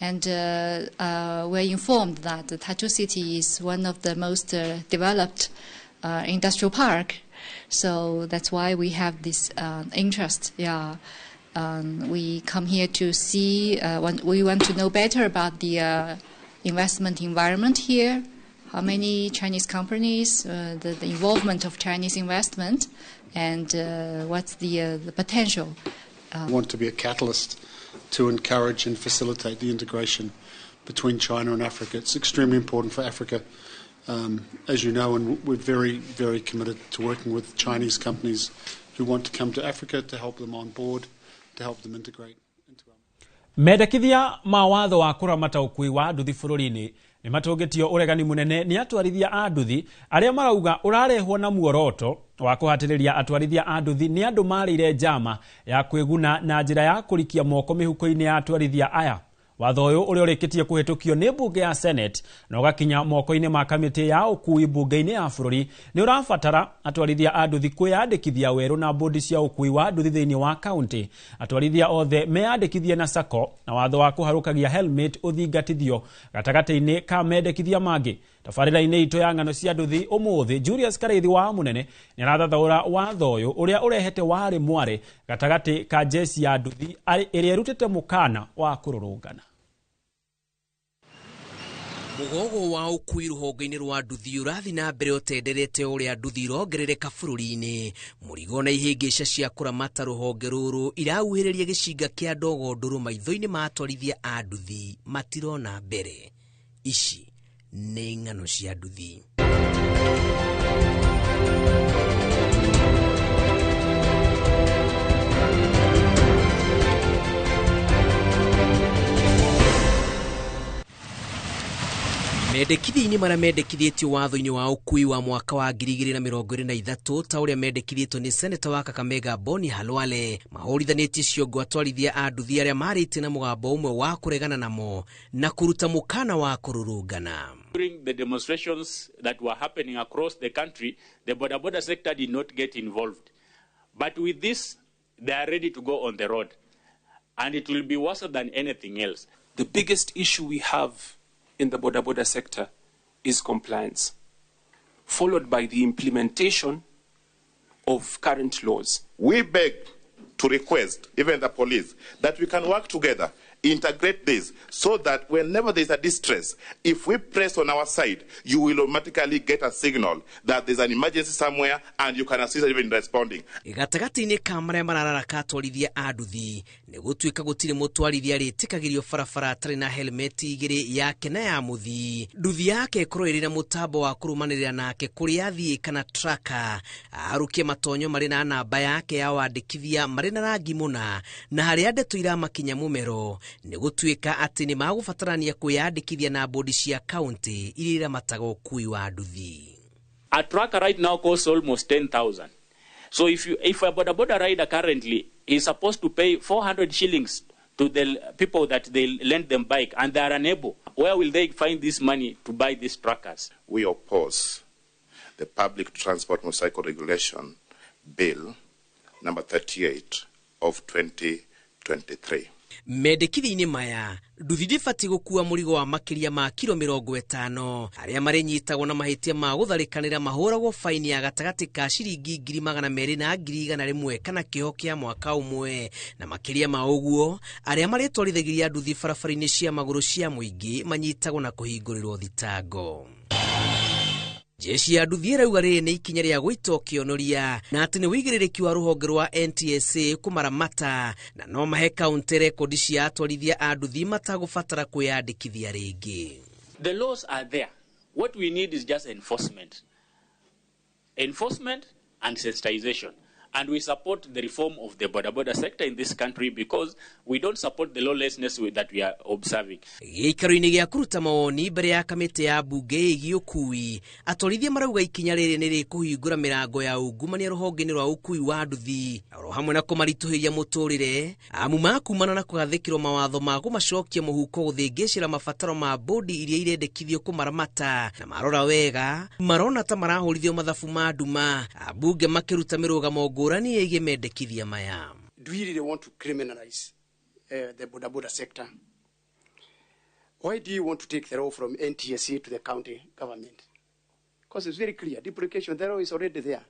S3: And we're informed that the Tatu City is one of the most developed industrial park. So that's why we have this interest. Yeah. We come here to see, we want to know better about the investment environment here, how many Chinese companies, the involvement of Chinese investment, and what's the potential.
S4: We want to be a catalyst to encourage and facilitate the integration between China and Africa. It's extremely important for Africa, as you know, and we're very, very committed to working with Chinese companies who want to come to Africa to help them on board, to help them integrate.
S8: Mendekithia mawatho wa kuramata ukui wa nduthi bururi-ini ni matungitio uregani munene ni atwarithia a nduthi aria marauga urarehwo na muoroto wa kuhatiriria atwarithia a nduthi ni andu marire njama ya kwiguna na njira ya kurikia moko mihuko-ini ya atwarithia aya. Watho uyu uria urikitie kuhitukio ni bunge ya Senate na ugakinya moko-ini ma kamiti ya ukui bunge-ini ya bururi ni urabatara atwarithia a nduthi kwiyandikithia weru na bodi cia ukui wa nduthi thiini wa county. Atwarithia othe meyandikithie na SACCO na watho wa kuharukagia helmet uthingatithio gatagati-ini ka mendekithia mangi. Tabarĩra-inĩ itũ ya ng'ano cia nduthi umuthi Julius Kareithi wa munene ni arathathaũra watho uyu uria urehete wari mware gatagati ka jesi ya nduthi iria irutite mukana wa kururungana.
S5: Mugogo wa ukui ruhonge-ini rwa nduthi urathi na mbere utenderete uria nduthi irongerereka bururi-ini. Murigo na ihĩngĩca cia kuramata ruhonge ruru irauhĩrĩria gĩcinga kĩa ndogo ndũrũ maitho-ini ma atwarithia a nduthi matirona mbere. Ici nĩ ng'ano cia nduthi. Mendekithia-ini maria mendekithĩtio watho-ini wa ukui wa mwaka wa 2023 ta uria mendekithĩtio ni Senator wa Kakamega Boni Halwale mahorithanĩtie ciongo atwarithia a nduthi aria marĩtie na mũgambo umwe wa kuregana namo na kuruta mukana wa kururungana.
S15: During the demonstrations that were happening across the country, the border sector did not get involved. But with this, they are ready to go on the road. And it will be worse than anything else.
S16: The biggest issue we have in the border sector is compliance, followed by the implementation of current laws.
S17: We beg to request, even the police, that we can work together, integrate this, so that whenever there's a distress, if we press on our side, you will automatically get a signal that there's an emergency somewhere and you can assist even in responding.
S5: Gatagati-ini ka maria marararaka atwarithia a nduthi ni gutuika gutiri mutwarithia ritikagirio barabara atari na helmet igiri yake na ya muthi. Nduthi yake ikorwo iri na mutambo wa kurumanirira nake kuria athii kana tracker arukie matonyo mari na namba yake ya wandikithia mari na rangi muna na haria ndeto iramakinya mumero ni gutuika ati ni magubatarania kwiyandikithia na bodi cia county iria mataga ukui wa nduthi.
S15: A tracker right now costs almost 10,000. So if a border rider currently is supposed to pay 400 shillings to the people that they lend them bike and they are unable, where will they find this money to buy these trackers?
S17: We oppose the Public Transport Motorcycle Regulation Bill number 38 of 2023.
S5: Mendekithia-ini maya nduthi ndibati gukua murigo wa makiria ma kilo 50 aria marinyitagwo na mahitia ma gutharikanira mahuragwo faini ya gatagati ka ciringi 200 na 100 kana kiho kia mwaka umwe na makiria ma uguo aria maritwarithagiria nduthi barabara-ini cia maguru cia muingi manyitagwo na kuhingurirwo thitango. Jeshi ya nduthi irauga riri ni ikinya ria gwita kionoria na ati ni wigirĩrĩki wa ruhonge rwa NTSA kumaramata na no mahe county rekodi cia atwarithia a nduthi matagubatara kwiyandikithia ringi.
S15: The laws are there. What we need is just enforcement. Enforcement and sensitization. And we support the reform of the border sector in this country because we don't support the lawlessness that we are observing.
S5: Gĩikaro-inĩ gĩa kũruta mawoni mbere ya kamĩtĩ ya mbunge ĩgiĩ ũkui, atwarithia marauga ikinya rĩrĩ nĩ rĩkũhingũra mĩrango ya ungumania rũhonge-inĩ rwa ũkui wa nduthi, oro hamwe na kũmaritũhĩria mũtũrĩre, amu makumana na kũgathĩkĩrwo mawatho ma kũmacokia mũhuko gũthĩngĩcĩra mabataro ma bodi iria irendekithio kũmaramata, na marora wega marona ta marahũrithio mathabu ma nduma, ambunge makĩruta mĩrũgamo
S1: Do we really want to criminalize the border sector? Why do you want to take the law from NTSA to the county government? Because it's very clear, duplication, the law is already there.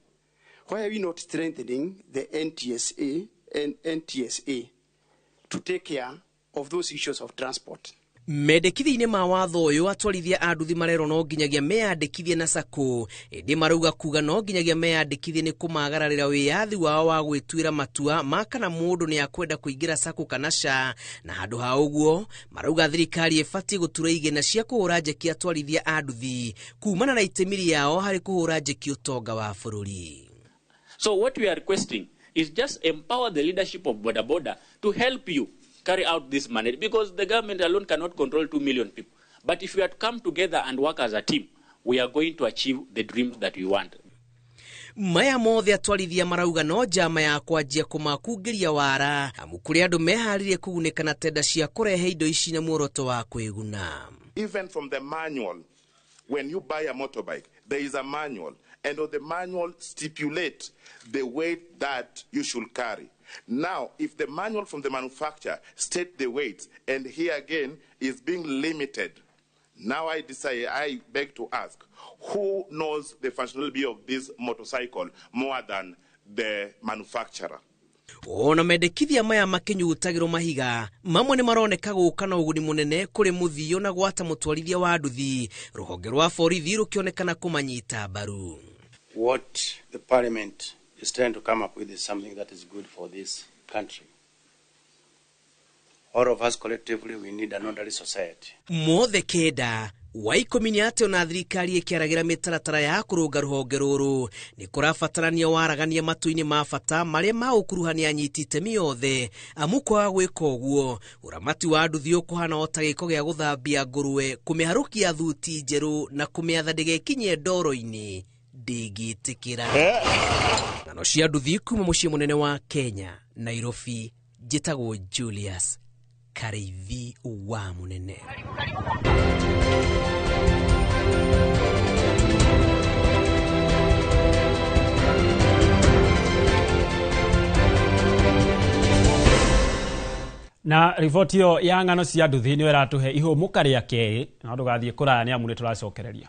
S1: Why are we not strengthening the NTSA and NTSA to take care of those issues of transport?
S5: Mendekithia-inĩ ma watho ũyũ atwarithia a nduthi marero no nginyagia meyandĩkithie na SACCO, ĩndĩ marauga kuga no nginyagia meyandĩkithie nĩ kũmagararĩra wĩyathi wao wa gwĩtuĩra matua ma kana mũndũ nĩ akwenda kũingĩra SACCO kana SHA, na handũ ha ũguo marauga thirikari ĩbatiĩ gũtura igĩna cia kũhũra njeki atwarithia a nduthi kumana na itemi rĩao harĩ kũhũra njeki ũtonga wa bũrũri.
S15: So what we are requesting is just empower the leadership of boda to help you carry out this mandate, because the government alone cannot control 2 million people. But if we had come together and work as a team, we are going to achieve the dreams that we want.
S5: Maya mothe atwarithia marauga no njama ya kwanjia kũmakungĩria wara, amu kũrĩ andũ meharĩrie kũgunĩka na tenda cia kũrehe indo ici na muoroto wa kwĩguna.
S17: Even from the manual, when you buy a motorbike, there is a manual, and on the manual stipulate the weight that you should carry. Now, if the manual from the manufacturer state the weights, and here again is being limited, now I beg to ask, who knows the functionality of this motorcycle more than the manufacturer?
S5: Ona mendekithia maya makinyutagĩrwo mahiga, mamwe nĩ maroneka gũka na ũguni mũnene kũrĩ mũthio na gwata mũtwarithia wa nduthi, rũhonge rwa borithi rũkĩonekana kũmanyita mbaru.
S6: What the parliament is trying to come up with is something that is good for this country. All of us collectively, we need an orderly society.
S5: Mothe kenda wa ikũmi nĩ atĩ ona thirikari ĩkĩaragĩra mĩtaratara ya kũrũnga rũhonge rũrũ nĩ kũrabatarania waragania matu-inĩ ma bata marĩa maũkuruhania anyiti itemi yothe, amu kwaga gwĩka ũguo ũramati wa nduthi ũkũhana o ta gĩko gĩa gũthambia ngũrwe, kũmĩharũkia thuti njerũ na kũmĩatha ndĩgekinye ndoro-inĩ ndĩngĩtĩkĩra. Ng'ano cia nduthi kuma mũciĩ mũnene wa Kenya, Nairobi, njĩtagwo Julius Kareithi wa Munene.
S8: Na riboti yo ya ng'ano cia nduthi nĩ ĩratũhe ihũmũka rĩa kerĩ, na ndũgathiĩ kũraya nĩ amu nĩ tũracokereria.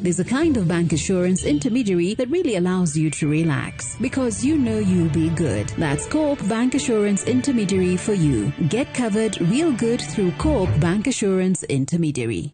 S7: There's a kind of bank assurance intermediary that really allows you to relax because you know you'll be good. That's Coop Bank Assurance Intermediary for you. Get covered real good through Coop Bank Assurance Intermediary.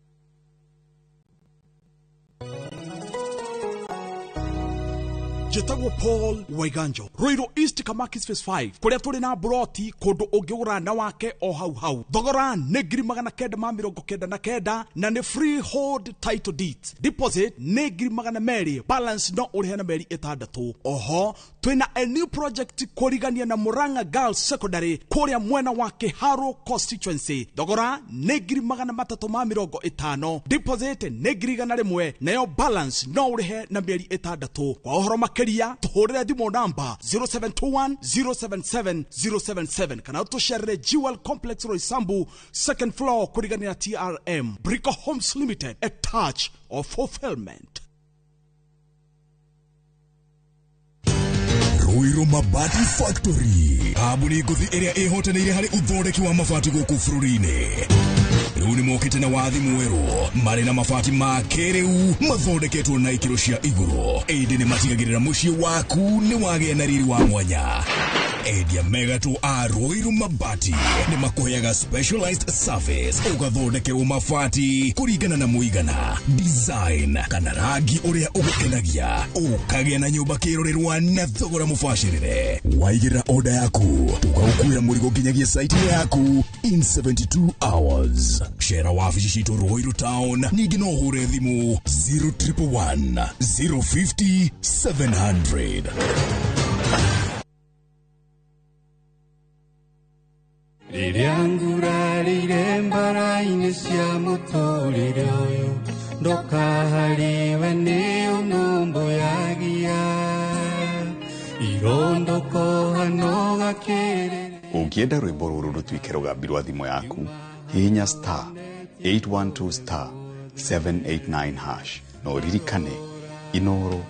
S9: Njitagwo Paul Waiganjo Roiro East Kamakis Phase 5 kuria turi na broti kundu ungiura na wake o hau thogora ni 999 na ni freehold title deed deposit ni 200 balance no uri na meri 6 oho twina a new project kurigania na Murang'a Girls Secondary kuria mwena wa Kiharo constituency thogora ni 350 deposit ni 100 nayo balance no uri na meri 6 kwa uhoro makeria tuhurire thimo namba 0721077077 kana utusharire Jewel Complex Roysambu second floor kurigania TRM Brico Homes Limited, a touch of fulfillment.
S18: Ruiru Mabati Factory abuni guthi area ehotanire hari uthondeki wa mabati guku bururi-ini riu ni mokite na wathi mweru mari na mabati ma keriu mathondeketwo na ikiro cia iguru indi ni matigagirira mucii waku ni wagia na riri wa mwanya. Endia megatu a Ruiru Mabati ni makuheaga specialized service ugathondekerwo mabati kuringana na muigana design kana rangi uria ugukenagia ukagia na nyumba kirorerwa na thogora mubashirire. Waigirira order yaku tugagukwira murigo nginyagia site yaku in 72 hours. Shera wabici citu Ruiru Town ningi no hure thimu 0111 050 700.
S20: Liliangurarire mbaraine cia muturire uyu ndokahariwe ni unumbo yagia irondoko hano gakirire.
S24: Ungienda rwimbo ruru rutuike rugambi rwa thimu yaku hihinya star 812 star 789 hash no ririkane Inoro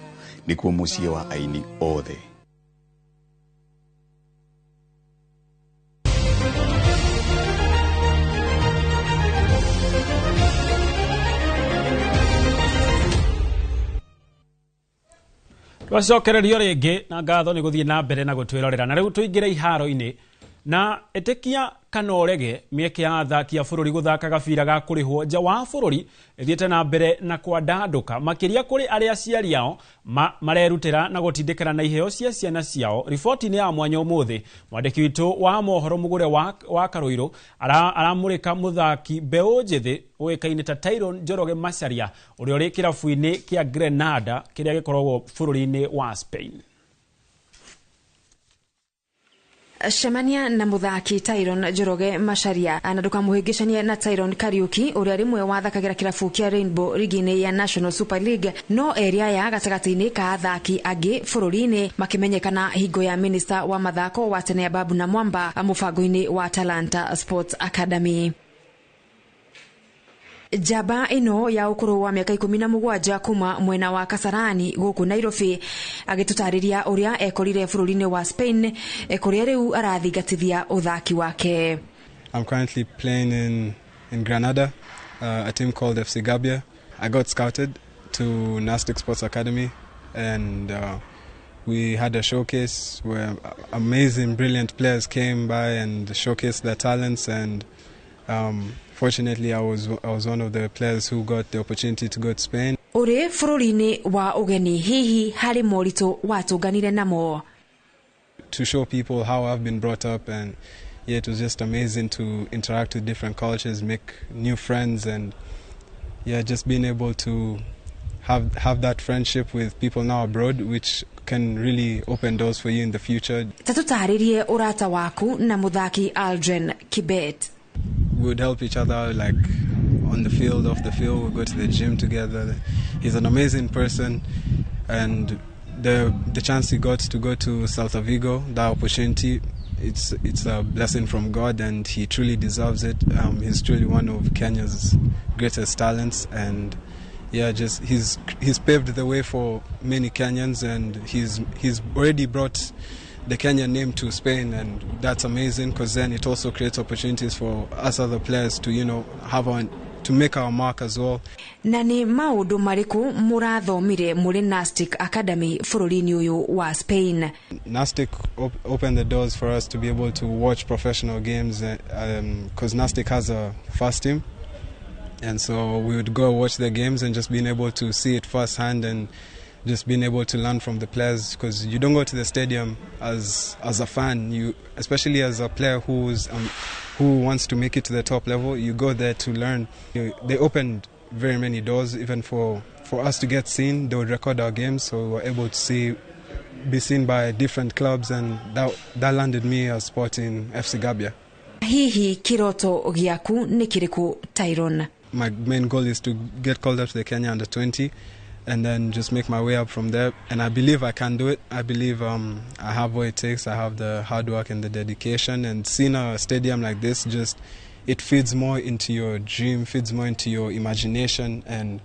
S24: nikuo mucie wa aini othe.
S8: Twacokererio ringi na ngatho ni guthie na mbere na gutwirorera na riu tuingire iharo-ini na etekia kana urege mieke ya athaki a bururi guthaka gabira ga kurihwo nja wa bururi ithiete na mbere na kwandanduka makiria kuri aria aciari ao marerutira na gutindikana na iheo cia ciana ciao. Riboti ni ya mwanya umuthi mwandiki witu wa mohoro mugure wa Karuiru aramurika muthaki mbeu njithi uikaine ta Tyron Njoroge Macharia uria uri kirabu-ini kia Grenada kiria gikoragwo bururi-ini wa Spain.
S25: Shemania na muthaki Tyron Njoroge Macharia anaduka muhingicania na Tyron Kariuki uria rimwe wathakagira kirabu kia Rainbow Rigine ya National Super League no area ya gatagati-ini ka athaki angi bururi-ini makimenyekana hingo ya minister wa mathako wa tene Babu na Mwamba mubango-ini wa Talanta Sports Academy. Jaba ino ya ukuru wa miaka 17 kuma mwena wa Kasarani guku Nairobi agitutariria uria ekorire bururi-ini wa Spain kuria riu arathigatithia uthaki wake.
S26: I'm currently playing in Granada, a team called FC Gabia. I got scouted to Nastic Sports Academy and we had a showcase where amazing, brilliant players came by and showcased their talents and fortunately, I was one of the players who got the opportunity to go to Spain.
S25: Uri bururi-ini wa ugeni hihi hari morito watunganire namo.
S26: To show people how I've been brought up and yeah, it was just amazing to interact with different cultures, make new friends and yeah, just being able to have that friendship with people now abroad which can really open doors for you in the future.
S25: Tatutaririe urata waku na muthaki Aldrin Kibet.
S26: We would help each other like on the field, off the field. We go to the gym together. He's an amazing person, and the chance he got to go to Celta Vigo, that opportunity, it's a blessing from God, and he truly deserves it. He's truly one of Kenya's greatest talents, and yeah, just he's paved the way for many Kenyans, and he's already brought the Kenyan name to Spain, and that's amazing because then it also creates opportunities for us other players to, you know, to make our mark as well.
S25: Nani maudu mariku murathomire muri Nastic Academy bururi-ini uyu wa Spain.
S26: Nastic opened the doors for us to be able to watch professional games because Nastic has a first team, and so we would go watch the games and just being able to see it firsthand and just being able to learn from the players, because you don't go to the stadium as a fan, you especially as a player who wants to make it to the top level, you go there to learn. They opened very many doors, even for us to get seen. They would record our games, so we were able to be seen by different clubs, and that landed me a spot in FC Gabia.
S25: Hihi kiroto giaku ni kiriku, Tyrone?
S26: My main goal is to get called up to the Kenya under-20 and then just make my way up from there. And I believe I can do it. I believe I have what it takes. I have the hard work and the dedication. And seeing a stadium like this, it feeds more into your dream, feeds more into your imagination. And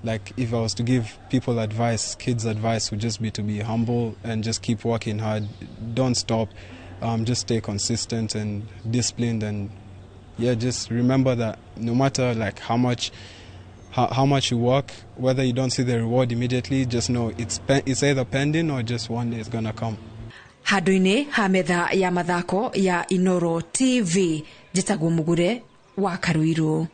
S26: like if I was to give people advice, kids advice would just be to be humble and just keep working hard. Don't stop. Just stay consistent and disciplined, and just remember that no matter like how much you work, whether you don't see the reward immediately, just know it's either pending or just one day it's gonna come.
S25: Haduine hamedha ya mathako ya Inoro TV, Jitagwo Mugure wa Karuiru.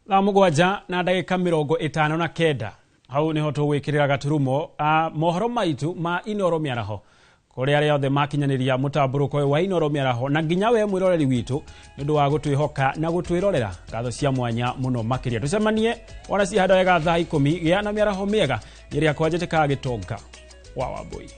S8: Thaa mũgwanja na ndagĩka 59 hau niho tũgwĩkĩrĩra gaturumo mohoro maitu ma Inoro Mĩaraho kũrĩa arĩa othe makinyanĩria mũtambũrũko wa Inoro Mĩaraho, na nginya we mwĩroreri witũ nĩ ũndũ wa gũtwĩhoka na gũtwĩrorera. Ngatho cia mwanya mũno makĩria. Tũcemanie ona ciahanda wega thaa 10 gĩa na mĩaraho mĩega ĩrĩa kwanjĩtĩka gĩtonga wa Wambui.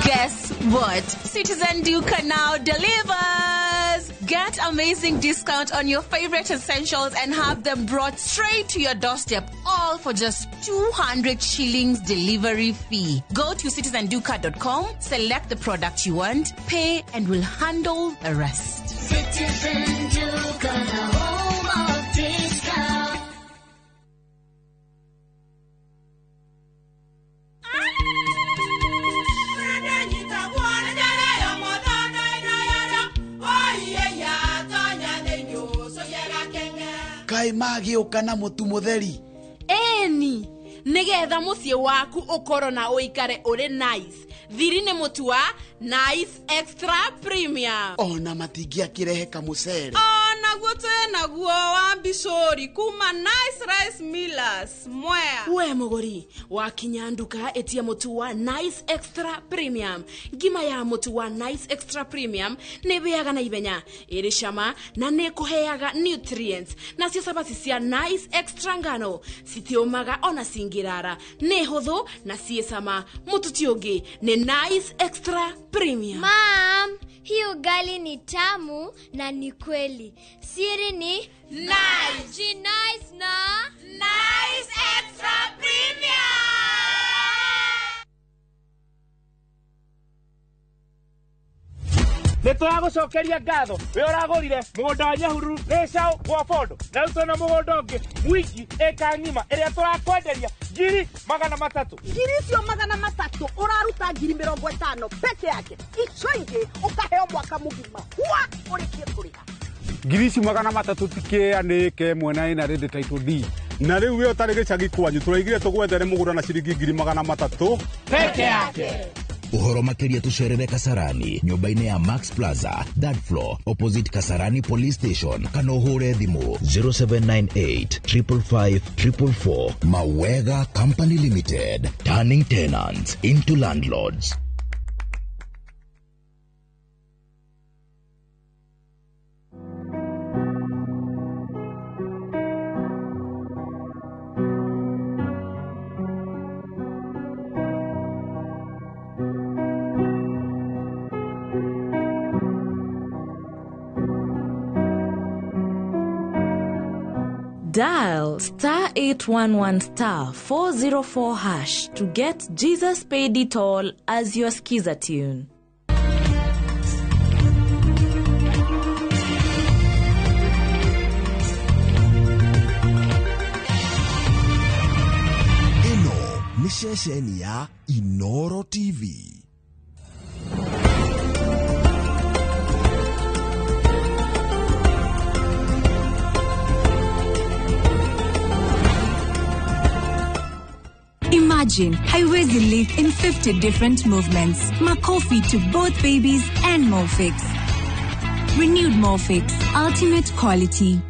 S2: Guess what? Citizen Duca now delivers! Get amazing discount on your favorite essentials and have them brought straight to your doorstep, all for just 200 shillings delivery fee. Go to citizenduca.com, select the product you want, pay, and we'll handle the rest.
S10: Citizen Duca, the home of discount.
S11: Kai magĩũka na mũtu mũtheri.
S12: Eni, nigetha muciĩ waku ũkorwo na ũikare ũrĩ nice. Thiri nĩ mũtu wa Nice Extra Premium.
S11: Ona matingĩakĩrehe kamũcere.
S12: Naguo naguo wa Bishori kuma Nice Rice Millers Mwea. We mũgũri wakinya nduka etia mũtu wa Nice Extra Premium. Ngima ya mũtu wa Nice Extra Premium nĩ bĩaga na ibenya, ĩrĩ cama na nĩ kũheaga nutrients. Nacio cabaci cia Nice Extra ngano citiũmaga ona cingĩrara, nĩ hũthũ na ciĩ cama. Mũtu ti ũngĩ nĩ Nice Extra Premium.
S13: Mom, hii ugali ni tamu na ni kweli. Siri ni
S12: Nice.
S13: Ji nice na
S12: Nice Extra Premium.
S14: Nĩtũragũcokeria ngatho we ũragũrire mũgũnda wa Nyahururu Rĩcaũ gwa Bondo, na rĩu twĩna mũgũnda ũngĩ Mwiki ĩka ng'ima ĩrĩa tũrakwenderia ngiri 300.
S27: Ngiri icio 300 ũraruta 50,000 peke yake. Icio ingĩ ũkaheo mwaka mũgima. Ũrĩkie kũrĩha.
S28: Ngiri icio 300 tikĩanĩke mwena ĩna rĩndĩ title deed. Na rĩu we ũtarĩ gĩcagi kwanyu tũraigire tũgwethere mũgũnda na ciringi 300
S14: peke yake.
S18: Uhoro makeria tucerere Kasarani, nyumba-inĩ ya Max Plaza, third floor, opposite Kasarani Police Station. Kana uhure thimu 0798 555 444. Mawega Company Limited, turning tenants into landlords.
S1: Dial *811*404# to get Jesus Paid It All as your skiza tune.
S3: Eno ni shesheni ya Inoro TV.
S4: Imagine, haiwezi live in 50 different movements. Makofi to both babies and Morphix. Renewed Morphix, ultimate quality.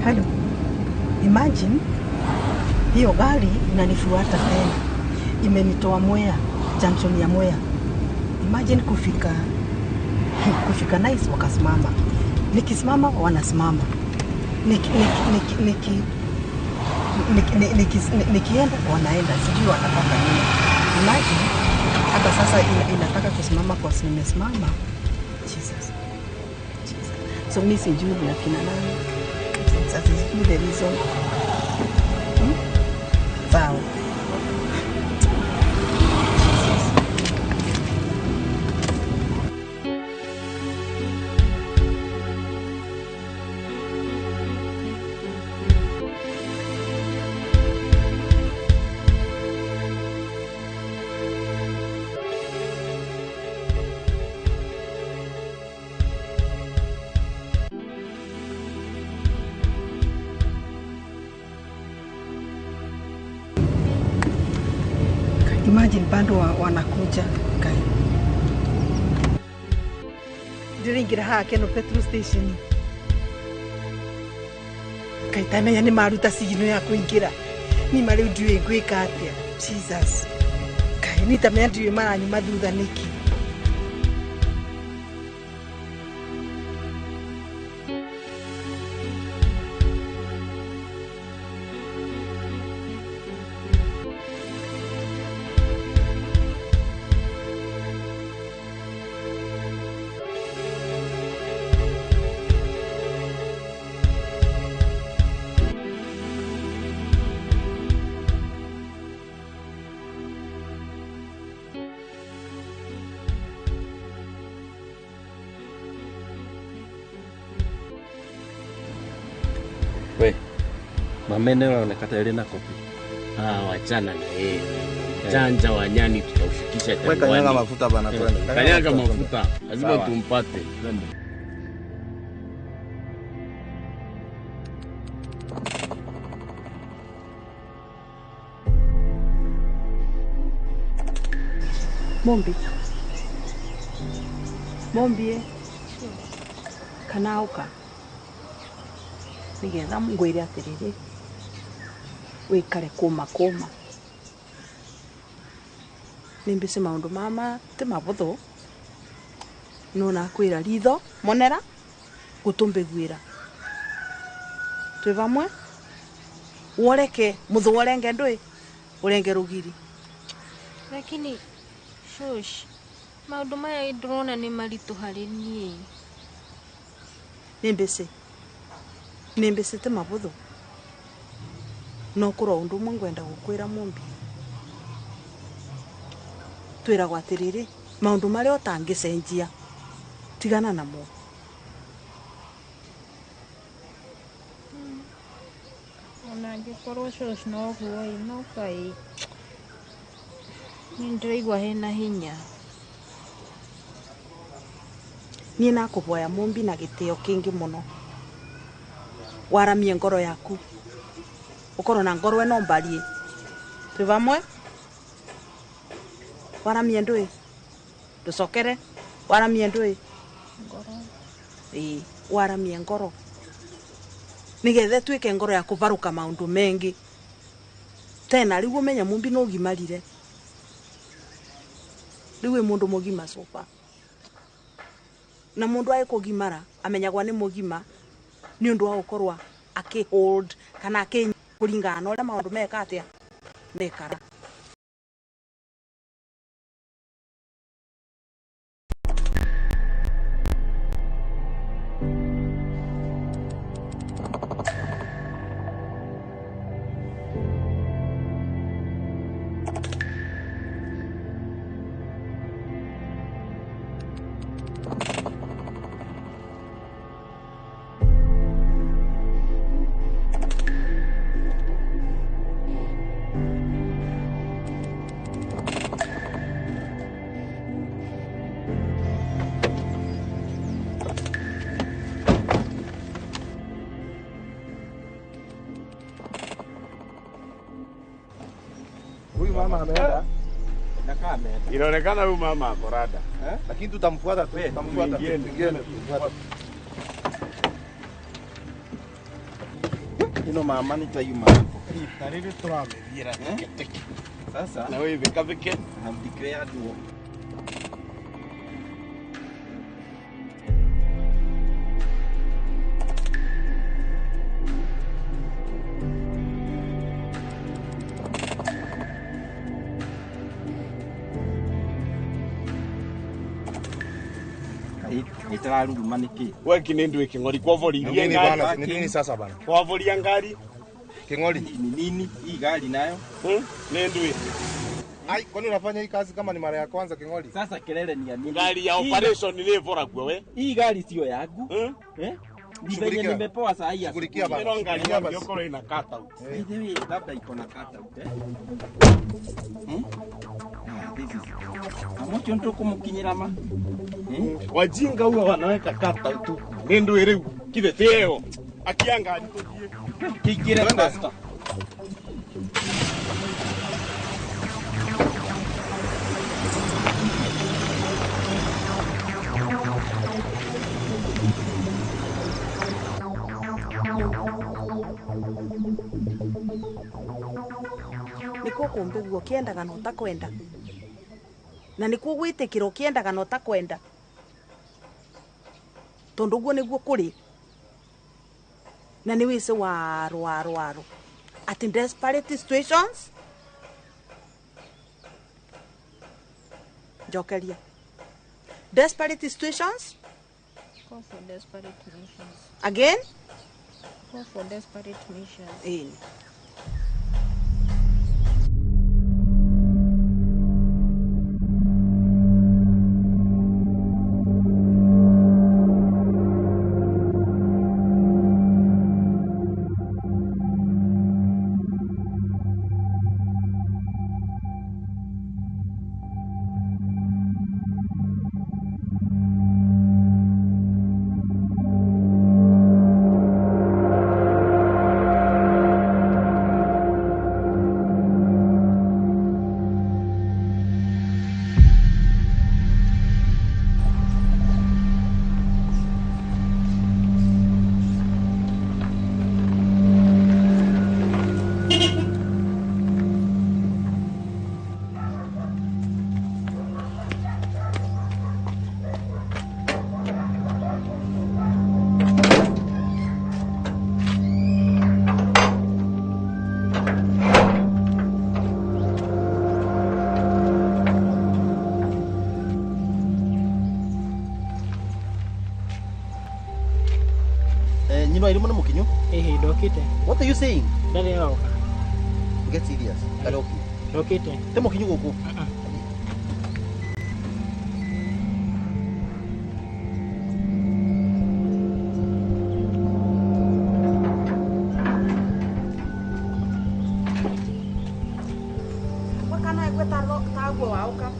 S27: Hello. Imagine hiyo gari inanifuata tena. Imenitoa Mwea, junction ya Mwea. Imagine kufika Nice wakasimama. Nikisimama wanasimama. Nikienda wanaenda. Sijui wanataka nini. Imagine hata sasa inataka kusimama kwa nimesimama. Jesus. So mimi sijui na kina nani. That is the reason. Wow. Imagine bando wanakuja kai. Ndiringira hake no petrol station. Kai tame yani maruta sigino ya kuingira. Ni mari ndiwe gwika atia. Jesus. Kai ni tame ndiwe mara nyuma thutha niki.
S16: We, mamene wanaonekana ile na kopi.
S19: Wachana na yeye. Chanja wa nyani tutaufikisha
S16: tena. Kanyaga mafuta bana twende.
S19: Kanyaga mafuta. Lazima tumpate. Twende.
S27: Mombi. Kanauka. nigetha ngwire atiriri wikare kuma nimbise maundu mama ti mabuthu no nakwira ritho monera gutumbigwira twi vamwe woreke muthu worenge ndui urenge rugiri
S5: lakini shush maundu maya ndrona ni maritu hari nie
S27: nimbise ti mabuthu no kura undu mwe ngwenda gukwira mumbi twira gwatiriri maundu maria utangicenjia tigana namo
S5: ona ngikorwo shush no guo no kai nindiraigua hena hinya
S27: nie nakuvoya mumbi na gitio kingi muno waramie ngoro yaku ukorwo na ngoro eno mbarie twi vamwe waramie ndui nducokere waramie ndui
S5: ngoro
S27: waramie ngoro nigethe twike ngoro ya kuvaruka maundu mengi tena riu umenya mumbi no gimarire riu mundu mugima sofa na mundu ai kugimara amenyagwa ni mugima ni undu wa ukorwa hold kana kuringana na uria maundu meka atia mekara
S6: Mama ameenda.
S28: Nakaa ameenda.
S6: Inaonekana huyu mama akorada.
S28: Lakini tutamfuata tu. Tutamfuata. Ino mama ni tayuma.
S6: Tariri turamevira teke.
S28: Sasa
S6: na wewe vika
S28: declare duo. Itararuruma niki
S6: wewe kinendu kingori kwavolirie
S28: ngari ni nini sasa bana
S6: kwavolia ngari
S28: kingori ni nini hii gari nayo
S6: nendu
S28: ai kwani unafanya hii kazi kama ni mara ya kwanza kingori
S6: sasa kelele ni ya nini gari ya operation ni vora kwa wewe
S28: hii gari sio yangu Nivenye nimepoa saa hii
S6: shughulikia bana ndio ngari yako yoko inakata out
S28: hivi labda iko na kata out amocho ndo kumukinyira ma
S6: wajinga huwa wanaweka kata tu nendo ere kivetheo akianga alitokie
S28: kigire pasta
S27: nikuo kumbiguo kiendaga no takwenda na nikuo gwitikiro kiendaga no takwenda tondu guo niguo kuri na ni wise waro at in desperate situations jokeria desperate situations
S5: call for desperate missions
S27: again
S5: call for desperate missions
S7: Nyino irimu na mukinyu?
S12: Ndokite.
S7: What are you saying?
S12: Ndari yoka.
S7: Get serious. Karaoke.
S12: Ndokite.
S7: Te mukinyu guku.
S27: Wakana kweta tago wauka.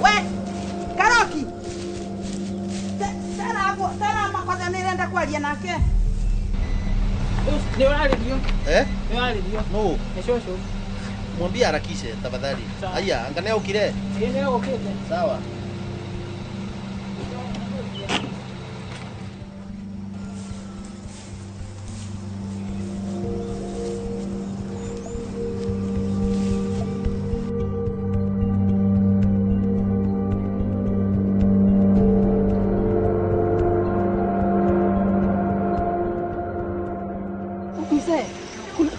S27: We, Karoki. Tena makosa nirenda kwaria nake.
S12: Ni walirio.
S7: Ni
S12: walirio.
S7: No.
S12: Shosho.
S7: Mwambie harakishe tafadhali. Aya, angalia ukire.
S12: Yeye ukire.
S7: Sawa.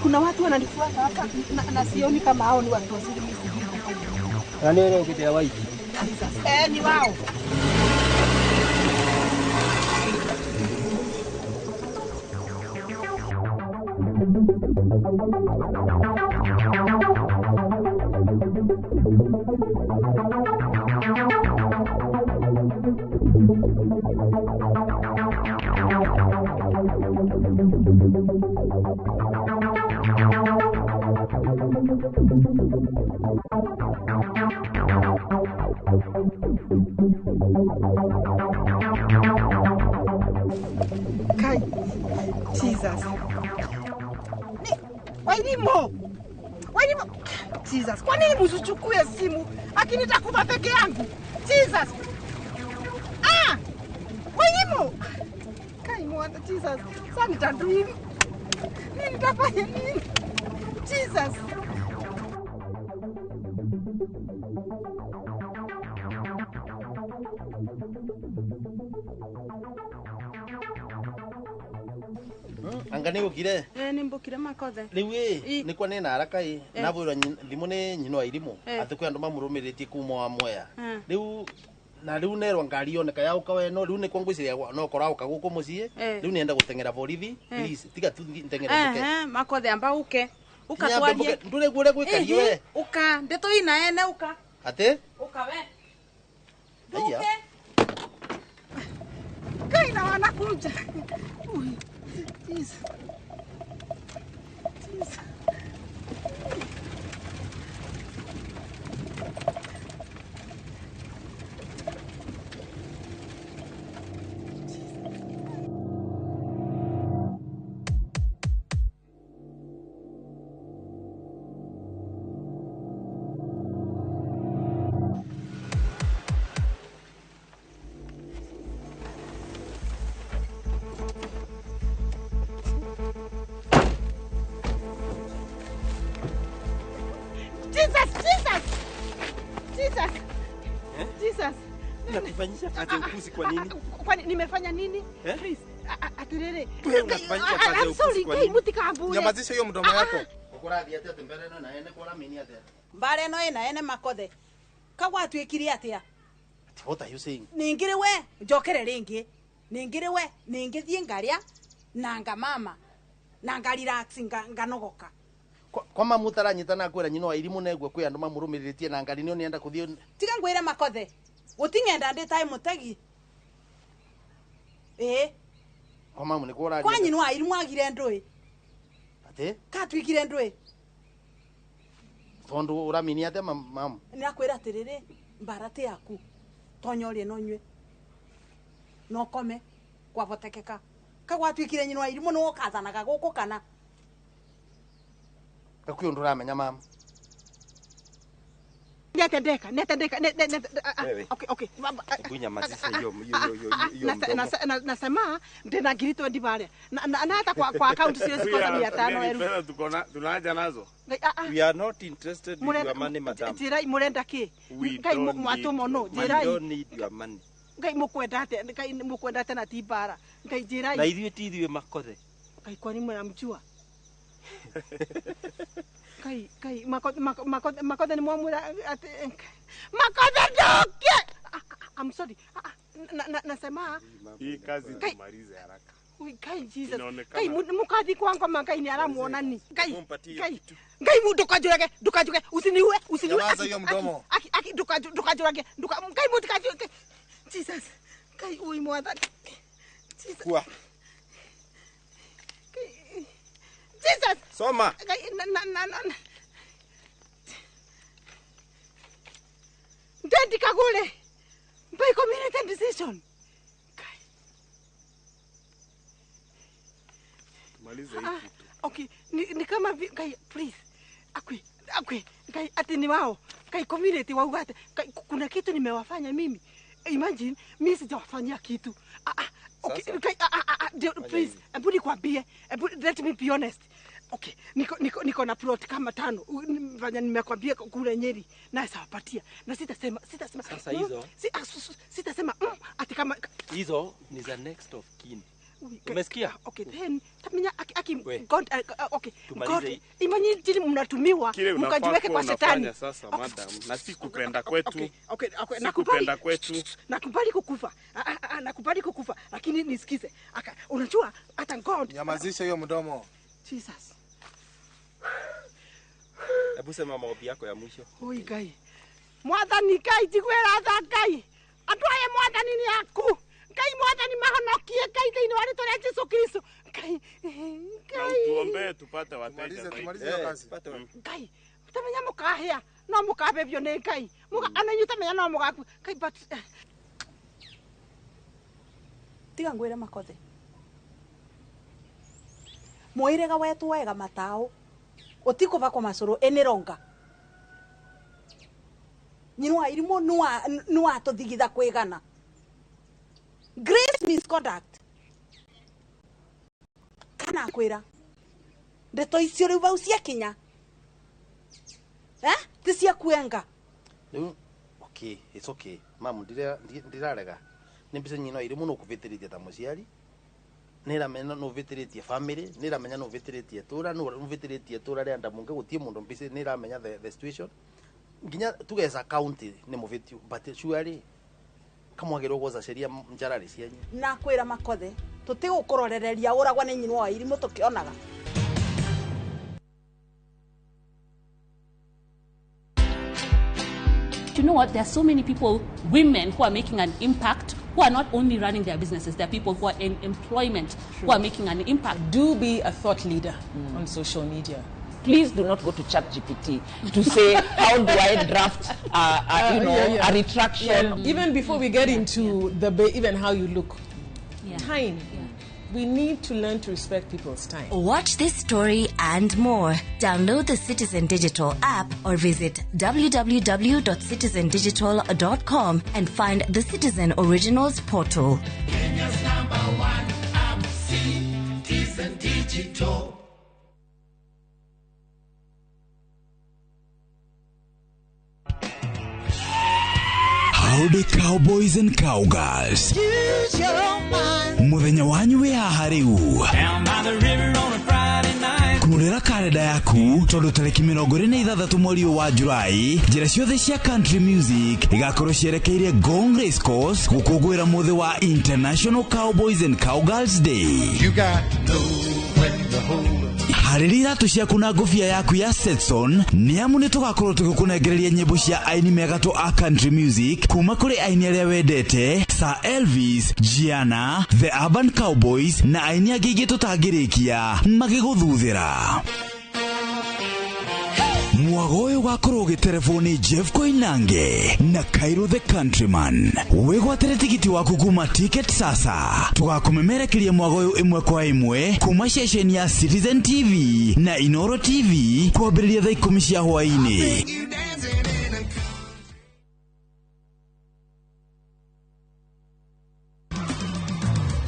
S27: Kuna watu wananifuata hapa na sioni kama hao ni watu wazuri mimi.
S16: Nani wewe ukitea wapi?
S27: Ni wao. Kai, Jesus. Wailimo. Jesus, kwa nini msichukue simu? Akini nitakufa peke yangu. Jesus. Wailimo. Kai mwana Jesus. Sasa nitadui. Nitafanya nini? Jesus.
S7: Angane ukire.
S27: Nimbukire makothe.
S7: Riu ni kwa nina haraka nabwirwa thimu ni nyino wa irimu ati kwi andu mamurumiritie kuma wa Mwea. Riu nerwa ngari yoneka yauka we no riu ni kwa ngwiciria no korauka guku mucii riu nienda gutengera borithi please tiga tu ntengere guke
S27: makothe amba uke ukatwarie
S7: ndure gure gwikario we
S27: uka ndeto ina ene uka
S7: ate
S27: uka we
S7: aya
S27: kaina wanakuja Jesus. Jesus.
S16: Unanifanyisha kazi ukusi kwa nini?
S27: Kwani nimefanya nini? Please. Atirere.
S16: Wewe unafanyisha kazi ukusi kwa nini?
S27: Mutikambure.
S16: Nyamazisha hiyo mdomo yako.
S7: Ukurathi atia tembere no na ene kora mini atia.
S27: Mbare no ina ene makothe. Kagwa twikiri atia.
S7: What are you saying?
S27: Ningire we, njokere ringi. Ningire we, ningithie ngaria nanga mama. Nanga relax nganogoka.
S7: Kwa mamutaranyitana kwira nyino wa irimu negwe kwi andu mamurumiritie na ngari nio nienda kuthio
S27: tiga ngwire makothe utingenda ndi time mutegi
S7: kwa mamu ni kora
S27: kwa nyino wa irimu agire ndui
S7: ate
S27: ka twikire ndui
S7: tondu uramini ate mamu
S27: nirakwira atiriri mbarate yaku tonyorie no nywe no kome kwa votekeka kagwa twikire nyino wa irimu no kathanaga guku kana
S7: Kakuyo nduramenya mama.
S27: Netendeka. Okay.
S16: Kunya mazisa hiyo.
S27: Nasema ndina ngiri 20 pale. Na hata kwa account siwezi kosa 500.
S6: Pesa tunaja nazo.
S16: We are not interested in your money, madam.
S27: Jirai murenda ki?
S16: Ngai
S27: mwatomo no. Jirai.
S16: We don't need your money.
S27: Ngai mukwendate na tibara. Ngai jirai.
S16: Na ithuĩ ti ithuĩ makothe.
S27: Ngai kwani mnamjua? Kai makothe ni mwamura makothe ndoke. I'm sorry. nasema
S6: hii kazi tumalize haraka.
S27: Kai Jesus. Kai mukathi kwa ngoma kai ni aramuona ni. Kai dukajuke usiniue.
S7: Nyamaza hiyo mdomo.
S27: Aki dukajuke kai mutikajuke. Jesus. Kai ui mwadha. Jesus.
S6: Kwa.
S27: Jesus.
S6: Soma.
S27: Kai na. Ndendi kagule. Mbai community decision.
S6: Maliza hiki.
S27: Okay, ni kama kai please. Akwi kai ati ni wao. Kai community wao hata kuna kitu nimewafanya mimi. Imagine mimi sijawafanyia kitu. Okay, kai please. Hebu nikwambie. Let me be honest. Okay, niko na plot kama 5. Fanya nimekwambia kule Nyeri na sawapatia. Na sitasema.
S16: Sasa hizo.
S27: Sitasema ati kama
S16: hizo ni za next of kin. Umesikia?
S27: Okay, then tamenya God okay. God imanyi jili mnatumiwa mkajiweke kwa shetani.
S6: Sasa madam, na si kupenda kwetu.
S27: Okay,
S6: nakupenda kwetu.
S27: Nakubali kukufa, lakini nisikize. Unajua hata God
S7: nyamazisha hiyo mdomo.
S27: Jesus.
S16: Hebu sema maombi yako ya mwisho.
S27: Oi gai. Mwathani kai jikwera thakai. Atwaye mwathani ni aku. Kai mwathani mahonokie kai ni wale tore Yesu Kristo. Kai.
S6: Tuombe tupate wateja.
S7: Tumalize hiyo kazi.
S27: Kai. Utamenya mukahia. No mukabebyo ne kai. Muka ananyu tamenya no mugaku. Kai but tiga ngwire makothe. Moirega wetu wega matao. Otiko bako masoro enironga. Nyinwa irimo nua to thigitha kwigana. Grace misconduct. Kana kwira. Ndeto icio riu bau cia kinya. Ti cia kuenga.
S7: Okay, it's okay. Mamu ndirarega. Nimbise nyino irimo no kuvitiritia ta muciari. Nira mena no vitiritie family, nira menya no vitiritie tura, no vitiritie tura ria ndamunge gutie mundu mbise nira menya the situation. Nginya tugeza county ni muvitiu, but surely kamwagiro goza sheria njarari cianyu.
S27: Na kwira makothe, tutigukurorereria uragwa ni nyinwa irimu tukionaga.
S9: You know what? There are so many people, women, who are making an impact, who are not only running their businesses, there are people who are in employment, who are making an impact.
S15: Do be a thought leader on social media.
S17: Please do not go to ChatGPT to say, how do I draft a retraction?
S15: Yeah. Even before we get into even how you look. Time. We need to learn to respect people's time.
S20: Watch this story and more. Download the Citizen Digital app or visit www.citizendigital.com and find the Citizen Originals portal.
S18: Kenya's #1 app, Citizen Digital. Howdy cowboys and cowgirls.
S10: Use your mind.
S18: Muthenya wanyu wi haha riu.
S10: Down by the river on a Friday night.
S18: Kunurira kalenda yaku tondu tariki 26 mweri wa Julai, njira ciothe cia country music igakorwo cierekeire Gong Race Course gukungwira muthi wa International Cowboys and Cowgirls Day.
S10: You got to know when to hold.
S18: Harĩria iratu ciaku na ngũbia yaku ya Stetson nĩamu nĩtũgakorwo tũgĩkũnengereria nyĩmbo cia aini megatũ a country music kuma kũrĩ aini arĩa wendete Sir Elvis, Gianna, The Urban Cowboys na aini angĩ ingĩ tũtangĩrĩkia magĩgũthuthĩra. Mwago ũyũ ũgakorwo ũgĩterefoni Jeff Koinange na Cairo the Countryman. Wĩgwatĩre tigiti waku kuma Ticket Sasa. Tũgakũmemerekeria mwago ũyũ ĩmwe kwa ĩmwe kuma ceceni ya Citizen TV na Inoro TV kwambĩrĩria thaa 10 cia hwaĩ-inĩ.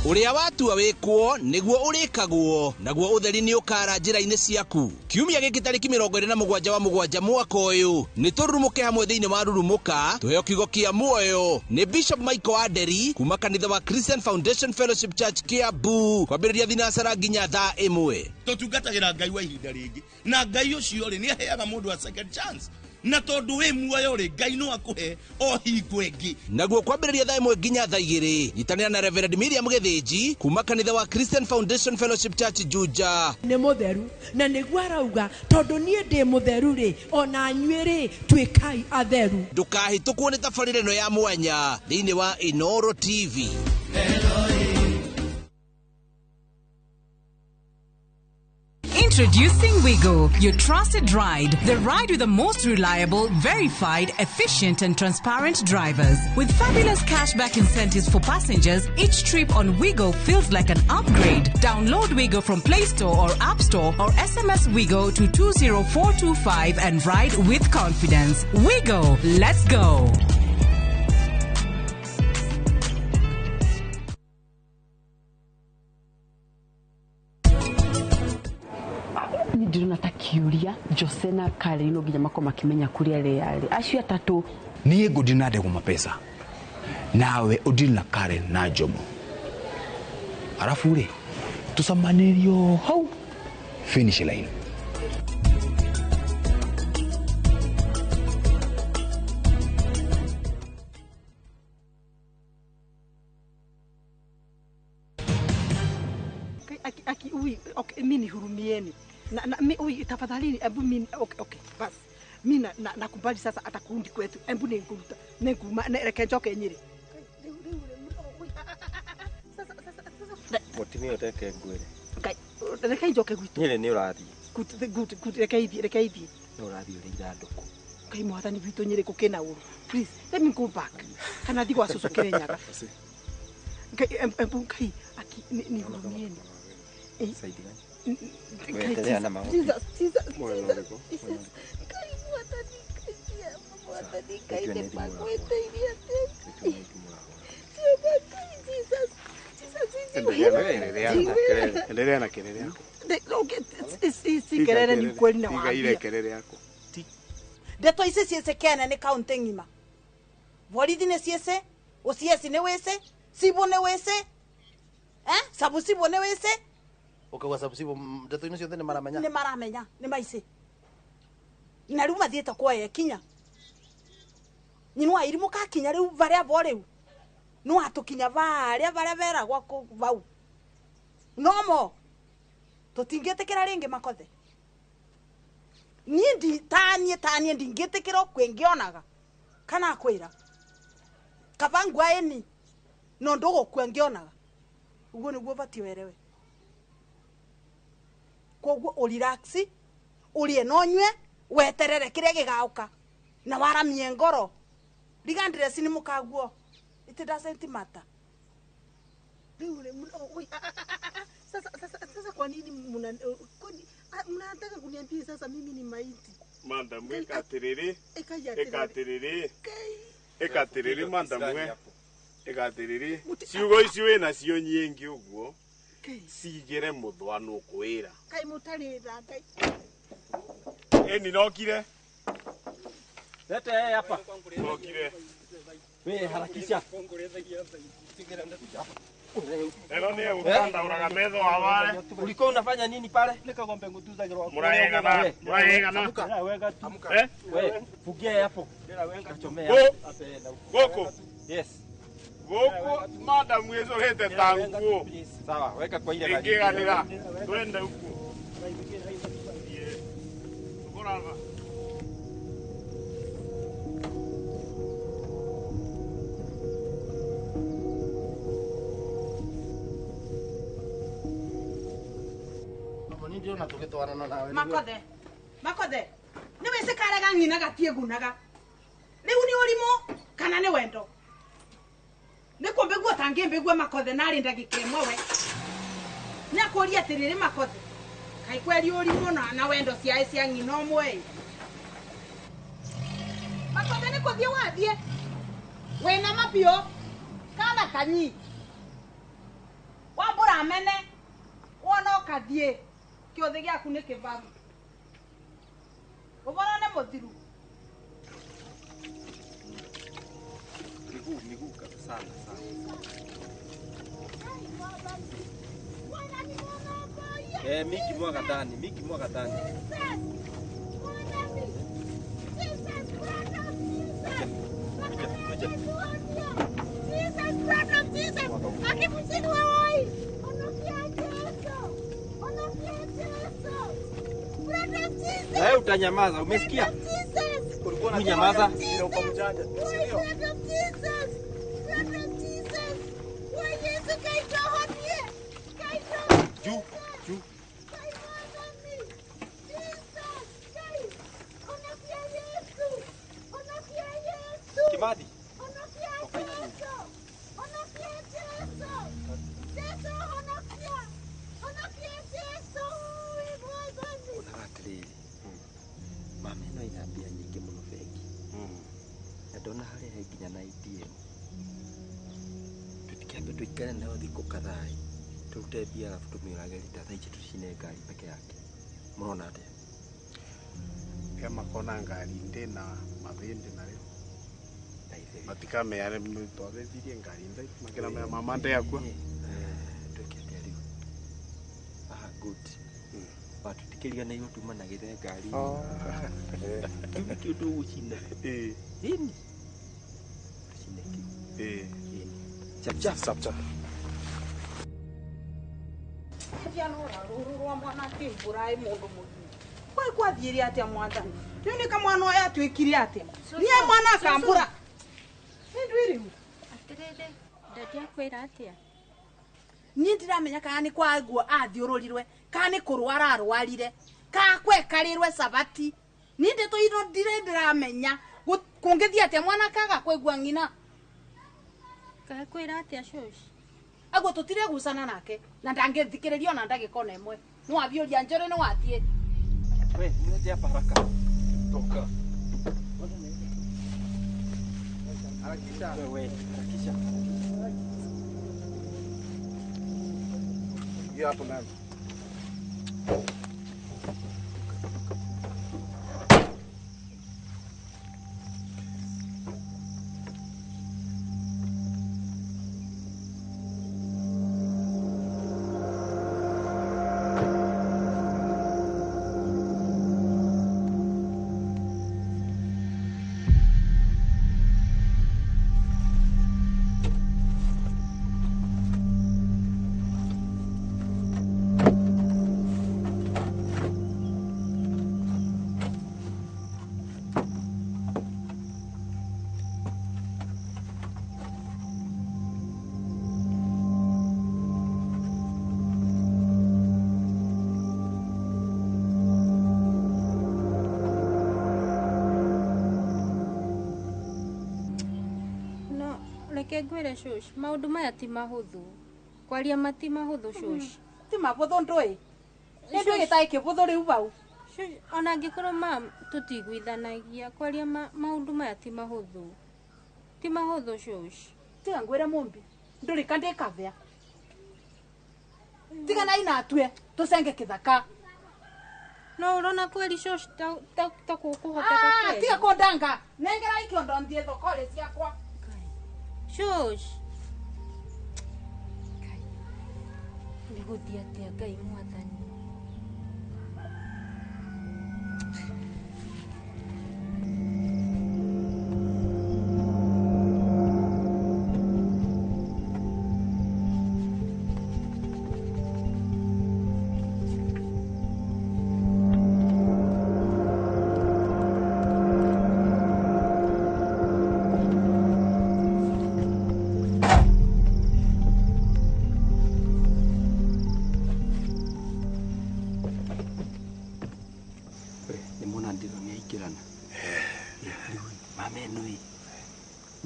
S21: Uria watua wikwo niguo urikagwo naguo utheri ni ukara njira-ini ciaku. Kiumia giki tariki 27 wa mugwanja mwaka uyu ni turumuke hamwe thiini wa rurumuka tuheo kiugo kia muoyo ni Bishop Michael Aderi kuma kanitha wa Christian Foundation Fellowship Church Kiambu kwambiriria thinasara nginya thaa 1.
S22: Tutungatagira Ngai wa ihinda ringi na Ngai ucio ri ni aheaga mundu a second chance.
S21: na tondu wi muoyo ri Ngai no akuhe o hingo ingi. Naguo kwambĩrĩria thaa 1 nginya thaa 2 nyitanĩra na Reverend Miriam Githinji kuma kanitha wa Christian Foundation Fellowship Church Juja.
S2: Nĩ mũtheru na nĩguo arauga tondu niĩ ndĩ mũtheru ri ona anyuĩ ri twĩkai atheru.
S21: Ndũkahĩtũkwo nĩ tabarĩra ĩno ya mwanya thĩinĩ wa Inoro TV.
S8: Introducing Wigo, your trusted ride. The ride with the most reliable, verified, efficient and transparent drivers. With fabulous cashback incentives for passengers, each trip on Wigo feels like an upgrade. Download Wigo from Play Store or App Store or SMS Wigo to 20425 and ride with confidence. Wigo, let's go.
S11: Ndiruna takiuria Josena kale ino ginya makoma kimenya kuri ale yale acio atatu
S22: niye godinade kuma pesa nawe udina kare na Jomo arafu ule tusamanirio how finish line
S27: aki ui okay mimi hurumieni na ui tafadhali ebu mimi okay bas mimi nakubali sasa atakundi kwetu ebu ninguruta nenguma nerekejoke nyiri sasa
S16: mutimi oteke ngwire
S27: kai reke njoke gwitu
S16: nyiri ni urathi
S27: good reke ithi
S16: no urathi uri iranduku
S27: kai mwathani gwitu nyiri kukena uru please let me go back kana digo asusukire nyaga kai ebu kai aki ni hurumieni
S16: saidi gani wewe na mama Jesus
S6: endelea na kelele yako.
S27: Si kelele ni kweli na
S6: wapi. Ile kelele yako.
S2: Ndeto ici ciecekene ni kaunti ngima. Borithi ne ciece, ucieci ne wese, sibo ne wese. Sabu sibo ne wese.
S7: Ukagwa sabu sibo ndeto ino ciothe ni maramenya.
S2: Ni maramenya, ni maici. Na riu mathiete kwa kinya. Nyinwa irimu ka kinya riu varia bo riu. No atukinya varia vera gwako vau. Nomo. Tutingetekera ringi makothe. Nindi tanie ndingetekera kwengionaga. Kana kwira. Kavangwa eni. No ndogo kwengionaga. Ugo niguo bati werewe. Koguo urelaxi, urie nonywe, weterere kiria gigauka. Na waramie ngoro. Ligandire sini mukaguo. It doesn't matter.
S27: Sasa kwa nini mnataka kuniambia sasa mimi ni maiti?
S6: Madam ekaterere. Ekaterere madam we. Ekaterere. Ciugo icio na cio nyingi uguo. Sigere muthwano kwira.
S27: Kai mutarira ngai.
S6: Eni nokire.
S16: Lete hapa.
S6: Nokire.
S16: Wewe harakisha.
S6: Elo ni ukanda uraga metho awale.
S16: Ulikuwa unafanya nini pale? Nika ngombe ngutuzagirwa.
S6: Muraega na.
S16: Wega tu. Wewe fugie hapo. Kachomea
S6: Goko.
S16: Yes.
S6: Goko madam wezo hete tanguo.
S16: Sawa, weka kwa ile
S6: gari. Ingiganira. Twende huko. Tukorava.
S2: Makothe. Ni wese karega ngina gatie gunaga. Riu ni urimo kana ni wendo. Ni kombe guo tangembe guo makothe nari ndagika imwe. Ni akuria atiriri makothe. Kai kweli urimo na wendo cia cia ngina omwe. Makothe ni kuthie wathie. Wena mapio kana kanyi. Wambura mene. Wona okathie. Kiothe giaku ni kibaru. Ubona ne muthiru.
S16: Miguu sana. Miki mwaga ndani. utanyamaza, umesikia? Ulikuwa unanyamaza. Juu, juu. Kimadi. Mami no inambia nyingi muno bengi. Na ndona harĩa he nginya na ATM. Tũtikĩambe tũikare nao thikũ kadhaa. Tũrute mbia alafu tũmĩũrage rita thaa ici tũcine ngari peke yake. Mũrona atĩa?
S6: Kama kona ngari ndĩ na mathĩndĩ narĩo. Matikameyare twagĩthirie ngari ndĩ makĩra me mama ndĩ akua.
S16: Twĩkĩte rĩu. Aha, good. Tũtikĩriganĩirwo tumanagĩre ngari. Kĩu tũgũcina. Hini. Tũcine kĩu. Chap chap chap chap.
S2: Kianora rururwa mwana kimburae mundu mugimu. Kwa kwathiire atia mwathani. Riu ni kamwana oya twikire atia. Niye mwana akambura. Nindwiri.
S5: Atirede, ndati akwira atia.
S2: Ni ndiramenya kana ni kwa guo athiururirwe, kana ni kurwara arwarire, kana kwekarirwe sabati. Ni ndeto ino ndiramenya kungithia atia mwana kaga kwigua ngina.
S5: Kakwira atia shoshi.
S2: Agwo tutire gusana nake na ndangithikiririo na ndagikona imwe. No abiuria njore no wathie.
S16: We, niaje hapa haraka. Toka. Harakisha. Wewe, harakisha.
S6: Hiyo hapo nani?
S5: Reke ngwire shosh, maundu maya ti mahuthu. Kwaria mati mahuthu shosh.
S2: Ti mahuthu ndui. Ndu gitai kibuthu riu bau.
S5: Ona angikorwo mam tutiguithanagia kwaria maundu maya ti mahuthu. Ti mahuthu shosh.
S2: Tiga ngwire mumbi. Nduri kandi kavya. Tiga na ina atue tusenge kithaka.
S5: No urona kweli shosh ta kukuhoteka kweli.
S2: Tiga kondanga. Nengera ikiondo ndie thokore ciakwa.
S5: Shosh. Niguthia atia Ngai mwathani.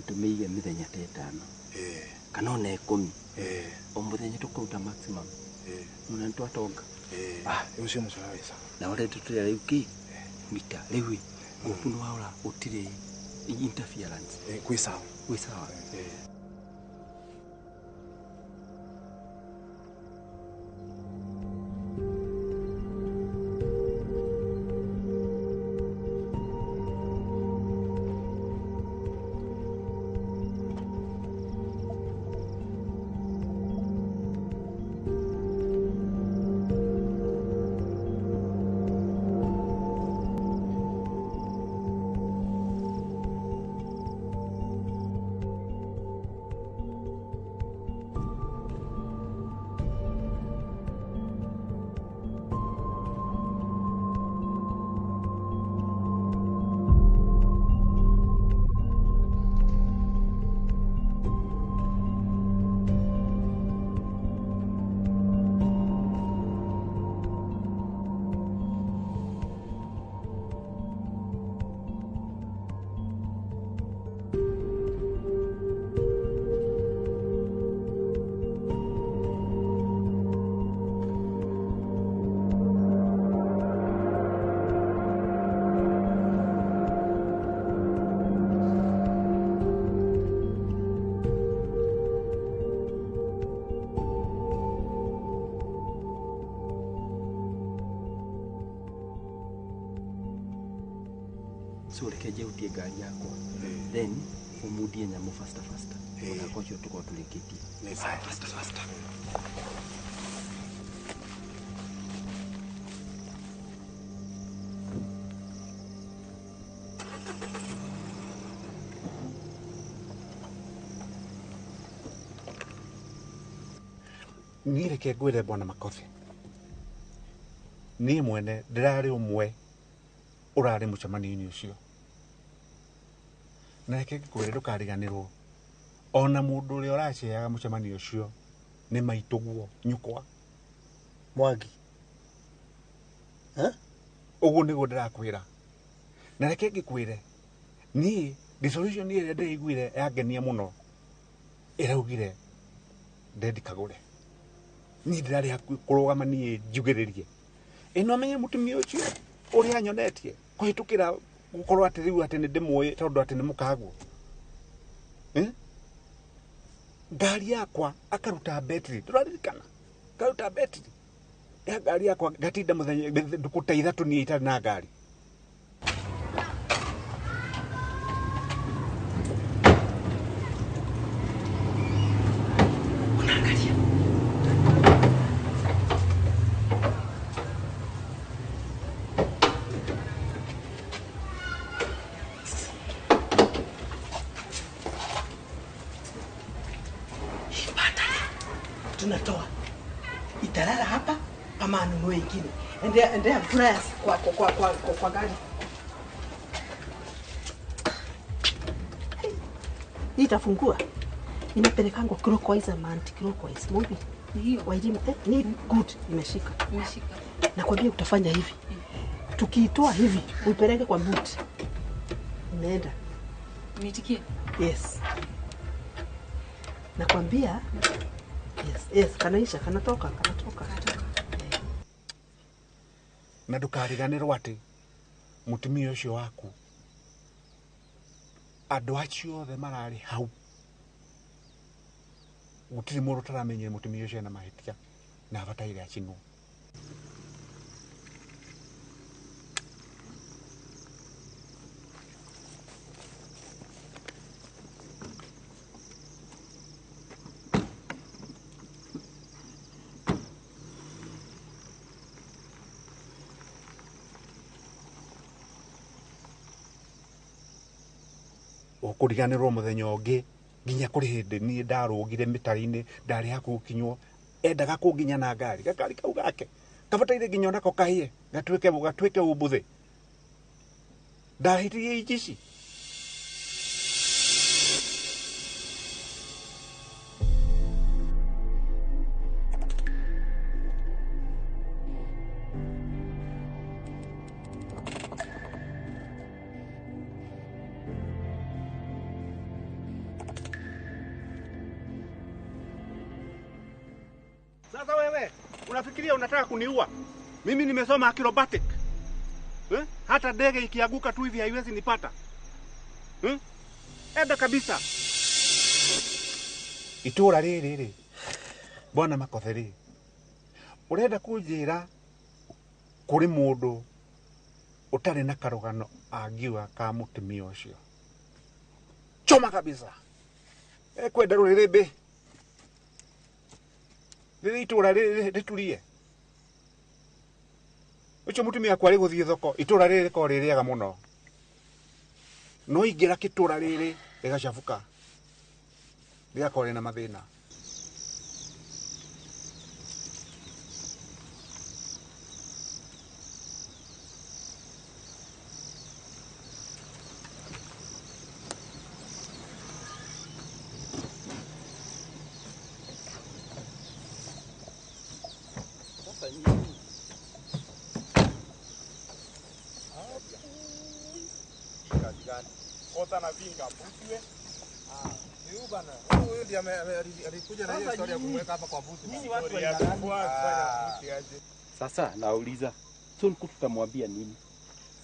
S16: Tumeige mithenya ta 5 kana ona 10 o muthenya tukuruta maximum muna twatonga
S22: ucio no wesa
S16: na ore tutire riu ki mita riu gupuno waura utire interference
S22: kwi sawa
S16: So rekeje utie gari yako. Then umudie nyamu faster. Ona kocho tuko tulikitie.
S6: Yes, faster.
S28: Nireke gwire bwana Makothi. Ni mwene ndirari umwe urari mucemani-ini ucio. Na reke gwire ndukariganirwo. Ona mundu uria uraceaga mucemani ucio ni maituguo nyukwa
S7: Mwangi.
S28: Uguo niguo ndirakwira. Na reke ngikwire ni resolution iria ndiriguire yangenia muno iraugire Dedi Kagure. Ni ndirari hakuhi kurugama ni njugiririe. Ino amenye mutumia ucio uria nyonetie kuhitukira gukorwo ati riu ati ni ndimwe tondu ati ni mukaguo. Gari yakwa akaruta battery. Turaririkana. Akaruta battery. Ya gari yakwa gatinda muthenya ndukuta ithatu ni itari na gari.
S27: Tunatoa italala hapa ama anunue ingine. Endea press kwa gari. Hii itafungua. Inapelekangwa clockwise ama anti-clockwise. Mobi. Hiyo. Wajimu. Ni good. Imeshika. Nakwambia utafanya hivi. Tukiitoa hivi, uipeleke kwa boot. Imeenda.
S2: Nitikie.
S27: Yes. Nakwambia yes, kanaisha, kanatoka.
S28: Na ndukariganirwo ati mutumia ucio waku andu acio othe marari hau gutiri mundu taramenyire mutumia ucio na mahitia na abataire acinwo. Ukuriganirwo muthenya ungi nginya kuri hindi ni ndarugire mitari-ini ndari haku kinywo endaga kunginya na ngari gakari kau gake kabataire nginya nako kahie gatwike ubuthi ndahitirie ici. Sasa wewe unafikiria unataka kuniua? Mimi nimesoma acrobatic. Hata ndege ikianguka tu hivi haiwezi nipata. Enda kabisa. Itura riri bwana Makotheri. Urenda kunjira kuri mundu utari na karugano angiuga ka mutumia ucio. Choma kabisa. Kwenda ruririmbi. Riri itura riturie. Ucio mutumia kwari guthie thoko itura riri ko ririaga muno. No ingira kitura riri rigacabuka. Riakore na mathina. Kota na vinga butwe. Ni bana. Huyo ndiye alikuja na hiyo story ya kumweka hapa kwa butu. Ninyi watu wa
S16: Sasa nauliza, Sonko tutamwambia nini?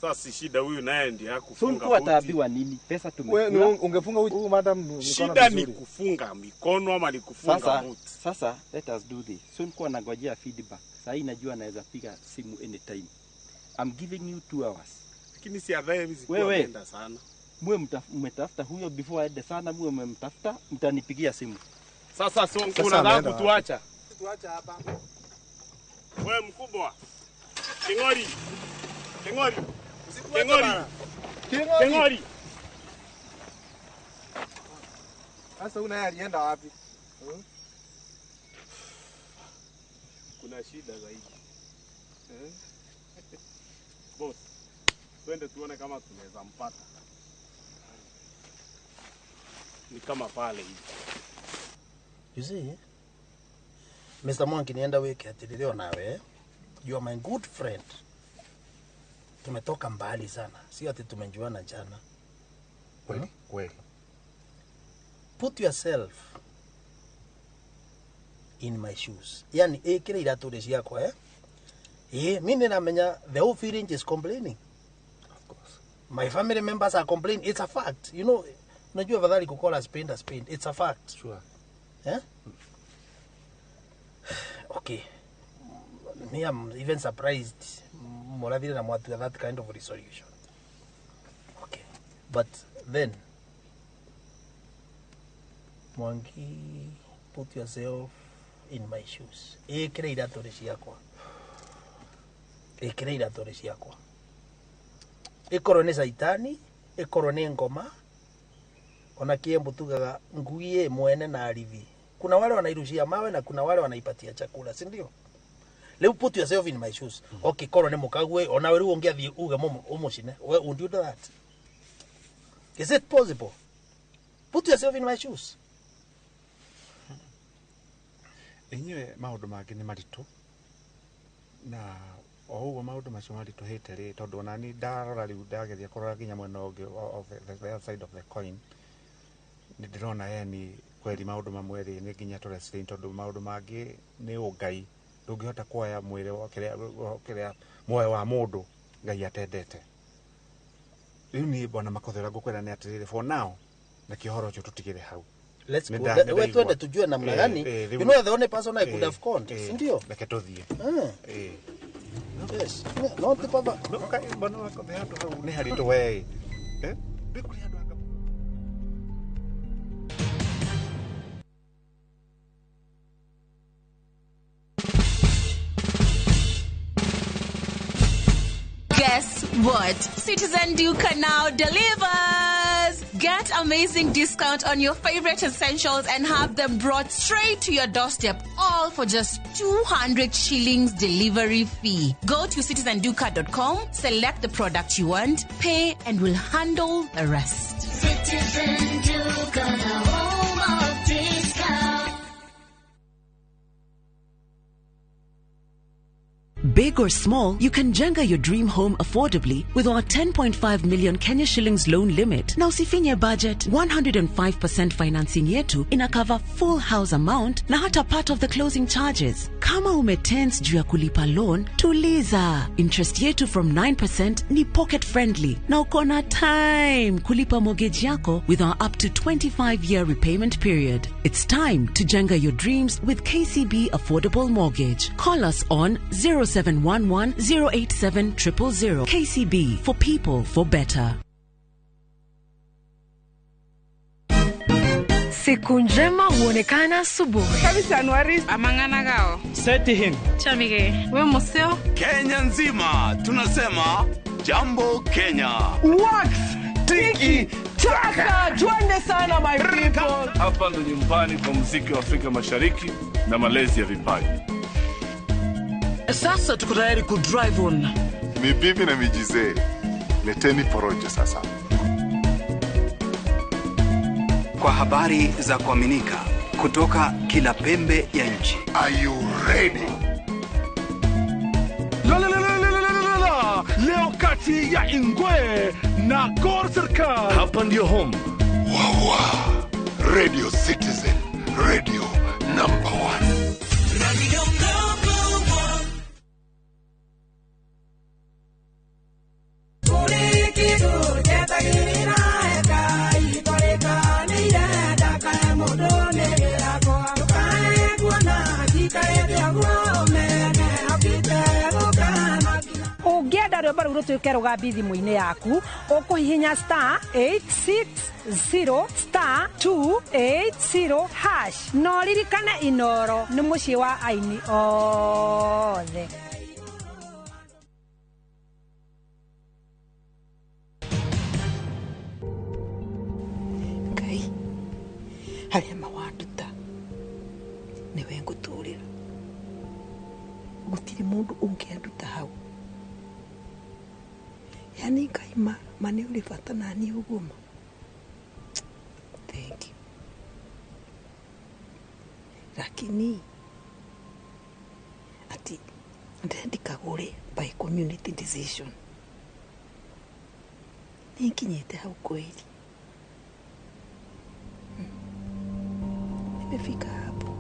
S6: Sasa shida huyu naye ndiye hakufunga.
S16: Sonko ataambiwa nini? Pesa tumekula.
S28: Wewe ungefunga huyu madam
S6: shida ni kufunga mikono ama ni kufunga buti.
S16: Sasa let us do this. Sonko anangojea feedback. Sasa najua anaweza piga simu anytime. I'm giving you 2 hours.
S6: lakini si adhaye mimi
S16: Wewe.
S6: sikuenda sana.
S16: Mwe mmetafuta huyo before aende sana, mwe mmemtafuta, mtanipigia simu.
S6: Sasa Sonko
S16: Sasa
S6: unataka
S16: ameenda
S6: kutuacha?
S28: Tuacha hapa.
S6: Wewe mkubwa. Kingori. Kingori.
S28: Usikuache
S6: Kingori.
S28: bana.
S6: Kingori.
S28: Sasa una yeye alienda wapi?
S6: Kuna shida zaidi. Boss. Twende tuone kama tunaweza mpata. Ni kama pale hivi.
S7: You see, Mr. Mwangi nienda wiki atililio nawe. You are my good friend. Tumetoka mbali sana. Si ati tumejuana jana.
S28: Kweli? Kweli.
S7: Put yourself in my shoes. Yani kile iratu yako mimi ninamenya the whole village is complaining.
S28: Of course.
S7: My family members are complaining. It's a fact. You know, unajua afadhali kukola spend a spend. It's a fact.
S28: Sure.
S7: Yeah? Okay. Me, I'm even surprised Moravile na mwatu that kind of resolution. Okay. But then, Mwangi, put yourself in my shoes. Ekire iratore ciakwa. Ekire iratore ciakwa. Ikorwo ni saitani, ikorwo ni ngoma, ona Kiembu tugaga ngui mwene na arithi. Kuna wale wanairushia mawe na kuna wale wanaipatia chakula, si ndio? Leo put yourself in my shoes. Okay, korwo ni mukagwe ona wewe ungeathi uge umucine. Would you do that? Is it possible? Put yourself in my shoes.
S28: Enyewe maundu mangi ni maritu na ohuo maundu macio marituhite ri tondu nani ndarora riu ndageria kurora nginya mwena ungi of the other side of the coin ni ndirona yani kweli maundu mamwe ri ni nginya to restrain tondu maundu mangi ni ungai ndungihota kuoya mwire kiria moyo wa mundu ngai atendete riu ni bona makothera ngukwira ni atirire for now na kihoro cho tutigire hau.
S7: Let's go. Wewe twende tujue namna gani. You know the only person I could have called, ndio?
S28: Leke tuthie.
S7: Yes. No te papa.
S28: No kai bana wako beato hau ni haritu we. Bikuri andu aka.
S1: Guess what? Citizen Duca now delivers! Get amazing discount on your favorite essentials and have them brought straight to your doorstep, all for just 200 shillings delivery fee. Go to citizenduca.com, select the product you want, pay, and we'll handle the rest.
S10: Citizen Duca, the home of discount.
S3: Big or small, you can jenga your dream home affordably with our 10.5 million Kenya shillings loan limit. Now usifinye budget, 105% financing yetu inakava full house amount na hata part of the closing charges. Kama umetense juu ya kulipa loan, tuliza. Interest yetu from 9% ni pocket friendly. Na uko na time kulipa mortgage yako with our up to 25-year repayment period. It's time to jenga your dreams with KCB Affordable Mortgage. Call us on 0711-087-000. KCB, for people for better.
S13: Siku njema huonekana asubuhi.
S14: Kabisa Anuari amangana gao.
S13: Seti him. Chamige. We museo.
S23: Kenya nzima tunasema jambo Kenya.
S13: Wax. Tiki. Taka. Twende sana my people.
S24: Hapa ndo nyumbani kwa muziki wa Afrika Mashariki na malezi ya vipaji.
S13: Sasa tuko tayari ku drive on.
S25: Mibibi na mijize. Leteni porojo sasa.
S26: Kwa habari za kuaminika kutoka kila pembe ya nchi.
S25: Are you ready?
S24: Leo kati ya Ingwe na Gor Serikali. Hapa ndio home.
S25: Wawa. Radio Citizen. Radio number 1. Radio number
S13: 1.
S2: rwimbo ruru tuike rugambi thimu-ini yaku ukuhihinya *860*280# no ririkane Inoro ni mucii wa aini othe.
S27: Ngai haria mawanduta niwe nguturira gutiri mundu ungianduta hau yani Ngai mani uri bata nani uguma. Thank you. Lakini ati ndendikagure by community decision nikinyete hau kweli nimefika hapo.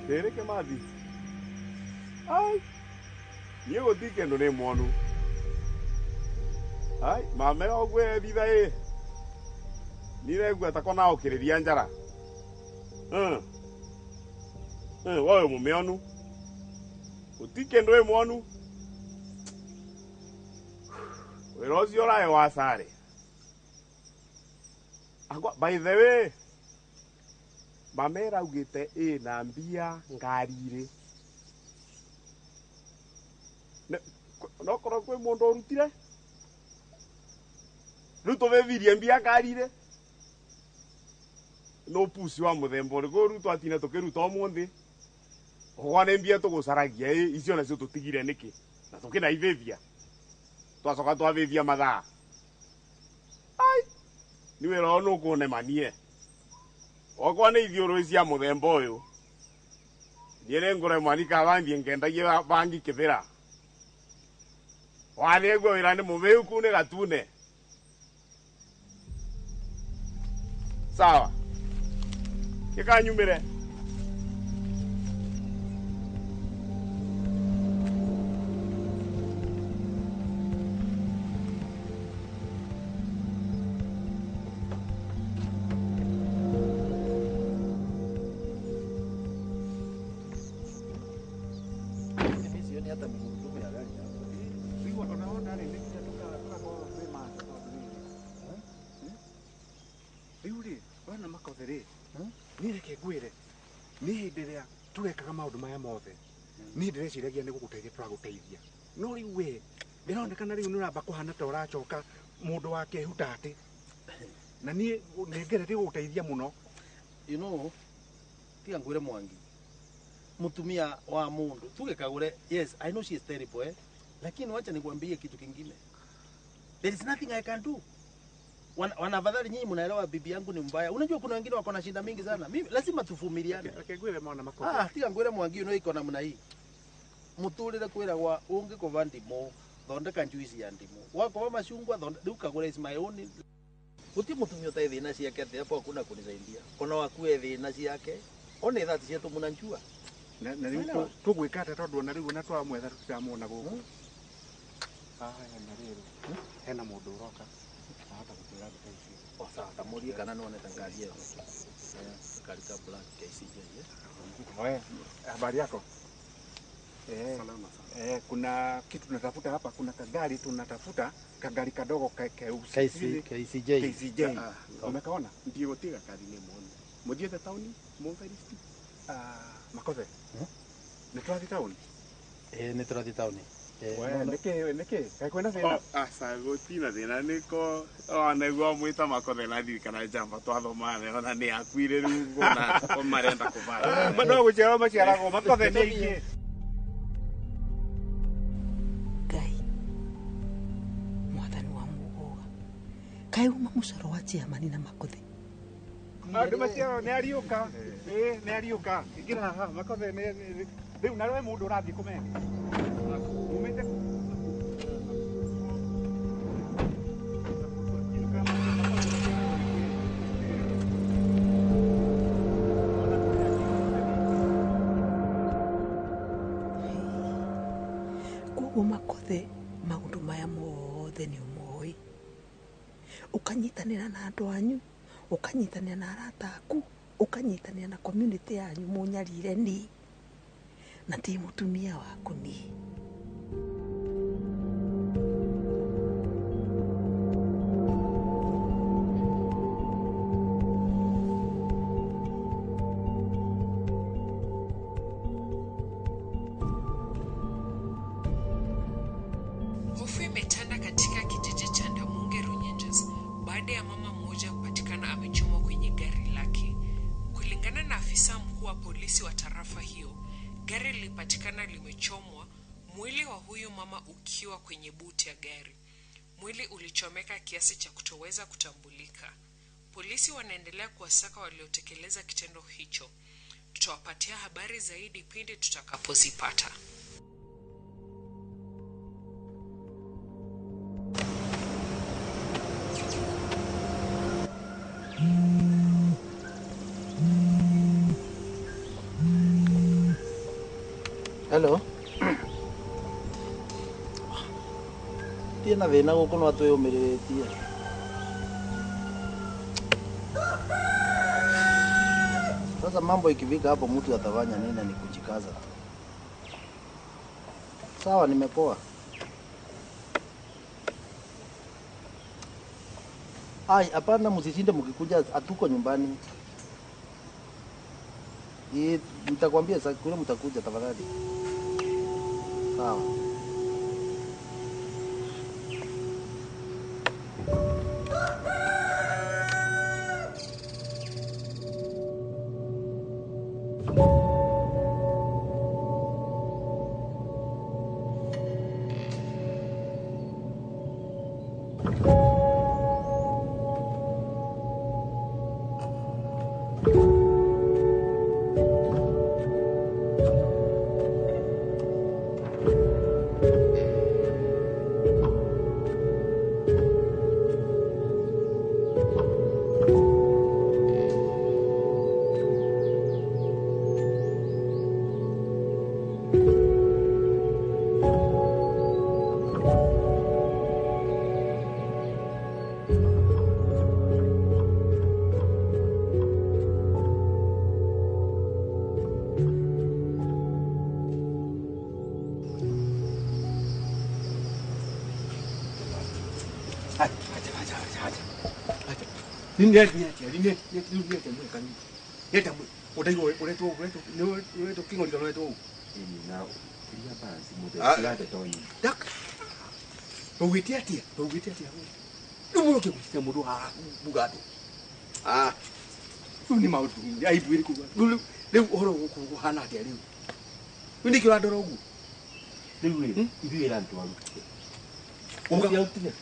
S6: Tere ke mathi. Ai. Ye goti kendo ne mwanu. Ai, mame ogwe thitha e. Niregua takona okiriria njara. Wowe mumeonu. Goti kendo e mwanu. Werozi orae wasare. Agwa by the way. Mamera ugite na mbia ngarire. No koro kwe mundu orutire. Ruto vevirie mbia ngarire. No pusi wa muthembo rigo ruto atina tukiruta omuthi. Ogwane mbia tugusaragia icio nacio tutigire niki. Na tukina ivevia. Twacoka twavevia mathaa. Ai. Niwe rono kuone manie. Okwa ni ithiuru cia muthemba uyu niere ngore mwanika bandi ngendagie bangi kithira wale gwo ira ni mumeu kune gatune sawa kikanyumire
S28: nireke ngwire ni hindiria tugekaga maundu maya mothe ni ndireciiragia ni guguteithia turaguteithia no riu we ndironekana riu nuramba kuhana ta uracoka mundu wake hutate na ni ngerete guguteithia muno
S7: you know tiga ngwire Mwangi mutumia wa mundu tugekagure. Yes, I know she is terrible lakini wacha nikwambie kitu kingine. There is nothing I can do. Wanafadhali nyinyi mnaelewa bibi yangu ni mbaya. Unajua kuna wengine wako na shida mingi sana. Mimi lazima tuvumiliane.
S28: Ngwire mwana makosa.
S7: Tiga ngwire Mwangi no iko namna hii. Muturire kwira gwa ungi kova ndimo thondeka juice ya ndimo. Wako machungwa thondeka gure is my own. Guti mutumia ta thina ciake ati hapo kuna kunisaidia. Kuna wakue thina ciake. One thati cietu munanjua.
S28: Na riu tugwika ata tondu na riu na twamwetha tutamwona guku. Haya na rero. Hena mundu uroka. Hata gutira thika ici.
S7: O sawa, tamurie kana none tangazi yetu. Kalika black KCJ.
S28: Wewe, habari yako?
S7: Salama sana.
S28: Kuna kitu tunatafuta hapa, kuna kagari tunatafuta, kagari kadogo
S7: KCJ.
S28: Umekaona?
S6: Ndio gotiga kari ni muone. Muthiete tauni, mumferisti.
S28: Makoze. Nĩ twathi tauni?
S7: Nĩ tũrathiĩ tauni.
S28: Nĩkĩ? Kwĩna thĩna?
S6: Aca gũtina thĩna nĩko nĩguo mwĩta Makothe na ndirikana njamba twathomane ona nĩ akuire rĩu ngona marenda kũbara.
S28: No gũciarwo maciaragwo Makothe nĩ aingĩ.
S27: Ngai mwathani wa mugoga kaĩ uma mũcoro wa Chiamani na Makothe
S28: andũ maciarwo nĩ ariũka. Nĩ ariũka. Ingĩra haha Makothe rĩu na wewe mũndũ ũrathiĩ kũmenya. Umete
S27: koguo Makothe maũndũ maya mothe nĩ ũmoĩ ũkanyitanĩra na andũ anyu ũkanyitanĩra na arata aku ũkanyitanĩra na community yanyu mũnyarire ni na ti mũtumia waku ni
S4: Hofu imetanda katika kijiji cha Ndamunge Runyenjes baada ya mama mmoja kupatikana amechomwa kwenye gari lake. Kulingana na afisa mkuu wa polisi wa tarafa hiyo, gari lilipatikana limechomwa, mwili wa huyu mama ukiwa kwenye buti ya gari. Mwili ulichomeka kiasi cha kutoweza kutambulika. Polisi wanaendelea kuwasaka waliotekeleza kitendo hicho. Tutawapatia habari zaidi pindi tutakapozipata.
S7: Hello. Tiena thina guku no atwiyumiritie. Sasa mambo ikifika hapo mtu atafanya nini? Ni kujikaza. Sawa, nimepoa. Ai, hapana, msishinde mkikuja, hatuko nyumbani. Nitakwambia sasa kule mtakuja tafadhali. Sawa.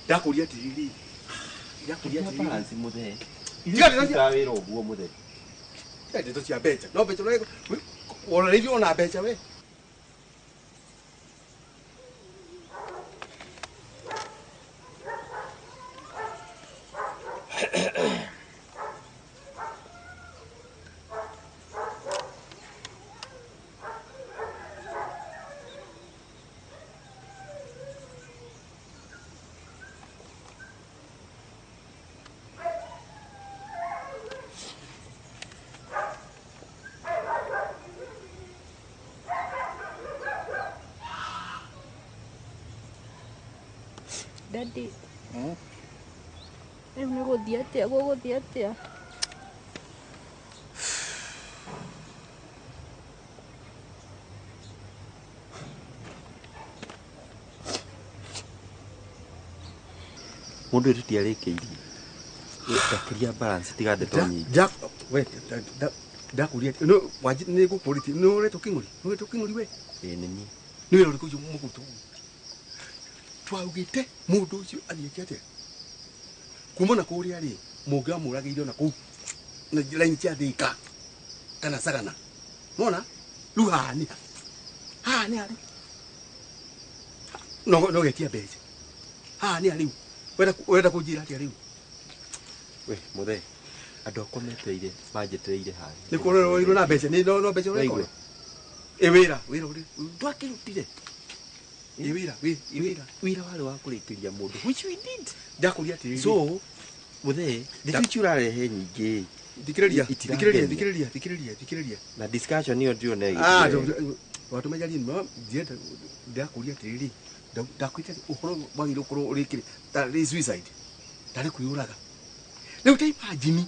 S28: Ndakuria tiriri.
S16: Balance muthe.
S28: Igaga
S16: wira oguo muthe.
S28: Ndeto cia mbeca. No mbeca no wona rĩthio ona mbeca we.
S5: Daddy. Rĩu nĩ gũthiĩ atĩa, gũgũthiĩ atĩa?
S16: Mundu tutiarĩkĩirie. Ndakiria balance tigande tonyi.
S9: We ndakuria no waji nĩ gũpoliti no reto king'uri we
S16: nini
S9: nĩ wĩra ũrĩkũ mũkutu twaugĩte mũndũ ũcio athiĩke atĩa kuma na kũrĩa rĩ mũngĩamũragĩire na kũu na raini cia Thika kana Sagana mona rĩu haha nĩ harĩ no getia mbeca haha nĩ harĩ wenda kũnjĩra atĩa rĩu
S16: we mũthee andũ akometeire manjetereire haha
S9: nĩ kũrora wĩra na mbeca nĩ no mbeca ũrĩkũ wĩra ũrĩ
S16: twakĩrutire wĩra warĩ wa kũrĩkĩria mũndũ which we did
S9: ndakuria atĩrĩrĩ
S16: so mũthee thikũ urarehe nyingĩ
S9: thikĩrĩria
S16: na discussion hiyo ndio negi
S9: watu majalie no ndienda ndakuria atĩrĩrĩ ndakwita ũhoro wagĩrĩirwo gũkorwo ũrĩkĩrĩ ta suicide ndarĩ kwĩyũraga rĩu ta imagine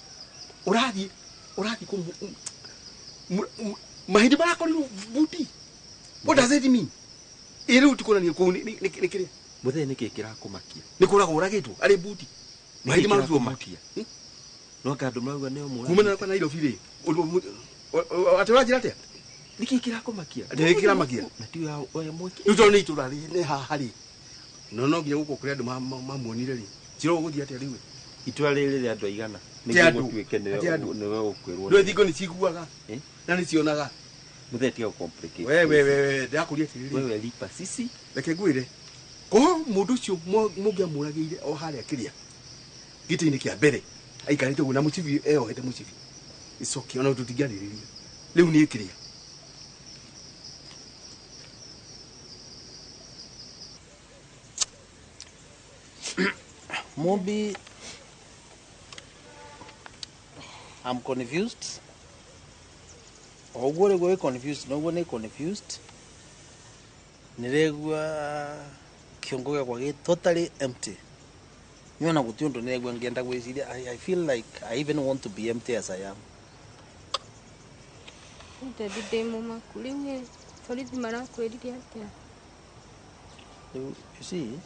S9: ũrathiĩ kũ mahindi marakorirwo buti what does it mean rĩu tukonania kũu nĩ kĩrĩa
S16: mũthee nĩkĩ kĩrakũmakia
S9: nĩ kũragwo ũragĩtwo arĩ buti mahindi marutwo makia
S16: no kandũ mauga nĩo mũra
S9: kumana na Nairobi rĩ atĩ ũranjĩra atĩa
S16: nĩkĩ kĩrakũmakia
S9: nĩ kĩramakia
S16: na ti oya mweke
S9: rĩu tondũ nĩ itũra nĩ haha rĩ no nginya gũkũ kũrĩ andũ mamuonire rĩ njĩra ũgũthiĩ atĩa rĩu
S16: itũra rĩrĩ rĩ andũ aigana nĩguo gũtuĩke nĩwe ũkwĩrwo
S9: nĩ thingo nĩ ciguaga na nĩ cionaga
S16: mũthee tiga complicate
S9: we ndakuria atĩrĩrĩ
S16: wewe lipa sisi
S9: reke ngwĩre ko mũndũ ũcio mũngĩamũragĩire o harĩa kĩrĩa gĩtĩ-inĩ kĩa mbere aikarĩte ũguo na mũcibi eyohete mũcibi icokia ona tũtingĩarĩrĩria rĩu nĩ kĩrĩa
S7: Mobi, I'm confused. Ogore go confused, no one confused. Niregwa kiongo gwa totally empty. Nyona gutiondo niregwa ngenda gwiciria I feel like I even want to be empty as I am.
S5: Ndadi mama kuliwe police mara kweli atĩa.
S7: You see,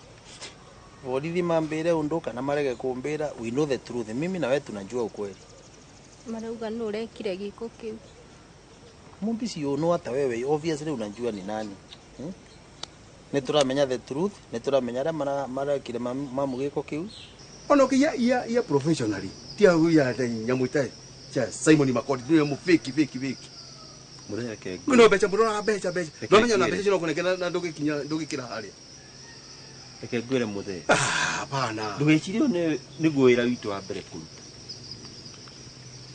S7: borithi mambire undu kana marege kumbira, we know the truth. Mimi na wewe tunajua ukweli.
S5: Marauga no rekire giko kiu.
S7: Mumbi si uno hata wewe obviously unajua ni nani. Ni turamenya the truth, ni turamenya ara mara kire mamu giko kiu.
S9: Ono kia ya professionally. Tia huya nyamuita cha Simon Makodi ndio mu fake.
S16: Muthee ke.
S9: No becha mbona becha. No menya na becha cino kunekena na ndugikira haria.
S16: Reke ngwĩre mũthee
S9: hapana
S16: ndũgecirie nĩguo wĩra witũ wa mbere kũruta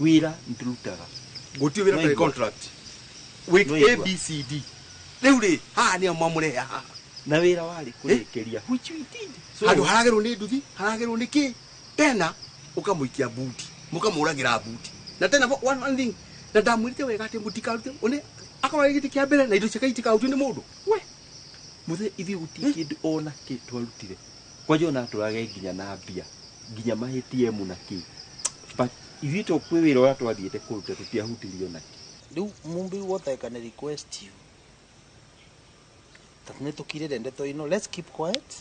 S16: wĩra nĩtũrutaga
S9: gũtirĩ wĩra ũtarĩ contract with ABCD rĩu rĩ haha nĩ amwamũrehe haha
S16: na wĩra warĩ kũrĩkĩria which we did
S9: handũ haragerwo nĩ nduthi haragerwo nĩ kĩ tena ũkamũikia buti mũkamũragĩra buti na tena one thing na ndamwĩrĩte wega atĩ mũtikarute one akorwo gĩtĩ kĩa mbere na indo ciakaitĩkautio nĩ mũndũ we
S16: mũthee ithuĩ gũtirĩ kĩndũ ona kĩ twarutire kwanja ona tũrage nginya na mbia nginya ma ATM na kĩ but ithuĩ kwĩ wĩra ũrĩa twathiĩte kũruta tũtiahutirio na kĩ
S7: rĩu Mumbi what I can request you tatune tukirire ndeto ino let's keep quiet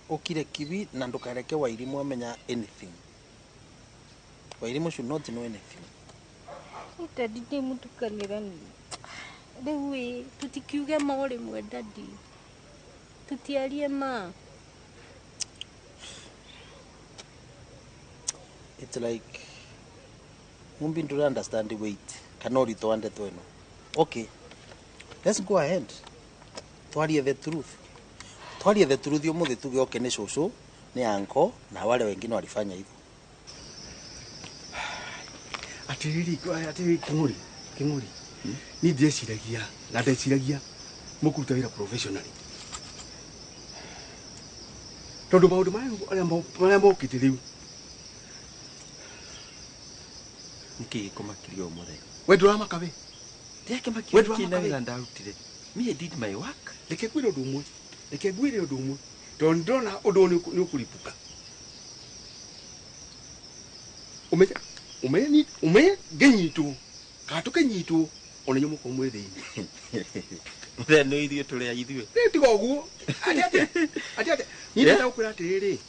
S7: ukire kibi na ndukareke Wairimu amenya anything. Wairimu should not know anything.
S5: Ndadi mutukanira ni rĩu tutikiuge maũrĩ mwe Ndadi tutiarie ma.
S7: It's like Mumbi don't understand the weight kanori to ande to eno. Okay, let's go ahead twarie the truth umuthi tuge okay ni shosho ni anko na wale wengine walifanya hivyo.
S9: Atiri kinguri ni ndeciragia na ndeciragia mũkũruta wĩra professionally tondũ maũndũ marĩa mokĩte rĩu
S16: nĩkĩ kũmakirio mũthee
S9: we ndũramaka we
S16: ndeke makirio kina wĩra ndarutire me did my work
S9: reke ngwĩre ũndũ ũmwe Tondona odo ni kulipuka. Ume genyitu. Katuke nyitu ona nyomo ko mwede.
S16: Then no idio tole aidwe.
S9: Tigo oguo. Ati. Ni nda ukura tiriri.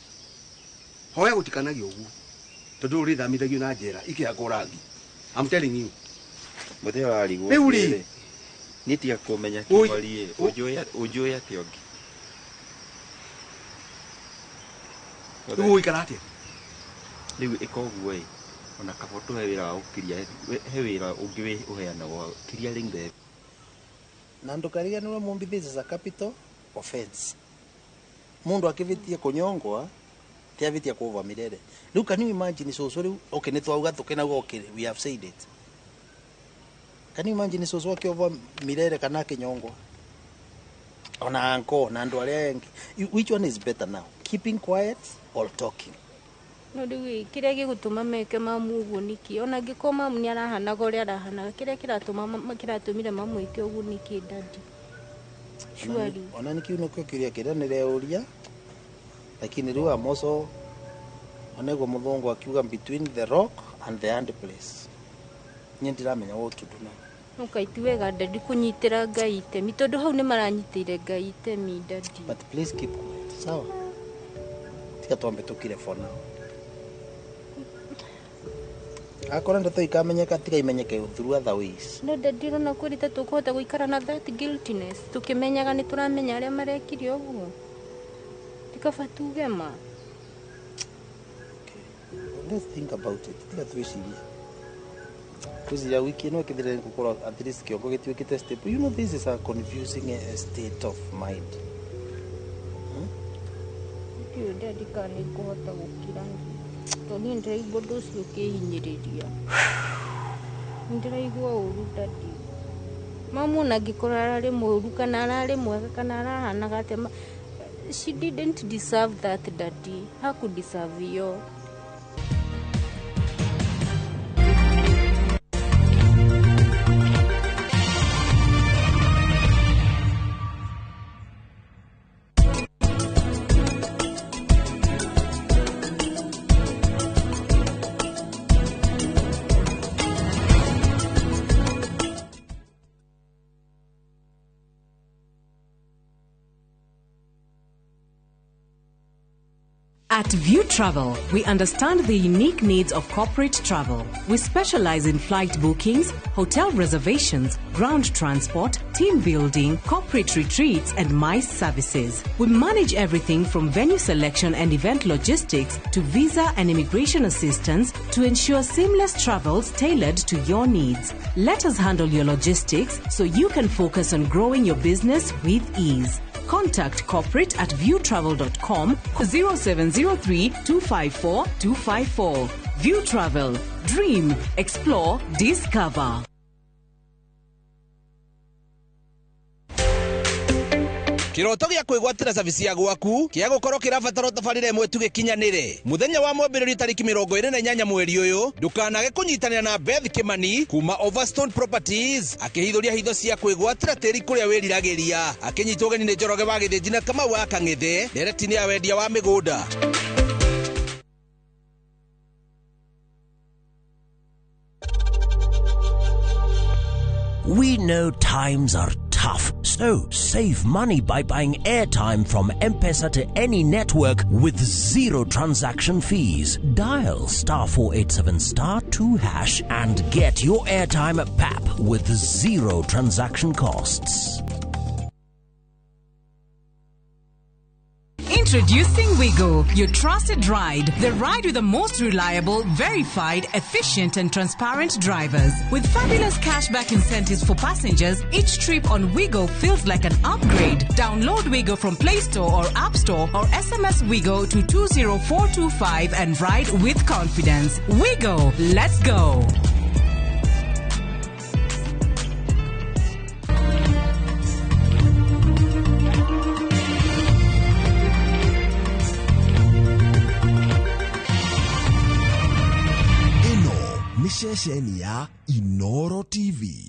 S9: Hoya gutikanagio oguo. Tondu uri thamithagio na njera ikiakorathi. I'm telling you.
S16: Muthe wali go.
S9: Euri.
S16: Nitia kumenya kiwalie. Ujoya tiogi.
S9: Ui karate.
S16: Riu ikoguo i. Ona kaboto he wira ukiria he wira ungiwe uheana wa clearing the
S7: na ndukariga nura mumbi this is a capital offense. Mundu akivitie kunyongwa tiavitie kuva mirere. Riu can you imagine so okay ni twauga tukena okay we have said it. Can you imagine so akiova mirere kana kinyongwa? Ona anko na andu aria engi. Which one is better now? Keeping quiet or talking?
S5: No diwi kire gigutuma meke mamu niki ona gikoma muni arahana gore arahana kire kiratuma kiratumire mamu iki uguniki dadi shwari
S7: ona niki unoko kiria kira nireuria lakini riu amoso onego muthongo akiuga between the rock and the hand place nyendiramenya what to do now
S5: ukaitiwega dadi kunyitira ngai itemi tondu hau ni maranyitire ngai itemi dadi
S7: but please keep quiet sawa tika tuambe tukire for now. Akora ndo ikamenyeka tiga imenyeke through other ways.
S5: No dadiro na kurita tukuhota guikara na that guiltiness tukimenyaga ni turamenya aria marekirio uguo tikafatuge ma.
S7: Okay, let's think about it. Tiga twiciria kuzira wiki no kithire gukora at least kiongo gitwikite step. You know this is a confusing state of mind.
S5: Ndio dadika ni kuhota gukira toni ndiraigua ndu ucio ukihinyiriria ndiraigua uru dadi mamu na ngikora arari muru kana arari mwega kana arahanaga atia she didn't deserve that daddy haku deserve yo.
S8: At View Travel, we understand the unique needs of corporate travel. We specialize in flight bookings, hotel reservations, ground transport, team building, corporate retreats, and MICE services. We manage everything from venue selection and event logistics to visa and immigration assistance to ensure seamless travels tailored to your needs. Let us handle your logistics so you can focus on growing your business with ease. Contact corporate at viewtravel.com 0703 254 254. View Travel. Dream, explore, discover.
S22: Kiroto gya kwigwatira service ya gwaku kia gukorwo kirabatara tabarire imwe tu gikinyanire muthenya wa mwambiriri tariki 28 mweri uyu ndukanage kunyitanira na Beth Kimani kuma Overstone Properties akihithuria hitho cia kwigwatira tiri kuria wiriragiria akinyitwo geni ni Njoroge wa Githiji na Kamau wa Kang'ethe nderetini ya wendia wa migunda.
S12: We know times are tough, so save money by buying airtime from M-Pesa to any network with zero transaction fees. Dial *487*2# and get your airtime PAP with zero transaction costs.
S8: Introducing Wigo, your trusted ride. The ride with the most reliable, verified, efficient and transparent drivers. With fabulous cashback incentives for passengers, each trip on Wigo feels like an upgrade. Download Wigo from Play Store or App Store or SMS Wigo to 20425 and ride with confidence. Wigo, let's go.
S15: Shesheni ya Inoro TV.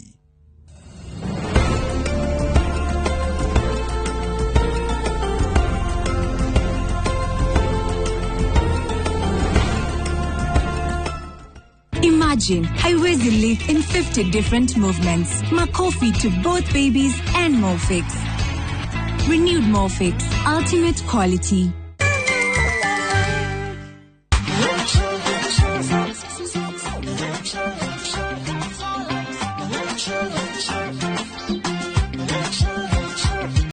S1: Imagine, haiwezi live in 50 different movements. Makofi to both babies and Molfix. Renewed Molfix, ultimate quality.